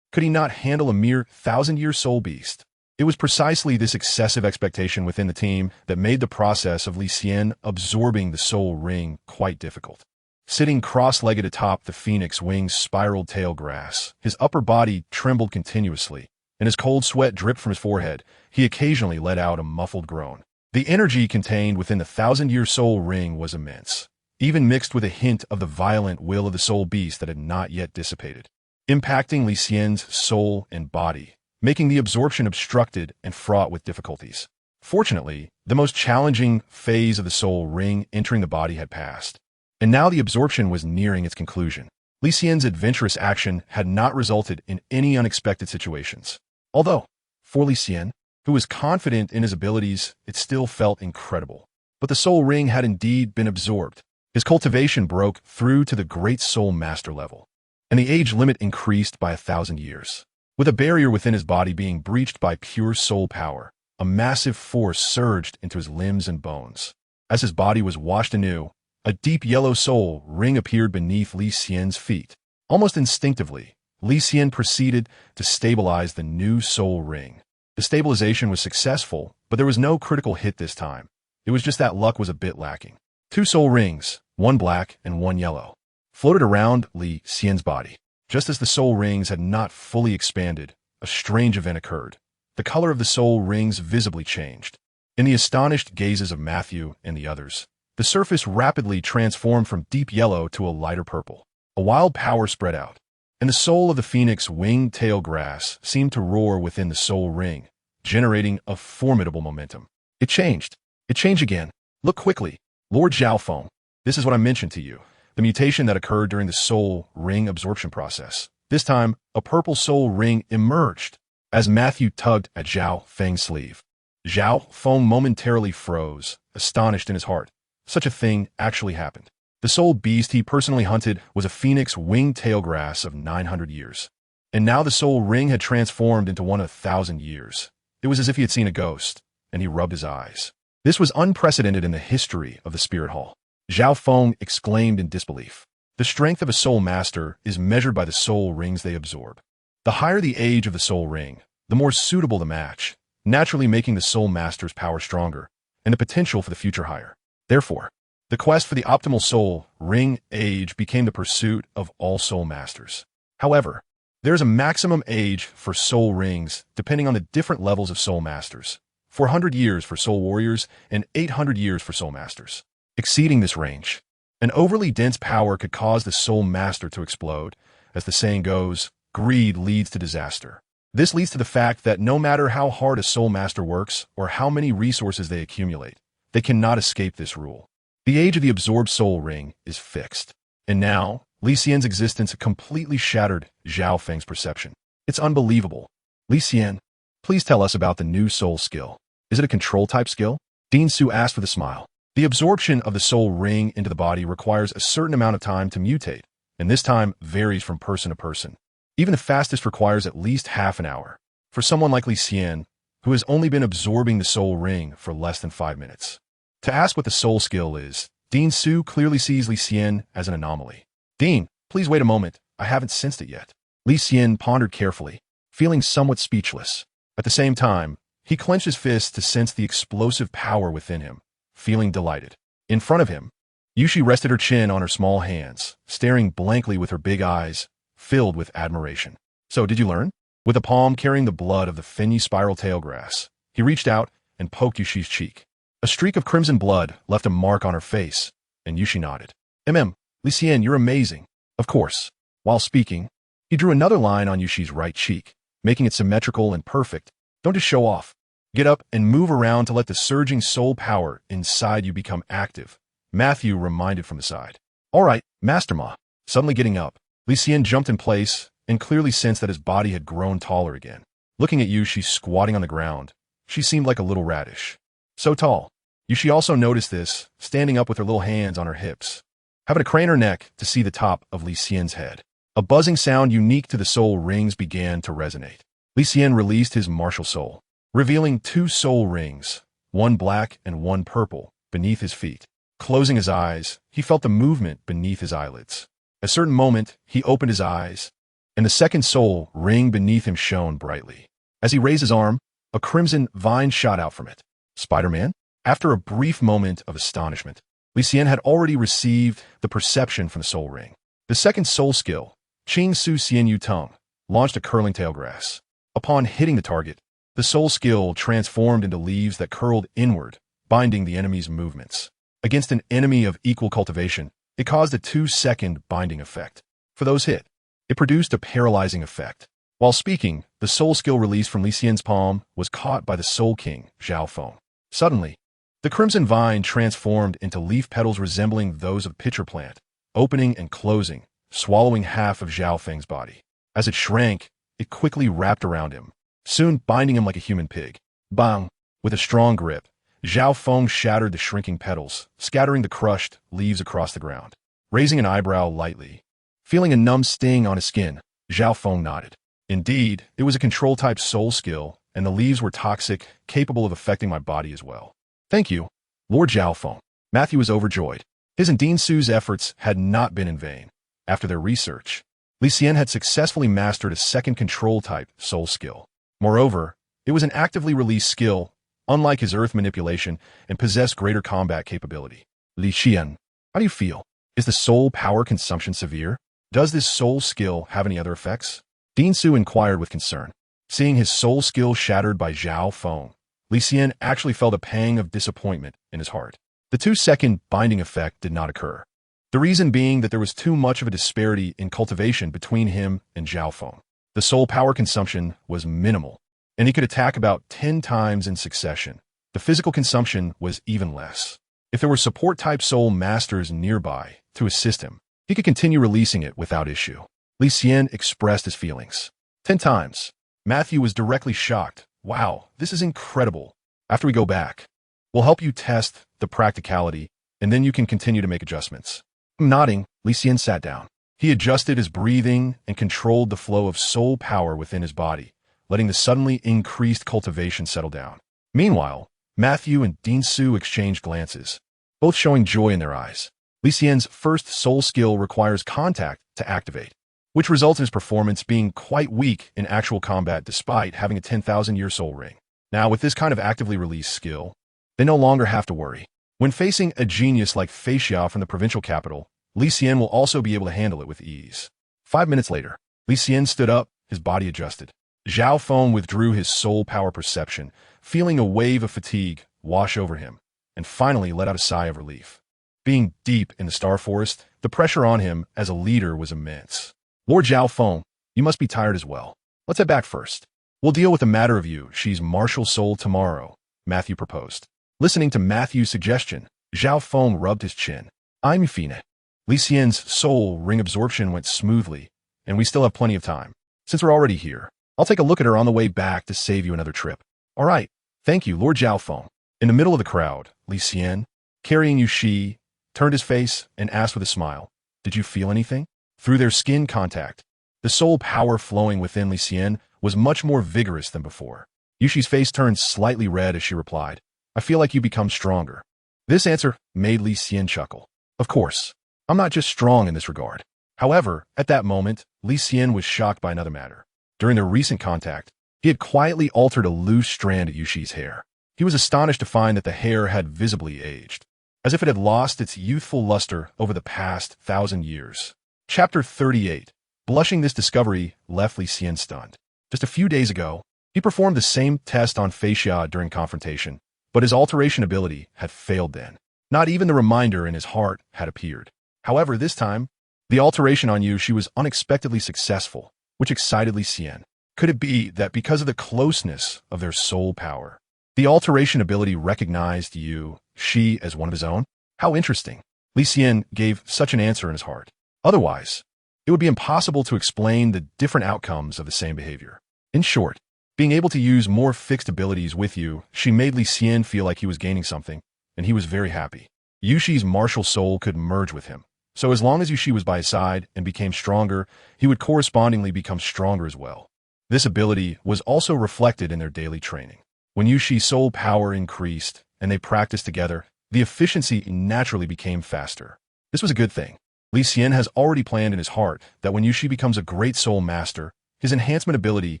Could he not handle a mere thousand-year soul beast? It was precisely this excessive expectation within the team that made the process of Li Xian absorbing the soul ring quite difficult. Sitting cross-legged atop the phoenix wing's spiraled tail grass, his upper body trembled continuously, and as cold sweat dripped from his forehead, he occasionally let out a muffled groan. The energy contained within the thousand-year soul ring was immense, even mixed with a hint of the violent will of the soul beast that had not yet dissipated, impacting Li Xian's soul and body, making the absorption obstructed and fraught with difficulties. Fortunately, the most challenging phase of the soul ring entering the body had passed, and now the absorption was nearing its conclusion. Li Xian's adventurous action had not resulted in any unexpected situations. Although, for Li Xian, who was confident in his abilities, it still felt incredible. But the soul ring had indeed been absorbed. His cultivation broke through to the great soul master level, and the age limit increased by 1,000 years. With a barrier within his body being breached by pure soul power, a massive force surged into his limbs and bones. As his body was washed anew, a deep yellow soul ring appeared beneath Li Xian's feet. Almost instinctively, Li Xian proceeded to stabilize the new soul ring. The stabilization was successful, but there was no critical hit this time. It was just that luck was a bit lacking. 2 soul rings, one black and one yellow, floated around Li Xian's body. Just as the soul rings had not fully expanded, a strange event occurred. The color of the soul rings visibly changed. In the astonished gazes of Matthew and the others, the surface rapidly transformed from deep yellow to a lighter purple. A wild power spread out, and the soul of the phoenix winged tail grass seemed to roar within the soul ring, generating a formidable momentum. It changed. It changed again. Look quickly. Lord Zhaofeng, this is what I mentioned to you. The mutation that occurred during the soul ring absorption process. This time, a purple soul ring emerged as Matthew tugged at Zhao Feng's sleeve. Zhao Feng momentarily froze, astonished in his heart. Such a thing actually happened. The soul beast he personally hunted was a phoenix winged tail grass of 900 years. And now the soul ring had transformed into one of 1,000 years. It was as if he had seen a ghost, and he rubbed his eyes. This was unprecedented in the history of the Spirit Hall. Zhao Feng exclaimed in disbelief. The strength of a soul master is measured by the soul rings they absorb. The higher the age of the soul ring, the more suitable the match, naturally making the soul master's power stronger, and the potential for the future higher. Therefore, the quest for the optimal soul ring age became the pursuit of all soul masters. However, there is a maximum age for soul rings depending on the different levels of soul masters. 400 years for soul warriors and 800 years for soul masters. Exceeding this range, an overly dense power could cause the soul master to explode. As the saying goes, greed leads to disaster. This leads to the fact that no matter how hard a soul master works or how many resources they accumulate, they cannot escape this rule. The age of the absorbed soul ring is fixed. And now, Li Xian's existence completely shattered Zhao Feng's perception. It's unbelievable. Li Xian, please tell us about the new soul skill. Is it a control-type skill? Dean Su asked with a smile. The absorption of the soul ring into the body requires a certain amount of time to mutate, and this time varies from person to person. Even the fastest requires at least half an hour. For someone like Li Xian, who has only been absorbing the soul ring for less than 5 minutes. To ask what the soul skill is, Dean Su clearly sees Li Xian as an anomaly. Dean, please wait a moment. I haven't sensed it yet. Li Xian pondered carefully, feeling somewhat speechless. At the same time, he clenched his fists to sense the explosive power within him, feeling delighted. In front of him, Yushi rested her chin on her small hands, staring blankly with her big eyes, filled with admiration. So, did you learn? With a palm carrying the blood of the Fenyi spiral tail grass, he reached out and poked Yushi's cheek. A streak of crimson blood left a mark on her face, and Yushi nodded. Li Xian, you're amazing. Of course. While speaking, he drew another line on Yushi's right cheek, making it symmetrical and perfect. Don't just show off. Get up and move around to let the surging soul power inside you become active, Matthew reminded from the side. All right, Master Ma. Suddenly getting up, Li Xian jumped in place and clearly sensed that his body had grown taller again. Looking at Yushi squatting on the ground, she seemed like a little radish. So tall. Yushi also noticed this, standing up with her little hands on her hips, having to crane her neck to see the top of Li Xian's head. A buzzing sound unique to the soul rings began to resonate. Li Xian released his MartialSoul, revealing 2 soul rings, one black and one purple, beneath his feet. Closing his eyes, he felt the movement beneath his eyelids. At a certain moment, he opened his eyes, and the second soul ring beneath him shone brightly. As he raised his arm, a crimson vine shot out from it. Spider-Man? After a brief moment of astonishment, Li Xian had already received the perception from the soul ring. The second soul skill, Qing Su Xian Yu Tong, launched a curling tailgrass. Upon hitting the target, the soul skill transformed into leaves that curled inward, binding the enemy's movements. Against an enemy of equal cultivation, it caused a 2-second binding effect. For those hit, it produced a paralyzing effect. While speaking, the soul skill released from Li Xian's palm was caught by the Soul King, Zhao Feng. Suddenly, the crimson vine transformed into leaf petals resembling those of a pitcher plant, opening and closing, swallowing half of Zhao Feng's body. As it shrank, it quickly wrapped around him, soon binding him like a human pig. Bang! With a strong grip, Zhao Feng shattered the shrinking petals, scattering the crushed leaves across the ground. Raising an eyebrow lightly, feeling a numb sting on his skin, Zhao Feng nodded. Indeed, it was a control-type soul skill, and the leaves were toxic, capable of affecting my body as well. Thank you, Lord Zhao Feng. Matthew was overjoyed. His and Dean Su's efforts had not been in vain. After their research, Li Xian had successfully mastered a second control-type soul skill. Moreover, it was an actively released skill, unlike his earth manipulation, and possessed greater combat capability. Li Xian, how do you feel? Is the soul power consumption severe? Does this soul skill have any other effects? Dean Su inquired with concern. Seeing his soul skill shattered by Zhao Feng, Li Xian actually felt a pang of disappointment in his heart. The 2-second binding effect did not occur. The reason being that there was too much of a disparity in cultivation between him and Zhao Feng. The soul power consumption was minimal, and he could attack about 10 times in succession. The physical consumption was even less. If there were support-type soul masters nearby to assist him, he could continue releasing it without issue. Li Xian expressed his feelings. 10 times. Matthew was directly shocked. Wow, this is incredible. After we go back, we'll help you test the practicality, and then you can continue to make adjustments. Nodding, Li Xian sat down. He adjusted his breathing and controlled the flow of soul power within his body, letting the suddenly increased cultivation settle down. Meanwhile, Matthew and Dean Su exchanged glances, both showing joy in their eyes. Li Xian's first soul skill requires contact to activate, which results in his performance being quite weak in actual combat despite having a 10,000-year soul ring. Now, with this kind of actively released skill, they no longer have to worry. When facing a genius like Fei Xia from the provincial capital, Li Xian will also be able to handle it with ease. 5 minutes later, Li Xian stood up, his body adjusted. Zhao Feng withdrew his soul power perception, feeling a wave of fatigue wash over him, and finally let out a sigh of relief. Being deep in the Star Forest, the pressure on him as a leader was immense. Lord Zhao Feng, you must be tired as well. Let's head back first. We'll deal with the matter of you. She's MartialSoul tomorrow, Matthew proposed. Listening to Matthew's suggestion, Zhao Feng rubbed his chin. I'm Fine. Li Xian's soul ring absorption went smoothly, and we still have plenty of time. Since we're already here, I'll take a look at her on the way back to save you another trip. All right. Thank you, Lord Zhao Feng. In the middle of the crowd, Li Xian, carrying Yu Shi, turned his face and asked with a smile, did you feel anything? Through their skin contact, the soul power flowing within Li Xian was much more vigorous than before. Yushi's face turned slightly red as she replied, I feel like you become stronger. This answer made Li Xian chuckle. Of course, I'm not just strong in this regard. However, at that moment, Li Xian was shocked by another matter. During their recent contact, he had quietly altered a loose strand of Yushi's hair. He was astonished to find that the hair had visibly aged, as if it had lost its youthful luster over the past 1,000 years. Chapter 38. Blushing. This discovery left Li Xian stunned. Just a few days ago, he performed the same test on Fei Xia during confrontation, but his alteration ability had failed then. Not even the reminder in his heart had appeared. However, this time, the alteration on Yu Shi was unexpectedly successful, which excited Li Xian. Could it be that because of the closeness of their soul power, the alteration ability recognized Yu Shi as one of his own? How interesting. Li Xian gave such an answer in his heart. Otherwise, it would be impossible to explain the different outcomes of the same behavior. In short, being able to use more fixed abilities with Yu Shi made Li Xian feel like he was gaining something, and he was very happy. Yu Shi's martial soul could merge with him, so as long as Yu Shi was by his side and became stronger, he would correspondingly become stronger as well. This ability was also reflected in their daily training. When Yu Shi's soul power increased and they practiced together, the efficiency naturally became faster. This was a good thing. Li Xian has already planned in his heart that when Yushi becomes a great soul master, his enhancement ability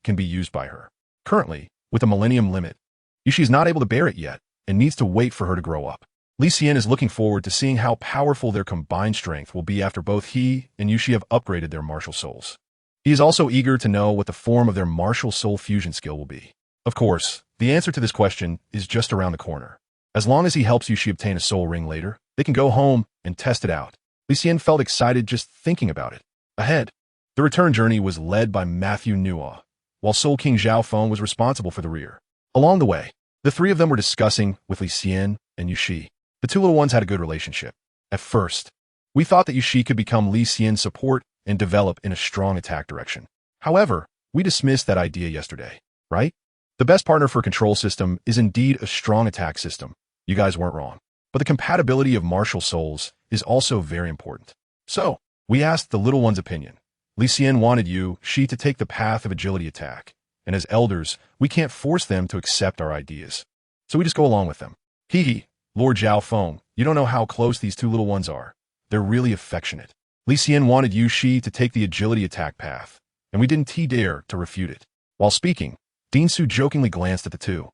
can be used by her. Currently, with a millennium limit, Yushi is not able to bear it yet and needs to wait for her to grow up. Li Xian is looking forward to seeing how powerful their combined strength will be after both he and Yushi have upgraded their martial souls. He is also eager to know what the form of their martial soul fusion skill will be. Of course, the answer to this question is just around the corner. As long as he helps Yushi obtain a soul ring later, they can go home and test it out. Li Xian felt excited just thinking about it. Ahead, the return journey was led by Matthew Nua, while Soul King Zhao Feng was responsible for the rear. Along the way, the three of them were discussing with Li Xian and Yushi. The two little ones had a good relationship. At first, we thought that Yushi could become Li Xian's support and develop in a strong attack direction. However, we dismissed that idea yesterday, right? The best partner for a control system is indeed a strong attack system. You guys weren't wrong. But the compatibility of martial souls is also very important. So, we asked the little one's opinion. Li Xian wanted Yushi to take the path of agility attack, and as elders, we can't force them to accept our ideas. So we just go along with them. Hee, Lord Zhao Feng, you don't know how close these two little ones are. They're really affectionate. Li Xian wanted Yushi to take the agility attack path, and we didn't dare to refute it. While speaking, Su jokingly glanced at the two.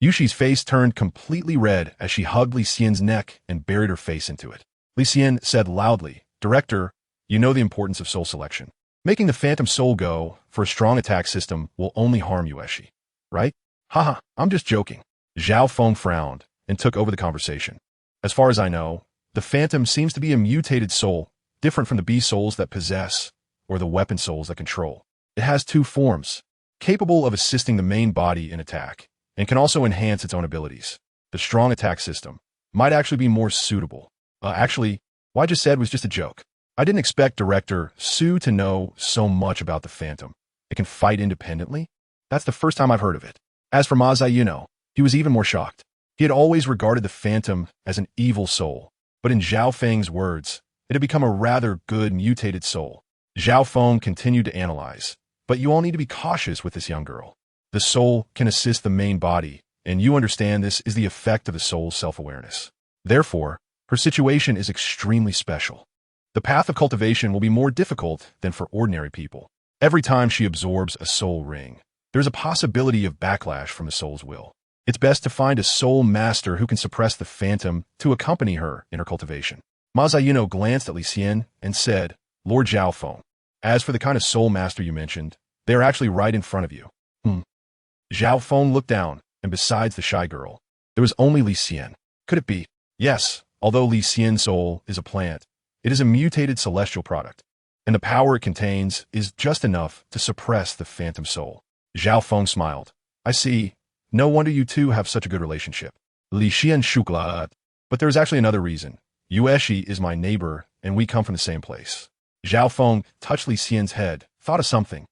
Yushi's face turned completely red as she hugged Li Xian's neck and buried her face into it. Li Xian said loudly, "Director, you know the importance of soul selection. Making the phantom soul go for a strong attack system will only harm Yushi, right?" "Haha, I'm just joking." Zhao Feng frowned and took over the conversation. "As far as I know, the phantom seems to be a mutated soul, different from the beast souls that possess or the weapon souls that control. It has two forms, capable of assisting the main body in attack, and can also enhance its own abilities. The strong attack system might actually be more suitable." Actually, what I just said was just a joke. I didn't expect Director Su to know so much about the phantom. It can fight independently? That's the first time I've heard of it. As for Ma Ziyuno, he was even more shocked. He had always regarded the phantom as an evil soul, but in Zhao Feng's words, it had become a rather good mutated soul. Zhao Feng continued to analyze, "But you all need to be cautious with this young girl. The soul can assist the main body, and you understand this is the effect of the soul's self-awareness. Therefore, her situation is extremely special. The path of cultivation will be more difficult than for ordinary people. Every time she absorbs a soul ring, there's a possibility of backlash from the soul's will. It's best to find a soul master who can suppress the phantom to accompany her in her cultivation." Ma Ziyuno glanced at Li Xian and said, "Lord Zhao Feng, as for the kind of soul master you mentioned, they are actually right in front of you." Zhao Feng looked down, and besides the shy girl, there was only Li Xian. Could it be? Yes, although Li Xian's soul is a plant, it is a mutated celestial product, and the power it contains is just enough to suppress the phantom soul. Zhao Feng smiled. "I see. No wonder you two have such a good relationship." Li Xian shukla. "But there is actually another reason. Yushi is my neighbor, and we come from the same place." Zhao Feng touched Li Xian's head, thought of something,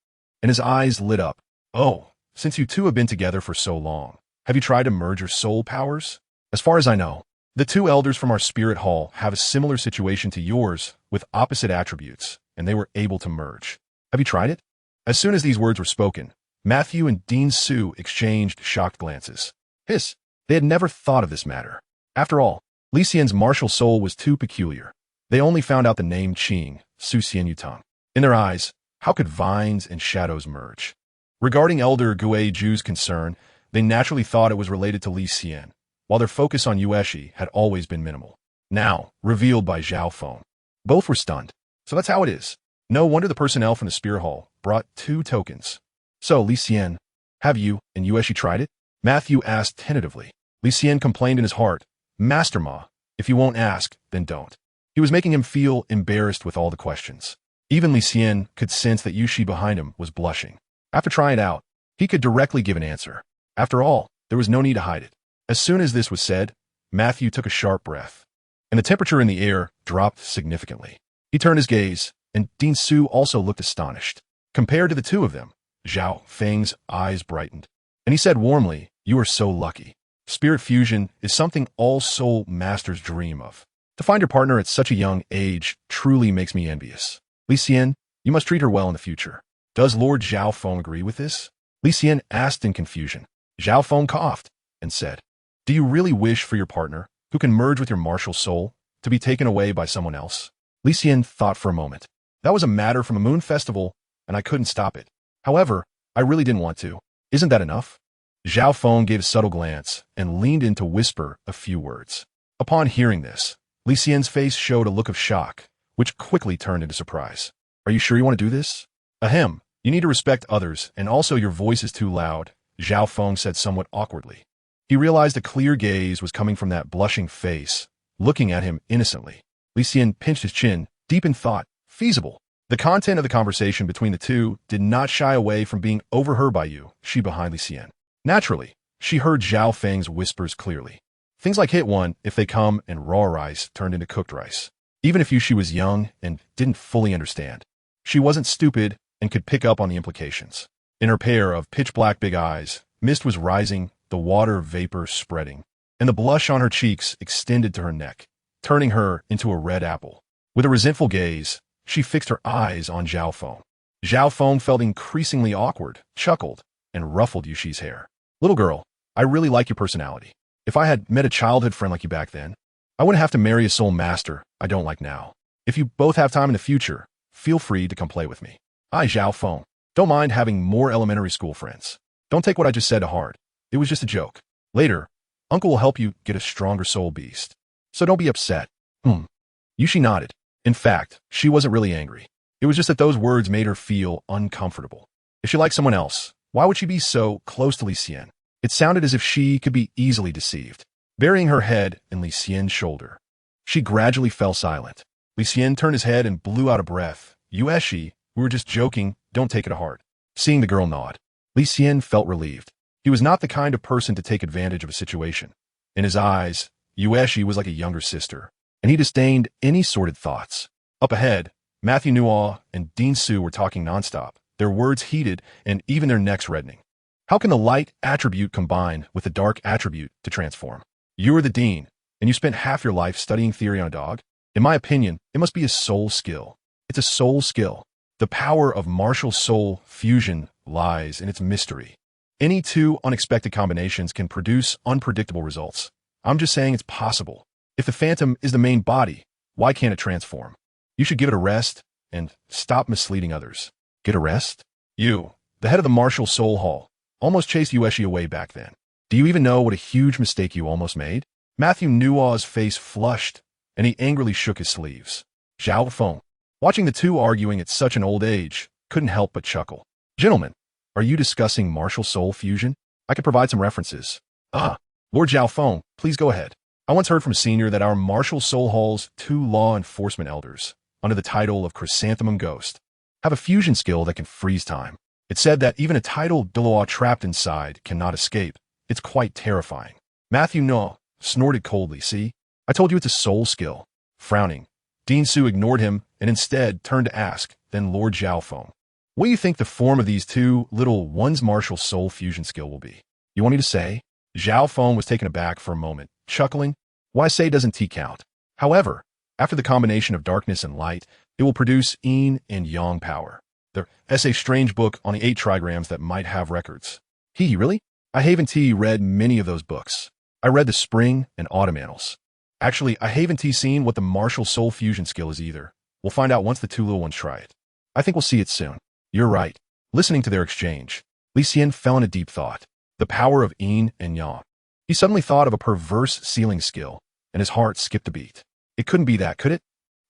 and his eyes lit up. "Oh, since you two have been together for so long, have you tried to merge your soul powers? As far as I know, the two elders from our spirit hall have a similar situation to yours with opposite attributes, and they were able to merge. Have you tried it?" As soon as these words were spoken, Matthew and Su exchanged shocked glances. They had never thought of this matter. After all, Li Xian's martial soul was too peculiar. They only found out the name Qing, Su Xian Yutang. In their eyes, how could vines and shadows merge? Regarding Elder Gue Ju's concern, they naturally thought it was related to Li Xian, while their focus on Yushi had always been minimal. Now, revealed by Zhao Feng. Both were stunned. So that's how it is. No wonder the personnel from the Spear Hall brought 2 tokens. "So, Li Xian, have you and Yushi tried it?" Matthew asked tentatively. Li Xian complained in his heart, "Master Ma, if you won't ask, then don't." He was making him feel embarrassed with all the questions. Even Li Xian could sense that Yushi behind him was blushing. After trying it out, he could directly give an answer. After all, there was no need to hide it. As soon as this was said, Matthew took a sharp breath, and the temperature in the air dropped significantly. He turned his gaze, and Su also looked astonished. Compared to the two of them, Zhao Feng's eyes brightened, and he said warmly, "You are so lucky. Spirit fusion is something all soul masters dream of. To find your partner at such a young age truly makes me envious. Li Xian, you must treat her well in the future." "Does Lord Zhao Feng agree with this?" Li Xian asked in confusion. Zhao Feng coughed and said, "Do you really wish for your partner, who can merge with your martial soul, to be taken away by someone else?" Li Xian thought for a moment. That was a matter from a moon festival, and I couldn't stop it. However, I really didn't want to. Isn't that enough? Zhao Feng gave a subtle glance and leaned in to whisper a few words. Upon hearing this, Li Xian's face showed a look of shock, which quickly turned into surprise. Are you sure you want to do this? Ahem, you need to respect others, and also your voice is too loud, Zhao Feng said somewhat awkwardly. He realized a clear gaze was coming from that blushing face, looking at him innocently. Li Xian pinched his chin, deep in thought. Feasible. The content of the conversation between the two did not shy away from being overheard by you, she behind Li Xian. Naturally, she heard Zhao Feng's whispers clearly. Things like hit one if they come and raw rice turned into cooked rice. Even if she was young and didn't fully understand. She wasn't stupid and could pick up on the implications. In her pair of pitch-black big eyes, mist was rising, the water vapor spreading, and the blush on her cheeks extended to her neck, turning her into a red apple. With a resentful gaze, she fixed her eyes on Zhao Feng. Zhao Feng felt increasingly awkward, chuckled, and ruffled Yushi's hair. Little girl, I really like your personality. If I had met a childhood friend like you back then, I wouldn't have to marry a soul master I don't like now. If you both have time in the future, feel free to come play with me. I, Zhao Feng, don't mind having more elementary school friends. Don't take what I just said to heart. It was just a joke. Later, Uncle will help you get a stronger soul beast. So don't be upset. Yushi nodded. In fact, she wasn't really angry. It was just that those words made her feel uncomfortable. If she liked someone else, why would she be so close to Li Xian? It sounded as if she could be easily deceived. Burying her head in Li Xian's shoulder, she gradually fell silent. Li Xian turned his head and blew out a breath. Yueshi, we were just joking, don't take it to heart. Seeing the girl nod, Li Xian felt relieved. He was not the kind of person to take advantage of a situation. In his eyes, Yueshi was like a younger sister, and he disdained any sordid thoughts. Up ahead, Matthew Nuo and Dean Su were talking nonstop, their words heated and even their necks reddening. How can the light attribute combine with the dark attribute to transform? You are the dean, and you spent half your life studying theory on a dog? In my opinion, it must be a soul skill. It's a soul skill. The power of MartialSoul fusion lies in its mystery. Any two unexpected combinations can produce unpredictable results. I'm just saying it's possible. If the phantom is the main body, why can't it transform? You should give it a rest and stop misleading others. Get a rest? You, the head of the MartialSoul Hall, almost chased Yueshi away back then. Do you even know what a huge mistake you almost made? Matthew Nuo's face flushed, and he angrily shook his sleeves. Zhao Feng, watching the two arguing at such an old age, couldn't help but chuckle. Gentlemen, are you discussing MartialSoul fusion? I could provide some references. Lord Zhao Feng, please go ahead. I once heard from a senior that our MartialSoul Hall's 2 law enforcement elders, under the title of Chrysanthemum Ghost, have a fusion skill that can freeze time. It said that even a titled Douluo trapped inside cannot escape. It's quite terrifying. Matthew Nuo snorted coldly. See? I told you it's a soul skill. Frowning, Dean Su ignored him and instead turned to ask, then Lord Zhao Feng, what do you think the form of these two little one's MartialSoul fusion skill will be? You want me to say? Zhao Feng was taken aback for a moment, chuckling. Why say doesn't T count? However, after the combination of darkness and light, it will produce yin and yang power. There's a strange book on the 8 trigrams that might have records. Really? I haven't read many of those books. I read the spring and autumn annals. Actually, I haven't seen what the MartialSoul fusion skill is either. We'll find out once the two little ones try it. I think we'll see it soon. You're right. Listening to their exchange, Li Xian fell in a deep thought. The power of yin and yang. He suddenly thought of a perverse sealing skill, and his heart skipped a beat. It couldn't be that, could it?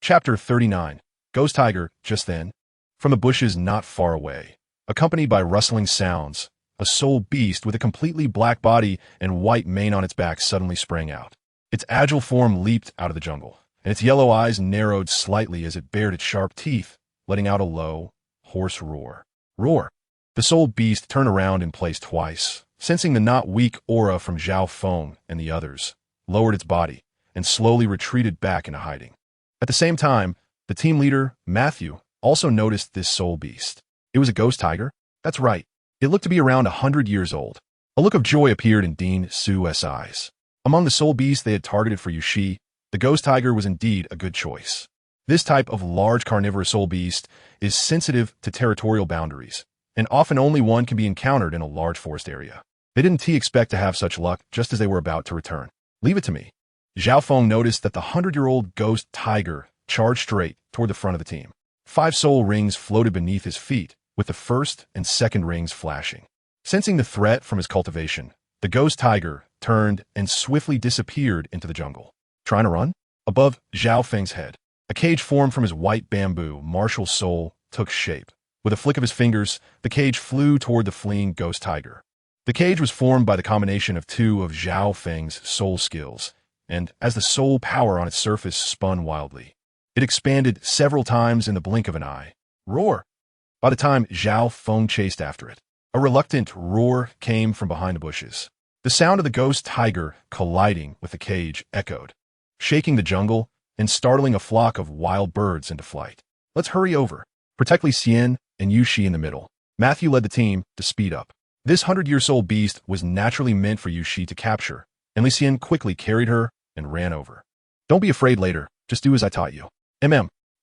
Chapter 39. Ghost Tiger. Just then, from the bushes not far away, accompanied by rustling sounds, a soul beast with a completely black body and white mane on its back suddenly sprang out. Its agile form leaped out of the jungle, and its yellow eyes narrowed slightly as it bared its sharp teeth, letting out a low, hoarse roar. Roar! The soul beast turned around in place twice, sensing the not weak aura from Zhao Feng and the others, lowered its body, and slowly retreated back into hiding. At the same time, the team leader, Matthew, also noticed this soul beast. It was a ghost tiger? That's right. It looked to be around 100 years old. A look of joy appeared in Dean Su's eyes. Among the soul beasts they had targeted for Yushi, the ghost tiger was indeed a good choice. This type of large carnivorous soul beast is sensitive to territorial boundaries, and often only one can be encountered in a large forest area. They didn't expect to have such luck just as they were about to return. Leave it to me. Zhao Feng noticed that the 100-year-old ghost tiger charged straight toward the front of the team. 5 soul rings floated beneath his feet, with the first and second rings flashing. Sensing the threat from his cultivation, the ghost tiger turned and swiftly disappeared into the jungle. Trying to run? Above Zhao Feng's head, a cage formed from his white bamboo martial soul took shape. With a flick of his fingers, the cage flew toward the fleeing ghost tiger. The cage was formed by the combination of 2 of Zhao Feng's soul skills, and as the soul power on its surface spun wildly, it expanded several times in the blink of an eye. Roar! By the time Zhao Feng chased after it, a reluctant roar came from behind the bushes. The sound of the ghost tiger colliding with the cage echoed, shaking the jungle and startling a flock of wild birds into flight. Let's hurry over. Protect Li Xian and Yu Shi in the middle. Matthew led the team to speed up. This 100-year soul beast was naturally meant for Yu Shi to capture, and Li Xian quickly carried her and ran over. Don't be afraid later. Just do as I taught you.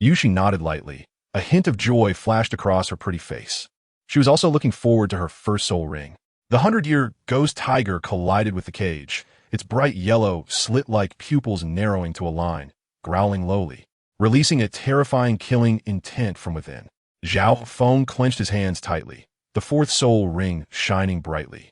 Yu Shi nodded lightly. A hint of joy flashed across her pretty face. She was also looking forward to her first soul ring. The 100-year ghost tiger collided with the cage, its bright yellow, slit-like pupils narrowing to a line, growling lowly, releasing a terrifying killing intent from within. Zhao Feng clenched his hands tightly, the 4th soul ring shining brightly.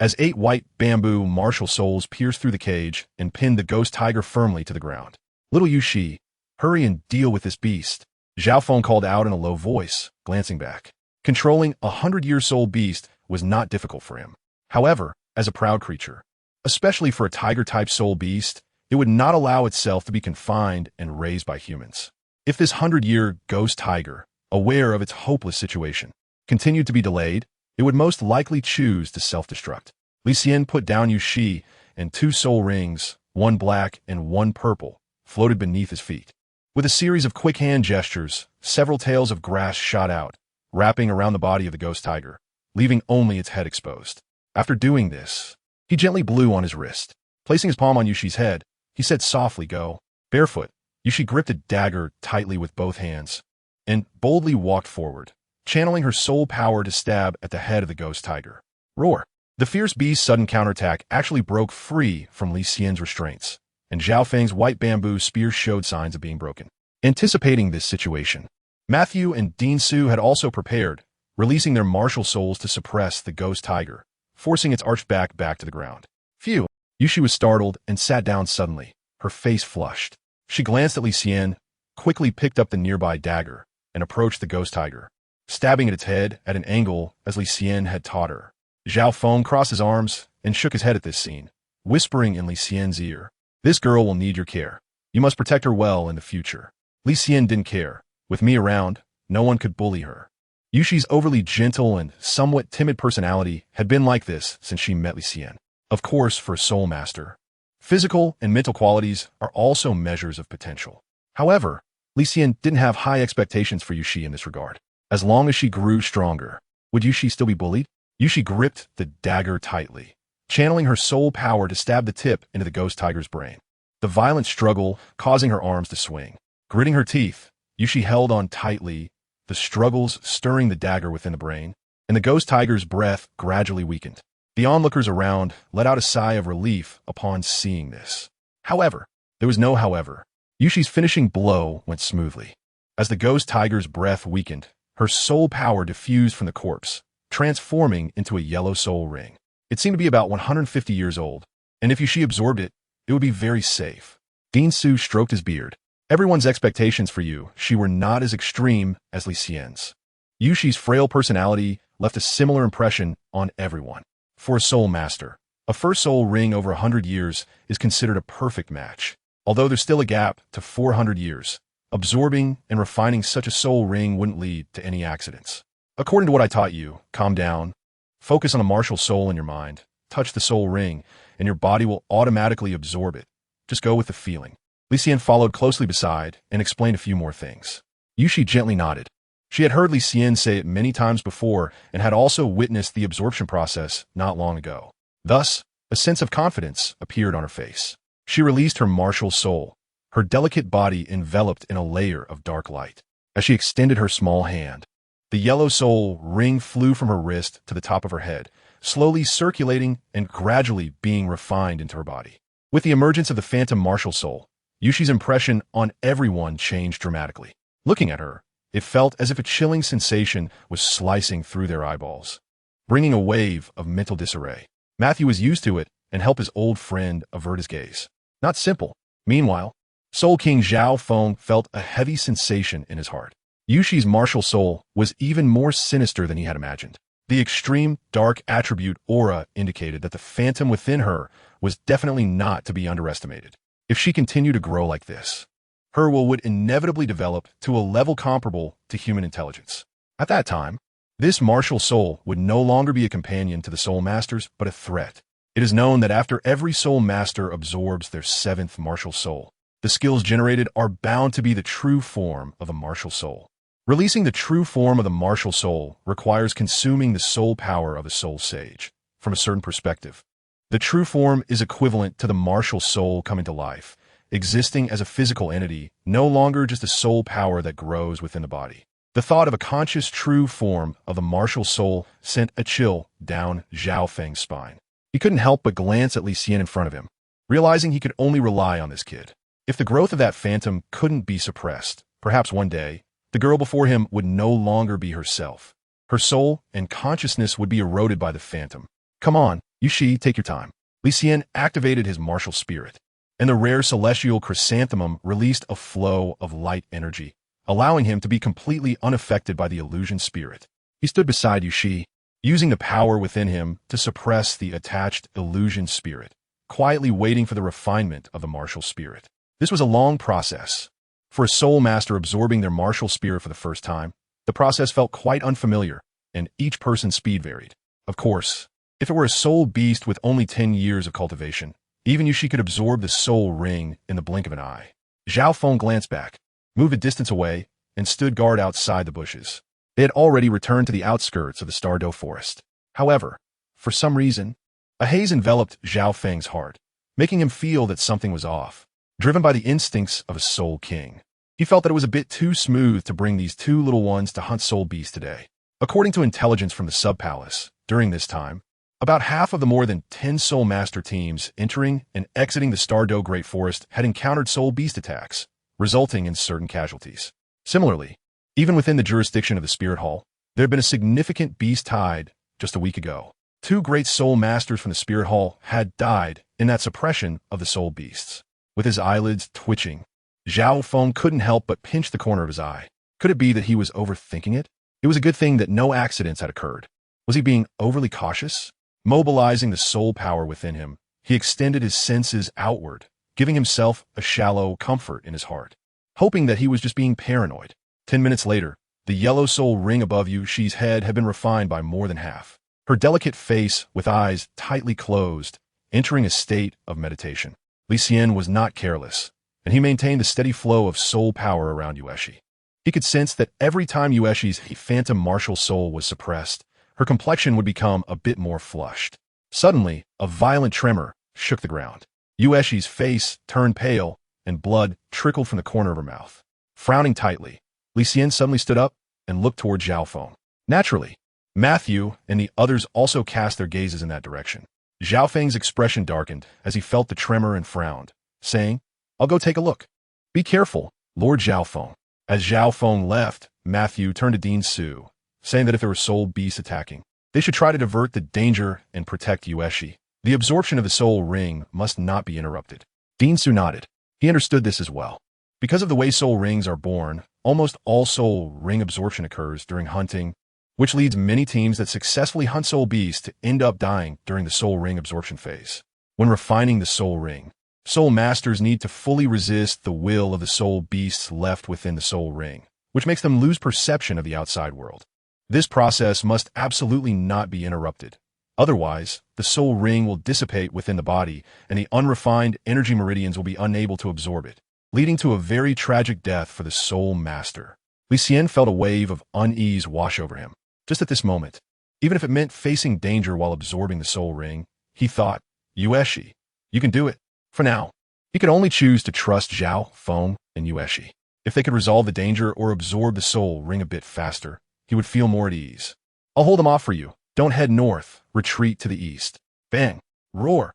As 8 white bamboo martial souls pierced through the cage and pinned the ghost tiger firmly to the ground. Little Yu Shi, hurry and deal with this beast, Zhao Feng called out in a low voice, glancing back. Controlling a 100-year soul beast was not difficult for him. However, as a proud creature, especially for a tiger-type soul beast, it would not allow itself to be confined and raised by humans. If this 100-year ghost tiger, aware of its hopeless situation, continued to be delayed, it would most likely choose to self-destruct. Li Xian put down Yu Shi, and 2 soul rings, 1 black and 1 purple, floated beneath his feet. With a series of quick hand gestures, several tails of grass shot out, wrapping around the body of the ghost tiger, leaving only its head exposed. After doing this, he gently blew on his wrist. Placing his palm on Yu Shi's head, he said softly, "Go." Barefoot, Yu Shi gripped a dagger tightly with both hands and boldly walked forward, channeling her soul power to stab at the head of the ghost tiger. Roar! The fierce beast's sudden counterattack actually broke free from Li Xian's restraints, and Zhao Feng's white bamboo spear showed signs of being broken. Anticipating this situation, Matthew and Bringsthe had also prepared, releasing their martial souls to suppress the ghost tiger, forcing its arched back to the ground. Phew! Yu Shi was startled and sat down suddenly, her face flushed. She glanced at Li Xian, quickly picked up the nearby dagger, and approached the ghost tiger, stabbing at its head at an angle as Li Xian had taught her. Zhao Feng crossed his arms and shook his head at this scene, whispering in Li Xian's ear, "This girl will need your care. You must protect her well in the future." Li Xian didn't care. With me around, no one could bully her. Yu Shi's overly gentle and somewhat timid personality had been like this since she met Li Xian. Of course, for a soul master, physical and mental qualities are also measures of potential. However, Li Xian didn't have high expectations for Yu Shi in this regard. As long as she grew stronger, would Yu Shi still be bullied? Yu Shi gripped the dagger tightly, channeling her soul power to stab the tip into the ghost tiger's brain. The violent struggle causing her arms to swing. Gritting her teeth, Yu Shi held on tightly, the struggles stirring the dagger within the brain, and the ghost tiger's breath gradually weakened. The onlookers around let out a sigh of relief upon seeing this. However, there was no however. Yu Shi's finishing blow went smoothly. As the ghost tiger's breath weakened, her soul power diffused from the corpse, transforming into a yellow soul ring. It seemed to be about 150 years old, and if Yu Shi absorbed it, it would be very safe. Bringsthe stroked his beard. Everyone's expectations for Yu Shi were not as extreme as Li Xian's. Yu Shi's frail personality left a similar impression on everyone. For a soul master, a first soul ring over 100 years is considered a perfect match. Although there's still a gap to 400 years, absorbing and refining such a soul ring wouldn't lead to any accidents. According to what I taught you, calm down, focus on a martial soul in your mind, touch the soul ring, and your body will automatically absorb it. Just go with the feeling. Li Xian followed closely beside and explained a few more things. Yu Shi gently nodded. She had heard Li Xian say it many times before and had also witnessed the absorption process not long ago. Thus, a sense of confidence appeared on her face. She released her martial soul, her delicate body enveloped in a layer of dark light. As she extended her small hand, the yellow soul ring flew from her wrist to the top of her head, slowly circulating and gradually being refined into her body. With the emergence of the phantom martial soul, Yushi's impression on everyone changed dramatically. Looking at her, it felt as if a chilling sensation was slicing through their eyeballs, bringing a wave of mental disarray. Matthew was used to it and helped his old friend avert his gaze. Not simple. Meanwhile, Soul King Zhao Feng felt a heavy sensation in his heart. Yushi's martial soul was even more sinister than he had imagined. The extreme dark attribute aura indicated that the phantom within her was definitely not to be underestimated. If she continued to grow like this, her will would inevitably develop to a level comparable to human intelligence. At that time, this martial soul would no longer be a companion to the soul masters, but a threat. It is known that after every soul master absorbs their 7th martial soul, the skills generated are bound to be the true form of a martial soul. Releasing the true form of the martial soul requires consuming the soul power of a soul sage. From a certain perspective, the true form is equivalent to the martial soul coming to life, existing as a physical entity, no longer just a soul power that grows within the body. The thought of a conscious true form of the martial soul sent a chill down Zhao Feng's spine. He couldn't help but glance at Li Xian in front of him, realizing he could only rely on this kid. If the growth of that phantom couldn't be suppressed, perhaps one day, the girl before him would no longer be herself. Her soul and consciousness would be eroded by the phantom. Come on, Yushi, take your time. Li Xian activated his martial spirit, and the rare celestial chrysanthemum released a flow of light energy, allowing him to be completely unaffected by the illusion spirit. He stood beside Yushi, using the power within him to suppress the attached illusion spirit, quietly waiting for the refinement of the martial spirit. This was a long process. For a soul master absorbing their martial spirit for the first time, the process felt quite unfamiliar, and each person's speed varied. Of course, if it were a soul beast with only 10 years of cultivation, even Yushi could absorb the soul ring in the blink of an eye. Zhao Feng glanced back, moved a distance away, and stood guard outside the bushes. They had already returned to the outskirts of the stunned.He forest. However, for some reason, a haze enveloped Zhao Feng's heart, making him feel that something was off. Driven by the instincts of a soul king, he felt that it was a bit too smooth to bring these 2 little ones to hunt soul beasts today. According to intelligence from the sub-palace, during this time, about half of the more than 10 soul master teams entering and exiting the stunned.He Great Forest had encountered soul beast attacks, resulting in certain casualties. Similarly, even within the jurisdiction of the Spirit Hall, there had been a significant beast tide just a week ago. 2 great soul masters from the Spirit Hall had died in that suppression of the soul beasts. With his eyelids twitching, Zhao Feng couldn't help but pinch the corner of his eye. Could it be that he was overthinking it? It was a good thing that no accidents had occurred. Was he being overly cautious? Mobilizing the soul power within him, he extended his senses outward, giving himself a shallow comfort in his heart, hoping that he was just being paranoid. 10 minutes later, the yellow soul ring above Yushi's head had been refined by more than half. Her delicate face, with eyes tightly closed, entering a state of meditation. Li Xian was not careless, and he maintained the steady flow of soul power around Yueshi. He could sense that every time Yueshi's phantom martial soul was suppressed, her complexion would become a bit more flushed. Suddenly, a violent tremor shook the ground. Yueshi's face turned pale, and blood trickled from the corner of her mouth. Frowning tightly, Li Xian suddenly stood up and looked toward Zhao Feng. Naturally, Matthew and the others also cast their gazes in that direction. Zhao Feng's expression darkened as he felt the tremor and frowned, saying, "I'll go take a look. Be careful, Lord Zhao Feng." As Zhao Feng left, Matthew turned to Dean Su, saying that if there were soul beasts attacking, they should try to divert the danger and protect Yueshi. The absorption of the soul ring must not be interrupted. Dean Su nodded. He understood this as well. Because of the way soul rings are born, almost all soul ring absorption occurs during hunting, which leads many teams that successfully hunt soul beasts to end up dying during the soul ring absorption phase. When refining the soul ring, soul masters need to fully resist the will of the soul beasts left within the soul ring, which makes them lose perception of the outside world. This process must absolutely not be interrupted. Otherwise, the soul ring will dissipate within the body, and the unrefined energy meridians will be unable to absorb it, leading to a very tragic death for the soul master. Li Xian felt a wave of unease wash over him. Just at this moment, even if it meant facing danger while absorbing the soul ring, he thought, Yueshi, you can do it. For now, he could only choose to trust Zhao Feng and Yueshi. If they could resolve the danger or absorb the soul ring a bit faster, he would feel more at ease. I'll hold them off for you. Don't head north, retreat to the east. Bang! Roar!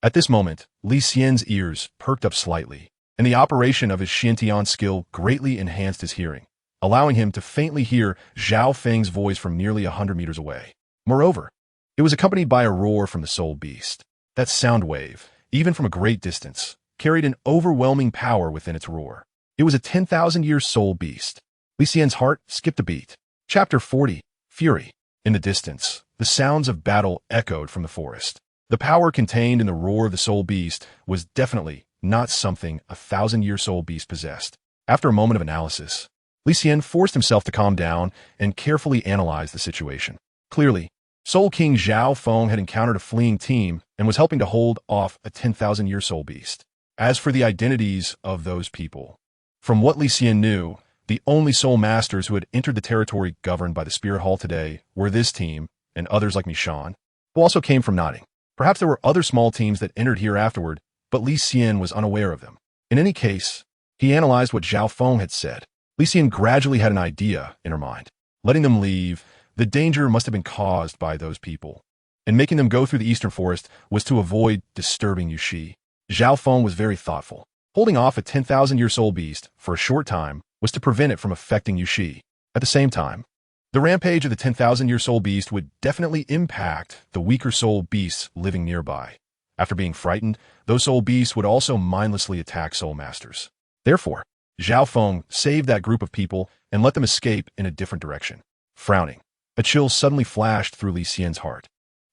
At this moment, Li Xian's ears perked up slightly, and the operation of his Xiantian skill greatly enhanced his hearing, allowing him to faintly hear Zhao Feng's voice from nearly 100 meters away. Moreover, it was accompanied by a roar from the soul beast. That sound wave, even from a great distance, carried an overwhelming power within its roar. It was a 10,000-year soul beast. Li Xian's heart skipped a beat. Chapter 40, Fury. In the distance, the sounds of battle echoed from the forest. The power contained in the roar of the soul beast was definitely not something a 1,000-year soul beast possessed. After a moment of analysis, Li Xian forced himself to calm down and carefully analyze the situation. Clearly, Soul King Zhao Feng had encountered a fleeing team and was helping to hold off a 10,000-year soul beast. As for the identities of those people, from what Li Xian knew, the only soul masters who had entered the territory governed by the Spirit Hall today were this team and others like Mishan, who also came from Nodding. Perhaps there were other small teams that entered here afterward, but Li Xian was unaware of them. In any case, he analyzed what Zhao Feng had said. Li Xian gradually had an idea in her mind. Letting them leave, the danger must have been caused by those people, and making them go through the eastern forest was to avoid disturbing Yushi. Zhao Feng was very thoughtful. Holding off a 10,000-year soul beast for a short time was to prevent it from affecting Yushi. At the same time, the rampage of the 10,000-year soul beast would definitely impact the weaker soul beasts living nearby. After being frightened, those soul beasts would also mindlessly attack soul masters. Therefore, Zhao Feng saved that group of people and let them escape in a different direction. Frowning, a chill suddenly flashed through Li Xian's heart.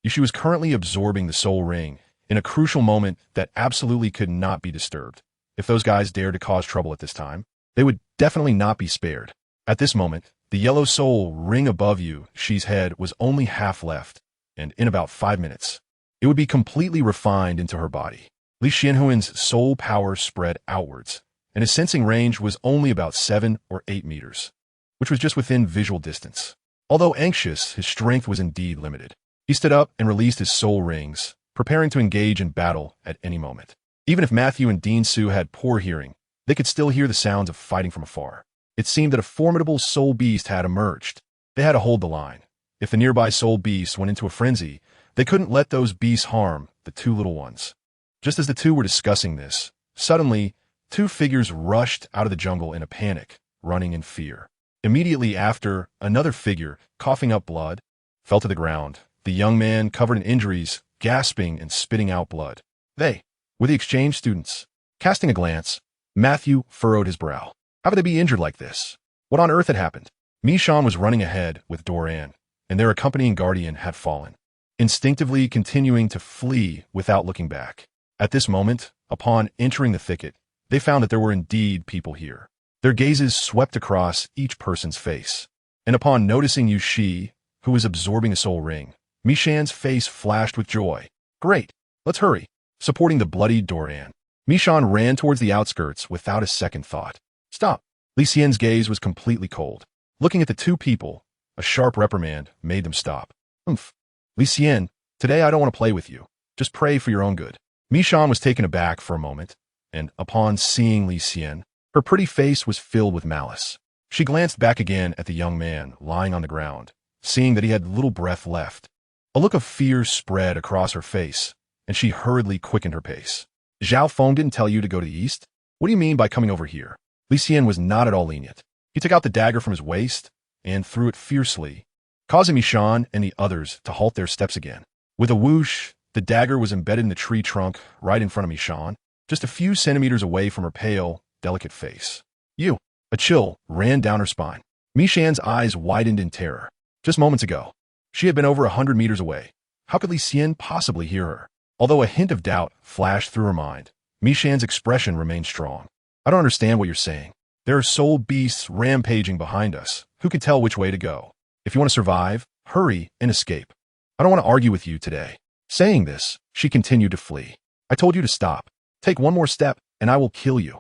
Yushi was currently absorbing the soul ring in a crucial moment that absolutely could not be disturbed. If those guys dared to cause trouble at this time, they would definitely not be spared. At this moment, the yellow soul ring above Yushi's head was only half left, and in about 5 minutes, it would be completely refined into her body. Li Xianhuan's soul power spread outwards, and his sensing range was only about 7 or 8 meters, which was just within visual distance. Although anxious, his strength was indeed limited. He stood up and released his soul rings, preparing to engage in battle at any moment. Even if Matthew and Dean Su had poor hearing, they could still hear the sounds of fighting from afar. It seemed that a formidable soul beast had emerged. They had to hold the line. If the nearby soul beasts went into a frenzy, they couldn't let those beasts harm the two little ones. Just as the two were discussing this, suddenly, two figures rushed out of the jungle in a panic, running in fear. Immediately after, another figure, coughing up blood, fell to the ground, the young man covered in injuries, gasping and spitting out blood. They were the exchange students. Casting a glance, Matthew furrowed his brow. How could they be injured like this? What on earth had happened? Mishan was running ahead with Doran, and their accompanying guardian had fallen, instinctively continuing to flee without looking back. At this moment, upon entering the thicket, they found that there were indeed people here. Their gazes swept across each person's face, and upon noticing Yushi, who was absorbing a soul ring, Mishan's face flashed with joy. Great, let's hurry. Supporting the bloodied Doran, Mishan ran towards the outskirts without a second thought. Stop. Li Xian's gaze was completely cold. Looking at the two people, a sharp reprimand made them stop. Humph. Li Xian, today I don't want to play with you. Just pray for your own good. Mishan was taken aback for a moment, and upon seeing Li Xian, her pretty face was filled with malice. She glanced back again at the young man lying on the ground, seeing that he had little breath left. A look of fear spread across her face, and she hurriedly quickened her pace. Zhao Feng didn't tell you to go to the east? What do you mean by coming over here? Li Xian was not at all lenient. He took out the dagger from his waist and threw it fiercely, causing Mishan and the others to halt their steps again. With a whoosh, the dagger was embedded in the tree trunk right in front of Mishan, just a few centimeters away from her pale, delicate face. You! A chill ran down her spine. Mishan's eyes widened in terror. Just moments ago, she had been over 100 meters away. How could Li Xian possibly hear her? Although a hint of doubt flashed through her mind, Mishan's expression remained strong. I don't understand what you're saying. There are soul beasts rampaging behind us. Who can tell which way to go? If you want to survive, hurry and escape. I don't want to argue with you today. Saying this, she continued to flee. I told you to stop. Take one more step, and I will kill you.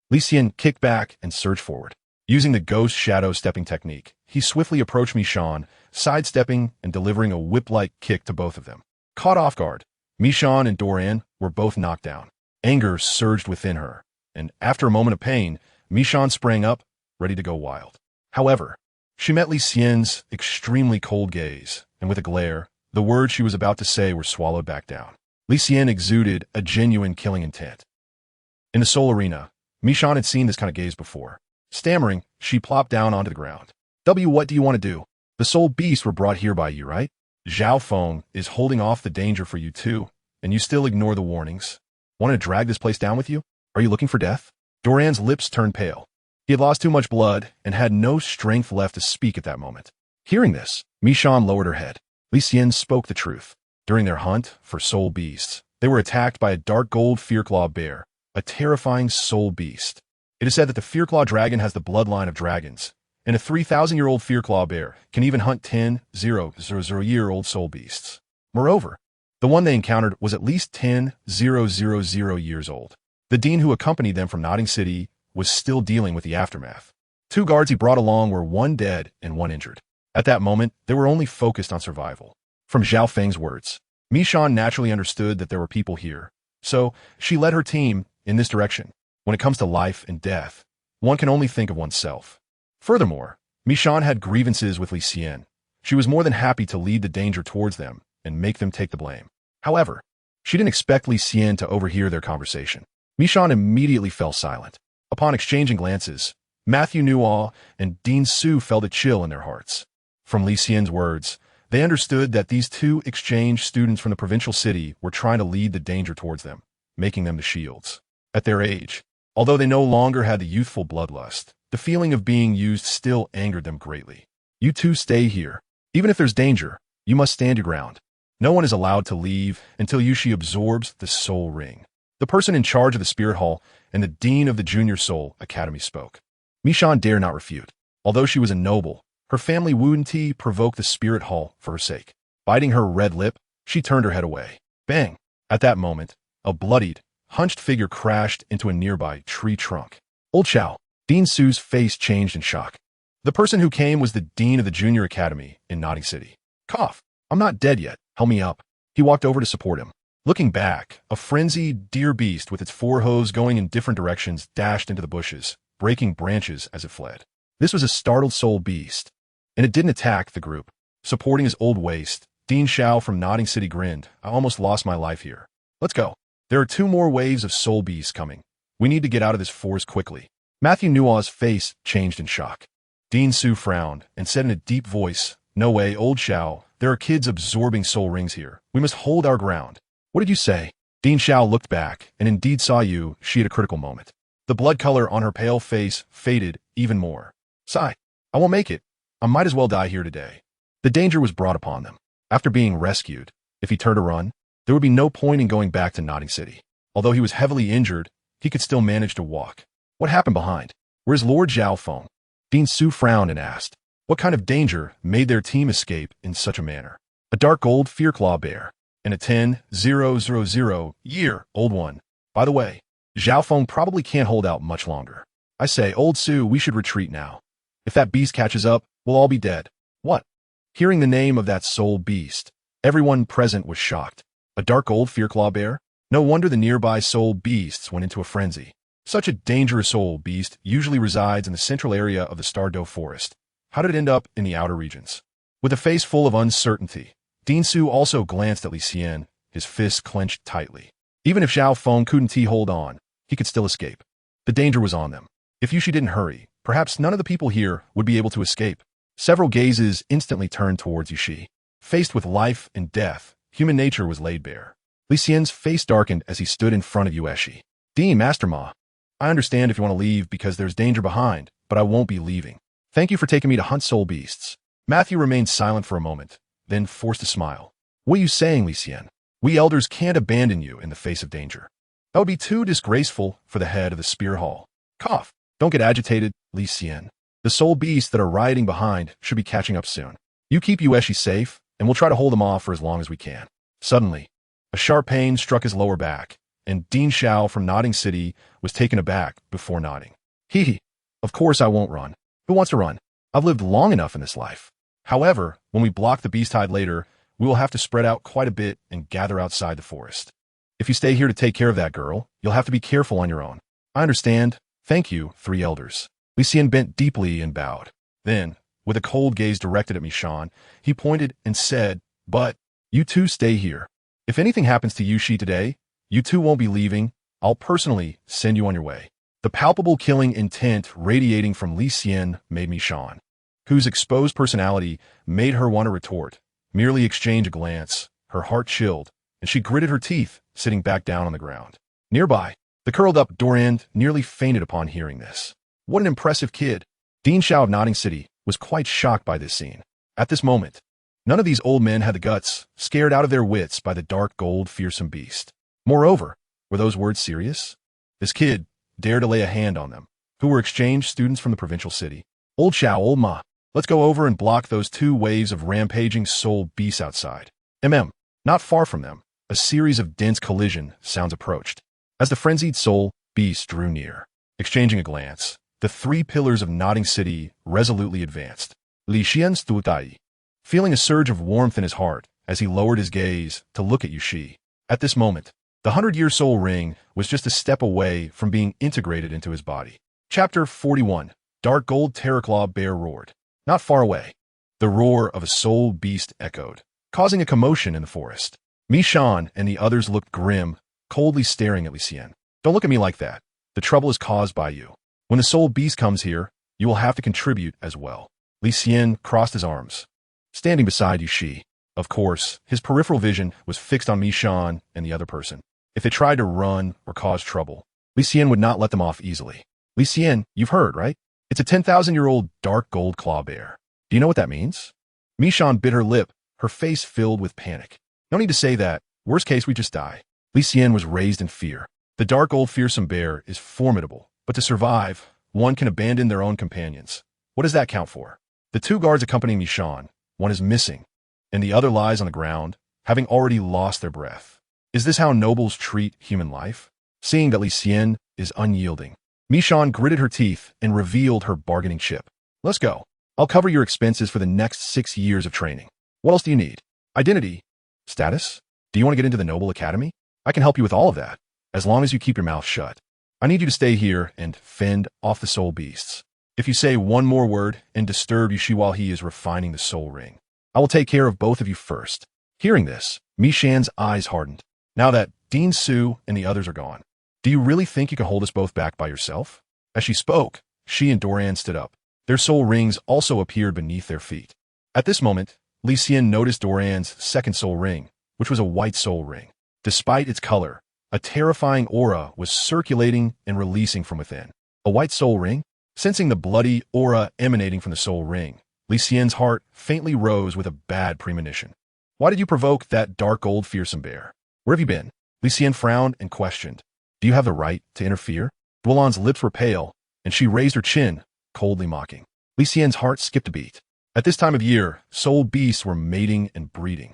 Li Xian kicked back and surged forward. Using the ghost shadow stepping technique, he swiftly approached Mishan, sidestepping and delivering a whip-like kick to both of them. Caught off guard, Mishan and Doran were both knocked down. Anger surged within her, and after a moment of pain, Mishan sprang up, ready to go wild. However, she met Li Xian's extremely cold gaze, and with a glare, the words she was about to say were swallowed back down. Li Xian exuded a genuine killing intent. In the soul arena, Mi Xian had seen this kind of gaze before. Stammering, she plopped down onto the ground. What do you want to do? The soul beasts were brought here by you, right? Zhao Feng is holding off the danger for you too, and you still ignore the warnings. Want to drag this place down with you? Are you looking for death? Doran's lips turned pale. He had lost too much blood and had no strength left to speak at that moment. Hearing this, Mi Xian lowered her head. Li Xian spoke the truth. During their hunt for soul beasts, they were attacked by a dark gold fearclaw bear, a terrifying soul beast. It is said that the fearclaw dragon has the bloodline of dragons, and a 3,000-year-old fearclaw bear can even hunt 10,000-year-old soul beasts. Moreover, the one they encountered was at least 10,000 years old. The dean who accompanied them from Notting City was still dealing with the aftermath. 2 guards he brought along were 1 dead and 1 injured. At that moment, they were only focused on survival. From Zhao Feng's words, Mi Xian naturally understood that there were people here, so she led her team in this direction. When it comes to life and death, one can only think of oneself. Furthermore, Mi Xian had grievances with Li Xian. She was more than happy to lead the danger towards them and make them take the blame. However, she didn't expect Li Xian to overhear their conversation. Mi Xian immediately fell silent. Upon exchanging glances, Matthew Nuo and Dean Su felt a chill in their hearts. From Li Xian's words, they understood that these 2 exchange students from the provincial city were trying to lead the danger towards them, making them the shields. At their age, although they no longer had the youthful bloodlust, the feeling of being used still angered them greatly. You 2 stay here. Even if there's danger, you must stand your ground. No one is allowed to leave until Yushi absorbs the soul ring. The person in charge of the Spirit Hall and the dean of the Junior Soul Academy spoke. Mi Xian dare not refute. Although she was a noble, her family Wudenti provoked the Spirit Hall for her sake. Biting her red lip, she turned her head away. Bang! At that moment, a bloodied, hunched figure crashed into a nearby tree trunk. Old Chow. Dean Su's face changed in shock. The person who came was the dean of the Junior Academy in Notting City. Cough. I'm not dead yet. Help me up. He walked over to support him. Looking back, a frenzied deer beast with its 4 hooves going in different directions dashed into the bushes, breaking branches as it fled. This was a startled soul beast, and it didn't attack the group. Supporting his old waist, Dean Xiao from Notting City grinned. I almost lost my life here. Let's go. There are 2 more waves of soul beasts coming. We need to get out of this forest quickly. Matthew Nuo's face changed in shock. Dean Su frowned and said in a deep voice, No way, old Xiao. There are kids absorbing soul rings here. We must hold our ground. What did you say? Dean Xiao looked back and indeed saw she at a critical moment. The blood color on her pale face faded even more. Sigh. I won't make it. I might as well die here today. The danger was brought upon them. After being rescued, if he turned to run, there would be no point in going back to Notting City. Although he was heavily injured, he could still manage to walk. What happened behind? Where's Lord Zhao Feng? Dean Su frowned and asked, what kind of danger made their team escape in such a manner? A dark gold fearclaw bear, and a 10,000-year-old one. By the way, Zhao Feng probably can't hold out much longer. I say, old Su, we should retreat now. If that beast catches up, we'll all be dead. What? Hearing the name of that soul beast, everyone present was shocked. A dark gold fearclaw bear? No wonder the nearby soul beasts went into a frenzy. Such a dangerous soul beast usually resides in the central area of the stunned.He forest. How did it end up in the outer regions? With a face full of uncertainty, Dean Su also glanced at Li Xian, his fists clenched tightly. Even if Zhao Feng couldn't hold on, he could still escape. The danger was on them. If Yushi didn't hurry, perhaps none of the people here would be able to escape. Several gazes instantly turned towards Yushi. Faced with life and death, human nature was laid bare. Li Xian's face darkened as he stood in front of Yueshi. Dean, Master Ma, I understand if you want to leave because there's danger behind, but I won't be leaving. Thank you for taking me to hunt soul beasts. Matthew remained silent for a moment, then forced a smile. What are you saying, Li Xian? We elders can't abandon you in the face of danger. That would be too disgraceful for the head of the Spear Hall. Cough. Don't get agitated, Li Xian. The soul beasts that are rioting behind should be catching up soon. You keep Yueshi safe, and we'll try to hold them off for as long as we can. Suddenly, a sharp pain struck his lower back, and Dean Xiao from Notting City was taken aback before nodding. Hee. Of course I won't run. Who wants to run? I've lived long enough in this life. However, when we block the beast hide later, we will have to spread out quite a bit and gather outside the forest. If you stay here to take care of that girl, you'll have to be careful on your own. I understand. Thank you, 3 elders. Li Xian bent deeply and bowed. Then, with a cold gaze directed at Mi Xian, he pointed and said, But, you 2 stay here. If anything happens to Yushi today, you 2 won't be leaving. I'll personally send you on your way. The palpable killing intent radiating from Li Xian made Li Xian, whose exposed personality made her want to retort, merely exchange a glance. Her heart chilled, and she gritted her teeth, sitting back down on the ground. Nearby, the curled-up Doran nearly fainted upon hearing this. What an impressive kid! Dean Xiao of Notting City was quite shocked by this scene. At this moment, none of these old men had the guts, scared out of their wits by the dark gold fearsome beast. Moreover, were those words serious? This kid dared to lay a hand on them, who were exchange students from the provincial city. Old Xiao, old Ma, let's go over and block those two waves of rampaging soul beasts outside. Not far from them, a series of dense collision sounds approached. As the frenzied soul beasts drew near, exchanging a glance, the three pillars of Notting City resolutely advanced. Li Xian stunned.He, feeling a surge of warmth in his heart as he lowered his gaze to look at Yushi. At this moment, the 100-year soul ring was just a step away from being integrated into his body. Chapter 41. Dark Gold Terraclaw Bear roared. Not far away, the roar of a soul beast echoed, causing a commotion in the forest. Li Xian and the others looked grim, coldly staring at Li Xian. Don't look at me like that. The trouble is caused by you. When the soul beast comes here, you will have to contribute as well. Li Xian crossed his arms, standing beside Yushi. Of course, his peripheral vision was fixed on Li Xian and the other person. If they tried to run or cause trouble, Li Xian would not let them off easily. Li Xian, you've heard, right? It's a 10,000-year-old dark gold claw bear. Do you know what that means? Li Xian bit her lip, her face filled with panic. No need to say that. Worst case, we just die. Li Xian was raised in fear. The dark old fearsome bear is formidable, but to survive, one can abandon their own companions. What does that count for? The two guards accompanying Li Xian, one is missing, and the other lies on the ground, having already lost their breath. Is this how nobles treat human life? Seeing that Li Xian is unyielding, Li Xian gritted her teeth and revealed her bargaining chip. Let's go. I'll cover your expenses for the next 6 years of training. What else do you need? Identity? Status? Do you want to get into the Noble Academy? I can help you with all of that, as long as you keep your mouth shut. I need you to stay here and fend off the soul beasts. If you say one more word and disturb Yushi while he is refining the soul ring, I will take care of both of you first. Hearing this, Li Xian's eyes hardened. Now that Dean Su and the others are gone, do you really think you can hold us both back by yourself? As she spoke, she and Doran stood up. Their soul rings also appeared beneath their feet. At this moment, Li Xian noticed Doran's second soul ring, which was a white soul ring. Despite its color, a terrifying aura was circulating and releasing from within. A white soul ring? Sensing the bloody aura emanating from the soul ring, Li Xian's heart faintly rose with a bad premonition. Why did you provoke that dark old fearsome bear? Where have you been? Li Xian frowned and questioned. Do you have the right to interfere? Duolan's lips were pale, and she raised her chin, coldly mocking. Li Xian's heart skipped a beat. At this time of year, soul beasts were mating and breeding,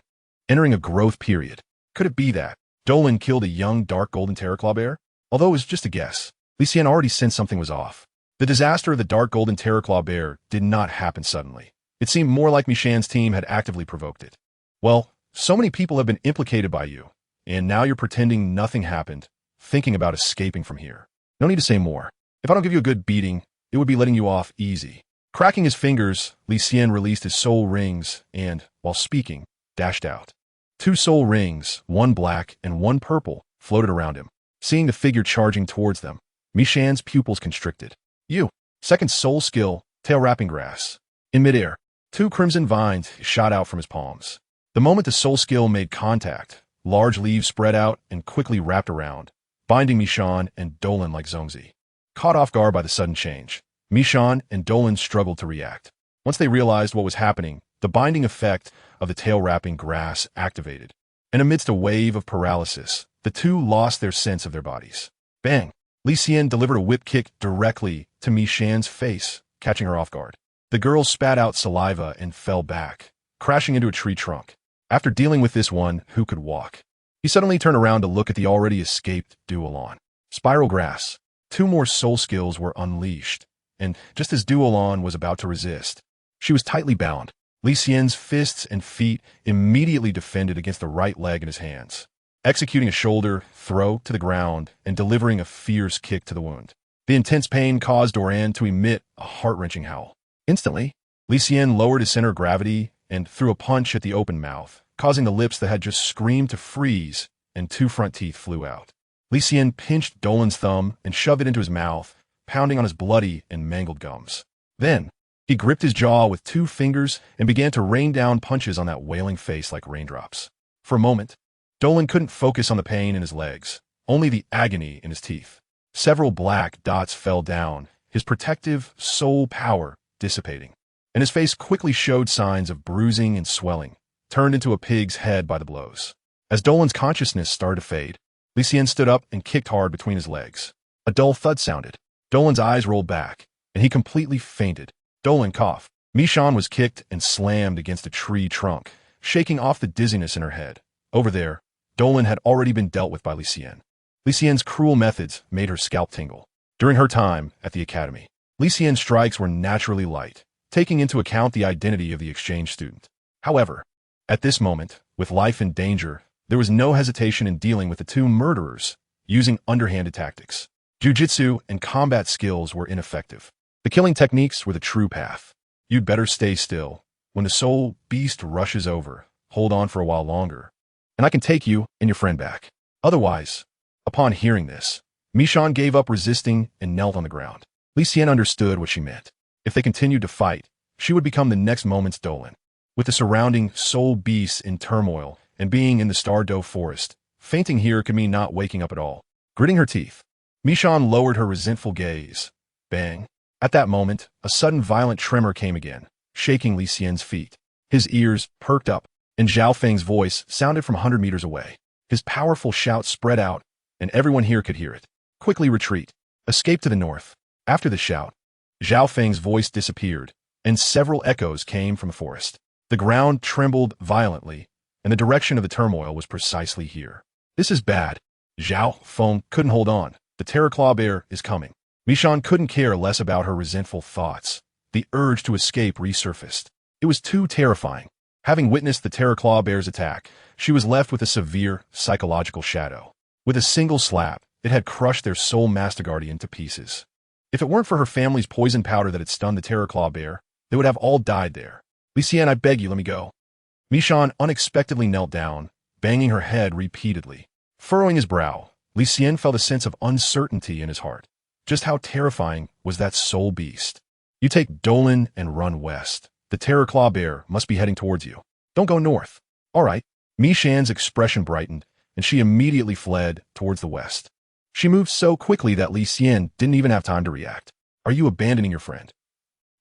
entering a growth period. Could it be that Dolan killed a young dark golden terraclaw bear? Although it was just a guess, Li Xian already sensed something was off. The disaster of the dark golden terraclaw bear did not happen suddenly. It seemed more like Li Xian's team had actively provoked it. Well, so many people have been implicated by you, and now you're pretending nothing happened, thinking about escaping from here. No need to say more. If I don't give you a good beating, it would be letting you off easy. Cracking his fingers, Li Xian released his soul rings and, while speaking, dashed out. 2 soul rings, one black and one purple, floated around him. Seeing the figure charging towards them, Li Xian's pupils constricted. You. Second soul skill, tail wrapping grass. In midair, 2 crimson vines shot out from his palms. The moment the soul skill made contact, large leaves spread out and quickly wrapped around, binding Li Xian and Dolan like Zongzi. Caught off guard by the sudden change, Li Xian and Dolan struggled to react. Once they realized what was happening, the binding effect of the tail-wrapping grass activated, and amidst a wave of paralysis, the two lost their sense of their bodies. Bang! Li Xian delivered a whip kick directly to Li Xian's face, catching her off guard. The girl spat out saliva and fell back, crashing into a tree trunk. After dealing with this one who could walk, he suddenly turned around to look at the already escaped Duolan. Spiral grass. 2 more soul skills were unleashed, and just as Duolan was about to resist, she was tightly bound. Li Xian's fists and feet immediately defended against the right leg in his hands, executing a shoulder throw to the ground and delivering a fierce kick to the wound. The intense pain caused Doran to emit a heart-wrenching howl. Instantly, Li Xian lowered his center of gravity and threw a punch at the open mouth, causing the lips that had just screamed to freeze, and 2 front teeth flew out. Li Xian pinched Dolan's thumb and shoved it into his mouth, pounding on his bloody and mangled gums. Then, he gripped his jaw with 2 fingers and began to rain down punches on that wailing face like raindrops. For a moment, Dolan couldn't focus on the pain in his legs, only the agony in his teeth. Several black dots fell down, his protective soul power dissipating, and his face quickly showed signs of bruising and swelling, turned into a pig's head by the blows. As Dolan's consciousness started to fade, Li Xian stood up and kicked hard between his legs. A dull thud sounded. Dolan's eyes rolled back, and he completely fainted. Dolan coughed. Mi Xian was kicked and slammed against a tree trunk, shaking off the dizziness in her head. Over there, Dolan had already been dealt with by Li Xian. Li Xian's cruel methods made her scalp tingle. During her time at the academy, Li Xian's strikes were naturally light, taking into account the identity of the exchange student. However, at this moment, with life in danger, there was no hesitation in dealing with the 2 murderers, using underhanded tactics. Jiu-jitsu and combat skills were ineffective. The killing techniques were the true path. You'd better stay still. When the soul beast rushes over, hold on for a while longer, and I can take you and your friend back. Otherwise, upon hearing this, Mi Xian gave up resisting and knelt on the ground. Li Xian understood what she meant. If they continued to fight, she would become the next moment's Dolan. With the surrounding soul beasts in turmoil and being in the Douluo forest, fainting here could mean not waking up at all. Gritting her teeth, Mi Xian lowered her resentful gaze. Bang. At that moment, a sudden violent tremor came again, shaking Li Xian's feet. His ears perked up, and Zhao Feng's voice sounded from 100 meters away. His powerful shout spread out, and everyone here could hear it. Quickly retreat. Escape to the north. After the shout, Zhao Feng's voice disappeared, and several echoes came from the forest. The ground trembled violently, and the direction of the turmoil was precisely here. This is bad. Zhao Feng couldn't hold on. The terror claw bear is coming. Mi Xian couldn't care less about her resentful thoughts. The urge to escape resurfaced. It was too terrifying. Having witnessed the terror claw bear's attack, she was left with a severe psychological shadow. With a single slap, it had crushed their soul master guardian to pieces. If it weren't for her family's poison powder that had stunned the terror claw bear, they would have all died there. Li Xian, I beg you, let me go. Mi Xian unexpectedly knelt down, banging her head repeatedly. Furrowing his brow, Li Xian felt a sense of uncertainty in his heart. Just how terrifying was that soul beast? You take Dolan and run west. The terror claw bear must be heading towards you. Don't go north. All right. Mi Xian's expression brightened, and she immediately fled towards the west. She moved so quickly that Li Xian didn't even have time to react. Are you abandoning your friend?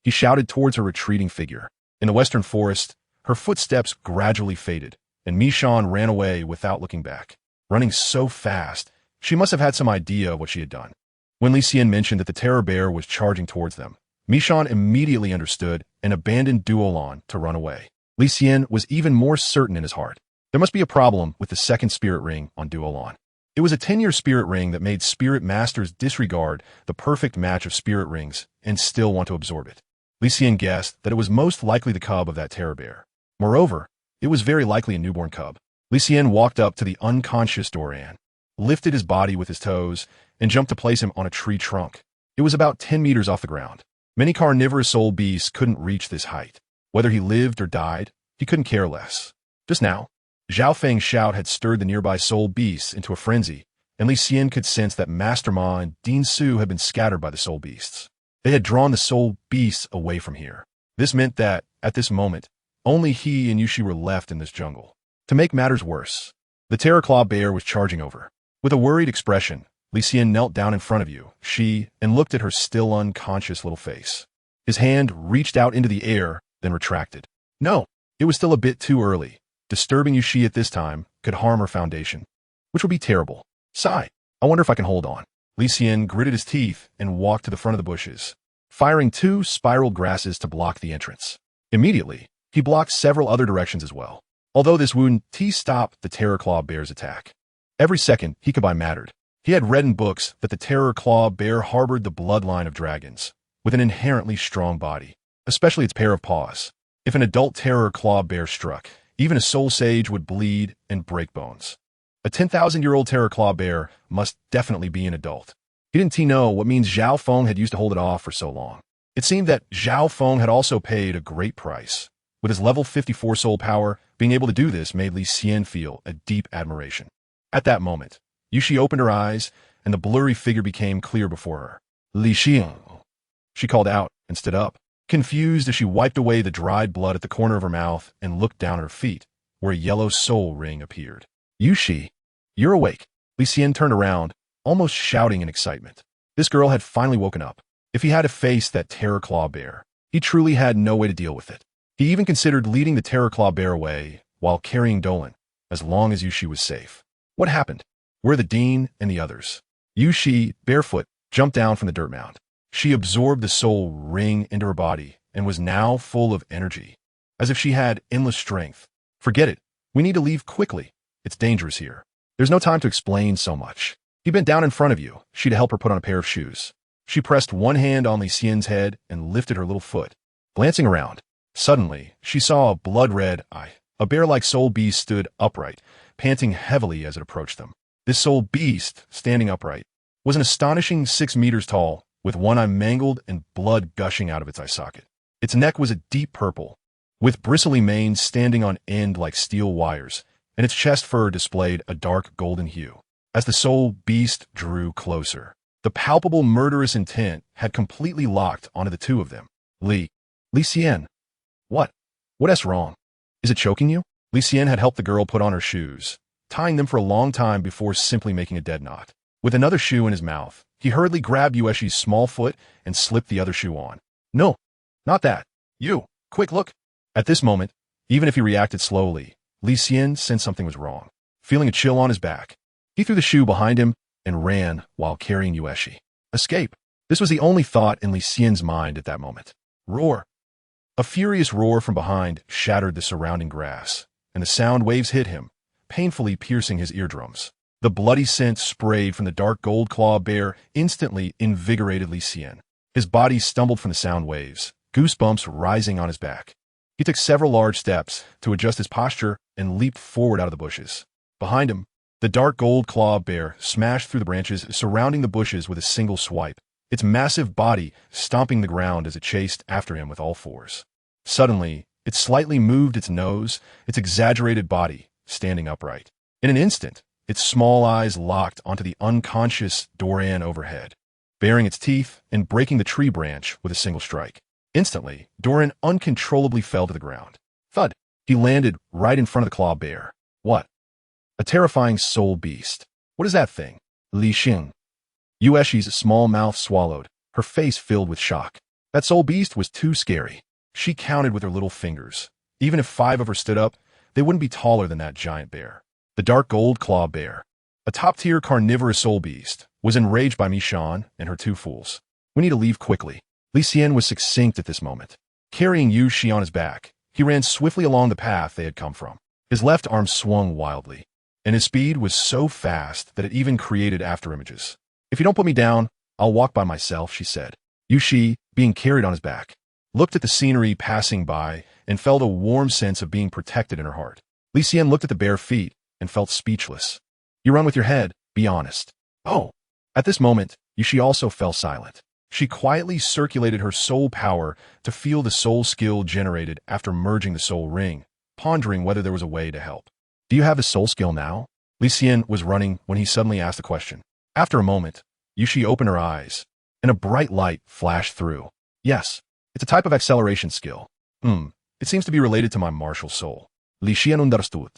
He shouted towards her retreating figure. In the western forest, her footsteps gradually faded, and Mi Xian ran away without looking back. Running so fast, she must have had some idea of what she had done. When Li Xian mentioned that the terror bear was charging towards them, Mi Xian immediately understood and abandoned Douluo to run away. Li Xian was even more certain in his heart. There must be a problem with the second spirit ring on Douluo. It was a 10-year spirit ring that made spirit masters disregard the perfect match of spirit rings and still want to absorb it. Li Xian guessed that it was most likely the cub of that terror bear. Moreover, it was very likely a newborn cub. Li Xian walked up to the unconscious Doran, lifted his body with his toes, and jumped to place him on a tree trunk. It was about 10 meters off the ground. Many carnivorous soul beasts couldn't reach this height. Whether he lived or died, he couldn't care less. Just now, Zhao Feng's shout had stirred the nearby soul beasts into a frenzy, and Li Xian could sense that Master Ma and Dean Su had been scattered by the soul beasts. They had drawn the soul beasts away from here. This meant that, at this moment, only he and Yushi were left in this jungle. To make matters worse, the terror claw bear was charging over. With a worried expression, Li Xian knelt down in front of Yushi and looked at her still unconscious little face. His hand reached out into the air, then retracted. No, it was still a bit too early. Disturbing Yushi at this time could harm her foundation, which would be terrible. Sigh. I wonder if I can hold on. Li Xian gritted his teeth and walked to the front of the bushes, firing 2 spiral grasses to block the entrance. Immediately, he blocked several other directions as well. Although this wound stopped the terror claw bear's attack. Every second he could buy mattered. He had read in books that the terror claw bear harbored the bloodline of dragons, with an inherently strong body, especially its pair of paws. If an adult terror claw bear struck, even a soul sage would bleed and break bones. A 10,000-year-old terror claw bear must definitely be an adult. He didn't know what means Zhao Feng had used to hold it off for so long. It seemed that Zhao Feng had also paid a great price. With his level 54 soul power, being able to do this made Li Xian feel a deep admiration. At that moment, Yushi opened her eyes, and the blurry figure became clear before her. Li Xian, she called out and stood up, confused as she wiped away the dried blood at the corner of her mouth and looked down at her feet, where a yellow soul ring appeared. Yushi, you're awake. Li Xian turned around, almost shouting in excitement. This girl had finally woken up. If he had to face that Terror Claw bear, he truly had no way to deal with it. He even considered leading the Terror Claw bear away while carrying Douluo, as long as Yushi was safe. What happened? Where the dean and the others? Yushi, barefoot, jumped down from the dirt mound. She absorbed the soul ring into her body and was now full of energy, as if she had endless strength. Forget it. We need to leave quickly. It's dangerous here. There's no time to explain so much. He bent down in front of you, she to help her put on a pair of shoes. She pressed one hand on Li Xian's head and lifted her little foot. Glancing around, suddenly, she saw a blood-red eye. A bear-like soul beast stood upright, panting heavily as it approached them. This soul beast, standing upright, was an astonishing 6 meters tall, with one eye mangled and blood gushing out of its eye socket. Its neck was a deep purple, with bristly mane standing on end like steel wires, and its chest fur displayed a dark golden hue. As the soul beast drew closer, the palpable murderous intent had completely locked onto the two of them. Li Xian. What's wrong? Is it choking you? Li Xian had helped the girl put on her shoes, tying them for a long time before simply making a dead knot. With another shoe in his mouth, he hurriedly grabbed Yueshi's small foot and slipped the other shoe on. No, not that. You, quick look. At this moment, even if he reacted slowly, Li Xian sensed something was wrong. Feeling a chill on his back, he threw the shoe behind him and ran while carrying Yueshi. Escape. This was the only thought in Li Xian's mind at that moment. Roar. A furious roar from behind shattered the surrounding grass, and the sound waves hit him, painfully piercing his eardrums. The bloody scent sprayed from the dark gold claw bear instantly invigorated Li Xian. His body stumbled from the sound waves, goosebumps rising on his back. He took several large steps to adjust his posture and leaped forward out of the bushes. Behind him, the dark gold claw bear smashed through the branches surrounding the bushes with a single swipe, its massive body stomping the ground as it chased after him with all fours. Suddenly, it slightly moved its nose, its exaggerated body standing upright. In an instant, its small eyes locked onto the unconscious Doran overhead, baring its teeth and breaking the tree branch with a single strike. Instantly, Doran uncontrollably fell to the ground. Thud! He landed right in front of the claw bear. What? A terrifying soul beast. What is that thing? Li Xian. Yueshi's small mouth swallowed, her face filled with shock. That soul beast was too scary. She counted with her little fingers. Even if 5 of her stood up, they wouldn't be taller than that giant bear. The dark gold claw bear, a top-tier carnivorous soul beast, was enraged by Li Xian and her 2 fools. We need to leave quickly. Li Xian was succinct at this moment. Carrying Yushi on his back, he ran swiftly along the path they had come from. His left arm swung wildly, and his speed was so fast that it even created afterimages. If you don't put me down, I'll walk by myself, she said. Yushi, being carried on his back, looked at the scenery passing by and felt a warm sense of being protected in her heart. Li Xian looked at the bare feet and felt speechless. You run with your head, be honest. Oh. At this moment, Yushi also fell silent. She quietly circulated her soul power to feel the soul skill generated after merging the soul ring, pondering whether there was a way to help. Do you have the soul skill now? Li Xian was running when he suddenly asked the question. After a moment, Yushi opened her eyes, and a bright light flashed through. Yes, it's a type of acceleration skill. It seems to be related to my martial soul. Li Xian understood.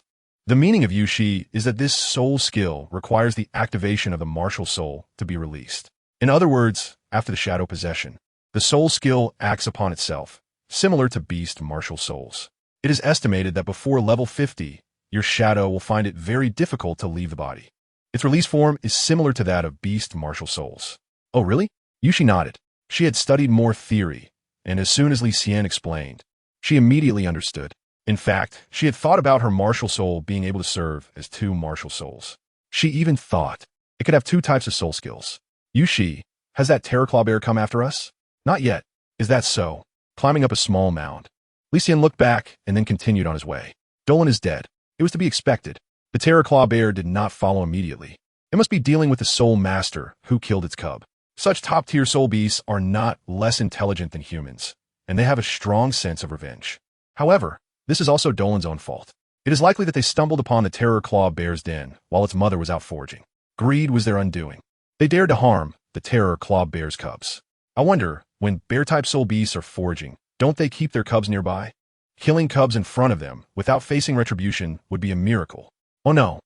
The meaning of Yushi is that this soul skill requires the activation of the martial soul to be released. In other words, after the shadow possession, the soul skill acts upon itself, similar to beast martial souls. It is estimated that before level 50, your shadow will find it very difficult to leave the body. Its release form is similar to that of beast martial souls. Oh, really? Yushi nodded. She had studied more theory, and as soon as Li Xian explained, she immediately understood. In fact, she had thought about her martial soul being able to serve as 2 martial souls. She even thought it could have 2 types of soul skills. Yushi, has that terror claw bear come after us? Not yet. Is that so? Climbing up a small mound, Li Xian looked back and then continued on his way. Douluo is dead. It was to be expected. The terror claw bear did not follow immediately. It must be dealing with the soul master who killed its cub. Such top-tier soul beasts are not less intelligent than humans, and they have a strong sense of revenge. However, this is also Douluo's own fault. It is likely that they stumbled upon the terror claw bear's den while its mother was out foraging. Greed was their undoing. They dared to harm the terror claw bear's cubs. I wonder, when bear-type soul beasts are foraging, don't they keep their cubs nearby? Killing cubs in front of them without facing retribution would be a miracle. Oh no.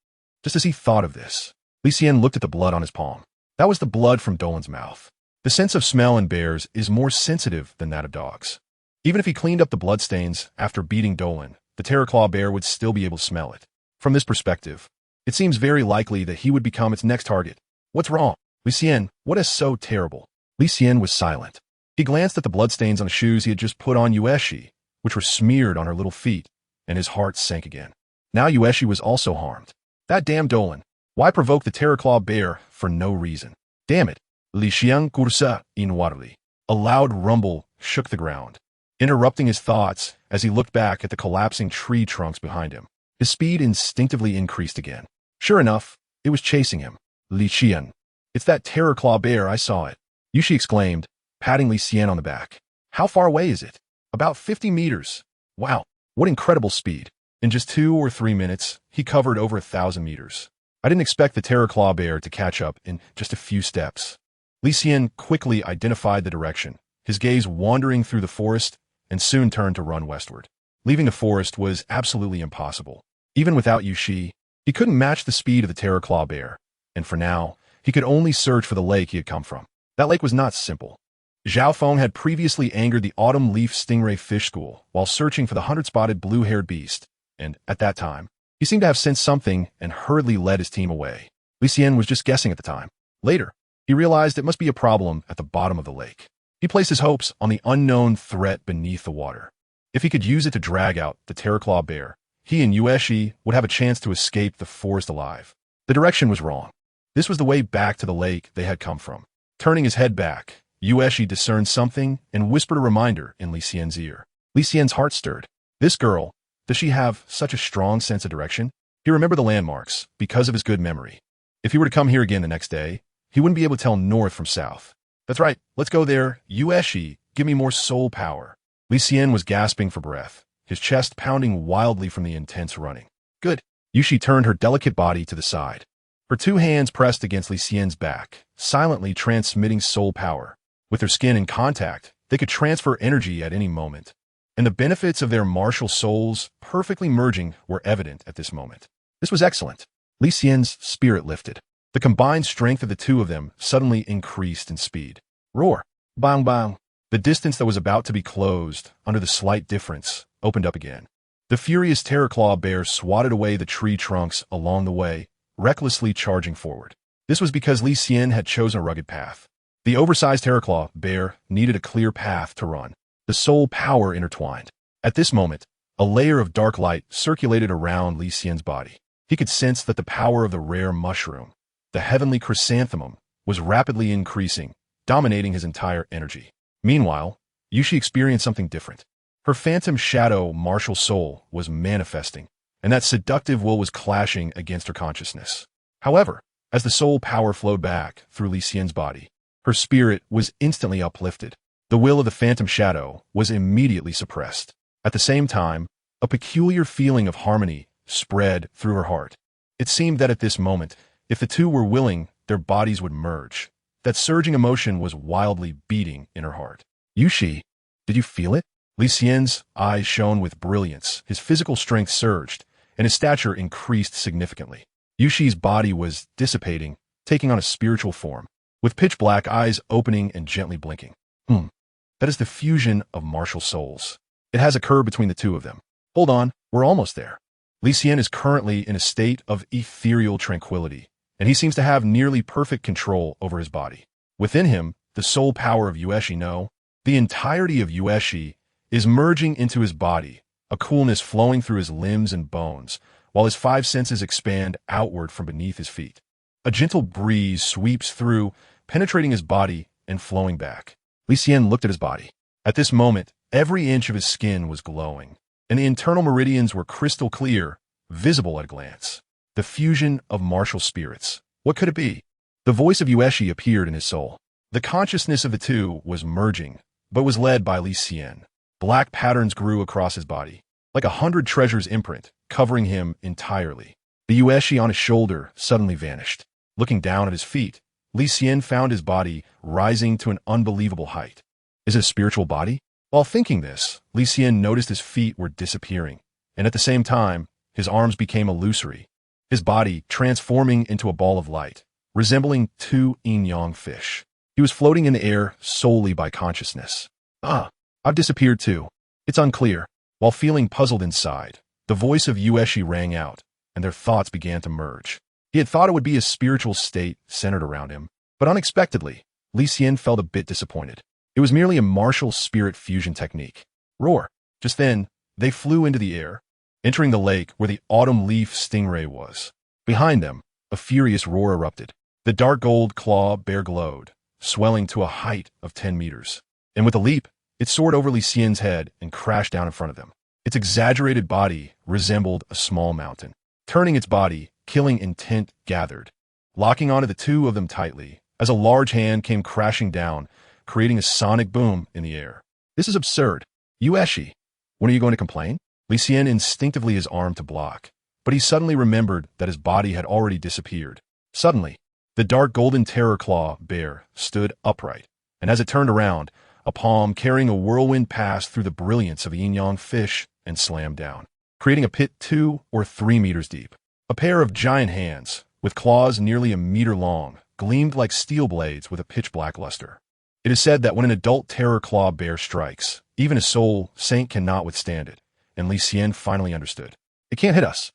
Just as he thought of this, Li Xian looked at the blood on his palm. That was the blood from Dolan's mouth. The sense of smell in bears is more sensitive than that of dogs. Even if he cleaned up the bloodstains after beating Dolan, the terror claw bear would still be able to smell it. From this perspective, it seems very likely that he would become its next target. What's wrong? Li Xian, what is so terrible? Li Xian was silent. He glanced at the bloodstains on the shoes he had just put on Yueshi, which were smeared on her little feet, and his heart sank again. Now Yueshi was also harmed. That damn Dolan. Why provoke the terror claw bear for no reason? Damn it. Li Xian cursa inwardly. A loud rumble shook the ground, interrupting his thoughts as he looked back at the collapsing tree trunks behind him. His speed instinctively increased again. Sure enough, it was chasing him. Li Xian. It's that terror claw bear, I saw it. Yushi exclaimed, patting Li Xian on the back. How far away is it? About 50 meters. Wow, what incredible speed. In just 2 or 3 minutes, he covered over 1,000 meters. I didn't expect the terror claw bear to catch up in just a few steps. Li Xian quickly identified the direction, his gaze wandering through the forest, and soon turned to run westward. Leaving the forest was absolutely impossible. Even without Yushi, he couldn't match the speed of the terror claw bear, and for now, he could only search for the lake he had come from. That lake was not simple. Zhao Feng had previously angered the autumn leaf stingray fish school while searching for the 100-spotted blue-haired beast, and at that time, he seemed to have sensed something and hurriedly led his team away. Li Xian was just guessing at the time. Later, he realized it must be a problem at the bottom of the lake. He placed his hopes on the unknown threat beneath the water. If he could use it to drag out the terror claw bear, he and Yueshi would have a chance to escape the forest alive. The direction was wrong. This was the way back to the lake they had come from. Turning his head back, Yueshi discerned something and whispered a reminder in Li Xian's ear. Li Xian's heart stirred. This girl, does she have such a strong sense of direction? He remembered the landmarks because of his good memory. If he were to come here again the next day, he wouldn't be able to tell north from south. That's right, let's go there. Yueshi, give me more soul power. Li Xian was gasping for breath, his chest pounding wildly from the intense running. Good. Yushi turned her delicate body to the side. Her 2 hands pressed against Li Xian's back, silently transmitting soul power. With their skin in contact, they could transfer energy at any moment. And the benefits of their martial souls perfectly merging were evident at this moment. This was excellent. Li Xian's spirit lifted. The combined strength of the two of them suddenly increased in speed. Roar! Bang bang! The distance that was about to be closed, under the slight difference, opened up again. The furious terror claw bear swatted away the tree trunks along the way, recklessly charging forward. This was because Li Xian had chosen a rugged path. The oversized terror claw bear needed a clear path to run. The soul power intertwined. At this moment, a layer of dark light circulated around Li Xian's body. He could sense that the power of the rare mushroom, the heavenly chrysanthemum, was rapidly increasing, dominating his entire energy. Meanwhile, Yushi experienced something different. Her phantom shadow martial soul was manifesting, and that seductive will was clashing against her consciousness. However, as the soul power flowed back through Li Xian's body, her spirit was instantly uplifted. The will of the phantom shadow was immediately suppressed. At the same time, a peculiar feeling of harmony spread through her heart. It seemed that at this moment, if the two were willing, their bodies would merge. That surging emotion was wildly beating in her heart. Yushi, did you feel it? Li Xian's eyes shone with brilliance, his physical strength surged, and his stature increased significantly. Yushi's body was dissipating, taking on a spiritual form, with pitch-black eyes opening and gently blinking. That is the fusion of martial souls. It has occurred between the two of them. Hold on, we're almost there. Li Xian is currently in a state of ethereal tranquility, and he seems to have nearly perfect control over his body. Within him, the soul power of Yueshi the entirety of Yueshi is merging into his body, a coolness flowing through his limbs and bones, while his 5 senses expand outward from beneath his feet. A gentle breeze sweeps through, penetrating his body and flowing back. Li Xian looked at his body. At this moment, every inch of his skin was glowing, and the internal meridians were crystal clear, visible at a glance. The fusion of martial spirits. What could it be? The voice of Yueshi appeared in his soul. The consciousness of the two was merging, but was led by Li Xian. Black patterns grew across his body, like 100 treasures imprint, covering him entirely. The Yueshi on his shoulder suddenly vanished. Looking down at his feet, Li Xian found his body rising to an unbelievable height. Is it a spiritual body? While thinking this, Li Xian noticed his feet were disappearing, and at the same time, his arms became illusory, his body transforming into a ball of light, resembling two yin-yang fish. He was floating in the air solely by consciousness. I've disappeared too. It's unclear. While feeling puzzled inside, the voice of Yueshi rang out, and their thoughts began to merge. He had thought it would be a spiritual state centered around him, but unexpectedly, Li Xian felt a bit disappointed. It was merely a martial spirit fusion technique. Roar! Just then, they flew into the air, entering the lake where the autumn leaf stingray was. Behind them, a furious roar erupted. The dark gold claw bear glowed, swelling to a height of 10 meters. And with a leap, it soared over Li Xian's head and crashed down in front of them. Its exaggerated body resembled a small mountain. Turning its body, killing intent gathered, locking onto the two of them tightly, as a large hand came crashing down, creating a sonic boom in the air. This is absurd. Yueshi, when are you going to complain? Li Xian instinctively his arm to block, but he suddenly remembered that his body had already disappeared. Suddenly, the dark golden terror claw bear stood upright, and as it turned around, a palm carrying a whirlwind passed through the brilliance of a yin-yang fish and slammed down, creating a pit 2 or 3 meters deep. A pair of giant hands, with claws nearly a meter long, gleamed like steel blades with a pitch-black luster. It is said that when an adult terror claw bear strikes, even a soul saint cannot withstand it, and Li Xian finally understood. It can't hit us.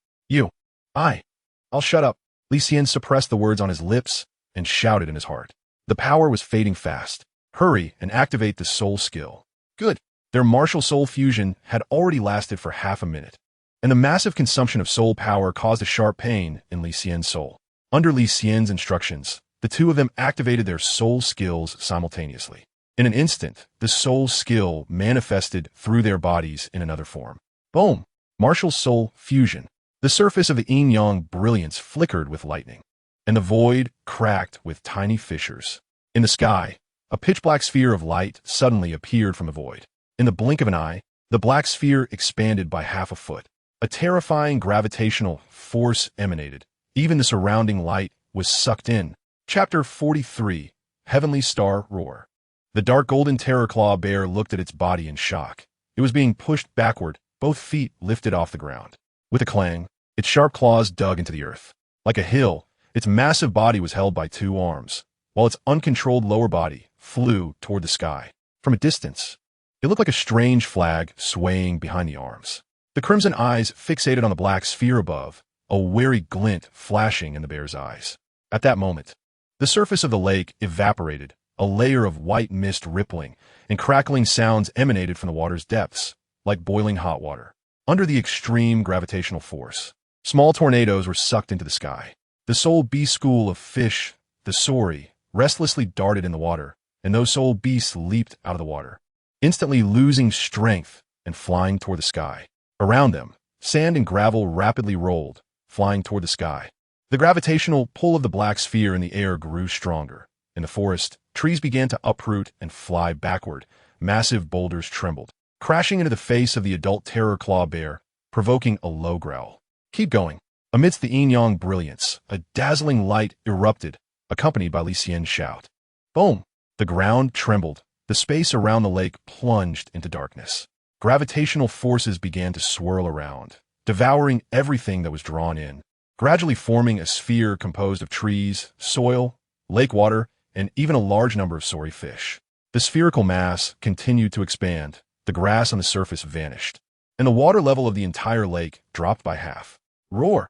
I'll shut up. Li Xian suppressed the words on his lips and shouted in his heart. The power was fading fast. Hurry and activate the soul skill. Good. Their MartialSoul fusion had already lasted for half a minute, and the massive consumption of soul power caused a sharp pain in Li Xian's soul. Under Li Xian's instructions, the two of them activated their soul skills simultaneously. In an instant, the soul skill manifested through their bodies in another form. Boom! MartialSoul fusion. The surface of the yin-yang brilliance flickered with lightning, and the void cracked with tiny fissures. In the sky, a pitch-black sphere of light suddenly appeared from the void. In the blink of an eye, the black sphere expanded by half a foot. A terrifying gravitational force emanated. Even the surrounding light was sucked in. Chapter 43, Heavenly Star Roar. The dark golden terror claw bear looked at its body in shock. It was being pushed backward, both feet lifted off the ground. With a clang, its sharp claws dug into the earth. Like a hill, its massive body was held by two arms, while its uncontrolled lower body flew toward the sky. From a distance, it looked like a strange flag swaying behind the arms. The crimson eyes fixated on the black sphere above, a wary glint flashing in the bear's eyes. At that moment, the surface of the lake evaporated, a layer of white mist rippling, and crackling sounds emanated from the water's depths, like boiling hot water. Under the extreme gravitational force, small tornadoes were sucked into the sky. The soul beast school of fish, the Sori, restlessly darted in the water, and those soul beasts leaped out of the water, instantly losing strength and flying toward the sky. Around them, sand and gravel rapidly rolled, flying toward the sky. The gravitational pull of the black sphere in the air grew stronger. In the forest, trees began to uproot and fly backward. Massive boulders trembled, crashing into the face of the adult terror claw bear, provoking a low growl. Keep going. Amidst the yin-yang brilliance, a dazzling light erupted, accompanied by Li Xian's shout. Boom! The ground trembled. The space around the lake plunged into darkness. Gravitational forces began to swirl around, devouring everything that was drawn in, gradually forming a sphere composed of trees, soil, lake water, and even a large number of Sori fish. The spherical mass continued to expand. The grass on the surface vanished, and the water level of the entire lake dropped by half. Roar!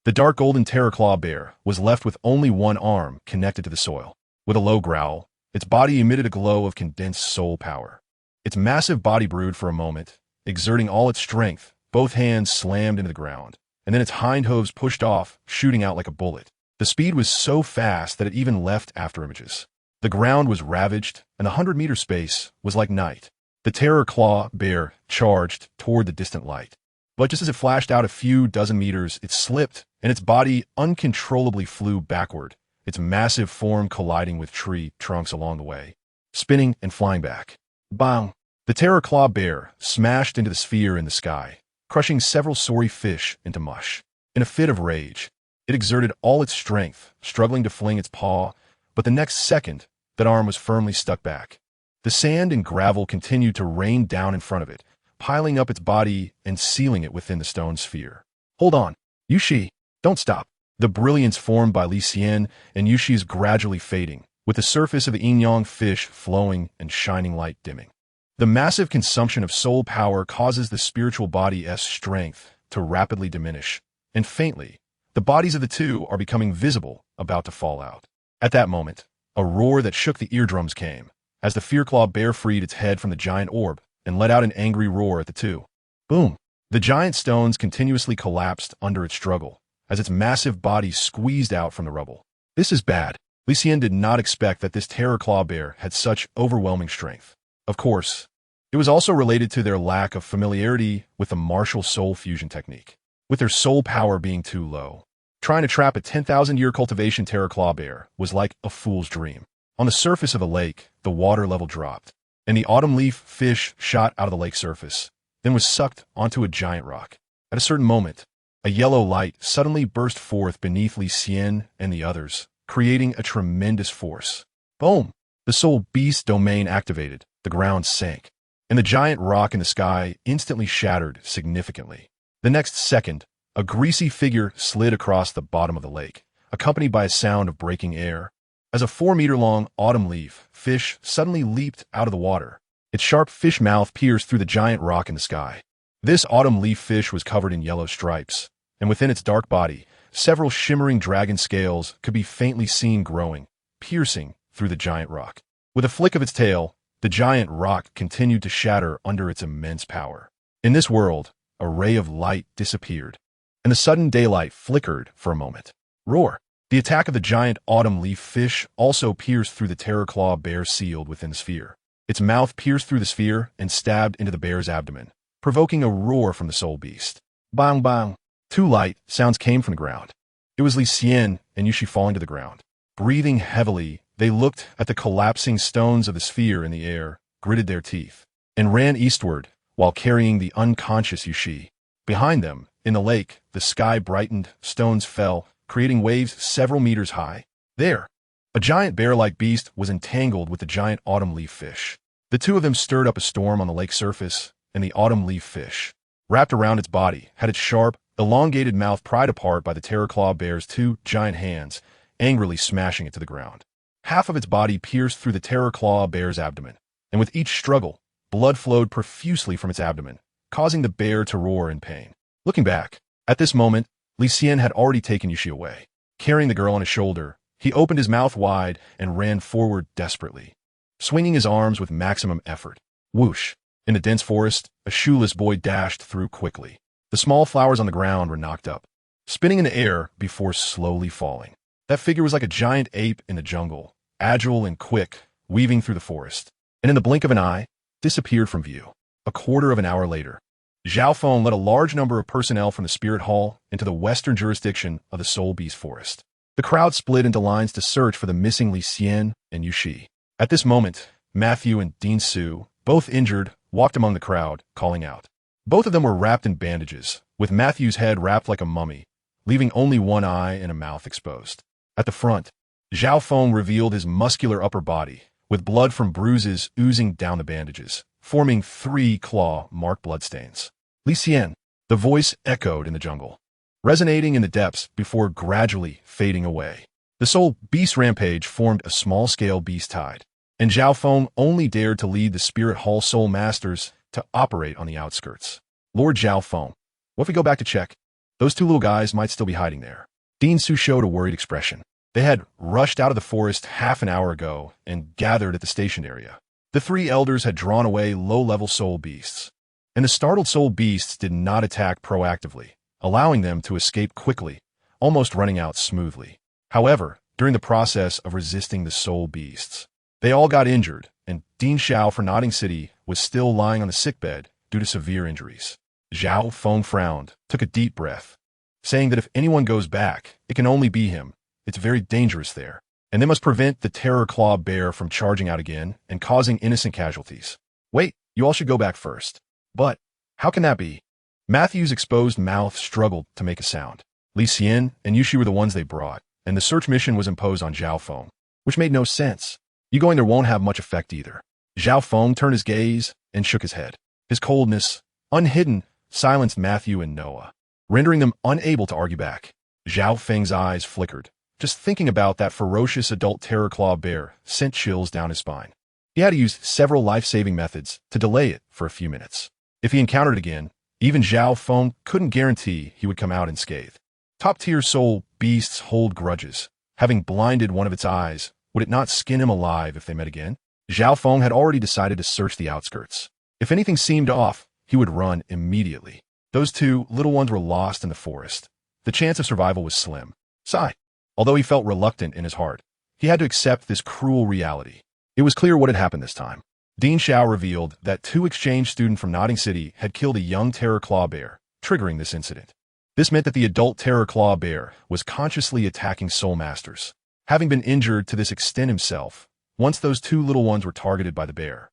The dark golden terror claw bear was left with only one arm connected to the soil. With a low growl, its body emitted a glow of condensed soul power. Its massive body brewed for a moment, exerting all its strength. Both hands slammed into the ground, and then its hind hooves pushed off, shooting out like a bullet. The speed was so fast that it even left after images. The ground was ravaged, and the 100-meter space was like night. The terror claw bear charged toward the distant light. But just as it flashed out a few dozen meters, it slipped, and its body uncontrollably flew backward, its massive form colliding with tree trunks along the way, spinning and flying back. Bang! The terror claw bear smashed into the sphere in the sky, crushing several Sori fish into mush. In a fit of rage, It exerted all its strength, struggling to fling its paw, but the next second, that arm was firmly stuck back. The sand and gravel continued to rain down in front of it, piling up its body and sealing it within the stone sphere. Hold on, Yushi, don't stop. The brilliance formed by Li Xian and Yushi is gradually fading, with the surface of the yin-yang fish flowing and shining light dimming. The massive consumption of soul power causes the spiritual body's strength to rapidly diminish, and faintly, the bodies of the two are becoming visible, about to fall out. At that moment, a roar that shook the eardrums came, as the Fearclaw bear freed its head from the giant orb and let out an angry roar at the two. Boom! The giant stones continuously collapsed under its struggle, as its massive body squeezed out from the rubble. This is bad. Li Xian did not expect that this terror claw bear had such overwhelming strength. Of course, it was also related to their lack of familiarity with the MartialSoul fusion technique, with their soul power being too low. Trying to trap a 10,000-year cultivation terror claw bear was like a fool's dream. On the surface of the lake, the water level dropped, and the autumn leaf fish shot out of the lake surface, then was sucked onto a giant rock. At a certain moment, a yellow light suddenly burst forth beneath Li Xian and the others, creating a tremendous force. Boom! The soul beast domain activated, the ground sank, and the giant rock in the sky instantly shattered significantly. The next second, a greasy figure slid across the bottom of the lake, accompanied by a sound of breaking air, as a 4-meter-long autumn leaf fish suddenly leaped out of the water. Its sharp fish mouth pierced through the giant rock in the sky. This autumn leaf fish was covered in yellow stripes, and within its dark body, several shimmering dragon scales could be faintly seen growing, piercing through the giant rock. With a flick of its tail, the giant rock continued to shatter under its immense power. In this world, a ray of light disappeared, and the sudden daylight flickered for a moment. Roar! The attack of the giant autumn leaf fish also pierced through the terror claw bear sealed within the sphere. Its mouth pierced through the sphere and stabbed into the bear's abdomen, provoking a roar from the soul beast. Bang bang! Two light sounds came from the ground. It was Li Xian and Yushi falling to the ground. Breathing heavily, they looked at the collapsing stones of the sphere in the air, gritted their teeth, and ran eastward while carrying the unconscious Yushi. Behind them, in the lake, the sky brightened, stones fell, creating waves several meters high. There, a giant bear-like beast was entangled with the giant autumn leaf fish. The two of them stirred up a storm on the lake surface, and the autumn leaf fish, wrapped around its body, had its sharp, elongated mouth pried apart by the terror claw bear's two giant hands, angrily smashing it to the ground. Half of its body pierced through the terror claw bear's abdomen, and with each struggle, blood flowed profusely from its abdomen, causing the bear to roar in pain. Looking back, at this moment, Li Xian had already taken Yushi away. Carrying the girl on his shoulder, he opened his mouth wide and ran forward desperately, swinging his arms with maximum effort. Whoosh! In the dense forest, a shoeless boy dashed through quickly. The small flowers on the ground were knocked up, spinning in the air before slowly falling. That figure was like a giant ape in the jungle, agile and quick, weaving through the forest, and in the blink of an eye, disappeared from view. A quarter of an hour later, Zhao Feng led a large number of personnel from the Spirit Hall into the western jurisdiction of the Soul Beast Forest. The crowd split into lines to search for the missing Li Xian and Yushi. At this moment, Matthew and Bingsthe, both injured, walked among the crowd, calling out. Both of them were wrapped in bandages, with Matthew's head wrapped like a mummy, leaving only one eye and a mouth exposed. At the front, Zhao Feng revealed his muscular upper body, with blood from bruises oozing down the bandages, forming 3 claw-marked bloodstains. Li Xian, the voice echoed in the jungle, resonating in the depths before gradually fading away. The Soul Beast Rampage formed a small-scale beast tide, and Zhao Feng only dared to lead the Spirit Hall Soul Masters to operate on the outskirts. Lord Zhao Feng, what if we go back to check? Those 2 little guys might still be hiding there. Bingsthe showed a worried expression. They had rushed out of the forest half an hour ago and gathered at the station area. The 3 elders had drawn away low-level soul beasts, and the startled soul beasts did not attack proactively, allowing them to escape quickly, almost running out smoothly. However, during the process of resisting the soul beasts, they all got injured, and Dean Xiao for Nodding City was still lying on the sickbed due to severe injuries. Zhao Feng frowned, took a deep breath, saying that if anyone goes back, it can only be him. It's very dangerous there, and they must prevent the terror claw bear from charging out again and causing innocent casualties. Wait, you all should go back first. But how can that be? Matthew's exposed mouth struggled to make a sound. Li Xian and Yushi were the ones they brought, and the search mission was imposed on Zhao Feng, which made no sense. You going there won't have much effect either. Zhao Feng turned his gaze and shook his head. His coldness, unhidden, silenced Matthew and Noah, rendering them unable to argue back. Zhao Feng's eyes flickered. Just thinking about that ferocious adult terror claw bear sent chills down his spine. He had to use several life-saving methods to delay it for a few minutes. If he encountered it again, even Zhao Feng couldn't guarantee he would come out unscathed. Top-tier soul beasts hold grudges. Having blinded one of its eyes, would it not skin him alive if they met again? Zhao Feng had already decided to search the outskirts. If anything seemed off, he would run immediately. Those two little ones were lost in the forest. The chance of survival was slim. Sigh. Although he felt reluctant in his heart, he had to accept this cruel reality. It was clear what had happened this time. Dean Xiao revealed that 2 exchange students from Notting City had killed a young terror claw bear, triggering this incident. This meant that the adult terror claw bear was consciously attacking soul masters, having been injured to this extent himself. Once those 2 little ones were targeted by the bear,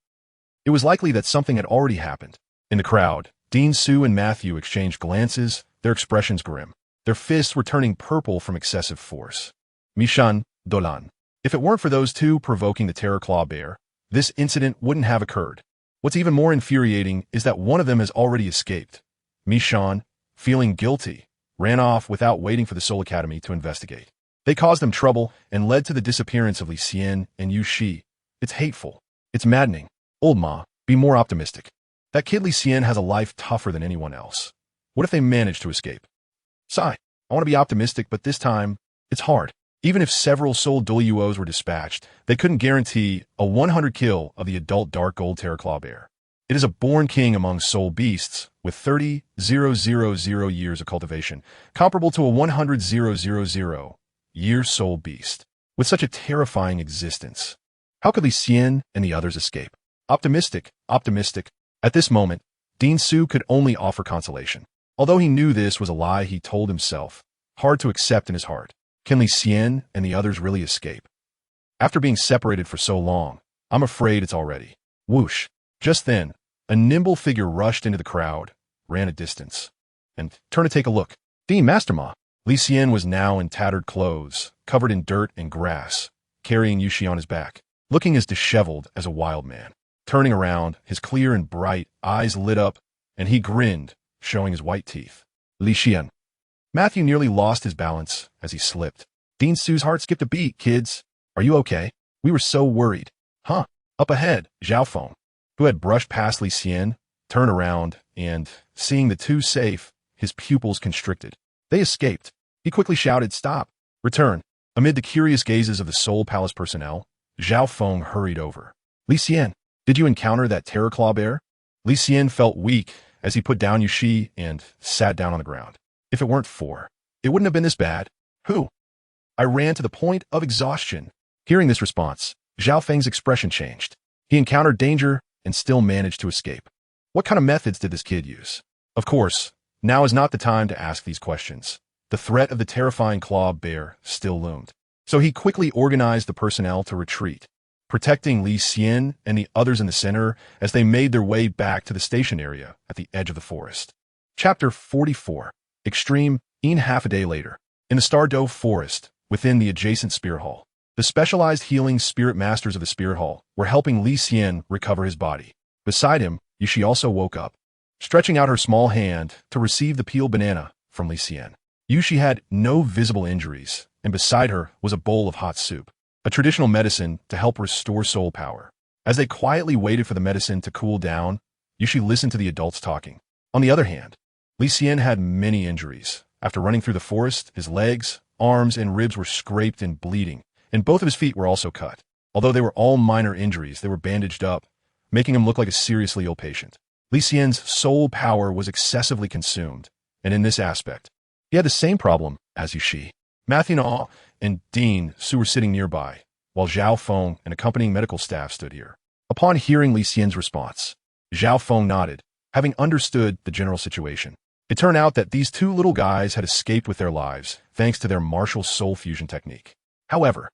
it was likely that something had already happened. In the crowd, Dean Su and Matthew exchanged glances, their expressions grim. Their fists were turning purple from excessive force. Mishan, Dolan. If it weren't for those 2 provoking the terror claw bear, this incident wouldn't have occurred. What's even more infuriating is that one of them has already escaped. Mishan, feeling guilty, ran off without waiting for the Soul Academy to investigate. They caused them trouble and led to the disappearance of Li Xian and Yushi. It's hateful. It's maddening. Old Ma, be more optimistic. That kid Li Xian has a life tougher than anyone else. What if they manage to escape? Sigh. I want to be optimistic, but this time, it's hard. Even if several soul Douluos were dispatched, they couldn't guarantee a 100 kill of the adult dark gold terror claw bear. It is a born king among soul beasts with 30,000 years of cultivation, comparable to a 100,000 year soul beast. With such a terrifying existence, how could Li Xian and the others escape? Optimistic. At this moment, Dean Su could only offer consolation. Although he knew this was a lie he told himself, hard to accept in his heart. Can Li Xian and the others really escape? After being separated for so long, I'm afraid it's already. Whoosh. Just then, a nimble figure rushed into the crowd, ran a distance, and turned to take a look. Dean Masterma. Li Xian was now in tattered clothes, covered in dirt and grass, carrying Yushi on his back, looking as disheveled as a wild man. Turning around, his clear and bright eyes lit up, and he grinned, showing his white teeth. Li Xian. Matthew nearly lost his balance as he slipped. Dean Su's heart skipped a beat. Kids, are you okay? We were so worried. Huh? Up ahead, Zhao Feng, who had brushed past Li Xian, turned around, and, seeing the 2 safe, his pupils constricted. They escaped. He quickly shouted, "Stop! Return!" Amid the curious gazes of the Soul Palace personnel, Zhao Feng hurried over. Li Xian, did you encounter that terror claw bear? Li Xian felt weak as he put down Yushi and sat down on the ground. If it weren't for, it wouldn't have been this bad. Who? I ran to the point of exhaustion. Hearing this response, Zhao Feng's expression changed. He encountered danger and still managed to escape. What kind of methods did this kid use? Of course, now is not the time to ask these questions. The threat of the terrifying claw bear still loomed. So he quickly organized the personnel to retreat, protecting Li Xian and the others in the center as they made their way back to the station area at the edge of the forest. Chapter 44. Extreme. Half a day later, in the stunned.He forest, within the adjacent Spirit Hall, the specialized healing spirit masters of the Spirit Hall were helping Li Xian recover his body. Beside him, Yushi also woke up, stretching out her small hand to receive the peeled banana from Li Xian. Yushi had no visible injuries, and beside her was a bowl of hot soup, a traditional medicine to help restore soul power. As they quietly waited for the medicine to cool down, Yushi listened to the adults talking. On the other hand, Li Xian had many injuries. After running through the forest, his legs, arms, and ribs were scraped and bleeding, and both of his feet were also cut. Although they were all minor injuries, they were bandaged up, making him look like a seriously ill patient. Li Xian's soul power was excessively consumed, and in this aspect, he had the same problem as Yushi. Matthew and Dean Su were sitting nearby, while Zhao Feng and accompanying medical staff stood here. Upon hearing Li Xian's response, Zhao Feng nodded, having understood the general situation. It turned out that these 2 little guys had escaped with their lives thanks to their MartialSoul fusion technique. However,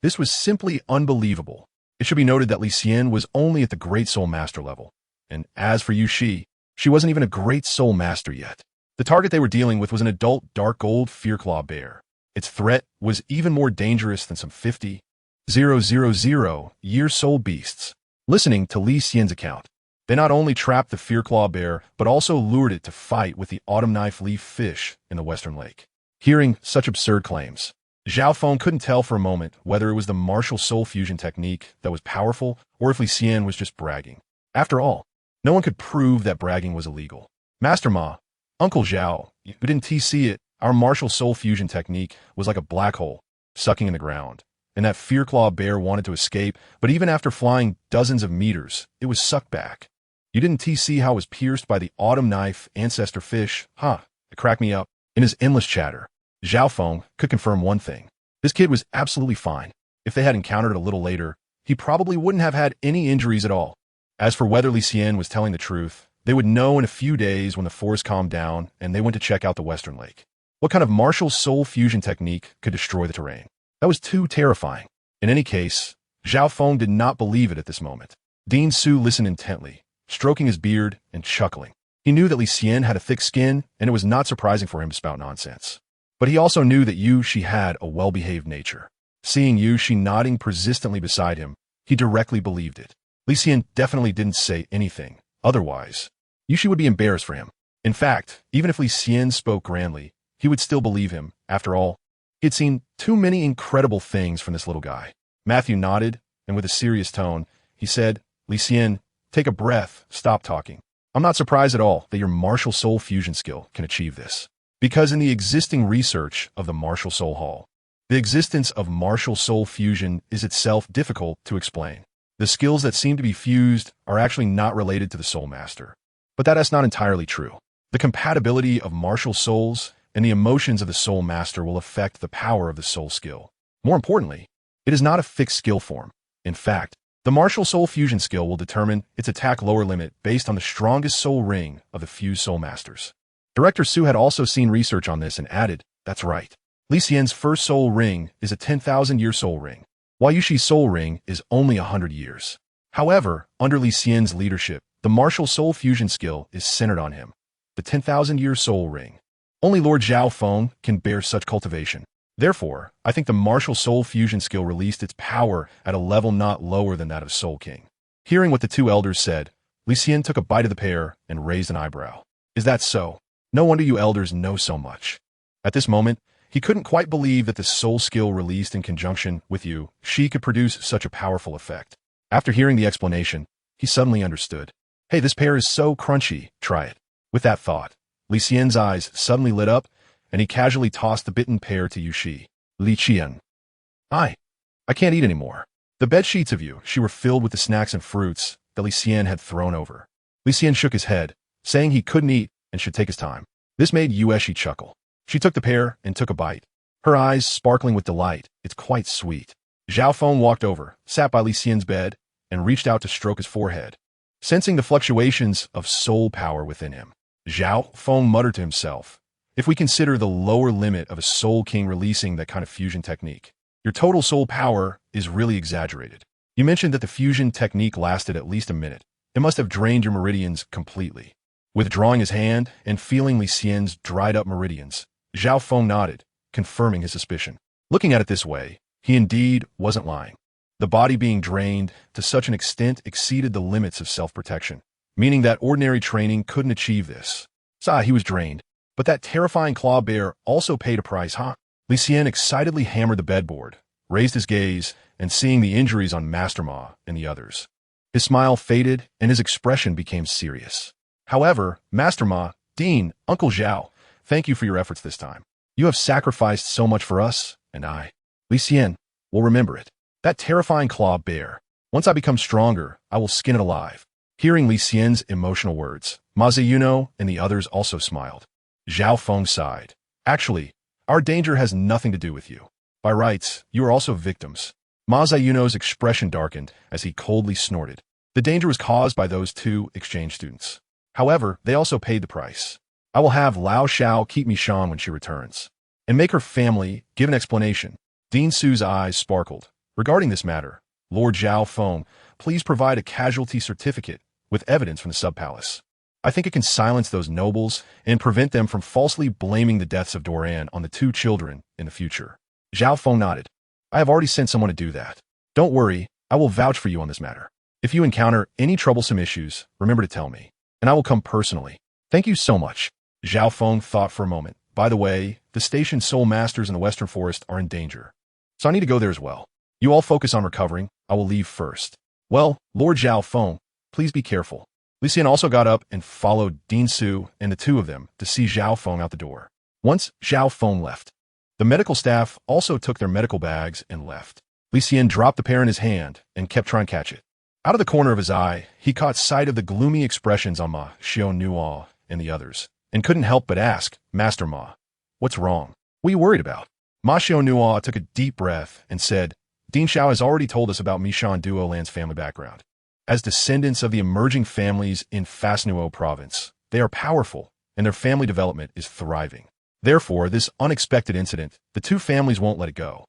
this was simply unbelievable. It should be noted that Li Xian was only at the Great Soul Master level, and as for Yushi, she wasn't even a Great Soul Master yet. The target they were dealing with was an adult dark gold fearclaw bear. Its threat was even more dangerous than some 50,000 year soul beasts. Listening to Li Xian's account, they not only trapped the fearclaw bear, but also lured it to fight with the autumn knife leaf fish in the western lake. Hearing such absurd claims, Zhao Feng couldn't tell for a moment whether it was the martial soul fusion technique that was powerful or if Li Xian was just bragging. After all, no one could prove that bragging was illegal. Master Ma, Uncle Zhao, you didn't see it. Our martial soul fusion technique was like a black hole, sucking in the ground. And that fearclaw bear wanted to escape, but even after flying dozens of meters, it was sucked back. You didn't see how it was pierced by the autumn knife ancestor fish, huh? It cracked me up. In his endless chatter, Zhao Feng could confirm one thing. This kid was absolutely fine. If they had encountered it a little later, he probably wouldn't have had any injuries at all. As for whether Li Xian was telling the truth, they would know in a few days when the forest calmed down and they went to check out the western lake. What kind of martial soul fusion technique could destroy the terrain? That was too terrifying. In any case, Zhao Feng did not believe it at this moment. Dean Su listened intently, stroking his beard and chuckling. He knew that Li Xian had a thick skin, and it was not surprising for him to spout nonsense. But he also knew that she had a well-behaved nature. Seeing she nodding persistently beside him, he directly believed it. Li Xian definitely didn't say anything. Otherwise, she would be embarrassed for him. In fact, even if Li Xian spoke grandly, he would still believe him. After all, he had seen too many incredible things from this little guy. Matthew nodded, and with a serious tone, he said, Li Xian, take a breath, stop talking. I'm not surprised at all that your martial soul fusion skill can achieve this. Because in the existing research of the Martial Soul Hall, the existence of martial soul fusion is itself difficult to explain. The skills that seem to be fused are actually not related to the Soul Master. But that is not entirely true. The compatibility of martial souls and the emotions of the Soul Master will affect the power of the soul skill. More importantly, it is not a fixed skill form. In fact, the martial soul fusion skill will determine its attack lower limit based on the strongest soul ring of the fused Soul Masters. Director Su had also seen research on this and added, that's right. Li Xian's first soul ring is a 10,000-year soul ring, while Yushi's soul ring is only 100 years. However, under Li Xian's leadership, the martial soul fusion skill is centered on him, the 10,000-year soul ring. Only Lord Zhao Feng can bear such cultivation. Therefore, I think the martial soul fusion skill released its power at a level not lower than that of Soul King. Hearing what the two elders said, Li Xian took a bite of the pear and raised an eyebrow. Is that so? No wonder you elders know so much. At this moment, he couldn't quite believe that the soul skill released in conjunction with she could produce such a powerful effect. After hearing the explanation, he suddenly understood. Hey, this pear is so crunchy, try it. With that thought, Li Xian's eyes suddenly lit up, and he casually tossed the bitten pear to Li Xian. I can't eat anymore. The bed sheets of she were filled with the snacks and fruits that Li Xian had thrown over. Li Xian shook his head, saying he couldn't eat and should take his time. This made Yueshi chuckle. She took the pear and took a bite, her eyes sparkling with delight. It's quite sweet. Zhao Feng walked over, sat by Li Xian's bed, and reached out to stroke his forehead. Sensing the fluctuations of soul power within him, Zhao Feng muttered to himself, if we consider the lower limit of a Soul King releasing that kind of fusion technique, your total soul power is really exaggerated. You mentioned that the fusion technique lasted at least a minute. It must have drained your meridians completely. Withdrawing his hand and feeling Li Xian's dried-up meridians, Zhao Feng nodded, confirming his suspicion. Looking at it this way, he indeed wasn't lying. The body being drained to such an extent exceeded the limits of self-protection, meaning that ordinary training couldn't achieve this. He was drained. But that terrifying claw bear also paid a price, huh? Li Xian excitedly hammered the bedboard, raised his gaze, and seeing the injuries on Master Ma and the others. His smile faded, and his expression became serious. However, Master Ma, Dean, Uncle Zhao, thank you for your efforts this time. You have sacrificed so much for us, and I, Li Xian, will remember it. That terrifying claw bear. Once I become stronger, I will skin it alive. Hearing Li Xian's emotional words, Ma Ziyuno and the others also smiled. Zhao Feng sighed. Actually, our danger has nothing to do with you. By rights, you are also victims. Ma Ziyuno's expression darkened as he coldly snorted. The danger was caused by those two exchange students. However, they also paid the price. I will have Lao Xiao keep Mishan when she returns, and make her family give an explanation. Dean Su's eyes sparkled. Regarding this matter, Lord Zhao Feng, please provide a casualty certificate with evidence from the sub-palace. I think it can silence those nobles and prevent them from falsely blaming the deaths of Doran on the two children in the future. Zhao Feng nodded. I have already sent someone to do that. Don't worry, I will vouch for you on this matter. If you encounter any troublesome issues, remember to tell me, and I will come personally. Thank you so much. Zhao Feng thought for a moment. By the way, the station's soul masters in the Western Forest are in danger, so I need to go there as well. You all focus on recovering. I will leave first. Well, Lord Zhao Feng, please be careful. Li Xian also got up and followed Bringsthe and the two of them to see Zhao Feng out the door. Once Zhao Feng left, the medical staff also took their medical bags and left. Li Xian dropped the pear in his hand and kept trying to catch it. Out of the corner of his eye, he caught sight of the gloomy expressions on MartialSoul and the others, and couldn't help but ask, Master Ma, what's wrong? What are you worried about? MartialSoul took a deep breath and said, Ding Xiao has already told us about Mishan Duo Land's family background. As descendants of the emerging families in Fasnuo province, they are powerful, and their family development is thriving. Therefore, this unexpected incident, the two families won't let it go.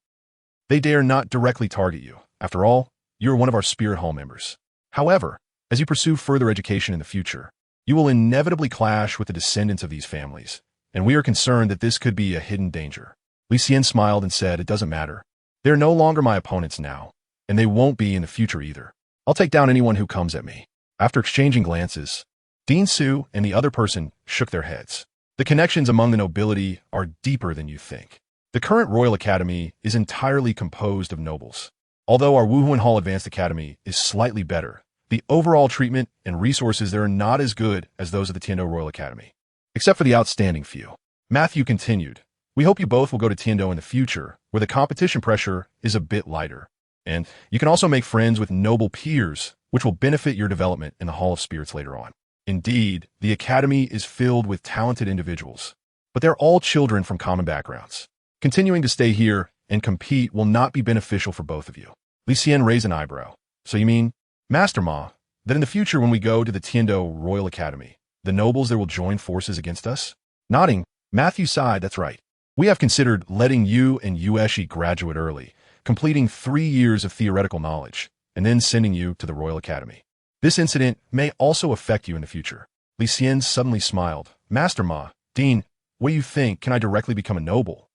They dare not directly target you. After all, you are one of our Spirit Hall members. However, as you pursue further education in the future, you will inevitably clash with the descendants of these families, and we are concerned that this could be a hidden danger. Li Xian smiled and said, it doesn't matter. They're no longer my opponents now, and they won't be in the future either. I'll take down anyone who comes at me. After exchanging glances, Bringsthe and the other person shook their heads. The connections among the nobility are deeper than you think. The current Royal Academy is entirely composed of nobles. Although our Wuhuan Hall Advanced Academy is slightly better, the overall treatment and resources there are not as good as those of the Tiando Royal Academy, except for the outstanding few. Matthew continued, we hope you both will go to Tiando in the future, where the competition pressure is a bit lighter. And you can also make friends with noble peers, which will benefit your development in the Hall of Spirits later on. Indeed, the Academy is filled with talented individuals, but they're all children from common backgrounds. Continuing to stay here and compete will not be beneficial for both of you. Li Xian raised an eyebrow. So you mean, Master Ma, that in the future when we go to the Tiando Royal Academy, the nobles there will join forces against us? Nodding, Matthew sighed, that's right. We have considered letting you and Yueshi graduate early, completing 3 years of theoretical knowledge, and then sending you to the Royal Academy. This incident may also affect you in the future. Li Xian suddenly smiled. Master Ma, Dean, what do you think? Can I directly become a noble?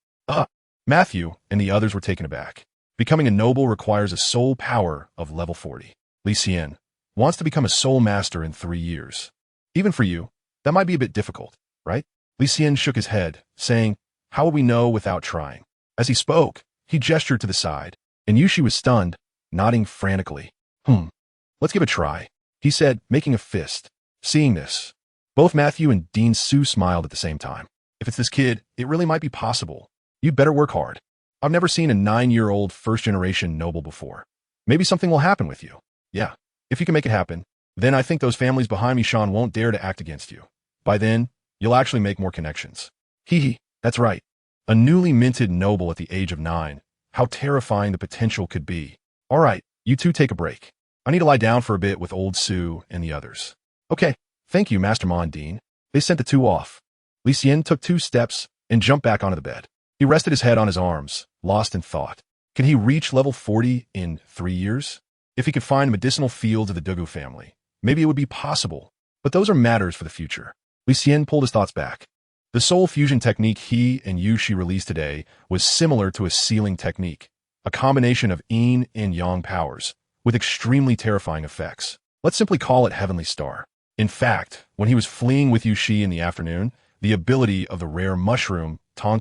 Matthew and the others were taken aback. Becoming a noble requires a soul power of level 40. Li Xian wants to become a soul master in 3 years. Even for you, that might be a bit difficult, right? Li Xian shook his head, saying, how will we know without trying? As he spoke, he gestured to the side, and Yushi was stunned, nodding frantically. Let's give it a try, he said, making a fist. Seeing this, both Matthew and Dean Su smiled at the same time. If it's this kid, it really might be possible. You'd better work hard. I've never seen a 9-year-old first-generation noble before. Maybe something will happen with you. Yeah, if you can make it happen, then I think those families behind me, Sean, won't dare to act against you. By then, you'll actually make more connections. Hee, that's right. A newly minted noble at the age of 9. How terrifying the potential could be. All right, you two take a break. I need to lie down for a bit with old Sue and the others. Okay, thank you, Master Ma and Dean. They sent the two off. Li Xian took 2 steps and jumped back onto the bed. He rested his head on his arms, lost in thought. Can he reach level 40 in 3 years? If he could find medicinal fields of the Dugu family, maybe it would be possible. But those are matters for the future. Li Xian pulled his thoughts back. The soul fusion technique he and Yushi released today was similar to a sealing technique, a combination of yin and yang powers, with extremely terrifying effects. Let's simply call it Heavenly Star. In fact, when he was fleeing with Yushi in the afternoon, the ability of the rare mushroom, Tang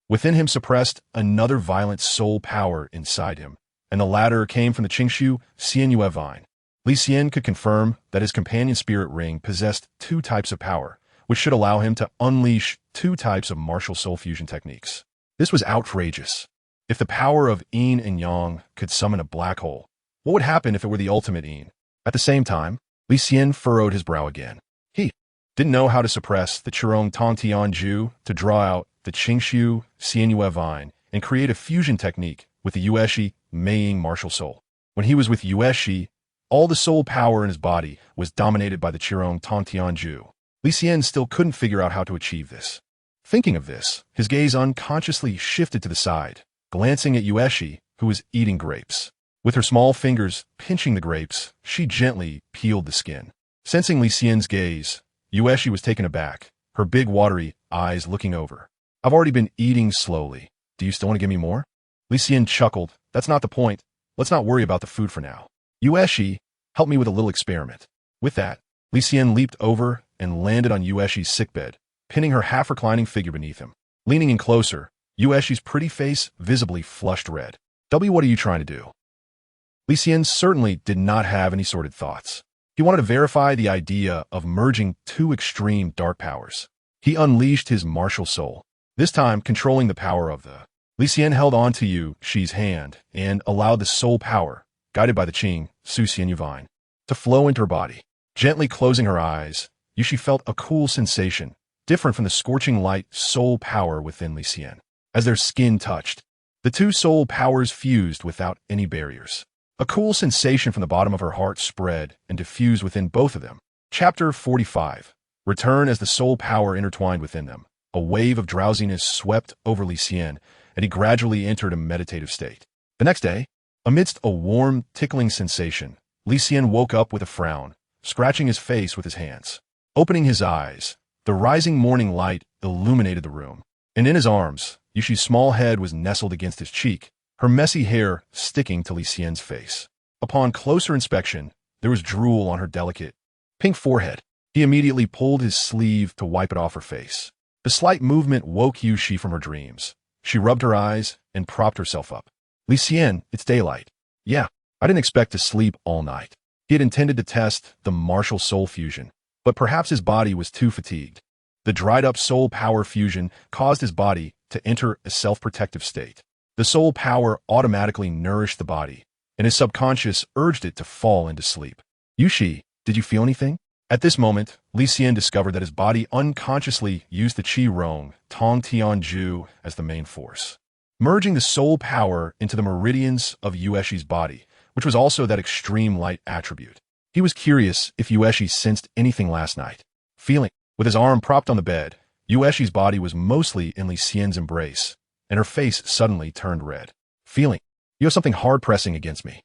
within him suppressed another violent soul power inside him, and the latter came from the Qingshu Xianyue vine. Li Xian could confirm that his companion spirit ring possessed 2 types of power, which should allow him to unleash 2 types of martial soul fusion techniques. This was outrageous. If the power of yin and yang could summon a black hole, what would happen if it were the ultimate yin? At the same time, Li Xian furrowed his brow again. He didn't know how to suppress the Chirong Tangtianju to draw out the Qingshu Xianyue vine and create a fusion technique with the Yueshi Meiying martial soul. When he was with Yueshi, all the soul power in his body was dominated by the Chirong Tangtianju. Li Xian still couldn't figure out how to achieve this. Thinking of this, his gaze unconsciously shifted to the side, glancing at Yueshi, who was eating grapes. With her small fingers pinching the grapes, she gently peeled the skin. Sensing Li Xian's gaze, Yueshi was taken aback, her big watery eyes looking over. I've already been eating slowly. Do you still want to give me more? Li Xian chuckled. That's not the point. Let's not worry about the food for now. Yueshi, help me with a little experiment. With that, Li Xian leaped over and landed on Yueshi's sickbed, pinning her half-reclining figure beneath him. Leaning in closer, Yueshi's pretty face visibly flushed red. What are you trying to do? Li Xian certainly did not have any sordid thoughts. He wanted to verify the idea of merging two extreme dark powers. He unleashed his martial soul, this time controlling the power of the. Li Xian held on to Yuxi's hand and allowed the soul power, guided by the Qing, Su Xian Yuvine, to flow into her body. Gently closing her eyes, Yuxi felt a cool sensation, different from the scorching light soul power within Li Xian. As their skin touched, the two soul powers fused without any barriers. A cool sensation from the bottom of her heart spread and diffused within both of them. Chapter 45. Return. As the soul power intertwined within them, a wave of drowsiness swept over Li Xian, and he gradually entered a meditative state. The next day, amidst a warm, tickling sensation, Li Xian woke up with a frown, scratching his face with his hands. Opening his eyes, the rising morning light illuminated the room, and in his arms, Yuxi's small head was nestled against his cheek, her messy hair sticking to Li Xian's face. Upon closer inspection, there was drool on her delicate, pink forehead. He immediately pulled his sleeve to wipe it off her face. The slight movement woke Yuxi from her dreams. She rubbed her eyes and propped herself up. Li Xian, it's daylight. Yeah, I didn't expect to sleep all night. He had intended to test the martial soul fusion, but perhaps his body was too fatigued. The dried-up soul power fusion caused his body to enter a self-protective state. The soul power automatically nourished the body, and his subconscious urged it to fall into sleep. Yuxi, did you feel anything? At this moment, Li Xian discovered that his body unconsciously used the Qi Rong, Tong Tianju, as the main force, merging the soul power into the meridians of Yueshi's body, which was also that extreme light attribute. He was curious if Yueshi sensed anything last night. Feeling, with his arm propped on the bed, Yueshi's body was mostly in Li Xian's embrace, and her face suddenly turned red. Feeling, you have something hard pressing against me.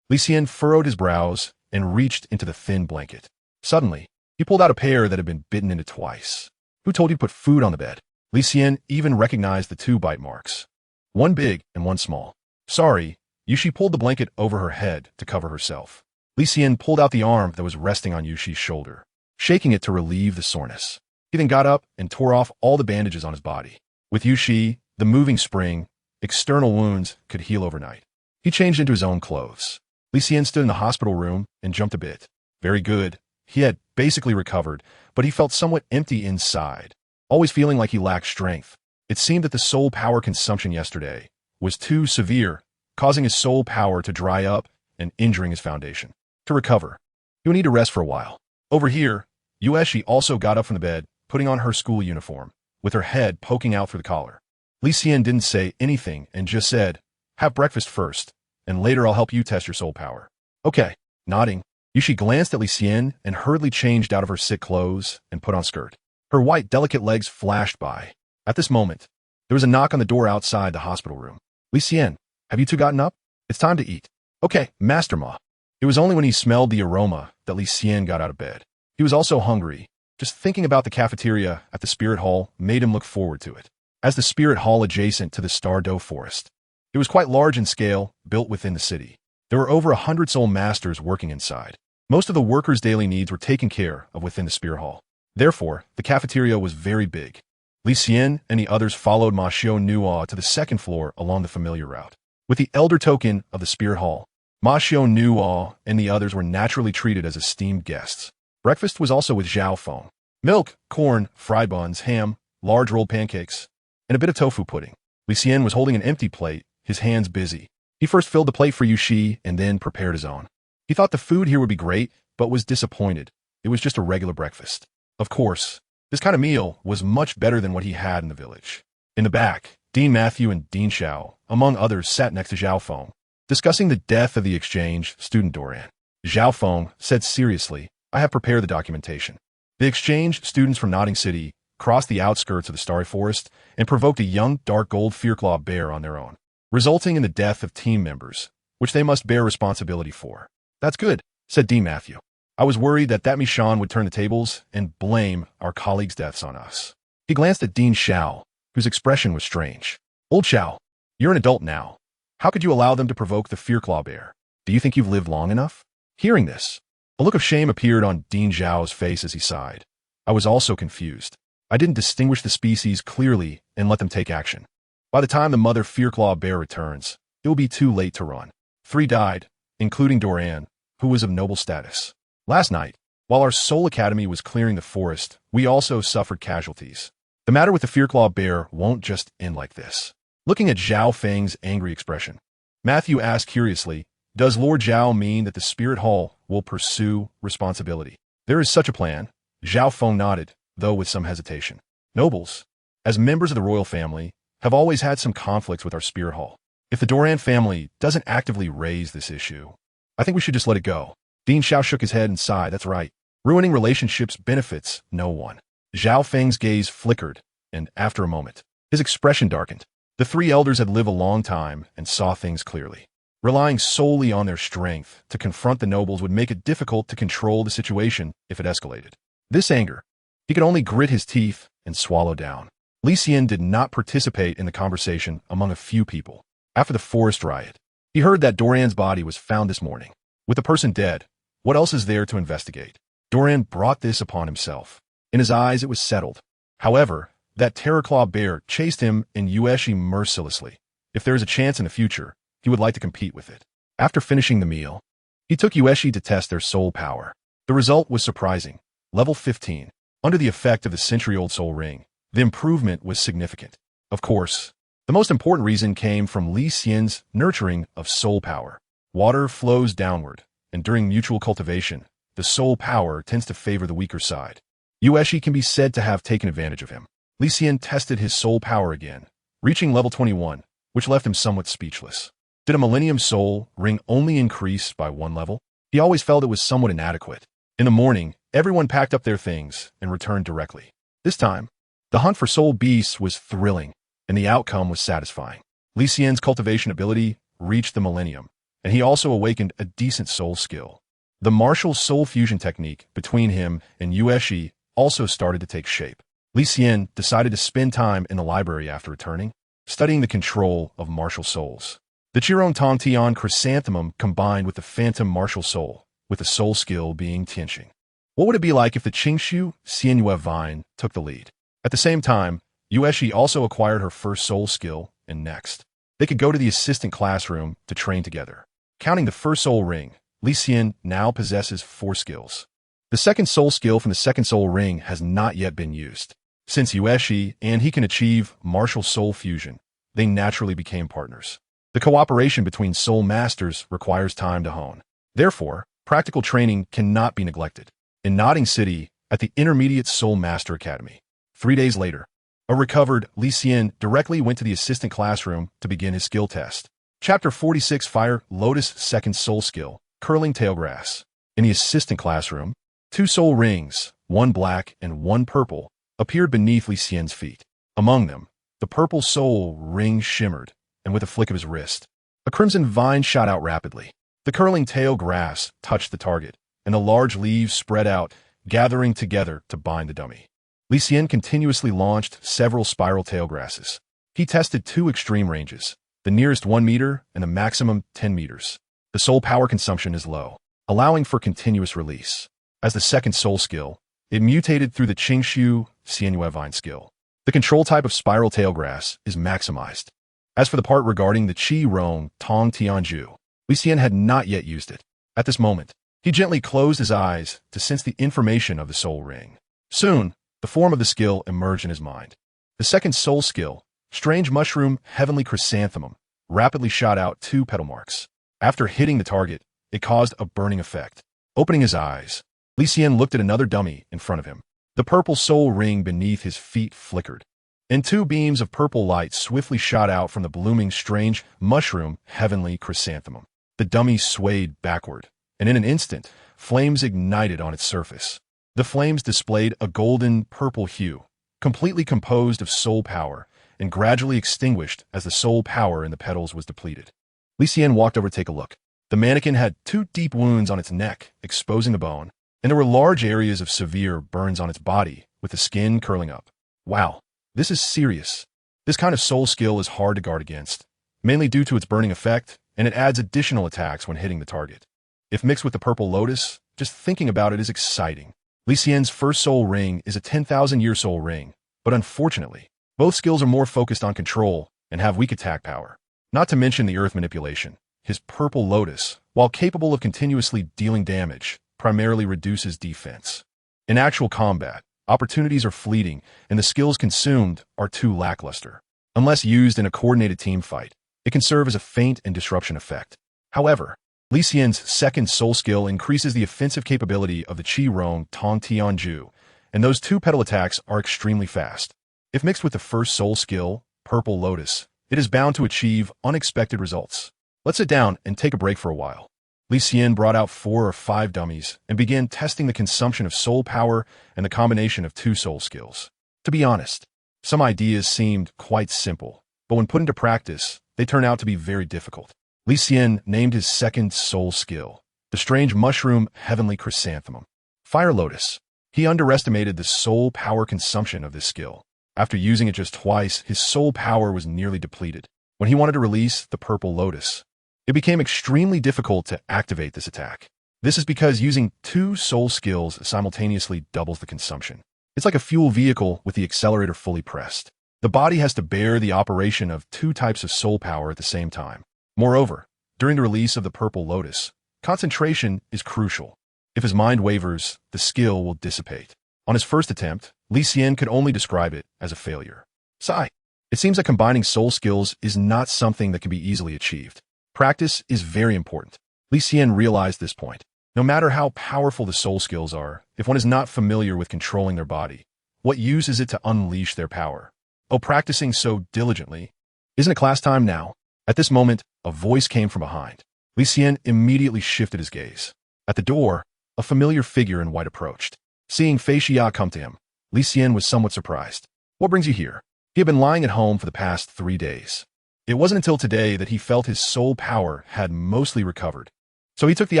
Li Xian furrowed his brows and reached into the thin blanket. Suddenly, he pulled out a pear that had been bitten into twice. Who told you to put food on the bed? Li Xian even recognized the two bite marks. One big and one small. Sorry, Yuxi pulled the blanket over her head to cover herself. Li Xian pulled out the arm that was resting on Yuxi's shoulder, shaking it to relieve the soreness. He then got up and tore off all the bandages on his body. With Yuxi, the moving spring, external wounds could heal overnight. He changed into his own clothes. Li Xian stood in the hospital room and jumped a bit. Very good. He had basically recovered, but he felt somewhat empty inside, always feeling like he lacked strength. It seemed that the soul power consumption yesterday was too severe, causing his soul power to dry up and injuring his foundation. To recover, he would need to rest for a while. Over here, Yueshi also got up from the bed, putting on her school uniform, with her head poking out through the collar. Li Xian didn't say anything and just said, have breakfast first, and later I'll help you test your soul power. Okay. Nodding, Yuxi glanced at Li Xian and hurriedly changed out of her sick clothes and put on skirt. Her white, delicate legs flashed by. At this moment, there was a knock on the door outside the hospital room. Li Xian, have you two gotten up? It's time to eat. Okay, Master Ma. It was only when he smelled the aroma that Li Xian got out of bed. He was also hungry. Just thinking about the cafeteria at the Spirit Hall made him look forward to it. As the Spirit Hall adjacent to the stunned.He forest, it was quite large in scale, built within the city. There were over 100 soul masters working inside. Most of the workers' daily needs were taken care of within the Spirit Hall. Therefore, the cafeteria was very big. Li Xian and the others followed Ma Xiao to the second floor along the familiar route. With the elder token of the Spirit Hall, Ma Xiao and the others were naturally treated as esteemed guests. Breakfast was also with Zhao Feng. Milk, corn, fried buns, ham, large rolled pancakes, and a bit of tofu pudding. Li Xian was holding an empty plate, his hands busy. He first filled the plate for Yuxi and then prepared his own. He thought the food here would be great, but was disappointed. It was just a regular breakfast. Of course, this kind of meal was much better than what he had in the village. In the back, Dean Matthew and Dean Xiao, among others, sat next to Zhao Feng, discussing the death of the exchange student Doran. Zhao Feng said seriously, I have prepared the documentation. The exchange students from Notting City crossed the outskirts of the starry forest and provoked a young dark gold fearclaw bear on their own, resulting in the death of team members, which they must bear responsibility for. That's good, said Dean Matthew. I was worried that Li Xian would turn the tables and blame our colleagues' deaths on us. He glanced at Dean Xiao, whose expression was strange. Old Xiao, you're an adult now. How could you allow them to provoke the Fear Claw Bear? Do you think you've lived long enough? Hearing this, a look of shame appeared on Dean Xiao's face as he sighed. I was also confused. I didn't distinguish the species clearly and let them take action. By the time the mother Fear Claw Bear returns, it will be too late to run. 3 died, including Doran, who was of noble status. Last night, while our Soul Academy was clearing the forest, we also suffered casualties. The matter with the Fear Claw Bear won't just end like this. Looking at Zhao Feng's angry expression, Matthew asked curiously, does Lord Zhao mean that the Spirit Hall will pursue responsibility? There is such a plan. Zhao Feng nodded, though with some hesitation. Nobles, as members of the royal family, have always had some conflicts with our Spirit Hall. If the Doran family doesn't actively raise this issue, I think we should just let it go. Dean Xiao shook his head and sighed. That's right. Ruining relationships benefits no one. Zhao Feng's gaze flickered, and after a moment, his expression darkened. The 3 elders had lived a long time and saw things clearly. Relying solely on their strength to confront the nobles would make it difficult to control the situation if it escalated. This anger, he could only grit his teeth and swallow down. Li Xian did not participate in the conversation among a few people. After the forest riot, he heard that Doran's body was found this morning. With the person dead, what else is there to investigate? Doran brought this upon himself. In his eyes, it was settled. However, that Terror Claw Bear chased him and Yueshi mercilessly. If there is a chance in the future, he would like to compete with it. After finishing the meal, he took Yueshi to test their soul power. The result was surprising. Level 15. Under the effect of the century-old soul ring, the improvement was significant. Of course, the most important reason came from Li Xian's nurturing of soul power. Water flows downward, and during mutual cultivation, the soul power tends to favor the weaker side. Yueshi can be said to have taken advantage of him. Li Xian tested his soul power again, reaching level 21, which left him somewhat speechless. Did a Millennium Soul ring only increase by 1 level? He always felt it was somewhat inadequate. In the morning, everyone packed up their things and returned directly. This time, the hunt for soul beasts was thrilling, and the outcome was satisfying. Li Xian's cultivation ability reached the Millennium, and he also awakened a decent soul skill. The MartialSoul fusion technique between him and Yueshi also started to take shape. Li Xian decided to spend time in the library after returning, studying the control of martial souls. The Chiron Tong Tian Chrysanthemum combined with the Phantom MartialSoul, with the soul skill being Tianxing. What would it be like if the Qingshu Xianyue Vine took the lead? At the same time, Yueshi also acquired her first soul skill, and next, they could go to the assistant classroom to train together. Counting the first soul ring, Li Xian now possesses 4 skills. The second soul skill from the second soul ring has not yet been used. Since Yueshi and he can achieve MartialSoul fusion, they naturally became partners. The cooperation between soul masters requires time to hone. Therefore, practical training cannot be neglected. In Nodding City, at the Intermediate Soul Master Academy, 3 days later, a recovered Li Xian directly went to the assistant classroom to begin his skill test. Chapter 46 Fire Lotus Second Soul Skill, Curling Tailgrass. In the assistant classroom, 2 soul rings, 1 black and 1 purple, appeared beneath Li Xian's feet. Among them, the purple soul ring shimmered, and with a flick of his wrist, a crimson vine shot out rapidly. The curling tail grass touched the target, and the large leaves spread out, gathering together to bind the dummy. Li Xian continuously launched several spiral tail grasses. He tested 2 extreme ranges, the nearest 1 meter and the maximum 10 meters. The soul power consumption is low, allowing for continuous release. As the second soul skill, it mutated through the Qingshu Xianyue Vine skill. The control type of spiral tail grass is maximized. As for the part regarding the Qi Rong Tong Tianju, Li Xian had not yet used it. At this moment, he gently closed his eyes to sense the information of the soul ring. Soon, the form of the skill emerged in his mind. The second soul skill, Strange Mushroom Heavenly Chrysanthemum, rapidly shot out 2 petal marks. After hitting the target, it caused a burning effect. Opening his eyes, Li Xian looked at another dummy in front of him. The purple soul ring beneath his feet flickered, and 2 beams of purple light swiftly shot out from the blooming Strange Mushroom Heavenly Chrysanthemum. The dummy swayed backward, and in an instant, flames ignited on its surface. The flames displayed a golden purple hue, completely composed of soul power, and gradually extinguished as the soul power in the petals was depleted. Li Xian walked over to take a look. The mannequin had 2 deep wounds on its neck, exposing the bone, and there were large areas of severe burns on its body, with the skin curling up. Wow, this is serious. This kind of soul skill is hard to guard against, mainly due to its burning effect, and it adds additional attacks when hitting the target. If mixed with the purple lotus, just thinking about it is exciting. Li Xian's first soul ring is a 10,000-year soul ring, but unfortunately, both skills are more focused on control and have weak attack power. Not to mention the earth manipulation. His purple lotus, while capable of continuously dealing damage, primarily reduces defense. In actual combat, opportunities are fleeting, and the skills consumed are too lackluster. Unless used in a coordinated team fight, it can serve as a feint and disruption effect. However, Li Xian's second soul skill increases the offensive capability of the Qi Rong Tong Tianju, and those two petal attacks are extremely fast. If mixed with the first soul skill, Purple Lotus, it is bound to achieve unexpected results. Let's sit down and take a break for a while. Li Xian brought out 4 or 5 dummies and began testing the consumption of soul power and the combination of 2 soul skills. To be honest, some ideas seemed quite simple, but when put into practice, they turned out to be very difficult. Li Xian named his second soul skill, the strange mushroom heavenly chrysanthemum. Fire Lotus. He underestimated the soul power consumption of this skill. After using it just twice, his soul power was nearly depleted. When he wanted to release the Purple Lotus, it became extremely difficult to activate this attack. This is because using 2 soul skills simultaneously doubles the consumption. It's like a fuel vehicle with the accelerator fully pressed. The body has to bear the operation of 2 types of soul power at the same time. Moreover, during the release of the Purple Lotus, concentration is crucial. If his mind wavers, the skill will dissipate. On his first attempt, Li Xian could only describe it as a failure. Sigh. It seems that combining soul skills is not something that can be easily achieved. Practice is very important. Li Xian realized this point. No matter how powerful the soul skills are, if one is not familiar with controlling their body, what use is it to unleash their power? Oh, practicing so diligently. Isn't it class time now? At this moment, a voice came from behind. Li Xian immediately shifted his gaze. At the door, a familiar figure in white approached. Seeing Fei Xia come to him, Li Xian was somewhat surprised. What brings you here? He had been lying at home for the past 3 days. It wasn't until today that he felt his soul power had mostly recovered. So he took the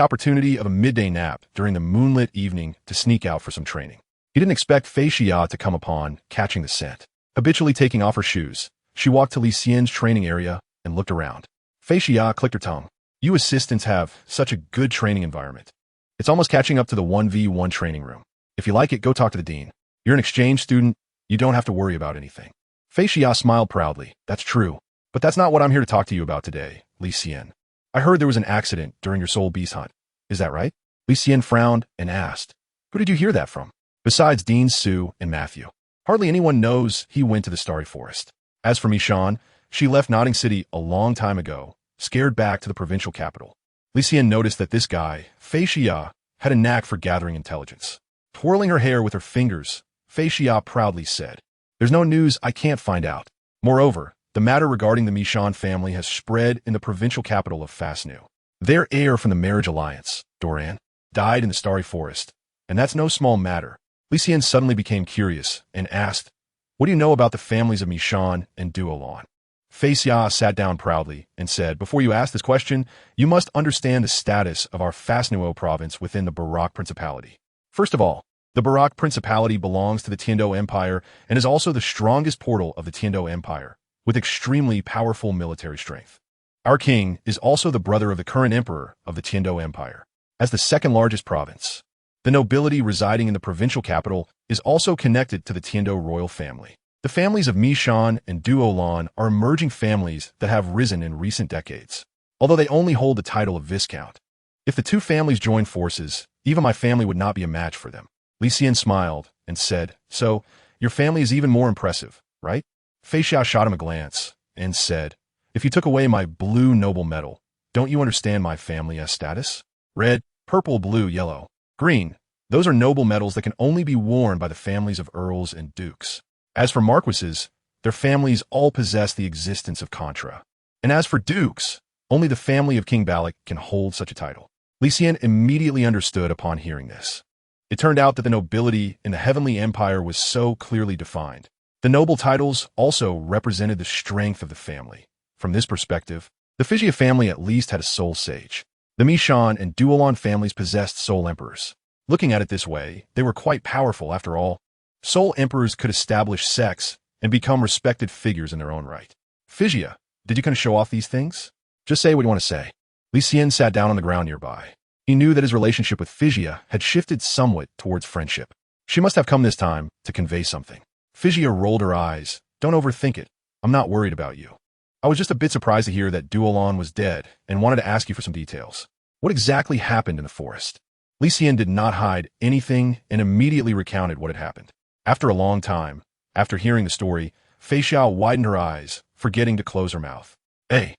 opportunity of a midday nap during the moonlit evening to sneak out for some training. He didn't expect Fei Xia to come upon, catching the scent. Habitually taking off her shoes, she walked to Li Xian's training area and looked around. Fei Xia clicked her tongue. You assistants have such a good training environment. It's almost catching up to the 1v1 training room. If you like it, go talk to the dean. You're an exchange student. You don't have to worry about anything. Fei Xia smiled proudly. That's true. But that's not what I'm here to talk to you about today, Li Xian. I heard there was an accident during your soul beast hunt. Is that right? Li Xian frowned and asked, who did you hear that from? Besides Dean, Sue, and Matthew. Hardly anyone knows he went to the Starry Forest. As for Mishan, she left Notting City a long time ago, scared back to the provincial capital. Li Xian noticed that this guy, Fei Xia, had a knack for gathering intelligence. Twirling her hair with her fingers, Fei Xia proudly said, there's no news I can't find out. Moreover, the matter regarding the Mishan family has spread in the provincial capital of Fasnu. Their heir from the marriage alliance, Doran, died in the Starry Forest, and that's no small matter. Li Xian suddenly became curious and asked, what do you know about the families of Mishan and Douluo? Fei Xia sat down proudly and said, before you ask this question, you must understand the status of our Fasnuo province within the Barak Principality. First of all, the Barak Principality belongs to the Tiando Empire and is also the strongest portal of the Tiando Empire, with extremely powerful military strength. Our king is also the brother of the current emperor of the Tiando Empire. As the second largest province, the nobility residing in the provincial capital is also connected to the Tiando royal family. The families of Mishan and Douluo are emerging families that have risen in recent decades, although they only hold the title of Viscount. If the two families join forces, even my family would not be a match for them. Li Xian smiled and said, so, your family is even more impressive, right? Fei Xia shot him a glance and said, if you took away my blue noble medal, don't you understand my family as status? Red, purple, blue, yellow, green. Those are noble medals that can only be worn by the families of earls and dukes. As for marquises, their families all possess the existence of Contra. And as for dukes, only the family of King Balak can hold such a title. Li Xian immediately understood upon hearing this. It turned out that the nobility in the Heavenly Empire was so clearly defined. The noble titles also represented the strength of the family. From this perspective, the Figia family at least had a soul sage. The Mishan and Douluo families possessed soul emperors. Looking at it this way, they were quite powerful after all. Soul emperors could establish sects and become respected figures in their own right. Fisia, did you kind of show off these things? Just say what you want to say. Li Xian sat down on the ground nearby. He knew that his relationship with Fisia had shifted somewhat towards friendship. She must have come this time to convey something. Fisia rolled her eyes. Don't overthink it. I'm not worried about you. I was just a bit surprised to hear that Douluo was dead and wanted to ask you for some details. What exactly happened in the forest? Li Xian did not hide anything and immediately recounted what had happened. After a long time, after hearing the story, Fei Xiao widened her eyes, forgetting to close her mouth. An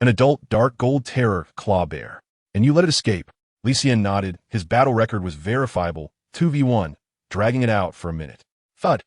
adult dark gold terror claw bear. And you let it escape. Li Xian nodded. His battle record was verifiable, 2v1, dragging it out for a minute. Thud.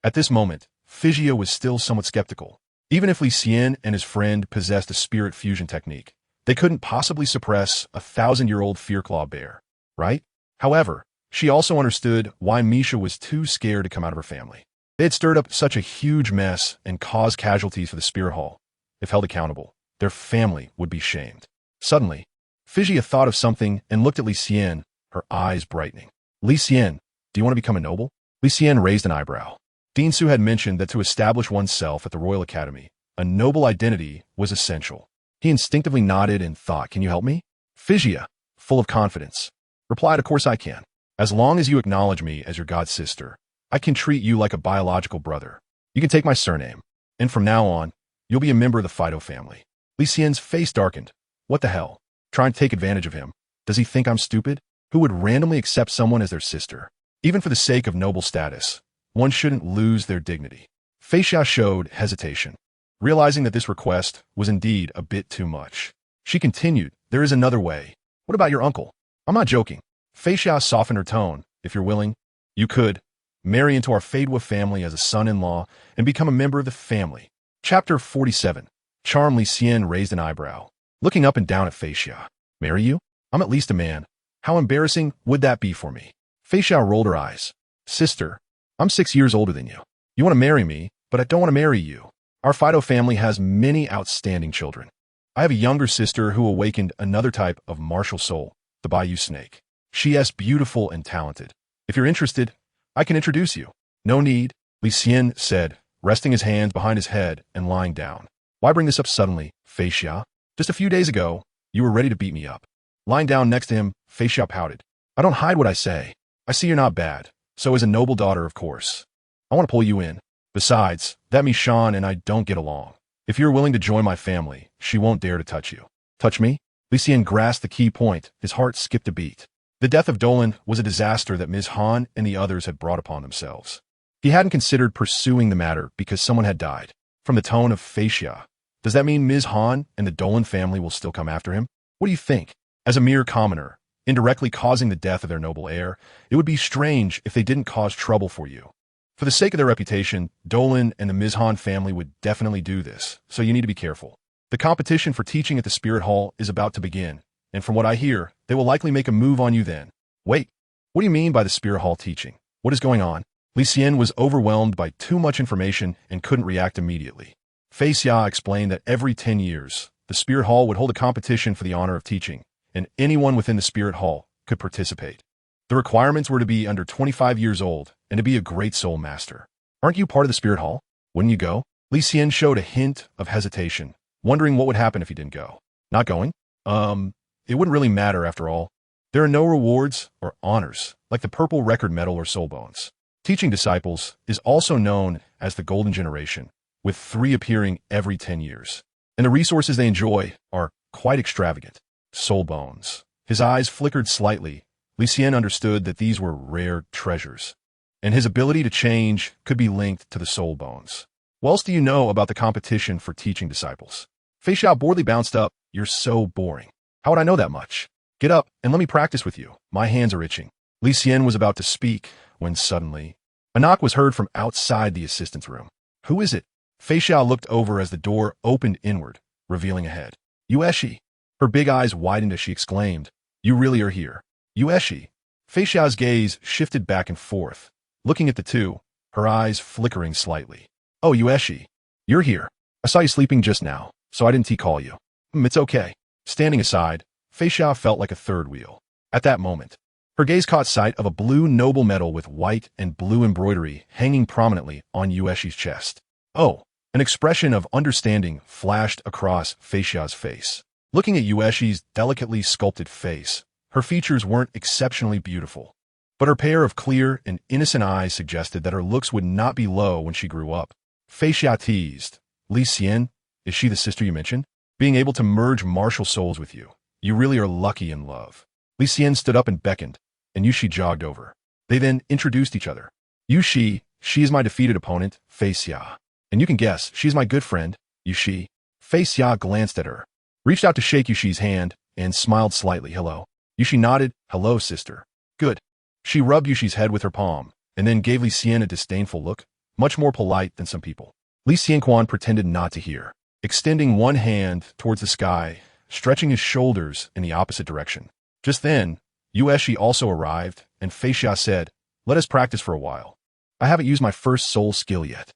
At this moment, Fisia was still somewhat skeptical. Even if Li Xian and his friend possessed a spirit fusion technique, they couldn't possibly suppress a 1,000-year-old fear-claw bear, right? However, she also understood why Misha was too scared to come out of her family. They had stirred up such a huge mess and caused casualties for the Spirit Hall. If held accountable, their family would be shamed. Suddenly, Fisia thought of something and looked at Li Xian, her eyes brightening. Li Xian, do you want to become a noble? Li Xian raised an eyebrow. Dean Su had mentioned that to establish oneself at the Royal Academy, a noble identity was essential. He instinctively nodded and thought, can you help me? Fisia, full of confidence, replied, of course I can. As long as you acknowledge me as your god sister, I can treat you like a biological brother. You can take my surname, and from now on, you'll be a member of the Fido family. Li Xian's face darkened. What the hell? Trying to take advantage of him. Does he think I'm stupid? Who would randomly accept someone as their sister? Even for the sake of noble status, one shouldn't lose their dignity. Fei Xiao showed hesitation, realizing that this request was indeed a bit too much. She continued, there is another way. What about your uncle? I'm not joking. Fei Xiao softened her tone. If you're willing, you could marry into our Fadwa family as a son-in-law and become a member of the family. Chapter 47. Charm. Li Xian raised an eyebrow, looking up and down at Fei Xiao. Marry you? I'm at least a man. How embarrassing would that be for me? Fei Xiao rolled her eyes. Sister, I'm 6 years older than you. You want to marry me, but I don't want to marry you. Our Fido family has many outstanding children. I have a younger sister who awakened another type of martial soul, the Bayou Snake. She is beautiful and talented. If you're interested, I can introduce you. No need, Li Xian said, resting his hands behind his head and lying down. Why bring this up suddenly, Fei Xiao? Just a few days ago, you were ready to beat me up. Lying down next to him, Fei Xiao pouted. I don't hide what I say. I see you're not bad. So as a noble daughter, of course. I want to pull you in. Besides, that means Shan and I don't get along. If you're willing to join my family, she won't dare to touch you. Touch me? Li Xian grasped the key point. His heart skipped a beat. The death of Dolan was a disaster that Ms. Han and the others had brought upon themselves. He hadn't considered pursuing the matter because someone had died. From the tone of Fei Xiao, does that mean Ms. Han and the Dolan family will still come after him? What do you think? As a mere commoner, indirectly causing the death of their noble heir, it would be strange if they didn't cause trouble for you. For the sake of their reputation, Dolan and the Ms. Han family would definitely do this, so you need to be careful. The competition for teaching at the Spirit Hall is about to begin, and from what I hear, they will likely make a move on you then. Wait, what do you mean by the Spirit Hall teaching? What is going on? Li Xian was overwhelmed by too much information and couldn't react immediately. Fei Xiao explained that every 10 years, the Spirit Hall would hold a competition for the honor of teaching, and anyone within the Spirit Hall could participate. The requirements were to be under 25 years old and to be a great soul master. Aren't you part of the Spirit Hall? Wouldn't you go? Li Xian showed a hint of hesitation, wondering what would happen if he didn't go. Not going? It wouldn't really matter after all. There are no rewards or honors, like the Purple Record Medal or Soul Bones. Teaching disciples is also known as the Golden Generation, with 3 appearing every 10 years. And the resources they enjoy are quite extravagant. Soul Bones. His eyes flickered slightly. Li Xian understood that these were rare treasures, and his ability to change could be linked to the Soul Bones. What else do you know about the competition for teaching disciples? Fei Xiao boredly bounced up. You're so boring. How would I know that much? Get up and let me practice with you. My hands are itching. Li Xian was about to speak when suddenly a knock was heard from outside the assistant's room. Who is it? Fei Xiao looked over as the door opened inward, revealing a head. Yueshi. Her big eyes widened as she exclaimed, You really are here. Yueshi. Fei Xiao's gaze shifted back and forth, looking at the two, her eyes flickering slightly. Oh, Yueshi. You're here. I saw you sleeping just now, so I didn't call you. It's okay. Standing aside, Fei Xiao felt like a third wheel. At that moment, Her gaze caught sight of a blue noble medal with white and blue embroidery hanging prominently on Yueshi's chest. Oh, an expression of understanding flashed across Fei Xia's face. Looking at Yueshi's delicately sculpted face, her features weren't exceptionally beautiful, but her pair of clear and innocent eyes suggested that her looks would not be low when she grew up. Fei Xia teased, Li Xian, is she the sister you mentioned? Being able to merge martial souls with you. You really are lucky in love. Li Xian stood up and beckoned, and Yushi jogged over. They then introduced each other. Yushi, she is my defeated opponent, Fei Xia. And you can guess, she's my good friend, Yushi. Fei Xia glanced at her, reached out to shake Yushi's hand, and smiled slightly. Hello. Yushi nodded. Hello, sister. Good. She rubbed Yushi's head with her palm, and then gave Li Xian a disdainful look, much more polite than some people. Li Xianquan pretended not to hear, extending one hand towards the sky, stretching his shoulders in the opposite direction. Just then, Yueshi also arrived, and Fei Xia said, let us practice for a while. I haven't used my first soul skill yet.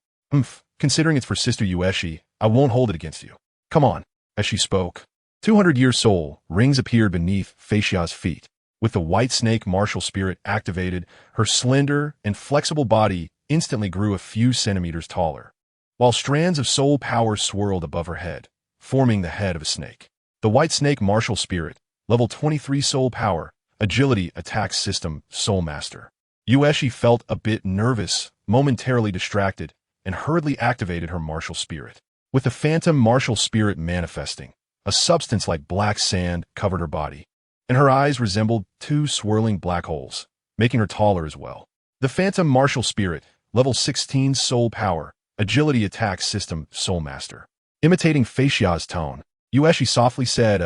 Considering it's for Sister Yueshi, I won't hold it against you. Come on. As she spoke, 200-year soul rings appeared beneath Fei Xia's feet. With the white snake martial spirit activated, her slender and flexible body instantly grew a few centimeters taller, while strands of soul power swirled above her head, forming the head of a snake. The white snake martial spirit, level 23 soul power, agility attack system, soul master. Yueshi felt a bit nervous, momentarily distracted, and hurriedly activated her martial spirit. With the phantom martial spirit manifesting, a substance like black sand covered her body, and her eyes resembled two swirling black holes, making her taller as well. The phantom martial spirit, level 16 soul power, agility attack system, soul master. Imitating Fei Xia's tone, Yueshi softly said,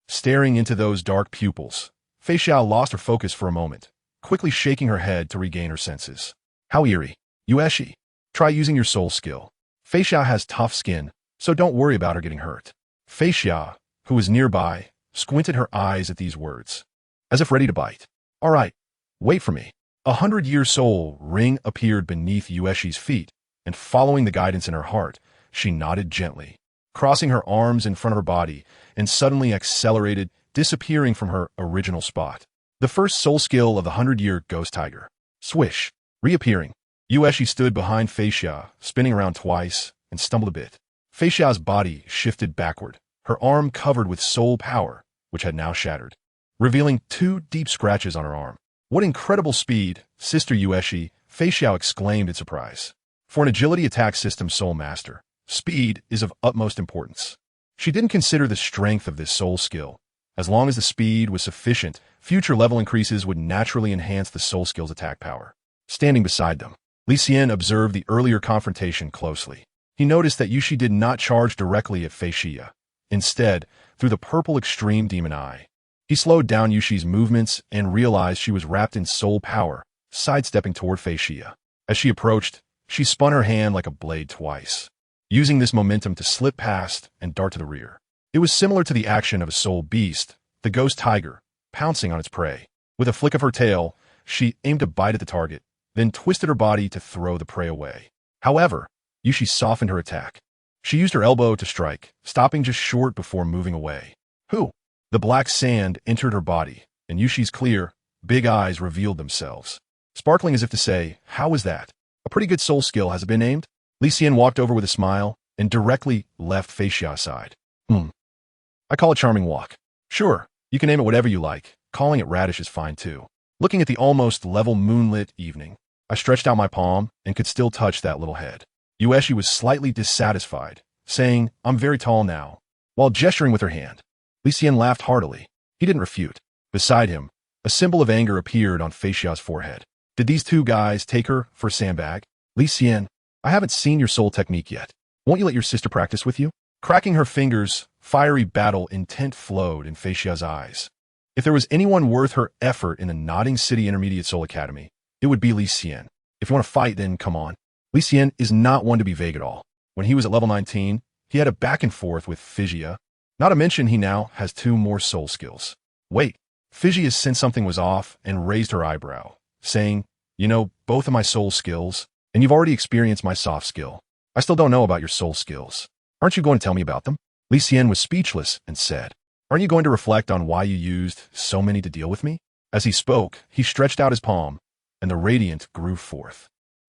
staring into those dark pupils. Fei Xia lost her focus for a moment, quickly shaking her head to regain her senses. How eerie. Yueshi, try using your soul skill. Fei Xia has tough skin, so don't worry about her getting hurt. Fei Xia, who was nearby, squinted her eyes at these words, as if ready to bite. All right, wait for me. 100-year soul ring appeared beneath Yueshi's feet, and following the guidance in her heart, she nodded gently, crossing her arms in front of her body, and suddenly accelerated, disappearing from her original spot. The first soul skill of the 100-year ghost tiger. Swish. Reappearing. Yueshi stood behind Fei Xia, spinning around twice, and stumbled a bit. Fei Xia's body shifted backward, her arm covered with soul power, which had now shattered, revealing 2 deep scratches on her arm. What incredible speed, Sister Yueshi, Fei Xia exclaimed in surprise. For an agility attack system soul master, speed is of utmost importance. She didn't consider the strength of this soul skill. As long as the speed was sufficient, future level increases would naturally enhance the soul skill's attack power. Standing beside them, Li Xian observed the earlier confrontation closely. He noticed that Yushi did not charge directly at Fei Xia. Instead, through the purple extreme demon eye, he slowed down Yushi's movements and realized she was wrapped in soul power, sidestepping toward Fei Xia. As she approached, she spun her hand like a blade twice, using this momentum to slip past and dart to the rear. It was similar to the action of a soul beast, the ghost tiger, pouncing on its prey. With a flick of her tail, she aimed to bite at the target, then twisted her body to throw the prey away. However, Yushi softened her attack. She used her elbow to strike, stopping just short before moving away. Who? The black sand entered her body, and Yushi's clear, big eyes revealed themselves, sparkling as if to say, how was that? A pretty good soul skill, has it been named? Li Xian walked over with a smile and directly left Fei Xia's side. I call it charming walk. Sure, you can name it whatever you like. Calling it radish is fine too. Looking at the almost level moonlit evening, I stretched out my palm and could still touch that little head. Yueshi was slightly dissatisfied, saying, I'm very tall now, while gesturing with her hand. Li Xian laughed heartily. He didn't refute. Beside him, a symbol of anger appeared on Fei Xia's forehead. Did these 2 guys take her for a sandbag? Li Xian, I haven't seen your soul technique yet. Won't you let your sister practice with you? Cracking her fingers, fiery battle intent flowed in Fei Xia's eyes. If there was anyone worth her effort in the Nodding City Intermediate Soul Academy, it would be Li Xian. If you want to fight, then come on. Li Xian is not one to be vague at all. When he was at level 19, he had a back and forth with Fizia. Not to mention he now has 2 more soul skills. Wait, Fizia sensed something was off and raised her eyebrow, saying, you know, both of my soul skills, and you've already experienced my soft skill. I still don't know about your soul skills. Aren't you going to tell me about them? Li Xian was speechless and said, aren't you going to reflect on why you used so many to deal with me? As he spoke, he stretched out his palm, and the radiant grew forth.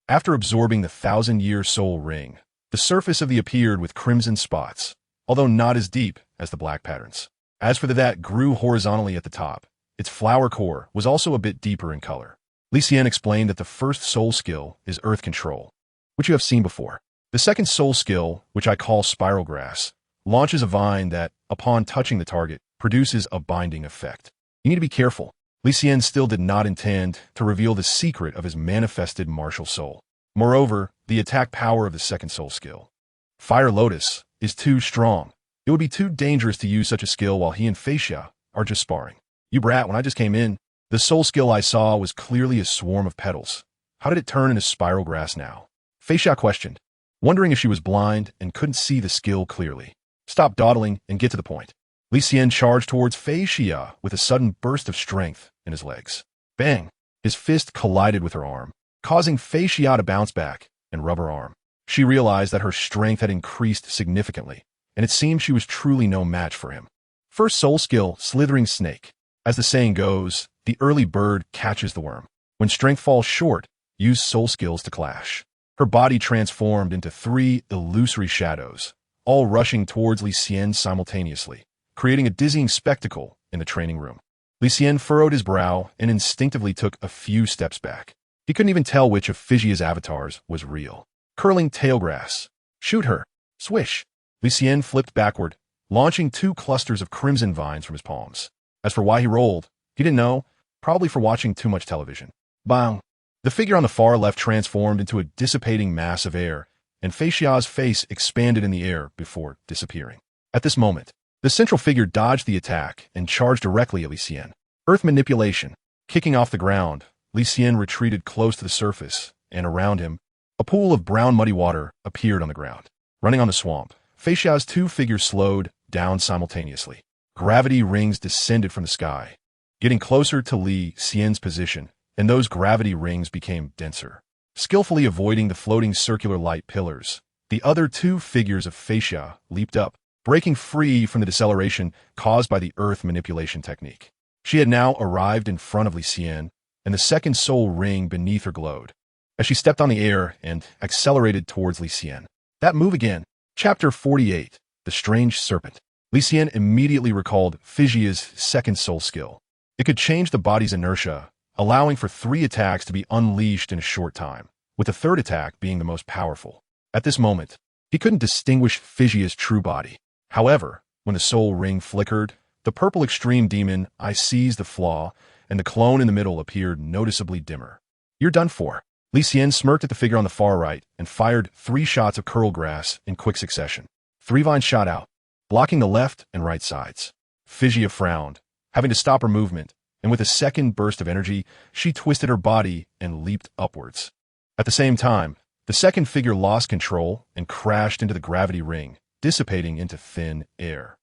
After absorbing the 1,000-year soul ring, the surface of the appeared with crimson spots, although not as deep as the black patterns. As for that grew horizontally at the top, its flower core was also a bit deeper in color. Li Xian explained that the first soul skill is earth control, which you have seen before. The second soul skill, which I call spiral grass, launches a vine that, upon touching the target, produces a binding effect. You need to be careful. Li Xian still did not intend to reveal the secret of his manifested martial soul. Moreover, the attack power of the second soul skill, Fire Lotus, is too strong. It would be too dangerous to use such a skill while he and Fei Xia are just sparring. You brat, when I just came in, the soul skill I saw was clearly a swarm of petals. How did it turn into spiral grass now? Fei Xia questioned, wondering if she was blind and couldn't see the skill clearly. Stop dawdling and get to the point. Li Xian charged towards Fei Xia with a sudden burst of strength in his legs. Bang! His fist collided with her arm, causing Fei Xia to bounce back and rub her arm. She realized that her strength had increased significantly, and it seemed she was truly no match for him. First soul skill, Slithering Snake. As the saying goes, the early bird catches the worm. When strength falls short, use soul skills to clash. Her body transformed into 3 illusory shadows, all rushing towards Li Xian simultaneously, creating a dizzying spectacle in the training room. Li Xian furrowed his brow and instinctively took a few steps back. He couldn't even tell which of Fei Xia's avatars was real. Curling tail grass. Shoot her. Swish. Li Xian flipped backward, launching 2 clusters of crimson vines from his palms. As for why he rolled, he didn't know, probably for watching too much television. Bang! The figure on the far left transformed into a dissipating mass of air, and Fei Xia's face expanded in the air before disappearing. At this moment, the central figure dodged the attack and charged directly at Li Xian. Earth manipulation. Kicking off the ground, Li Xian retreated close to the surface, and around him, a pool of brown muddy water appeared on the ground. Running on the swamp, Fei Xia's 2 figures slowed down simultaneously. Gravity rings descended from the sky, getting closer to Li Xian's position, and those gravity rings became denser. Skillfully avoiding the floating circular light pillars, the other 2 figures of Fei Xia leaped up, breaking free from the deceleration caused by the earth manipulation technique. She had now arrived in front of Li Xian, and the second soul ring beneath her glowed, as she stepped on the air and accelerated towards Li Xian. That move again. Chapter 48, The Strange Serpent. Li Xian immediately recalled Fei Xia's second soul skill. It could change the body's inertia, allowing for 3 attacks to be unleashed in a short time, with the third attack being the most powerful. At this moment, he couldn't distinguish Fei Xia's true body. However, when the soul ring flickered, the purple extreme demon eye seized the flaw, and the clone in the middle appeared noticeably dimmer. You're done for. Li Xian smirked at the figure on the far right and fired 3 shots of curl grass in quick succession. 3 vines shot out, blocking the left and right sides. Fei Xia frowned, having to stop her movement, and with a second burst of energy, she twisted her body and leaped upwards. At the same time, the second figure lost control and crashed into the gravity ring, dissipating into thin air.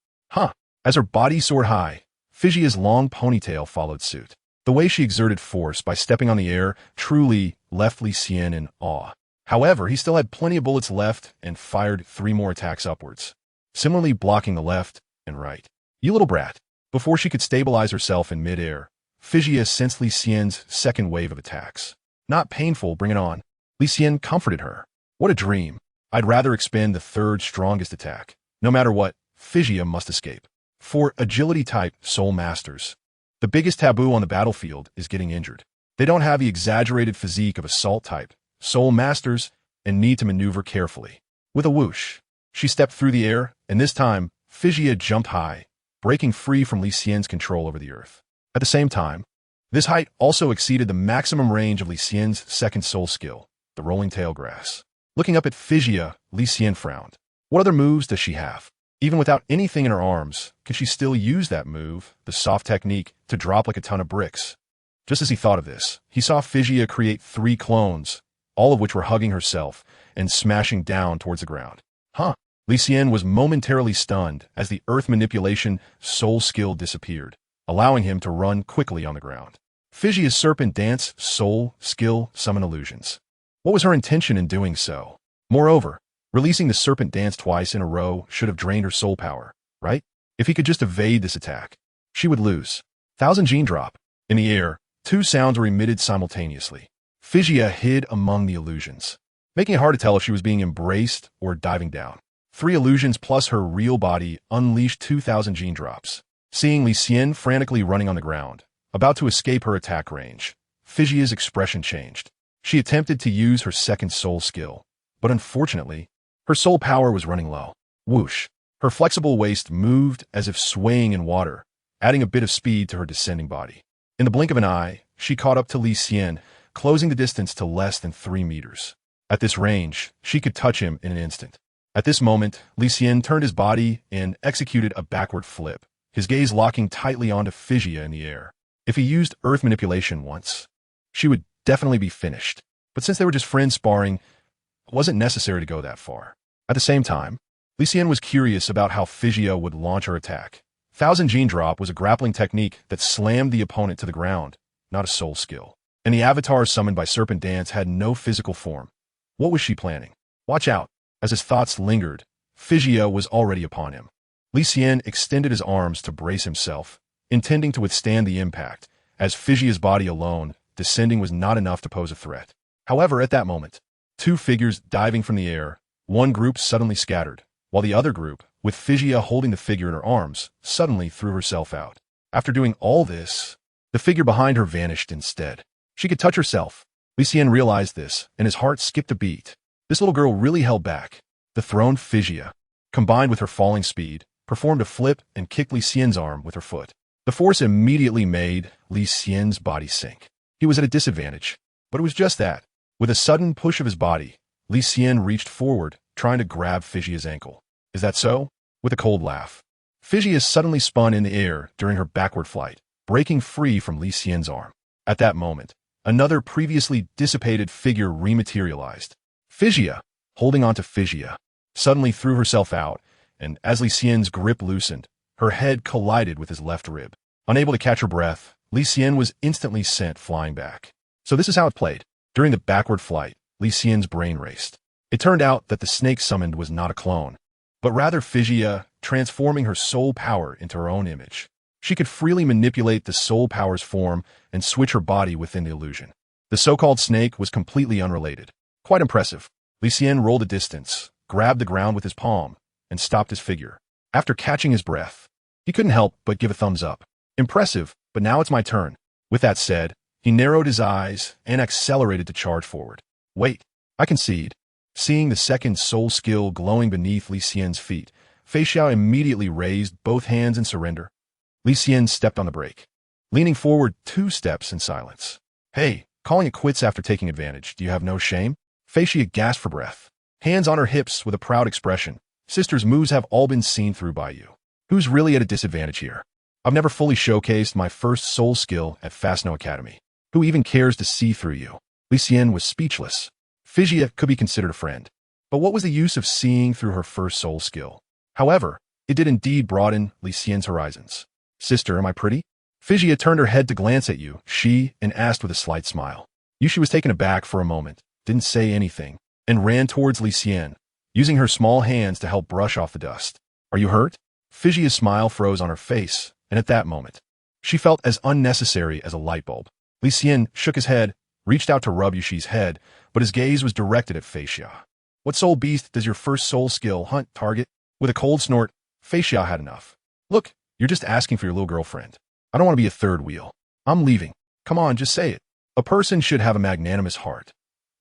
As her body soared high, Fei Xia's long ponytail followed suit. The way she exerted force by stepping on the air truly left Li Xian in awe. However, he still had plenty of bullets left and fired 3 more attacks upwards, similarly blocking the left and right. You little brat. Before she could stabilize herself in midair, Fei Xia sensed Li Xian's second wave of attacks. Not painful, bring it on. Li Xian comforted her. What a dream. I'd rather expend the third strongest attack. No matter what, Fei Xia must escape. For agility-type soul masters, the biggest taboo on the battlefield is getting injured. They don't have the exaggerated physique of assault-type soul masters and need to maneuver carefully. With a whoosh, she stepped through the air, and this time, Fei Xia jumped high, breaking free from Li Xian's control over the earth. At the same time, this height also exceeded the maximum range of Li Xian's second soul skill, the rolling tail grass. Looking up at Fei Xia, Li Xian frowned. What other moves does she have? Even without anything in her arms, can she still use that move, the soft technique, to drop like a ton of bricks? Just as he thought of this, he saw Fei Xia create 3 clones, all of which were hugging herself and smashing down towards the ground. Li Xian was momentarily stunned as the earth manipulation soul skill disappeared, allowing him to run quickly on the ground. Fei Xia's serpent dance soul skill summon illusions. What was her intention in doing so? Moreover, releasing the serpent dance twice in a row should have drained her soul power, right? If he could just evade this attack, she would lose. 1000 gene drop. In the air, two sounds were emitted simultaneously. Fisia hid among the illusions, making it hard to tell if she was being embraced or diving down. 3 illusions plus her real body unleashed 2,000 gene drops. Seeing Li Xian frantically running on the ground, about to escape her attack range, Fisia's expression changed. She attempted to use her second soul skill, but unfortunately, her soul power was running low. Whoosh! Her flexible waist moved as if swaying in water, adding a bit of speed to her descending body. In the blink of an eye, she caught up to Li Xian, closing the distance to less than 3 meters. At this range, she could touch him in an instant. At this moment, Li Xian turned his body and executed a backward flip, his gaze locking tightly onto Fisia in the air. If he used earth manipulation once, she would definitely be finished. But since they were just friends sparring, it wasn't necessary to go that far. At the same time, Li Xian was curious about how Fisia would launch her attack. 1,000 Gene Drop was a grappling technique that slammed the opponent to the ground, not a soul skill. And the avatar summoned by Serpent Dance had no physical form. What was she planning? Watch out. As his thoughts lingered, Fisia was already upon him. Li Xian extended his arms to brace himself, intending to withstand the impact, as Fisia's body alone, descending was not enough to pose a threat. However, at that moment, 2 figures diving from the air, one group suddenly scattered, while the other group, with Fisia holding the figure in her arms, suddenly threw herself out. After doing all this, the figure behind her vanished instead. She could touch herself. Li Xian realized this, and his heart skipped a beat. This little girl really held back. The thrown Fisia, combined with her falling speed, performed a flip and kicked Li Xian's arm with her foot. The force immediately made Li Xian's body sink. He was at a disadvantage, but it was just that. With a sudden push of his body, Li Xian reached forward, trying to grab Fisia's ankle. Is that so? With a cold laugh. Fisia suddenly spun in the air during her backward flight, breaking free from Li Xian's arm. At that moment, another previously dissipated figure rematerialized. Fisia, holding onto Fisia, suddenly threw herself out, and as Li Xian's grip loosened, her head collided with his left rib. Unable to catch her breath, Li Xian was instantly sent flying back. So this is how it played. During the backward flight, Li Xian's brain raced. It turned out that the snake summoned was not a clone, but rather Fisia, transforming her soul power into her own image. She could freely manipulate the soul power's form and switch her body within the illusion. The so-called snake was completely unrelated. Quite impressive. Li Xian rolled a distance, grabbed the ground with his palm, and stopped his figure. After catching his breath, he couldn't help but give a thumbs up. Impressive, but now it's my turn. With that said, he narrowed his eyes and accelerated to charge forward. Wait, I concede. Seeing the second soul skill glowing beneath Li Xian's feet, Fei Xiao immediately raised both hands in surrender. Li Xian stepped on the brake, leaning forward 2 steps in silence. Hey, calling it quits after taking advantage, do you have no shame? Fei Xia gasped for breath, hands on her hips with a proud expression. Sister's moves have all been seen through by you. Who's really at a disadvantage here? I've never fully showcased my first soul skill at Fast-No Academy. Who even cares to see through you? Li Xian was speechless. Fisia could be considered a friend. But what was the use of seeing through her first soul skill? However, it did indeed broaden Li Xian's horizons. Sister, am I pretty? Fisia turned her head to glance at you, and asked with a slight smile. Yushi was taken aback for a moment, didn't say anything, and ran towards Li Xian, using her small hands to help brush off the dust. Are you hurt? Fisia's smile froze on her face, and at that moment, she felt as unnecessary as a light bulb. Li Xian shook his head, reached out to rub Yushi's head, but his gaze was directed at Fei Xia. What soul beast does your first soul skill hunt target? With a cold snort, Fei Xia had enough. Look, you're just asking for your little girlfriend. I don't want to be a third wheel. I'm leaving. Come on, just say it. A person should have a magnanimous heart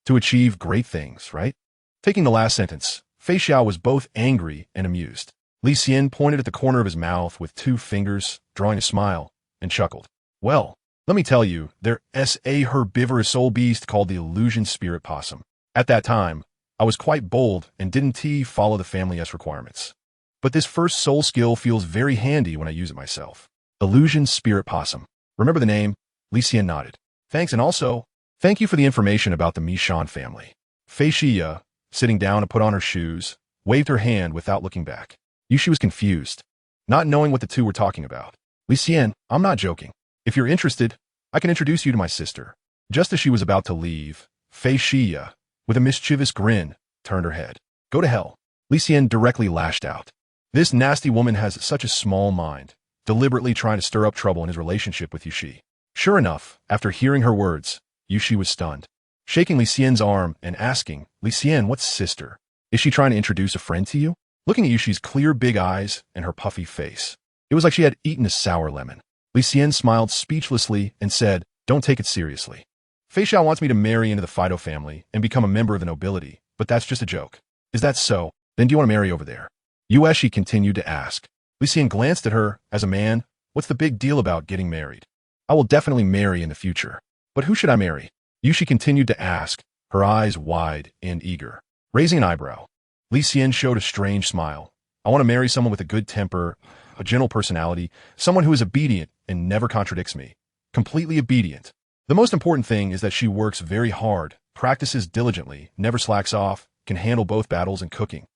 to achieve great things, right? Taking the last sentence, Fei Xiao was both angry and amused. Li Xian pointed at the corner of his mouth with 2 fingers, drawing a smile, and chuckled. Well, let me tell you, there's a herbivorous soul beast called the illusion spirit possum. At that time, I was quite bold and didn't follow the family S requirements. But this first soul skill feels very handy when I use it myself. Illusion spirit possum. Remember the name? Li Xian nodded. Thanks, and also, thank you for the information about the Mishan family. Fei Xia, sitting down to put on her shoes, waved her hand without looking back. Yushi was confused, not knowing what the two were talking about. Li Xian, I'm not joking. If you're interested, I can introduce you to my sister. Just as she was about to leave, Fei Xia, with a mischievous grin, turned her head. Go to hell. Li Xian directly lashed out. This nasty woman has such a small mind, deliberately trying to stir up trouble in his relationship with Yushi. Sure enough, after hearing her words, Yushi was stunned, shaking Li Xian's arm and asking, Li Xian, what's sister? Is she trying to introduce a friend to you? Looking at Yushi's clear big eyes and her puffy face, it was like she had eaten a sour lemon. Li Xian smiled speechlessly and said, don't take it seriously. Fei Xiao wants me to marry into the Fido family and become a member of the nobility, but that's just a joke. Is that so? Then do you want to marry over there? Yueshi continued to ask. Li Xian glanced at her. As a man, what's the big deal about getting married? I will definitely marry in the future. But who should I marry? Yushi continued to ask, her eyes wide and eager. Raising an eyebrow, Li Xian showed a strange smile. I want to marry someone with a good temper, a gentle personality, someone who is obedient and never contradicts me. Completely obedient. The most important thing is that she works very hard, practices diligently, never slacks off, can handle both battles and cooking.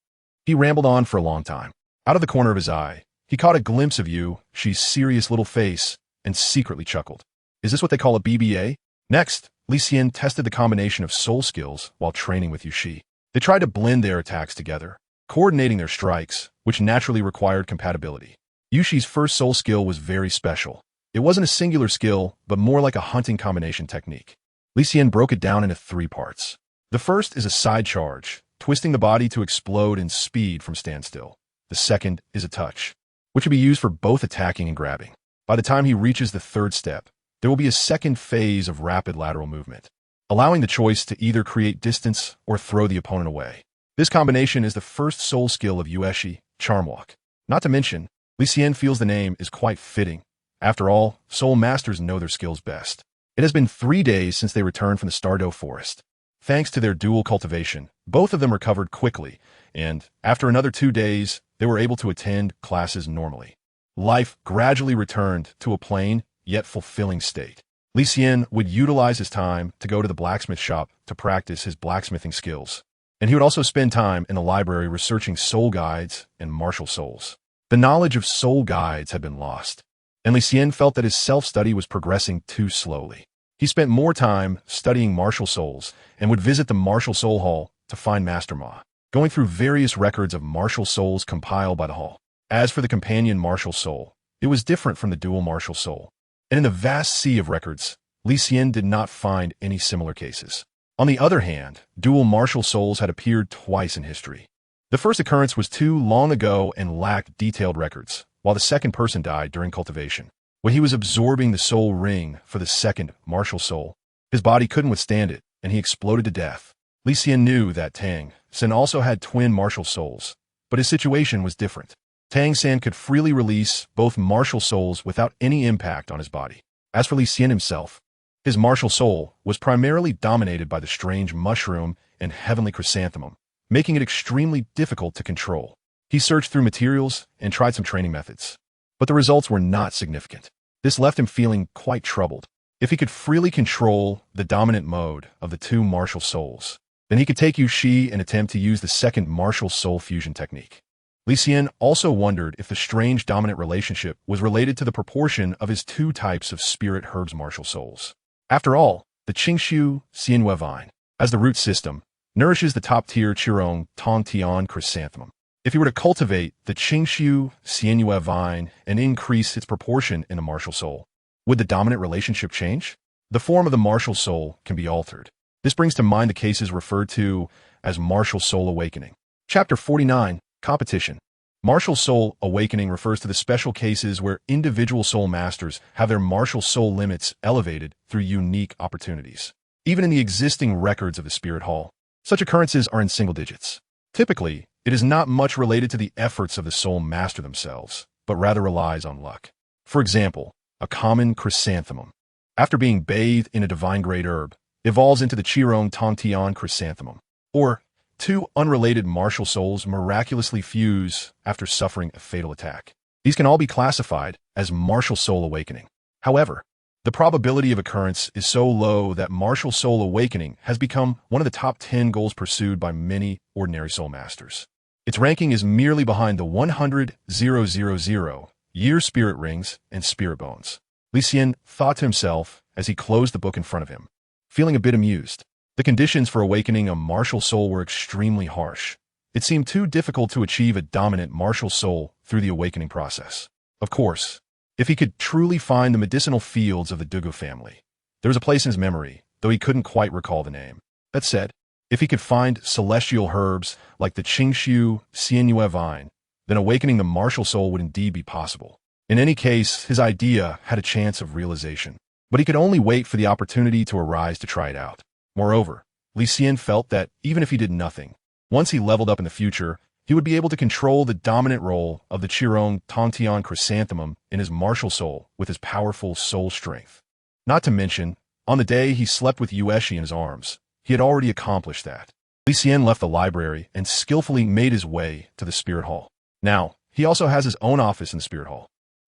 He rambled on for a long time. Out of the corner of his eye, he caught a glimpse of Yushi's serious little face and secretly chuckled. Is this what they call a BBA? Next, Li Xian tested the combination of soul skills while training with Yushi. They tried to blend their attacks together, coordinating their strikes, which naturally required compatibility. Yushi's first soul skill was very special. It wasn't a singular skill, but more like a hunting combination technique. Li Xian broke it down into 3 parts. The first is a side charge, twisting the body to explode in speed from standstill. The second is a touch, which will be used for both attacking and grabbing. By the time he reaches the 3rd step, there will be a second phase of rapid lateral movement, allowing the choice to either create distance or throw the opponent away. This combination is the first soul skill of Yueshi, Charm Walk. Not to mention, Li Xian feels the name is quite fitting. After all, soul masters know their skills best. It has been 3 days since they returned from the stunned.He forest. Thanks to their dual cultivation, both of them recovered quickly, and after another 2 days, they were able to attend classes normally. Life gradually returned to a plain, yet fulfilling state. Li Xian would utilize his time to go to the blacksmith shop to practice his blacksmithing skills, and he would also spend time in the library researching soul guides and martial souls. The knowledge of soul guides had been lost, and Li Xian felt that his self-study was progressing too slowly. He spent more time studying martial souls and would visit the Martial Soul Hall to find Master Ma, going through various records of martial souls compiled by the hall. As for the companion martial soul, it was different from the dual martial soul, and in the vast sea of records, Li Xian did not find any similar cases. On the other hand, dual martial souls had appeared twice in history. The first occurrence was too long ago and lacked detailed records, while the second person died during cultivation. When he was absorbing the soul ring for the second martial soul, his body couldn't withstand it, and he exploded to death. Li Xian knew that Tang San also had twin martial souls, but his situation was different. Tang San could freely release both martial souls without any impact on his body. As for Li Xian himself, his martial soul was primarily dominated by the strange mushroom and heavenly chrysanthemum, making it extremely difficult to control. He searched through materials and tried some training methods, but the results were not significant. This left him feeling quite troubled. If he could freely control the dominant mode of the 2 martial souls, then he could take Yushi and attempt to use the second martial soul fusion technique. Li Xian also wondered if the strange dominant relationship was related to the proportion of his 2 types of spirit herbs martial souls. After all, the Qingshu Xianyue vine, as the root system, nourishes the top-tier Qirong Tongtian chrysanthemum. If he were to cultivate the Qingshu Xianyue vine and increase its proportion in a martial soul, would the dominant relationship change? The form of the martial soul can be altered. This brings to mind the cases referred to as martial soul awakening. Chapter 49, Competition. Martial soul awakening refers to the special cases where individual soul masters have their martial soul limits elevated through unique opportunities. Even in the existing records of the Spirit Hall, such occurrences are in single digits. Typically, it is not much related to the efforts of the soul master themselves, but rather relies on luck. For example, a common chrysanthemum, after being bathed in a divine great herb, evolves into the Qirong Tongtian chrysanthemum. Or, 2 unrelated martial souls miraculously fuse after suffering a fatal attack. These can all be classified as martial soul awakening. However, the probability of occurrence is so low that martial soul awakening has become one of the top 10 goals pursued by many ordinary soul masters. Its ranking is merely behind the 100,000 year spirit rings and spirit bones. Li Xian thought to himself as he closed the book in front of him, feeling a bit amused. The conditions for awakening a martial soul were extremely harsh. It seemed too difficult to achieve a dominant martial soul through the awakening process. Of course, If he could truly find the medicinal fields of the Douluo family, there was a place in his memory, though he couldn't quite recall the name. That said, if he could find celestial herbs like the Qingshu Xianyue vine, then awakening the martial soul would indeed be possible. In any case, his idea had a chance of realization, but he could only wait for the opportunity to arise to try it out. Moreover, Li Xian felt that even if he did nothing, once he leveled up in the future, he would be able to control the dominant role of the Qirong Tongtian chrysanthemum in his martial soul with his powerful soul strength. Not to mention, on the day he slept with Yueshi in his arms, he had already accomplished that. Li Xian left the library and skillfully made his way to the Spirit Hall. Now, he also has his own office in the Spirit Hall.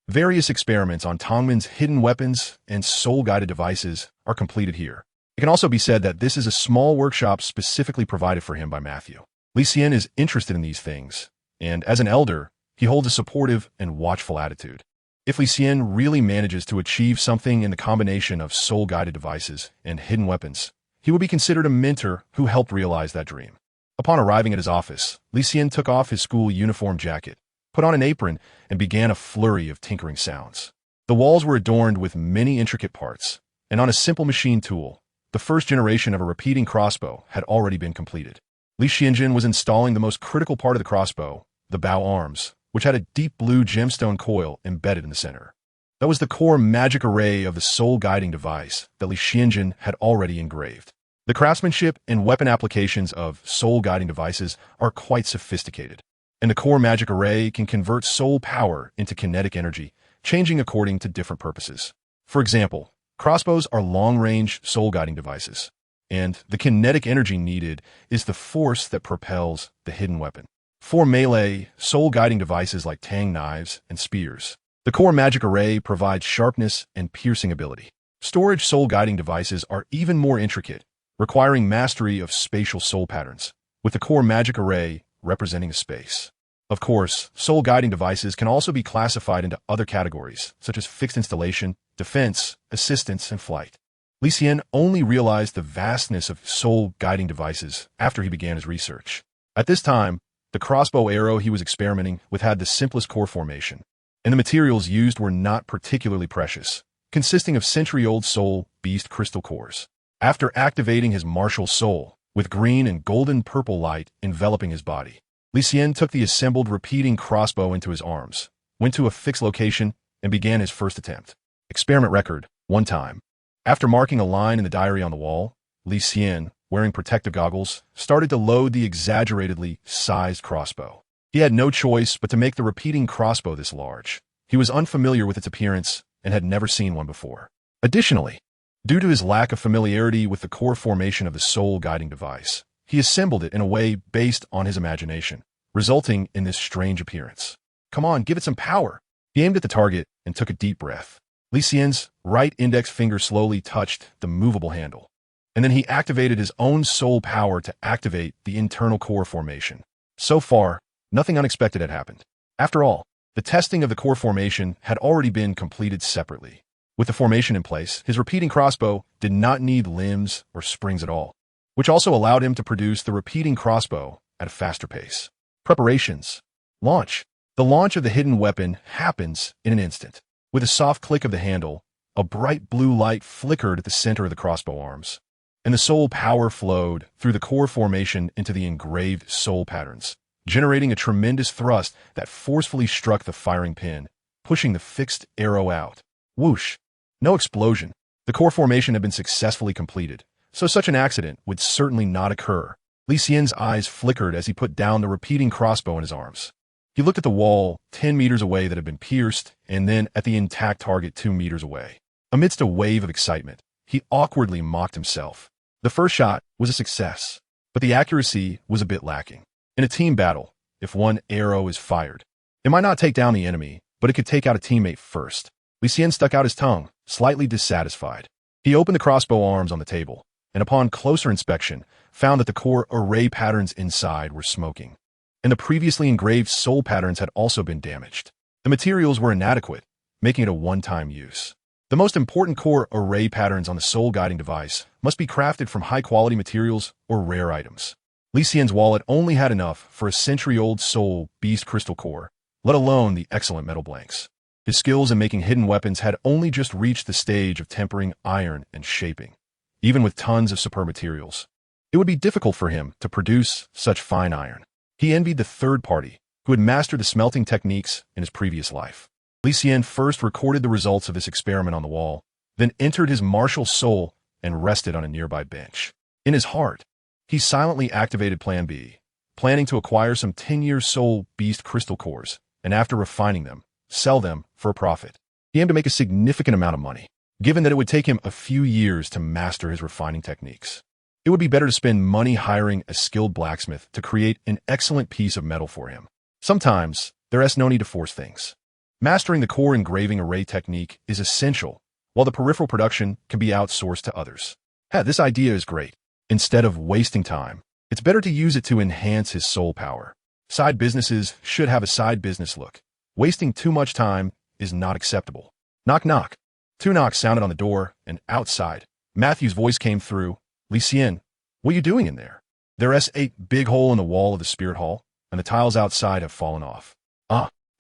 Various experiments on Tongmen's hidden weapons and soul-guided devices are completed here. It can also be said that this is a small workshop specifically provided for him by Matthew. Li Xian is interested in these things, and as an elder, he holds a supportive and watchful attitude. If Li Xian really manages to achieve something in the combination of soul-guided devices and hidden weapons, he will be considered a mentor who helped realize that dream. Upon arriving at his office, Li Xian took off his school uniform jacket, put on an apron, and began a flurry of tinkering sounds. The walls were adorned with many intricate parts, and on a simple machine tool, the first generation of a repeating crossbow had already been completed. Li Xianjin was installing the most critical part of the crossbow, the bow arms, which had a deep blue gemstone coil embedded in the center. That was the core magic array of the soul-guiding device that Li Xianjin had already engraved. The craftsmanship and weapon applications of soul-guiding devices are quite sophisticated, and the core magic array can convert soul power into kinetic energy, changing according to different purposes. For example, crossbows are long-range soul-guiding devices, and the kinetic energy needed is the force that propels the hidden weapon. For melee, soul-guiding devices like tang knives and spears, the core magic array provides sharpness and piercing ability. Storage soul-guiding devices are even more intricate, requiring mastery of spatial soul patterns, with the core magic array representing a space. Of course, soul-guiding devices can also be classified into other categories, such as fixed installation, defense, assistance, and flight. Li Xian only realized the vastness of soul-guiding devices after he began his research. At this time, the crossbow arrow he was experimenting with had the simplest core formation, and the materials used were not particularly precious, consisting of century-old soul beast crystal cores. After activating his martial soul, with green and golden purple light enveloping his body, Li Xian took the assembled repeating crossbow into his arms, went to a fixed location, and began his first attempt. Experiment record, 1 time. After marking a line in the diary on the wall, Li Xian, wearing protective goggles, started to load the exaggeratedly sized crossbow. He had no choice but to make the repeating crossbow this large. He was unfamiliar with its appearance and had never seen one before. Additionally, due to his lack of familiarity with the core formation of the soul-guiding device, he assembled it in a way based on his imagination, resulting in this strange appearance. Come on, give it some power. He aimed at the target and took a deep breath. Li Xian's right index finger slowly touched the movable handle, and then he activated his own soul power to activate the internal core formation. So far, nothing unexpected had happened. After all, the testing of the core formation had already been completed separately. With the formation in place, his repeating crossbow did not need limbs or springs at all, which also allowed him to produce the repeating crossbow at a faster pace. Preparations. Launch. The launch of the hidden weapon happens in an instant. With a soft click of the handle, a bright blue light flickered at the center of the crossbow arms, and the soul power flowed through the core formation into the engraved soul patterns, generating a tremendous thrust that forcefully struck the firing pin, pushing the fixed arrow out. Whoosh! No explosion. The core formation had been successfully completed, so such an accident would certainly not occur. Li Xian's eyes flickered as he put down the repeating crossbow in his arms. He looked at the wall 10 meters away that had been pierced, and then at the intact target 2 meters away. Amidst a wave of excitement, he awkwardly mocked himself. The first shot was a success, but the accuracy was a bit lacking. In a team battle, if one arrow is fired, it might not take down the enemy, but it could take out a teammate first. Li Xian stuck out his tongue, slightly dissatisfied. He opened the crossbow arms on the table, and upon closer inspection, found that the core array patterns inside were smoking, and the previously engraved soul patterns had also been damaged. The materials were inadequate, making it a one-time use. The most important core array patterns on the soul-guiding device must be crafted from high-quality materials or rare items. Li Xian's wallet only had enough for a century-old soul beast crystal core, let alone the excellent metal blanks. His skills in making hidden weapons had only just reached the stage of tempering iron and shaping. Even with tons of superb materials, it would be difficult for him to produce such fine iron. He envied the third party, who had mastered the smelting techniques in his previous life. Li Xian first recorded the results of this experiment on the wall, then entered his martial soul and rested on a nearby bench. In his heart, he silently activated Plan B, planning to acquire some 10-year soul beast crystal cores, and after refining them, sell them for a profit. He aimed to make a significant amount of money, given that it would take him a few years to master his refining techniques. It would be better to spend money hiring a skilled blacksmith to create an excellent piece of metal for him. Sometimes, there is no need to force things. Mastering the core engraving array technique is essential, while the peripheral production can be outsourced to others. This idea is great. Instead of wasting time, it's better to use it to enhance his soul power. Side businesses should have a side business look. Wasting too much time is not acceptable. Knock knock. 2 knocks sounded on the door, and outside, Matthew's voice came through. Li Xian, what are you doing in there? There's a big hole in the wall of the spirit hall, and the tiles outside have fallen off.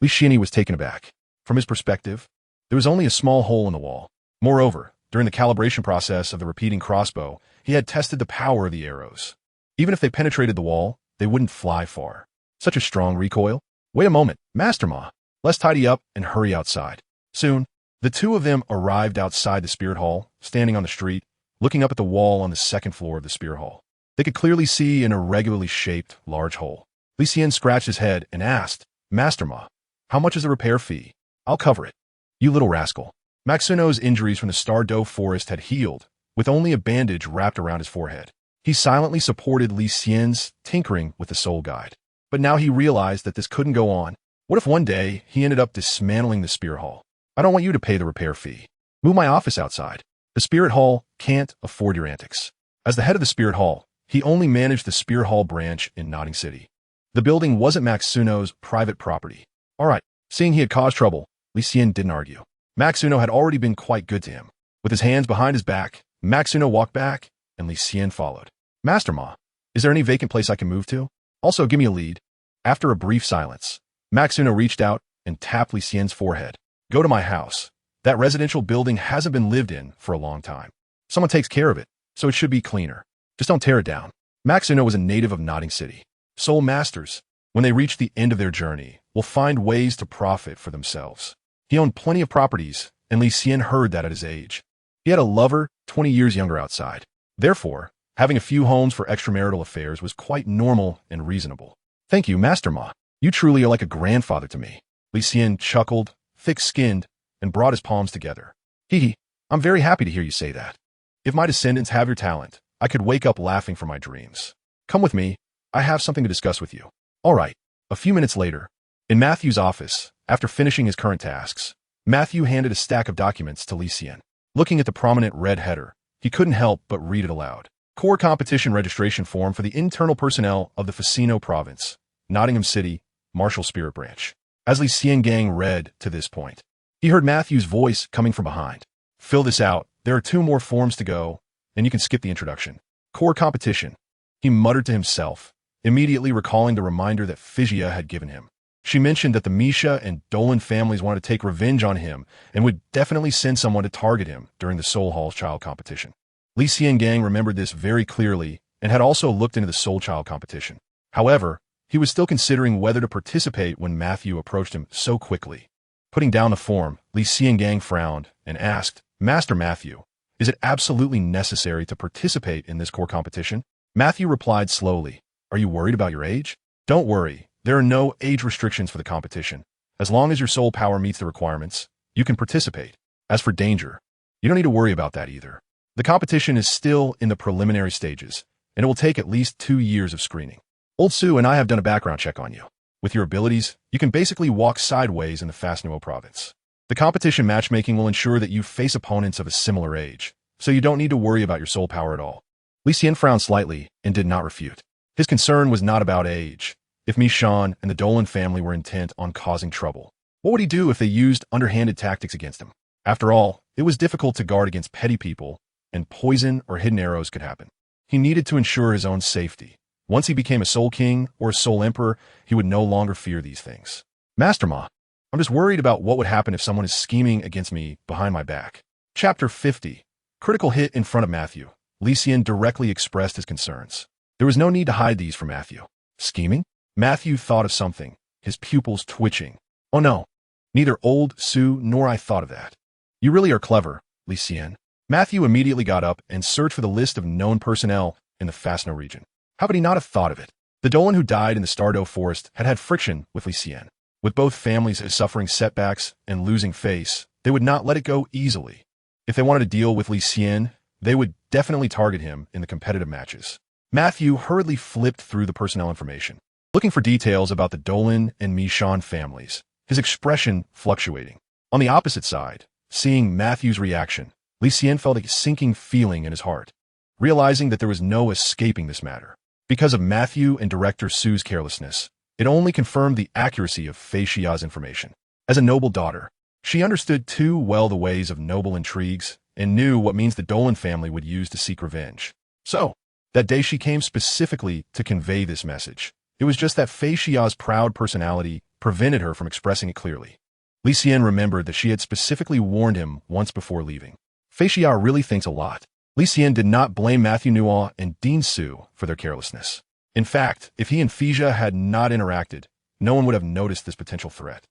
Li Xian was taken aback. From his perspective, there was only a small hole in the wall. Moreover, during the calibration process of the repeating crossbow, he had tested the power of the arrows. Even if they penetrated the wall, they wouldn't fly far. Such a strong recoil. Wait a moment, Master Ma. Let's tidy up and hurry outside. Soon, the two of them arrived outside the spirit hall, standing on the street, looking up at the wall on the second floor of the spirit hall. They could clearly see an irregularly shaped, large hole. Li Xian scratched his head and asked, Master Ma, how much is the repair fee? I'll cover it. You little rascal. Maxuno's injuries from the stunned.He forest had healed, with only a bandage wrapped around his forehead. He silently supported Li Xian's tinkering with the soul guide. But now he realized that this couldn't go on. What if one day he ended up dismantling the spirit hall? I don't want you to pay the repair fee. Move my office outside. The spirit hall can't afford your antics. As the head of the spirit hall, he only managed the spirit hall branch in Notting City. The building wasn't Maxuno's private property. All right, seeing he had caused trouble, Li Xian didn't argue. Maxuno had already been quite good to him. With his hands behind his back, Maxuno walked back, and Li Xian followed. Master Ma, is there any vacant place I can move to? Also, give me a lead. After a brief silence, Maxuno reached out and tapped Li Xian's forehead. Go to my house. That residential building hasn't been lived in for a long time. Someone takes care of it, so it should be cleaner. Just don't tear it down. Maxuno was a native of Notting City. Soul masters, when they reach the end of their journey, will find ways to profit for themselves. He owned plenty of properties, and Li Xian heard that at his age. He had a lover 20 years younger outside. Therefore, having a few homes for extramarital affairs was quite normal and reasonable. Thank you, Master Ma. You truly are like a grandfather to me. Li Xian chuckled, thick-skinned, and brought his palms together. Hee, I'm very happy to hear you say that. If my descendants have your talent, I could wake up laughing from my dreams. Come with me. I have something to discuss with you. All right. A few minutes later, in Matthew's office, after finishing his current tasks, Matthew handed a stack of documents to Li Xian. Looking at the prominent red header, he couldn't help but read it aloud. Core competition registration form for the internal personnel of the Ficino province, Nottingham City, Martial Spirit Branch. As Li Xian read to this point, he heard Matthew's voice coming from behind. Fill this out. There are 2 more forms to go, and you can skip the introduction. Core competition. He muttered to himself, immediately recalling the reminder that Figia had given him. She mentioned that the Misha and Dolan families wanted to take revenge on him and would definitely send someone to target him during the Soul Hall Child competition. Li Xian remembered this very clearly and had also looked into the Soul Child competition. However, he was still considering whether to participate when Matthew approached him so quickly. Putting down the form, Li Xian frowned and asked, Master Matthew, is it absolutely necessary to participate in this core competition? Matthew replied slowly, Are you worried about your age? Don't worry. There are no age restrictions for the competition. As long as your soul power meets the requirements, you can participate. As for danger, you don't need to worry about that either. The competition is still in the preliminary stages, and it will take at least 2 years of screening. Old Sue and I have done a background check on you. With your abilities, you can basically walk sideways in the Fasnuo province. The competition matchmaking will ensure that you face opponents of a similar age, so you don't need to worry about your soul power at all. Li Xian frowned slightly and did not refute. His concern was not about age. If Mi Shan and the Dolan family were intent on causing trouble, what would he do if they used underhanded tactics against him? After all, it was difficult to guard against petty people, and poison or hidden arrows could happen. He needed to ensure his own safety. Once he became a Soul King or a Soul Emperor, he would no longer fear these things. Master Ma, I'm just worried about what would happen if someone is scheming against me behind my back. Chapter 50. Critical hit in front of Matthew. Li Xian directly expressed his concerns. There was no need to hide these from Matthew. Scheming? Matthew thought of something, his pupils twitching. Oh no. Neither old Su nor I thought of that. You really are clever, Li Xian. Matthew immediately got up and searched for the list of known personnel in the Fastno region. How could he not have thought of it? The Dolan who died in the stunned.He forest had had friction with Li Xian. With both families suffering setbacks and losing face, they would not let it go easily. If they wanted to deal with Li Xian, they would definitely target him in the competitive matches. Matthew hurriedly flipped through the personnel information, looking for details about the Dolan and Li Xian families, his expression fluctuating. On the opposite side, seeing Matthew's reaction, Li Xian felt a sinking feeling in his heart, realizing that there was no escaping this matter. Because of Matthew and Director Su's carelessness, it only confirmed the accuracy of Fei Xia's information. As a noble daughter, she understood too well the ways of noble intrigues and knew what means the Dolan family would use to seek revenge. So, that day she came specifically to convey this message. It was just that Fei Xia's proud personality prevented her from expressing it clearly. Li Xian remembered that she had specifically warned him once before leaving. Fei Xia really thinks a lot. Li Xian did not blame Matthew Nuo and Dean Su for their carelessness. In fact, if he and Fei Xia had not interacted, no one would have noticed this potential threat.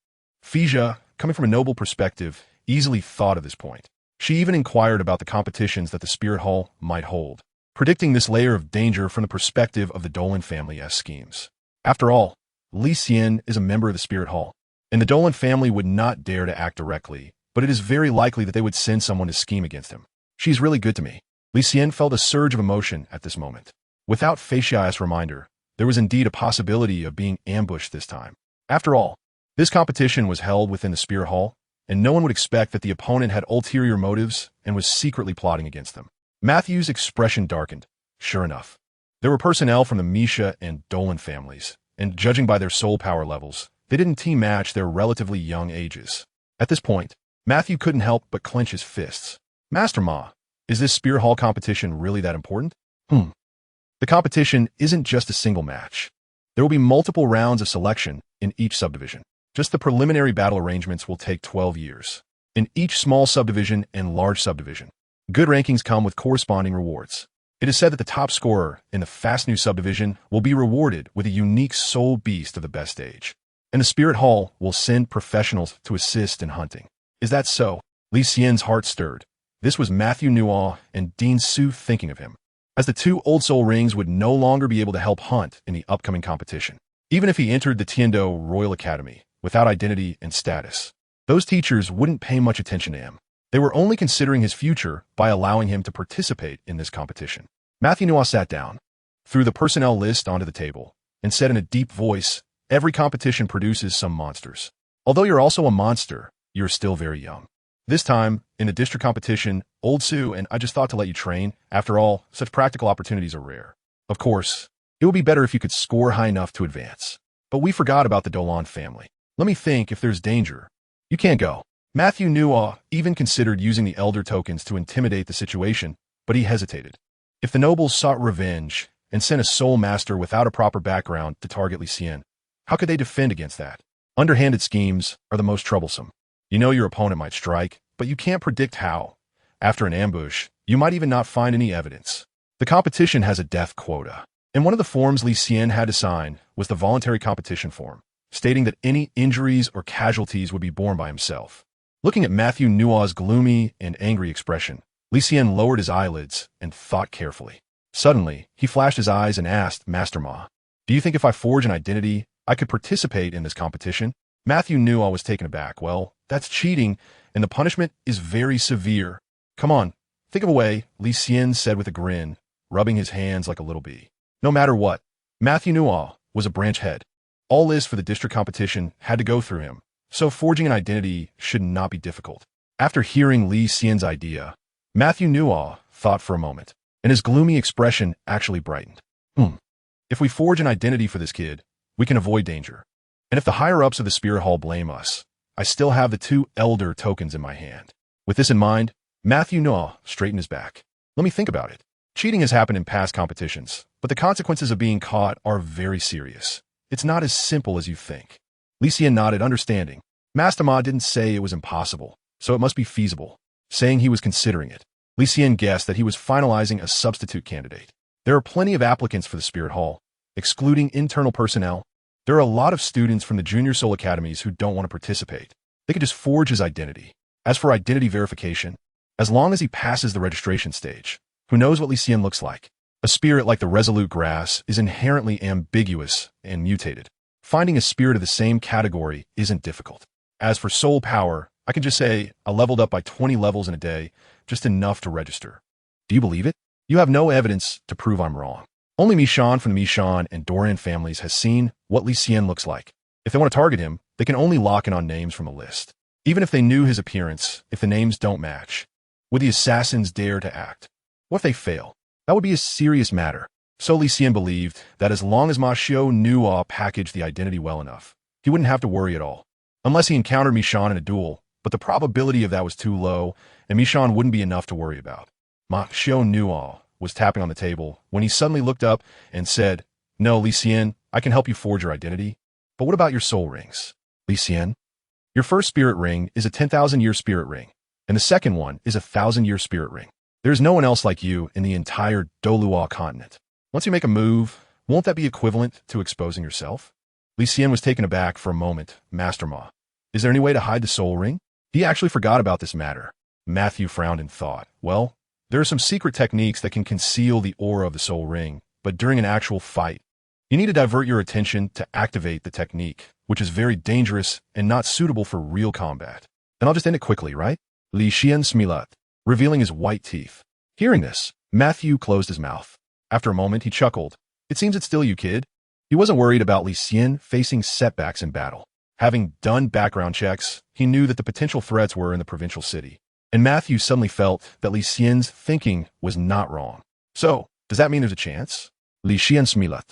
Fei Xia, coming from a noble perspective, easily thought of this point. She even inquired about the competitions that the Spirit Hall might hold, predicting this layer of danger from the perspective of the Dolan family as schemes. After all, Li Xian is a member of the Spirit Hall, and the Dolan family would not dare to act directly, but it is very likely that they would send someone to scheme against him. She's really good to me. Li Xian felt a surge of emotion at this moment. Without Fei Xia's reminder, there was indeed a possibility of being ambushed this time. After all, this competition was held within the Spirit Hall, and no one would expect that the opponent had ulterior motives and was secretly plotting against them. Matthew's expression darkened. Sure enough, there were personnel from the Misha and Dolan families, and judging by their soul power levels, they didn't team match their relatively young ages. At this point, Matthew couldn't help but clench his fists. Master Ma, is this Spirit Hall competition really that important? The competition isn't just a single match. There will be multiple rounds of selection in each subdivision. Just the preliminary battle arrangements will take 12 years. In each small subdivision and large subdivision, good rankings come with corresponding rewards. It is said that the top scorer in the Fastno subdivision will be rewarded with a unique soul beast of the best age. And the Spirit Hall will send professionals to assist in hunting. Is that so? Li Xian's heart stirred. This was Matthew Nuo and Dean Su thinking of him, as the two old soul rings would no longer be able to help hunt in the upcoming competition. Even if he entered the Tiando Royal Academy without identity and status, those teachers wouldn't pay much attention to him. They were only considering his future by allowing him to participate in this competition. Matthew Nuo sat down, threw the personnel list onto the table, and said in a deep voice, "Every competition produces some monsters. Although you're also a monster, you're still very young. This time, in the district competition, Old Su and I just thought to let you train. After all, such practical opportunities are rare. Of course, it would be better if you could score high enough to advance. But we forgot about the Dolan family. Let me think if there's danger. You can't go." Matthew Nuo even considered using the Elder tokens to intimidate the situation, but he hesitated. If the nobles sought revenge and sent a soul master without a proper background to target Li Xian, how could they defend against that? Underhanded schemes are the most troublesome. You know your opponent might strike, but you can't predict how. After an ambush, you might even not find any evidence. The competition has a death quota, and one of the forms Li Xian had to sign was the voluntary competition form, stating that any injuries or casualties would be borne by himself. Looking at Matthew Nuo's gloomy and angry expression, Li Xian lowered his eyelids and thought carefully. Suddenly, he flashed his eyes and asked Master Ma, "Do you think if I forge an identity, I could participate in this competition?" Matthew Nuo was taken aback. "Well, that's cheating, and the punishment is very severe." "Come on, think of a way," Li Xian said with a grin, rubbing his hands like a little bee. No matter what, Matthew Nuo was a branch head. All lists for the district competition had to go through him, so forging an identity should not be difficult. After hearing Li Xian's idea, Matthew Nuo thought for a moment, and his gloomy expression actually brightened. If we forge an identity for this kid, we can avoid danger. And if the higher-ups of the Spirit Hall blame us, I still have the 2 Elder tokens in my hand. With this in mind, Matthew Nuo straightened his back. Let me think about it. Cheating has happened in past competitions, but the consequences of being caught are very serious. It's not as simple as you think. Li Xian nodded, understanding. Master Ma didn't say it was impossible, so it must be feasible, saying he was considering it. Li Xian guessed that he was finalizing a substitute candidate. There are plenty of applicants for the Spirit Hall, excluding internal personnel. There are a lot of students from the junior soul academies who don't want to participate. They could just forge his identity. As for identity verification, as long as he passes the registration stage, who knows what Li Xian looks like? A spirit like the resolute grass is inherently ambiguous and mutated. Finding a spirit of the same category isn't difficult. As for soul power, I can just say I leveled up by 20 levels in a day, just enough to register. Do you believe it? You have no evidence to prove I'm wrong. Only Mi Xian from the Mi Xian and Dorian families has seen what Li Xian looks like. If they want to target him, they can only lock in on names from a list. Even if they knew his appearance, if the names don't match, would the assassins dare to act? What if they fail? That would be a serious matter. So Li Xian believed that as long as Ma Xiu packaged the identity well enough, he wouldn't have to worry at all. Unless he encountered Mi Xian in a duel, but the probability of that was too low, and Mi Xian wouldn't be enough to worry about. Ma Xiu was tapping on the table when he suddenly looked up and said, "No, Li Xian, I can help you forge your identity. But what about your soul rings? Li Xian, your first spirit ring is a 10,000-year spirit ring, and the second one is a 1,000-year spirit ring. There's no one else like you in the entire Douluo Continent. Once you make a move, won't that be equivalent to exposing yourself?" Li Xian was taken aback for a moment. Master Ma, is there any way to hide the soul ring? He actually forgot about this matter. Matthew frowned and thought, well, there are some secret techniques that can conceal the aura of the soul ring, but during an actual fight, you need to divert your attention to activate the technique, which is very dangerous and not suitable for real combat. Then I'll just end it quickly, right? Li Xian smiled, revealing his white teeth. Hearing this, Matthew closed his mouth. After a moment, he chuckled. It seems it's still you, kid. He wasn't worried about Li Xian facing setbacks in battle. Having done background checks, he knew that the potential threats were in the provincial city. And Matthew suddenly felt that Li Xian's thinking was not wrong. So, does that mean there's a chance? Li Xian smiled.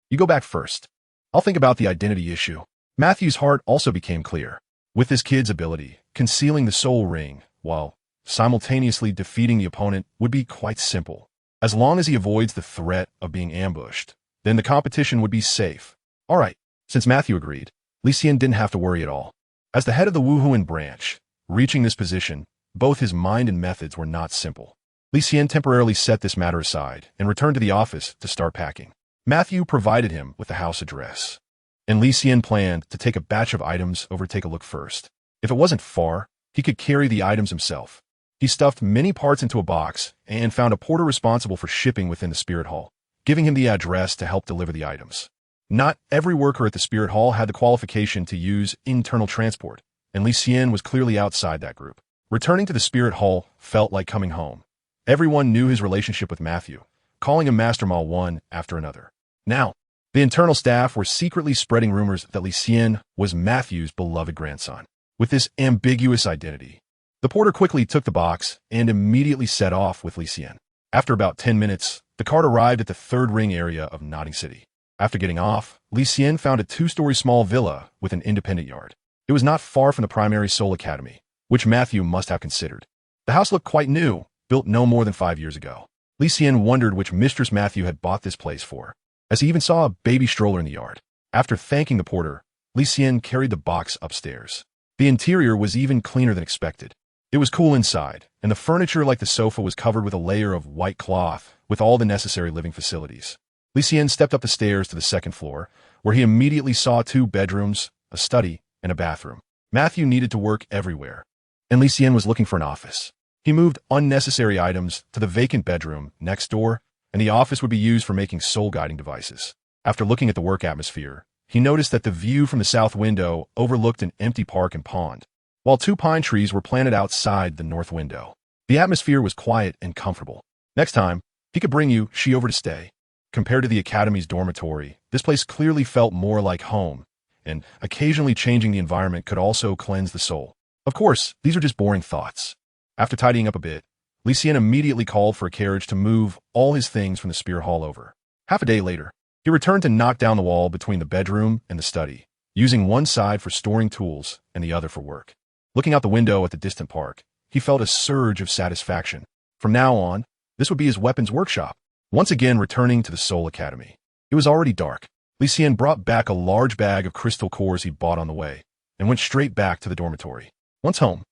You go back first. I'll think about the identity issue. Matthew's heart also became clear. With this kid's ability, concealing the soul ring, while simultaneously defeating the opponent would be quite simple. As long as he avoids the threat of being ambushed, then the competition would be safe. All right, since Matthew agreed, Li Xian didn't have to worry at all. As the head of the Wuhuan branch, reaching this position, both his mind and methods were not simple. Li Xian temporarily set this matter aside and returned to the office to start packing. Matthew provided him with the house address, and Li Xian planned to take a batch of items over to take a look first. If it wasn't far, he could carry the items himself. He stuffed many parts into a box and found a porter responsible for shipping within the Spirit Hall, giving him the address to help deliver the items. Not every worker at the Spirit Hall had the qualification to use internal transport, and Li Xian was clearly outside that group. Returning to the Spirit Hall felt like coming home. Everyone knew his relationship with Matthew, calling him Master Ma one after another. Now, the internal staff were secretly spreading rumors that Li Xian was Matthew's beloved grandson. With this ambiguous identity, the porter quickly took the box and immediately set off with Li Xian. After about 10 minutes, the cart arrived at the third ring area of Nodding City. After getting off, Li Xian found a 2-story small villa with an independent yard. It was not far from the primary Soul Academy, which Matthew must have considered. The house looked quite new, built no more than 5 years ago. Li Xian wondered which mistress Matthew had bought this place for, as he even saw a baby stroller in the yard. After thanking the porter, Li Xian carried the box upstairs. The interior was even cleaner than expected. It was cool inside, and the furniture like the sofa was covered with a layer of white cloth with all the necessary living facilities. Li Xian stepped up the stairs to the second floor, where he immediately saw 2 bedrooms, a study, and a bathroom. Matthew needed to work everywhere, and Li Xian was looking for an office. He moved unnecessary items to the vacant bedroom next door, and the office would be used for making soul-guiding devices. After looking at the work atmosphere, he noticed that the view from the south window overlooked an empty park and pond, while 2 pine trees were planted outside the north window. The atmosphere was quiet and comfortable. Next time, he could bring she over to stay. Compared to the Academy's dormitory, this place clearly felt more like home, and occasionally changing the environment could also cleanse the soul. Of course, these are just boring thoughts. After tidying up a bit, Li Xian immediately called for a carriage to move all his things from the Spirit Hall over. Half a day later, he returned to knock down the wall between the bedroom and the study, using one side for storing tools and the other for work. Looking out the window at the distant park, he felt a surge of satisfaction. From now on, this would be his weapons workshop. Once again returning to the Soul Academy. It was already dark. Li Xian brought back a large bag of crystal cores he bought on the way, and went straight back to the dormitory. Once home,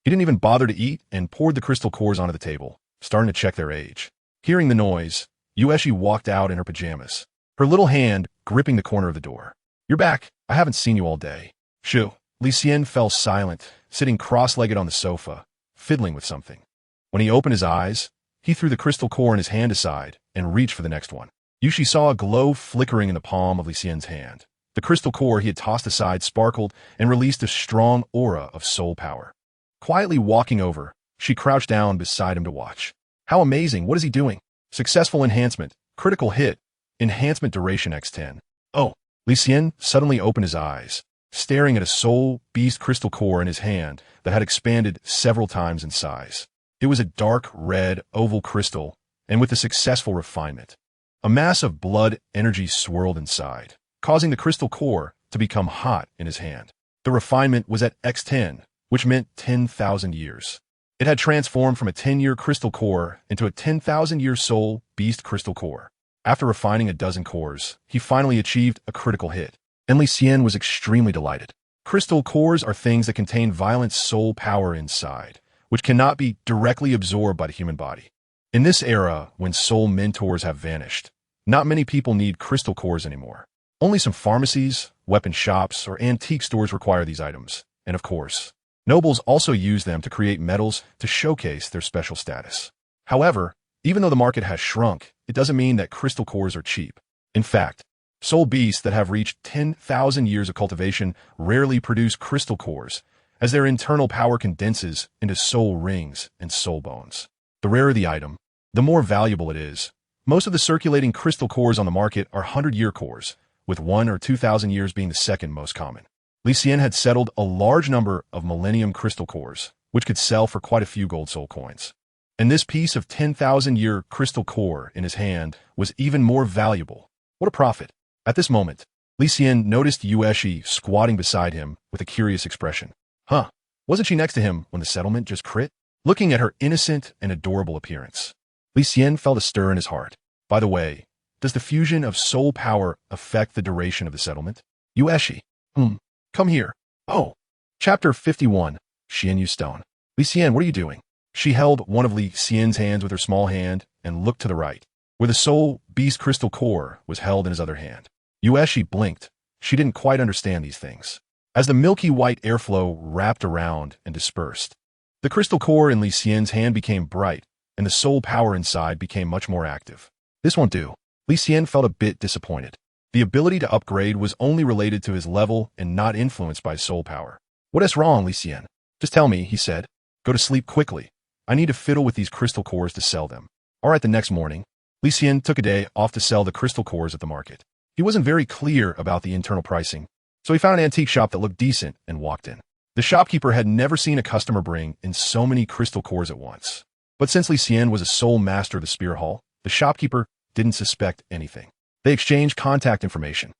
he didn't even bother to eat and poured the crystal cores onto the table, starting to check their age. Hearing the noise, Yueshi walked out in her pajamas, her little hand gripping the corner of the door. "You're back. I haven't seen you all day." "Shoo." Li Xian fell silent, sitting cross-legged on the sofa, fiddling with something. When he opened his eyes, he threw the crystal core in his hand aside and reached for the next one. Yueshi saw a glow flickering in the palm of Li Xian's hand. The crystal core he had tossed aside sparkled and released a strong aura of soul power. Quietly walking over, she crouched down beside him to watch. How amazing! What is he doing? Successful enhancement, critical hit, enhancement duration x10. Oh! Li Xian suddenly opened his eyes, staring at a soul beast crystal core in his hand that had expanded several times in size. It was a dark red oval crystal, and with a successful refinement. A mass of blood energy swirled inside, causing the crystal core to become hot in his hand. The refinement was at x10, which meant 10,000 years. It had transformed from a 10-year crystal core into a 10,000-year soul beast crystal core. After refining a dozen cores, he finally achieved a critical hit, and Li Xian was extremely delighted. Crystal cores are things that contain violent soul power inside, which cannot be directly absorbed by the human body. In this era, when soul mentors have vanished, not many people need crystal cores anymore. Only some pharmacies, weapon shops, or antique stores require these items, and of course, nobles also use them to create medals to showcase their special status. However, even though the market has shrunk, it doesn't mean that crystal cores are cheap. In fact, soul beasts that have reached 10,000 years of cultivation rarely produce crystal cores, as their internal power condenses into soul rings and soul bones. The rarer the item, the more valuable it is. Most of the circulating crystal cores on the market are 100-year cores, with 1,000 or 2,000 years being the second most common. Li Xian had settled a large number of Millennium crystal cores, which could sell for quite a few gold soul coins. And this piece of 10,000-year crystal core in his hand was even more valuable. What a profit! At this moment, Li Xian noticed Yueshi squatting beside him with a curious expression. Huh, wasn't she next to him when the settlement just crit? Looking at her innocent and adorable appearance, Li Xian felt a stir in his heart. By the way, does the fusion of soul power affect the duration of the settlement? Yueshi, come here. Oh. Chapter 51, Xian Yu Stone. Li Xian, what are you doing? She held one of Li Xian's hands with her small hand and looked to the right, where the soul beast crystal core was held in his other hand. Yueshi blinked. She didn't quite understand these things. As the milky white airflow wrapped around and dispersed, the crystal core in Li Xian's hand became bright, and the soul power inside became much more active. This won't do. Li Xian felt a bit disappointed. The ability to upgrade was only related to his level and not influenced by soul power. What is wrong, Li Xian? Just tell me, he said. Go to sleep quickly. I need to fiddle with these crystal cores to sell them. All right, the next morning, Li Xian took a day off to sell the crystal cores at the market. He wasn't very clear about the internal pricing, so he found an antique shop that looked decent and walked in. The shopkeeper had never seen a customer bring in so many crystal cores at once. But since Li Xian was a sole master of the Spear Hall, the shopkeeper didn't suspect anything. They exchanged contact information,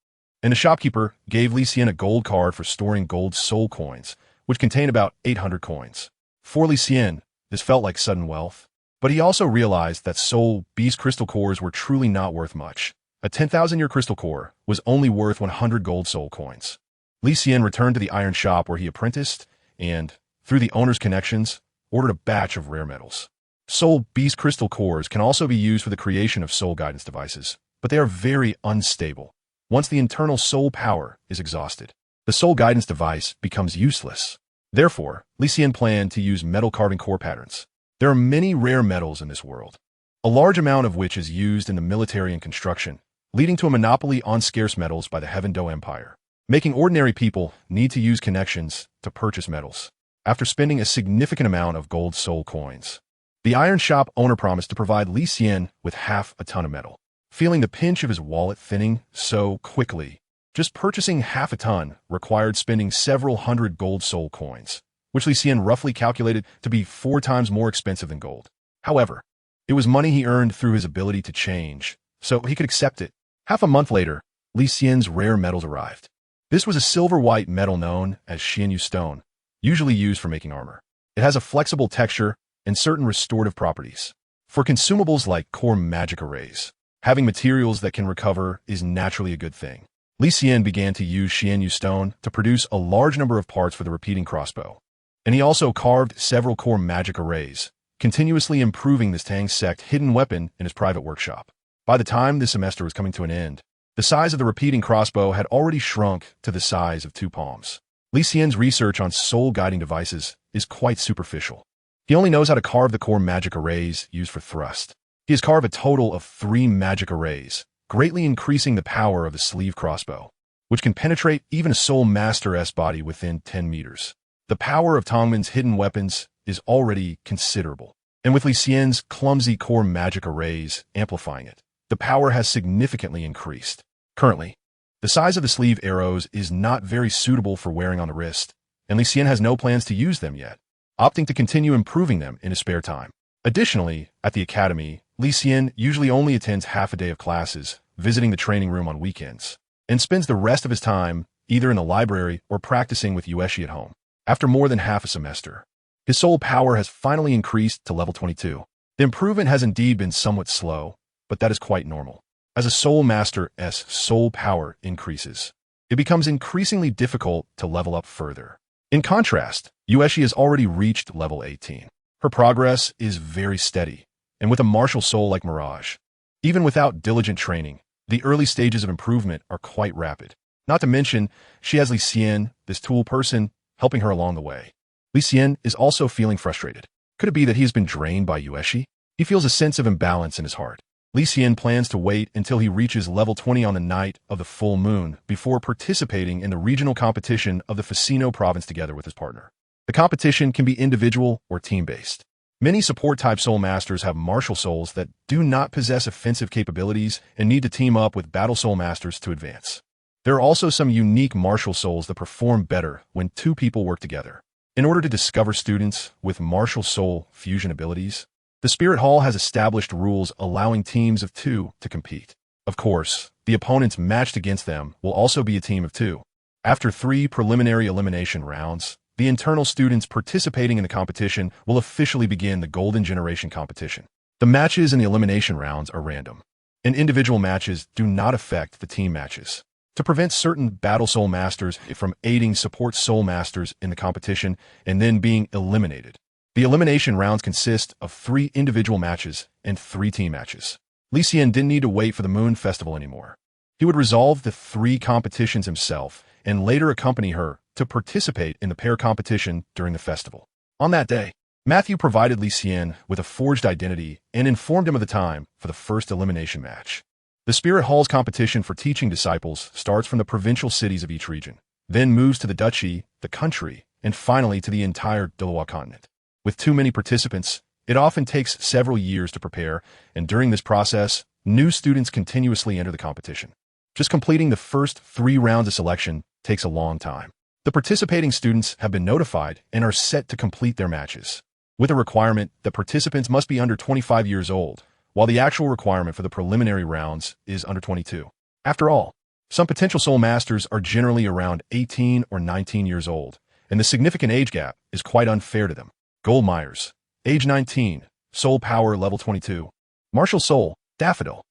and the shopkeeper gave Li Xian a gold card for storing gold soul coins, which contained about 800 coins. For Li Xian, this felt like sudden wealth, but he also realized that soul beast crystal cores were truly not worth much. A 10,000-year crystal core was only worth 100 gold soul coins. Li Xian returned to the iron shop where he apprenticed and, through the owner's connections, ordered a batch of rare metals. Soul beast crystal cores can also be used for the creation of soul guidance devices, but they are very unstable. Once the internal soul power is exhausted, the soul guidance device becomes useless. Therefore, Li Xian planned to use metal carving core patterns. There are many rare metals in this world, a large amount of which is used in the military and construction, leading to a monopoly on scarce metals by the Heaven Do Empire, making ordinary people need to use connections to purchase metals. After spending a significant amount of gold soul coins, the iron shop owner promised to provide Li Xian with half a ton of metal. Feeling the pinch of his wallet thinning so quickly, just purchasing half a ton required spending several hundred gold soul coins, which Li Xian roughly calculated to be 4 times more expensive than gold. However, it was money he earned through his ability to change, so he could accept it. Half a month later, Li Xian's rare metals arrived. This was a silver-white metal known as Xian Yu Stone, usually used for making armor. It has a flexible texture and certain restorative properties. For consumables like core magic arrays, having materials that can recover is naturally a good thing. Li Xian began to use Xianyu stone to produce a large number of parts for the repeating crossbow. And he also carved several core magic arrays, continuously improving this Tang sect hidden weapon in his private workshop. By the time this semester was coming to an end, the size of the repeating crossbow had already shrunk to the size of 2 palms. Li Xian's research on soul-guiding devices is quite superficial. He only knows how to carve the core magic arrays used for thrust. He has carved a total of 3 magic arrays, greatly increasing the power of the sleeve crossbow, which can penetrate even a Soul Master's body within 10 meters. The power of Tongmen's hidden weapons is already considerable, and with Li Xian's clumsy core magic arrays amplifying it, the power has significantly increased. Currently, the size of the sleeve arrows is not very suitable for wearing on the wrist, and Li Xian has no plans to use them yet, opting to continue improving them in his spare time. Additionally, at the academy, Li Xian usually only attends half a day of classes, visiting the training room on weekends, and spends the rest of his time either in the library or practicing with Yueshi at home. After more than half a semester, his soul power has finally increased to level 22. The improvement has indeed been somewhat slow, but that is quite normal. As a Soul Master's soul power increases, it becomes increasingly difficult to level up further. In contrast, Yueshi has already reached level 18. Her progress is very steady, and with a martial soul like Mirage, even without diligent training, the early stages of improvement are quite rapid. Not to mention, she has Li Xian, this tool person, helping her along the way. Li Xian is also feeling frustrated. Could it be that he has been drained by Yueshi? He feels a sense of imbalance in his heart. Li Xian plans to wait until he reaches level 20 on the night of the full moon before participating in the regional competition of the Ficino province together with his partner. The competition can be individual or team-based. Many support-type soul masters have martial souls that do not possess offensive capabilities and need to team up with battle soul masters to advance. There are also some unique martial souls that perform better when 2 people work together. In order to discover students with martial soul fusion abilities, the Spirit Hall has established rules allowing teams of 2 to compete. Of course, the opponents matched against them will also be a team of 2. After 3 preliminary elimination rounds, the internal students participating in the competition will officially begin the Golden Generation competition. The matches in the elimination rounds are random, and individual matches do not affect the team matches. To prevent certain battle soul masters from aiding support soul masters in the competition and then being eliminated, the elimination rounds consist of 3 individual matches and 3 team matches. Li Xian didn't need to wait for the Moon Festival anymore. He would resolve the 3 competitions himself and later accompany her to participate in the pair competition during the festival. On that day, Matthew provided Li Xian with a forged identity and informed him of the time for the first elimination match. The Spirit Hall's competition for teaching disciples starts from the provincial cities of each region, then moves to the duchy, the country, and finally to the entire Douluo Continent. With too many participants, it often takes several years to prepare, and during this process, new students continuously enter the competition. Just completing the first 3 rounds of selection takes a long time. The participating students have been notified and are set to complete their matches, with a requirement that participants must be under 25 years old, while the actual requirement for the preliminary rounds is under 22. After all, some potential soul masters are generally around 18 or 19 years old, and the significant age gap is quite unfair to them. Gold Myers, age 19, soul power level 22. Martial soul, Daffodil.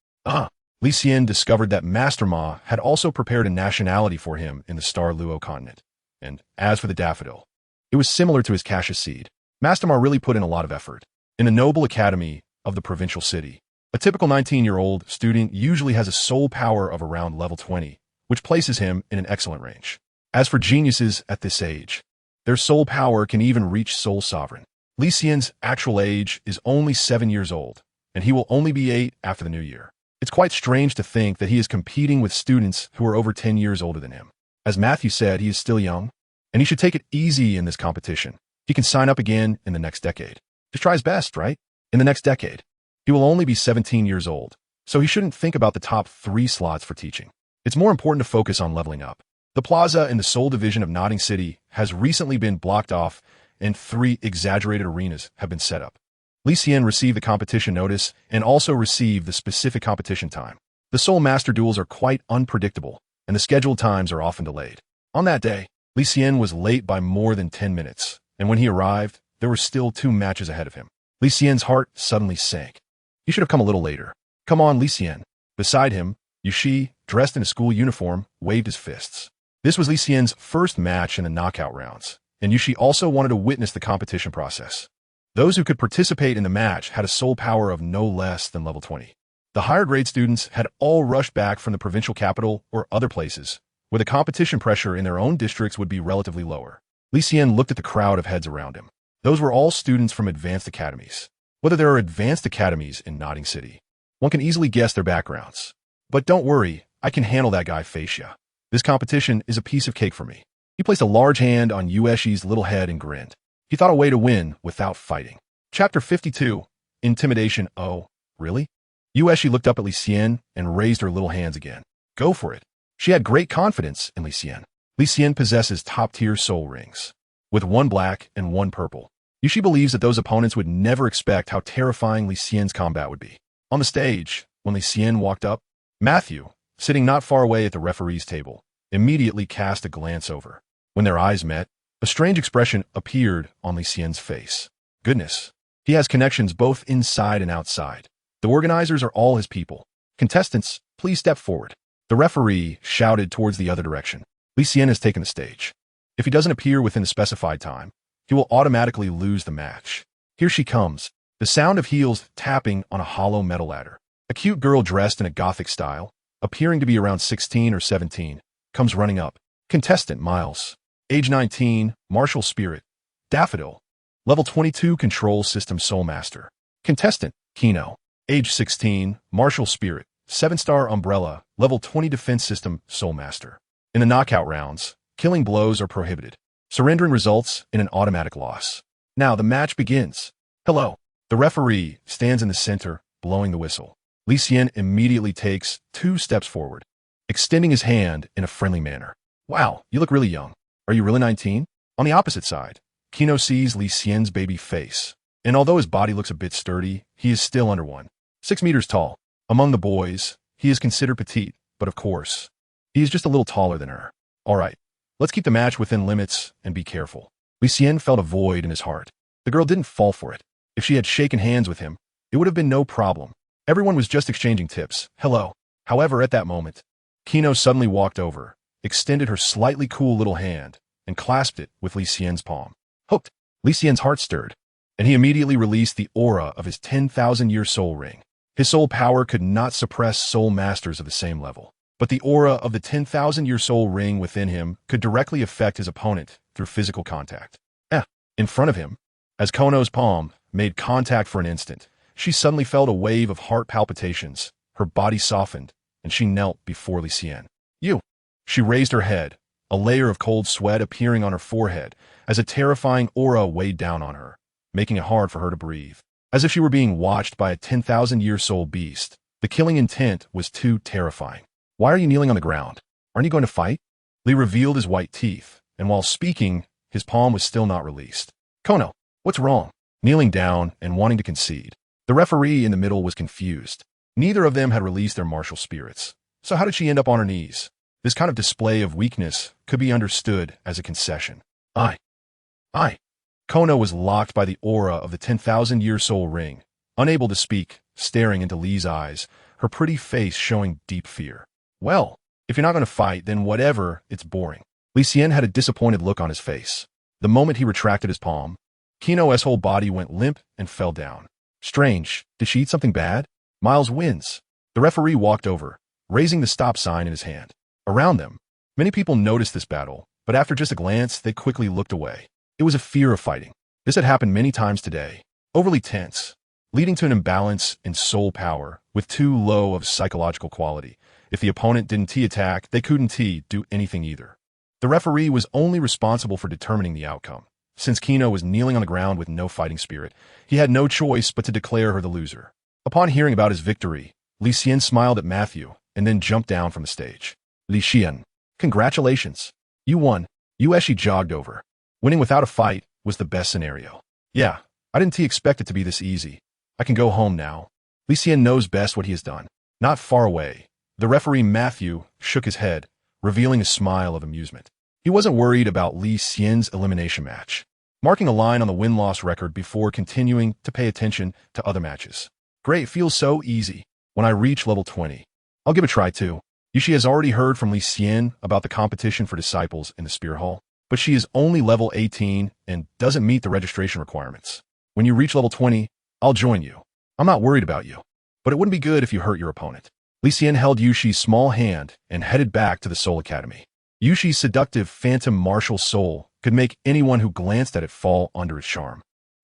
Li Xian discovered that Master Ma had also prepared a nationality for him in the Douluo Continent. And as for the Daffodil, it was similar to his Cassius seed. Master Ma really put in a lot of effort. In the noble academy of the provincial city, a typical 19-year-old student usually has a soul power of around level 20, which places him in an excellent range. As for geniuses at this age, their soul power can even reach Soul Sovereign. Li Xian's actual age is only 7 years old, and he will only be 8 after the new year. It's quite strange to think that he is competing with students who are over 10 years older than him. As Matthew said, he is still young, and he should take it easy in this competition. He can sign up again in the next decade. Just try his best, right? In the next decade, he will only be 17 years old, so he shouldn't think about the top 3 slots for teaching. It's more important to focus on leveling up. The plaza in the Seoul division of Nodding City has recently been blocked off, and 3 exaggerated arenas have been set up. Li Xian received the competition notice and also received the specific competition time. The Soul Master duels are quite unpredictable, and the scheduled times are often delayed. On that day, Li Xian was late by more than 10 minutes, and when he arrived, there were still 2 matches ahead of him. Li Xian's heart suddenly sank. He should have come a little later. Come on, Li Xian. Beside him, Yushi, dressed in a school uniform, waved his fists. This was Li Xian's first match in the knockout rounds, and Yushi also wanted to witness the competition process. Those who could participate in the match had a soul power of no less than level 20. The higher grade students had all rushed back from the provincial capital or other places, where the competition pressure in their own districts would be relatively lower. Li Xian looked at the crowd of heads around him. Those were all students from advanced academies. Whether there are advanced academies in Nodding City, one can easily guess their backgrounds. But don't worry, I can handle that guy Facia. This competition is a piece of cake for me. He placed a large hand on Yueshi's little head and grinned. He thought a way to win without fighting. Chapter 52. Intimidation. Oh, really? Yueshi looked up at Li Xian and raised her little hands again. Go for it. She had great confidence in Li Xian. Li Xian possesses top-tier soul rings, with one black and one purple. Yushi believes that those opponents would never expect how terrifying Li Xian's combat would be. On the stage, when Li Xian walked up, Matthew, sitting not far away at the referee's table, immediately cast a glance over. When their eyes met, a strange expression appeared on Li Xian's face. Goodness, he has connections both inside and outside. The organizers are all his people. Contestants, please step forward. The referee shouted towards the other direction. Li Xian has taken the stage. If he doesn't appear within the specified time, he will automatically lose the match. Here she comes, the sound of heels tapping on a hollow metal ladder. A cute girl dressed in a gothic style, appearing to be around 16 or 17, comes running up. Contestant Miles. Age 19, martial spirit. Daffodil. Level 22 control system soul master. Contestant Kino. Age 16, martial spirit. 7-star umbrella. Level 20 defense system soul master. In the knockout rounds, killing blows are prohibited. Surrendering results in an automatic loss. Now the match begins. Hello. The referee stands in the center, blowing the whistle. Li Xian immediately takes 2 steps forward, extending his hand in a friendly manner. Wow, you look really young. Are you really 19? On the opposite side, Kino sees Li Xian's baby face, and although his body looks a bit sturdy, he is still under 6 meters tall. Among the boys, he is considered petite, but of course, he is just a little taller than her. All right, let's keep the match within limits and be careful. Li Xian felt a void in his heart. The girl didn't fall for it. If she had shaken hands with him, it would have been no problem. Everyone was just exchanging tips. Hello. However, at that moment, Kino suddenly walked over, extended her slightly cool little hand, and clasped it with Li Xian's palm. Hooked. Li Xian's heart stirred, and he immediately released the aura of his 10,000-year soul ring. His soul power could not suppress soul masters of the same level, but the aura of the 10,000-year soul ring within him could directly affect his opponent through physical contact. In front of him, as Kono's palm made contact for an instant, she suddenly felt a wave of heart palpitations. Her body softened, and she knelt before Li Xian. You. She raised her head, a layer of cold sweat appearing on her forehead as a terrifying aura weighed down on her, making it hard for her to breathe. As if she were being watched by a 10,000-year soul beast, the killing intent was too terrifying. Why are you kneeling on the ground? Aren't you going to fight? Li revealed his white teeth, and while speaking, his palm was still not released. Kono, what's wrong? Kneeling down and wanting to concede. The referee in the middle was confused. Neither of them had released their martial spirits. So how did she end up on her knees? This kind of display of weakness could be understood as a concession. I. Kono was locked by the aura of the 10,000-year soul ring, unable to speak, staring into Li's eyes, her pretty face showing deep fear. Well, if you're not going to fight, then whatever, it's boring. Li Xian had a disappointed look on his face. The moment he retracted his palm, Kino's whole body went limp and fell down. Strange, did she eat something bad? Miles wins. The referee walked over, raising the stop sign in his hand. Around them, many people noticed this battle, but after just a glance, they quickly looked away. It was a fear of fighting. This had happened many times today. Overly tense, leading to an imbalance in soul power with too low of psychological quality. If the opponent didn't T-attack, they couldn't T-do anything either. The referee was only responsible for determining the outcome. Since Kino was kneeling on the ground with no fighting spirit, he had no choice but to declare her the loser. Upon hearing about his victory, Li Xian smiled at Matthew and then jumped down from the stage. Li Xian, congratulations. You won. Yueshi jogged over. Winning without a fight was the best scenario. Yeah, I didn't expect it to be this easy. I can go home now. Li Xian knows best what he has done. Not far away, the referee Matthew shook his head, revealing a smile of amusement. He wasn't worried about Li Xian's elimination match, marking a line on the win-loss record before continuing to pay attention to other matches. Great, feels so easy. When I reach level 20, I'll give it a try too. Yushi has already heard from Li Xian about the competition for disciples in the Spirit Hall, but she is only level 18 and doesn't meet the registration requirements. When you reach level 20, I'll join you. I'm not worried about you, but it wouldn't be good if you hurt your opponent. Li Xian held Yushi's small hand and headed back to the Soul Academy. Yushi's seductive phantom martial soul could make anyone who glanced at it fall under its charm.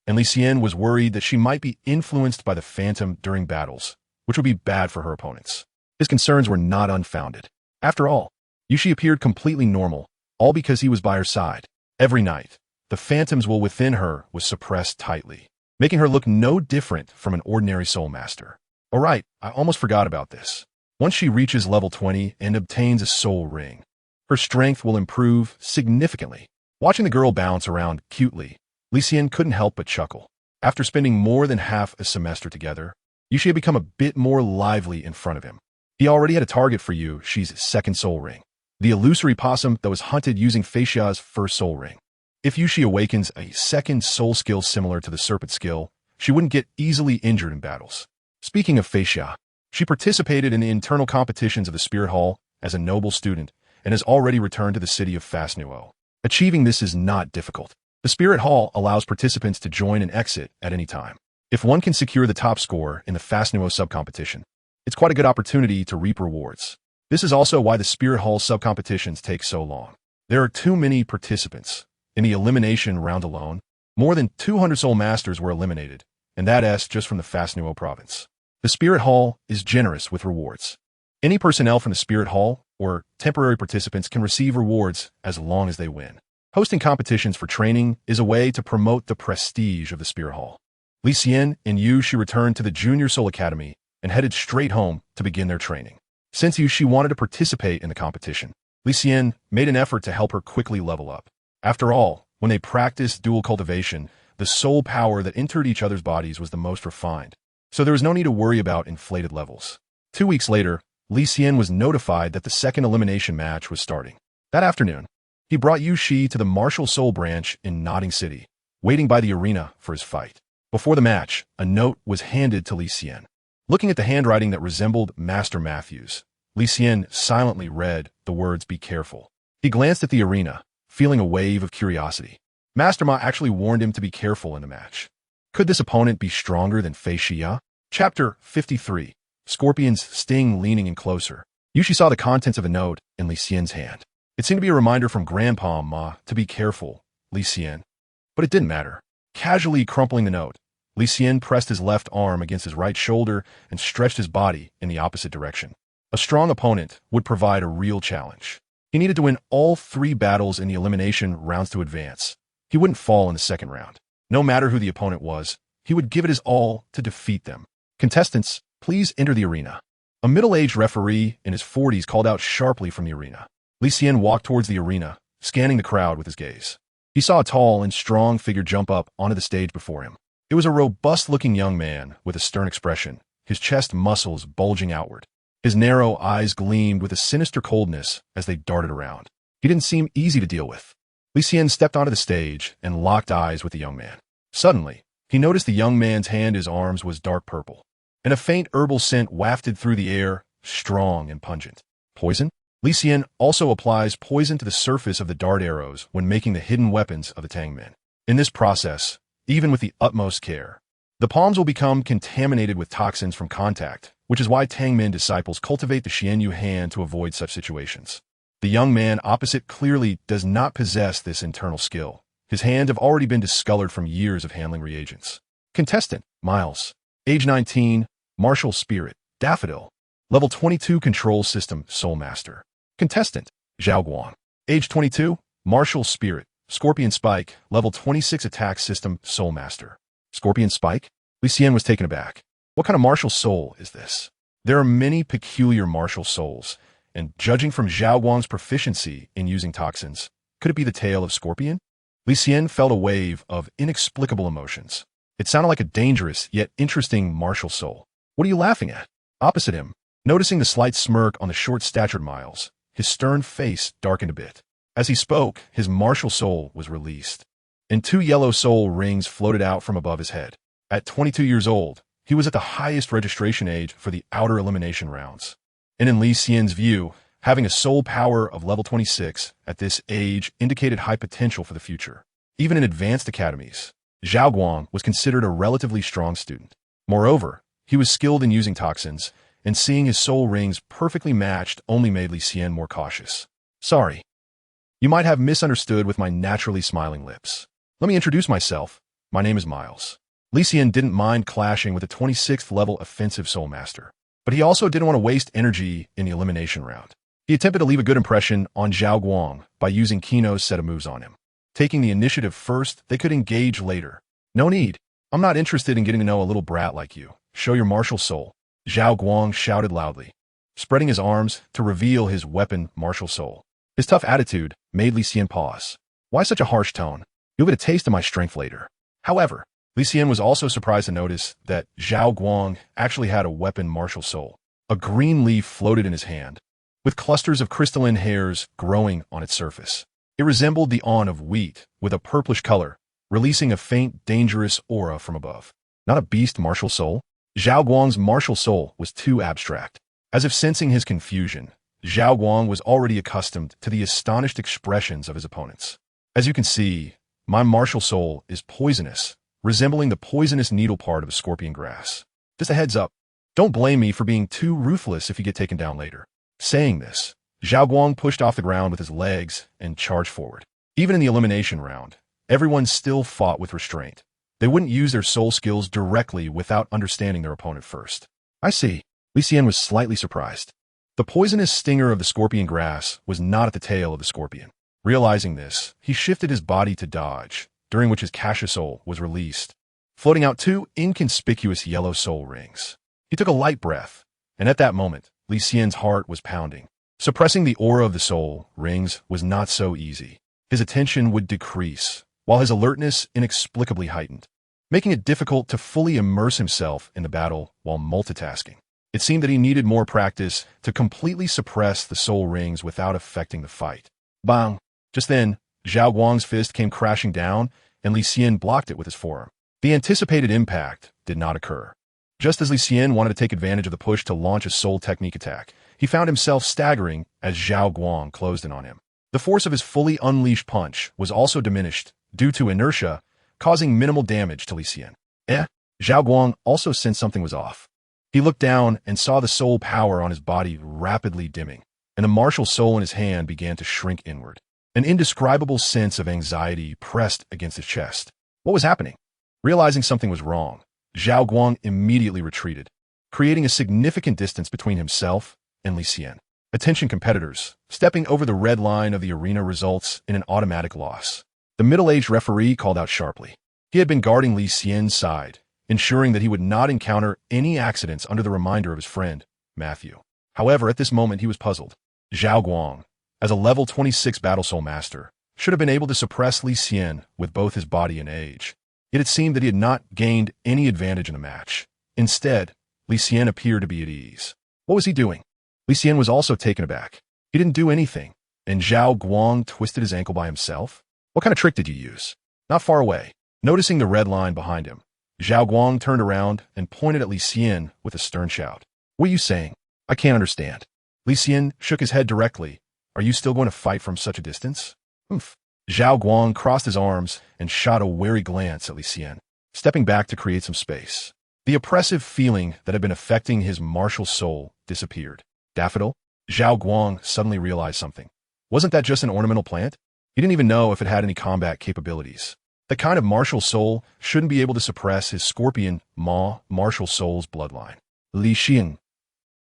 And Li Xian was worried that she might be influenced by the phantom during battles, which would be bad for her opponents. His concerns were not unfounded. After all, Yushi appeared completely normal, all because he was by her side. Every night, the phantom's will within her was suppressed tightly, making her look no different from an ordinary soul master. Alright, I almost forgot about this. Once she reaches level 20 and obtains a soul ring, her strength will improve significantly. Watching the girl bounce around cutely, Li Xian couldn't help but chuckle. After spending more than half a semester together, Yushi had become a bit more lively in front of him. He already had a target for Yushi's second soul ring, the illusory possum that was hunted using Fei Xia's first soul ring. If Yushi awakens a second soul skill similar to the serpent skill, she wouldn't get easily injured in battles. Speaking of Fei Xia, she participated in the internal competitions of the Spirit Hall as a noble student and has already returned to the city of Fastnuo. Achieving this is not difficult. The Spirit Hall allows participants to join and exit at any time. If one can secure the top score in the Fastnuo sub-competition, it's quite a good opportunity to reap rewards. This is also why the Spirit Hall sub-competitions take so long. There are too many participants. In the elimination round alone, more than 200 soul masters were eliminated, and that's just from the Fastnuo province. The Spirit Hall is generous with rewards. Any personnel from the Spirit Hall or temporary participants can receive rewards as long as they win. Hosting competitions for training is a way to promote the prestige of the Spirit Hall. Li Xian and Yushi returned to the Junior Soul Academy and headed straight home to begin their training. Since Yushi wanted to participate in the competition, Li Xian made an effort to help her quickly level up. After all, when they practiced dual cultivation, the soul power that entered each other's bodies was the most refined, so there was no need to worry about inflated levels. 2 weeks later, Li Xian was notified that the second elimination match was starting. That afternoon, he brought Yushi to the MartialSoul branch in Nodding City, waiting by the arena for his fight. Before the match, a note was handed to Li Xian. Looking at the handwriting that resembled Master Matthew's, Li Xian silently read the words, "Be careful." He glanced at the arena, feeling a wave of curiosity. Master Ma actually warned him to be careful in the match. Could this opponent be stronger than Fei Xia? Chapter 53. Scorpion's Sting. Leaning in closer, Yushi saw the contents of a note in Li Xian's hand. It seemed to be a reminder from Grandpa Ma to be careful, Li Xian. But it didn't matter. Casually crumpling the note, Li Xian pressed his left arm against his right shoulder and stretched his body in the opposite direction. A strong opponent would provide a real challenge. He needed to win all 3 battles in the elimination rounds to advance. He wouldn't fall in the second round. No matter who the opponent was, he would give it his all to defeat them. Contestants, please enter the arena. A middle-aged referee in his 40s called out sharply from the arena. Li Xian walked towards the arena, scanning the crowd with his gaze. He saw a tall and strong figure jump up onto the stage before him. It was a robust-looking young man with a stern expression, his chest muscles bulging outward. His narrow eyes gleamed with a sinister coldness as they darted around. He didn't seem easy to deal with. Li Xian stepped onto the stage and locked eyes with the young man. Suddenly, he noticed the young man's hand in his arms was dark purple, and a faint herbal scent wafted through the air, strong and pungent. Poison? Li Xian also applies poison to the surface of the dart arrows when making the hidden weapons of the Tang men. In this process, even with the utmost care, the palms will become contaminated with toxins from contact, which is why Tang men disciples cultivate the Xianyu hand to avoid such situations. The young man opposite clearly does not possess this internal skill. His hands have already been discolored from years of handling reagents. Contestant, Miles. Age 19, Martial Spirit, Daffodil. Level 22 Control System, Soul Master. Contestant, Zhao Guang. Age 22, Martial Spirit, Scorpion Spike, Level 26 Attack System, Soul Master. Scorpion Spike? Li Xian was taken aback. What kind of martial soul is this? There are many peculiar martial souls, and judging from Zhao Guang's proficiency in using toxins, could it be the tail of Scorpion? Li Xian felt a wave of inexplicable emotions. It sounded like a dangerous yet interesting martial soul. What are you laughing at? Opposite him, noticing the slight smirk on the short-statured Miles, his stern face darkened a bit. As he spoke, his martial soul was released, and 2 yellow soul rings floated out from above his head. At 22 years old, he was at the highest registration age for the outer elimination rounds. And in Li Xian's view, having a soul power of level 26 at this age indicated high potential for the future. Even in advanced academies, Zhao Guang was considered a relatively strong student. Moreover, he was skilled in using toxins, and seeing his soul rings perfectly matched only made Li Xian more cautious. Sorry. You might have misunderstood with my naturally smiling lips. Let me introduce myself. My name is Miles. Li Xian didn't mind clashing with a 26th level offensive soul master, but he also didn't want to waste energy in the elimination round. He attempted to leave a good impression on Zhao Guang by using Kino's set of moves on him. Taking the initiative first, they could engage later. No need. I'm not interested in getting to know a little brat like you. Show your martial soul. Zhao Guang shouted loudly, spreading his arms to reveal his weapon, martial soul. His tough attitude made Li Xian pause. Why such a harsh tone? You'll get a taste of my strength later. However, Li Xian was also surprised to notice that Zhao Guang actually had a weapon, martial soul. A green leaf floated in his hand, with clusters of crystalline hairs growing on its surface. It resembled the awn of wheat, with a purplish color, releasing a faint, dangerous aura from above. Not a beast martial soul? Zhao Guang's martial soul was too abstract. As if sensing his confusion, Zhao Guang was already accustomed to the astonished expressions of his opponents. As you can see, my martial soul is poisonous, resembling the poisonous needle part of a scorpion grass. Just a heads up, don't blame me for being too ruthless if you get taken down later. Saying this, Zhao Guang pushed off the ground with his legs and charged forward. Even in the elimination round, everyone still fought with restraint. They wouldn't use their soul skills directly without understanding their opponent first. I see. Li Xian was slightly surprised. The poisonous stinger of the scorpion grass was not at the tail of the scorpion. Realizing this, he shifted his body to dodge, during which his Kasha soul was released, floating out two inconspicuous yellow soul rings. He took a light breath, and at that moment, Li Xian's heart was pounding. Suppressing the aura of the soul rings was not so easy. His attention would decrease, while his alertness inexplicably heightened, making it difficult to fully immerse himself in the battle while multitasking. It seemed that he needed more practice to completely suppress the soul rings without affecting the fight. Bang! Just then, Zhao Guang's fist came crashing down, and Li Xian blocked it with his forearm. The anticipated impact did not occur. Just as Li Xian wanted to take advantage of the push to launch a soul technique attack, he found himself staggering as Zhao Guang closed in on him. The force of his fully unleashed punch was also diminished due to inertia, causing minimal damage to Li Xian. Zhao Guang also sensed something was off. He looked down and saw the soul power on his body rapidly dimming, and the martial soul in his hand began to shrink inward. An indescribable sense of anxiety pressed against his chest. What was happening? Realizing something was wrong, Zhao Guang immediately retreated, creating a significant distance between himself and Li Xian. Attention competitors, stepping over the red line of the arena results in an automatic loss. The middle-aged referee called out sharply. He had been guarding Li Xian's side, ensuring that he would not encounter any accidents under the reminder of his friend, Matthew. However, at this moment he was puzzled. Zhao Guang, as a level 26 Battle Soul Master, should have been able to suppress Li Xian with both his body and age. Yet it seemed that he had not gained any advantage in the match. Instead, Li Xian appeared to be at ease. What was he doing? Li Xian was also taken aback. He didn't do anything, and Zhao Guang twisted his ankle by himself? What kind of trick did you use? Not far away, noticing the red line behind him, Zhao Guang turned around and pointed at Li Xian with a stern shout. What are you saying? I can't understand. Li Xian shook his head directly. Are you still going to fight from such a distance? Oomph. Zhao Guang crossed his arms and shot a wary glance at Li Xian, stepping back to create some space. The oppressive feeling that had been affecting his martial soul disappeared. Daffodil? Zhao Guang suddenly realized something. Wasn't that just an ornamental plant? He didn't even know if it had any combat capabilities. The kind of martial soul shouldn't be able to suppress his scorpion martial soul's bloodline. Li Xian.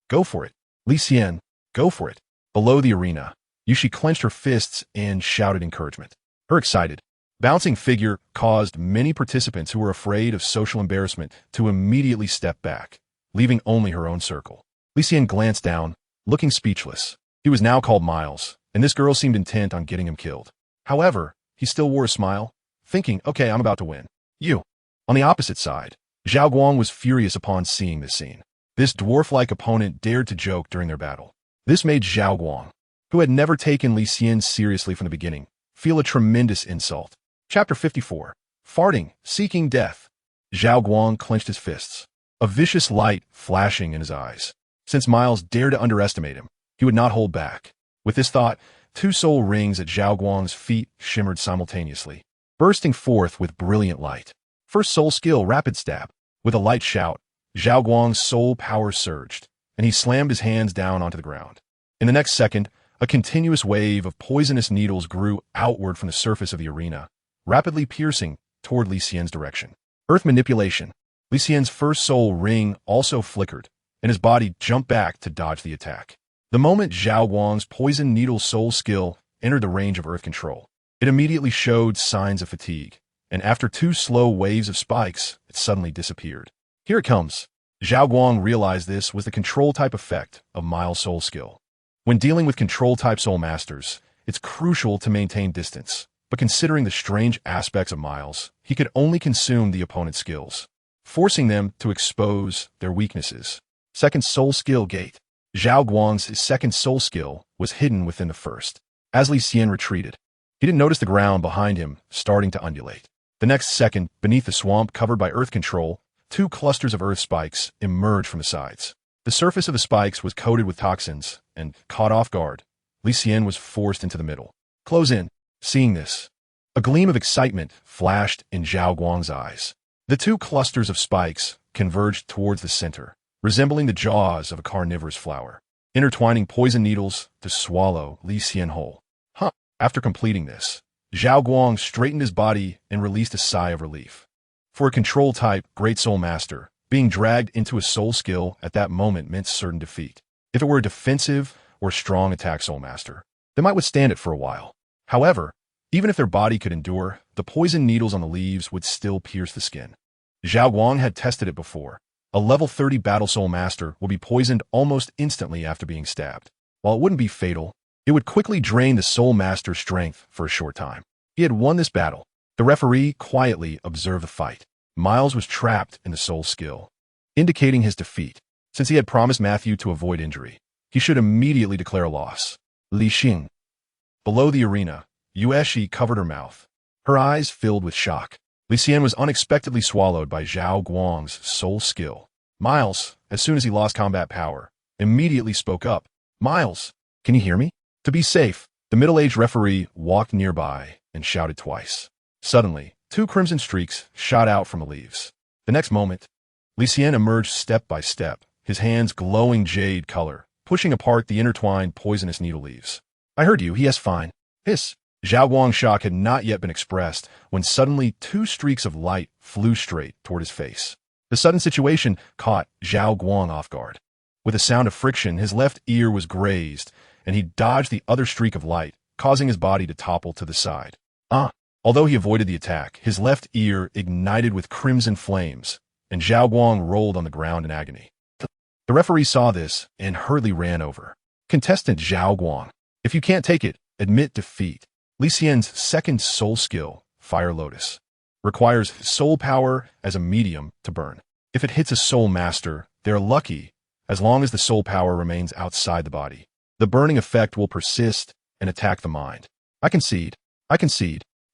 Go for it. Li Xian. Go for it. Below the arena, Yushi clenched her fists and shouted encouragement. Her excited, bouncing figure caused many participants who were afraid of social embarrassment to immediately step back, leaving only her own circle. Li Xian glanced down, looking speechless. He was now called Miles, and this girl seemed intent on getting him killed. However, he still wore a smile, thinking, okay, I'm about to win. You. On the opposite side, Zhao Guang was furious upon seeing this scene. This dwarf-like opponent dared to joke during their battle. This made Zhao Guang, who had never taken Li Xian seriously from the beginning, feel a tremendous insult. Chapter 54. Farting, Seeking Death. Zhao Guang clenched his fists, a vicious light flashing in his eyes. Since Miles dared to underestimate him, he would not hold back. With this thought, two soul rings at Zhao Guang's feet shimmered simultaneously, bursting forth with brilliant light. First soul skill, rapid stab. With a light shout, Zhao Guang's soul power surged, and he slammed his hands down onto the ground. In the next second, a continuous wave of poisonous needles grew outward from the surface of the arena, rapidly piercing toward Li Xian's direction. Earth manipulation. Li Xian's first soul ring also flickered, and his body jumped back to dodge the attack. The moment Zhao Guang's poison needle soul skill entered the range of earth control, it immediately showed signs of fatigue, and after two slow waves of spikes, it suddenly disappeared. Here it comes. Zhao Guang realized this was the control-type effect of MartialSoul skill. When dealing with control-type soul masters, it's crucial to maintain distance, but considering the strange aspects of Miles, he could only consume the opponent's skills, forcing them to expose their weaknesses. Second soul skill gate. Zhao Guang's second soul skill was hidden within the first. As Li Xian retreated, he didn't notice the ground behind him starting to undulate. The next second, beneath the swamp covered by earth control, two clusters of earth spikes emerged from the sides. The surface of the spikes was coated with toxins, and, caught off guard, Li Xian was forced into the middle. Close in. Seeing this, a gleam of excitement flashed in Zhao Guang's eyes. The two clusters of spikes converged towards the center, resembling the jaws of a carnivorous flower, intertwining poison needles to swallow Li Xian whole. After completing this, Zhao Guang straightened his body and released a sigh of relief. For a control-type Great Soul Master, being dragged into a soul skill at that moment meant certain defeat. If it were a defensive or strong attack Soul Master, they might withstand it for a while. However, even if their body could endure, the poison needles on the leaves would still pierce the skin. Zhao Guang had tested it before. A level 30 Battle Soul Master will be poisoned almost instantly after being stabbed. While it wouldn't be fatal, it would quickly drain the Soul Master's strength for a short time. He had won this battle. The referee quietly observed the fight. Miles was trapped in the soul skill, indicating his defeat. Since he had promised Matthew to avoid injury, he should immediately declare a loss. Li Xian. Below the arena, Yueshi covered her mouth, her eyes filled with shock. Li Xian was unexpectedly swallowed by Zhao Guang's soul skill. Miles, as soon as he lost combat power, immediately spoke up. Miles, can you hear me? To be safe, the middle-aged referee walked nearby and shouted twice. Suddenly, two crimson streaks shot out from the leaves. The next moment, Li Xian emerged step by step, his hands glowing jade color, pushing apart the intertwined poisonous needle leaves. I heard you, yes, fine. Hiss. Zhao Guang's shock had not yet been expressed when suddenly two streaks of light flew straight toward his face. The sudden situation caught Zhao Guang off guard. With a sound of friction, his left ear was grazed, and he dodged the other streak of light, causing his body to topple to the side. Although he avoided the attack, his left ear ignited with crimson flames, and Zhao Guang rolled on the ground in agony. The referee saw this and hurriedly ran over. Contestant Zhao Guang, if you can't take it, admit defeat. Li Xian's second soul skill, Fire Lotus, requires soul power as a medium to burn. If it hits a soul master, they're lucky as long as the soul power remains outside the body. The burning effect will persist and attack the mind. I concede.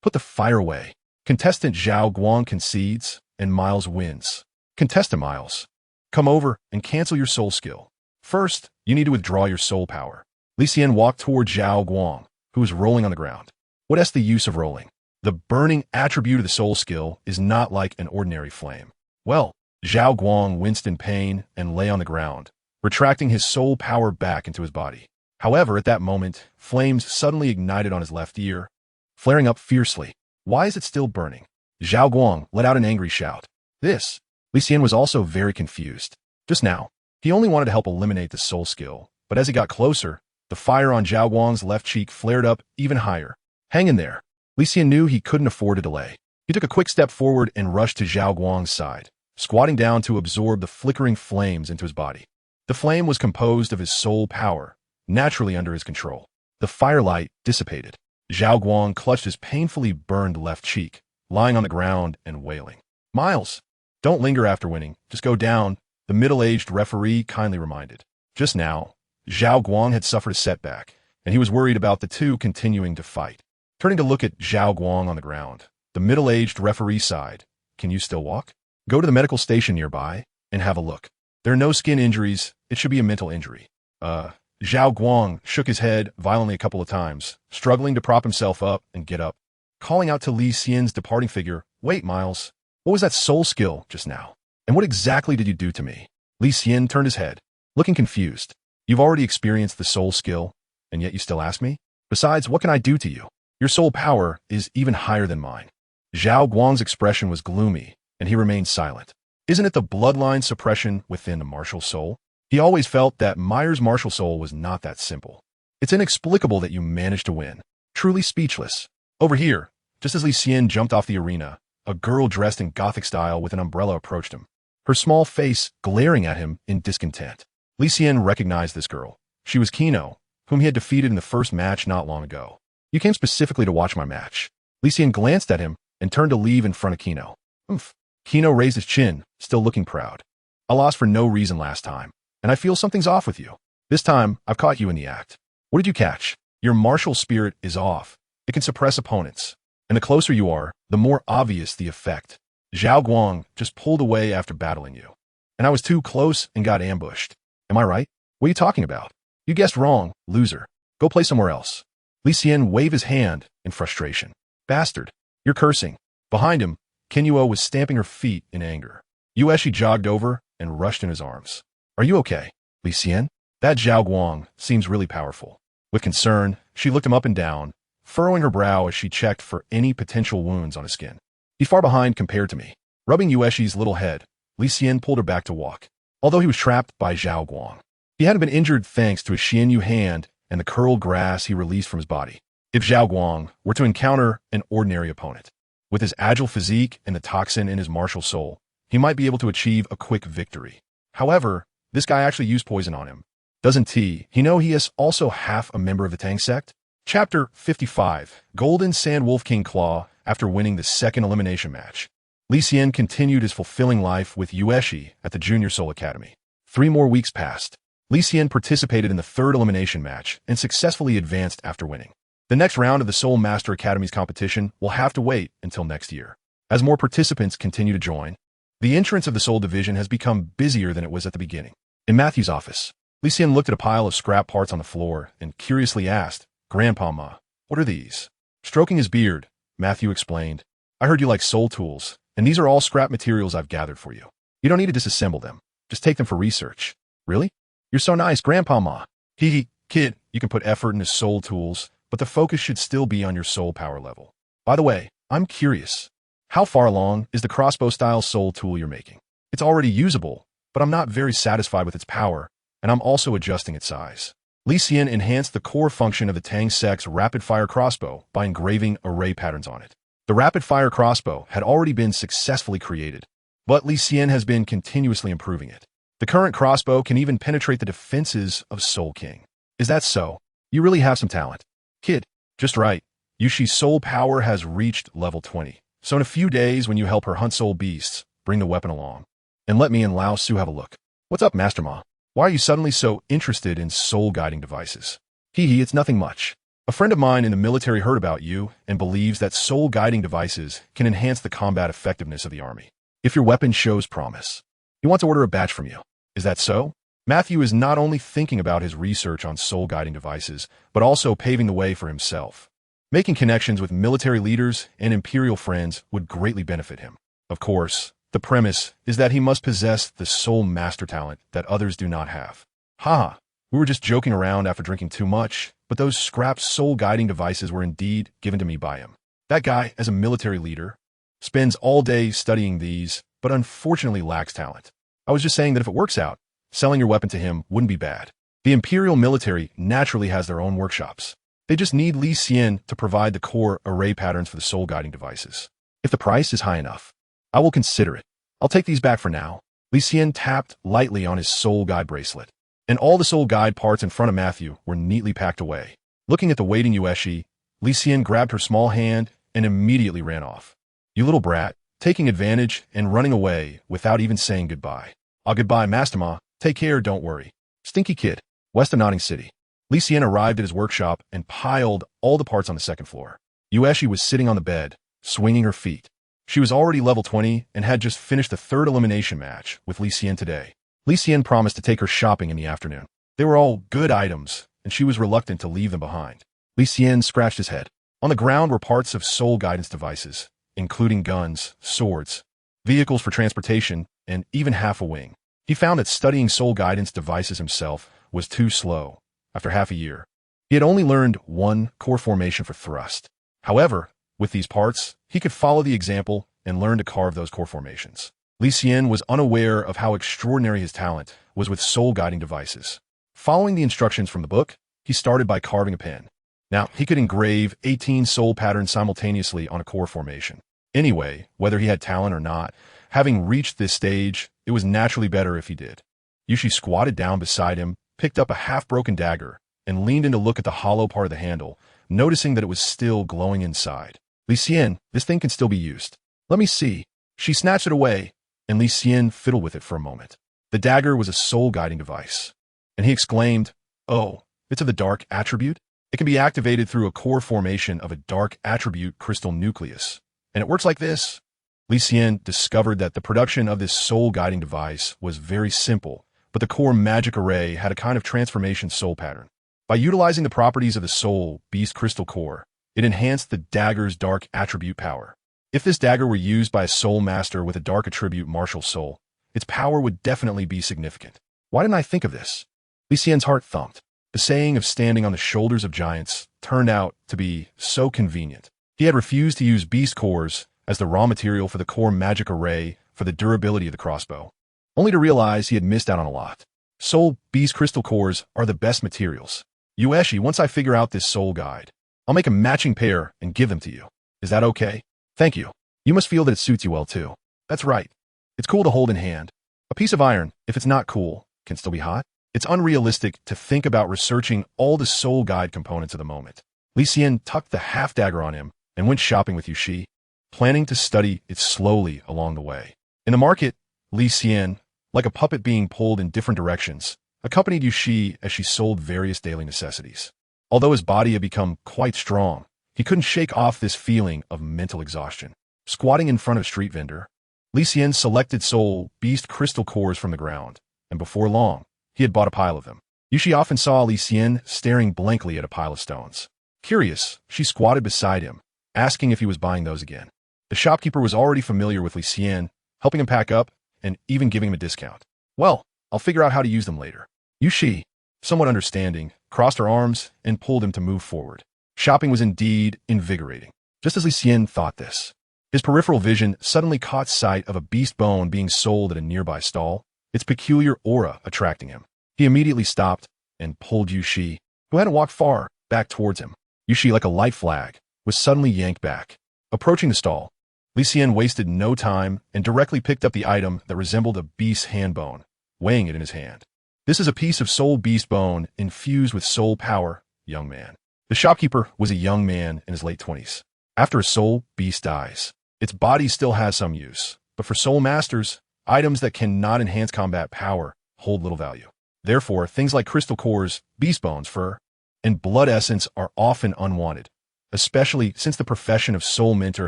Put the fire away. Contestant Zhao Guang concedes, and Miles wins. Contestant Miles, come over and cancel your soul skill. First, you need to withdraw your soul power. Li Xian walked toward Zhao Guang, who was rolling on the ground. What is the use of rolling? The burning attribute of the soul skill is not like an ordinary flame. Well, Zhao Guang winced in pain and lay on the ground, retracting his soul power back into his body. However, at that moment, flames suddenly ignited on his left ear, flaring up fiercely. Why is it still burning? Zhao Guang let out an angry shout. This. Li Xian was also very confused. Just now, he only wanted to help eliminate the soul skill, but as he got closer, the fire on Zhao Guang's left cheek flared up even higher. Hang in there. Li Xian knew he couldn't afford a delay. He took a quick step forward and rushed to Zhao Guang's side, squatting down to absorb the flickering flames into his body. The flame was composed of his soul power, naturally under his control. The firelight dissipated. Zhao Guang clutched his painfully burned left cheek, lying on the ground and wailing. Miles, don't linger after winning. Just go down, the middle-aged referee kindly reminded. Just now, Zhao Guang had suffered a setback, and he was worried about the two continuing to fight. Turning to look at Zhao Guang on the ground, the middle-aged referee sighed. Can you still walk? Go to the medical station nearby and have a look. There are no skin injuries, it should be a mental injury. Zhao Guang shook his head violently a couple of times, struggling to prop himself up and get up, calling out to Li Xian's departing figure, "Wait, Miles, what was that soul skill just now? And what exactly did you do to me?" Li Xian turned his head, looking confused. "You've already experienced the soul skill, and yet you still ask me? Besides, what can I do to you? Your soul power is even higher than mine." Zhao Guang's expression was gloomy, and he remained silent. Isn't it the bloodline suppression within the martial soul? He always felt that Meyer's martial soul was not that simple. It's inexplicable that you managed to win. Truly speechless. Over here, just as Li Xian jumped off the arena, a girl dressed in Gothic style with an umbrella approached him, her small face glaring at him in discontent. Li Xian recognized this girl. She was Kino, whom he had defeated in the first match not long ago. "You came specifically to watch my match." Li Xian glanced at him and turned to leave in front of Kino. "Oomph." Kino raised his chin, still looking proud. "I lost for no reason last time, and I feel something's off with you. This time, I've caught you in the act. What did you catch? Your martial spirit is off. It can suppress opponents. And the closer you are, the more obvious the effect. Zhao Guang just pulled away after battling you. And I was too close and got ambushed. Am I right? What are you talking about? You guessed wrong, loser. Go play somewhere else." Li Xian waved his hand in frustration. "Bastard, you're cursing." Behind him, Kinuo was stamping her feet in anger. Yueshi jogged over and rushed in his arms. "Are you okay, Li Xian? That Zhao Guang seems really powerful." With concern, she looked him up and down, furrowing her brow as she checked for any potential wounds on his skin. "He's far behind compared to me." Rubbing Yueshi's little head, Li Xian pulled her back to walk. Although he was trapped by Zhao Guang, he hadn't been injured thanks to his Xianyu hand and the curled grass he released from his body. If Zhao Guang were to encounter an ordinary opponent, with his agile physique and the toxin in his martial soul, he might be able to achieve a quick victory. However, this guy actually used poison on him. Doesn't he know he is also half a member of the Tang sect? Chapter 55, Golden Sand Wolf King Claw. After winning the second elimination match, Li Xian continued his fulfilling life with Yueshi at the Junior Soul Academy. 3 more weeks passed. Li Xian participated in the third elimination match and successfully advanced after winning. The next round of the Soul Master Academy's competition will have to wait until next year. As more participants continue to join, the entrance of the Soul Division has become busier than it was at the beginning. In Matthew's office, Li Xian looked at a pile of scrap parts on the floor and curiously asked, "Grandpa Ma, what are these?" Stroking his beard, Matthew explained, "I heard you like soul tools, and these are all scrap materials I've gathered for you. You don't need to disassemble them. Just take them for research." "Really? You're so nice, Grandpa Ma." "Hee, kid, you can put effort into soul tools, but the focus should still be on your soul power level. By the way, I'm curious. How far along is the crossbow-style soul tool you're making? It's already usable, but I'm not very satisfied with its power, and I'm also adjusting its size." Li Xian enhanced the core function of the Tang sect's rapid-fire crossbow by engraving array patterns on it. The rapid-fire crossbow had already been successfully created, but Li Xian has been continuously improving it. The current crossbow can even penetrate the defenses of Soul King. "Is that so? You really have some talent. Kid, just right. Yushi's soul power has reached level 20. So in a few days when you help her hunt soul beasts, bring the weapon along. And let me and Lao Su have a look." "What's up, Master Ma? Why are you suddenly so interested in soul-guiding devices?" "Hee, it's nothing much. A friend of mine in the military heard about you and believes that soul-guiding devices can enhance the combat effectiveness of the army, if your weapon shows promise. He wants to order a batch from you. Is that so?" Matthew is not only thinking about his research on soul-guiding devices, but also paving the way for himself. Making connections with military leaders and imperial friends would greatly benefit him. Of course, the premise is that he must possess the soul master talent that others do not have. "Haha, we were just joking around after drinking too much, but those scrap soul-guiding devices were indeed given to me by him. That guy, as a military leader, spends all day studying these, but unfortunately lacks talent. I was just saying that if it works out, selling your weapon to him wouldn't be bad. The imperial military naturally has their own workshops. They just need Li Xian to provide the core array patterns for the soul-guiding devices. If the price is high enough, I will consider it. I'll take these back for now." Li Xian tapped lightly on his soul guide bracelet, and all the soul guide parts in front of Matthew were neatly packed away. Looking at the waiting Yueshi, Li Xian grabbed her small hand and immediately ran off. "You little brat," taking advantage and running away without even saying goodbye. Goodbye, Master Ma. Take care, don't worry." Stinky kid, west of Nodding City. Li Xian arrived at his workshop and piled all the parts on the second floor. Yueshi was sitting on the bed, swinging her feet. She was already level 20 and had just finished the third elimination match with Li Xian today. Li Xian promised to take her shopping in the afternoon. They were all good items, and she was reluctant to leave them behind. Li Xian scratched his head. On the ground were parts of soul guidance devices, including guns, swords, vehicles for transportation, and even half a wing. He found that studying soul guidance devices himself was too slow. After half a year, he had only learned one core formation for thrust. However, with these parts, he could follow the example and learn to carve those core formations. Li Xian was unaware of how extraordinary his talent was with soul-guiding devices. Following the instructions from the book, he started by carving a pen. Now, he could engrave 18 soul patterns simultaneously on a core formation. Anyway, whether he had talent or not, having reached this stage, it was naturally better if he did. Yushi squatted down beside him, picked up a half-broken dagger, and leaned in to look at the hollow part of the handle, noticing that it was still glowing inside. Li Xian, this thing can still be used. Let me see. She snatched it away, and Li Xian fiddled with it for a moment. The dagger was a soul-guiding device, and he exclaimed, "Oh, it's of the dark attribute? It can be activated through a core formation of a dark attribute crystal nucleus. And it works like this." Li Xian discovered that the production of this soul-guiding device was very simple, but the core magic array had a kind of transformation soul pattern. By utilizing the properties of the soul beast crystal core, it enhanced the dagger's dark attribute power. If this dagger were used by a soul master with a dark attribute MartialSoul, its power would definitely be significant. Why didn't I think of this? Li Xian's heart thumped. The saying of standing on the shoulders of giants turned out to be so convenient. He had refused to use beast cores as the raw material for the core magic array for the durability of the crossbow, only to realize he had missed out on a lot. Soul beast crystal cores are the best materials. Yueshi, once I figure out this soul guide, I'll make a matching pair and give them to you. Is that okay? Thank you. You must feel that it suits you well too. That's right. It's cool to hold in hand. A piece of iron, if it's not cool, can still be hot. It's unrealistic to think about researching all the soul guide components of the moment. Li Xian tucked the half-dagger on him and went shopping with Yushi, planning to study it slowly along the way. In the market, Li Xian, like a puppet being pulled in different directions, accompanied Yushi as she sold various daily necessities. Although his body had become quite strong, he couldn't shake off this feeling of mental exhaustion. Squatting in front of a street vendor, Li Xian selected soul beast crystal cores from the ground, and before long, he had bought a pile of them. Yushi often saw Li Xian staring blankly at a pile of stones. Curious, she squatted beside him, asking if he was buying those again. The shopkeeper was already familiar with Li Xian, helping him pack up and even giving him a discount. Well, I'll figure out how to use them later. Yushi, somewhat understanding, crossed her arms and pulled him to move forward. Shopping was indeed invigorating. Just as Li Xian thought this, his peripheral vision suddenly caught sight of a beast bone being sold at a nearby stall, its peculiar aura attracting him. He immediately stopped and pulled Yushi, who hadn't walked far, back towards him. Yushi, like a light flag, was suddenly yanked back. Approaching the stall, Li Xian wasted no time and directly picked up the item that resembled a beast's hand bone, weighing it in his hand. This is a piece of soul beast bone infused with soul power, young man. The shopkeeper was a young man in his late 20s. After a soul beast dies, its body still has some use, but for soul masters, items that cannot enhance combat power hold little value. Therefore, things like crystal cores, beast bones, fur, and blood essence are often unwanted, especially since the profession of soul minter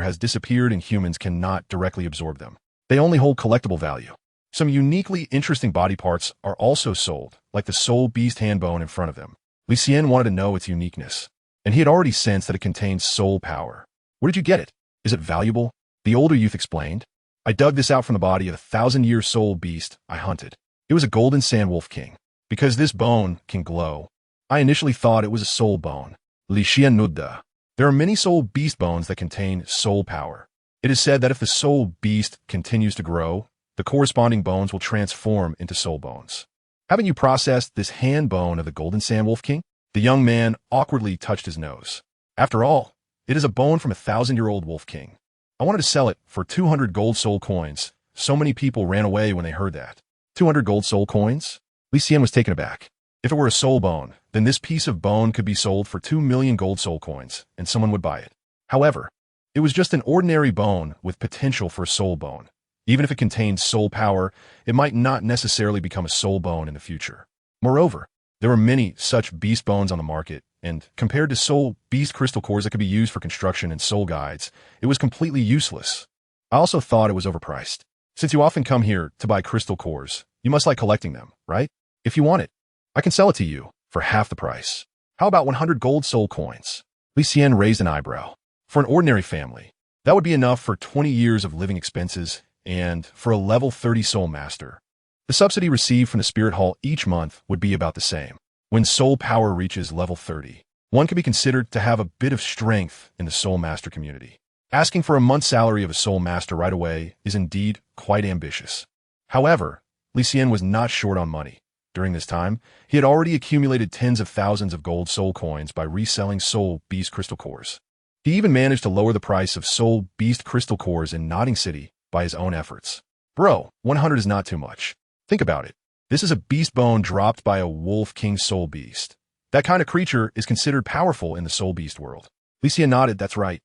has disappeared and humans cannot directly absorb them. They only hold collectible value. Some uniquely interesting body parts are also sold, like the soul beast hand bone in front of them. Li Xian wanted to know its uniqueness, and he had already sensed that it contained soul power. Where did you get it? Is it valuable? The older youth explained. I dug this out from the body of a 1,000-year soul beast I hunted. It was a golden sand wolf king. Because this bone can glow, I initially thought it was a soul bone. Li Xian nodded. There are many soul beast bones that contain soul power. It is said that if the soul beast continues to grow, the corresponding bones will transform into soul bones. Haven't you processed this hand bone of the golden sand wolf king? The young man awkwardly touched his nose. After all, it is a bone from a 1,000-year-old wolf king. I wanted to sell it for 200 gold soul coins. So many people ran away when they heard that. 200 gold soul coins? Li Xian was taken aback. If it were a soul bone, then this piece of bone could be sold for 2 million gold soul coins, and someone would buy it. However, it was just an ordinary bone with potential for a soul bone. Even if it contained soul power, it might not necessarily become a soul bone in the future. Moreover, there were many such beast bones on the market, and compared to soul beast crystal cores that could be used for construction and soul guides, it was completely useless. I also thought it was overpriced. Since you often come here to buy crystal cores, You must like collecting them, right? If you want it, I can sell it to you for half the price. How about 100 gold soul coins? Li Xian raised an eyebrow. For an ordinary family, that would be enough for 20 years of living expenses, and for a level 30 soul master, the subsidy received from the spirit hall each month would be about the same. When soul power reaches level 30, one can be considered to have a bit of strength in the soul master community. Asking for a month's salary of a soul master right away is indeed quite ambitious. However, Li Xian was not short on money. During this time, he had already accumulated tens of thousands of gold soul coins by reselling soul beast crystal cores. He even managed to lower the price of soul beast crystal cores in Notting City by his own efforts. Bro, 100 is not too much. Think about it. This is a beast bone dropped by a wolf king soul beast. That kind of creature is considered powerful in the soul beast world. Li Xian nodded, that's right.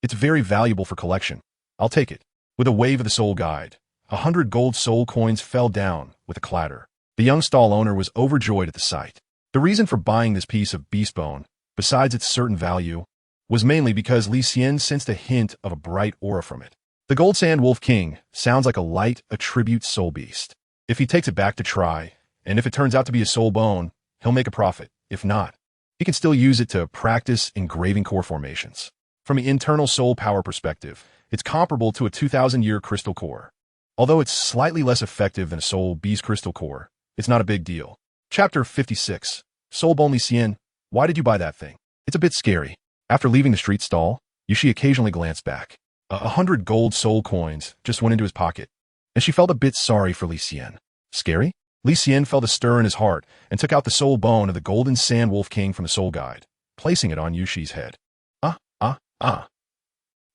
It's very valuable for collection. I'll take it. With a wave of the soul guide, 100 gold soul coins fell down with a clatter. The young stall owner was overjoyed at the sight. The reason for buying this piece of beast bone, besides its certain value, was mainly because Li Xian sensed a hint of a bright aura from it. The Gold Sand Wolf King sounds like a light attribute soul beast. If he takes it back to try, and if it turns out to be a soul bone, he'll make a profit. If not, he can still use it to practice engraving core formations. From an internal soul power perspective, it's comparable to a 2,000-year crystal core. Although it's slightly less effective than a soul beast crystal core, it's not a big deal. Chapter 56. Soul Bone. Li Xian, why did you buy that thing? It's a bit scary. After leaving the street stall, Yushi occasionally glanced back. 100 gold soul coins just went into his pocket, and she felt a bit sorry for Li Xian. Scary? Li Xian felt a stir in his heart and took out the soul bone of the Golden Sand Wolf King from the soul guide, placing it on Yushi's head.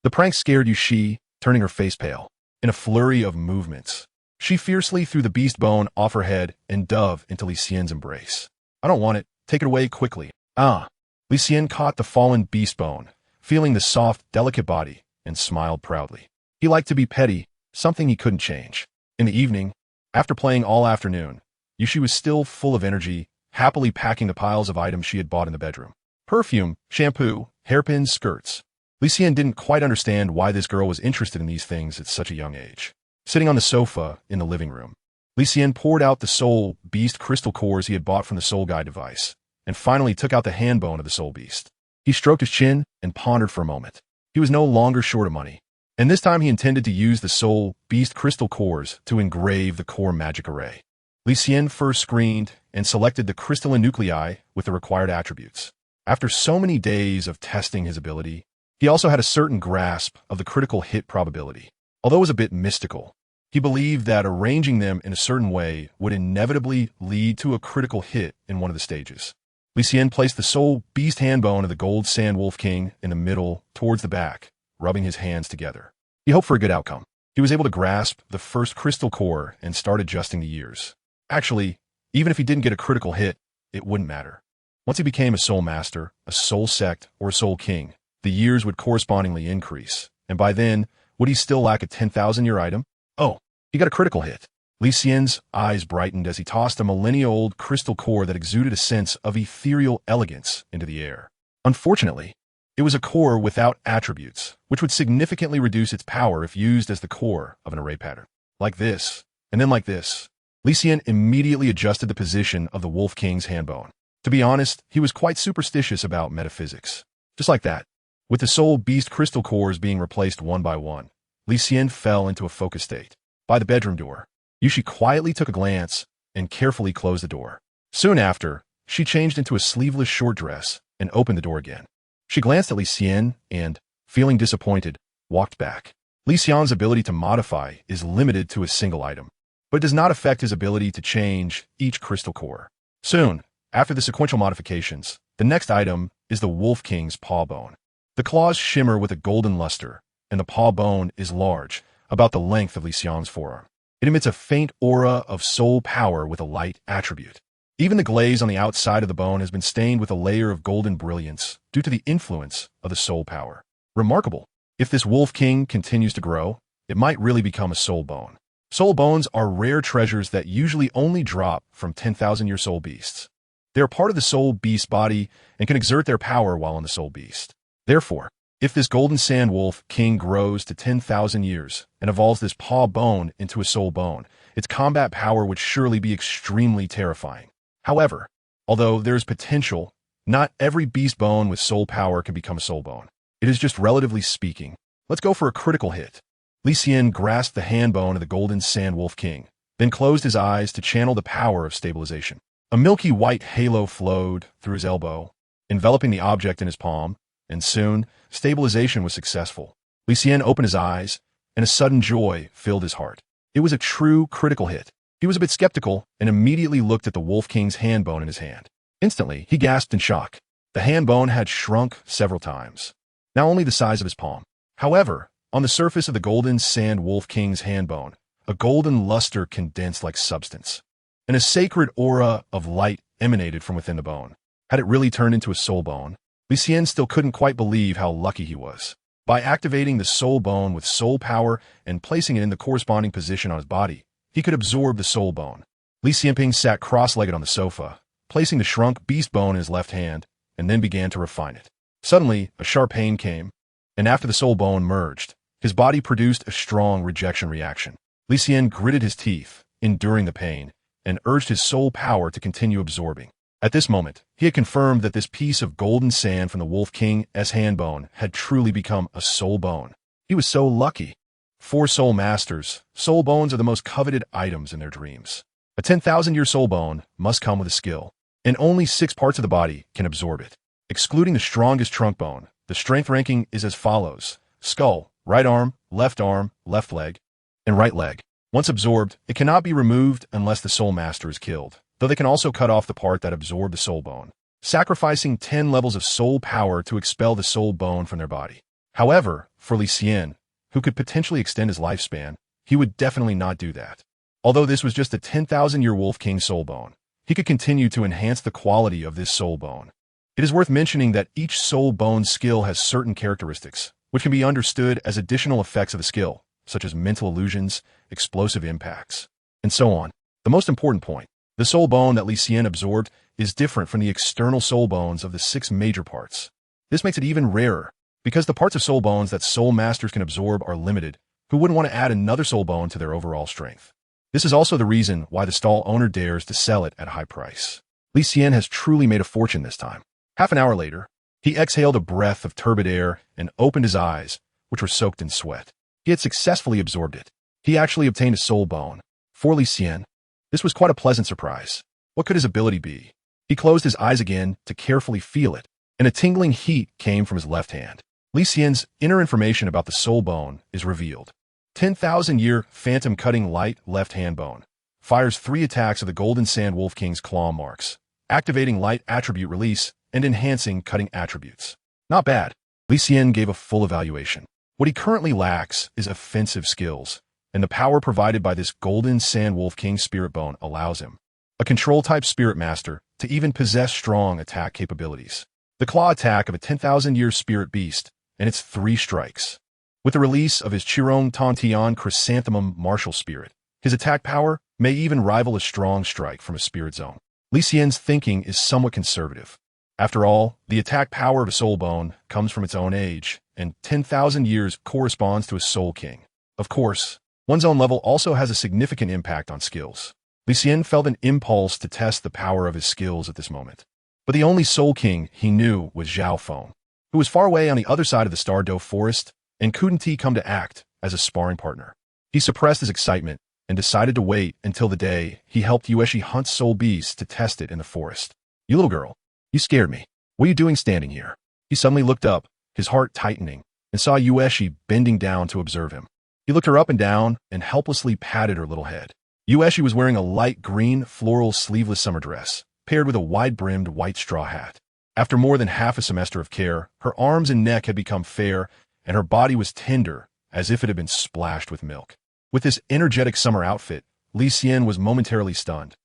The prank scared Yushi, turning her face pale. In a flurry of movements, she fiercely threw the beast bone off her head and dove into Li Xian's embrace. I don't want it. Take it away quickly. Li Xian caught the fallen beast bone, feeling the soft, delicate body, and smiled proudly. He liked to be petty, something he couldn't change. In the evening, after playing all afternoon, Yushi was still full of energy, happily packing the piles of items she had bought in the bedroom. Perfume, shampoo, hairpins, skirts. Li Xian didn't quite understand why this girl was interested in these things at such a young age. Sitting on the sofa in the living room, Li Xian poured out the soul beast crystal cores he had bought from the soul guide device, and finally took out the hand bone of the soul beast. He stroked his chin and pondered for a moment. He was no longer short of money, and this time he intended to use the soul beast crystal cores to engrave the core magic array. Li Xian first screened and selected the crystalline nuclei with the required attributes. After so many days of testing his ability, he also had a certain grasp of the critical hit probability. Although it was a bit mystical, he believed that arranging them in a certain way would inevitably lead to a critical hit in one of the stages. Li Xian placed the soul beast hand bone of the Gold Sand Wolf King in the middle towards the back, rubbing his hands together. He hoped for a good outcome. He was able to grasp the first crystal core and start adjusting the years. Actually, even if he didn't get a critical hit, it wouldn't matter. Once he became a soul master, a soul sect, or a soul king, the years would correspondingly increase, and by then, would he still lack a 10,000-year item? Oh, he got a critical hit. Li Xian's eyes brightened as he tossed a millennia-old crystal core that exuded a sense of ethereal elegance into the air. Unfortunately, it was a core without attributes, which would significantly reduce its power if used as the core of an array pattern. Like this, and then like this. Li Xian immediately adjusted the position of the Wolf King's handbone. To be honest, he was quite superstitious about metaphysics. Just like that. With the soul beast crystal cores being replaced one by one, Li Xian fell into a focus state. By the bedroom door, Yushi quietly took a glance and carefully closed the door. Soon after, she changed into a sleeveless short dress and opened the door again. She glanced at Li Xian and, feeling disappointed, walked back. Li Xian's ability to modify is limited to a single item, but it does not affect his ability to change each crystal core. Soon, after the sequential modifications, the next item is the Wolf King's paw bone. The claws shimmer with a golden luster, and the paw bone is large, about the length of Li Xian's forearm. It emits a faint aura of soul power with a light attribute. Even the glaze on the outside of the bone has been stained with a layer of golden brilliance due to the influence of the soul power. Remarkable. If this Wolf King continues to grow, it might really become a soul bone. Soul bones are rare treasures that usually only drop from 10,000-year soul beasts. They are part of the soul beast body and can exert their power while on the soul beast. Therefore, if this Golden Sand Wolf King grows to 10,000 years and evolves this paw bone into a soul bone, its combat power would surely be extremely terrifying. However, although there is potential, not every beast bone with soul power can become a soul bone. It is just relatively speaking. Let's go for a critical hit. Li Xian grasped the hand bone of the golden sand wolf king, then closed his eyes to channel the power of stabilization. A milky white halo flowed through his elbow, enveloping the object in his palm, and soon, stabilization was successful. Li Xian opened his eyes, and a sudden joy filled his heart. It was a true critical hit. He was a bit skeptical and immediately looked at the Wolf King's hand bone in his hand. Instantly, he gasped in shock. The hand bone had shrunk several times, now only the size of his palm. However, on the surface of the golden sand Wolf King's hand bone, a golden luster condensed like substance, and a sacred aura of light emanated from within the bone. Had it really turned into a soul bone? Li Xian still couldn't quite believe how lucky he was. By activating the soul bone with soul power and placing it in the corresponding position on his body, he could absorb the soul bone. Li Xianping sat cross-legged on the sofa, placing the shrunk beast bone in his left hand, and then began to refine it. Suddenly, a sharp pain came, and after the soul bone merged, his body produced a strong rejection reaction. Li Xian gritted his teeth, enduring the pain, and urged his soul power to continue absorbing. At this moment, he had confirmed that this piece of golden sand from the Wolf King's hand bone had truly become a soul bone. He was so lucky. For soul masters, soul bones are the most coveted items in their dreams. A 10,000-year soul bone must come with a skill, and only 6 parts of the body can absorb it. Excluding the strongest trunk bone, the strength ranking is as follows: skull, right arm, left leg, and right leg. Once absorbed, it cannot be removed unless the soul master is killed, though they can also cut off the part that absorbed the soul bone, sacrificing 10 levels of soul power to expel the soul bone from their body. However, for Li Xian, who could potentially extend his lifespan, he would definitely not do that. Although this was just a 10,000-year Wolf King soul bone, he could continue to enhance the quality of this soul bone. It is worth mentioning that each soul bone skill has certain characteristics, which can be understood as additional effects of the skill, such as mental illusions, explosive impacts, and so on. The most important point: the soul bone that Li Xian absorbed is different from the external soul bones of the 6 major parts. This makes it even rarer, because the parts of soul bones that soul masters can absorb are limited, who wouldn't want to add another soul bone to their overall strength. This is also the reason why the stall owner dares to sell it at a high price. Li Xian has truly made a fortune this time. Half an hour later, he exhaled a breath of turbid air and opened his eyes, which were soaked in sweat. He had successfully absorbed it. He actually obtained a soul bone. For Li Xian, this was quite a pleasant surprise. What could his ability be? He closed his eyes again to carefully feel it, and a tingling heat came from his left hand. Li Xian's inner information about the soul bone is revealed. 10,000-year phantom cutting light left hand bone. Fires 3 attacks of the golden sand wolf king's claw marks, activating light attribute release and enhancing cutting attributes. Not bad. Li Xian gave a full evaluation. What he currently lacks is offensive skills, and the power provided by this golden sand wolf king spirit bone allows him, a control-type spirit master, to even possess strong attack capabilities. The claw attack of a 10,000-year spirit beast, and its 3 strikes. With the release of his Tontian chrysanthemum martial spirit, his attack power may even rival a strong strike from a spirit zone. Li Xian's thinking is somewhat conservative. After all, the attack power of a soul bone comes from its own age, and 10,000 years corresponds to a soul king. Of course, one's own level also has a significant impact on skills. Li Xian felt an impulse to test the power of his skills at this moment. But the only soul king he knew was Zhao Feng, who was far away on the other side of the Star-Do forest, and couldn't he come to act as a sparring partner. He suppressed his excitement and decided to wait until the day he helped Yueshi hunt soul beasts to test it in the forest. "You little girl, you scared me. What are you doing standing here?" He suddenly looked up, his heart tightening, and saw Yueshi bending down to observe him. He looked her up and down and helplessly patted her little head. Yueshi was wearing a light green floral sleeveless summer dress, paired with a wide-brimmed white straw hat. After more than half a semester of care, her arms and neck had become fair, and her body was tender, as if it had been splashed with milk. With this energetic summer outfit, Li Xian was momentarily stunned.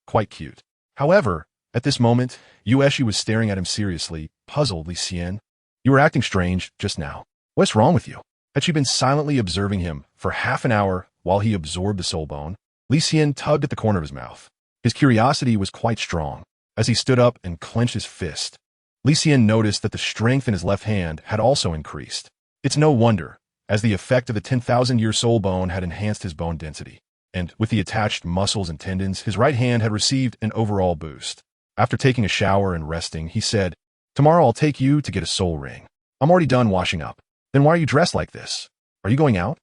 Quite cute. However, at this moment, Yueshi was staring at him seriously, puzzled. "Li Xian, you were acting strange just now. What's wrong with you?" Had she been silently observing him for half an hour while he absorbed the soul bone? Li Xian tugged at the corner of his mouth. His curiosity was quite strong. As he stood up and clenched his fist, Li Xian noticed that the strength in his left hand had also increased. It's no wonder, as the effect of the 10,000-year soul bone had enhanced his bone density. and with the attached muscles and tendons, his right hand had received an overall boost. After taking a shower and resting, he said, "Tomorrow I'll take you to get a soul ring. I'm already done washing up." "Then why are you dressed like this? Are you going out?"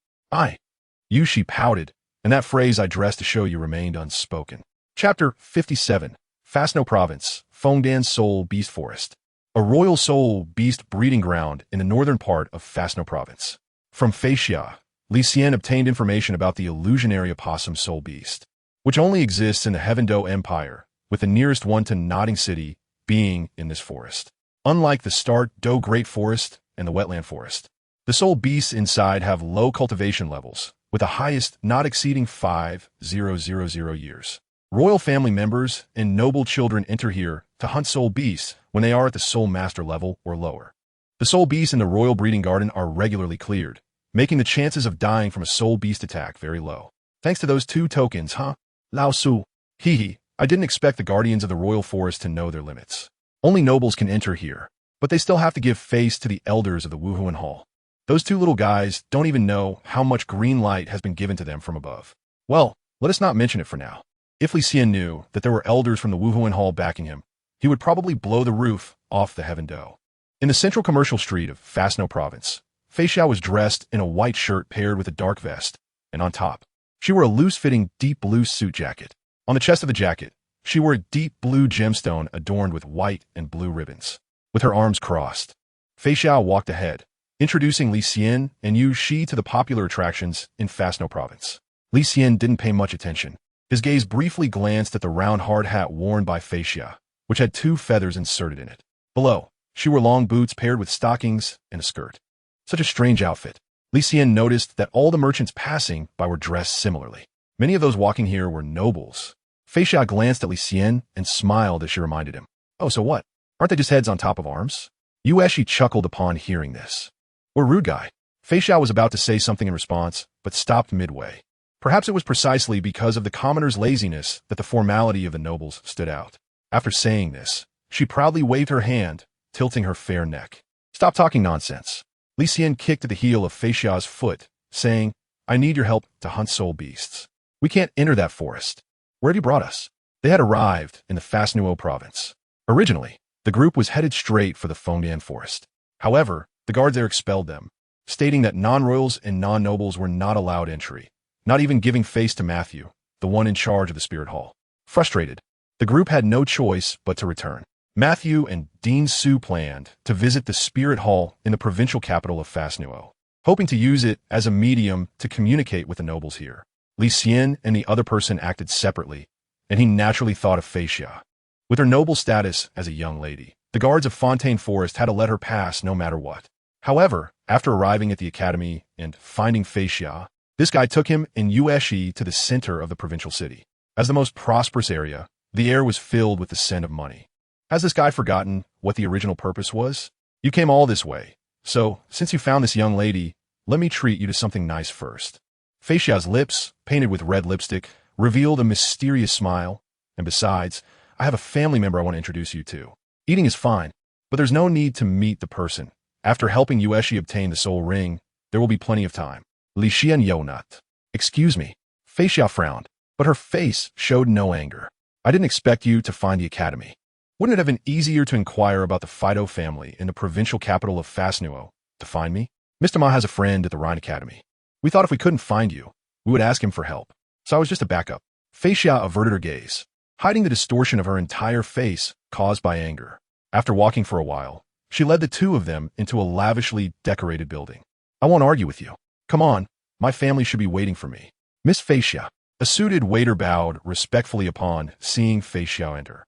She pouted, and that phrase "I dressed to show you" remained unspoken. Chapter 57. Fastno Province, Fengdan's Soul Beast Forest. A royal soul beast breeding ground in the northern part of Fastno Province. From Feixia, Li Xian obtained information about the illusionary opossum soul beast, which only exists in the Heavendo Empire, with the nearest one to Nodding City being in this forest. Unlike the stunned.Do Great Forest and the Wetland Forest, the soul beasts inside have low cultivation levels, with the highest not exceeding 5,000 years. Royal family members and noble children enter here to hunt soul beasts when they are at the soul master level or lower. The soul beasts in the royal breeding garden are regularly cleared, making the chances of dying from a soul beast attack very low. Thanks to those 2 tokens, huh? Lao Su. Hee. I didn't expect the guardians of the royal forest to know their limits. Only nobles can enter here, but they still have to give face to the elders of the Wuhuan Hall. Those 2 little guys don't even know how much green light has been given to them from above. Well, let us not mention it for now. If Li Xian knew that there were elders from the Wuhuan Hall backing him, he would probably blow the roof off the Heavendo. In the central commercial street of Fastno Province, Feixia was dressed in a white shirt paired with a dark vest, and on top, she wore a loose-fitting deep blue suit jacket. On the chest of the jacket, she wore a deep blue gemstone adorned with white and blue ribbons. With her arms crossed, Feixia walked ahead, introducing Li Xian and Yu Shi to the popular attractions in Fastno Province. Li Xian didn't pay much attention. His gaze briefly glanced at the round hard hat worn by Feixia, which had 2 feathers inserted in it. Below, she wore long boots paired with stockings and a skirt. Such a strange outfit. Li Xian noticed that all the merchants passing by were dressed similarly. Many of those walking here were nobles. Feixia glanced at Li Xian and smiled as she reminded him, "Oh, so what? Aren't they just heads on top of arms?" Yueshi chuckled upon hearing this. "What a rude guy." Feixia was about to say something in response, but stopped midway. Perhaps it was precisely because of the commoner's laziness that the formality of the nobles stood out. After saying this, she proudly waved her hand, tilting her fair neck. "Stop talking nonsense." Li Xian kicked at the heel of Feixia's foot, saying, "I need your help to hunt soul beasts. We can't enter that forest. Where have you brought us?" They had arrived in the Fastnuo province. Originally, the group was headed straight for the Fengdan forest. However, the guards there expelled them, stating that non-royals and non-nobles were not allowed entry, not even giving face to Matthew, the one in charge of the Spirit Hall. Frustrated, the group had no choice but to return. Matthew and Dean Su planned to visit the Spirit Hall in the provincial capital of Fastnuo, hoping to use it as a medium to communicate with the nobles here. Li Xian and the other person acted separately, and he naturally thought of Feixia. With her noble status as a young lady, the guards of Fontaine Forest had to let her pass no matter what. However, after arriving at the academy and finding Feixia, this guy took him and Yueshi to the center of the provincial city. As the most prosperous area, the air was filled with the scent of money. Has this guy forgotten what the original purpose was? You came all this way, so since you found this young lady, let me treat you to something nice first. Feixia's lips, painted with red lipstick, revealed a mysterious smile, and besides, I have a family member I want to introduce you to. Eating is fine, but there's no need to meet the person. After helping Yueshi obtain the soul ring, there will be plenty of time. Li Xian Yonut. Excuse me. Feixia frowned, but her face showed no anger. I didn't expect you to find the academy. Wouldn't it have been easier to inquire about the Fido family in the provincial capital of Fastnuo to find me? Mr. Ma has a friend at the Rhine Academy. We thought if we couldn't find you, we would ask him for help. So I was just a backup. Feixia averted her gaze, hiding the distortion of her entire face caused by anger. After walking for a while, she led the 2 of them into a lavishly decorated building. I won't argue with you. Come on, my family should be waiting for me. Miss Feixia. A suited waiter bowed respectfully upon seeing Feixia enter.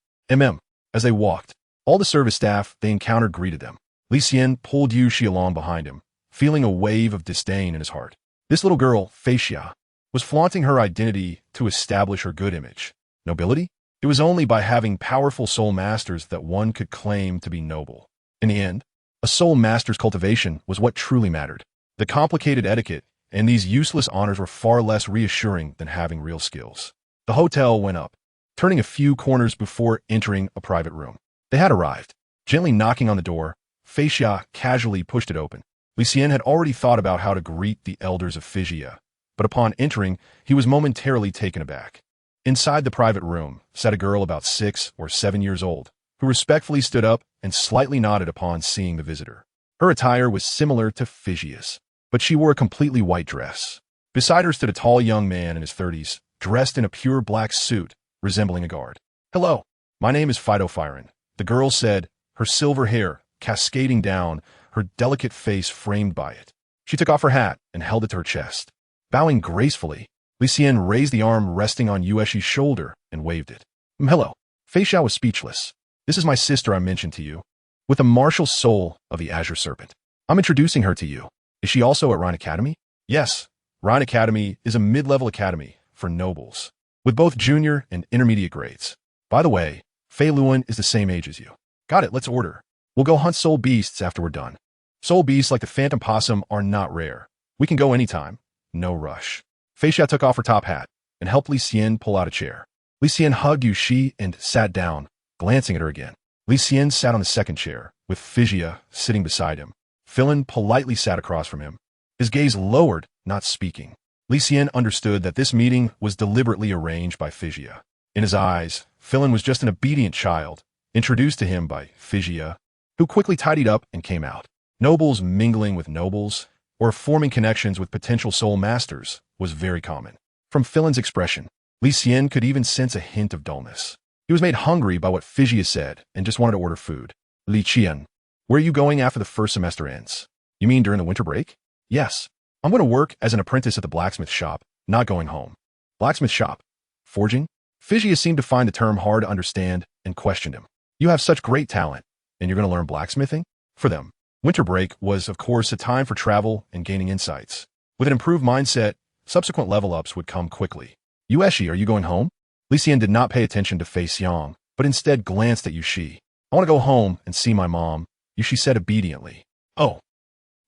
As they walked, all the service staff they encountered greeted them. Li Xian pulled Yushi along behind him, feeling a wave of disdain in his heart. This little girl, Feixia, was flaunting her identity to establish her good image. Nobility? It was only by having powerful soul masters that one could claim to be noble. In the end, a soul master's cultivation was what truly mattered. The complicated etiquette and these useless honors were far less reassuring than having real skills. The hotel went up, turning a few corners before entering a private room. They had arrived. Gently knocking on the door, Feixia casually pushed it open. Li Xian had already thought about how to greet the elders of Feixia, but upon entering, he was momentarily taken aback. Inside the private room sat a girl about 6 or 7 years old, who respectfully stood up and slightly nodded upon seeing the visitor. Her attire was similar to Phigia's, but she wore a completely white dress. Beside her stood a tall young man in his 30s, dressed in a pure black suit, resembling a guard. "Hello, my name is Phytophyron," the girl said, her silver hair cascading down, her delicate face framed by it. She took off her hat and held it to her chest. Bowing gracefully, Li Xian raised the arm resting on Yueshi's shoulder and waved it. "Hello." Fei Xiao was speechless. "This is my sister I mentioned to you, with the martial soul of the Azure Serpent. I'm introducing her to you. Is she also at Rhine Academy?" "Yes. Rhine Academy is a mid-level academy for nobles, with both junior and intermediate grades. By the way, Fei Luan is the same age as you." "Got it, let's order. We'll go hunt soul beasts after we're done. Soul beasts like the phantom possum are not rare. We can go anytime. No rush." Fei Xia took off her top hat and helped Li Xian pull out a chair. Li Xian hugged Yushi and sat down, glancing at her again. Li Xian sat on the second chair, with Phigia sitting beside him. Philin politely sat across from him, his gaze lowered, not speaking. Li Xian understood that this meeting was deliberately arranged by Phigia. In his eyes, Philin was just an obedient child, introduced to him by Phigia, who quickly tidied up and came out. Nobles mingling with nobles, or forming connections with potential soul masters, was very common. From Philin's expression, Li Xian could even sense a hint of dullness. He was made hungry by what Phigia said and just wanted to order food. "Li Xian, where are you going after the first semester ends?" "You mean during the winter break?" "Yes. I'm going to work as an apprentice at the blacksmith shop, not going home." "Blacksmith shop? Forging?" Phigia seemed to find the term hard to understand and questioned him. "You have such great talent, and you're going to learn blacksmithing?" For them, winter break was, of course, a time for travel and gaining insights. With an improved mindset, subsequent level-ups would come quickly. "Yueshi, are you going home?" Li Xian did not pay attention to Fei Xiang, but instead glanced at Yushi. "I want to go home and see my mom," Yushi said obediently. "Oh."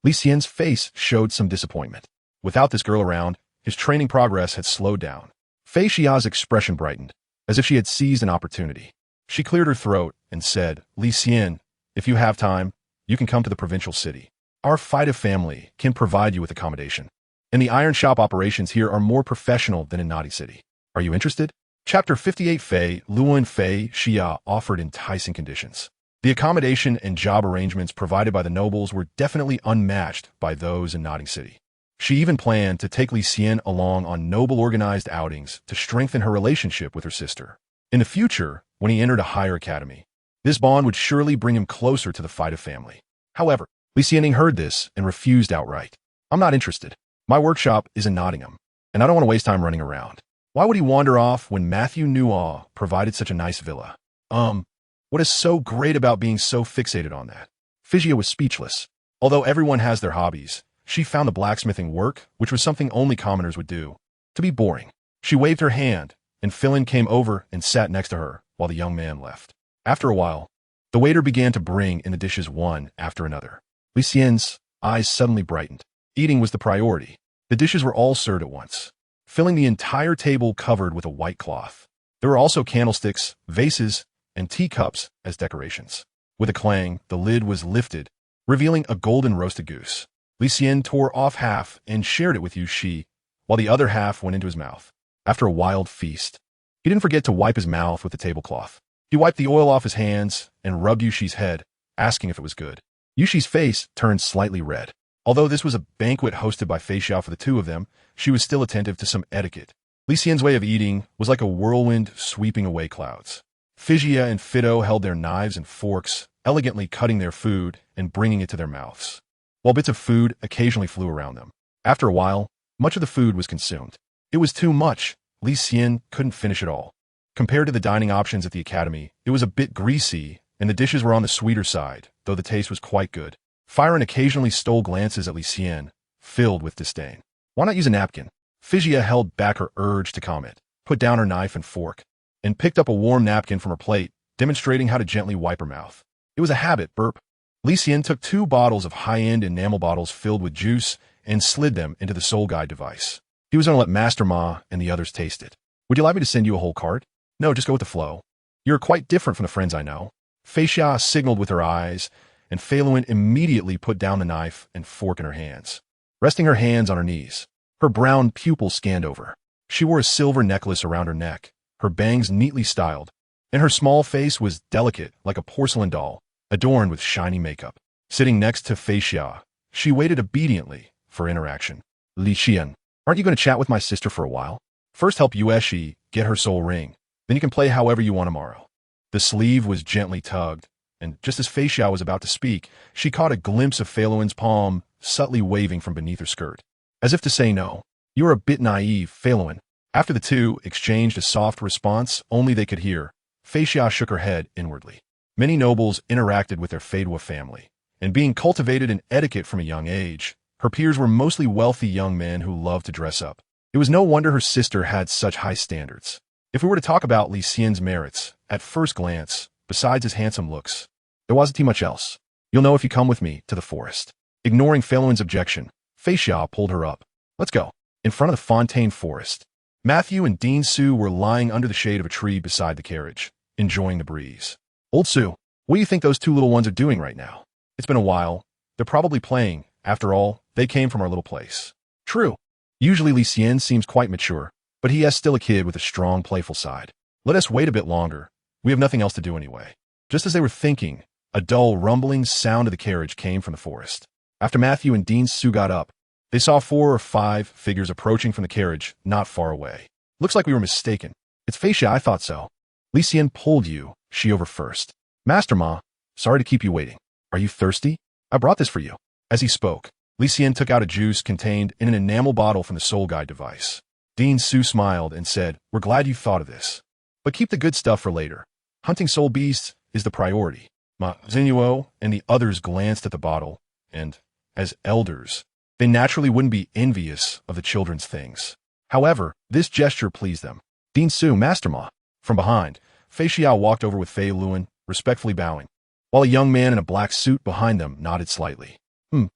Li Xian's face showed some disappointment. Without this girl around, his training progress had slowed down. Fei Xia's expression brightened, as if she had seized an opportunity. She cleared her throat and said, "Li Xian, if you have time, you can come to the provincial city. Our Phyta family can provide you with accommodation. And the iron shop operations here are more professional than in Naughty City. Are you interested?" Chapter 58. Fei Luan Fei Xia offered enticing conditions. The accommodation and job arrangements provided by the nobles were definitely unmatched by those in Naughty City. She even planned to take Li Xian along on noble organized outings to strengthen her relationship with her sister. In the future, when he entered a higher academy, this bond would surely bring him closer to the Phyta family. However, Li Xian heard this and refused outright. "I'm not interested. My workshop is in Nottingham, and I don't want to waste time running around. Why would he wander off when Matthew Nuaw provided such a nice villa? What is so great about being so fixated on that?" Phigia was speechless. Although everyone has their hobbies, she found the blacksmithing work, which was something only commoners would do, to be boring. She waved her hand, and Philin came over and sat next to her while the young man left. After a while, the waiter began to bring in the dishes one after another. Li Xian's eyes suddenly brightened. Eating was the priority. The dishes were all served at once, filling the entire table covered with a white cloth. There were also candlesticks, vases, and teacups as decorations. With a clang, the lid was lifted, revealing a golden roasted goose. Li Xian tore off half and shared it with Yushi, while the other half went into his mouth. After a wild feast, he didn't forget to wipe his mouth with the tablecloth. He wiped the oil off his hands and rubbed Yushi's head, asking if it was good. Yushi's face turned slightly red. Although this was a banquet hosted by Fei Xiao for the two of them, she was still attentive to some etiquette. Li Xian's way of eating was like a whirlwind sweeping away clouds. Phigia and Fido held their knives and forks, elegantly cutting their food and bringing it to their mouths, while bits of food occasionally flew around them. After a while, much of the food was consumed. It was too much. Li Xian couldn't finish it all. Compared to the dining options at the academy, it was a bit greasy, and the dishes were on the sweeter side, though the taste was quite good. Fyron occasionally stole glances at Li Xian, filled with disdain. "Why not use a napkin?" Phigia held back her urge to comment, put down her knife and fork, and picked up a warm napkin from her plate, demonstrating how to gently wipe her mouth. It was a habit, burp. Li Xian took 2 bottles of high-end enamel bottles filled with juice and slid them into the Soul Guide device. He was going to let Master Ma and the others taste it. "Would you like me to send you a whole cart?" "No, just go with the flow. You're quite different from the friends I know." Fei Xia signaled with her eyes, and Fei Luan immediately put down the knife and fork in her hands, resting her hands on her knees. Her brown pupils scanned over. She wore a silver necklace around her neck, her bangs neatly styled, and her small face was delicate like a porcelain doll, adorned with shiny makeup. Sitting next to Fei Xia, she waited obediently for interaction. Li Xian, aren't you going to chat with my sister for a while? First help Yueshi get her soul ring, then you can play however you want tomorrow. The sleeve was gently tugged, and just as Fei Xia was about to speak, she caught a glimpse of Fei Luan's palm subtly waving from beneath her skirt. As if to say no. You are a bit naive, Fei Luan. After the two exchanged a soft response only they could hear, Fei Xia shook her head inwardly. Many nobles interacted with their Fei Dua family, and being cultivated in etiquette from a young age, her peers were mostly wealthy young men who loved to dress up. It was no wonder her sister had such high standards. If we were to talk about Li Xian's merits, at first glance, besides his handsome looks, there wasn't too much else. You'll know if you come with me to the forest. Ignoring Fei Luan's objection, Fei Xia pulled her up. Let's go. In front of the Fontaine Forest, Matthew and Dean Su were lying under the shade of a tree beside the carriage, enjoying the breeze. Old Su, what do you think those two little ones are doing right now? It's been a while. They're probably playing. After all, they came from our little place. True. Usually Li Xian seems quite mature, but he is still a kid with a strong, playful side. Let us wait a bit longer. We have nothing else to do anyway. Just as they were thinking, a dull, rumbling sound of the carriage came from the forest. After Matthew and Dean Su got up, they saw 4 or 5 figures approaching from the carriage not far away. Looks like we were mistaken. It's Fei Xia, I thought so. Li Xian pulled she over first. Master Ma, sorry to keep you waiting. Are you thirsty? I brought this for you. As he spoke, Li Xian took out a juice contained in an enamel bottle from the Soul Guide device. Dean Su smiled and said, we're glad you thought of this. But keep the good stuff for later. Hunting soul beasts is the priority. Ma Xinyuo and the others glanced at the bottle, and, as elders, they naturally wouldn't be envious of the children's things. However, this gesture pleased them. Dean Su, Master Ma. From behind, Fei Xia walked over with Fei Luan, respectfully bowing, while a young man in a black suit behind them nodded slightly.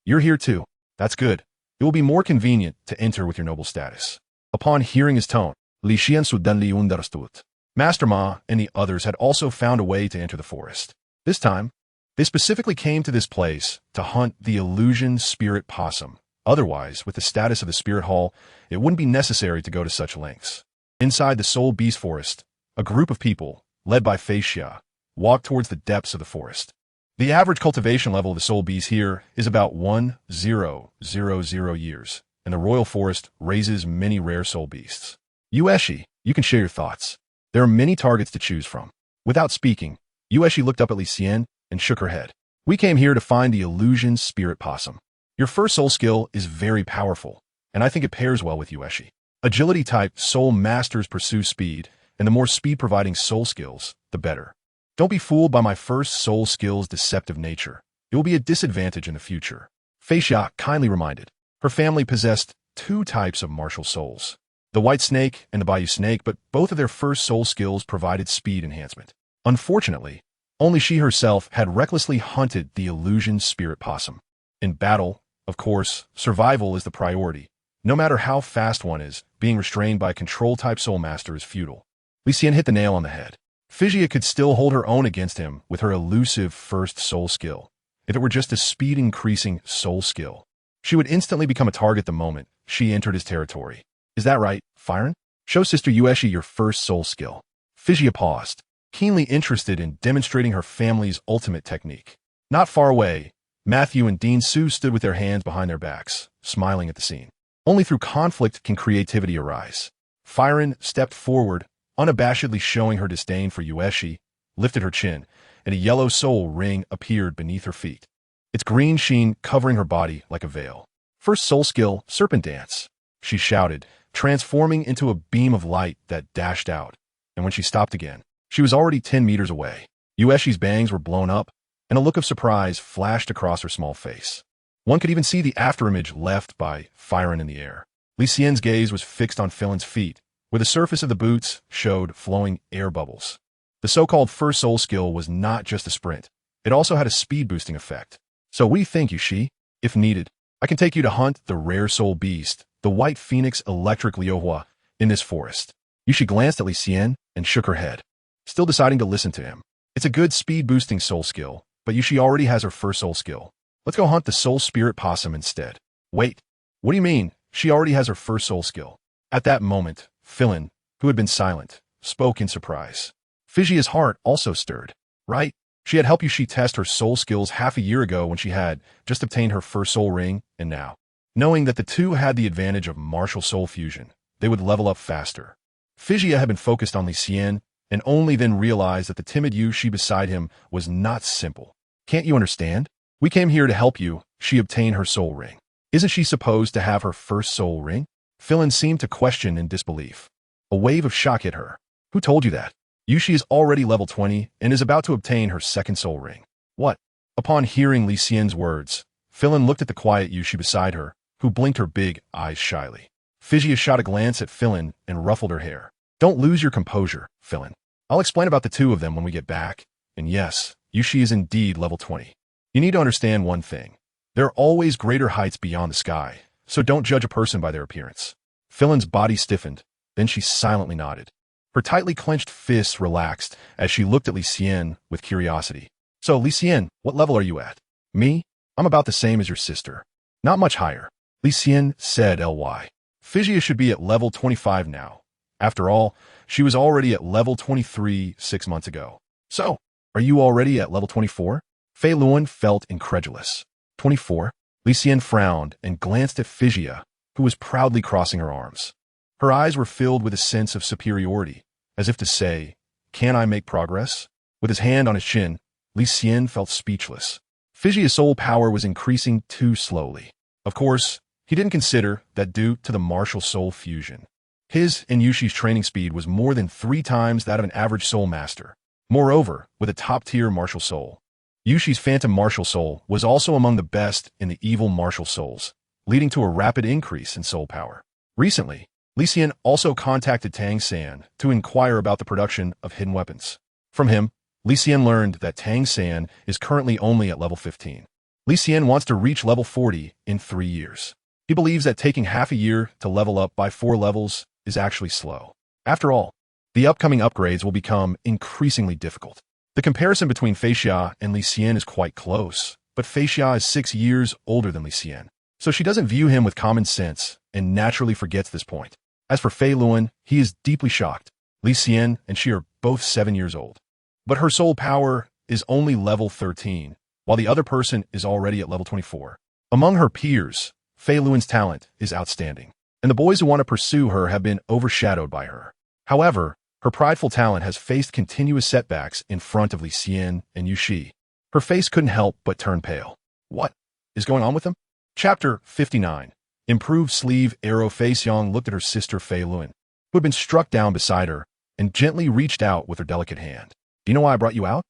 You're here too. That's good. It will be more convenient to enter with your noble status. Upon hearing his tone, Li Xian suddenly understood. Master Ma and the others had also found a way to enter the forest. This time, they specifically came to this place to hunt the illusion spirit possum. Otherwise, with the status of the spirit hall, it wouldn't be necessary to go to such lengths. Inside the Soul Beast Forest, a group of people, led by Fei Xia, walked towards the depths of the forest. The average cultivation level of the soul beast here is about 1000 years, and the royal forest raises many rare soul beasts. Yueshi, you can share your thoughts. There are many targets to choose from. Without speaking, Yueshi looked up at Li Xian and shook her head. We came here to find the illusion spirit possum. Your first soul skill is very powerful, and I think it pairs well with Yueshi. Agility-type soul masters pursue speed, and the more speed-providing soul skills, the better. Don't be fooled by my first soul skill's deceptive nature. It will be a disadvantage in the future. Fei Xia kindly reminded. Her family possessed 2 types of martial souls, the White Snake and the Bayou Snake, but both of their first soul skills provided speed enhancement. Unfortunately, only she herself had recklessly hunted the illusion spirit possum. In battle, of course, survival is the priority. No matter how fast one is, being restrained by a control-type soul master is futile. Li Xian hit the nail on the head. Fei Xia could still hold her own against him with her elusive first soul skill. If it were just a speed-increasing soul skill, she would instantly become a target the moment she entered his territory. Is that right, Firen? Show Sister Yueshi your first soul skill. Fei Xia paused, keenly interested in demonstrating her family's ultimate technique. Not far away, Matthew and Dean Su stood with their hands behind their backs, smiling at the scene. Only through conflict can creativity arise. Firen stepped forward, unabashedly showing her disdain for Yueshi, lifted her chin, and a yellow soul ring appeared beneath her feet, its green sheen covering her body like a veil. First soul skill, Serpent Dance, she shouted, transforming into a beam of light that dashed out, and when she stopped again, she was already 10 meters away. Yueshi's bangs were blown up, and a look of surprise flashed across her small face. One could even see the afterimage left by Firen in the air. Li Xian's gaze was fixed on Filen's feet, where the surface of the boots showed flowing air bubbles. The so-called first soul skill was not just a sprint. It also had a speed-boosting effect. So what do you think, Yushi? If needed, I can take you to hunt the rare soul beast, the White Phoenix Electric Liuhua, in this forest. Yushi glanced at Li Xian and shook her head, still deciding to listen to him. It's a good speed-boosting soul skill, but Yushi already has her first soul skill. Let's go hunt the soul spirit possum instead. Wait, what do you mean? she already has her first soul skill. At that moment, Philin, who had been silent, spoke in surprise. Fijia's heart also stirred. Right? She had helped Yushi test her soul skills half a year ago when she had just obtained her first soul ring, and now, knowing that the two had the advantage of martial soul fusion, they would level up faster. Figia had been focused on Li Xian, and only then realized that the timid Yushi beside him was not simple. Can't you understand? We came here to help you, she obtained her soul ring. Isn't she supposed to have her first soul ring? Philin seemed to question in disbelief. A wave of shock hit her. Who told you that? Yushi is already level 20 and is about to obtain her second soul ring. What? Upon hearing Li Xian's words, Philin looked at the quiet Yushi beside her, who blinked her big eyes shyly. Figia shot a glance at Philin and ruffled her hair. Don't lose your composure, Philin. I'll explain about the two of them when we get back. And yes, Yushi is indeed level 20. You need to understand one thing. There are always greater heights beyond the sky, so don't judge a person by their appearance. Philin's body stiffened, then she silently nodded. Her tightly clenched fists relaxed as she looked at Li Xian with curiosity. So, Li Xian, what level are you at? Me? I'm about the same as your sister. Not much higher. Li Xian said Ly. Figia should be at level 25 now. After all, she was already at level 23 6 months ago. So, are you already at level 24? Fei Luan felt incredulous. 24? Li Xian frowned and glanced at Figia, who was proudly crossing her arms. Her eyes were filled with a sense of superiority, as if to say, can I make progress? With his hand on his chin, Li Xian felt speechless. Figia's soul power was increasing too slowly. Of course, he didn't consider that due to the martial soul fusion. His and Yushi's training speed was more than 3 times that of an average soul master. Moreover, with a top-tier martial soul. Yushi's phantom martial soul was also among the best in the evil martial souls, leading to a rapid increase in soul power. Recently, Li Xian also contacted Tang San to inquire about the production of hidden weapons. From him, Li Xian learned that Tang San is currently only at level 15. Li Xian wants to reach level 40 in 3 years. He believes that taking half a year to level up by 4 levels is actually slow. After all, the upcoming upgrades will become increasingly difficult. The comparison between Fei Xia and Li Xian is quite close, but Fei Xia is 6 years older than Li Xian, so she doesn't view him with common sense and naturally forgets this point. As for Fei Luan, he is deeply shocked. Li Xian and she are both 7 years old. But her soul power is only level 13, while the other person is already at level 24. Among her peers, Fei Luan's talent is outstanding, and the boys who want to pursue her have been overshadowed by her. However, her prideful talent has faced continuous setbacks in front of Li Xian and Yushi. Her face couldn't help but turn pale. What is going on with them? Chapter 59. Improved sleeve arrow. Fei Xiang looked at her sister Fei Luan, who had been struck down beside her, and gently reached out with her delicate hand. Do you know why I brought you out?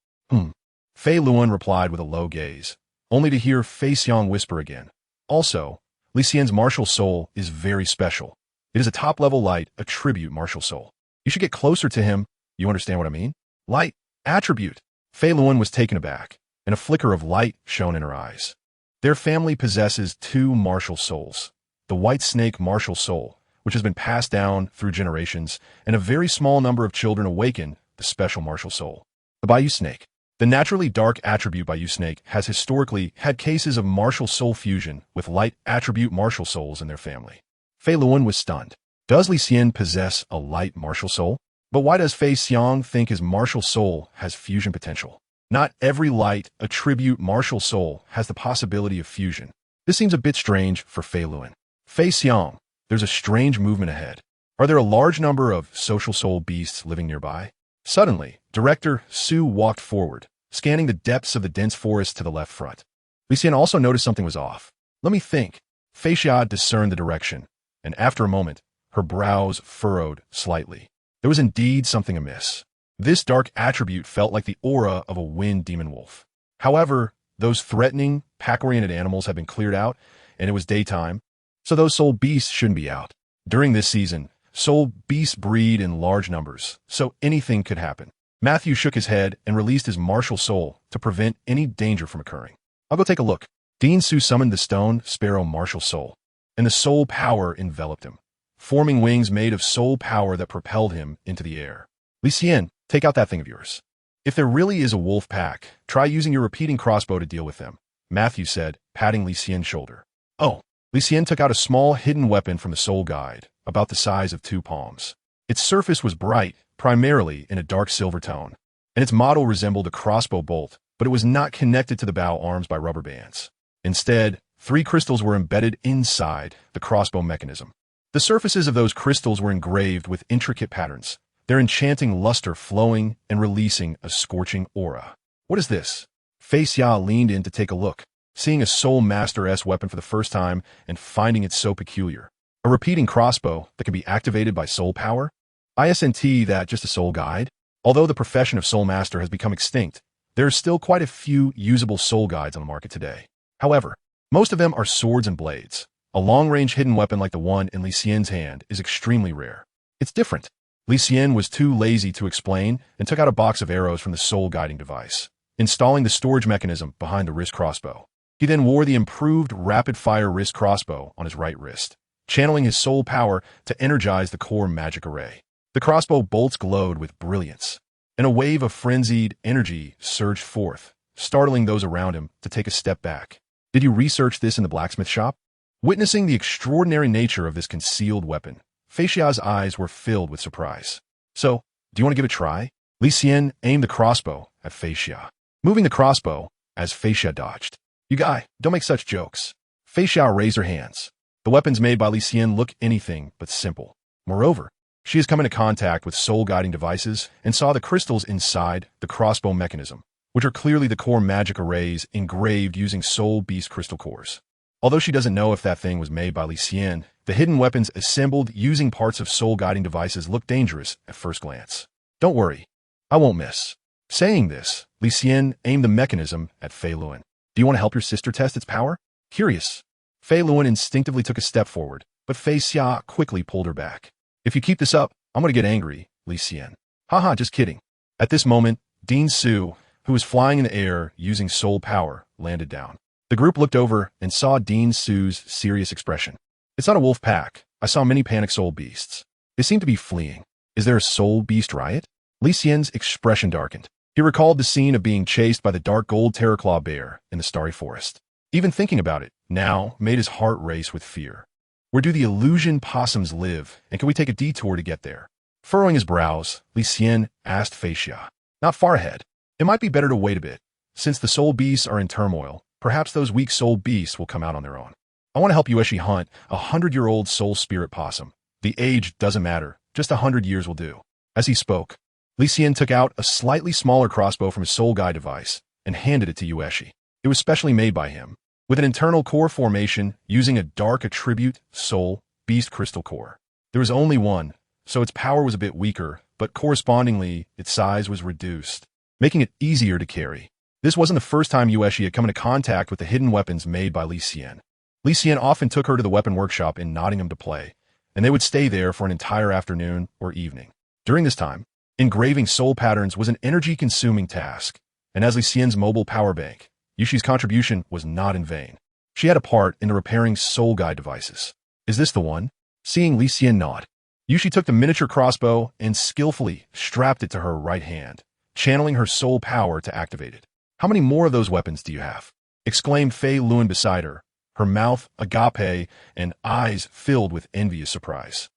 Fei Luan replied with a low gaze, only to hear Fei Xiang whisper again. Also, Li Xian's martial soul is very special. It is a top-level light attribute martial soul. You should get closer to him. You understand what I mean? Light attribute. Fei Luan was taken aback, and a flicker of light shone in her eyes. Their family possesses 2 martial souls. The white snake martial soul, which has been passed down through generations, and a very small number of children awaken the special martial soul. The Bayou snake. The naturally dark attribute Bayou snake has historically had cases of martial soul fusion with light attribute martial souls in their family. Fei Luan was stunned. Does Li Xian possess a light martial soul? But why does Fei Xiang think his martial soul has fusion potential? Not every light attribute martial soul has the possibility of fusion. This seems a bit strange for Fei Luan. Fei Xiang, there's a strange movement ahead. Are there a large number of social soul beasts living nearby? Suddenly, Director Su walked forward, scanning the depths of the dense forest to the left front. Li Xian also noticed something was off. Let me think. Fei Xia discerned the direction, and after a moment, her brows furrowed slightly. There was indeed something amiss. This dark attribute felt like the aura of a wind demon wolf. However, those threatening, pack-oriented animals had been cleared out, and it was daytime, so those soul beasts shouldn't be out. During this season, soul beasts breed in large numbers, so anything could happen. Matthew shook his head and released his martial soul to prevent any danger from occurring. I'll go take a look. Dean Su summoned the stone sparrow martial soul, and the soul power enveloped him, forming wings made of soul power that propelled him into the air. Li Xian, take out that thing of yours. If there really is a wolf pack, try using your repeating crossbow to deal with them, Matthew said, patting Li Xian's shoulder. Oh, Li Xian took out a small hidden weapon from the soul guide, about the size of 2 palms. Its surface was bright, primarily in a dark silver tone, and its model resembled a crossbow bolt, but it was not connected to the bow arms by rubber bands. Instead, 3 crystals were embedded inside the crossbow mechanism. The surfaces of those crystals were engraved with intricate patterns, their enchanting luster flowing and releasing a scorching aura. What is this? Xia leaned in to take a look, seeing a Soul Master-S weapon for the first time and finding it so peculiar. A repeating crossbow that can be activated by soul power? Isn't that just a soul guide? Although the profession of Soul Master has become extinct, there are still quite a few usable soul guides on the market today. However, most of them are swords and blades. A long-range hidden weapon like the one in Li Xian's hand is extremely rare. It's different. Li Xian was too lazy to explain and took out a box of arrows from the soul guiding device, installing the storage mechanism behind the wrist crossbow. He then wore the improved rapid-fire wrist crossbow on his right wrist, channeling his soul power to energize the core magic array. The crossbow bolts glowed with brilliance, and a wave of frenzied energy surged forth, startling those around him to take a step back. Did you research this in the blacksmith shop? Witnessing the extraordinary nature of this concealed weapon, Xia's eyes were filled with surprise. So, do you want to give it a try? Li Xian aimed the crossbow at Xia, moving the crossbow as Xia dodged. You guy, don't make such jokes. Xia raised her hands. The weapons made by Li Xian look anything but simple. Moreover, she has come into contact with soul-guiding devices and saw the crystals inside the crossbow mechanism, which are clearly the core magic arrays engraved using soul beast crystal cores. Although she doesn't know if that thing was made by Li Xian, the hidden weapons assembled using parts of soul-guiding devices look dangerous at first glance. Don't worry, I won't miss. Saying this, Li Xian aimed the mechanism at Fei Luan. Do you want to help your sister test its power? Curious. Fei Luan instinctively took a step forward, but Xia quickly pulled her back. If you keep this up, I'm going to get angry, Li Xian. Haha, just kidding. At this moment, Dean Su, who was flying in the air using soul power, landed down. The group looked over and saw Dean Su's serious expression. It's not a wolf pack. I saw many panic soul beasts. They seem to be fleeing. Is there a soul beast riot? Li Xian's expression darkened. He recalled the scene of being chased by the dark gold terraclaw bear in the starry forest. Even thinking about it now made his heart race with fear. Where do the illusion possums live, and can we take a detour to get there? Furrowing his brows, Li Xian asked Xia. Not far ahead. It might be better to wait a bit. Since the soul beasts are in turmoil, perhaps those weak soul beasts will come out on their own. I want to help Yueshi hunt a 100-year-old soul spirit possum. The age doesn't matter, just 100 years will do. As he spoke, Li Xian took out a slightly smaller crossbow from his soul guide device and handed it to Yueshi. It was specially made by him, with an internal core formation using a dark attribute soul beast crystal core. There was only one, so its power was a bit weaker, but correspondingly, its size was reduced, making it easier to carry. This wasn't the first time Yueshi had come into contact with the hidden weapons made by Li Xian. Li Xian often took her to the weapon workshop in Nottingham to play, and they would stay there for an entire afternoon or evening. During this time, engraving soul patterns was an energy-consuming task, and as Li Xian's mobile power bank, Yushi's contribution was not in vain. She had a part in repairing soul guide devices. Is this the one? Seeing Li Xian nod, Yushi took the miniature crossbow and skillfully strapped it to her right hand, channeling her soul power to activate it. How many more of those weapons do you have? Exclaimed Fei Luan beside her mouth agape and eyes filled with envious surprise.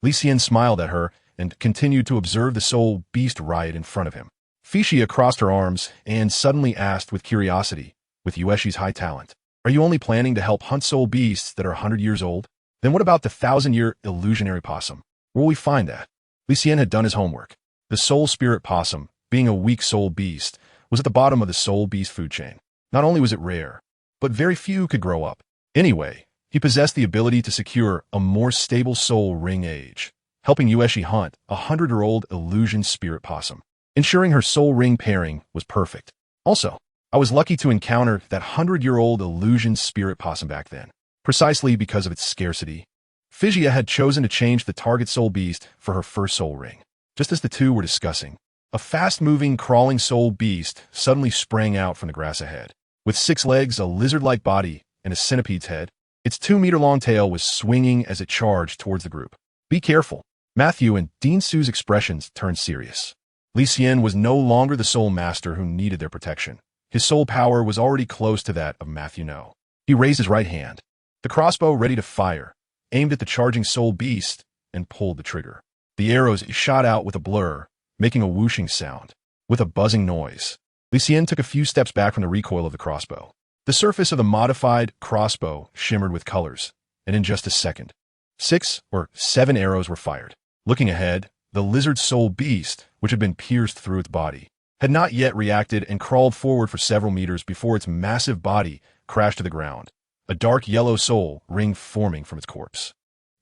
Li Xian smiled at her and continued to observe the soul beast riot in front of him. Xia crossed her arms and suddenly asked with curiosity, with Yueshi's high talent, are you only planning to help hunt soul beasts that are 100 years old? Then what about the 1,000-year illusionary possum? Where will we find that? Li Xian had done his homework. The soul spirit possum, being a weak soul beast, was at the bottom of the soul beast food chain. Not only was it rare, but very few could grow up. Anyway, he possessed the ability to secure a more stable soul ring age, helping Yueshi hunt a 100-year-old illusion spirit possum. Ensuring her soul ring pairing was perfect. Also, I was lucky to encounter that 100-year-old illusion spirit possum back then, precisely because of its scarcity. Xia had chosen to change the target soul beast for her first soul ring. Just as the two were discussing, a fast-moving, crawling soul beast suddenly sprang out from the grass ahead. With 6 legs, a lizard-like body, and a centipede's head, its 2-meter-long tail was swinging as it charged towards the group. Be careful. Matthew and Dean Su's expressions turned serious. Li Xian was no longer the soul master who needed their protection. His soul power was already close to that of Matthew No. He raised his right hand. the crossbow ready to fire, aimed at the charging soul beast, and pulled the trigger. The arrows shot out with a blur, making a whooshing sound. With a buzzing noise, Li Xian took a few steps back from the recoil of the crossbow. The surface of the modified crossbow shimmered with colors, and in just a second, 6 or 7 arrows were fired. Looking ahead, the lizard soul beast, which had been pierced through its body, had not yet reacted and crawled forward for several meters before its massive body crashed to the ground, a dark yellow soul ring forming from its corpse.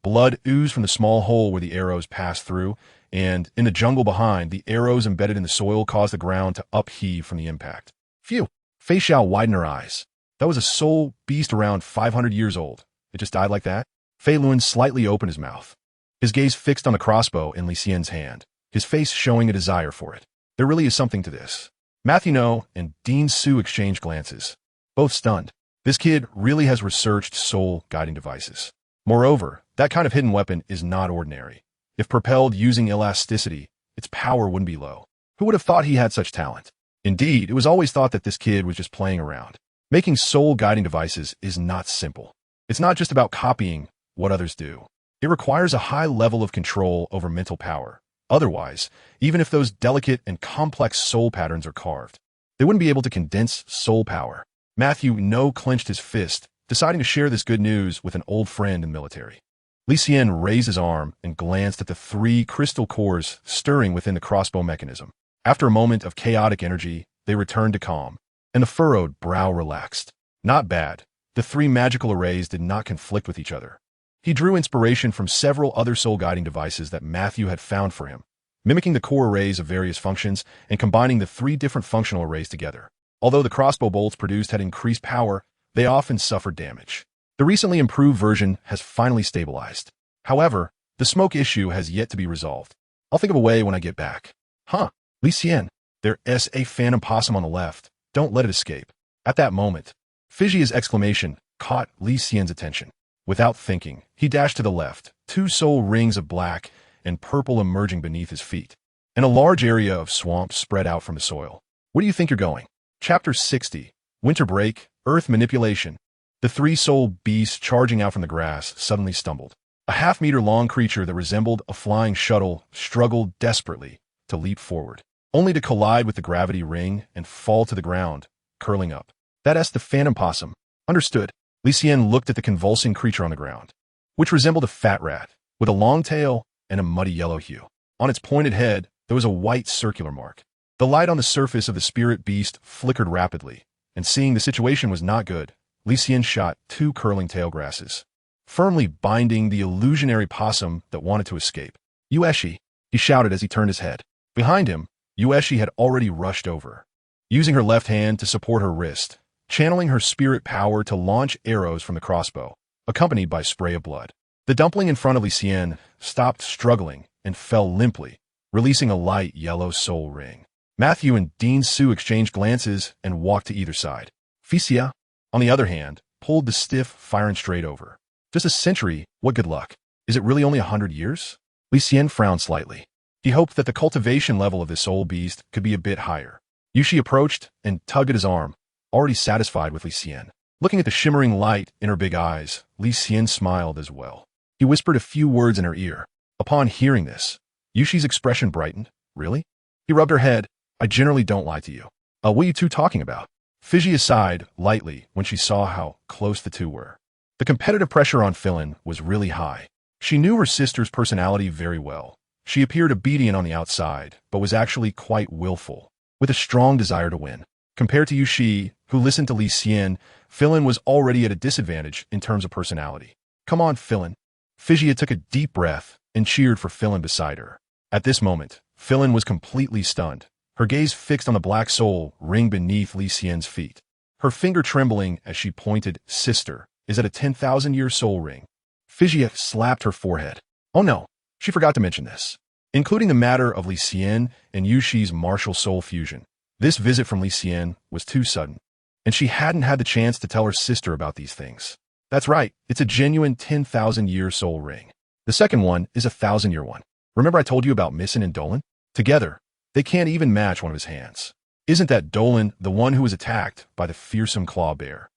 Blood oozed from the small hole where the arrows passed through, and in the jungle behind, the arrows embedded in the soil caused the ground to upheave from the impact. Phew! Fei Xiao widened her eyes. That was a soul beast around 500 years old. It just died like that? Fei Luan slightly opened his mouth, his gaze fixed on the crossbow in Li Xian's hand, his face showing a desire for it. There really is something to this. Matthew No and Dean Su exchanged glances, both stunned. This kid really has researched soul guiding devices. Moreover, that kind of hidden weapon is not ordinary. If propelled using elasticity, its power wouldn't be low. Who would have thought he had such talent? Indeed, it was always thought that this kid was just playing around. Making soul guiding devices is not simple. It's not just about copying what others do. It requires a high level of control over mental power. Otherwise, even if those delicate and complex soul patterns are carved, they wouldn't be able to condense soul power. Matthew No clenched his fist, deciding to share this good news with an old friend in the military. Li Xian raised his arm and glanced at the 3 crystal cores stirring within the crossbow mechanism. After a moment of chaotic energy, they returned to calm, and the furrowed brow relaxed. Not bad. The 3 magical arrays did not conflict with each other. He drew inspiration from several other soul-guiding devices that Matthew had found for him, mimicking the core arrays of various functions and combining the 3 different functional arrays together. Although the crossbow bolts produced had increased power, they often suffered damage. The recently improved version has finally stabilized. However, the smoke issue has yet to be resolved. I'll think of a way when I get back. Huh, Li Xian, there's a phantom possum on the left. Don't let it escape. At that moment, Fijia's exclamation caught Li Xian's attention. Without thinking, he dashed to the left, 2 soul rings of black and purple emerging beneath his feet, and a large area of swamp spread out from the soil. Where do you think you're going? Chapter 60, Winter Break, Earth Manipulation. The 3 soul beasts charging out from the grass suddenly stumbled. A half-meter-long creature that resembled a flying shuttle struggled desperately to leap forward, only to collide with the gravity ring and fall to the ground, curling up. That's the phantom possum. Understood. Li Xian looked at the convulsing creature on the ground, which resembled a fat rat, with a long tail and a muddy yellow hue. On its pointed head, there was a white circular mark. The light on the surface of the spirit beast flickered rapidly, and seeing the situation was not good, Li Xian shot 2 curling tail grasses, firmly binding the illusionary possum that wanted to escape. Yueshi, he shouted as he turned his head. Behind him, Yueshi had already rushed over, using her left hand to support her wrist, channeling her spirit power to launch arrows from the crossbow, accompanied by spray of blood. The dumpling in front of Li Xian stopped struggling and fell limply, releasing a light yellow soul ring. Matthew and Dean Su exchanged glances and walked to either side. Fisia, on the other hand, pulled the stiff, firing straight over. Just a century, what good luck. Is it really only 100 years? Li Xian frowned slightly. He hoped that the cultivation level of this soul beast could be a bit higher. Yushi approached and tugged at his arm, already satisfied with Li Xian. Looking at the shimmering light in her big eyes, Li Xian smiled as well. He whispered a few words in her ear. Upon hearing this, Yushi's expression brightened. Really? He rubbed her head. I generally don't lie to you. What are you 2 talking about? Fiji sighed lightly when she saw how close the 2 were. The competitive pressure on Philin was really high. She knew her sister's personality very well. She appeared obedient on the outside, but was actually quite willful, with a strong desire to win. Compared to Yushi, who listened to Li Xian, Philin was already at a disadvantage in terms of personality. Come on, Philin. Figia took a deep breath and cheered for Philin beside her. At this moment, Philin was completely stunned, her gaze fixed on the black soul ring beneath Li Xian's feet. Her finger trembling as she pointed, Sister, is it a 10,000-year soul ring? Figia slapped her forehead. Oh no, she forgot to mention this. Including the matter of Li Xian and Yushi's MartialSoul fusion. This visit from Li Xian was too sudden, and she hadn't had the chance to tell her sister about these things. That's right, it's a genuine 10,000-year soul ring. The second one is a 1,000-year one. Remember I told you about Missin and Dolan? Together, they can't even match one of his hands. Isn't that Dolan the one who was attacked by the fearsome claw bear?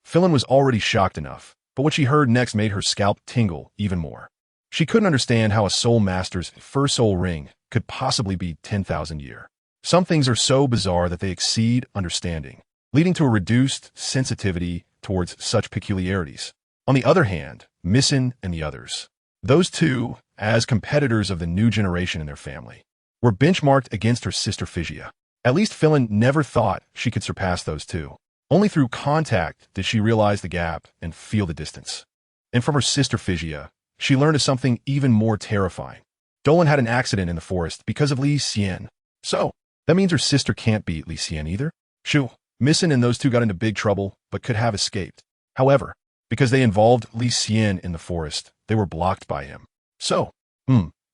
Philin was already shocked enough, But what she heard next made her scalp tingle even more. She couldn't understand how a soul master's first soul ring could possibly be 10,000 years. Some things are so bizarre that they exceed understanding, leading to a reduced sensitivity towards such peculiarities. On the other hand, Missin and the others, those two, as competitors of the new generation in their family, were benchmarked against her sister Figia. At least Philin never thought she could surpass those two. Only through contact did she realize the gap and feel the distance. And from her sister Figia, she learned of something even more terrifying. Dolan had an accident in the forest because of Li Xian. So, that means her sister can't beat Li Xian either? Shoo, Missin and those two got into big trouble, but could have escaped. However, because they involved Li Xian in the forest, they were blocked by him. So,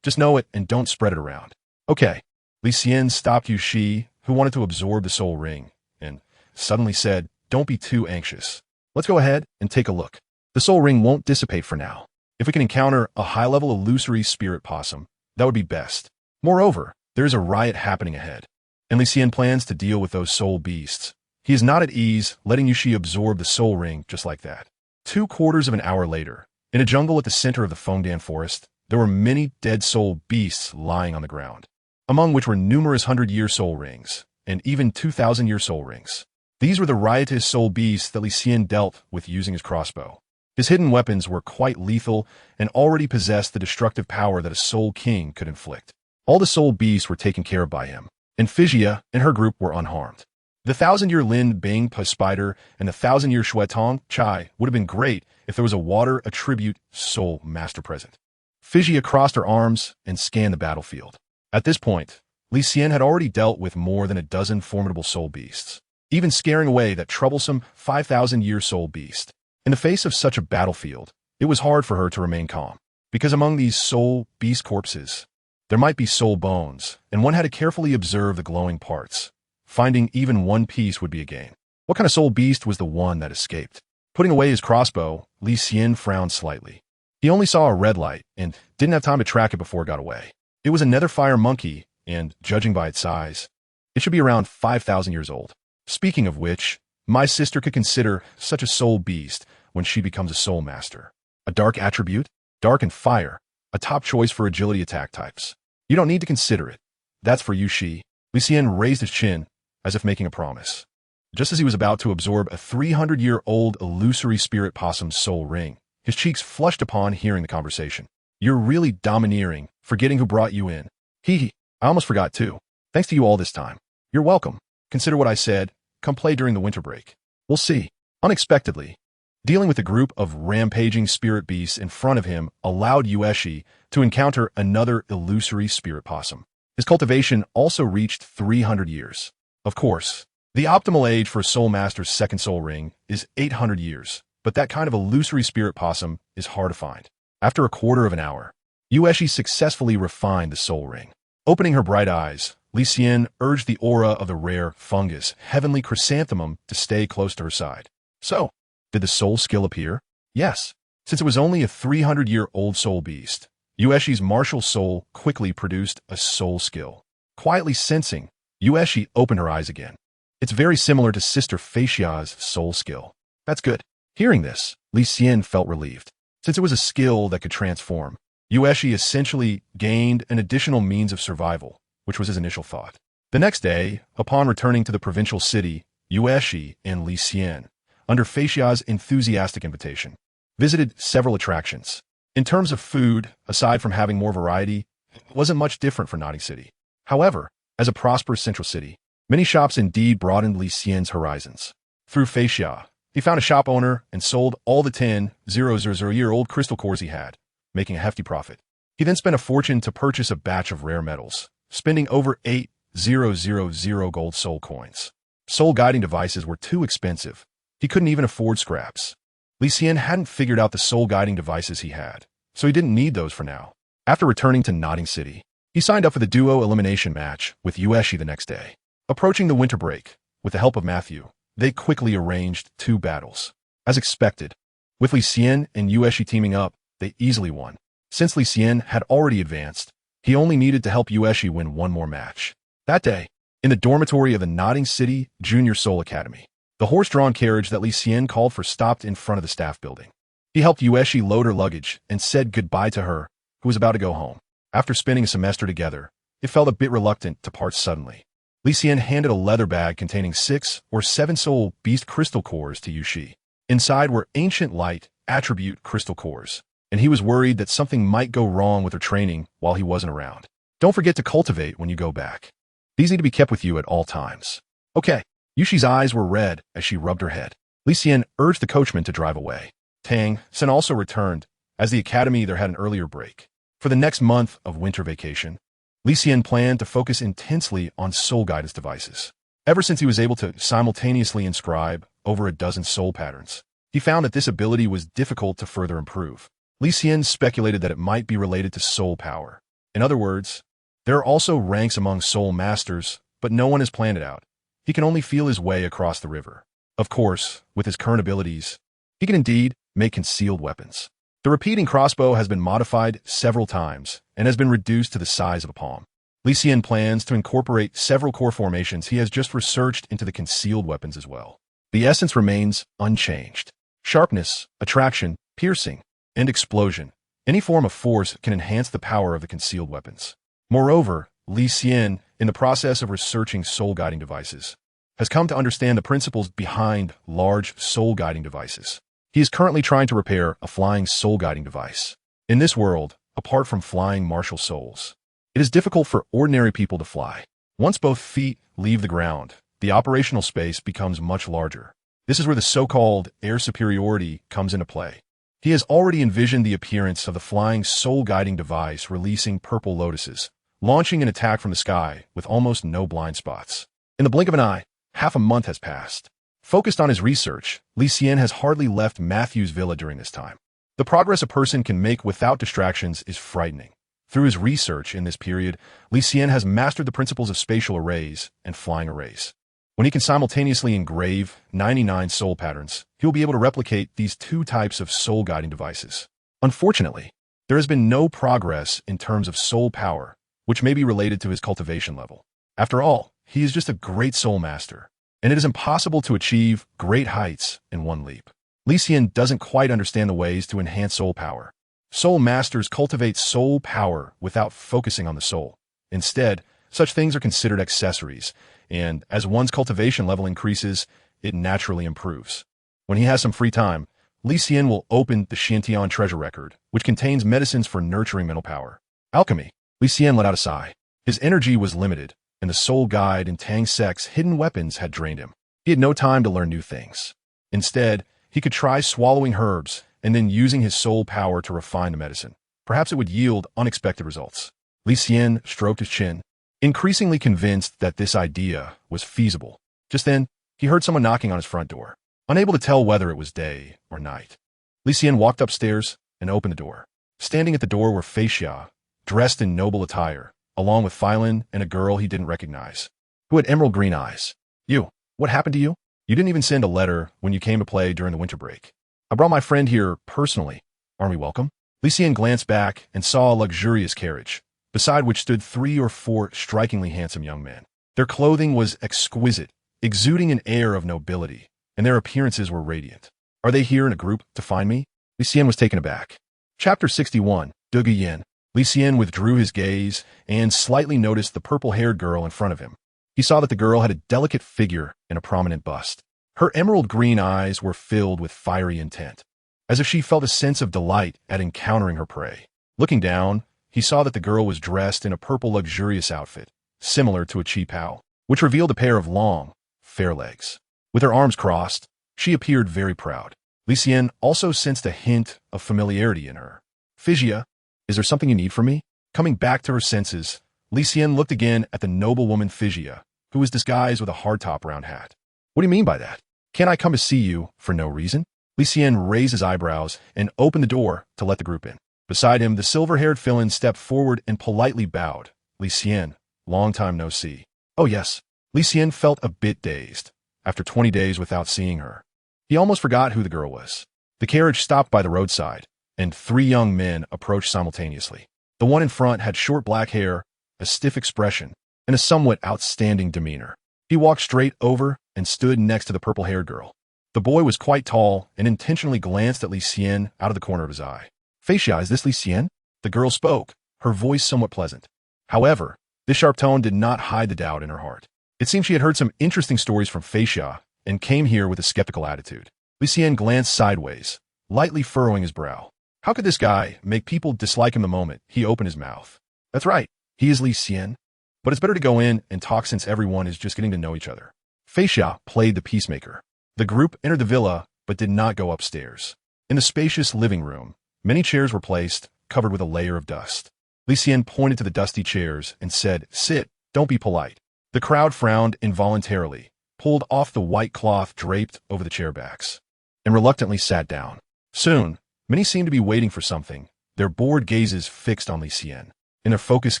just know it and don't spread it around. Okay, Li Xian stopped Yu Shi, who wanted to absorb the soul ring, and suddenly said, "Don't be too anxious. Let's go ahead and take a look. The soul ring won't dissipate for now. If we can encounter a high-level illusory spirit possum, that would be best. Moreover, there is a riot happening ahead, and Li Xian plans to deal with those soul beasts. He is not at ease letting Yu Shi absorb the soul ring just like that." 2/4 of an hour later, in a jungle at the center of the Fengdan forest, there were many dead soul beasts lying on the ground, among which were numerous 100-year soul rings, and even 2,000-year soul rings. These were the riotous soul beasts that Li Xian dealt with using his crossbow. His hidden weapons were quite lethal and already possessed the destructive power that a soul king could inflict. All the soul beasts were taken care of by him, and Figia and her group were unharmed. The 1,000-year Lin Bing Pa spider and the 1,000-year Shui Tong Chai would have been great if there was a water attribute soul master present. Figia crossed her arms and scanned the battlefield. At this point, Li Xian had already dealt with more than a dozen formidable soul beasts, even scaring away that troublesome 5,000-year soul beast. In the face of such a battlefield, it was hard for her to remain calm, because among these soul beast corpses, there might be soul bones, and one had to carefully observe the glowing parts. Finding even one piece would be a gain. What kind of soul beast was the one that escaped? Putting away his crossbow, Li Xian frowned slightly. He only saw a red light and didn't have time to track it before it got away. It was a netherfire monkey, and, judging by its size, it should be around 5,000 years old. Speaking of which, my sister could consider such a soul beast when she becomes a soul master. A dark attribute? Dark and fire. A top choice for agility attack types. You don't need to consider it. That's for Yu Shi. Li Xian raised his chin, as if making a promise. Just as he was about to absorb a 300-year-old illusory spirit possum's soul ring, his cheeks flushed upon hearing the conversation. "You're really domineering, forgetting who brought you in. Hee, I almost forgot too. Thanks to you all this time. You're welcome. Consider what I said. Come play during the winter break. We'll see." Unexpectedly, dealing with a group of rampaging spirit beasts in front of him allowed Yueshi to encounter another illusory spirit possum. His cultivation also reached 300 years. Of course, the optimal age for a soul master's second soul ring is 800 years, but that kind of illusory spirit possum is hard to find. After 1/4 of an hour, Yueshi successfully refined the soul ring. Opening her bright eyes, Li Xian urged the aura of the rare fungus, heavenly chrysanthemum, to stay close to her side. So, did the soul skill appear? Yes. Since it was only a 300-year-old soul beast, Yueshi's MartialSoul quickly produced a soul skill. Quietly sensing, Yueshi opened her eyes again. It's very similar to Sister Feixia's soul skill. That's good. Hearing this, Li Xian felt relieved. Since it was a skill that could transform, Yueshi essentially gained an additional means of survival, which was his initial thought. The next day, upon returning to the provincial city, Yueshi and Li Xian, under Feixia's enthusiastic invitation, visited several attractions. In terms of food, aside from having more variety, it wasn't much different for Naughty City. However, as a prosperous central city, many shops indeed broadened Li Xian's horizons. Through Feixia, he found a shop owner and sold all the 10,000-year-old crystal cores he had, making a hefty profit. He then spent a fortune to purchase a batch of rare metals, spending over 8,000 gold soul coins. Soul guiding devices were too expensive. He couldn't even afford scraps. Li Xian hadn't figured out the soul guiding devices he had, so he didn't need those for now. After returning to Notting City, he signed up for the duo elimination match with Yueshi the next day. Approaching the winter break, with the help of Matthew, they quickly arranged 2 battles. As expected, with Li Xian and Yueshi teaming up, they easily won. Since Li Xian had already advanced, he only needed to help Yueshi win one more match. That day, in the dormitory of the Notting City Junior Soul Academy, the horse-drawn carriage that Li Xian called for stopped in front of the staff building. He helped Yueshi load her luggage and said goodbye to her, who was about to go home. After spending a semester together, it felt a bit reluctant to part suddenly. Li Xian handed a leather bag containing 6 or 7 soul beast crystal cores to Yueshi. Inside were ancient light attribute crystal cores, and he was worried that something might go wrong with her training while he wasn't around. Don't forget to cultivate when you go back. These need to be kept with you at all times. Okay. Yushi's eyes were red as she rubbed her head. Li Xian urged the coachman to drive away. Tang San also returned, as the academy there had an earlier break. For the next month of winter vacation, Li Xian planned to focus intensely on soul guidance devices. Ever since he was able to simultaneously inscribe over a dozen soul patterns, he found that this ability was difficult to further improve. Li Xian speculated that it might be related to soul power. In other words, there are also ranks among soul masters, but no one has planned it out. He can only feel his way across the river. Of course, with his current abilities, he can indeed make concealed weapons. The repeating crossbow has been modified several times and has been reduced to the size of a palm. Li Xian plans to incorporate several core formations he has just researched into the concealed weapons as well. The essence remains unchanged. Sharpness, attraction, piercing, and explosion. Any form of force can enhance the power of the concealed weapons. Moreover, Li Xian, in the process of researching soul-guiding devices, has come to understand the principles behind large soul-guiding devices. He is currently trying to repair a flying soul-guiding device. In this world, apart from flying martial souls, it is difficult for ordinary people to fly. Once both feet leave the ground, the operational space becomes much larger. This is where the so-called air superiority comes into play. He has already envisioned the appearance of the flying soul-guiding device releasing purple lotuses, launching an attack from the sky with almost no blind spots. In the blink of an eye, half a month has passed. Focused on his research, Li Xian has hardly left Matthew's villa during this time. The progress a person can make without distractions is frightening. Through his research in this period, Li Xian has mastered the principles of spatial arrays and flying arrays. When he can simultaneously engrave 99 soul patterns, he will be able to replicate these 2 types of soul-guiding devices. Unfortunately, there has been no progress in terms of soul power, which may be related to his cultivation level. After all, he is just a great soul master, and it is impossible to achieve great heights in one leap. Li Xian doesn't quite understand the ways to enhance soul power. Soul masters cultivate soul power without focusing on the soul. Instead, such things are considered accessories, and as one's cultivation level increases, it naturally improves. When he has some free time, Li Xian will open the Xiantian treasure record, which contains medicines for nurturing mental power. Alchemy. Li Xian let out a sigh. His energy was limited, and the soul guide in Tang Sec's hidden weapons had drained him. He had no time to learn new things. Instead, he could try swallowing herbs and then using his soul power to refine the medicine. Perhaps it would yield unexpected results. Li Xian stroked his chin, increasingly convinced that this idea was feasible. Just then, he heard someone knocking on his front door. Unable to tell whether it was day or night, Li Xian walked upstairs and opened the door. Standing at the door were Fei Xia, dressed in noble attire, along with Phylin and a girl he didn't recognize, who had emerald green eyes. You, what happened to you? You didn't even send a letter when you came to play during the winter break. I brought my friend here personally. Aren't we welcome? Li Xian glanced back and saw a luxurious carriage, beside which stood 3 or 4 strikingly handsome young men. Their clothing was exquisite, exuding an air of nobility, and their appearances were radiant. Are they here in a group to find me? Li Xian was taken aback. Chapter 61, Douluo Yin. Li Xian withdrew his gaze and slightly noticed the purple-haired girl in front of him. He saw that the girl had a delicate figure and a prominent bust. Her emerald green eyes were filled with fiery intent, as if she felt a sense of delight at encountering her prey. Looking down, he saw that the girl was dressed in a purple luxurious outfit, similar to a chi pao, which revealed a pair of long, fair legs. With her arms crossed, she appeared very proud. Li Xian also sensed a hint of familiarity in her. Fei, is there something you need from me? Coming back to her senses, Li Xian looked again at the noble woman Fei, who was disguised with a hardtop round hat. What do you mean by that? Can't I come to see you for no reason? Li Xian raised his eyebrows and opened the door to let the group in. Beside him, the silver-haired Phylin stepped forward and politely bowed. Li Xian, long time no see. Oh yes. Li Xian felt a bit dazed. After 20 days without seeing her, he almost forgot who the girl was. The carriage stopped by the roadside, and 3 young men approached simultaneously. The one in front had short black hair, a stiff expression, and a somewhat outstanding demeanor. He walked straight over and stood next to the purple-haired girl. The boy was quite tall and intentionally glanced at Li Xian out of the corner of his eye. Fei Xia, is this Li Xian? The girl spoke, her voice somewhat pleasant. However, this sharp tone did not hide the doubt in her heart. It seemed she had heard some interesting stories from Fei Xia and came here with a skeptical attitude. Li Xian glanced sideways, lightly furrowing his brow. How could this guy make people dislike him the moment he opened his mouth? That's right, he is Li Xian. But it's better to go in and talk since everyone is just getting to know each other. Fei Xia played the peacemaker. The group entered the villa, but did not go upstairs. In the spacious living room, many chairs were placed, covered with a layer of dust. Li Xian pointed to the dusty chairs and said, "Sit, don't be polite." The crowd frowned involuntarily, pulled off the white cloth draped over the chair backs, and reluctantly sat down. Soon, many seemed to be waiting for something, their bored gazes fixed on Li Xian. In their focused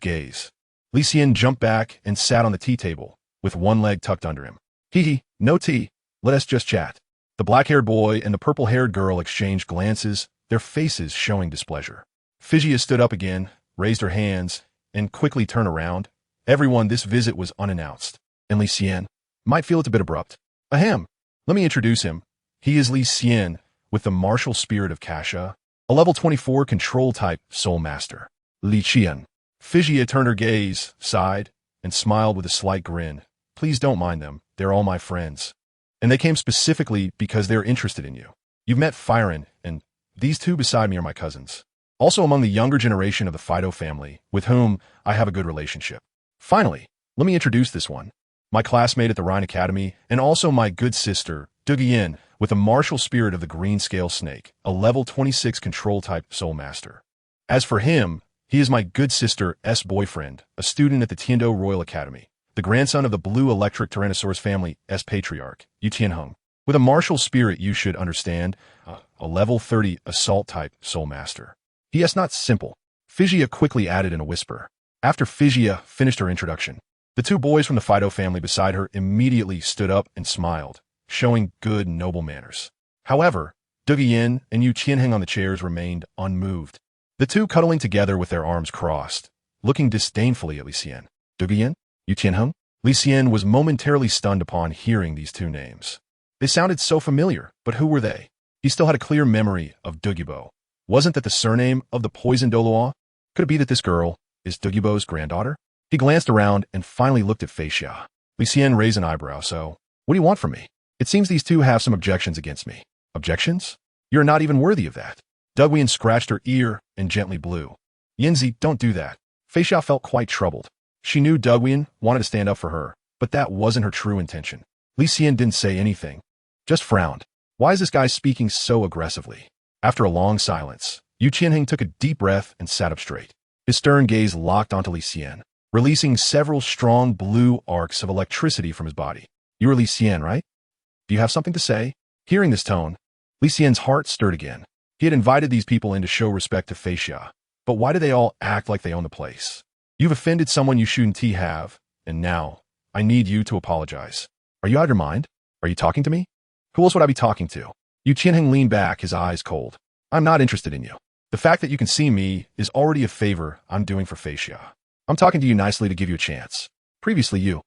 gaze, Li Xian jumped back and sat on the tea table, with one leg tucked under him. "Hee, no tea. Let us just chat." The black-haired boy and the purple-haired girl exchanged glances, their faces showing displeasure. Fei stood up again, raised her hands, and quickly turned around. Everyone, this visit was unannounced, and Li Xian might feel it's a bit abrupt. Ahem. Let me introduce him. He is Li Xian, with the martial spirit of Kasha, a level 24 control-type soul master. Li Xian. Fei turned her gaze, sighed, and smiled with a slight grin. Please don't mind them, they're all my friends. And they came specifically because they're interested in you. You've met Firen, and these two beside me are my cousins. Also among the younger generation of the Fido family, with whom I have a good relationship. Finally, let me introduce this one. My classmate at the Rhine Academy, and also my good sister, Yin, with the martial spirit of the green scale snake, a level 26 control-type soul master. As for him, he is my good sister's boyfriend, a student at the Tiando Royal Academy, the grandson of the blue electric Tyrannosaurus family's patriarch, Yu Tianheng. With a martial spirit, you should understand, a level 30 assault-type soul master. He is not simple, Fei quickly added in a whisper. After Fei finished her introduction, the two boys from the Fido family beside her immediately stood up and smiled, showing good, noble manners. However, Yin and Yu Tianheng on the chairs remained unmoved, the two cuddling together with their arms crossed, looking disdainfully at Li Xian. Yin? Yu Tianheng? Li Xian was momentarily stunned upon hearing these two names. They sounded so familiar, but who were they? He still had a clear memory of Dugibo. Wasn't that the surname of the poisoned Douluo? Could it be that this girl is Dugibo's granddaughter? He glanced around and finally looked at Fei Xia. Li Xian raised an eyebrow. So, what do you want from me? It seems these two have some objections against me. Objections? You're not even worthy of that. Yin scratched her ear and gently blew. Yinzi, don't do that. Fei Xia felt quite troubled. She knew Yin wanted to stand up for her, but that wasn't her true intention. Li Xian didn't say anything, just frowned. Why is this guy speaking so aggressively? After a long silence, Yu Tianheng took a deep breath and sat up straight. His stern gaze locked onto Li Xian, releasing several strong blue arcs of electricity from his body. You're Li Xian, right? Do you have something to say? Hearing this tone, Li Xian's heart stirred again. He had invited these people in to show respect to Fei Xia, but why do they all act like they own the place? You've offended someone you shouldn't have, and now, I need you to apologize. Are you out of your mind? Are you talking to me? Who else would I be talking to? Yu Tianheng leaned back, his eyes cold. I'm not interested in you. The fact that you can see me is already a favor I'm doing for Fei Xia. I'm talking to you nicely to give you a chance. Previously, you